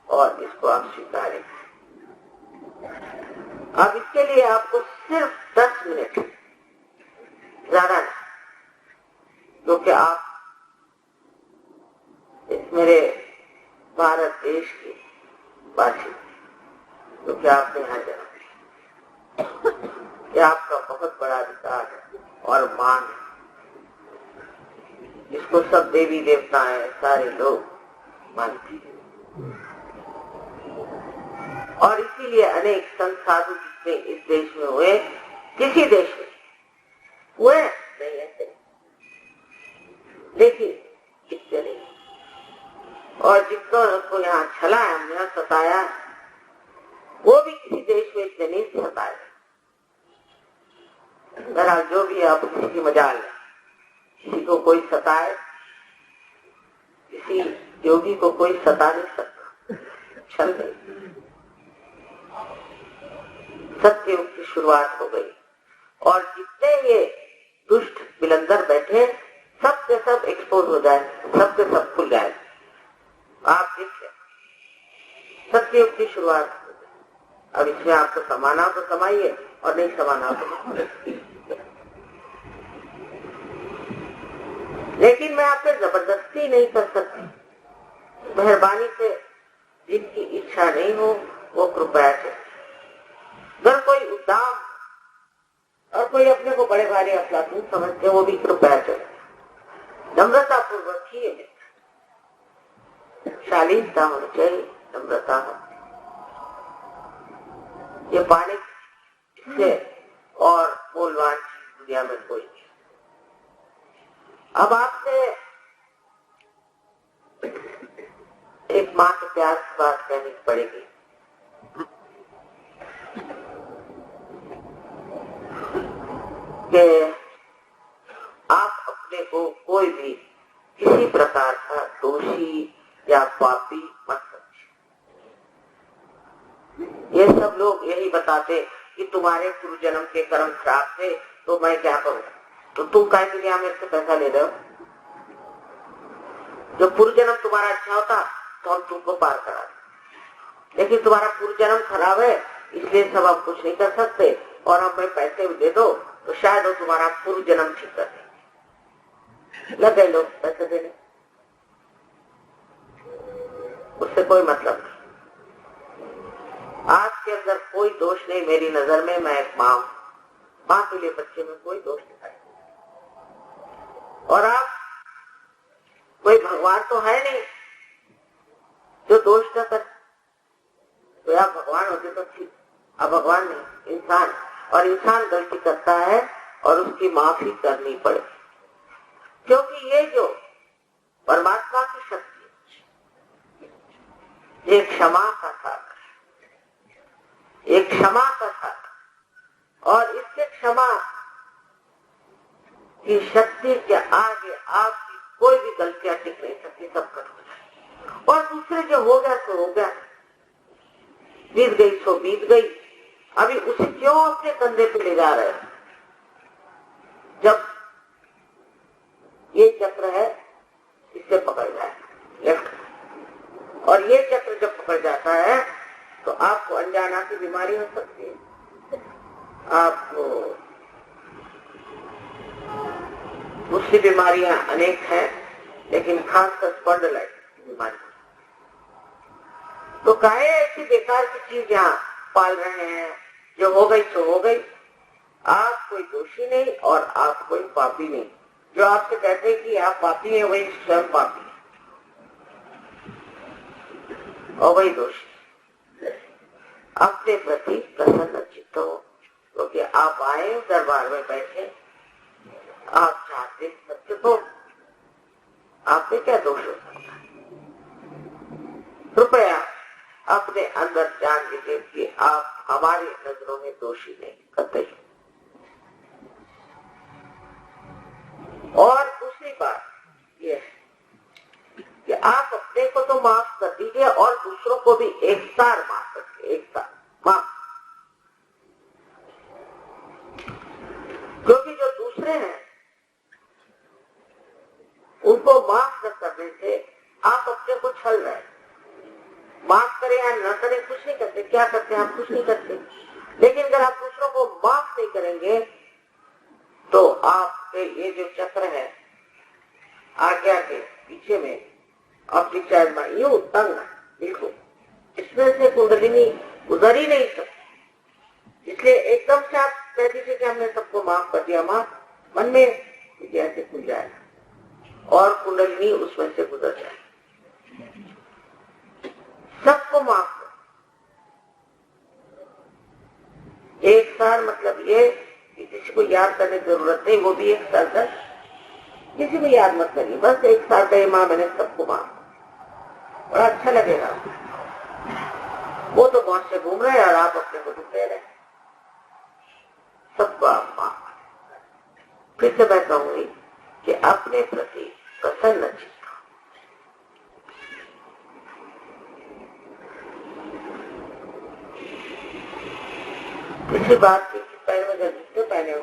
और इसको आप स्वीकारें। अब इसके लिए आपको सिर्फ 10 मिनट, ज्यादा नहीं, क्योंकि आप इस मेरे भारत देश की वासी, क्योंकि आपने यहाँ जन्म लिया, ये आपका बहुत बड़ा अधिकार है और मान है। इसको सब देवी देवताएं, सारे लोग मानते हैं। और इसीलिए अनेक संत साधु जितने इस देश में हुए, किसी देश में हुए नहीं ऐसे, लेकिन कितने नहीं। और जिनको यहाँ छलाया, हमने सताया, वो भी किसी देश में इतने नहीं सताए। बहरहाल जो भी आप किसी की मजाल है, किसी को कोई सताए, किसी योगी को कोई सता नहीं सकता, छल नहीं। सत्ययुग की शुरुआत हो गई और जितने ये दुष्ट बिलंदर बैठे, सब के सब एक्सपोज हो जाए, सब के सब खुल जाए। आप देखिए, सत्ययुग की शुरुआत। अब इसमें आपको समाना हो तो समाइए और नहीं समाना हो तो, लेकिन मैं आप पे जबरदस्ती नहीं कर सकती। मेहरबानी से जिनकी इच्छा नहीं हो वो कृपया से, अगर कोई उद्दाम और कोई अपने को बड़े भारी अफलातून समझते, वो भी कृपया से नम्रता पूर्वक ही है। शालीनता होनी चाहिए, नम्रता हो। ये पाने से और मूलवान दुनिया में कोई नहीं। अब आपसे एक माँ के प्यार की बात कहनी पड़ेगी। कि आप अपने को कोई भी किसी प्रकार का दोषी या पापी मत समझिए। ये सब लोग यही बताते कि तुम्हारे पूर्व जन्म के कर्म खराब थे, तो मैं क्या करूं? तो तुम काहे के लिए मेरे से पैसा ले रहे हो? जो पूर्व जन्म तुम्हारा अच्छा होता तो हम तुमको पार करा दें, लेकिन तुम्हारा पूर्व जन्म खराब है, इसलिए सब आप कुछ नहीं कर सकते और हमें पैसे दे दो तो शायद वो तुम्हारा पूर्व जन्म ठीक कर दे। लग गए लोग पैसे देने, उससे कोई मतलब नहीं। आज के अंदर कोई दोष नहीं मेरी नजर में। मैं एक माँ, माँ के लिए बच्चे में कोई दोष दिखाई। और आप कोई भगवान तो है नहीं जो दोष न करे। तो आप भगवान होते तो ठीक, अब भगवान नहीं, इंसान। और इंसान गलती करता है और उसकी माफी करनी पड़े, क्योंकि ये जो परमात्मा की शक्ति, ये क्षमा का सागर, एक क्षमा का सागर, और इसके क्षमा की शक्ति के आगे आपकी कोई भी गलतियां टिक नहीं सकती, सब कट हो जाए। और दूसरे जो हो गया सो हो गया, बीत गई सो बीत गई। अभी उसे क्यों अपने कंधे पे ले जा रहे हैं? जब ये चक्र है इससे पकड़ जाए लेफ्ट, और ये चक्र जब पकड़ जाता है तो आपको अनजाना की बीमारी हो सकती है। आपको दूसरी बीमारियां अनेक हैं, लेकिन खासकर स्पॉन्डिलाइटिस की बीमारी। तो काहे ऐसी बेकार की चीज यहाँ पाल रहे हैं, जो हो गई सो हो गई। आप कोई दोषी नहीं और आप कोई पापी नहीं। जो आपसे कहते हैं कि आप पापी हैं वही स्वयं पापी है और वही दोषी। अपने प्रति प्रसन्न चित्त हो, क्योंकि आप आए दरबार में बैठे, आप चाहते सत्य को, आपने क्या दोष हो सकता है। कृपया अपने अंदर जान लीजिए कि आप हमारी नजरों में दोषी नहीं करते। और दूसरी बात यह है कि आप अपने को तो माफ कर दीजिए और दूसरों को भी एक सार माफ करिए, एक सार माफ। क्योंकि जो दूसरे हैं उनको माफ न करने से आप अपने को छल रहे हैं। माफ करें या न करें कुछ नहीं करते, क्या करते हैं आप, कुछ नहीं करते। लेकिन अगर आप दूसरों को माफ नहीं करेंगे तो आपके ये जो चक्र है आज्ञा के पीछे में आपकी चार यूं तंग बिल्कुल, इसमें से कुंडलिनी गुजर ही नहीं सकती। इसलिए एकदम से आप कह दीजिए कि हमने सबको माफ कर दिया, माफ मन में ऐसे खुल जाएगा और कुंडलिनी उसमें से गुजर जाएगी। सबको माफ कर। एक सार मतलब ये कि किसी को याद करने की जरूरत नहीं, वो भी एक सार कर, किसी को याद मत करिए, बस एक सार कहे माँ मैंने सबको माफ, बड़ा अच्छा लगेगा। वो तो बहुत से घूम रहे हैं और आप अपने को दुख दे रहे हैं। सबको आप माफ। फिर से मैं कहूंगी कि अपने प्रति प्रसन्न चित्त। किसी बात की पैर में जब जूते पहने हो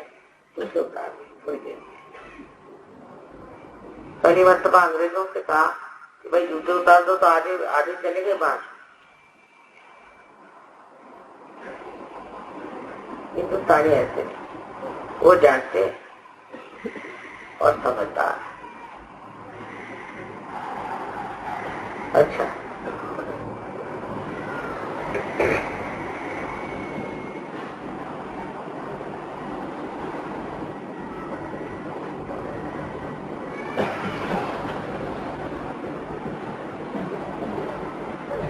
तो उसे उतार थोड़ी देर। पहली मरतबा अंग्रेजों से कहा कि भाई जूते उतार दो तो आधे आधे चले गए बाहर। हिंदुस्तानी ऐसे नहीं, वो जानते और समझदार। अच्छा,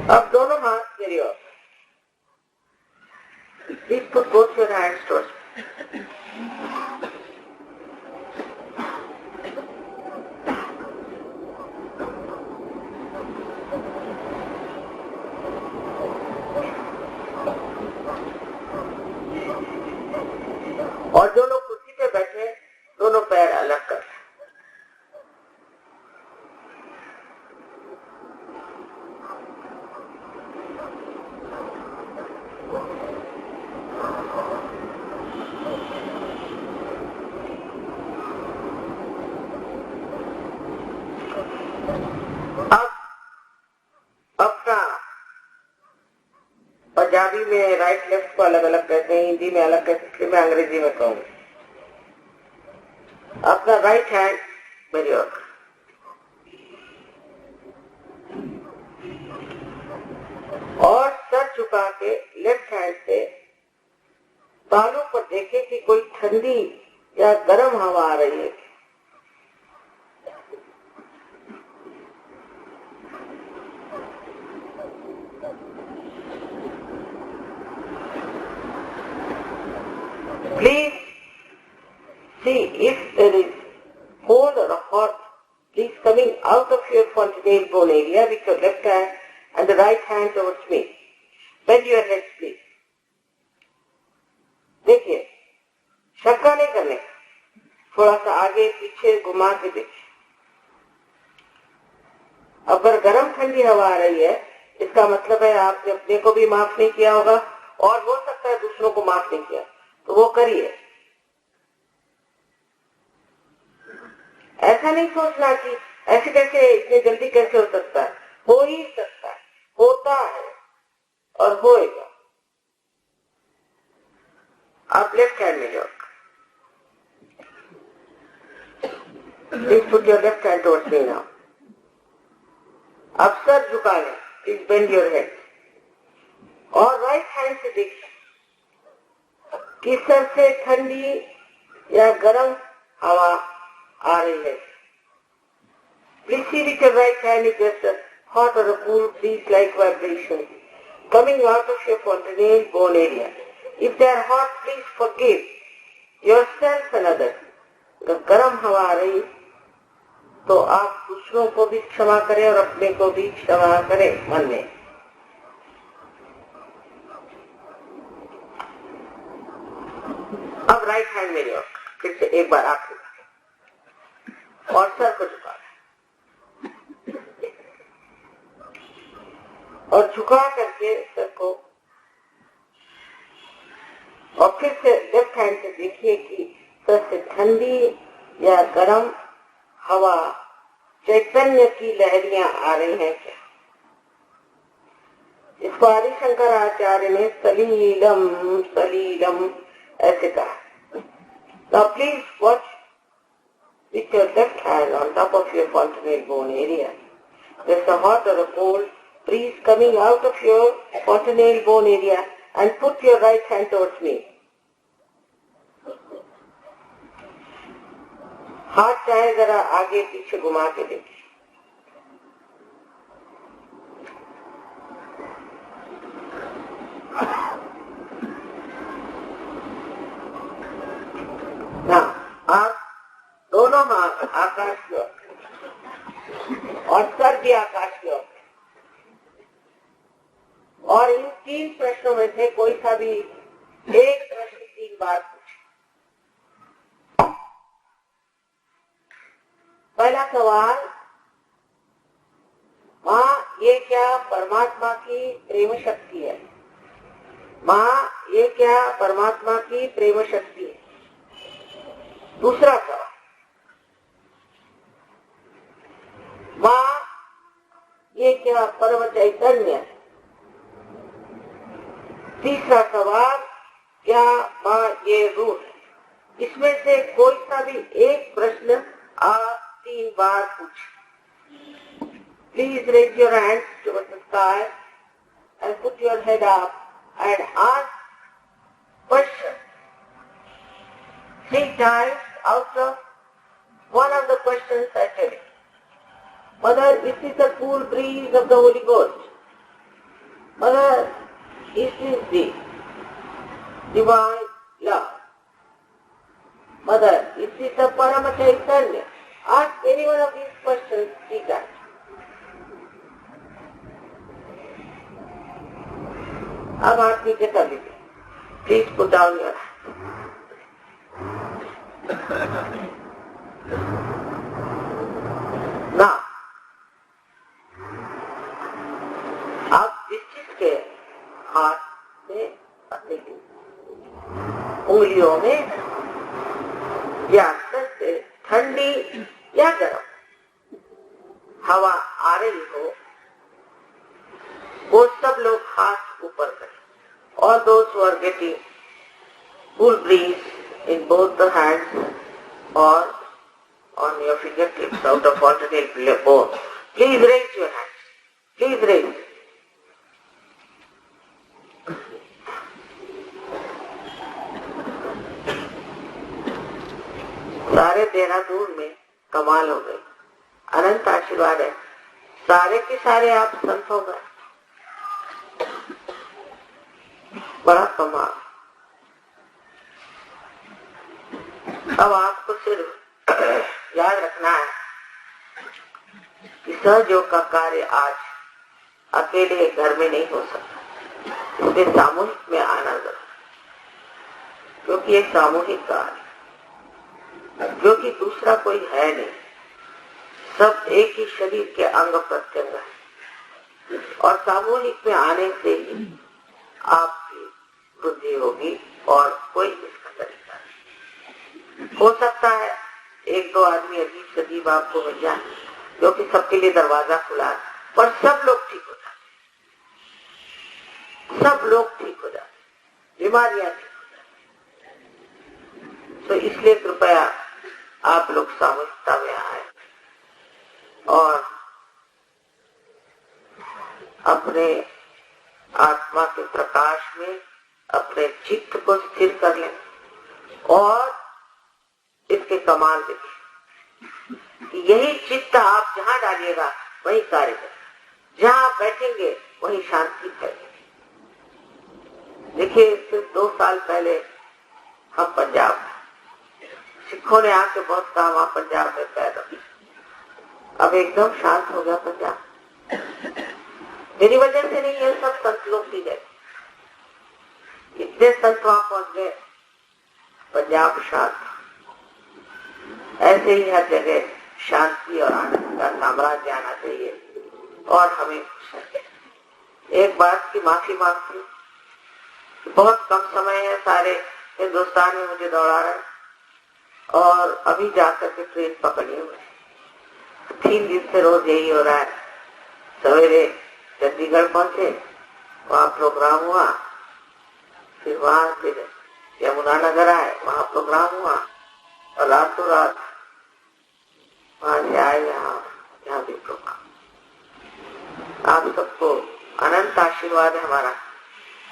अब दोनों हाथ मेरी ओर। Please put both your hands towards me. और जो लोग कुर्सी पे बैठे दोनों पैर अलग कर। पंजाबी में राइट लेफ्ट को अलग अलग कहते हैं, हिंदी में अलग कहते हैं, इसलिए मैं अंग्रेजी में कहूंगी। अपना राइट हैंड मेरी ओर और सर झुका के लेफ्ट हैंड से बालों पर देखे कि कोई ठंडी या गर्म हवा आ रही है। Please see if there is cold or hot, please coming out of your fontanelle bone area with your left hand and the right hand towards me. Bend your head, please. देखिए, शक्का नहीं करने, थोड़ा सा आगे पीछे घुमा के देखिए। अगर गर्म ठंडी हवा आ रही है, इसका मतलब है आपने अपने को भी माफ नहीं किया होगा और हो सकता है दूसरों को माफ नहीं किया, तो वो करिए। ऐसा नहीं सोचना कि ऐसे कैसे, इतने जल्दी कैसे हो सकता है। हो ही सकता है, होता है और होएगा। आप लेफ्ट हैंड में जाओ। Please put your left hand towards me now. अब सर झुका लें, प्लीज बेंड योर हेड। और राइट हैंड से देखिए कि सर से ठंडी या गर्म हवा आ रही है. Please see with your right hand if there's a hot or a cool breeze-like vibration coming out of your fontanelle bone area. If they are hot, please forgive yourself and others. अगर गर्म हवा आ रही तो आप दूसरों को भी क्षमा करें और अपने को भी क्षमा करें मन में. अब राइट हैंड मेरी ओर फिर से एक बार आखिरी बार और सर को झुका और झुका करके सर को और फिर से लेफ्ट हैंड से देखिए कि सर से ठंडी या गर्म हवा चैतन्य की लहरियां आ रही हैं क्या. इसको आदि शंकराचार्य ने सलीलम सलीलम ऐसे कहा. Now please watch with your left hand on top of your fontanelle bone area. There's a hot or a cold breeze coming out of your fontanelle bone area and put your right hand towards me. हाथ चाहे जरा आगे पीछे घुमा के देखिए. आप दोनों हाथ आकाश की ओर और सर भी आकाश की ओर. और इन 3 प्रश्नों में से कोई सा भी एक प्रश्न 3 बार पूछे. पहला सवाल, माँ ये क्या परमात्मा की प्रेम शक्ति है? माँ ये क्या परमात्मा की प्रेम शक्ति है? दूसरा सवाल, माँ ये क्या परम चैतन्य है? तीसरा सवाल, क्या माँ ये रूह है? इसमें से कोई सा भी एक प्रश्न आप 3 बार पूछें. Please raise your hands towards the sky and put your head up and ask questions 3 times out of one of the questions I tell you. Mother, is this a cool breeze of the Holy Ghost? Mother, is this the divine love? Mother, is this a Parama Chaitanya? Ask any one of these questions 3 times. अब हाथ नीचे कर लीजिए. Please put down your hand. Now, आप जिस चीज के हाथ से अपनी उंगलियों में या सर से ठंडी या गर्म हवा आ रही हो, वो सब लोग हाथ ऊपर करें. All those who are getting cool breeze in both the hands or on your fingertips out of alternate bone, please raise your hands. Please raise. सारे देहरादून में कमाल हो गए. अनंत आशीर्वाद है. सारे के सारे आप संत हो गए. बड़ा कमाल. अब आपको सिर्फ याद रखना है कि सहयोग का कार्य आज अकेले घर में नहीं हो सकता. इसमें सामूहिक में आना जरूर, क्योंकि ये सामूहिक कार्य, क्योंकि दूसरा कोई है नहीं. सब एक ही शरीर के अंग प्रत्यंग है और सामूहिक में आने से ही आपकी वृद्धि होगी और कोई इसका तरीका नहीं. हो सकता है 1-2 आदमी अजीब से अजीब आपको मिल जाए, क्योंकि सबके लिए दरवाजा खुला है, पर सब लोग ठीक हो जाते. सब लोग ठीक हो जाते, बीमारियां ठीक हो जाती. तो इसलिए कृपया आप लोग सामूहिकता में आए और अपने आत्मा के प्रकाश में अपने चित्त को स्थिर कर लें और इसके कमाल देखें। यही चित्त आप जहाँ डालिएगा वही कार्य करेगा, जहाँ आप बैठेंगे वही शांति फैलेगी। देखिए, सिर्फ 2 साल पहले हम पंजाब, सिखों ने आके बहुत कहा वहां पंजाब में पैदा, अब एकदम शांत हो गया पंजाब। मेरी वजह से नहीं, ये सब संत लोग की गए, इतने संत वहां पहुंच गए, पंजाब शांत। ऐसे ही हर जगह शांति और आनंद का साम्राज्य आना चाहिए। और हमें एक बात की माफी मांगती हूँ, बहुत कम समय है, सारे हिंदुस्तान में मुझे दौड़ा रहे और अभी जाकर के ट्रेन पकड़ी हुई, 3 दिन से रोज यही हो रहा है। सवेरे चंडीगढ़ पहुंचे, वहाँ प्रोग्राम हुआ, फिर वहां फिर यमुना नगर आए, वहाँ प्रोग्राम हुआ और रातों रात वहां से आए यहाँ भी प्रोग्राम। आप सबको अनंत आशीर्वाद है हमारा।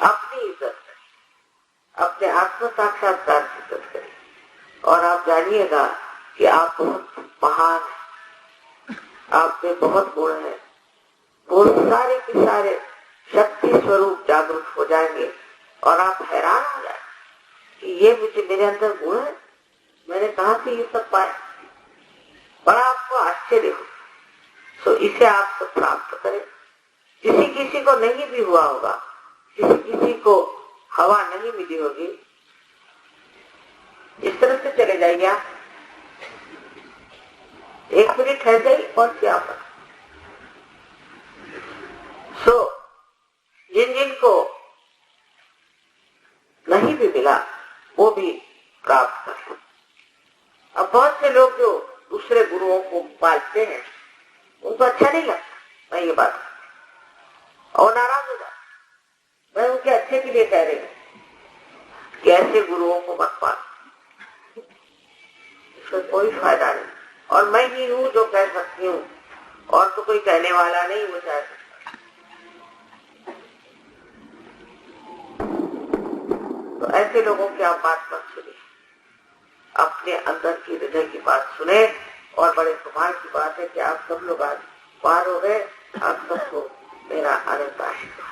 अपनी इज्जत करें, अपने आत्म साक्षात्कार की इज्जत करें और आप जानिएगा कि आप बहुत महान हैं, आप में बहुत गुण है। वो सारे के सारे शक्ति स्वरूप जागरूक हो जाएंगे और आप हैरान हो जाएंगे कि ये मुझे, मेरे अंदर गुण है, मैंने कहा से ये सब पाया, बड़ा आपको आश्चर्य हो। तो इसे आप सब प्राप्त करें। किसी किसी को नहीं भी हुआ होगा, किसी किसी को हवा नहीं मिली होगी, इस तरह से चले जाइए आप, 1 मिनट ठहर जाइए और क्या पर। जिन जिन को नहीं भी मिला वो भी प्राप्त कर। अब बहुत से लोग जो दूसरे गुरुओं को पालते हैं उनको अच्छा नहीं लगता, मैं ये बात और नाराज हो जाता। मैं उनके अच्छे के लिए कह रही हूँ कि ऐसे गुरुओं को मत पालो, इसमें कोई फायदा नहीं। और मैं ही हूँ जो कह सकती हूँ, और तो कोई कहने वाला नहीं हो जाए। तो ऐसे लोगों की आप बात मत सुनिए, अपने अंदर की हृदय की बात सुने। और बड़े कमाल की बात है कि आप सब लोग आज पार हो गए। आप सबको मेरा अनंत आशीर्वाद।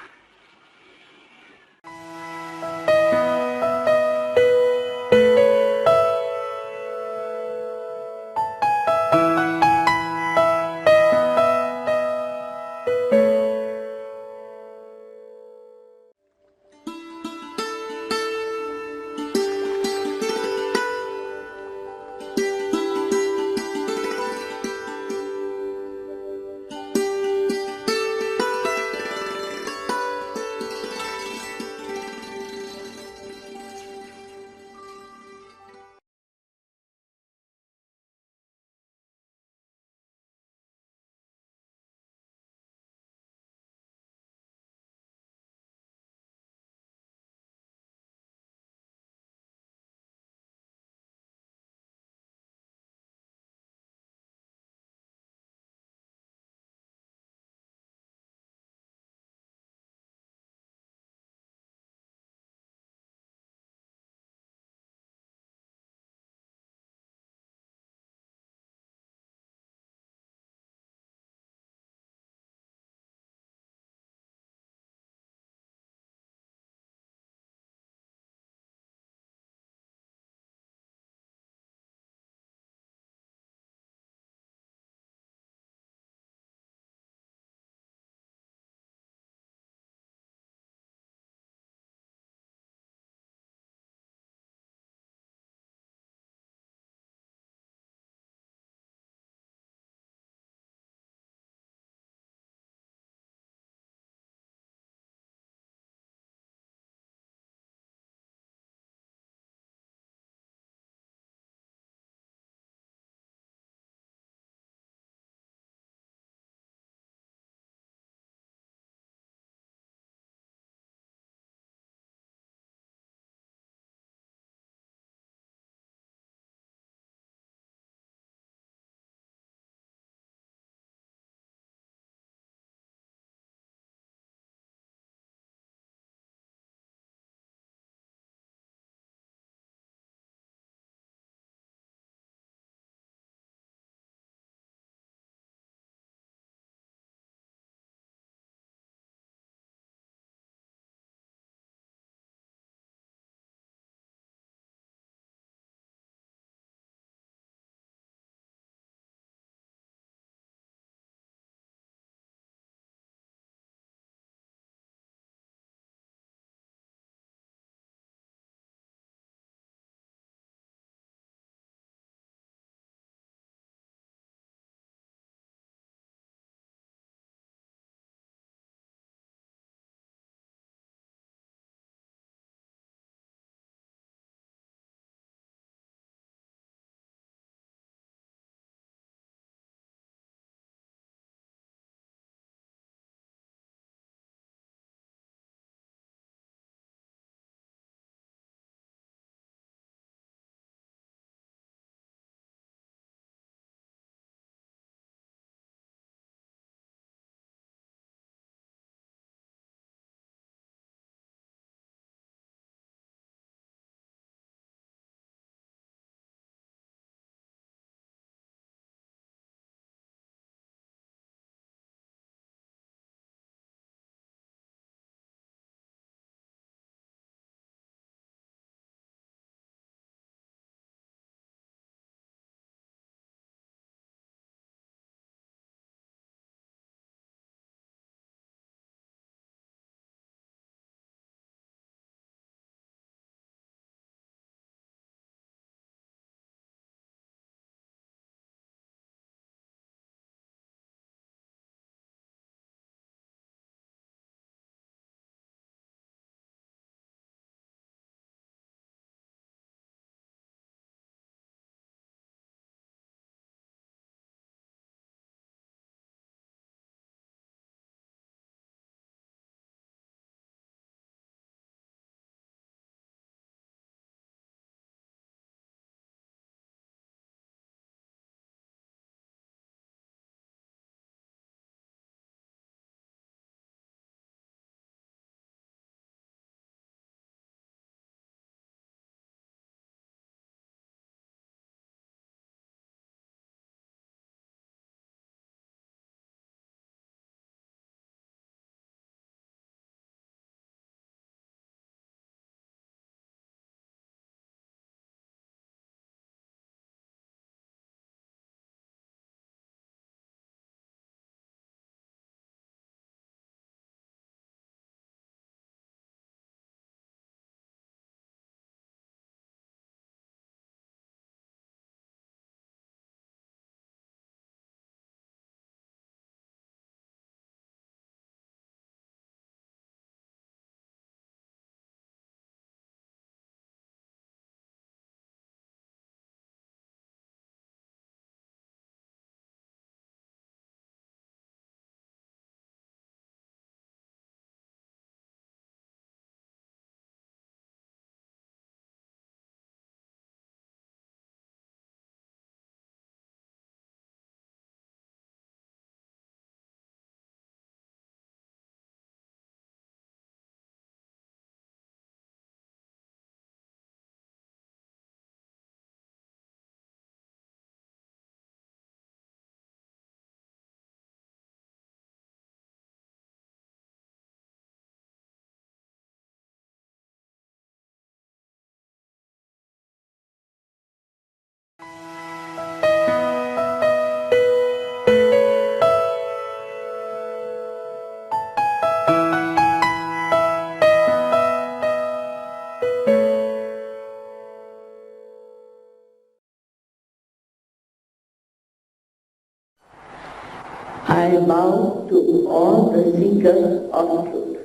I bow to all the seekers of truth.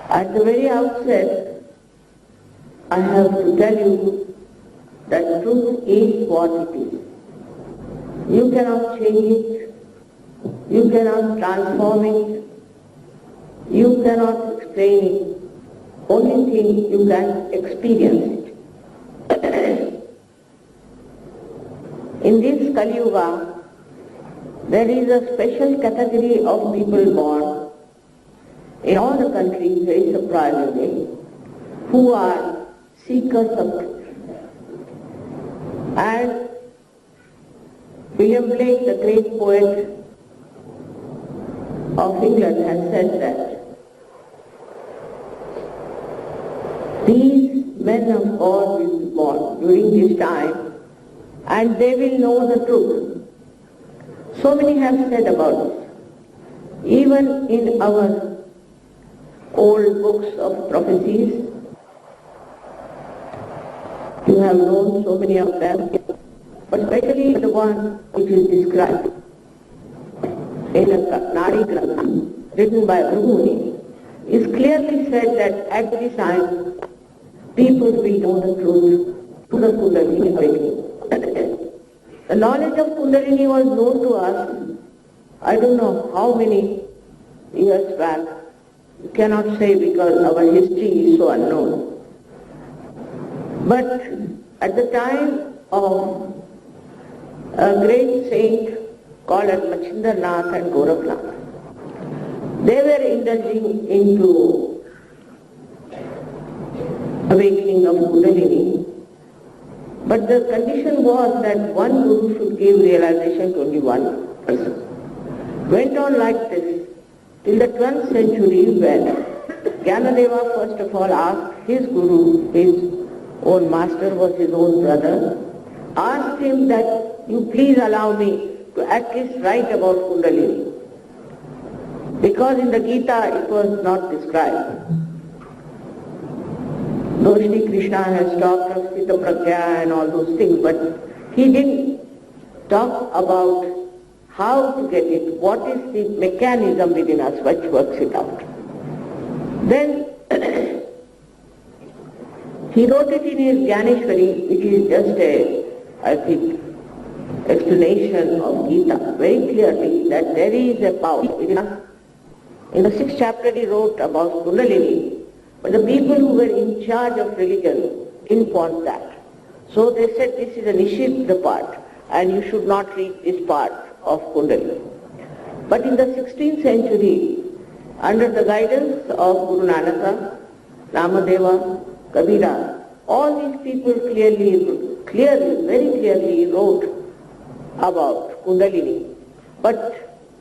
At the very outset, I have to tell you that truth is what it is. You cannot change it, you cannot transform it, you cannot explain it. Only thing you can experience it. In this Kali Yuga, there is a special category of people born in all the countries, very surprisingly, who are seekers of truth. And William Blake, the great poet of England, has said that these men of God will be born during this time and they will know the truth. So many have said about this. Even in our old books of prophecies, you have known so many of them, but especially the one which is described in a Nadi Grantha written by Brahmuni, is clearly said that at this time people will know the truth to the Kundalini awakening. The knowledge of Kundalini was known to us, I don't know how many years back. You cannot say because our history is so unknown. But at the time of a great saint called as Machindranath and Gorakhnath, they were indulging into awakening of Kundalini. But the condition was that one guru should give realization to only one person. Went on like this till the 12th century, when Gyanadeva first of all asked his guru, his own master was his own brother, asked him that you please allow me to at least write about Kundalini. Because in the Gita it was not described. Though Shri Krishna has talked of Sthita Pragya and all those things, but he didn't talk about how to get it, what is the mechanism within us which works it out. Then he wrote it in his Gyaneshwari, which is just a, I think, explanation of Gita, very clearly that there is a power within us. In the 6th chapter he wrote about Kundalini, but the people who were in charge of religion didn't want that. So they said this is a Nishita part and you should not read this part of Kundalini. But in the 16th century, under the guidance of Guru Nanaka, Namadeva, Kabira, all these people very clearly wrote about Kundalini. But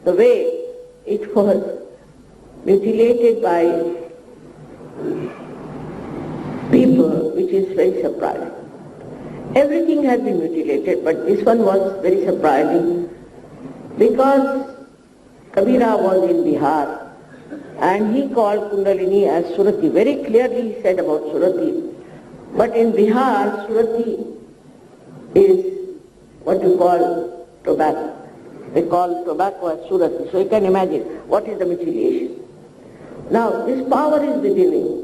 the way it was mutilated by people, which is very surprising. Everything has been mutilated, but this one was very surprising because Kabira was in Bihar and he called Kundalini as Surati. Very clearly he said about Surati. But in Bihar, Surati is what you call tobacco. They call tobacco as Surati. So you can imagine what is the mutilation. Now this power is within me.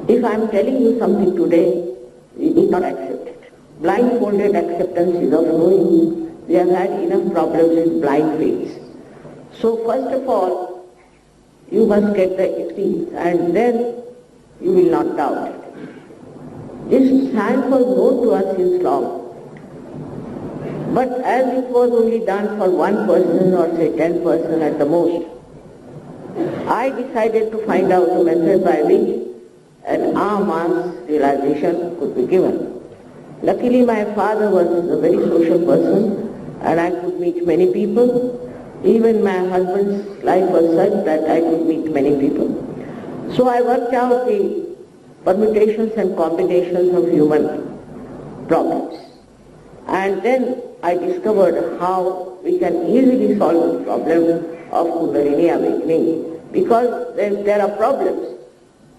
If I am telling you something today, you need not accept it. Blindfolded acceptance is of no use. We have had enough problems with blind faith. So first of all, you must get the experience and then you will not doubt it. This science was known to us since long. But as it was only done for one person or say 10% at the most, I decided to find out a method by which an en masse realization could be given. Luckily my father was a very social person and I could meet many people. Even my husband's life was such that I could meet many people. So I worked out the permutations and combinations of human problems. And then I discovered how we can easily solve the problem of Kundalini awakening, because there are problems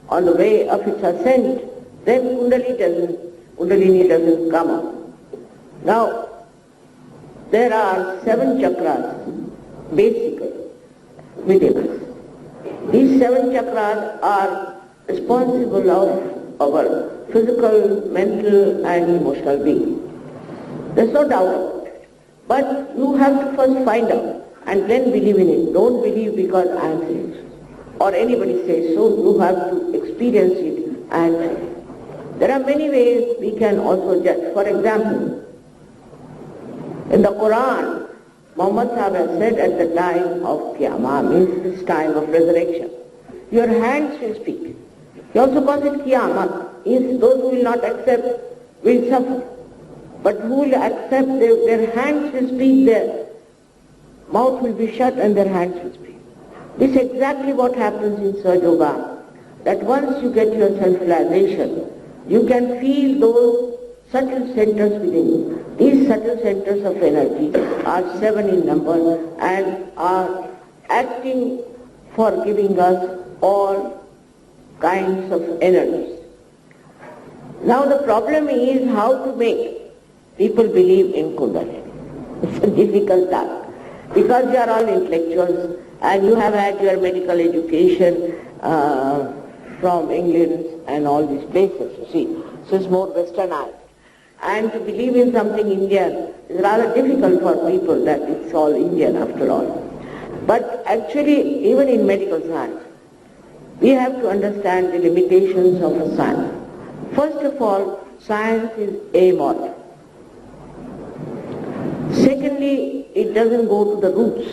on the way of its ascent. then Kundalini doesn't come up. Now, there are 7 chakras, basically, within us. These 7 chakras are responsible of our physical, mental and emotional being. There's no doubt about it. But you have to first find out and then believe in it. Don't believe because I am saying so, or anybody says so. You have to experience it and try it. There are many ways we can also judge. For example, in the Quran, Muhammad Sahib has said at the time of Qiyamah, means this time of resurrection, your hands will speak. He also calls it Qiyamah, means those who will not accept will suffer. But who will accept, their hands will speak, their mouth will be shut and their hands will speak. This is exactly what happens in sahajayoga, that once you get your self-realization, you can feel those subtle centers within you. These subtle centers of energy are 7 in number and are acting for giving us all kinds of energies. Now the problem is how to make people believe in Kundalini. It's a difficult task because you are all intellectuals and you have had your medical education from England and all these places, you see. So it's more westernized. And to believe in something Indian is rather difficult for people that it's all Indian after all. But actually, even in medical science, we have to understand the limitations of a science. First of all, science is amoral. Secondly, it doesn't go to the roots.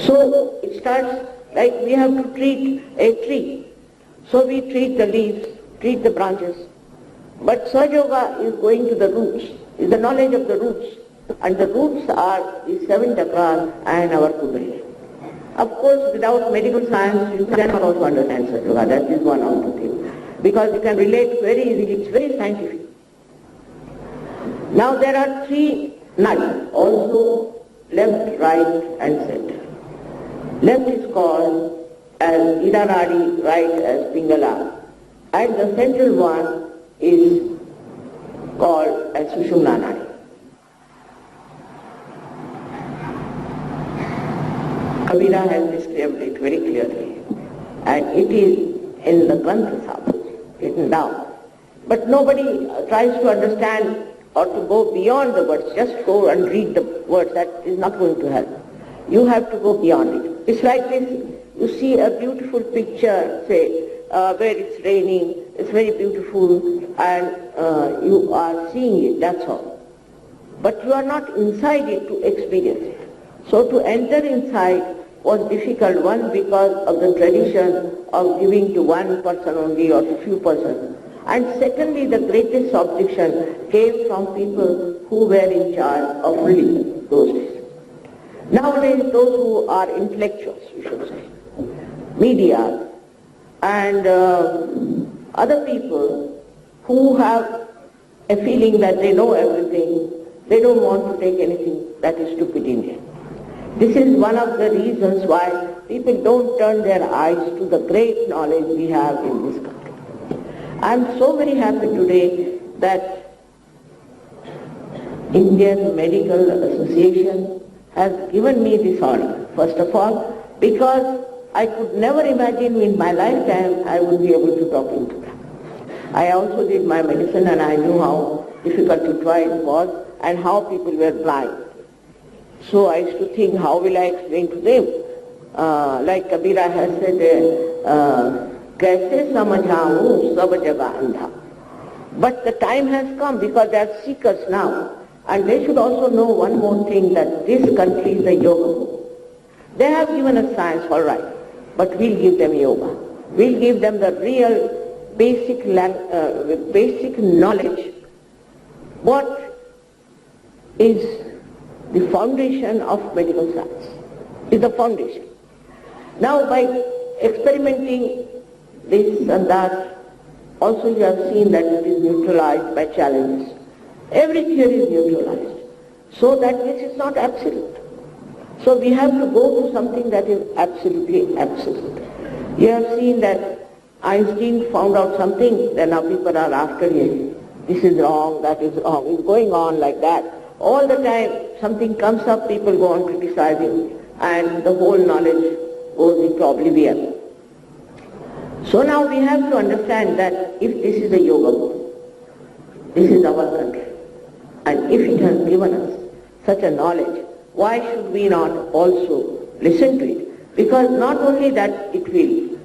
So it starts like we have to treat a tree. So we treat the leaves, treat the branches. But sahajayoga is going to the roots, is the knowledge of the roots. And the roots are the 7 chakras and our Kundalini. Of course, without medical science, you cannot also understand sahajayoga. That is one of the things. Because you can relate very easily, it's very scientific. Now there are 3 knives, also left, right and center. Left is called as Idaradi, right as Pingala, and the central one is called as Sushumna Nadi. Kabira has described it very clearly, and it is in the Granthas written down. But nobody tries to understand or to go beyond the words, just go and read the words, that is not going to help. You have to go beyond it. It's like this, you see a beautiful picture, say, where it's raining, it's very beautiful, and you are seeing it, that's all. But you are not inside it to experience it. So to enter inside was difficult, one because of the tradition of giving to one person only or to few persons. And secondly, the greatest objection came from people who were in charge of religion those days. Nowadays, those who are intellectuals, we should say, media, and other people who have a feeling that they know everything, they don't want to take anything that is stupid Indian. This is one of the reasons why people don't turn their eyes to the great knowledge we have in this country. I am so very happy today that Indian Medical Association has given me this honor, first of all, because I could never imagine in my lifetime I would be able to talk into them. I also did my medicine and I knew how difficult to try it was and how people were blind. So I used to think, how will I explain to them? Like Kabira has said, Kaise samajhaun sab jagah andha. But the time has come because they are seekers now. And they should also know one more thing, that this country is a yoga. They have given us science, all right, but we'll give them yoga. We'll give them the real basic knowledge. What is the foundation of medical science? Is the foundation. Now by experimenting this and that, also you have seen that it is neutralized by challenges. Every theory is neutralized, so that this is not absolute. So we have to go to something that is absolutely absolute. You have seen that Einstein found out something, then now people are after him. This is wrong, that is wrong. It's going on like that. All the time something comes up, people go on criticizing, and the whole knowledge goes into oblivion. So now we have to understand that if this is a yoga book, this is our country, and if it has given us such a knowledge, why should we not also listen to it? Because not only that it will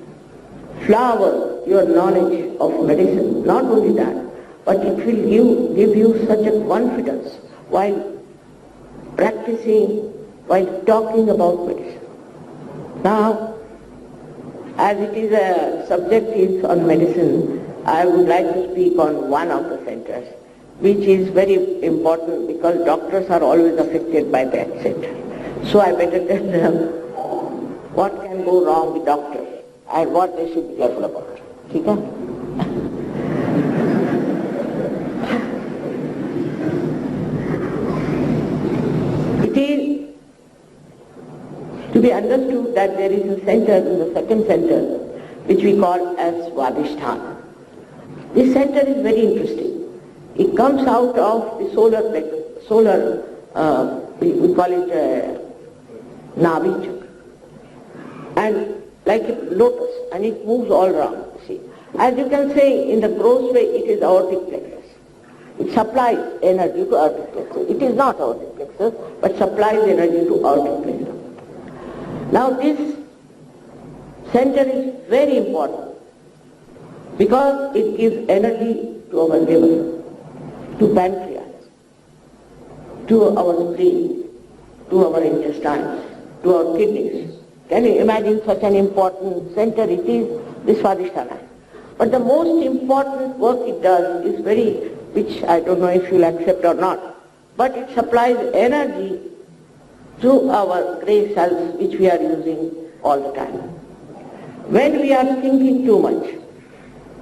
flower your knowledge of medicine, not only that, but it will give you such a confidence while practicing, while talking about medicine. Now, as it is a subject is on medicine, I would like to speak on one of the centers, which is very important because doctors are always affected by that center. So I better tell them what can go wrong with doctors and what they should be careful about. Okay? It is to be understood that there is a center in the second center which we call as Svadhisthana. This center is very interesting. It comes out of the we call it Navi chakra, and like a lotus, and it moves all around. See, as you can say in the gross way, it is aortic plexus. It supplies energy to aortic plexus. It is not aortic plexus, but supplies energy to aortic plexus. Now this center is very important because it gives energy to our liver, to pancreas, to our spleen, to our intestines, to our kidneys. Can you imagine such an important center it is, this Svadhisthana? But the most important work it does is which I don't know if you'll accept or not, but it supplies energy to our grey cells which we are using all the time. When we are thinking too much,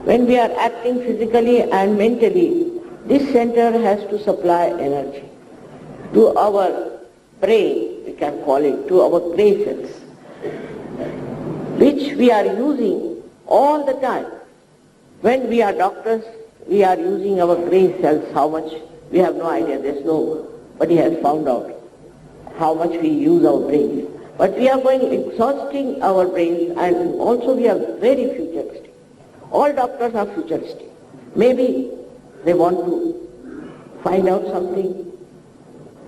when we are acting physically and mentally, this center has to supply energy to our brain, we can call it, to our grey cells, which we are using all the time. When we are doctors, we are using our grey cells, how much, we have no idea, nobody has found out how much we use our brains. But we are exhausting our brains, and also we are very futuristic. All doctors are futuristic. Maybe they want to find out something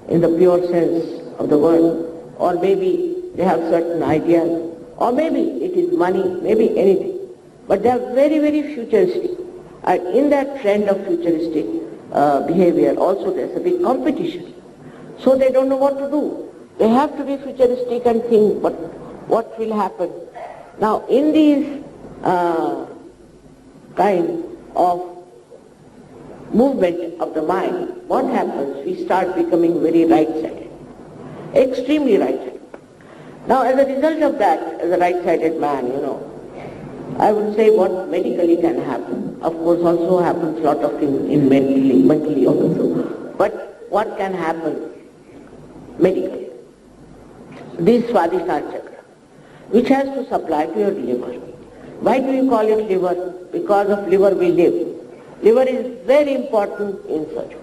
in the pure sense of the word, or maybe they have certain ideas, or maybe it is money, maybe anything. But they are very, very futuristic. And in that trend of futuristic behavior also there is a big competition. So they don't know what to do. They have to be futuristic and think, but what will happen? Now in these kind of movement of the mind, what happens? We start becoming very right-sided, extremely right-sided. Now as a result of that, as a right-sided man, I would say what medically can happen. Of course also happens a lot of things in mentally also. But what can happen medically? This Svadhisthana chakra, which has to supply to your liver. Why do you call it liver? Because of liver we live. Liver is very important in surgery.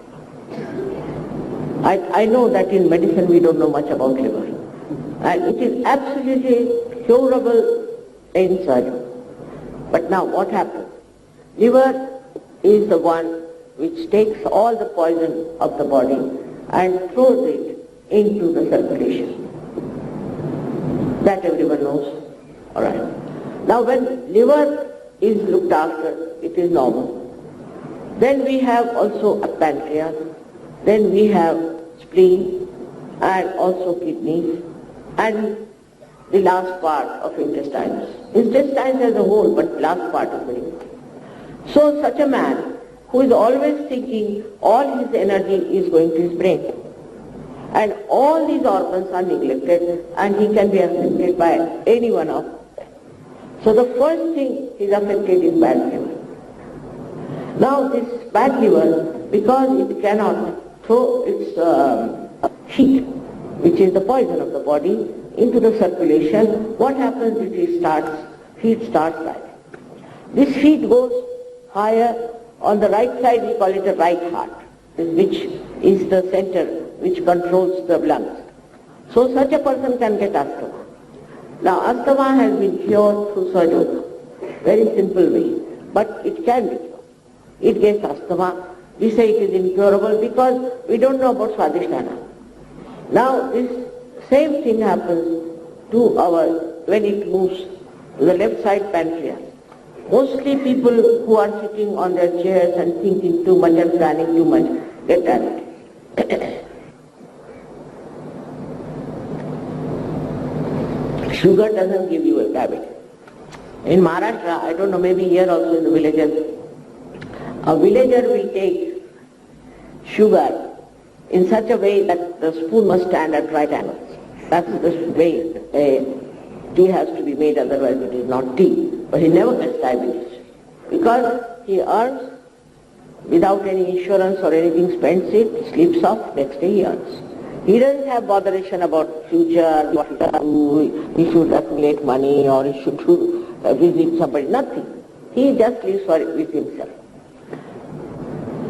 I know that in medicine we don't know much about liver. And it is absolutely curable in surgery. But now what happens? Liver is the one which takes all the poison of the body and throws it into the circulation. That everyone knows. Alright. Now when liver is looked after, it is normal. Then we have also a pancreas, then we have spleen and also kidneys, and the last part of intestines. Intestines as a whole, but last part is very important. So such a man who is always thinking all his energy is going to his brain, and all these organs are neglected, and he can be affected by any one of them. So the first thing he is affected is bad liver. Now this bad liver, because it cannot throw its heat, which is the poison of the body, into the circulation, what happens is heat starts rising. This feet goes higher. On the right side we call it a right heart, which is the center which controls the lungs. So such a person can get asthma. Now asthma has been cured through sahajayoga. Very simple way. But it can be cured. It gets asthma. We say it is incurable because we don't know about Swadhisthana. Now this same thing happens to when it moves to the left side pancreas. Mostly people who are sitting on their chairs and thinking too much and planning too much get diabetes. Sugar doesn't give you a diabetes. In Maharashtra, I don't know, maybe here also in the villages, a villager will take sugar in such a way that the spoon must stand at right angles. That's the way tea has to be made, otherwise it is not tea. But he never gets diabetes because he earns without any insurance or anything, spends it, sleeps off, next day he earns. He doesn't have botheration about future, what he should do, he should accumulate money or he should visit somebody, nothing. He just lives with himself.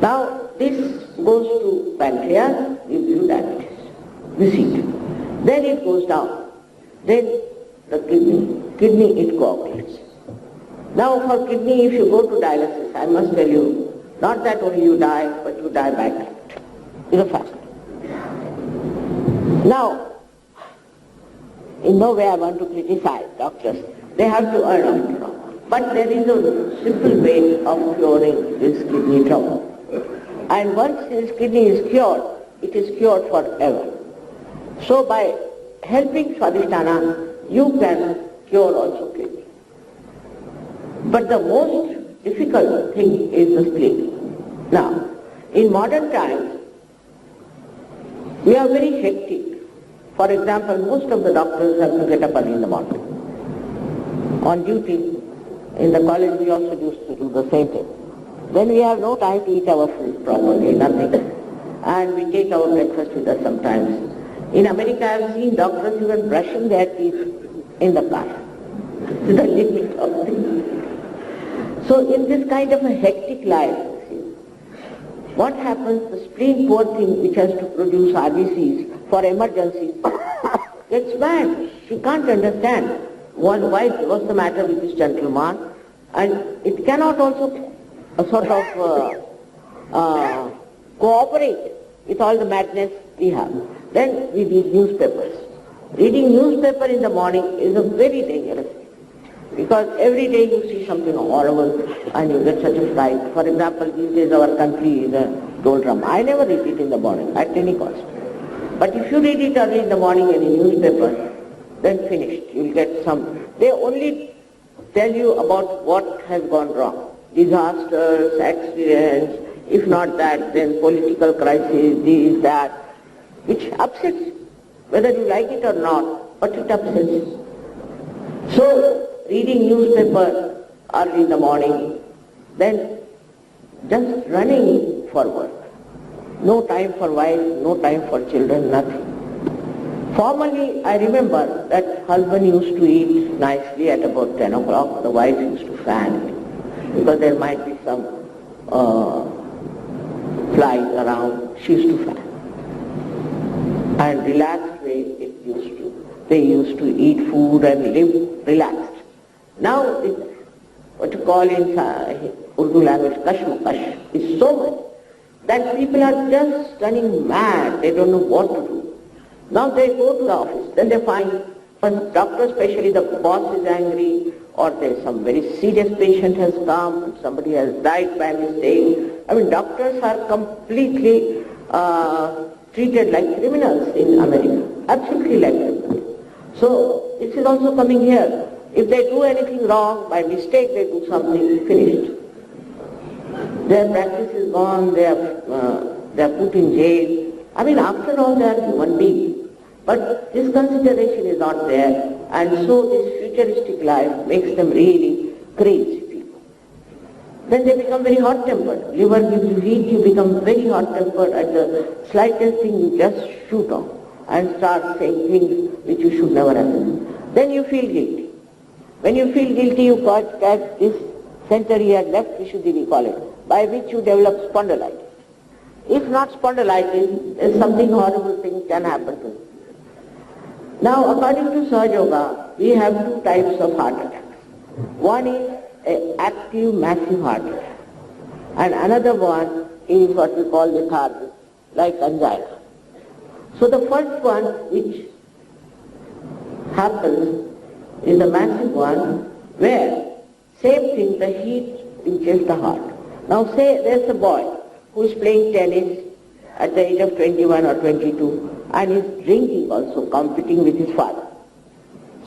Now this goes to pancreas, gives you diabetes, this heat. Then it goes down. Then the kidney it coagulates. Now for kidney, if you go to dialysis, I must tell you, not that only you die, but you die bankrupt. You know, fast. Now, in no way I want to criticize doctors. They have to earn after all. But there is a simple way of curing this kidney trouble. And once this kidney is cured, it is cured forever. So by helping Swadhisthana, you can cure also kidney. But the most difficult thing is the spleen. Now, in modern times, we are very hectic. For example, most of the doctors have to get up early in the morning. On duty, in the college we also used to do the same thing. Then we have no time to eat our food properly, nothing. And we take our breakfast with us sometimes. In America I have seen doctors even brushing their teeth in the car, to the limit of things. So in this kind of a hectic life, what happens, the spleen, poor thing, which has to produce RBCs for emergencies, gets mad. She can't understand what's the matter with this gentleman, and it cannot also cooperate with all the madness we have. Then we read newspapers. Reading newspaper in the morning is a very dangerous thing. Because every day you see something horrible and you get such a fright. For example, these days our country is a doldrum. I never read it in the morning at any cost. But if you read it early in the morning in a newspaper, then finished. You'll get some. They only tell you about what has gone wrong. Disasters, accidents, if not that, then political crisis, this, that, which upsets you, whether you like it or not, but it upsets you. So, reading newspaper early in the morning, then just running for work. No time for wife, no time for children, nothing. Formerly, I remember that husband used to eat nicely at about 10 o'clock, the wife used to fan it, because there might be some flies around, she used to fan. And relaxed way they used to eat food and live relaxed. Now, what you call in Urdu language, kashmakash, is so much that people are just running mad, they don't know what to do. Now they go to the office, then they find, one doctor especially, the boss is angry, or there's some very serious patient has come, somebody has died by mistake. I mean, doctors are completely treated like criminals in America, absolutely like criminals. So, this is also coming here. If they do anything wrong, by mistake they do something, finished. Their practice is gone, they are put in jail. I mean, after all, they are human beings. But this consideration is not there, and so this futuristic life makes them really crazy people. Then they become very hot-tempered. Liver gives you heat, you become very hot-tempered. At the slightest thing, you just shoot off and start saying things which you should never have done. Then you feel guilty. When you feel guilty, you catch this center he had left Vishuddhi we call it, by which you develop spondylitis. If not spondylitis, then something horrible thing can happen to you. Now according to sahajayoga, we have two types of heart attacks. One is an active massive heart attack and another one is what we call lethargic, like angina. So the first one which happens is the massive one where same thing, the heat reaches the heart. Now say there's a boy who is playing tennis at the age of 21 or 22 and is drinking also, competing with his father.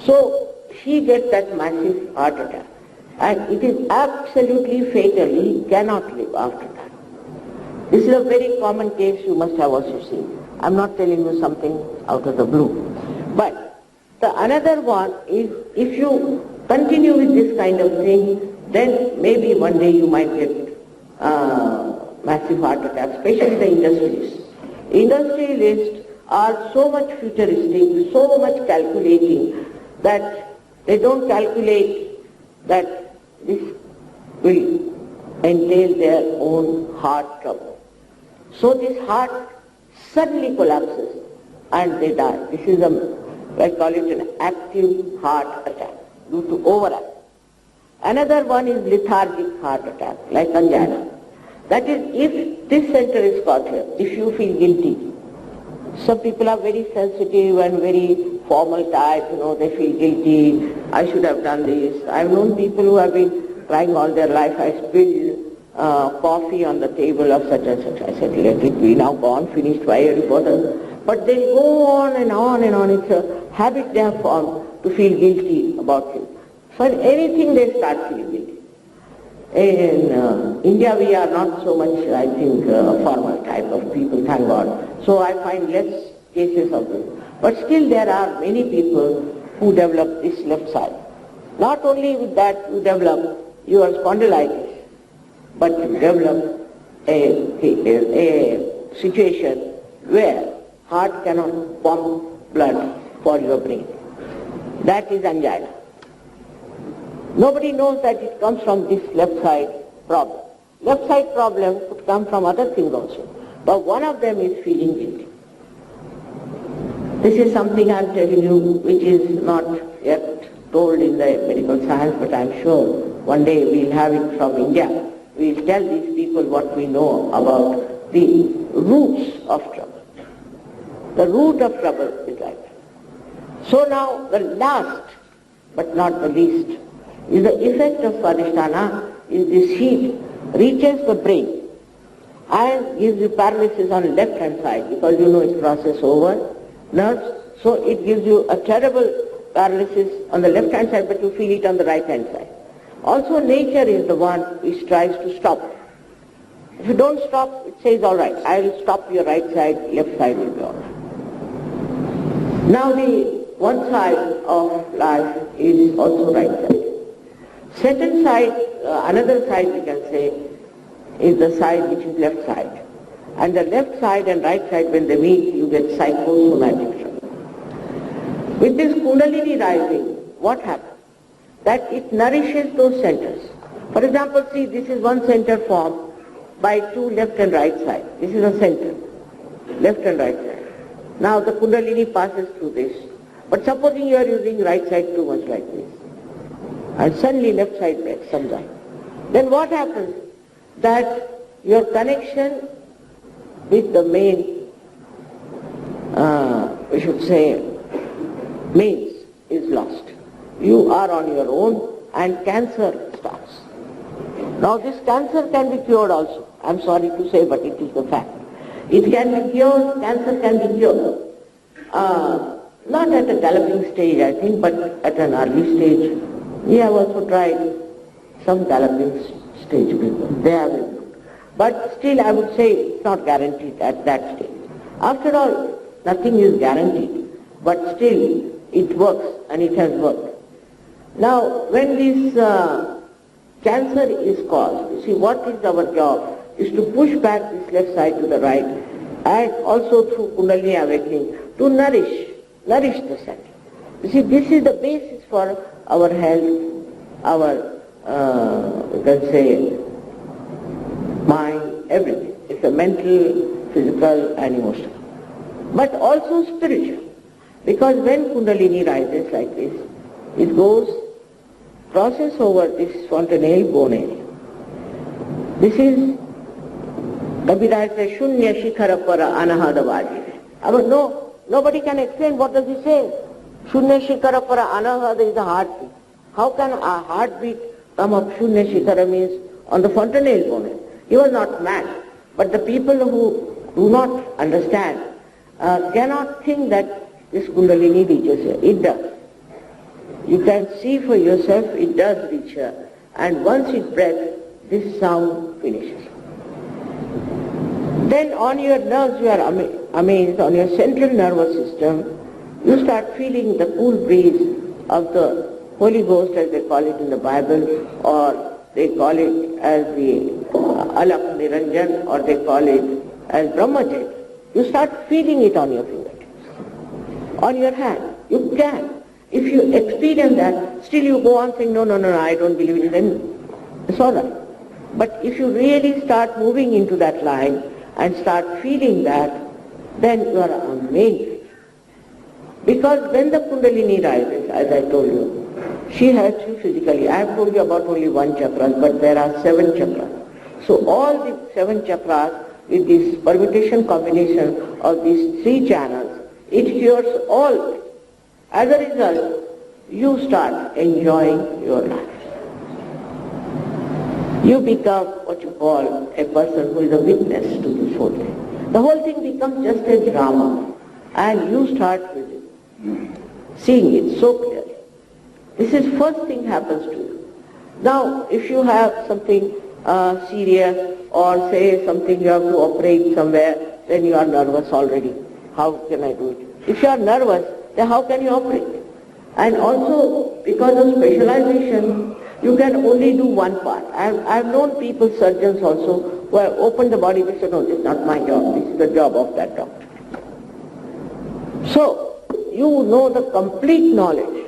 So he gets that massive heart attack and it is absolutely fatal. He cannot live after that. This is a very common case you must have also seen. I'm not telling you something out of the blue. But the another one is if you continue with this kind of thing, then maybe one day you might get massive heart attack, especially the industrialists. Industrialists are so much futuristic, so much calculating that they don't calculate that this will entail their own heart trouble. So this heart suddenly collapses and they die. This is I call it an active heart attack due to overact. Another one is lethargic heart attack, like angina. That is, if this center is caught here, if you feel guilty. Some people are very sensitive and very formal type, they feel guilty, I should have done this. I've known people who have been crying all their life, I spilled coffee on the table of such and such. I said, let it be now gone, finished, why are you bothered? But they'll go on and on and on. It's a habit they have formed to feel guilty about things. For anything they start feeling guilty. In India we are not so much, I think, formal type of people, thank God. So I find less cases of this. But still there are many people who develop this left side. Not only with that you develop your spondylitis, but you develop a situation where heart cannot pump blood for your brain. That is angina. Nobody knows that it comes from this left side problem. Left side problem could come from other things also. But one of them is feeling guilty. This is something I'm telling you which is not yet told in the medical science, but I'm sure one day we'll have it from India. We'll tell these people what we know about the roots of trouble. The root of trouble is like that. So now the last, but not the least, is the effect of Swadhisthana is this heat reaches the brain and gives you paralysis on the left hand side because it crosses over nerves, so it gives you a terrible paralysis on the left hand side, but you feel it on the right hand side. Also nature is the one which tries to stop. If you don't stop, it says all right, I will stop your right side, left side will be all right. Now the one side of life is also right side. Second side, another side we can say, is the side which is left side. And the left side and right side, when they meet, you get psychosomatic trouble. With this Kundalini rising, what happens? That it nourishes those centers. For example, see, this is one center formed by two left and right side. This is a center, left and right side. Now the Kundalini passes through this. But supposing you are using right side too much like this, and suddenly left side breaks some time. Then what happens? That your connection with the main, we should say, mains is lost. You are on your own and cancer starts. Now this cancer can be cured also. I'm sorry to say, but it is the fact. It can be cured, cancer can be cured. Not at a galloping stage, I think, but at an early stage. We have also tried some galloping stage people. They have been good. But still I would say it's not guaranteed at that stage. After all, nothing is guaranteed. But still it works and it has worked. Now when this cancer is caused, you see what is our job is to push back this left side to the right and also through Kundalini awakening to nourish the center. You see, this is the basis for our health, our you can say, mind, everything. It's a mental, physical and emotional. But also spiritual. Because when Kundalini rises like this, it goes, crosses over this fontanelle bone area. This is, Kabira says, Shunya Shikhara Para Anahada Vaji. No, nobody can explain what does he say. Shunya Shikhara Para Anahada is the heartbeat. How can a heartbeat come up? Shunya Shikhara means on the fontanelle bone. He was not mad. But the people who do not understand cannot think that this Kundalini reaches here. It does. You can see for yourself, it does reach here. And once it breathes, this sound finishes. Then on your nerves you are amazed, on your central nervous system, you start feeling the cool breeze of the Holy Ghost, as they call it in the Bible, or they call it as the Alak Niranjan, or they call it as Brahmacharya. You start feeling it on your fingertips, on your hand. You can. If you experience that, still you go on saying, no, I don't believe it, then it's all right. But if you really start moving into that line and start feeling that, then you are amazed. Because when the Kundalini rises, as I told you, she helps you physically. I have told you about only one chakra, but there are 7 chakras. So all the 7 chakras, with this permutation combination of these 3 channels, it cures all. As a result, you start enjoying your life. You become what you call a person who is a witness to this whole thing. The whole thing becomes just a drama, and you start seeing it so clearly. This is first thing happens to you. Now, if you have something serious, or say something you have to operate somewhere, then you are nervous already. How can I do it? If you are nervous, then how can you operate? And also, because of specialization, you can only do one part. I've known people, surgeons also, who have opened the body, they say, no, this is not my job, this is the job of that doctor. So, you know the complete knowledge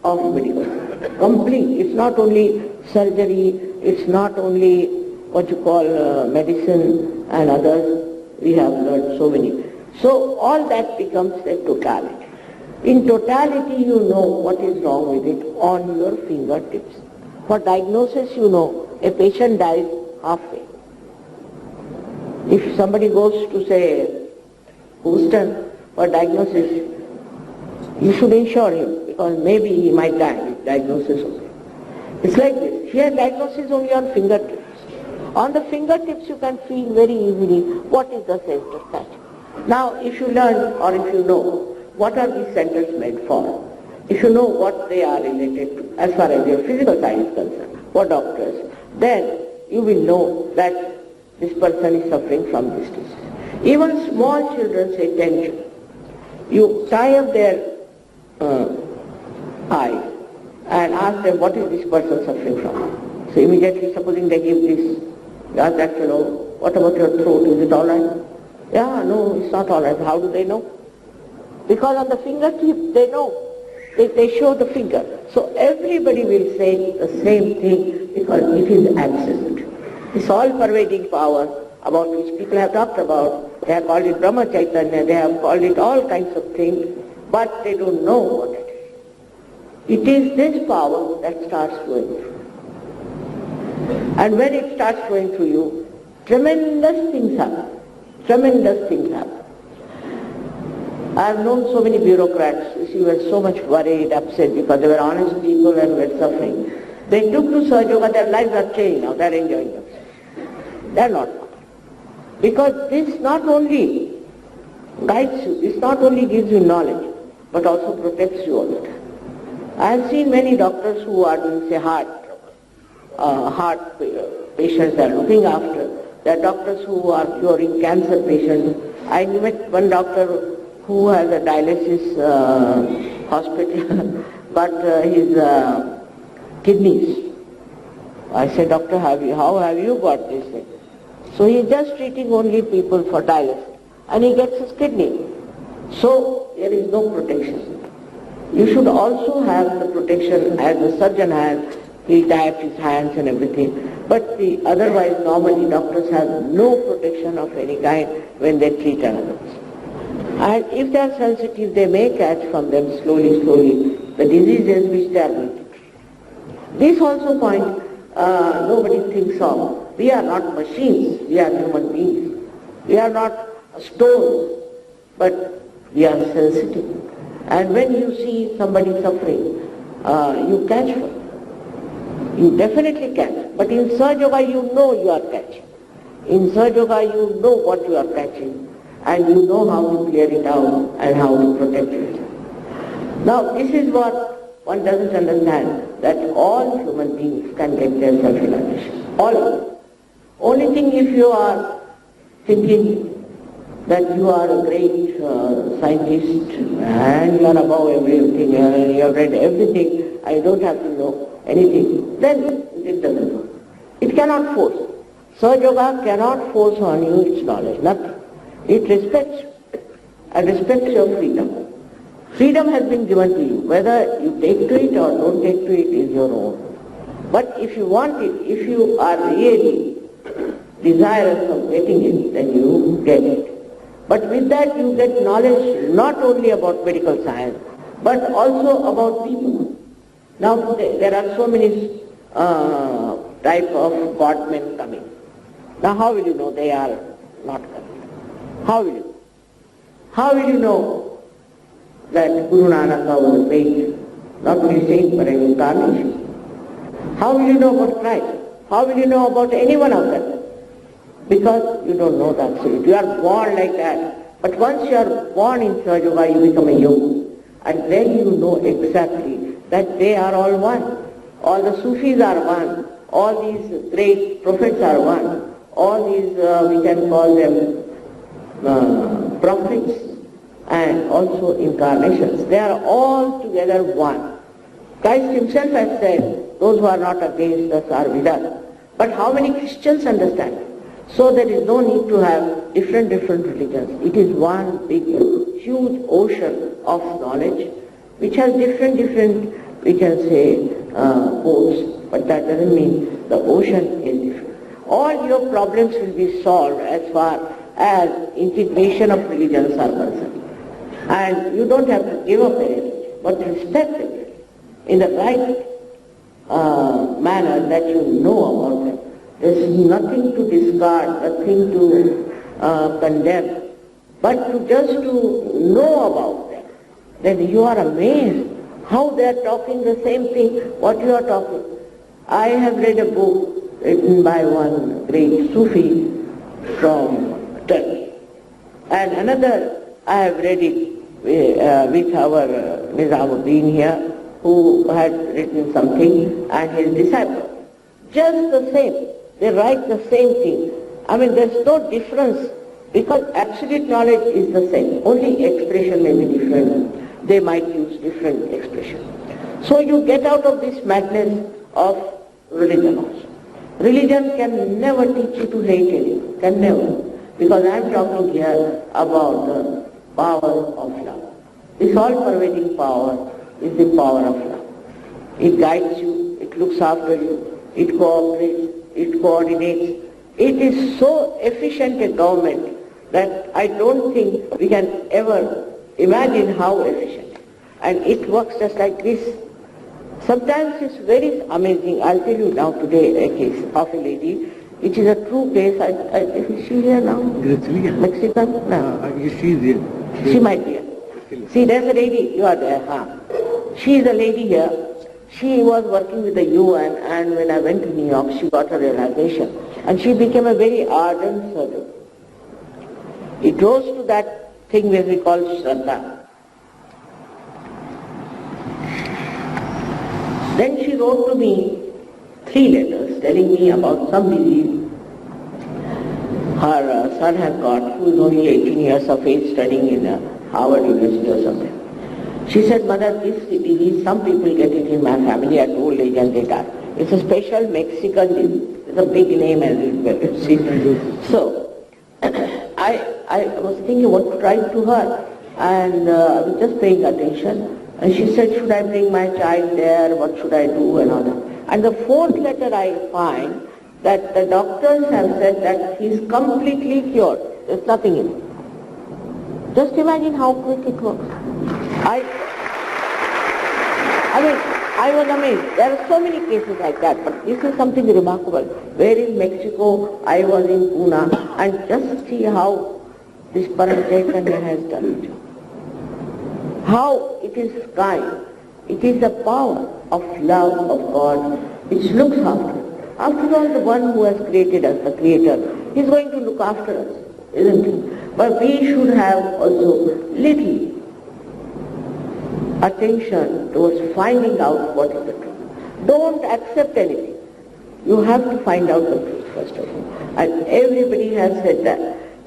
of medicine. Complete. It's not only surgery, it's not only what you call medicine and others. We have learned so many. So all that becomes a totality. In totality, you know what is wrong with it on your fingertips. For diagnosis, you know, a patient dies halfway. If somebody goes to, say, Houston for diagnosis, you should insure him, because maybe he might die with diagnosis only. It's like this. Here diagnosis only on fingertips. On the fingertips you can feel very easily what is the center touch. Now if you learn, or if you know what are these centers made for, if you know what they are related to as far as your physical side is concerned, for doctors, then you will know that this person is suffering from this disease. Even small children say tension. You tie up their eyes and ask them what is this person suffering from. So immediately, supposing they give this, you ask that fellow, what about your throat, is it all right? Yeah, no, it's not all right. How do they know? Because on the fingertip they know. They show the finger. So everybody will say the same thing because it is absolute. This all-pervading power about which people have talked about, they have called it Brahma Chaitanya, they have called it all kinds of things, but they don't know what it is. It is this power that starts flowing through. And when it starts flowing through you, tremendous things happen. Tremendous things happen. I have known so many bureaucrats who were so much worried, upset because they were honest people and were suffering. They took to sahajayoga, their lives are changed now, they are enjoying themselves. They are not. Because this not only guides you, this not only gives you knowledge, but also protects you all the time. I have seen many doctors who are doing, say, heart patients they are looking after. There are doctors who are curing cancer patients. I met one doctor who has a dialysis hospital, but his kidneys. I said, doctor, how have you got this thing? So he is just treating only people for dialysis, and he gets his kidney. So there is no protection. You should also have the protection as the surgeon has He tie up his hands and everything. But otherwise, normally doctors have no protection of any kind when they treat another. And if they are sensitive, they may catch from them slowly the diseases which they are going to treat. This also point nobody thinks of. We are not machines, we are human beings. We are not stones, but we are sensitive. And when you see somebody suffering, you catch for it. You definitely catch. But in sahajayoga you know you are catching. In sahajayoga you know what you are catching, and you know how to clear it out and how to protect yourself. Now this is what one doesn't understand, that all human beings can get their self-realization. All of them. Only thing, if you are thinking that you are a great scientist and you are above everything and you have read everything, I don't have to know anything, then it doesn't work. It cannot force. Sahajayoga cannot force on you its knowledge, nothing. It respects you and respects your freedom. Freedom has been given to you. Whether you take to it or don't take to it is your own. But if you want it, if you are really desirous of getting it, then you get it. But with that you get knowledge not only about medical science, but also about people. Now there are so many type of godmen coming. Now how will you know they are not coming? How will you? How will you know that Guru Nanak was a great, not only saint but an incarnation? How will you know about Christ? How will you know about any one of them? Because you don't know the absolute. You are born like that. But once you are born in sahajayoga, you become a yogi. And then you know exactly that they are all one. All the Sufis are one. All these great prophets are one. All these, we can call them prophets and also incarnations. They are all together one. Christ himself has said, those who are not against us are with us. But how many Christians understand it? So there is no need to have different religions. It is one big, huge ocean of knowledge which has different, we can say, boats, but that doesn't mean the ocean is different. All your problems will be solved as far as integration of religions are concerned. And you don't have to give up anything, but respect it in the right manner that you know about them. There is nothing to discard, nothing to condemn, but just to know about them. Then you are amazed how they are talking the same thing what you are talking. I have read a book written by one great Sufi from Turkey, and another I have read it with our Nizamuddin here, who had written something, and his disciple. Just the same. They write the same thing. I mean, there's no difference, because absolute knowledge is the same. Only expression may be different. They might use different expression. So you get out of this madness of religion also. Religion can never teach you to hate anyone. Can never. Because I'm talking here about the power of love. This all-pervading power is the power of love. It guides you, it looks after you, it cooperates, it coordinates. It is so efficient a government that I don't think we can ever imagine how efficient. And it works just like this. Sometimes it's very amazing. I'll tell you now today a case of a lady, which is a true case. Is she here now? Mexican? No. She's here. She might be here. See, there's a lady, you are there, huh? She is a lady here. She was working with the UN, and when I went to New York, she got a realization. And she became a very ardent servant. It rose to that thing where we call Shraddha. Then she wrote to me 3 letters telling me about some disease her son had got, who is only 18 years of age, studying in Harvard University or something. She said, Mother, this disease, some people get it in my family at old age and they die. It's a special Mexican disease. It's a big name as well, see. So, I was thinking what to write to her, and I was just paying attention. And she said, should I bring my child there? What should I do? And all that. And the fourth letter I find that the doctors have said that he is completely cured. There's nothing in it. Just imagine how quick it works. I was amazed. There are so many cases like that, but this is something remarkable. Where in Mexico, I was in Pune, and just see how this Param Chaitanya has done it. How it is kind. It is the power of love of God which looks after us. After all, the one who has created us, the Creator, is going to look after us, isn't he? But we should have also little attention towards finding out what is the truth. Don't accept anything. You have to find out the truth first of all. And everybody has said that.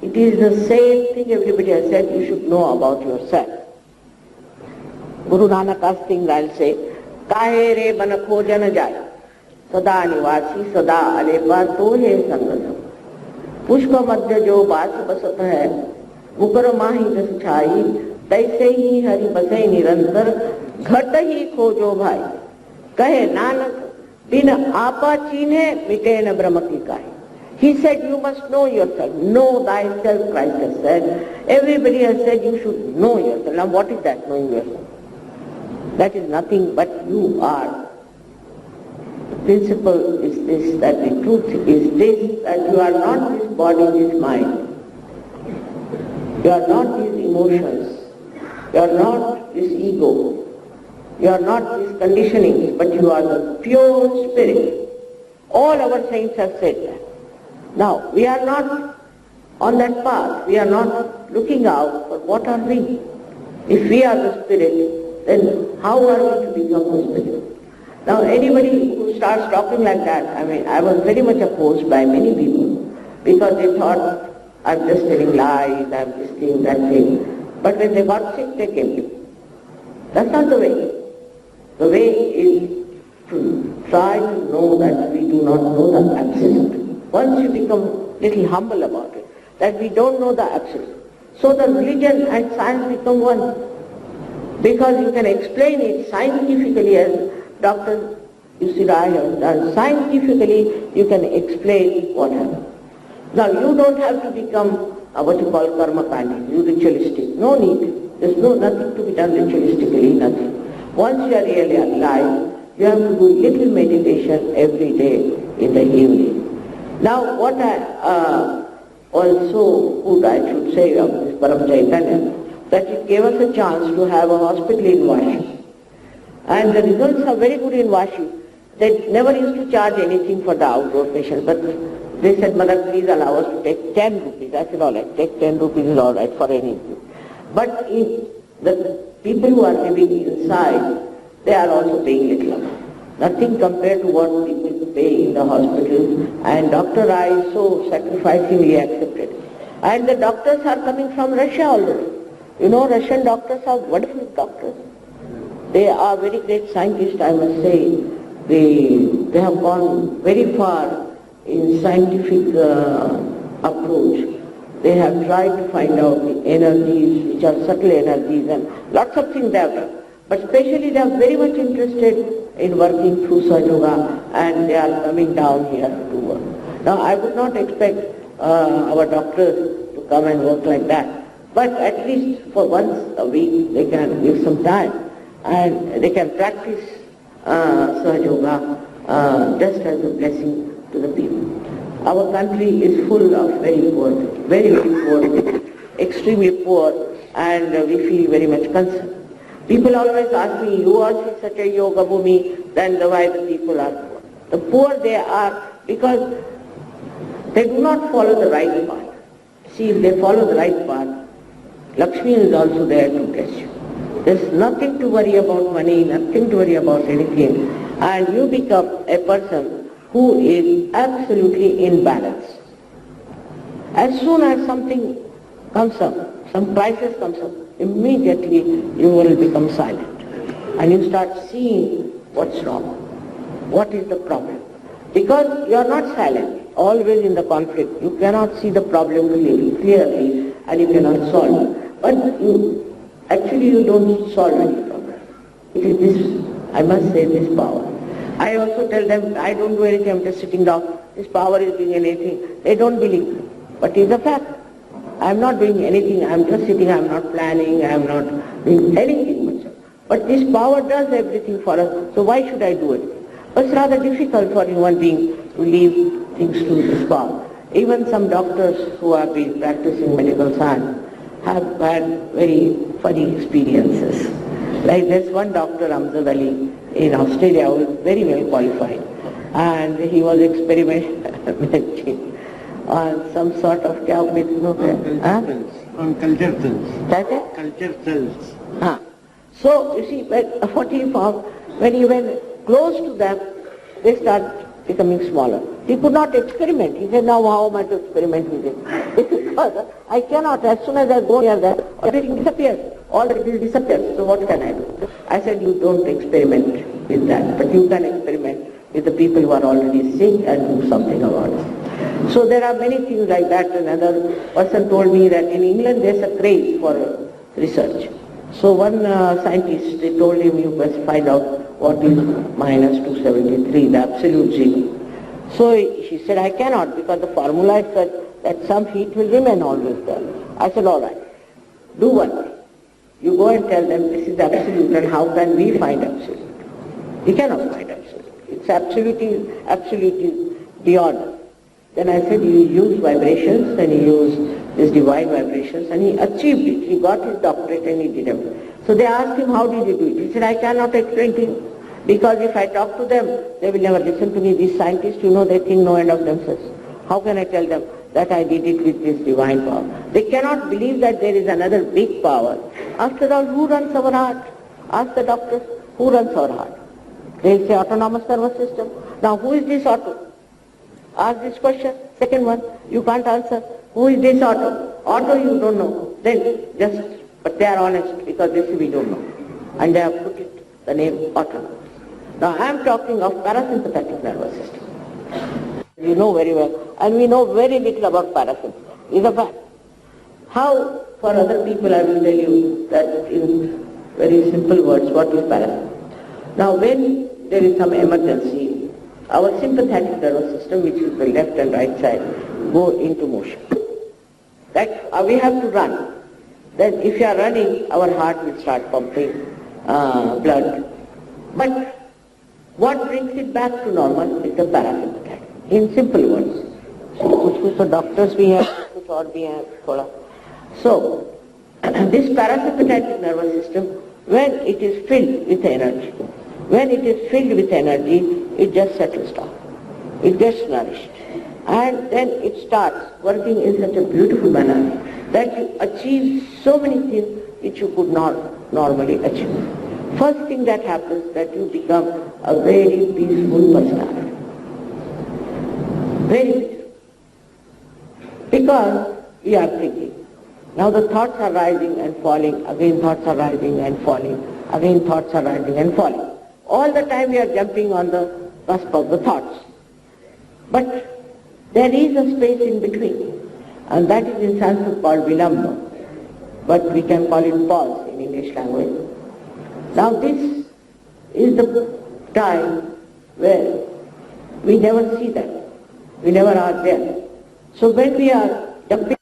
It is the same thing everybody has said you should know about yourself. Guru Nanak asking, I'll say, Kahe re ban khoja na jai, sada nivasi sada alepa tohe sangatam. Pushpa madhya jo baas basat hai, mukar mahi jas chai, तैसे ही हरि बसे निरंतर घट ही खोजो भाई कहे नानक बिन आपा चीन्हे मिटे न ब्रह्म की काहे. He said you must know yourself. Know thyself, Christ has said. Everybody has said you should know yourself. Now what is that, knowing yourself? That is nothing but you are. The principle is this, that the truth is this, that you are not this body, this mind. You are not these emotions. You are not this ego. You are not these conditionings, but you are the pure spirit. All our saints have said that. Now, we are not on that path. We are not looking out for what are we. If we are the spirit, then how are we to become the spirit? Now, anybody who starts talking like that, I was very much opposed by many people because they thought, I'm just telling lies, I'm this thing, that thing. But when they got sick, they came to me. That's not the way. The way is to try to know that we do not know the absolute. Once you become little humble about it, that we don't know the absolute. So the religion and science become one. Because you can explain it scientifically, as Dr. Yusirai has done. Scientifically, you can explain what happened. Now, you don't have to become what you call karma kandi, you ritualistic. No need. There's nothing to be done ritualistically, nothing. Once you are really alive, you have to do little meditation every day in the evening. Now, what I also would, I should say, of this Param Chaitanya, that it gave us a chance to have a hospital in Vashi. And the results are very good in Vashi. They never used to charge anything for the outdoor patients, but they said, Mother, please allow us to take 10 rupees. I said, all right, take 10 rupees is all right for anything. But if the people who are living inside, they are also paying little amount. Nothing compared to what people pay in the hospital. And Dr. Rai so sacrificingly accepted. And the doctors are coming from Russia already. You know, Russian doctors are wonderful doctors. They are very great scientists, I must say. They have gone very far in scientific approach. They have tried to find out the energies, which are subtle energies, and lots of things they have done. But especially they are very much interested in working through sahajayoga, and they are coming down here to work. Now, I would not expect our doctors to come and work like that, but at least for once a week they can give some time, and they can practice sahajayoga just as a blessing to the people. Our country is full of very poor people, very, very poor people, extremely poor, and we feel very much concerned. People always ask me, you are such a yoga bhumi, then why the people are poor? The poor they are because they do not follow the right path. See, if they follow the right path, Lakshmi is also there to bless you. There's nothing to worry about money, nothing to worry about anything, and you become a person who is absolutely in balance. As soon as something comes up, some crisis comes up, immediately you will become silent and you start seeing what's wrong, what is the problem. Because you are not silent, always in the conflict. You cannot see the problem clearly and you cannot solve it. But you don't solve any problem. It is this, I must say, this power. I also tell them, I don't do anything, I'm just sitting down. This power is doing anything. They don't believe me. But it's a fact. I'm not doing anything, I'm just sitting, I'm not planning, I'm not doing anything much. But this power does everything for us, so why should I do it? But it's rather difficult for human being to leave things to this power. Even some doctors who have been practicing medical science have had very funny experiences. Like there's one doctor, Amjad Ali, in Australia, who is very well qualified, and he was experimenting on some sort of on culture cells. Culture cells. So, you see, what he found, when he went close to them, they start becoming smaller. He could not experiment. He said, now how am I to experiment with it? Because I cannot, as soon as I go near that, everything disappears. All the will disappears. So what can I do? I said, you don't experiment with that, but you can experiment with the people who are already sick and do something about it. So there are many things like that. Another person told me that in England there's a craze for research. So one scientist, they told him, you must find out what is minus 273, the absolute zero. So he said, I cannot, because the formula is such that some heat will remain always there. I said, all right, do one thing. You go and tell them this is absolute, and how can we find absolute? We cannot find absolute. It's absolutely beyond. Then I said, you use vibrations, and he used these divine vibrations, and he achieved it. He got his doctorate and he did it. So they asked him, how did you do it? He said, I cannot explain to you, because if I talk to them, they will never listen to me. These scientists, they think no end of themselves. How can I tell them that I did it with this divine power? They cannot believe that there is another big power. After all, who runs our heart? Ask the doctors, who runs our heart? They'll say autonomous nervous system. Now, who is this auto? Ask this question. Second one, you can't answer. Who is this auto? Auto you don't know. Then but they are honest, because they say we don't know. And they have put it, the name autonomous. Now I am talking of parasympathetic nervous system. You know very well, and we know very little about parasympathetic. It's a fact. How, for other people, I will tell you that in very simple words, what is parasympathetic. Now when there is some emergency, our sympathetic nervous system, which is the left and right side, go into motion. That we have to run. Then if you are running, our heart will start pumping blood. But what brings it back to normal is the parasympathetic. In simple words. So doctors we have, or we have. So this parasympathetic nervous system, when it is filled with energy, it just settles down. It gets nourished. And then it starts working in such a beautiful manner that you achieve so many things which you could not normally achieve. First thing that happens, that you become a very peaceful personality. Very peaceful. Because we are thinking. Now the thoughts are rising and falling, again thoughts are rising and falling, again thoughts are rising and falling. All the time we are jumping on the cusp of the thoughts. But there is a space in between, and that is in Sanskrit called vilamba, but we can call it pause in English language. Now this is the time where we never see that, we never are there. So when we are jumping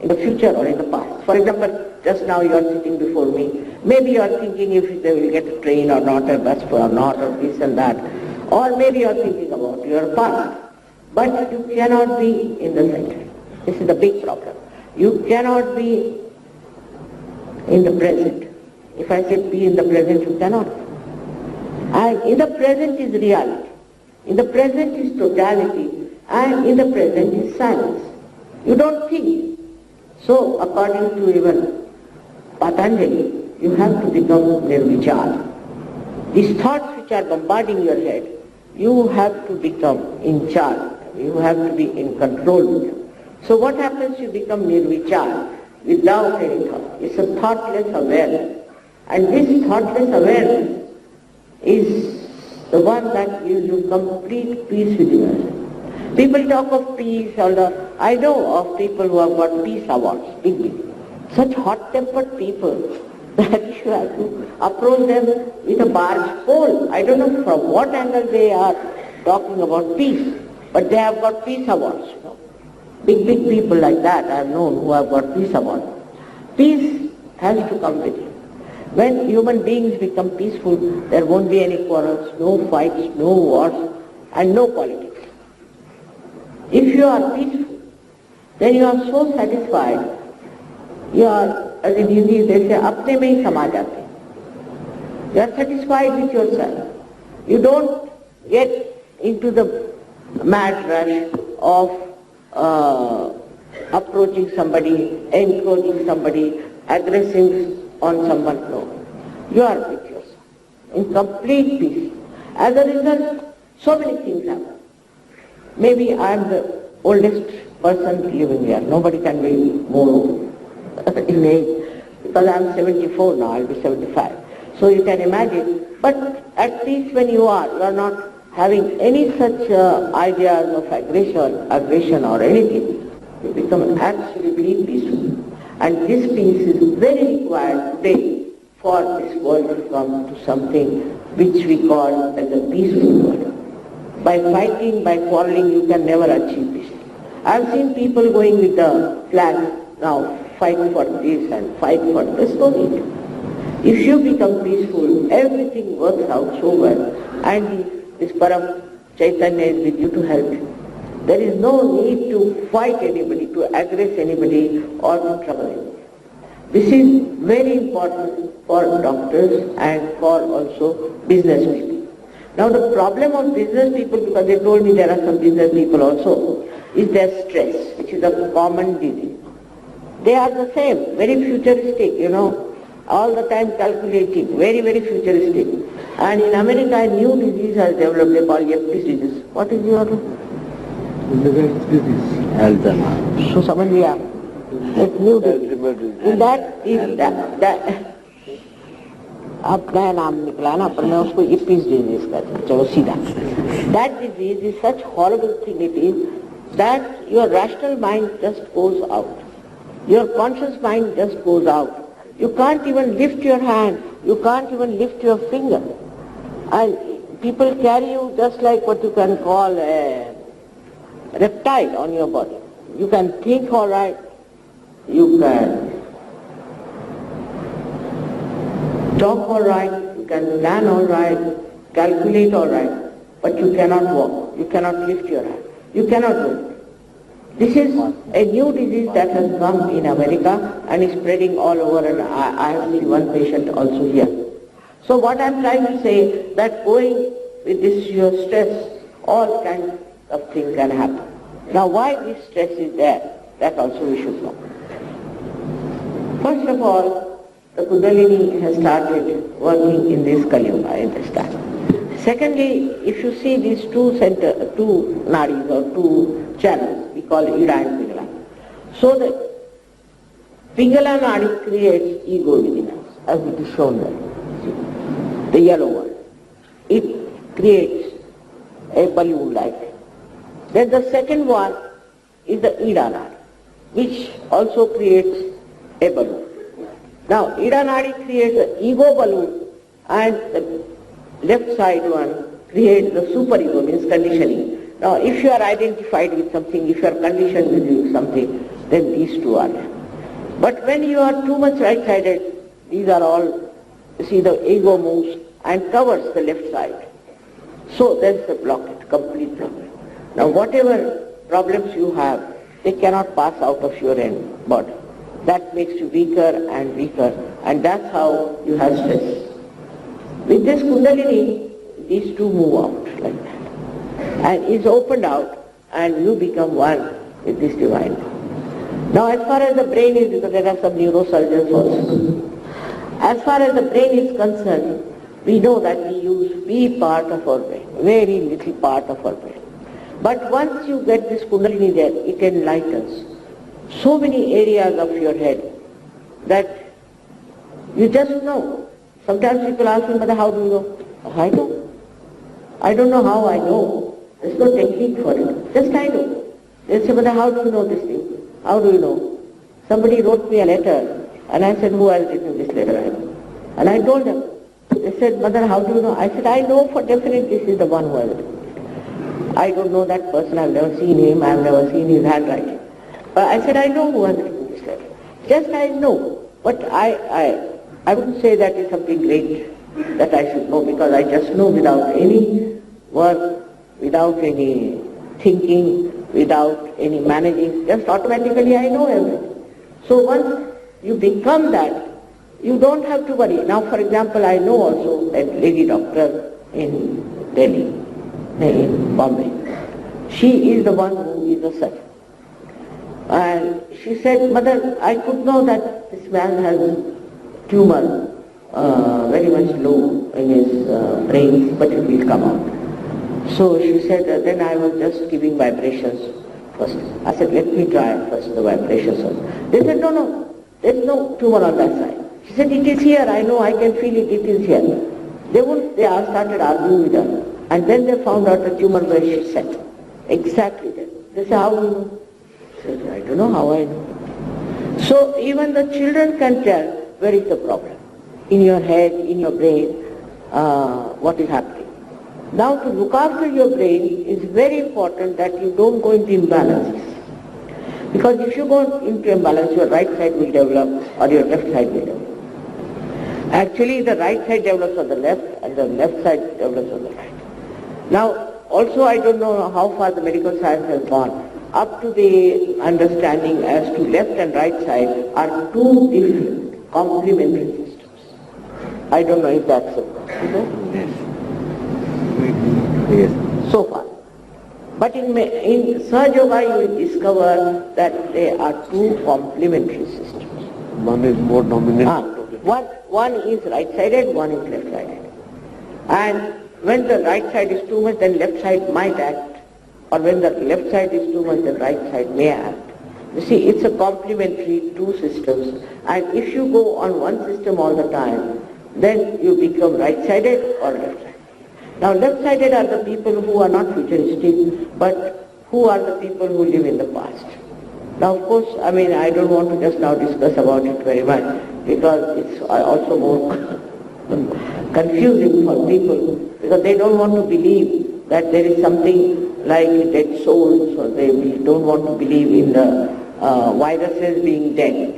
in the future or in the past. For example, just now you are sitting before me, maybe you are thinking if they will get a train or not, a bus or not, or this and that, or maybe you are thinking about your past. But you cannot be in the center. This is the big problem. You cannot be in the present. If I say be in the present, you cannot. And in the present is reality. In the present is totality. And in the present is silence. You don't think. So according to even Patanjali, you have to become nirvichar. These thoughts which are bombarding your head, you have to become in charge. You have to be in control with them. So what happens? You become nirvichar, without any thought. It's a thoughtless awareness. And this thoughtless awareness is the one that gives you complete peace within yourself. People talk of peace, although I know of people who have got peace awards, big. Such hot-tempered people that you have to approach them with a barge pole. I don't know from what angle they are talking about peace, but they have got peace awards. You know. Big people like that I have known who have got peace awards. Peace has to come with it. When human beings become peaceful, there won't be any quarrels, no fights, no wars, and no politics. If you are peaceful, then you are so satisfied. You are, as in Hindi they say, apne mein hi sama jate. You are satisfied with yourself. You don't get into the mad rush of approaching somebody, encroaching somebody, aggressing on someone. No. You are with yourself, in complete peace. As a result, so many things happen. Maybe I am the oldest person living here. Nobody can be more in age, because I am 74 now, I will be 75. So you can imagine, but at least when you are not having any such ideas of aggression or anything, you become absolutely peaceful. And this peace is very required today for this world to come to something which we call as a peaceful world. By fighting, by quarreling, you can never achieve peace. I have seen people going with the flag, now fight for this and fight for this. No need. If you become peaceful, everything works out so well, and this Param Chaitanya is with you to help you. There is no need to fight anybody, to aggress anybody, or to trouble anybody. This is very important for doctors and for also business people. Now the problem of business people, because they told me there are some business people also, is their stress, which is a common disease. They are the same, very futuristic, you know, all the time calculating, very, very futuristic. And in America, a new disease has developed, they call it disease. What is your disease? So someone we are. That new disease. In that अब नया नाम निकला ना, पर मैं उसको इपिस disease कहता हूँ, चलो सीधा. That disease is such horrible thing it is that your rational mind just goes out. Your conscious mind just goes out. You can't even lift your hand. You can't even lift your finger. And people carry you just like what you can call a reptile on your body. You can think all right. You can talk all right, you can plan all right, calculate all right, but you cannot walk, you cannot lift your hand, you cannot do it. This is a new disease that has come in America and is spreading all over, and I have seen one patient also here. So what I am trying to say, that going with this your stress, all kinds of things can happen. Now why this stress is there, that also we should know. First of all, the Kundalini has started working in this Kali Yuga, I understand. Secondly, if you see these two nadis or two channels, we call Ida and Pingala. So the Pingala nadi creates ego within us, as it is shown there, the yellow one. It creates a balloon like. Then the second one is the Ida nadi, which also creates a balloon. Now, Ida Nadi creates the ego balloon, and the left side one creates the superego, means conditioning. Now, if you are identified with something, if you are conditioned with something, then these two are there. But when you are too much right-sided, these are all, you see, the ego moves and covers the left side. So there is a blockage, complete blockage. Now, whatever problems you have, they cannot pass out of your body. That makes you weaker and weaker, and that's how you have stress. With this Kundalini, these two move out like that. And it's opened out, and you become one with this divine. Now as far as the brain is, because there are some neurosurgeons also, as far as the brain is concerned, we know that we use B part of our brain, very little part of our brain. But once you get this Kundalini there, it enlightens so many areas of your head that you just know. Sometimes people ask me, but how do you know? I know. I don't know how I know. There's no technique for it. Just I know. They say, but how do you know this thing? How do you know? Somebody wrote me a letter, and I said, who has written this letter? I know. And I told them. They said, Mother, how do you know? I said, I know for definite this is the one who has written. I don't know that person, I've never seen him, I've never seen his handwriting. But I said, I know who has written this letter. Just I know. But I wouldn't say that is something great that I should know, because I just know without any work, without any thinking, without any managing, just automatically I know everything. So once you become that, you don't have to worry. Now, for example, I know also that lady doctor in Delhi, in Bombay. She is the one who is a surgeon. And she said, Mother, I could know that this man has tumor very much low in his brain, but it will come out. So she said, then I was just giving vibrations first. I said, let me try first the vibrations. They said, no, there's no tumor on that side. She said, it is here, I know, I can feel it, it is here. They started arguing with her. And then they found out the tumor where she sat. Exactly there. They said, how do you know? I said, I don't know how I know. So even the children can tell where is the problem. In your head, in your brain, what is happening. Now to look after your brain is very important that you don't go into imbalances. Because if you go into imbalance, your right side will develop or your left side will develop. Actually, the right side develops on the left and the left side develops on the right. Now, also I don't know how far the medical science has gone. Up to the understanding as to left and right side are two different complementary systems. I don't know if that's so. Yes. So far. But in Sahaja Yoga you will discover that they are two complementary systems. One is more dominant. One is right-sided, one is left-sided. And when the right side is too much, then left side might act. Or when the left side is too much, then right side may act. You see, it's a complementary two systems. And if you go on one system all the time, then you become right-sided or left-sided. Now, left-sided are the people who are not futuristic, but who are the people who live in the past. Now, of course, I mean, I don't want to just now discuss about it very much, because it's also more confusing for people, because they don't want to believe that there is something like dead souls, or they don't want to believe in the viruses being dead,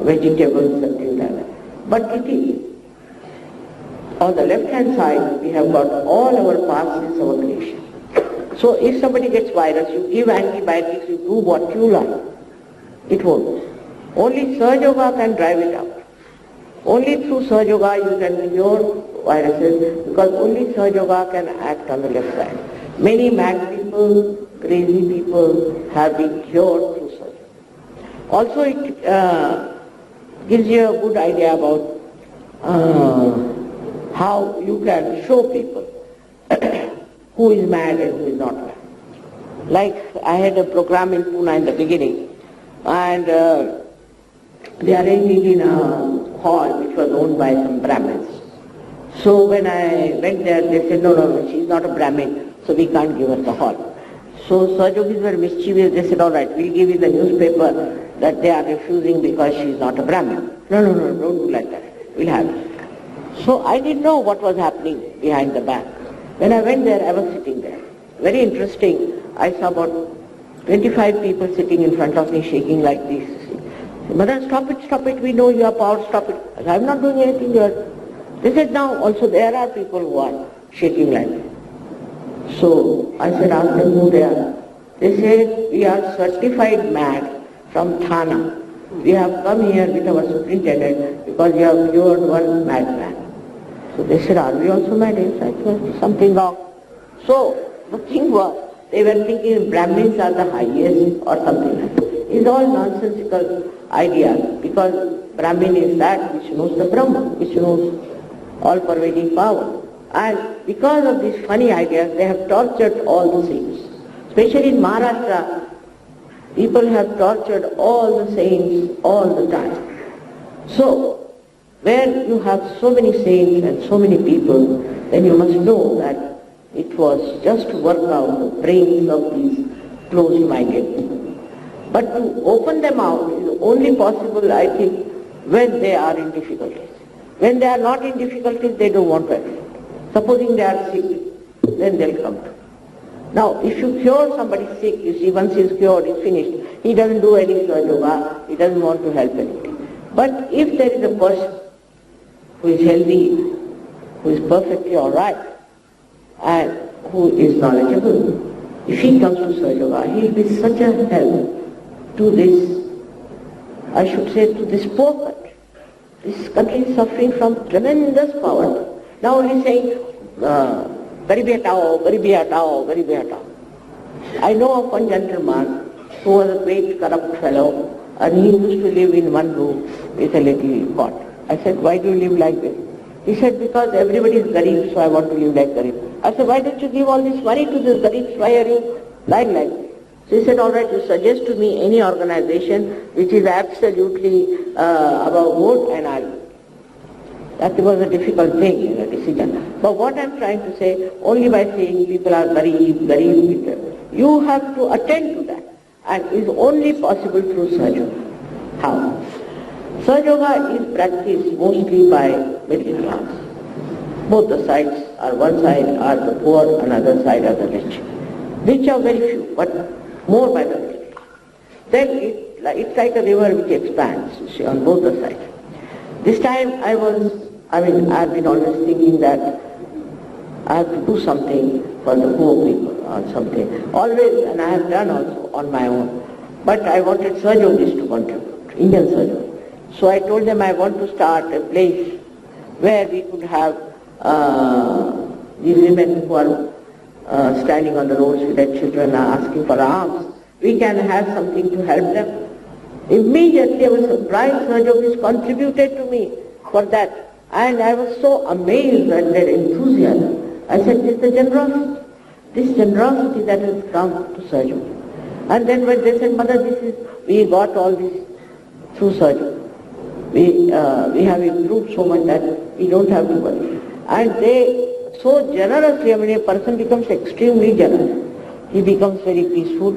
vegetables and things like that. But it is. On the left-hand side, we have got all our past since our creation. So if somebody gets virus, you give antibiotics, you do what you like. It won't. Only Sahaja Yoga can drive it out. Only through Sahaja Yoga you can cure viruses, because only Sahaja Yoga can act on the left side. Many mad people, crazy people have been cured through Sahaja Yoga. Also it gives you a good idea about how you can show people who is mad and who is not mad. Like I had a program in Pune in the beginning, and they arranged it in a hall which was owned by some Brahmins. So when I went there, they said, no, she's not a Brahmin, so we can't give her the hall. So Sahajogis were mischievous. They said, all right, we'll give you the newspaper that they are refusing because she's not a Brahmin. No, don't do like that. We'll have it. So I didn't know what was happening behind the back. When I went there, I was sitting there. Very interesting. I saw about 25 people sitting in front of me shaking like this. Mother, stop it, we know you are power, stop it. I said, I'm not doing anything here. They said, now also there are people who are shaking like that. So I said, ask them who they are. They said, we are certified mad from Thana. We have come here with our superintendent because we have cured one madman. So they said, are we also mad? Yes, I thought something wrong. So the thing was, they were thinking Brahmins are the highest or something like that. It's all nonsensical idea, because Brahmin is that which knows the Brahman, which knows all pervading power. And because of these funny ideas, they have tortured all the saints. Especially in Maharashtra, people have tortured all the saints all the time. So, where you have so many saints and so many people, then you must know that it was just to work out the brains of these closed-minded people. But to open them out is only possible, I think, when they are in difficulties. When they are not in difficulties, they don't want to accept. Supposing they are sick, then they'll come to. Now, if you cure somebody sick, you see, once he's cured, he's finished. He doesn't do any yoga, he doesn't want to help anybody. But if there is a person who is healthy, who is perfectly all right, and who is knowledgeable, if he comes to Sahajayoga, he will be such a help to this, I should say, to this poor country. This country is suffering from tremendous poverty. Now he is saying, Garibi hatao, Garibi hatao, Garibi hatao. I know of one gentleman who was a great corrupt fellow, and he used to live in one room with a little cot. I said, why do you live like this? He said, because everybody is Garib, so I want to live like Garib. I said, why don't you give all this money to the Garibs? Why are you lying like this? So he said, all right, you suggest to me any organization which is absolutely above board, and I'll. That was a difficult thing in a decision. But what I'm trying to say, only by saying people are Garib, Garib, you have to attend to that. And is only possible through Sahajayoga. How? Sahajayoga is practiced mostly by middle class. Both the sides are, one side are the poor, another side are the rich. Rich are very few, but more by the middle class. Then it's like a river which expands, you see, on both the sides. This time I've been always thinking that I have to do something for the poor people or something. Always, and I have done also on my own. But I wanted Sahajogis to contribute, Indian Sahajogis. So I told them I want to start a place where we could have these women who are standing on the roads with their children asking for alms. We can have something to help them. Immediately I was surprised Sahajogis contributed to me for that. And I was so amazed at their enthusiasm. I said, it's the generosity. This generosity that has come to Sahajayoga. And then when they said, Mother, we got all this through Sahajayoga. We have improved so much that we don't have to worry. And they so generously, a person becomes extremely generous. He becomes very peaceful,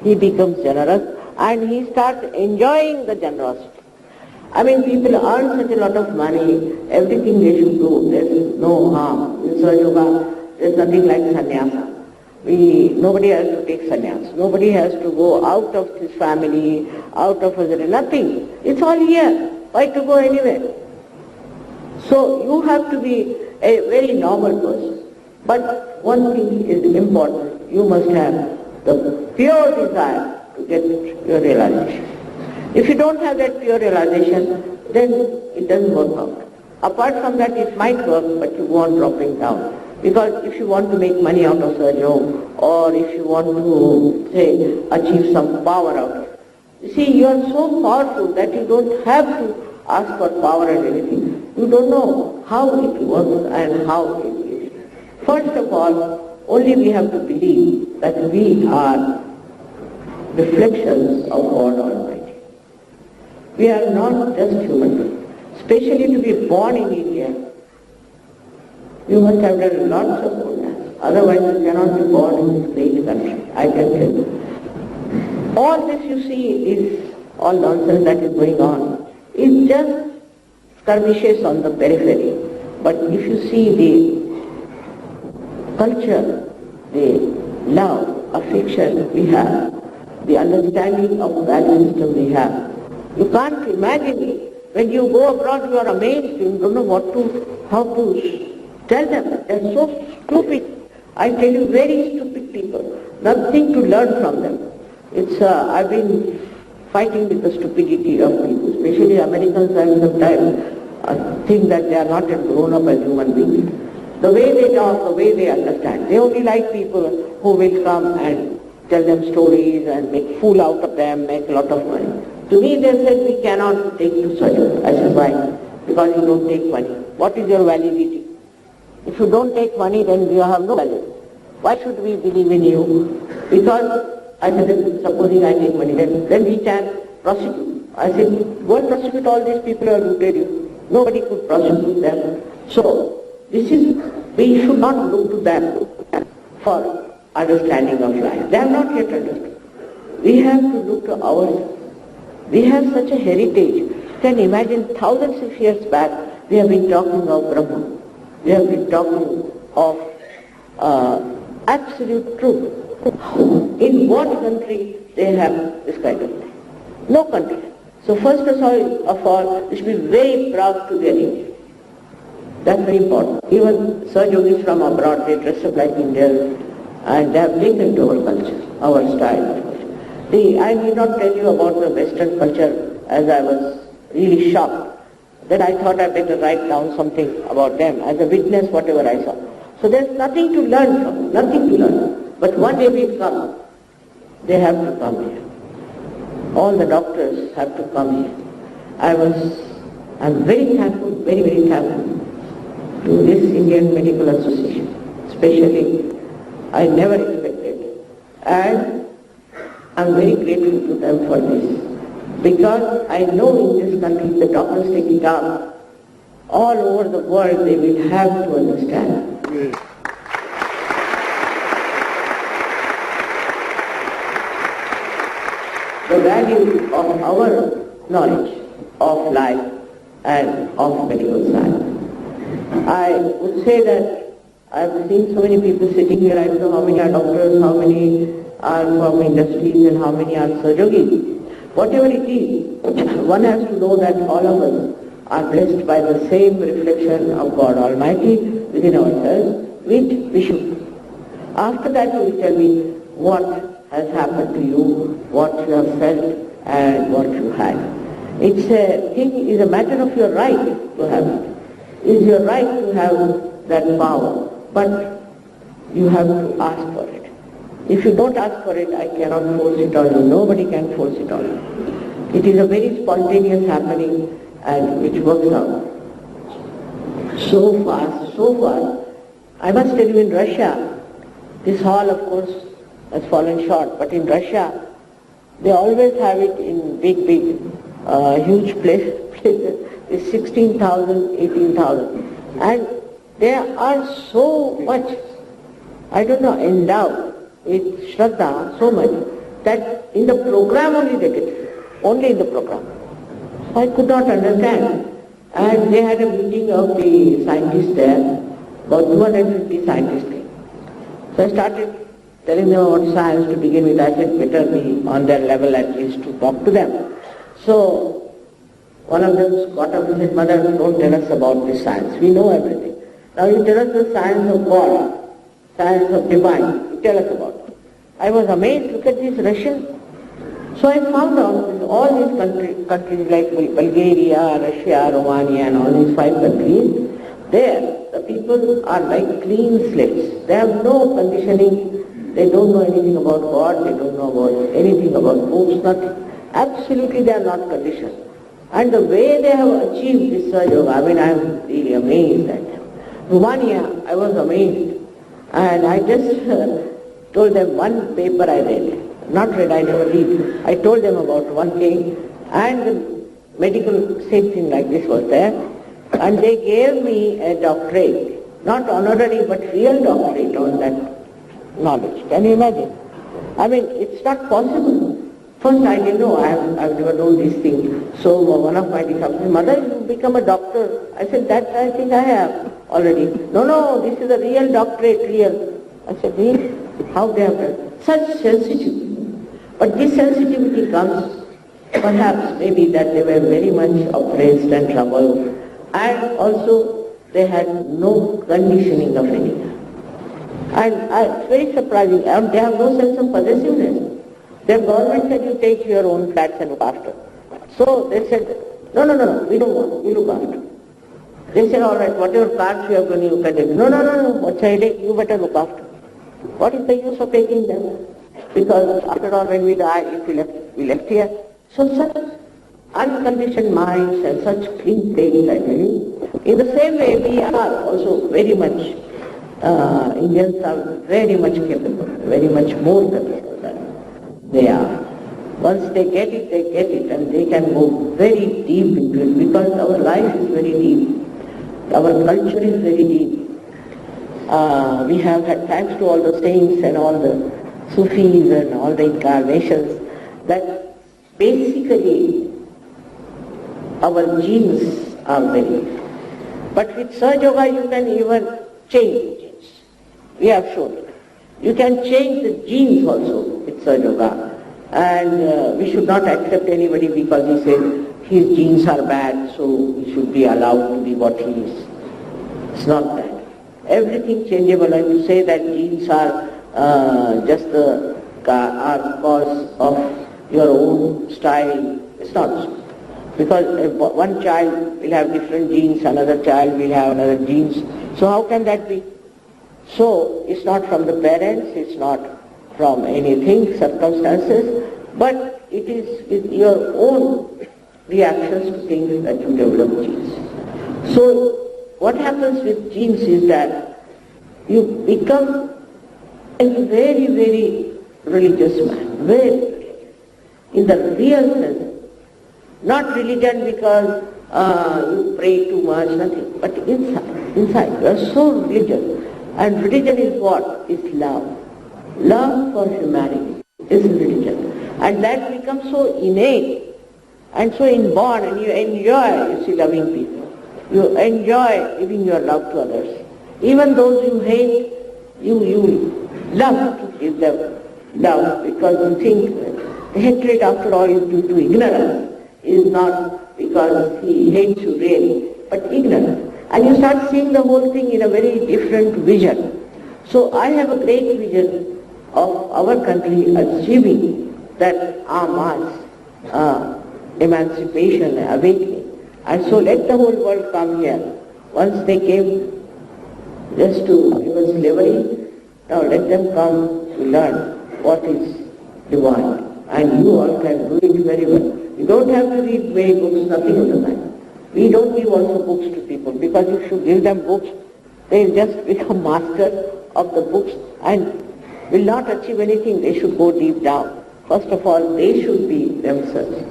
he becomes generous, and he starts enjoying the generosity. People earn such a lot of money, everything they should do, there is no harm. In Sahajayoga, there is nothing like sannyasa. Nobody has to take sannyas. Nobody has to go out of his family, out of his nothing. It's all here. Why to go anywhere? So you have to be a very normal person. But one thing is important. You must have the pure desire to get your realization. If you don't have that pure realization, then it doesn't work out. Apart from that, it might work, but you go on dropping down. Because if you want to make money out of Sahajayoga, or if you want to, say, achieve some power out of it, you see, you are so powerful that you don't have to ask for power and anything. You don't know how it works and how it is. First of all, only we have to believe that we are reflections of God Almighty. We are not just human beings. Especially to be born in India, you must have done lots of goodness. Otherwise you cannot be born in this great country. I can tell you. All this you see is all nonsense that is going on. It's just skirmishes on the periphery. But if you see the culture, the love, affection we have, the understanding of value system we have, you can't imagine it. When you go abroad, you are amazed. You don't know how to tell them. They're so stupid. I tell you, very stupid people. Nothing to learn from them. I've been fighting with the stupidity of people, especially Americans. I sometimes think that they are not as grown up as human beings. The way they talk, the way they understand. They only like people who will come and tell them stories and make fool out of them, make a lot of money. To me they said, we cannot take to Sahajayoga. I said, why? Because you don't take money. What is your validity? If you don't take money, then you have no value. Why should we believe in you? Because I said, supposing I take money, then we can prosecute. I said, go and prosecute all these people who have looted you. Nobody could prosecute them. So, we should not look to them for understanding of life. They have not yet understood. We have to look to ourselves. We have such a heritage. You can imagine thousands of years back, we have been talking of Brahma. We have been talking of absolute truth. In what country they have this kind of thing? No country. So first of all, we should be very proud to be an Indian. That's very important. Even Sahajogis from abroad, they dress up like Indians and they have taken to our culture, our style. I need not tell you about the Western culture, as I was really shocked. Then I thought I better write down something about them as a witness whatever I saw. So there's nothing to learn from, nothing to learn. But one day we come, they have to come here. All the doctors have to come here. I'm very thankful, very, very thankful to this Indian Medical Association. Especially, I never expected. And I'm very grateful to them for this. Because I know in this country the doctors take it up. All over the world they will have to understand. The value of our knowledge of life and of medical science. I would say that I've seen so many people sitting here, I don't know how many are doctors, how many are from industries and how many are Sahajogis. Whatever it is, one has to know that all of us are blessed by the same reflection of God Almighty within ourselves, which we should. After that you will tell me what has happened to you, what you have felt and what you had. It's a matter of your right to have it. It's your right to have that power, but you have to ask for it. If you don't ask for it, I cannot force it on you. Nobody can force it on you. It is a very spontaneous happening and which works out. So far, I must tell you in Russia, this hall of course has fallen short, but in Russia, they always have it in big, huge places. It's 16,000, 18,000. And they are so much, endowed with Shraddha so much that in the program only they get it. Only in the program. So I could not understand. And they had a meeting of the scientists there, about 250 scientists came. So I started telling them about science to begin with. I said better be on their level at least to talk to them. So one of them got up and said, Mother, don't tell us about this science. We know everything. Now you tell us the science of God, science of divine. You tell us about it. I was amazed. Look at these Russians. So I found out in all these countries like Bulgaria, Russia, Romania and all these 5 countries, there the people are like clean slates. They have no conditioning. They don't know anything about God. They don't know about anything about books, nothing. Absolutely they are not conditioned. And the way they have achieved this yoga, I am really amazed at them. Romania, I was amazed. And I just told them one paper I read. Not read, I never read. I told them about one thing, and the medical same thing like this was there. And they gave me a doctorate, not honorary but real doctorate on that knowledge. Can you imagine? It's not possible. First I didn't know, I've never known these things. So one of my disciples said, Mother, you become a doctor. I said, that I think I have already. No, this is a real doctorate, real. I said, really? How they have done? Such sensitivity. But this sensitivity comes, perhaps maybe that they were very much oppressed and troubled, and also they had no conditioning of any kind. And it's very surprising, they have no sense of possessiveness. Their government said you take your own flats and look after. So they said, no, we don't want, we look after. They said, all right, whatever cards you have done, you can take. No, what shall I take? You better look after. What is the use of taking them? Because after all, when we die, if we left here. So such unconditioned minds and such clean things, I tell you. In the same way, we are also very much, Indians are very much capable, very much more capable than they are. Once they get it, and they can go very deep into it, because our life is very deep. Our culture is very deep. We have had, thanks to all the saints and all the Sufis and all the incarnations, that basically our genes are very But with Sahaja Yoga you can even change the genes. We have shown it. You can change the genes also with Sahaja Yoga. And we should not accept anybody because he says his genes are bad, so he should be allowed to be what he is. It's not that. Everything changeable, and you say that genes are just the cause of your own style. It's not so. Because one child will have different genes, another child will have another genes. So how can that be? So it's not from the parents, it's not from anything, circumstances, but it is with your own reactions to things that you develop genes. So what happens with genes is that you become a very, very religious man, very religious, in the real sense. Not religion because you pray too much, nothing, but inside, you are so religious. And religion is what? Is love. Love for humanity is religion. And that becomes so innate and so inborn, and you enjoy, loving people. You enjoy giving your love to others. Even those you hate, you love to give them love because you think hatred after all is due to ignorance, is not because he hates you really, but ignorance. And you start seeing the whole thing in a very different vision. So I have a great vision of our country achieving that mass emancipation, awakening. And so let the whole world come here. Once they came just to even slavery, now let them come to learn what is divine. And you all can do it very well. You don't have to read many books, nothing of the kind. We don't give also books to people, because if you give them books, they will just become master of the books and will not achieve anything. They should go deep down. First of all, they should be themselves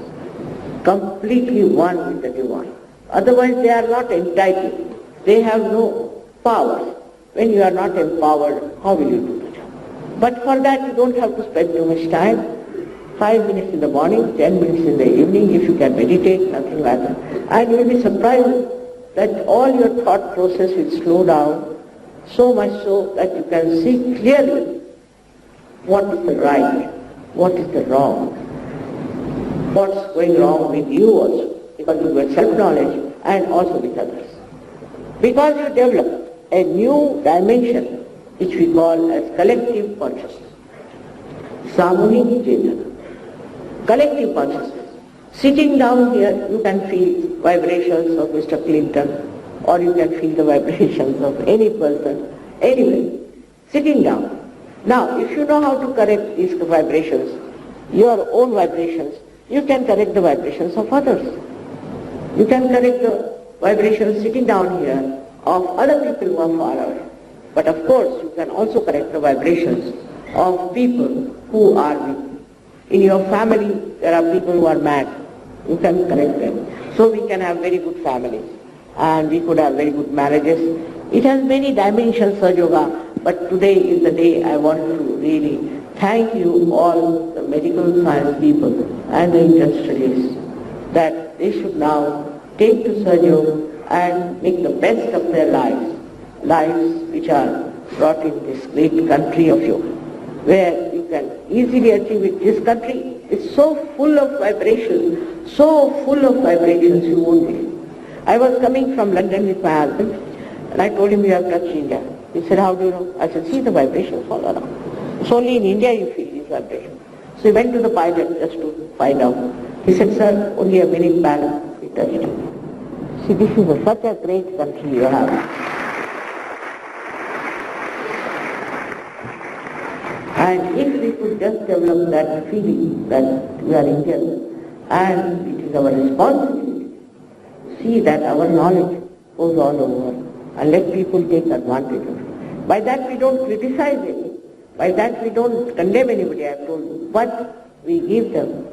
completely one with the divine. Otherwise they are not entitled. They have no power. When you are not empowered, how will you do the job? But for that you don't have to spend too much time. 5 minutes in the morning, 10 minutes in the evening, if you can meditate, nothing like that. And you will be surprised that all your thought process will slow down, so much so that you can see clearly what is the right, what is the wrong, what's going wrong with you also, because you get self-knowledge, and also with others. Because you develop a new dimension, which we call as collective consciousness. Samuhik Chetana. Collective consciousness. Sitting down here, you can feel vibrations of Mr. Clinton, or you can feel the vibrations of any person, anyway. Sitting down. Now, if you know how to correct these vibrations, your own vibrations, you can correct the vibrations of others. You can correct the vibrations sitting down here of other people who are far away. But of course, you can also correct the vibrations of people who are with you. In your family, there are people who are mad. You can correct them. So we can have very good families, and we could have very good marriages. It has many dimensions, Sahaja Yoga, but today is the day I want to really thank you all, the medical science people and the industrialists, that they should now take to Sahaja Yoga and make the best of their lives which are brought in this great country of yoga, where you can easily achieve it. This country is so full of vibrations, you won't believe. I was coming from London with my husband, and I told him, you have touched India. He said, how do you know? I said, see the vibrations all around. It's only in India you feel these vibrations. So he went to the pilot just to find out. He said, sir, only a minute back, he touched it. See, this is such a great country you have. And if we could just develop that feeling that we are Indians, and it is our responsibility to see that our knowledge goes all over, and let people take advantage of it. By that we don't criticize it. By that we don't condemn anybody, I have told you. But we give them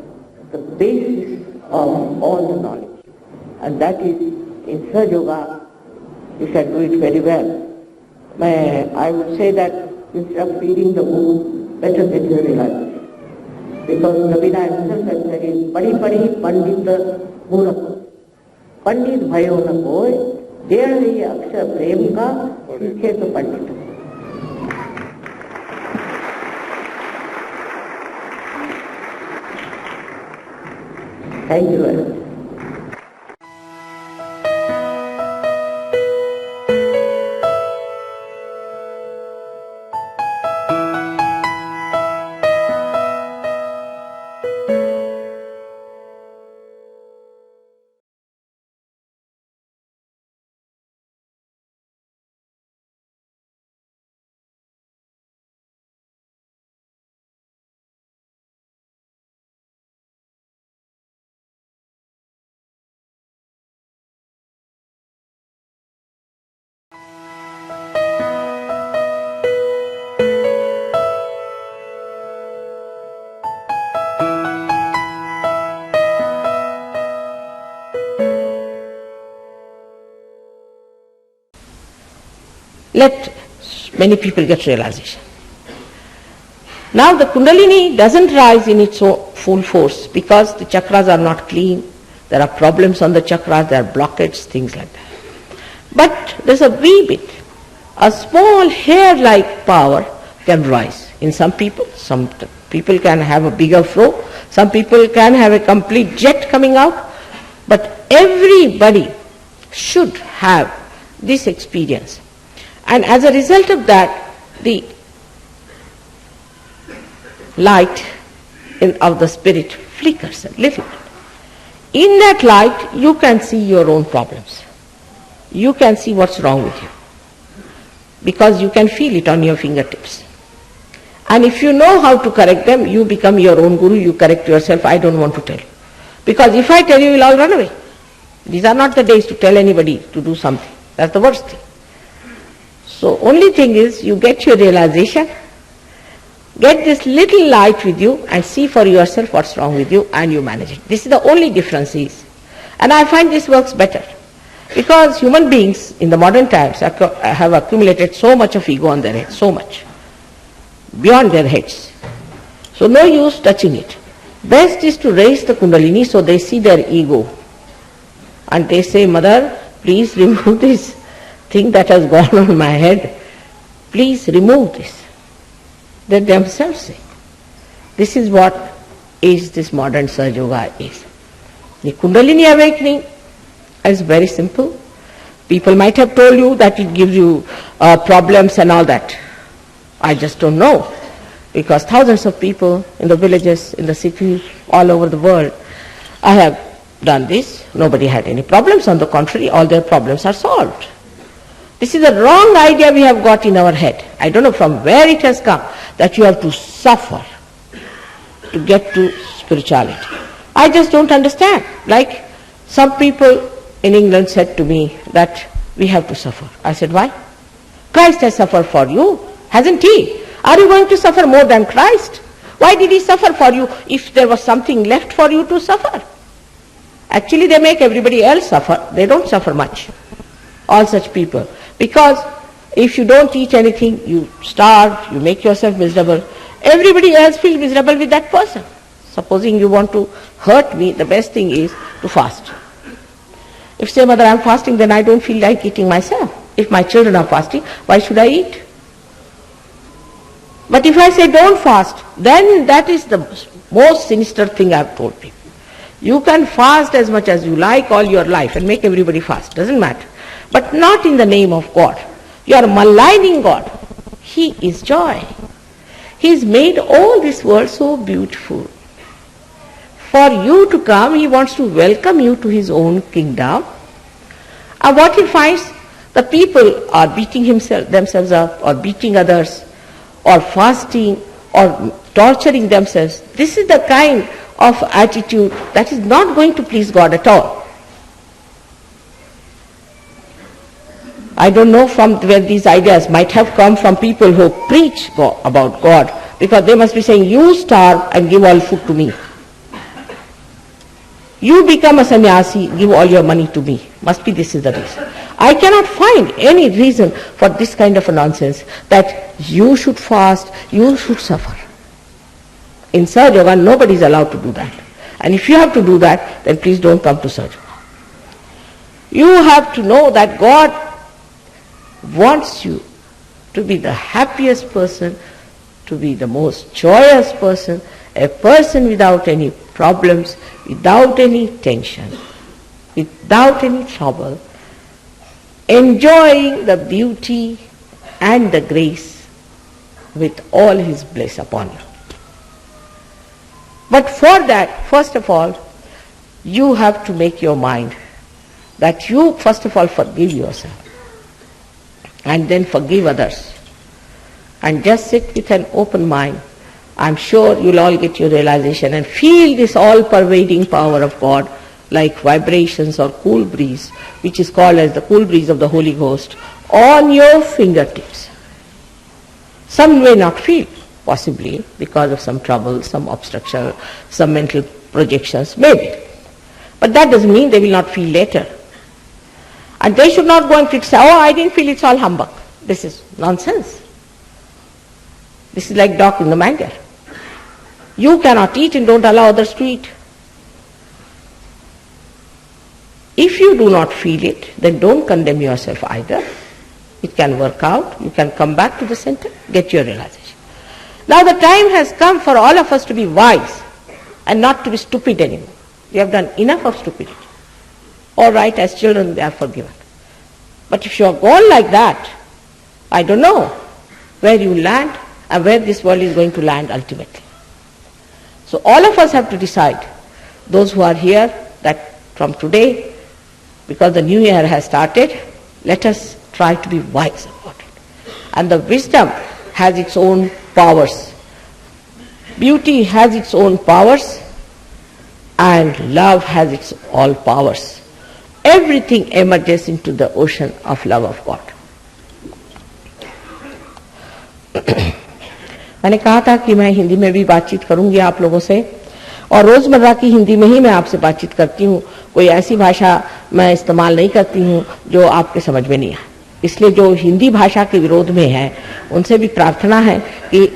the basis of all the knowledge. And that is, in Sahaja Yoga, you can do it very well. I would say that instead of reading the book, better get your realization. Because Rabina himself has said, Padi Padi Pandita Muraka. Pandit bhayo na koi, देर नहीं है अक्षर प्रेम का, सीखे तो पंडित। Thank you very much. Let many people get realization. Now the Kundalini doesn't rise in its full force because the chakras are not clean. There are problems on the chakras, there are blockades, things like that. But there's a wee bit, a small hair-like power can rise. In some people can have a bigger flow, some people can have a complete jet coming out, but everybody should have this experience. And as a result of that, the light of the spirit flickers a little bit. In that light, you can see your own problems. You can see what's wrong with you, because you can feel it on your fingertips. And if you know how to correct them, you become your own guru, you correct yourself. I don't want to tell you. Because if I tell you, you'll all run away. These are not the days to tell anybody to do something. That's the worst thing. So only thing is, you get your realization, get this little light with you and see for yourself what's wrong with you and you manage it. This is the only difference is. And I find this works better. Because human beings in the modern times have accumulated so much of ego on their heads, so much, beyond their heads. So no use touching it. Best is to raise the Kundalini so they see their ego. And they say, Mother, please remove this thing that has gone on my head. Please remove this. They themselves say. This is what is this modern Sahaja Yoga is. The Kundalini awakening is very simple. People might have told you that it gives you problems and all that. I just don't know. Because thousands of people in the villages, in the cities, all over the world, I have done this. Nobody had any problems. On the contrary, all their problems are solved. This is a wrong idea we have got in our head. I don't know from where it has come, that you have to suffer to get to spirituality. I just don't understand. Like some people in England said to me that we have to suffer. I said, why? Christ has suffered for you, hasn't he? Are you going to suffer more than Christ? Why did he suffer for you if there was something left for you to suffer? Actually, they make everybody else suffer. They don't suffer much. All such people. Because if you don't eat anything, you starve, you make yourself miserable. Everybody else feels miserable with that person. Supposing you want to hurt me, the best thing is to fast. If say, Mother, I am fasting, then I don't feel like eating myself. If my children are fasting, why should I eat? But if I say don't fast, then that is the most sinister thing I have told people. You can fast as much as you like all your life and make everybody fast, doesn't matter. But not in the name of God. You are maligning God. He is joy. He has made all this world so beautiful. For you to come, he wants to welcome you to his own kingdom. And what he finds, the people are beating themselves up, or beating others, or fasting, or torturing themselves. This is the kind of attitude that is not going to please God at all. I don't know from where these ideas might have come from people who preach about God, because they must be saying, you starve and give all food to me. You become a sannyasi, give all your money to me. Must be this is the reason. I cannot find any reason for this kind of a nonsense, that you should fast, you should suffer. In Sahaja Yoga, nobody is allowed to do that. And if you have to do that, then please don't come to Sahaja Yoga. You have to know that God wants you to be the happiest person, to be the most joyous person, a person without any problems, without any tension, without any trouble, enjoying the beauty and the grace with all His bliss upon you. But for that, first of all, you have to make your mind that you first of all forgive yourself and then forgive others. And just sit with an open mind. I'm sure you'll all get your realization and feel this all-pervading power of God like vibrations or cool breeze, which is called as the cool breeze of the Holy Ghost, on your fingertips. Some may not feel, possibly because of some trouble, some obstruction, some mental projections, maybe. But that doesn't mean they will not feel later. And they should not go and criticize, oh, I didn't feel, it's all humbug. This is nonsense. This is like dog in the manger. You cannot eat and don't allow others to eat. If you do not feel it, then don't condemn yourself either. It can work out. You can come back to the center, get your realization. Now the time has come for all of us to be wise and not to be stupid anymore. We have done enough of stupidity. All right, as children they are forgiven. But if you are gone like that, I don't know where you land and where this world is going to land ultimately. So all of us have to decide, those who are here, that from today, because the new year has started, let us try to be wise about it. And the wisdom has its own powers. Beauty has its own powers, and love has its all powers. Everything emerges into the ocean of love of God. मैंने कहा था कि मैं हिंदी में भी बातचीत करूंगी आप लोगों से, और रोजमर्रा की हिंदी में ही मैं आपसे बातचीत करती हूँ. कोई ऐसी भाषा मैं इस्तेमाल नहीं करती हूँ जो आपके समझ में नहीं आए. इसलिए जो हिंदी भाषा के विरोध में है उनसे भी प्रार्थना है कि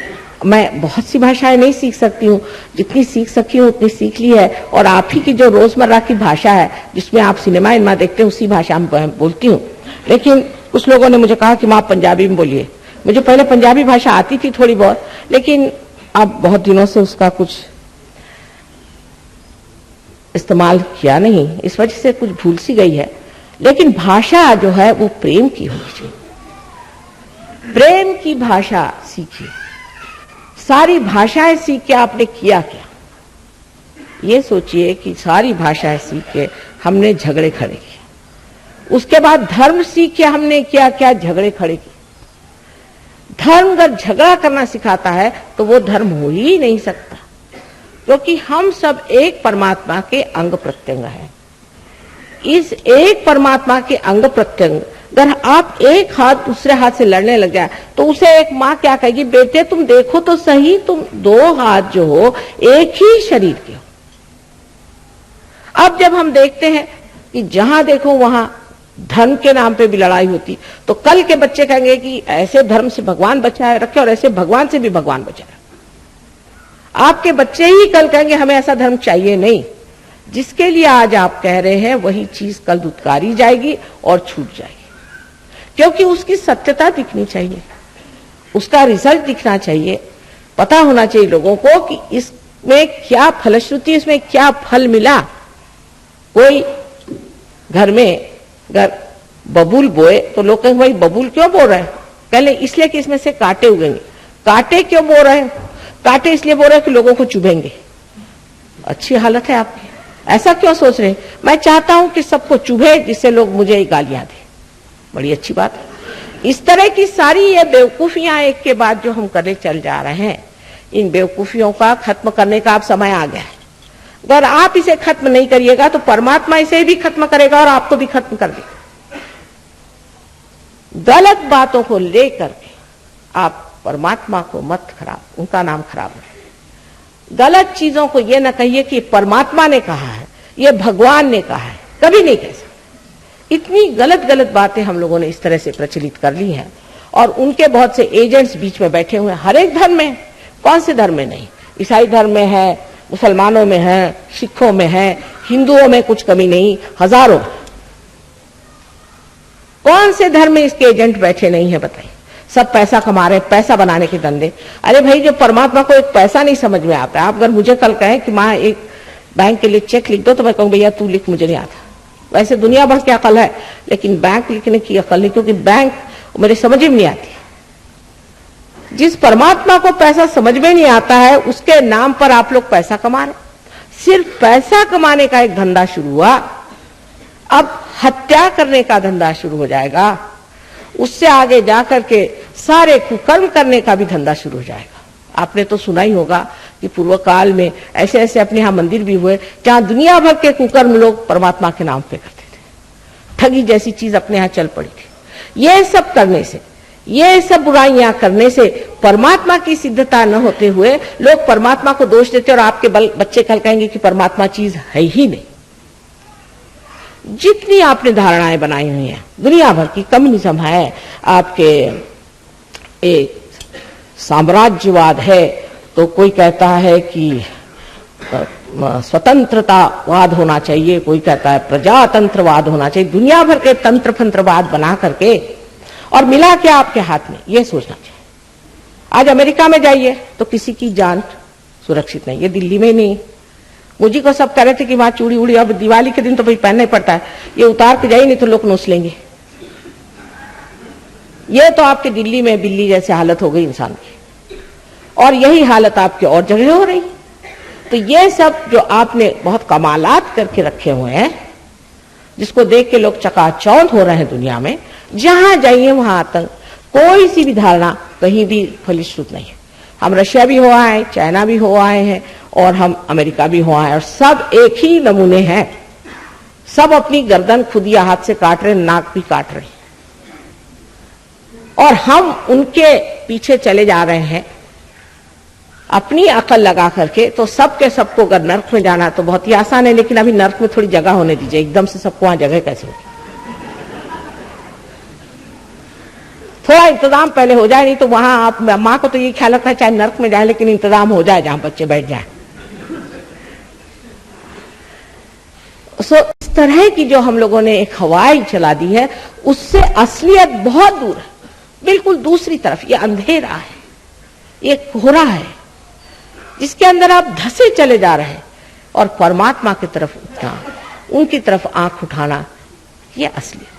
मैं बहुत सी भाषाएं नहीं सीख सकती हूँ, जितनी सीख सकी हूँ उतनी सीख ली है, और आप ही की जो रोजमर्रा की भाषा है जिसमें आप सिनेमा इनमा देखते हैं उसी भाषा में बोलती हूँ. लेकिन कुछ लोगों ने मुझे कहा कि माँ पंजाबी में बोलिए. मुझे पहले पंजाबी भाषा आती थी थोड़ी बहुत, लेकिन अब बहुत दिनों से उसका कुछ इस्तेमाल किया नहीं, इस वजह से कुछ भूल सी गई है. लेकिन भाषा जो है वो प्रेम की होनी चाहिए. प्रेम की भाषा सीखिए. सारी भाषाएं सीख के आपने किया क्या? ये सोचिए कि सारी भाषाएं सीख के हमने झगड़े खड़े किए. उसके बाद धर्म सीख के हमने क्या क्या झगड़े खड़े किए. धर्म अगर झगड़ा करना सिखाता है तो वो धर्म हो ही नहीं सकता, क्योंकि हम सब एक परमात्मा के अंग प्रत्यंग हैं. इस एक परमात्मा के अंग प्रत्यंग अगर आप एक हाथ दूसरे हाथ से लड़ने लग जाए तो उसे एक माँ क्या कहेगी, बेटे तुम देखो तो सही, तुम दो हाथ जो हो एक ही शरीर के हो. अब जब हम देखते हैं कि जहां देखो वहां धर्म के नाम पे भी लड़ाई होती, तो कल के बच्चे कहेंगे कि ऐसे धर्म से भगवान बचाए रखे और ऐसे भगवान से भी भगवान बचाए. आपके बच्चे ही कल कहेंगे हमें ऐसा धर्म चाहिए नहीं. जिसके लिए आज आप कह रहे हैं वही चीज कल दुत्कारी जाएगी और छूट जाएगी, क्योंकि उसकी सत्यता दिखनी चाहिए, उसका रिजल्ट दिखना चाहिए. पता होना चाहिए लोगों को कि इसमें क्या फलश्रुति, इसमें क्या फल मिला. कोई घर में अगर बबूल बोए तो लोग कहेंगे भाई बबूल क्यों बो रहे हैं? पहले इसलिए कि इसमें से कांटे उगेंगे. कांटे क्यों बो रहे हैं? कांटे इसलिए बो रहे हैं कि लोगों को चुभेंगे. अच्छी हालत है आपकी, ऐसा क्यों सोच रहे हैं? मैं चाहता हूं कि सबको चुभे जिससे लोग मुझे गालियां दें. बड़ी अच्छी बात है. इस तरह की सारी ये बेवकूफियां एक के बाद जो हम करने चल जा रहे हैं, इन बेवकूफियों का खत्म करने का अब समय आ गया है. अगर आप इसे खत्म नहीं करिएगा तो परमात्मा इसे भी खत्म करेगा और आपको भी खत्म कर देगा. गलत बातों को लेकर के आप परमात्मा को मत खराब, उनका नाम खराब है. गलत चीजों को ये न कहिए कि परमात्मा ने कहा है, ये भगवान ने कहा है, कभी नहीं कह सकते. इतनी गलत गलत बातें हम लोगों ने इस तरह से प्रचलित कर ली हैं, और उनके बहुत से एजेंट्स बीच में बैठे हुए हैं. हर एक धर्म में, कौन से धर्म में नहीं, ईसाई धर्म में है, मुसलमानों में है, सिखों में है, हिंदुओं में कुछ कमी नहीं, हजारों. कौन से धर्म में इसके एजेंट बैठे नहीं है बताइए? सब पैसा कमा रहे, पैसा बनाने के धंधे। अरे भाई, जो परमात्मा को एक पैसा नहीं समझ में आता है, आप अगर मुझे कल कहें कि माँ एक बैंक के लिए चेक लिख दो, तो मैं कहूँ भैया तू लिख, मुझे नहीं आता। वैसे दुनिया भर की अकल है, लेकिन बैंक लिखने की अकल नहीं, क्योंकि बैंक मेरे समझ में नहीं आती। जिस परमात्मा को पैसा समझ में नहीं आता है, उसके नाम पर आप लोग पैसा कमा रहे। सिर्फ पैसा कमाने का एक धंधा शुरू हुआ, अब हत्या करने का धंधा शुरू हो जाएगा। उससे आगे जाकर के सारे कुकर्म करने का भी धंधा शुरू हो जाएगा। आपने तो सुना ही होगा कि पूर्व काल में ऐसे ऐसे अपने यहाँ मंदिर भी हुए जहां दुनिया भर के कुकर्म लोग परमात्मा के नाम पे करते थे। ठगी जैसी चीज अपने यहाँ चल पड़ी थी। ये सब करने से, ये सब बुराइयां करने से परमात्मा की सिद्धता न होते हुए लोग परमात्मा को दोष देते, और आपके बच्चे कल कहेंगे कि परमात्मा चीज है ही नहीं। जितनी आपने धारणाएं बनाई हुई हैं दुनिया भर की, कम्युनिज्म है, आपके एक साम्राज्यवाद है, तो कोई कहता है कि स्वतंत्रतावाद होना चाहिए, कोई कहता है प्रजातंत्रवाद होना चाहिए। दुनिया भर के तंत्र फंत्रवाद बना करके और मिला क्या आपके हाथ में, ये सोचना चाहिए। आज अमेरिका में जाइए तो किसी की जान सुरक्षित नहीं है, दिल्ली में नहीं। मुझे को सब कह रहे थे कि वहां चूड़ी उड़ी अब दिवाली के दिन तो भाई पहनना ही पड़ता है, ये उतार के जाइए नहीं तो लोग नोच लेंगे। ये तो आपके दिल्ली में बिल्ली जैसे हालत हो गई इंसान की, और यही हालत आपके और जगह हो रही। तो ये सब जो आपने बहुत कमालात करके रखे हुए हैं, जिसको देख के लोग चकाचौंध हो रहे हैं दुनिया में, जहां जाइए वहां आतंक। कोई सी भी धारणा कहीं भी फलीश्रुत नहीं है। हम रशिया भी हो आए, चाइना भी हो आए हैं, और हम अमेरिका भी हो आए, और सब एक ही नमूने हैं। सब अपनी गर्दन खुद या हाथ से काट रहे, नाक भी काट रहे, और हम उनके पीछे चले जा रहे हैं अपनी अकल लगा करके। तो सबके सबको अगर नर्क में जाना तो बहुत ही आसान है, लेकिन अभी नर्क में थोड़ी जगह होने दीजिए। एकदम से सबको वहां जगह कैसे होगी? थोड़ा इंतजाम पहले हो जाए, नहीं तो वहां आप माँ को तो ये ख्याल रखना है चाहे नर्क में जाए, लेकिन इंतजाम हो जाए जहां बच्चे बैठ जाए। इस तरह की जो हम लोगों ने एक हवाई चला दी है, उससे असलियत बहुत दूर है, बिल्कुल दूसरी तरफ। ये अंधेरा है, ये कोहरा है, जिसके अंदर आप धसे चले जा रहे हैं, और परमात्मा की तरफ उठना, उनकी तरफ आंख उठाना, ये असलियत है।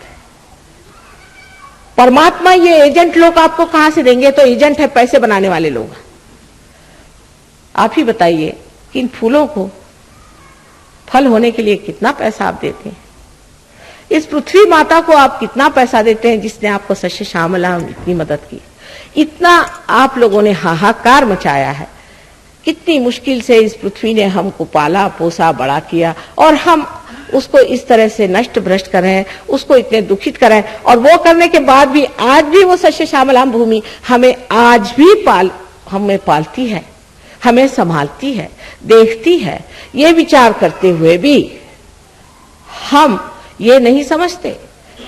परमात्मा ये एजेंट लोग आपको कहां से देंगे? तो एजेंट है पैसे बनाने वाले लोग। आप ही बताइए कि इन फूलों को फल होने के लिए कितना पैसा आप देते हैं? इस पृथ्वी माता को आप कितना पैसा देते हैं, जिसने आपको सस्य श्यामला इतनी मदद की? इतना आप लोगों ने हाहाकार मचाया है। कितनी मुश्किल से इस पृथ्वी ने हमको पाला पोसा बड़ा किया, और हम उसको इस तरह से नष्ट भ्रष्ट कर रहे हैं, उसको इतने दुखित कर रहे हैं। और वो करने के बाद भी आज भी वो सस्य श्यामलाम भूमि हमें आज भी हमें पालती है, हमें संभालती है, देखती है। ये विचार करते हुए भी हम ये नहीं समझते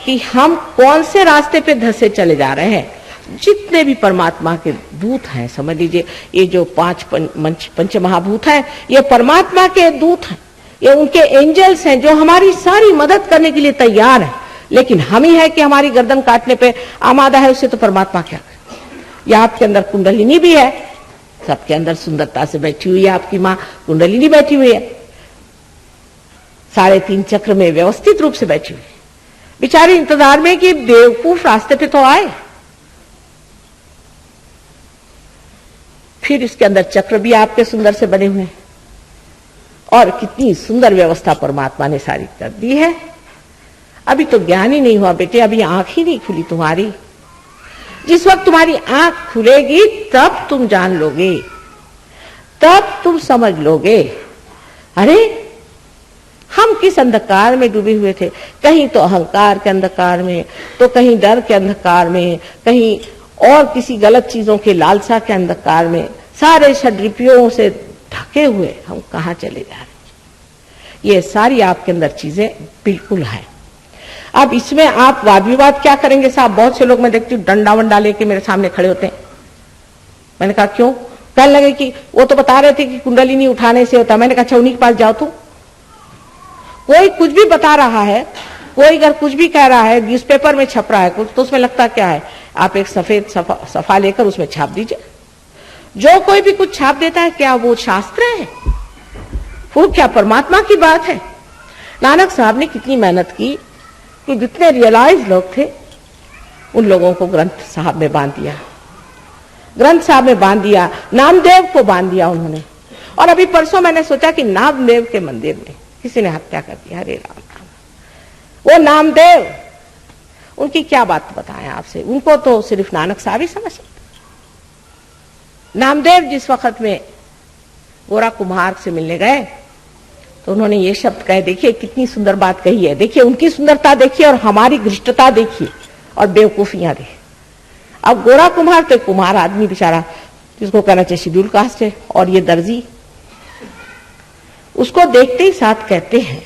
कि हम कौन से रास्ते पे धसे चले जा रहे हैं। जितने भी परमात्मा के दूत हैं, समझ लीजिए ये जो पंच महाभूत हैं, ये परमात्मा के दूत हैं, ये उनके एंजल्स हैं जो हमारी सारी मदद करने के लिए तैयार हैं। लेकिन हम ही है कि हमारी गर्दन काटने पे आमादा है, उससे तो परमात्मा क्या करे। या आपके अंदर कुंडलिनी भी है, सबके अंदर सुंदरता से बैठी हुई है आपकी माँ कुंडलिनी बैठी हुई है, 3.5 चक्र में व्यवस्थित रूप से बैठी हुई है। बेचारी इंतजार में कि बेवकूफ रास्ते पे तो आए। फिर इसके अंदर चक्र भी आपके सुंदर से बने हुए हैं, और कितनी सुंदर व्यवस्था परमात्मा ने सारी कर दी है। अभी तो ज्ञान ही नहीं हुआ बेटे, अभी आंख ही नहीं खुली तुम्हारी। जिस वक्त तुम्हारी आंख खुलेगी तब तुम जान लोगे, तब तुम समझ लोगे। अरे हम किस अंधकार में डूबे हुए थे, कहीं तो अहंकार के अंधकार में, तो कहीं डर के अंधकार में, कहीं और किसी गलत चीजों के लालसा के अंधकार में, सारे षड्रिपियों से ढके हुए हम कहां चले जा रहे हैं। ये सारी आपके अंदर चीजें बिल्कुल है। अब इसमें आप वाद विवाद क्या करेंगे साहब? बहुत से लोग मैं देखती हूँ डंडा वंडा लेके मेरे सामने खड़े होते हैं। मैंने कहा क्यों? कहने लगे कि वो तो बता रहे थे कि कुंडलिनी उठाने से होता। मैंने कहा अच्छा उन्हीं के पास जाओ। तुम कोई कुछ भी बता रहा है, कोई अगर कुछ भी कह रहा है, न्यूज़पेपर में छप रहा है कुछ, तो उसमें लगता क्या है, आप एक सफेद सफा लेकर उसमें छाप दीजिए। जो कोई भी कुछ छाप देता है, क्या वो शास्त्र है? वो क्या परमात्मा की बात है? नानक साहब ने कितनी मेहनत की कि जितने रियलाइज लोग थे उन लोगों को ग्रंथ साहब में बांध दिया, ग्रंथ साहब में बांध दिया, नामदेव को बांध दिया उन्होंने। और अभी परसों मैंने सोचा कि नामदेव के मंदिर में किसी ने हत्या कर दी। हरे राम राम, वो नामदेव, उनकी क्या बात बताएं आपसे, उनको तो सिर्फ नानक साहब ही समझ सकते। नामदेव जिस वक्त में गोरा कुम्हार से मिलने गए तो उन्होंने ये शब्द कहे, देखिए कितनी सुंदर बात कही है, देखिए उनकी सुंदरता देखिए और हमारी घृष्टता देखिए और बेवकूफियां देखिए। अब गोरा कुम्हार तो कुम्हार आदमी बेचारा, जिसको कहना चाहिए शेड्यूल कास्ट है, और ये दर्जी, उसको देखते ही साथ कहते हैं,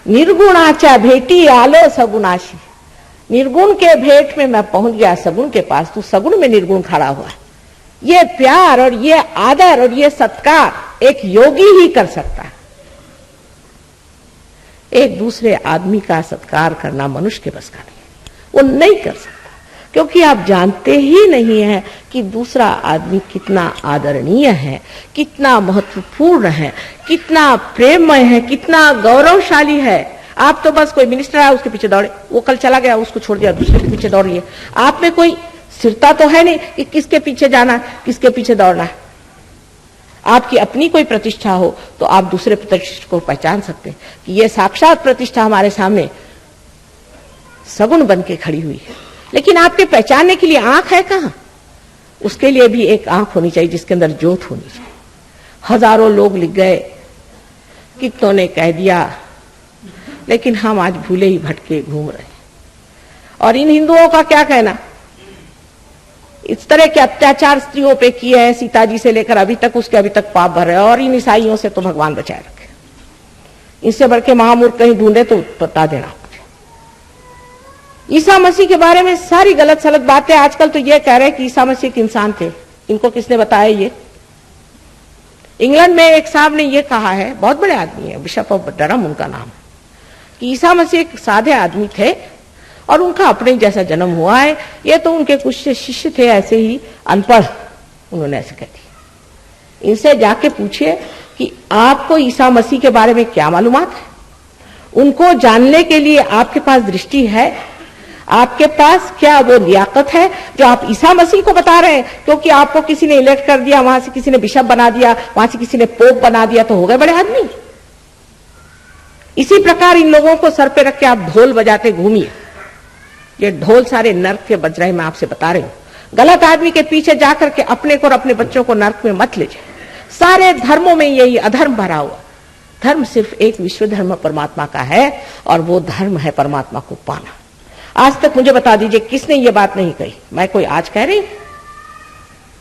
निर्गुणाचा भेटी आलो सगुणाशी। निर्गुण के भेंट में मैं पहुंच गया सगुण के पास, तू सगुण में निर्गुण खड़ा हुआ। ये प्यार और ये आदर और ये सत्कार एक योगी ही कर सकता है। एक दूसरे आदमी का सत्कार करना मनुष्य के बस का नहीं, वो नहीं कर सकता, क्योंकि आप जानते ही नहीं है कि दूसरा आदमी कितना आदरणीय है, कितना महत्वपूर्ण है, कितना प्रेममय है, कितना गौरवशाली है। आप तो बस कोई मिनिस्टर आया उसके पीछे दौड़े, वो कल चला गया उसको छोड़ दिया, दूसरे के पीछे दौड़ लिए। आप में कोई स्थिरता तो है नहीं कि किसके पीछे जाना, किसके पीछे दौड़ना है। आपकी अपनी कोई प्रतिष्ठा हो तो आप दूसरे प्रतिष्ठा को पहचान सकते हैं कि ये साक्षात प्रतिष्ठा हमारे सामने सगुण बन के खड़ी हुई है। लेकिन आपके पहचानने के लिए आंख है कहां? उसके लिए भी एक आंख होनी चाहिए जिसके अंदर ज्योत होनी चाहिए। हजारों लोग लिख गए, कितनों ने कह दिया, लेकिन हम आज भूले ही भटके घूम रहे। और इन हिंदुओं का क्या कहना, इस तरह के अत्याचार स्त्रियों पे किए हैं, सीता जी से लेकर अभी तक, उसके अभी तक पाप भर रहे हैं। और इन ईसाइयों से तो भगवान बचाए रखे, इससे बढ़ के महामूर्ख कहीं ढूंढे तो बता देना। ईसा मसीह के बारे में सारी गलत सलत बातें आजकल तो ये कह रहे हैं कि ईसा मसीह एक इंसान थे। इनको किसने बताया ये? इंग्लैंड में एक साहब ने ये कहा है, बहुत बड़े आदमी है, बिशप ऑफ डरहम उनका नाम, कि ईसा मसीह एक सादे आदमी थे और उनका अपने जैसा जन्म हुआ है। ये तो उनके कुछ शिष्य थे ऐसे ही अनपढ़, उन्होंने ऐसे कह दिया। इनसे जाके पूछिए कि आपको ईसा मसीह के बारे में क्या मालूमात है, उनको जानने के लिए आपके पास दृष्टि है, आपके पास क्या वो लियाकत है जो आप ईसा मसीह को बता रहे हैं? क्योंकि आपको किसी ने इलेक्ट कर दिया, वहां से किसी ने बिशप बना दिया, वहां से किसी ने पोप बना दिया, तो हो गए बड़े आदमी। इसी प्रकार इन लोगों को सर पे रख के आप ढोल बजाते घूमिए। ये ढोल सारे नर्क के बज रहे, मैं आपसे बता रही हूं। गलत आदमी के पीछे जाकर के अपने को और अपने बच्चों को नर्क में मत ले जाए। सारे धर्मों में यही अधर्म भरा हुआ। धर्म सिर्फ एक विश्व धर्म परमात्मा का है और वो धर्म है परमात्मा को पाना। आज तक मुझे बता दीजिए किसने ये बात नहीं कही? मैं कोई आज कह रही?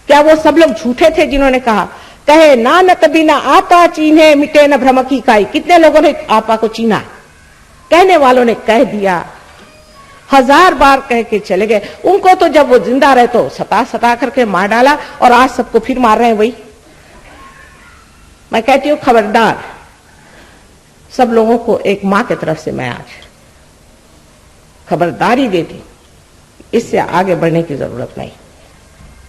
क्या वो सब लोग झूठे थे जिन्होंने कहा, कहे नानक बिना आपा चीन्हे मिटे न भ्रम की काई? कितने लोगों ने आपा को चीना? कहने वालों ने कह दिया, 1000 बार कह के चले गए। उनको तो जब वो जिंदा रहे तो सता करके मार डाला और आज सबको फिर मार रहे हैं वही। मैं कहती हूं खबरदार, सब लोगों को एक मां की तरफ से मैं आज खबरदारी देती, इससे आगे बढ़ने की जरूरत नहीं।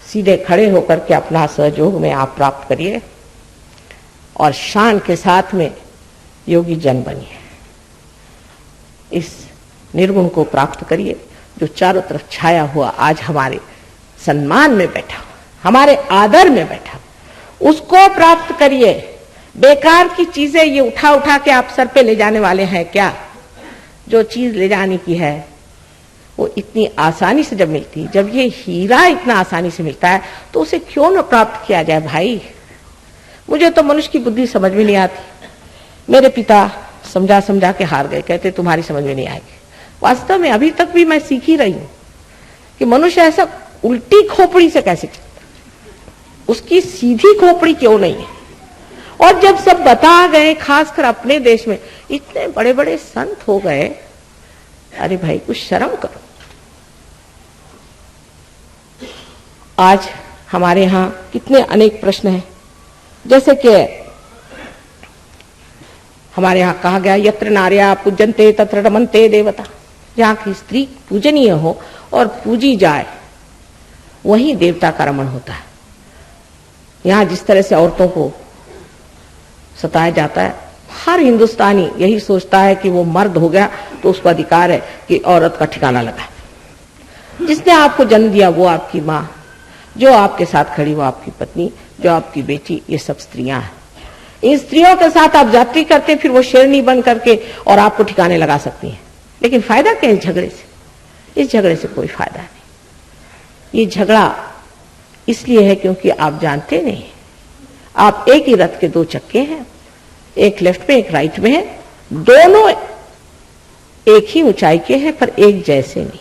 सीधे खड़े होकर के अपना सहयोग में आप प्राप्त करिए और शान के साथ में योगी जन बनिए। इस निर्गुण को प्राप्त करिए जो चारों तरफ छाया हुआ आज हमारे सम्मान में बैठा, हमारे आदर में बैठा, उसको प्राप्त करिए। बेकार की चीजें ये उठा उठा के आप सर पे ले जाने वाले हैं क्या? जो चीज ले जाने की है वो इतनी आसानी से जब मिलती, जब ये हीरा इतना आसानी से मिलता है तो उसे क्यों न प्राप्त किया जाए भाई? मुझे तो मनुष्य की बुद्धि समझ में नहीं आती। मेरे पिता समझा समझा के हार गए, कहते तुम्हारी समझ में नहीं आएगी। वास्तव में अभी तक भी मैं सीख ही रही हूं कि मनुष्य ऐसा उल्टी खोपड़ी से कैसे चलता, उसकी सीधी खोपड़ी क्यों नहीं है। और जब सब बता गए, खासकर अपने देश में इतने बड़े बड़े संत हो गए, अरे भाई कुछ शर्म करो। आज हमारे यहां कितने अनेक प्रश्न हैं, जैसे कि हमारे यहाँ कहा गया यत्र नार्या पूजन्ते तत्र रमन्ते देवता, जहाँ की स्त्री पूजनीय हो और पूजी जाए वही देवता का रमण होता है। यहाँ जिस तरह से औरतों को सताया जाता है, हर हिंदुस्तानी यही सोचता है कि वो मर्द हो गया तो उसको अधिकार है कि औरत का ठिकाना लगा। जिसने आपको जन्म दिया वो आपकी माँ, जो आपके साथ खड़ी वो आपकी पत्नी, जो आपकी बेटी, ये सब स्त्रियां हैं। इन स्त्रियों के साथ आप जाति करते फिर वो शेरनी बन करके और आपको ठिकाने लगा सकती हैं, लेकिन फायदा क्या है इस झगड़े से? इस झगड़े से कोई फायदा नहीं। ये झगड़ा इसलिए है क्योंकि आप जानते नहीं, आप एक ही रथ के दो चक्के हैं, एक लेफ्ट में एक राइट में है, दोनों एक ही ऊंचाई के हैं पर एक जैसे नहीं।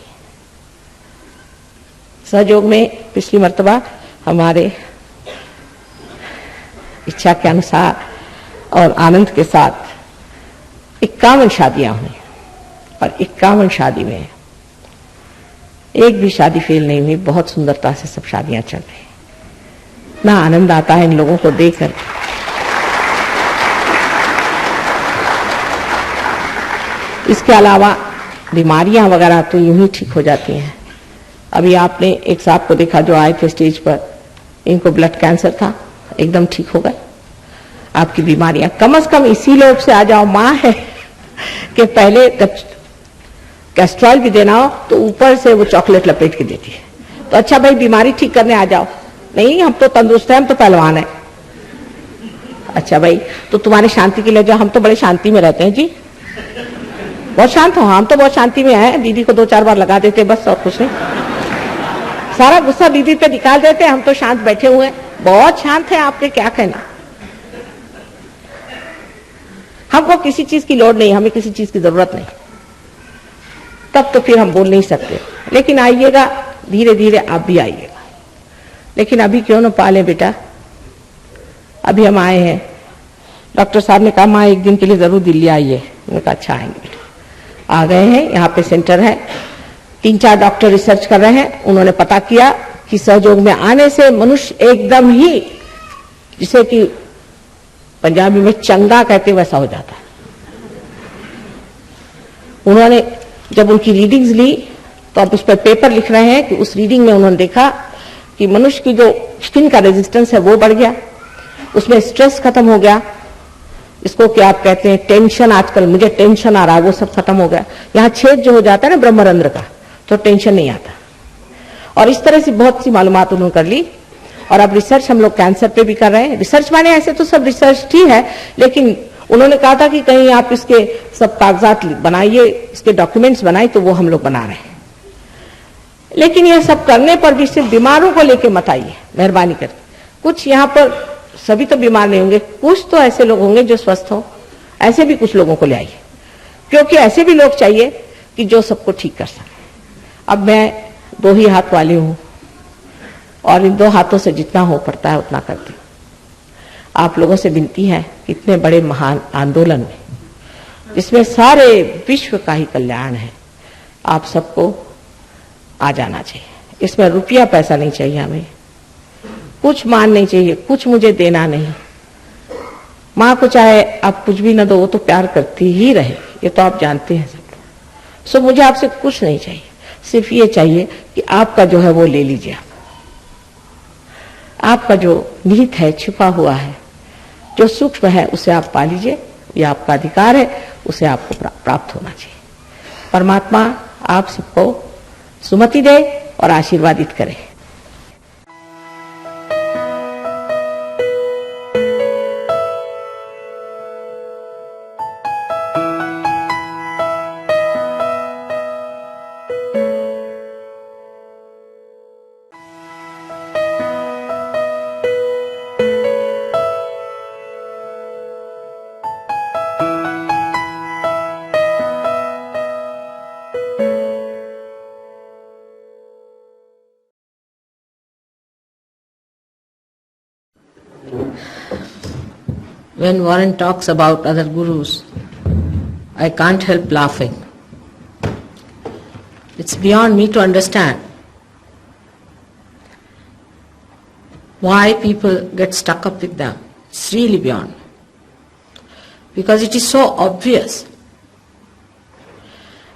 सहयोग में पिछली मर्तबा हमारे इच्छा के अनुसार और आनंद के साथ 51 शादियां हुई और 51 शादी में एक भी शादी फेल नहीं हुई। बहुत सुंदरता से सब शादियां चल रही। ना आनंद आता है इन लोगों को देखकर। इसके अलावा बीमारियां वगैरह तो यूं ही ठीक हो जाती हैं। अभी आपने एक साहब को देखा जो आए थे स्टेज पर, इनको ब्लड कैंसर था, एकदम ठीक हो गए। आपकी बीमारियां कम से कम इसी लोग से आ जाओ। माँ है कि पहले कैस्ट्रॉल भी देना हो तो ऊपर से वो चॉकलेट लपेट के देती है, तो अच्छा भाई बीमारी ठीक करने आ जाओ। नहीं, हम तो तंदुरुस्त हैं, हम तो पहलवान है। अच्छा भाई तो तुम्हारी शांति के लिए जाओ, हम तो बड़े शांति में रहते हैं जी, बहुत शांत हो। हम तो बहुत शांति में हैं, दीदी को 2-4 बार लगा देते बस, और कुछ नहीं। सारा गुस्सा दीदी पे निकाल देते, हम तो शांत बैठे हुए हैं, बहुत शांत है। आपके क्या कहना? हमको किसी चीज की लोड़ नहीं, हमें किसी चीज की जरूरत नहीं, तब तो फिर हम बोल नहीं सकते। लेकिन आइएगा, धीरे धीरे आप भी आइएगा। लेकिन अभी क्यों न पाले बेटा, अभी हम आए हैं। डॉक्टर साहब ने कहा माँ एक दिन के लिए जरूर दिल्ली आइए। मैंने कहा अच्छा आएंगे बेटा। आ गए हैं, यहाँ पे सेंटर है, 3-4 डॉक्टर रिसर्च कर रहे हैं। उन्होंने पता किया कि सहयोग में आने से मनुष्य एकदम ही, जिसे कि पंजाबी में चंगा कहते वैसा हो जाता है। उन्होंने जब उनकी रीडिंग्स ली तो अब उस पर पेपर लिख रहे हैं कि उस रीडिंग में उन्होंने देखा कि मनुष्य की जो स्किन का रेजिस्टेंस है वो बढ़ गया, उसमें स्ट्रेस खत्म हो गया, इसको क्या आप कहते हैं टेंशन, आजकल मुझे टेंशन आ रहा है, वो सब खत्म हो गया। यहाँ छेद जो हो जाता है ना ब्रह्मरंध्र का, तो टेंशन नहीं आता। और इस तरह से बहुत सी मालूमात उन्होंने कर ली। और अब रिसर्च हम लोग कैंसर पे भी कर रहे हैं। रिसर्च माने ऐसे तो सब रिसर्च ही है, लेकिन उन्होंने कहा था कि कहीं आप इसके सब कागजात बनाइए, इसके डॉक्यूमेंट्स बनाइए, तो वो हम लोग बना रहे हैं। लेकिन ये सब करने पर भी सिर्फ बीमारों को लेके मत आइए, मेहरबानी करके। कुछ यहाँ पर सभी तो बीमार नहीं होंगे, कुछ तो ऐसे लोग होंगे जो स्वस्थ हो, ऐसे भी कुछ लोगों को ले आइए, क्योंकि ऐसे भी लोग चाहिए कि जो सबको ठीक कर सके। अब मैं 2 ही हाथ वाली हूं और इन 2 हाथों से जितना हो पड़ता है उतना करती हूँ। आप लोगों से विनती है, इतने बड़े महान आंदोलन में जिसमें सारे विश्व का ही कल्याण है, आप सबको आ जाना चाहिए। इसमें रुपया पैसा नहीं चाहिए, हमें कुछ मान नहीं चाहिए, कुछ मुझे देना नहीं। माँ को चाहे आप कुछ भी न दो, वो तो प्यार करती ही रहे, ये तो आप जानते हैं सब। सो मुझे आपसे कुछ नहीं चाहिए, सिर्फ ये चाहिए कि आपका जो है वो ले लीजिए। आपका जो निहित है, छिपा हुआ है, जो सूक्ष्म है, उसे आप पा लीजिए। ये आपका अधिकार है, उसे आपको प्राप्त होना चाहिए। परमात्मा आप सबको सुमति दे और आशीर्वादित करे। When Warren talks about other gurus, I can't help laughing. It's beyond me to understand why people get stuck up with them. It's really beyond. because it is so obvious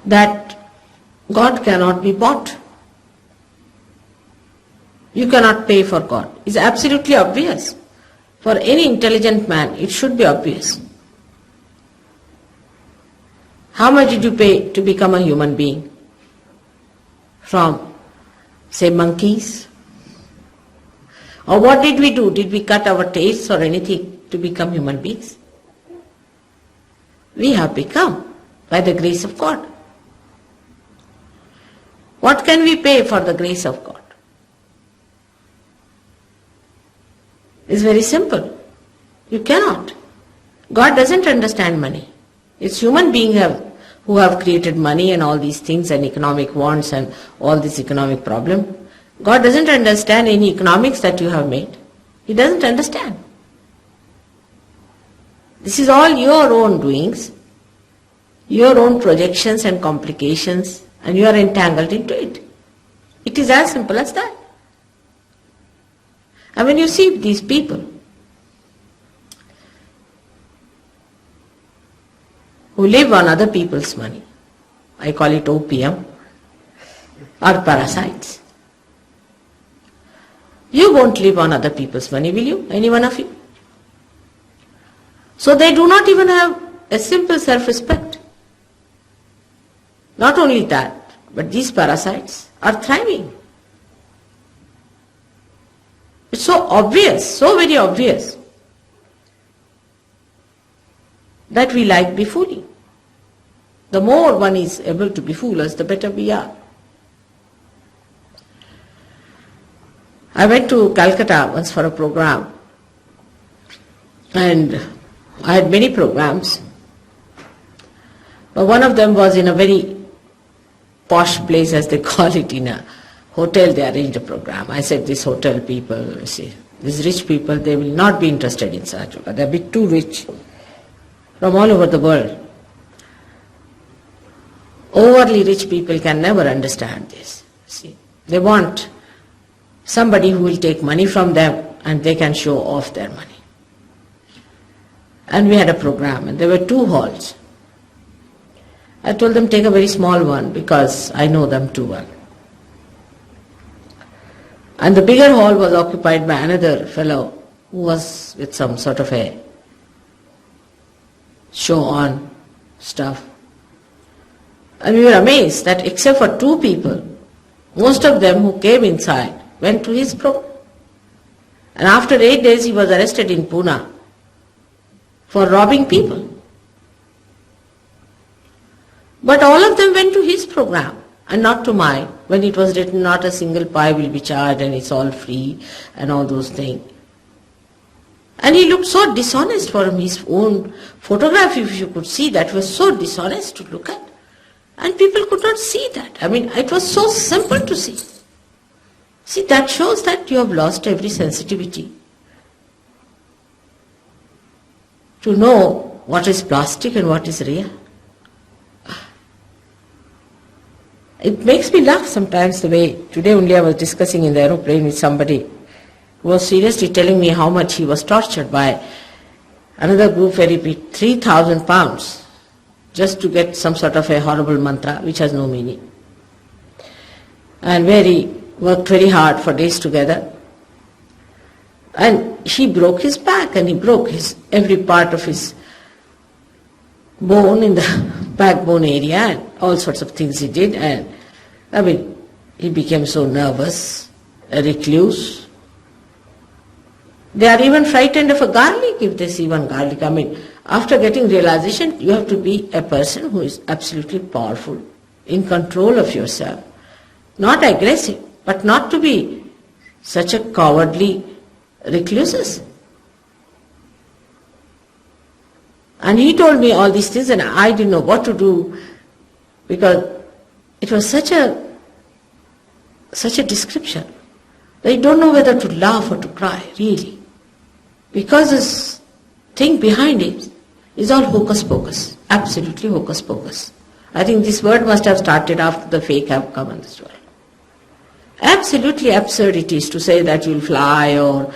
that God cannot be bought. You cannot pay for God. It's absolutely obvious. For any intelligent man, it should be obvious. How much did you pay to become a human being? From, say, monkeys? Or what did we do? Did we cut our tails or anything to become human beings? We have become by the grace of God. What can we pay for the grace of God? It's very simple. You cannot. God doesn't understand money. It's human beings who have created money and all these things and economic wants and all this economic problem. God doesn't understand any economics that you have made. He doesn't understand. This is all your own doings, your own projections and complications, and you are entangled into it. It is as simple as that. And when you see these people who live on other people's money, I call it opium, or parasites. You won't live on other people's money, will you? Any one of you? So they do not even have a simple self-respect. Not only that, but these parasites are thriving. It's so obvious, so very obvious, that we like befooling. The more one is able to befool us, the better we are. I went to Calcutta once for a program, and I had many programs, but one of them was in a very posh place, as they call it, in a hotel. They arranged a program. I said, these hotel people, you see, these rich people, they will not be interested in sahajayoga. They are a bit too rich, from all over the world. Overly rich people can never understand this. See, they want somebody who will take money from them and they can show off their money. And we had a program, and there were 2 halls. I told them, take a very small one because I know them too well. And the bigger hall was occupied by another fellow who was with some sort of a show-on stuff. And we were amazed that except for 2 people, most of them who came inside went to his program. And after 8 days he was arrested in Pune for robbing people. But all of them went to his program and not to mine, when it was written not a single pie will be charged and it's all free and all those things. And he looked so dishonest for him. His own photograph, if you could see, that was so dishonest to look at. And people could not see that. I mean, it was so simple to see. See, that shows that you have lost every sensitivity to know what is plastic and what is real. It makes me laugh sometimes the way, today only I was discussing in the aeroplane with somebody who was seriously telling me how much he was tortured by another group where he paid 3,000 pounds just to get some sort of a horrible mantra which has no meaning. And where he worked very hard for days together. And he broke his back and he broke every part of his bone in the backbone area and all sorts of things he did. And I mean, he became so nervous, a recluse. They are even frightened of a garlic if they see one garlic. I mean, after getting realization, you have to be a person who is absolutely powerful, in control of yourself. Not aggressive, but not to be such a cowardly recluses. And he told me all these things and I didn't know what to do, because it was such a description that you don't know whether to laugh or to cry, really. Because this thing behind it is all hocus pocus, absolutely hocus pocus. I think this word must have started after the fake have come in this world. Absolutely absurd it is to say that you will fly or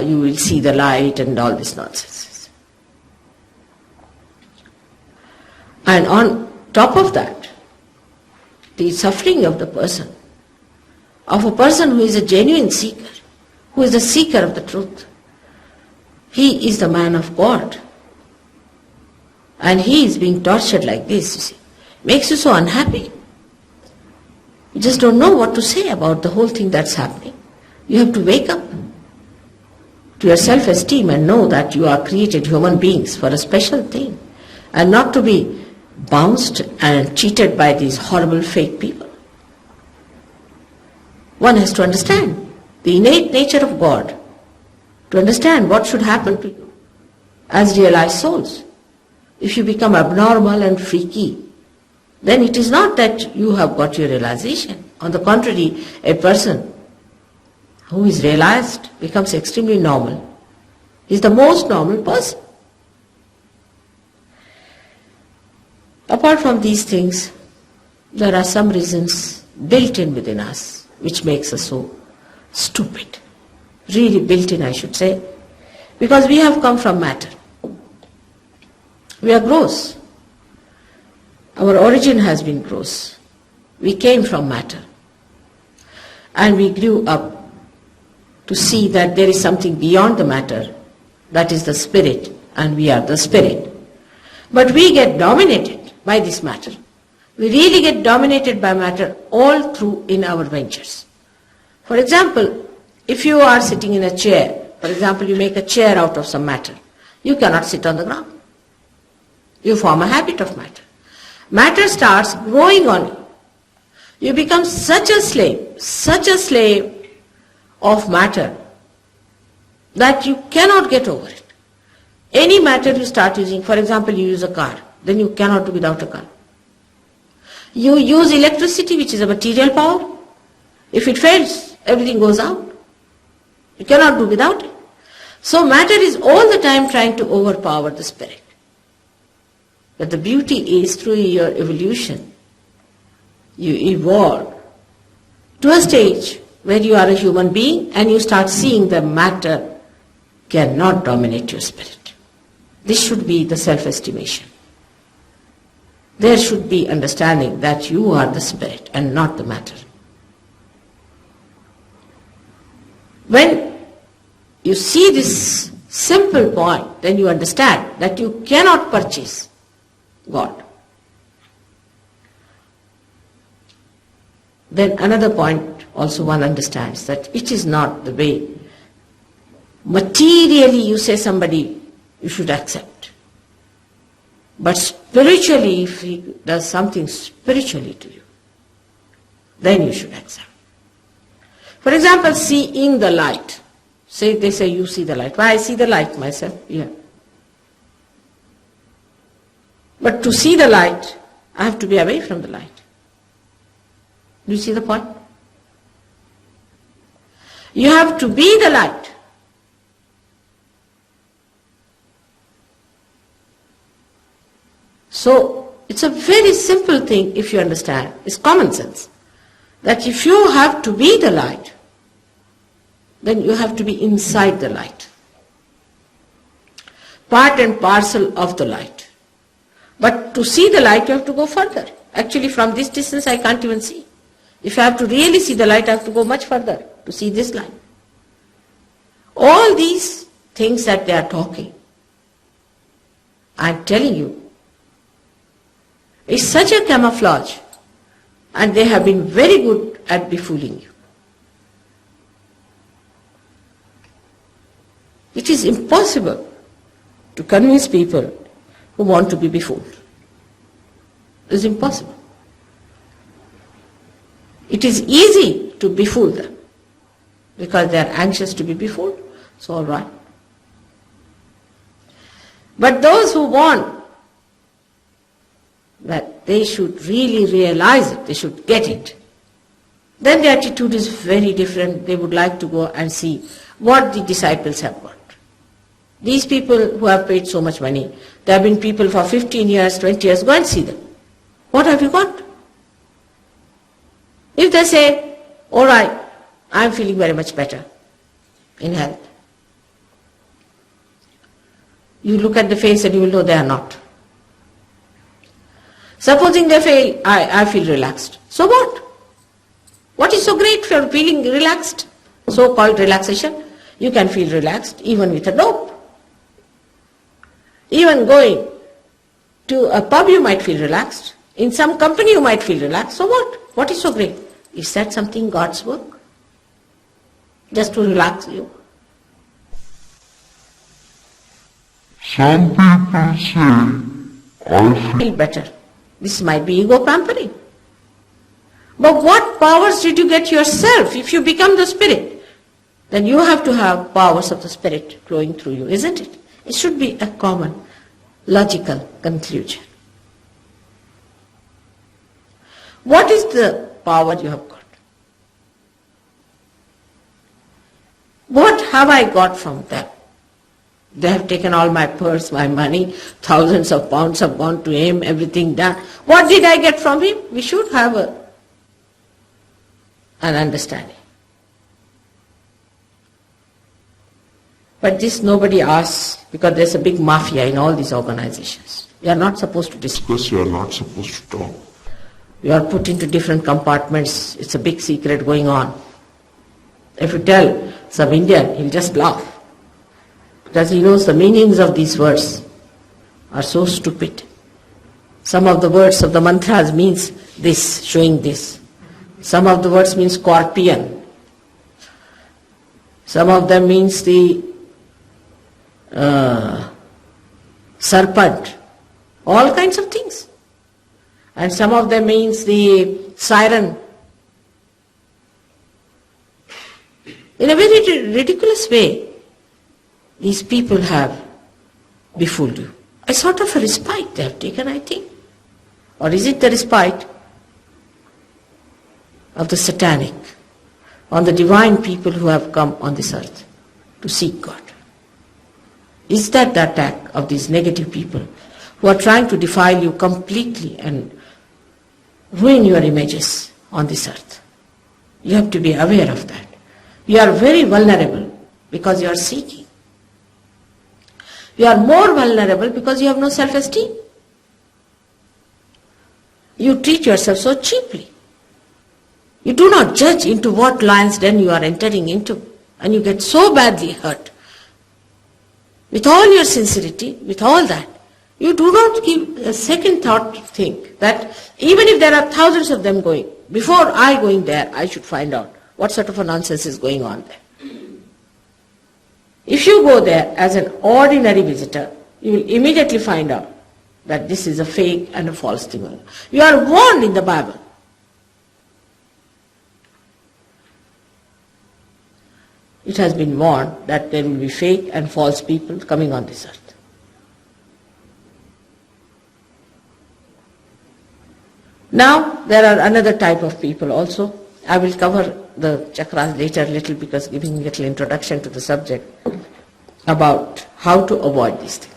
you will see the light and all this nonsense. And on top of that, the suffering of the person, of a person who is a genuine seeker, who is a seeker of the truth. He is the man of God. And he is being tortured like this, you see. Makes you so unhappy. You just don't know what to say about the whole thing that's happening. You have to wake up to your self-esteem and know that you are created human beings for a special thing, and not to be bounced and cheated by these horrible fake people. One has to understand the innate nature of God, to understand what should happen to you as realized souls. If you become abnormal and freaky, then it is not that you have got your realization. On the contrary, a person who is realized becomes extremely normal. He is the most normal person. Apart from these things, there are some reasons built in within us which makes us so stupid. Really built in, I should say. Because we have come from matter. We are gross. Our origin has been gross. We came from matter. And we grew up to see that there is something beyond the matter, that is the spirit, and we are the spirit. But we get dominated by this matter. We really get dominated by matter all through in our ventures. For example, if you are sitting in a chair, for example, you make a chair out of some matter, you cannot sit on the ground. You form a habit of matter. Matter starts growing on you. You become such a slave of matter, that you cannot get over it. Any matter you start using, for example, you use a car, then you cannot do without a car. You use electricity, which is a material power. If it fails, everything goes out. You cannot do without it. So matter is all the time trying to overpower the spirit. But the beauty is, through your evolution, you evolve to a stage where you are a human being and you start seeing the matter cannot dominate your spirit. This should be the self-estimation. There should be understanding that you are the spirit and not the matter. When you see this simple point, then you understand that you cannot purchase God. Then another point also one understands, that it is not the way materially you say somebody you should accept. But spiritually, if he does something spiritually to you, then you should accept. For example, seeing the light. They say you see the light. Why? I see the light myself. Yeah. But to see the light, I have to be away from the light. Do you see the point? You have to be the light. So, it's a very simple thing if you understand. It's common sense. That if you have to be the light, then you have to be inside the light. Part and parcel of the light. But to see the light, you have to go further. Actually, from this distance, I can't even see. If I have to really see the light, I have to go much further to see this light. All these things that they are talking, I'm telling you, is such a camouflage, and they have been very good at befooling you. It is impossible to convince people who want to be befooled. It is impossible. It is easy to befool them because they are anxious to be befooled. It's all right. But those who want that they should really realize it, they should get it, then the attitude is very different. They would like to go and see what the disciples have got. These people who have paid so much money, there have been people for 15 years, 20 years, go and see them. What have you got? If they say, all right, I am feeling very much better in health, you look at the face and you will know they are not. Supposing they fail, I feel relaxed. So what? What is so great for feeling relaxed? So-called relaxation. You can feel relaxed even with a dope. Even going to a pub you might feel relaxed. In some company you might feel relaxed. So what? What is so great? Is that something God's work? Just to relax you? Some people say, I Feel better. This might be ego pampering. But what powers did you get yourself? If you become the spirit, then you have to have powers of the spirit flowing through you, isn't it? It should be a common, logical conclusion. What is the power you have got? What have I got from them? They have taken all my purse, my money, thousands of pounds have gone to him, everything done. What did I get from him? We should have an understanding. But this nobody asks, because there's a big mafia in all these organizations. You are not supposed to discuss. you are not supposed to talk. You are put into different compartments. It's a big secret going on. If you tell some Indian, he'll just laugh. Because he knows the meanings of these words are so stupid. Some of the words of the mantras means this, showing this. Some of the words mean scorpion. Some of them means the serpent. All kinds of things. And some of them means the siren. In a very ridiculous way, these people have befooled you. A sort of a respite they have taken, I think. Or is it the respite of the satanic, on the divine people who have come on this earth to seek God? Is that the attack of these negative people who are trying to defile you completely and ruin your images on this earth? You have to be aware of that. You are very vulnerable because you are seeking. You are more vulnerable because you have no self-esteem. You treat yourself so cheaply. You do not judge into what lion's den you are entering into, and you get so badly hurt. With all your sincerity, with all that, you do not give a second thought to think that even if there are thousands of them going, before I going there, I should find out what sort of a nonsense is going on there. If you go there as an ordinary visitor, you will immediately find out that this is a fake and a false thing. You are warned in the Bible. It has been warned that there will be fake and false people coming on this earth. Now, there are another type of people also. I will cover the chakras later a little because giving a little introduction to the subject about how to avoid these things.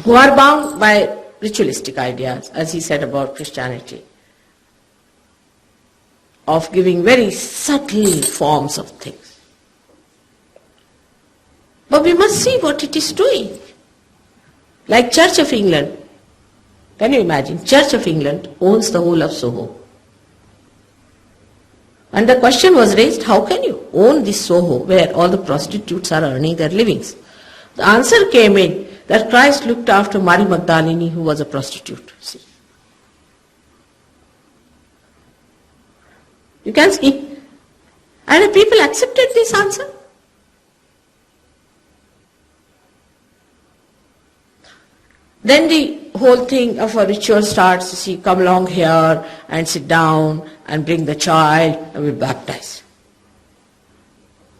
Who are bound by ritualistic ideas, as he said about Christianity, of giving very subtle forms of things. But we must see what it is doing. Like Church of England. Can you imagine? Church of England owns the whole of Soho. And the question was raised, how can you own this Soho where all the prostitutes are earning their livings? The answer came in that Christ looked after Mary Magdalene, who was a prostitute. See? You can see. And the people accepted this answer. Then the whole thing of a ritual starts. You see, come along here and sit down and bring the child and we'll baptize.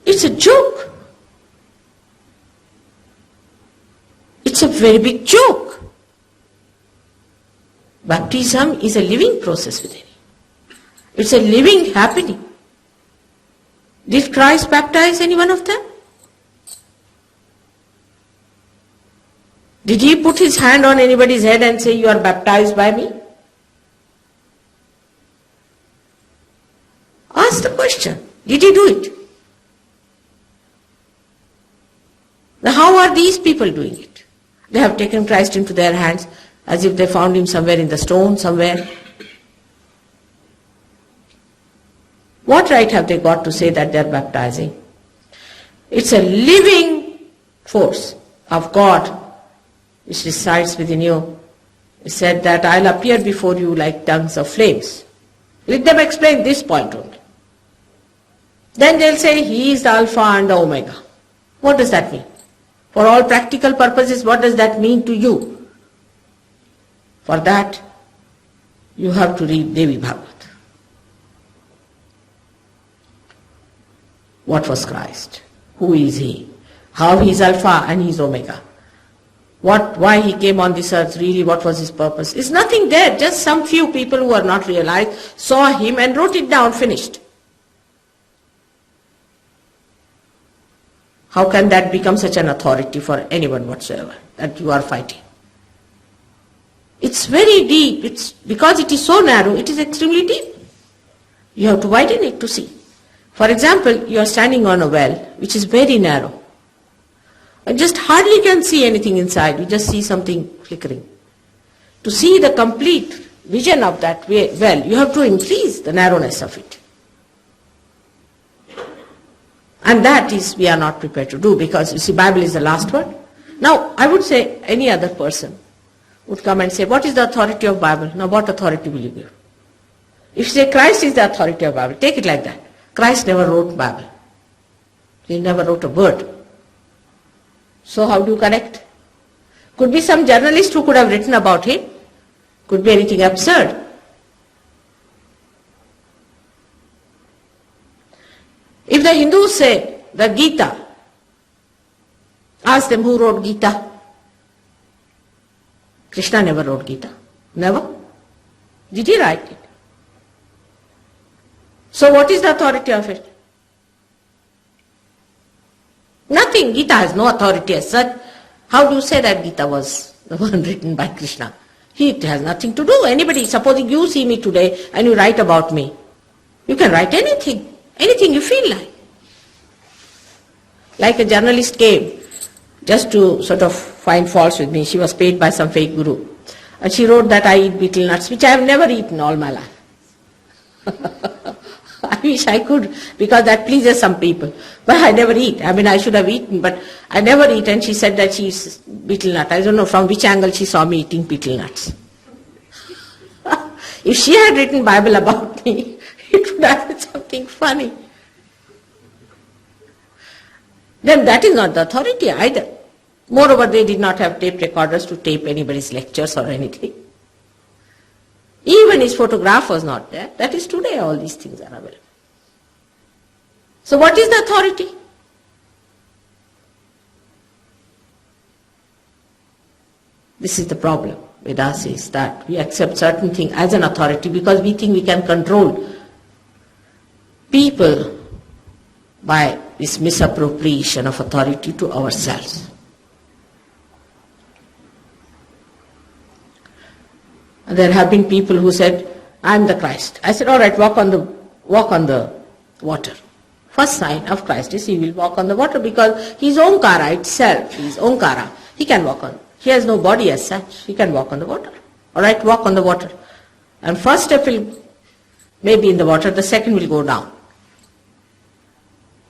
It's a joke. It's a very big joke. Baptism is a living process within you. It's a living happening. Did Christ baptize any one of them? Did he put his hand on anybody's head and say, you are baptized by me? Ask the question. Did he do it? Now how are these people doing it? They have taken Christ into their hands as if they found him somewhere in the stone, somewhere. What right have they got to say that they are baptizing? It's a living force of God which resides within you. He said that I'll appear before you like tongues of flames. Let them explain this point only. Then they'll say he is the Alpha and the Omega. What does that mean? For all practical purposes, what does that mean to you? For that, you have to read Devi Bhagavad. What was Christ? Who is he? How he is Alpha and he is Omega? Why he came on this earth, really what was his purpose? It's nothing there, just some few people who are not realized saw him and wrote it down, finished. How can that become such an authority for anyone whatsoever that you are fighting? It's very deep. It's because it is so narrow, it is extremely deep. You have to widen it to see. For example, you are standing on a well which is very narrow. And just hardly can see anything inside. You just see something flickering. To see the complete vision of that well, you have to increase the narrowness of it. And that is we are not prepared to do, because you see Bible is the last word. Now I would say any other person would come and say, what is the authority of Bible? Now what authority will you give? If you say Christ is the authority of Bible, take it like that. Christ never wrote Bible. He never wrote a word. So how do you connect? Could be some journalist who could have written about him. Could be anything absurd. If the Hindus say the Gita, ask them who wrote Gita. Krishna never wrote Gita. Never. Did he write it? So what is the authority of it? Nothing. Gita has no authority as such. How do you say that Gita was the one written by Krishna? It has nothing to do. Anybody, supposing you see me today and you write about me, you can write anything. Anything you feel like. Like a journalist came just to sort of find faults with me. She was paid by some fake guru. And she wrote that I eat betel nuts, which I have never eaten all my life. I wish I could, because that pleases some people. But I never eat. I mean, I should have eaten, but I never eat. And she said that she eats betel nut. I don't know from which angle she saw me eating betel nuts. If she had written Bible about me, it would have been something funny. Then that is not the authority either. Moreover, they did not have tape recorders to tape anybody's lectures or anything. Even his photograph was not there. That is today all these things are available. So what is the authority? This is the problem with us, is that we accept certain things as an authority because we think we can control people by this misappropriation of authority to ourselves. And there have been people who said, I am the Christ. I said, all right, walk on the water. First sign of Christ is he will walk on the water because he is Omkara itself. He is Omkara. He can walk on. He has no body as such. He can walk on the water. All right, walk on the water. And first step will maybe in the water, the second will go down.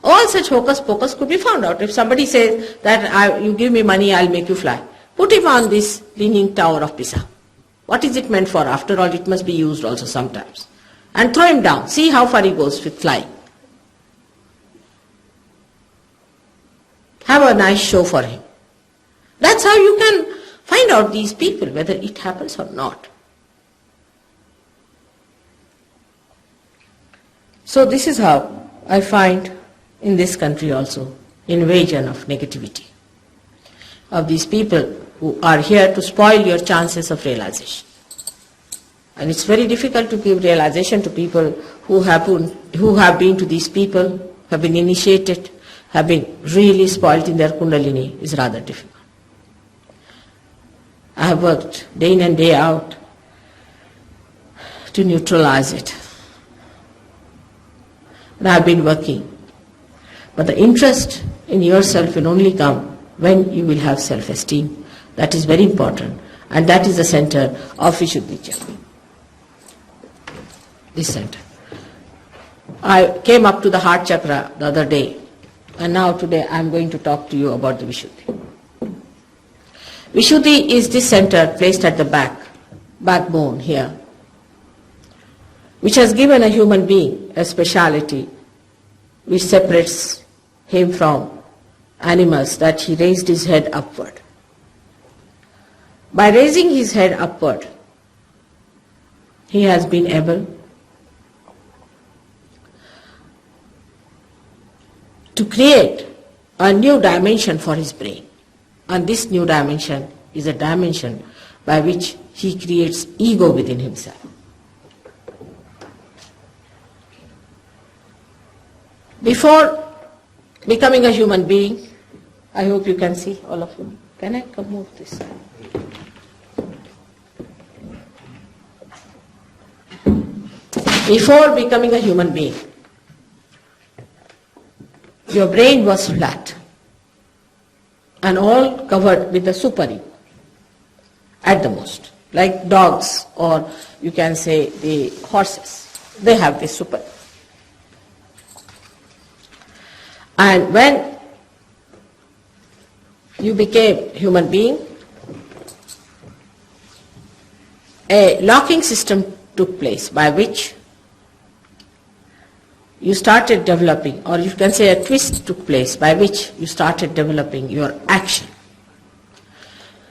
All such hocus pocus could be found out. If somebody says that you give me money, I'll make you fly. Put him on this leaning tower of Pisa. What is it meant for? After all, it must be used also sometimes. And throw him down. See how far he goes with flying. Have a nice show for him. That's how you can find out these people, whether it happens or not. So this is how I find in this country also invasion of negativity of these people who are here to spoil your chances of realization. And it's very difficult to give realization to people who have been to these people, have been initiated, have been really spoiled in their kundalini, is rather difficult. I have worked day in and day out to neutralize it. And I have been working. But the interest in yourself will only come when you will have self-esteem. That is very important. And that is the center of Vishuddhi. This center. I came up to the heart chakra the other day, and now today I am going to talk to you about the Vishuddhi. Vishuddhi is this center placed at the backbone here, which has given a human being a speciality which separates him from animals, that he raised his head upward. By raising his head upward, he has been able to create a new dimension for his brain. And this new dimension is a dimension by which he creates ego within himself. Before becoming a human being, I hope you can see, all of you. Can I come move this side? Before becoming a human being, your brain was flat and all covered with the superego, at the most. Like dogs, or you can say the horses, they have this superego. And when you became human being, a locking system took place by which you started developing, or you can say a twist took place by which you started developing your action.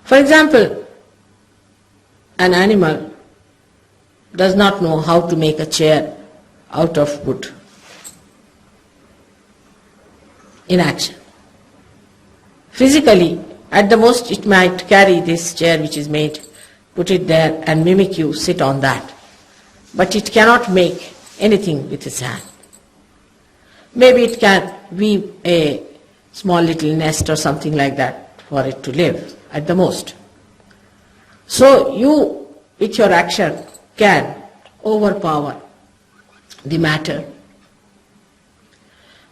For example, an animal does not know how to make a chair out of wood in action. Physically, at the most it might carry this chair which is made, put it there and mimic you sit on that. But it cannot make anything with its hand. Maybe it can weave a small little nest or something like that for it to live, at the most. So you, with your action, can overpower the matter.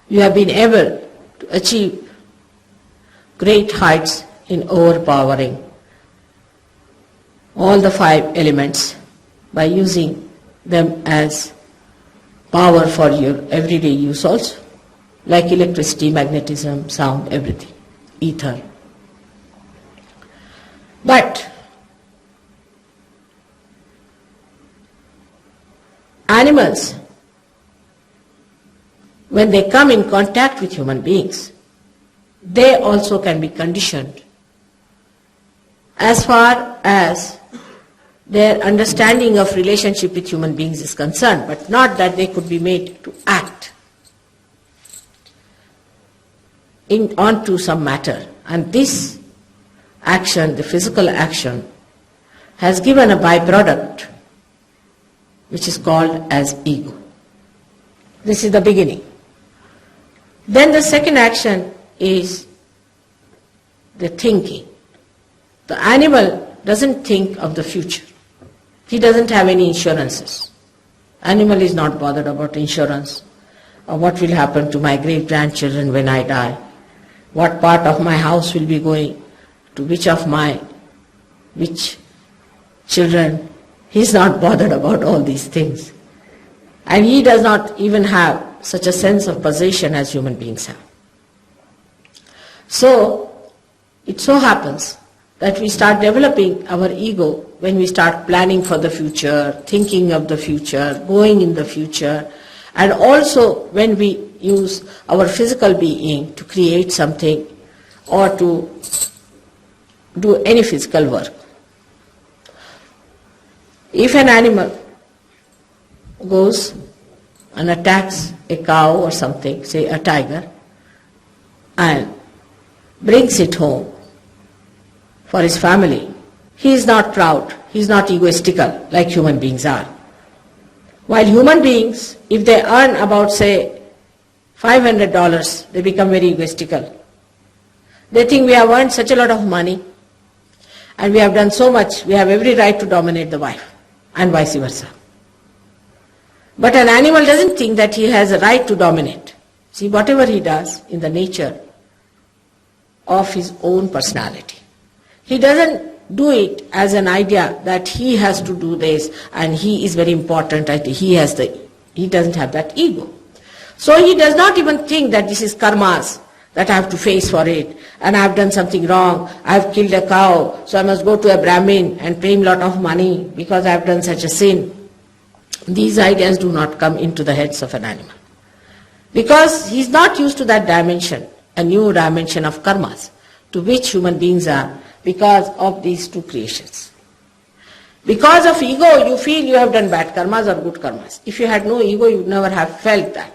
You have been able to achieve great heights in overpowering all the 5 elements by using them as power for your everyday use also, like electricity, magnetism, sound, everything, ether. But animals, when they come in contact with human beings, they also can be conditioned as far as their understanding of relationship with human beings is concerned, but not that they could be made to act onto some matter. And this action, the physical action, has given a byproduct which is called as ego. This is the beginning. Then the second action is the thinking. The animal doesn't think of the future. He doesn't have any insurances. Animal is not bothered about insurance, or what will happen to my great-grandchildren when I die, what part of my house will be going to which children. He is not bothered about all these things. And he does not even have such a sense of possession as human beings have. So, it so happens that we start developing our ego when we start planning for the future, thinking of the future, going in the future, and also when we use our physical being to create something or to do any physical work. If an animal goes and attacks a cow or something, say a tiger, and brings it home for his family, he is not proud, he is not egoistical like human beings are. While human beings, if they earn about, say, $500, they become very egoistical. They think we have earned such a lot of money and we have done so much, we have every right to dominate the wife, and vice versa. But an animal doesn't think that he has a right to dominate. See, whatever he does in the nature of his own personality. He doesn't do it as an idea that he has to do this and he is very important and he doesn't have that ego. So he does not even think that this is karmas, that I have to face for it, and I have done something wrong, I have killed a cow, so I must go to a Brahmin and pay him a lot of money because I have done such a sin. These ideas do not come into the heads of an animal. Because he is not used to that dimension, a new dimension of karmas, to which human beings are because of these two creations. Because of ego, you feel you have done bad karmas or good karmas. If you had no ego, you would never have felt that.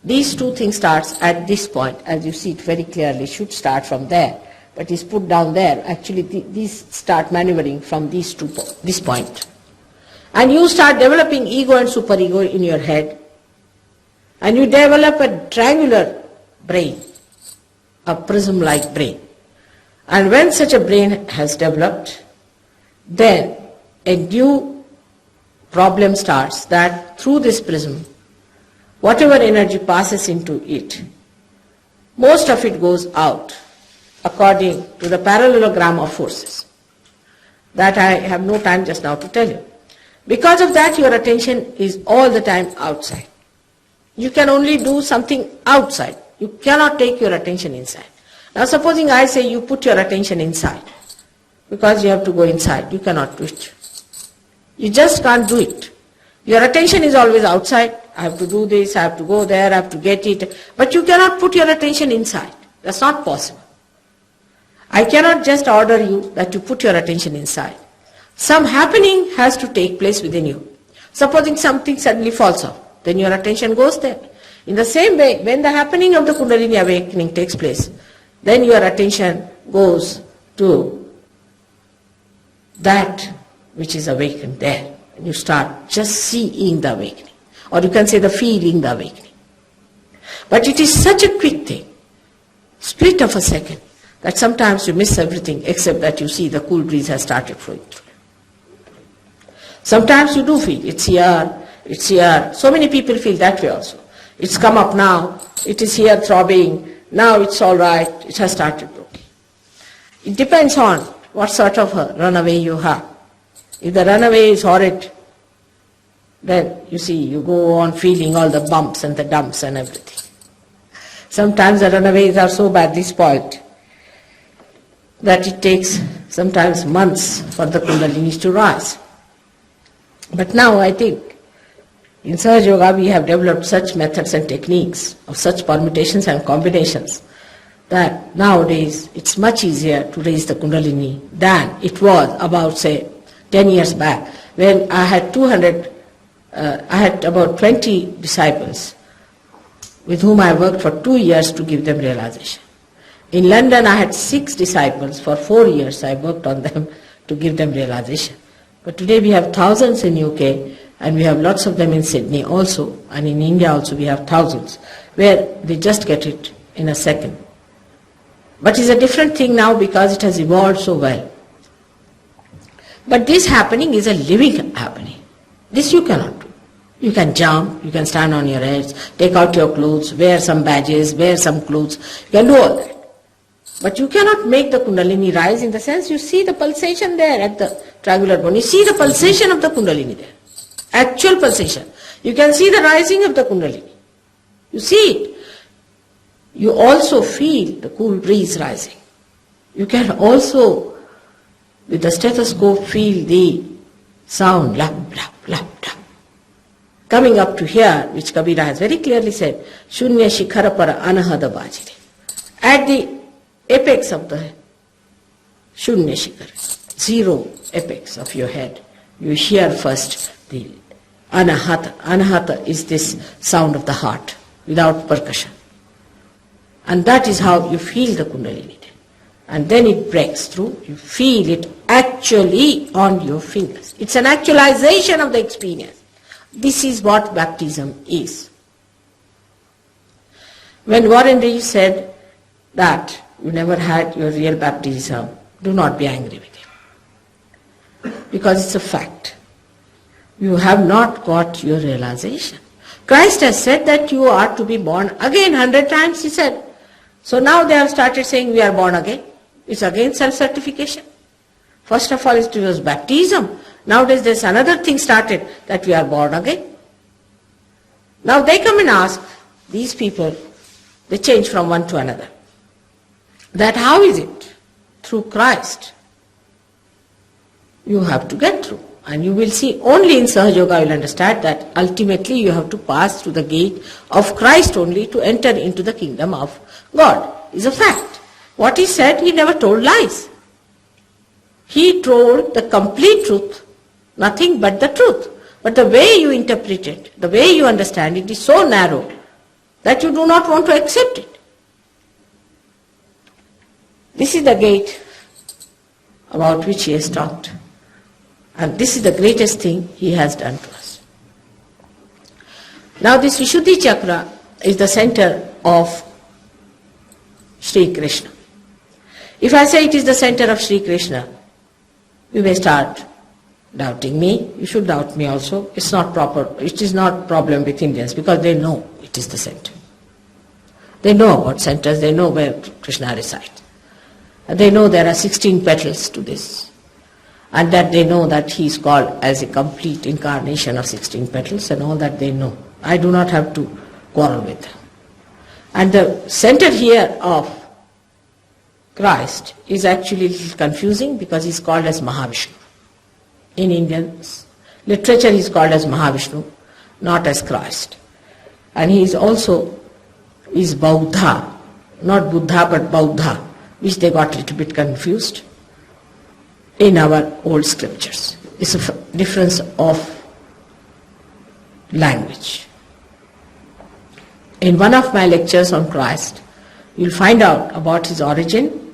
These two things starts at this point, as you see it very clearly, should start from there, but is put down there. Actually, these start maneuvering from this point. And you start developing ego and superego in your head, and you develop a triangular brain, a prism-like brain. And when such a brain has developed, then a new problem starts that through this prism, whatever energy passes into it, most of it goes out according to the parallelogram of forces. That I have no time just now to tell you. Because of that, your attention is all the time outside. You can only do something outside. You cannot take your attention inside. Now supposing I say you put your attention inside, because you have to go inside, you cannot do it. You just can't do it. Your attention is always outside. I have to do this, I have to go there, I have to get it. But you cannot put your attention inside. That's not possible. I cannot just order you that you put your attention inside. Some happening has to take place within you. Supposing something suddenly falls off, then your attention goes there. In the same way, when the happening of the Kundalini awakening takes place, then your attention goes to that which is awakened there. You start just seeing the awakening. Or you can say the feeling the awakening. But it is such a quick thing, split of a second, that sometimes you miss everything except that you see the cool breeze has started flowing through. Sometimes you do feel it's here. So many people feel that way also. It's come up now, it is here throbbing, now it's all right, it has started broken. It depends on what sort of a runaway you have. If the runaway is horrid, then you see, you go on feeling all the bumps and the dumps and everything. Sometimes the runaways are so badly spoiled that it takes sometimes months for the Kundalinis to rise. But now I think in Sahajayoga we have developed such methods and techniques of such permutations and combinations that nowadays it's much easier to raise the Kundalini than it was about, say, 10 years back, when I had about 20 disciples with whom I worked for 2 years to give them realization. In London I had 6 disciples. For 4 years I worked on them to give them realization. But today we have thousands in UK, and we have lots of them in Sydney also, and in India also we have thousands, where they just get it in a second. But it's a different thing now because it has evolved so well. But this happening is a living happening. This you cannot do. You can jump, you can stand on your heads, take out your clothes, wear some badges, wear some clothes. You can do all that. But you cannot make the Kundalini rise in the sense you see the pulsation there at the triangular bone. You see the pulsation of the Kundalini there. Actual pulsation. You can see the rising of the Kundalini. You see it. You also feel the cool breeze rising. You can also, with the stethoscope, feel the sound, lap, lap, lap, lap. Coming up to here, which Kabira has very clearly said, Shunya Shikhara Para Anahada Bajire. At the apex of the Shunya Shikhara, zero apex of your head, you hear first the Anahata. Anahata is this sound of the heart, without percussion. And that is how you feel the Kundalini. And then it breaks through, you feel it actually on your fingers. It's an actualization of the experience. This is what baptism is. When Warren Reeves said that you never had your real baptism, do not be angry with him. Because it's a fact. You have not got your realization. Christ has said that you are to be born again 100 times, he said. So now they have started saying we are born again. It's again self-certification. First of all, it was baptism. Nowadays there's another thing started, that we are born again. Now they come and ask, these people, they change from one to another, that how is it? Through Christ you have to get through. And you will see only in Sahajayoga you will understand that ultimately you have to pass through the gate of Christ only to enter into the kingdom of God. Is a fact. What he said, he never told lies. He told the complete truth, nothing but the truth. But the way you interpret it, the way you understand it is so narrow that you do not want to accept it. This is the gate about which he has talked. And this is the greatest thing he has done to us. Now this Vishuddhi Chakra is the center of Sri Krishna. If I say it is the center of Sri Krishna, you may start doubting me. You should doubt me also. It's not proper. It is not problem with Indians because they know it is the center. They know about centers. They know where Krishna resides. And they know there are 16 petals to this. And that they know that he is called as a complete incarnation of 16 petals and all that they know. I do not have to quarrel with them. And the center here of Christ is actually a little confusing because he is called as Mahavishnu. In Indian literature he is called as Mahavishnu, not as Christ. And he is also Bauddha, not Buddha but Bauddha, which they got a little bit confused in our old scriptures. It's a difference of language. In one of my lectures on Christ, you'll find out about his origin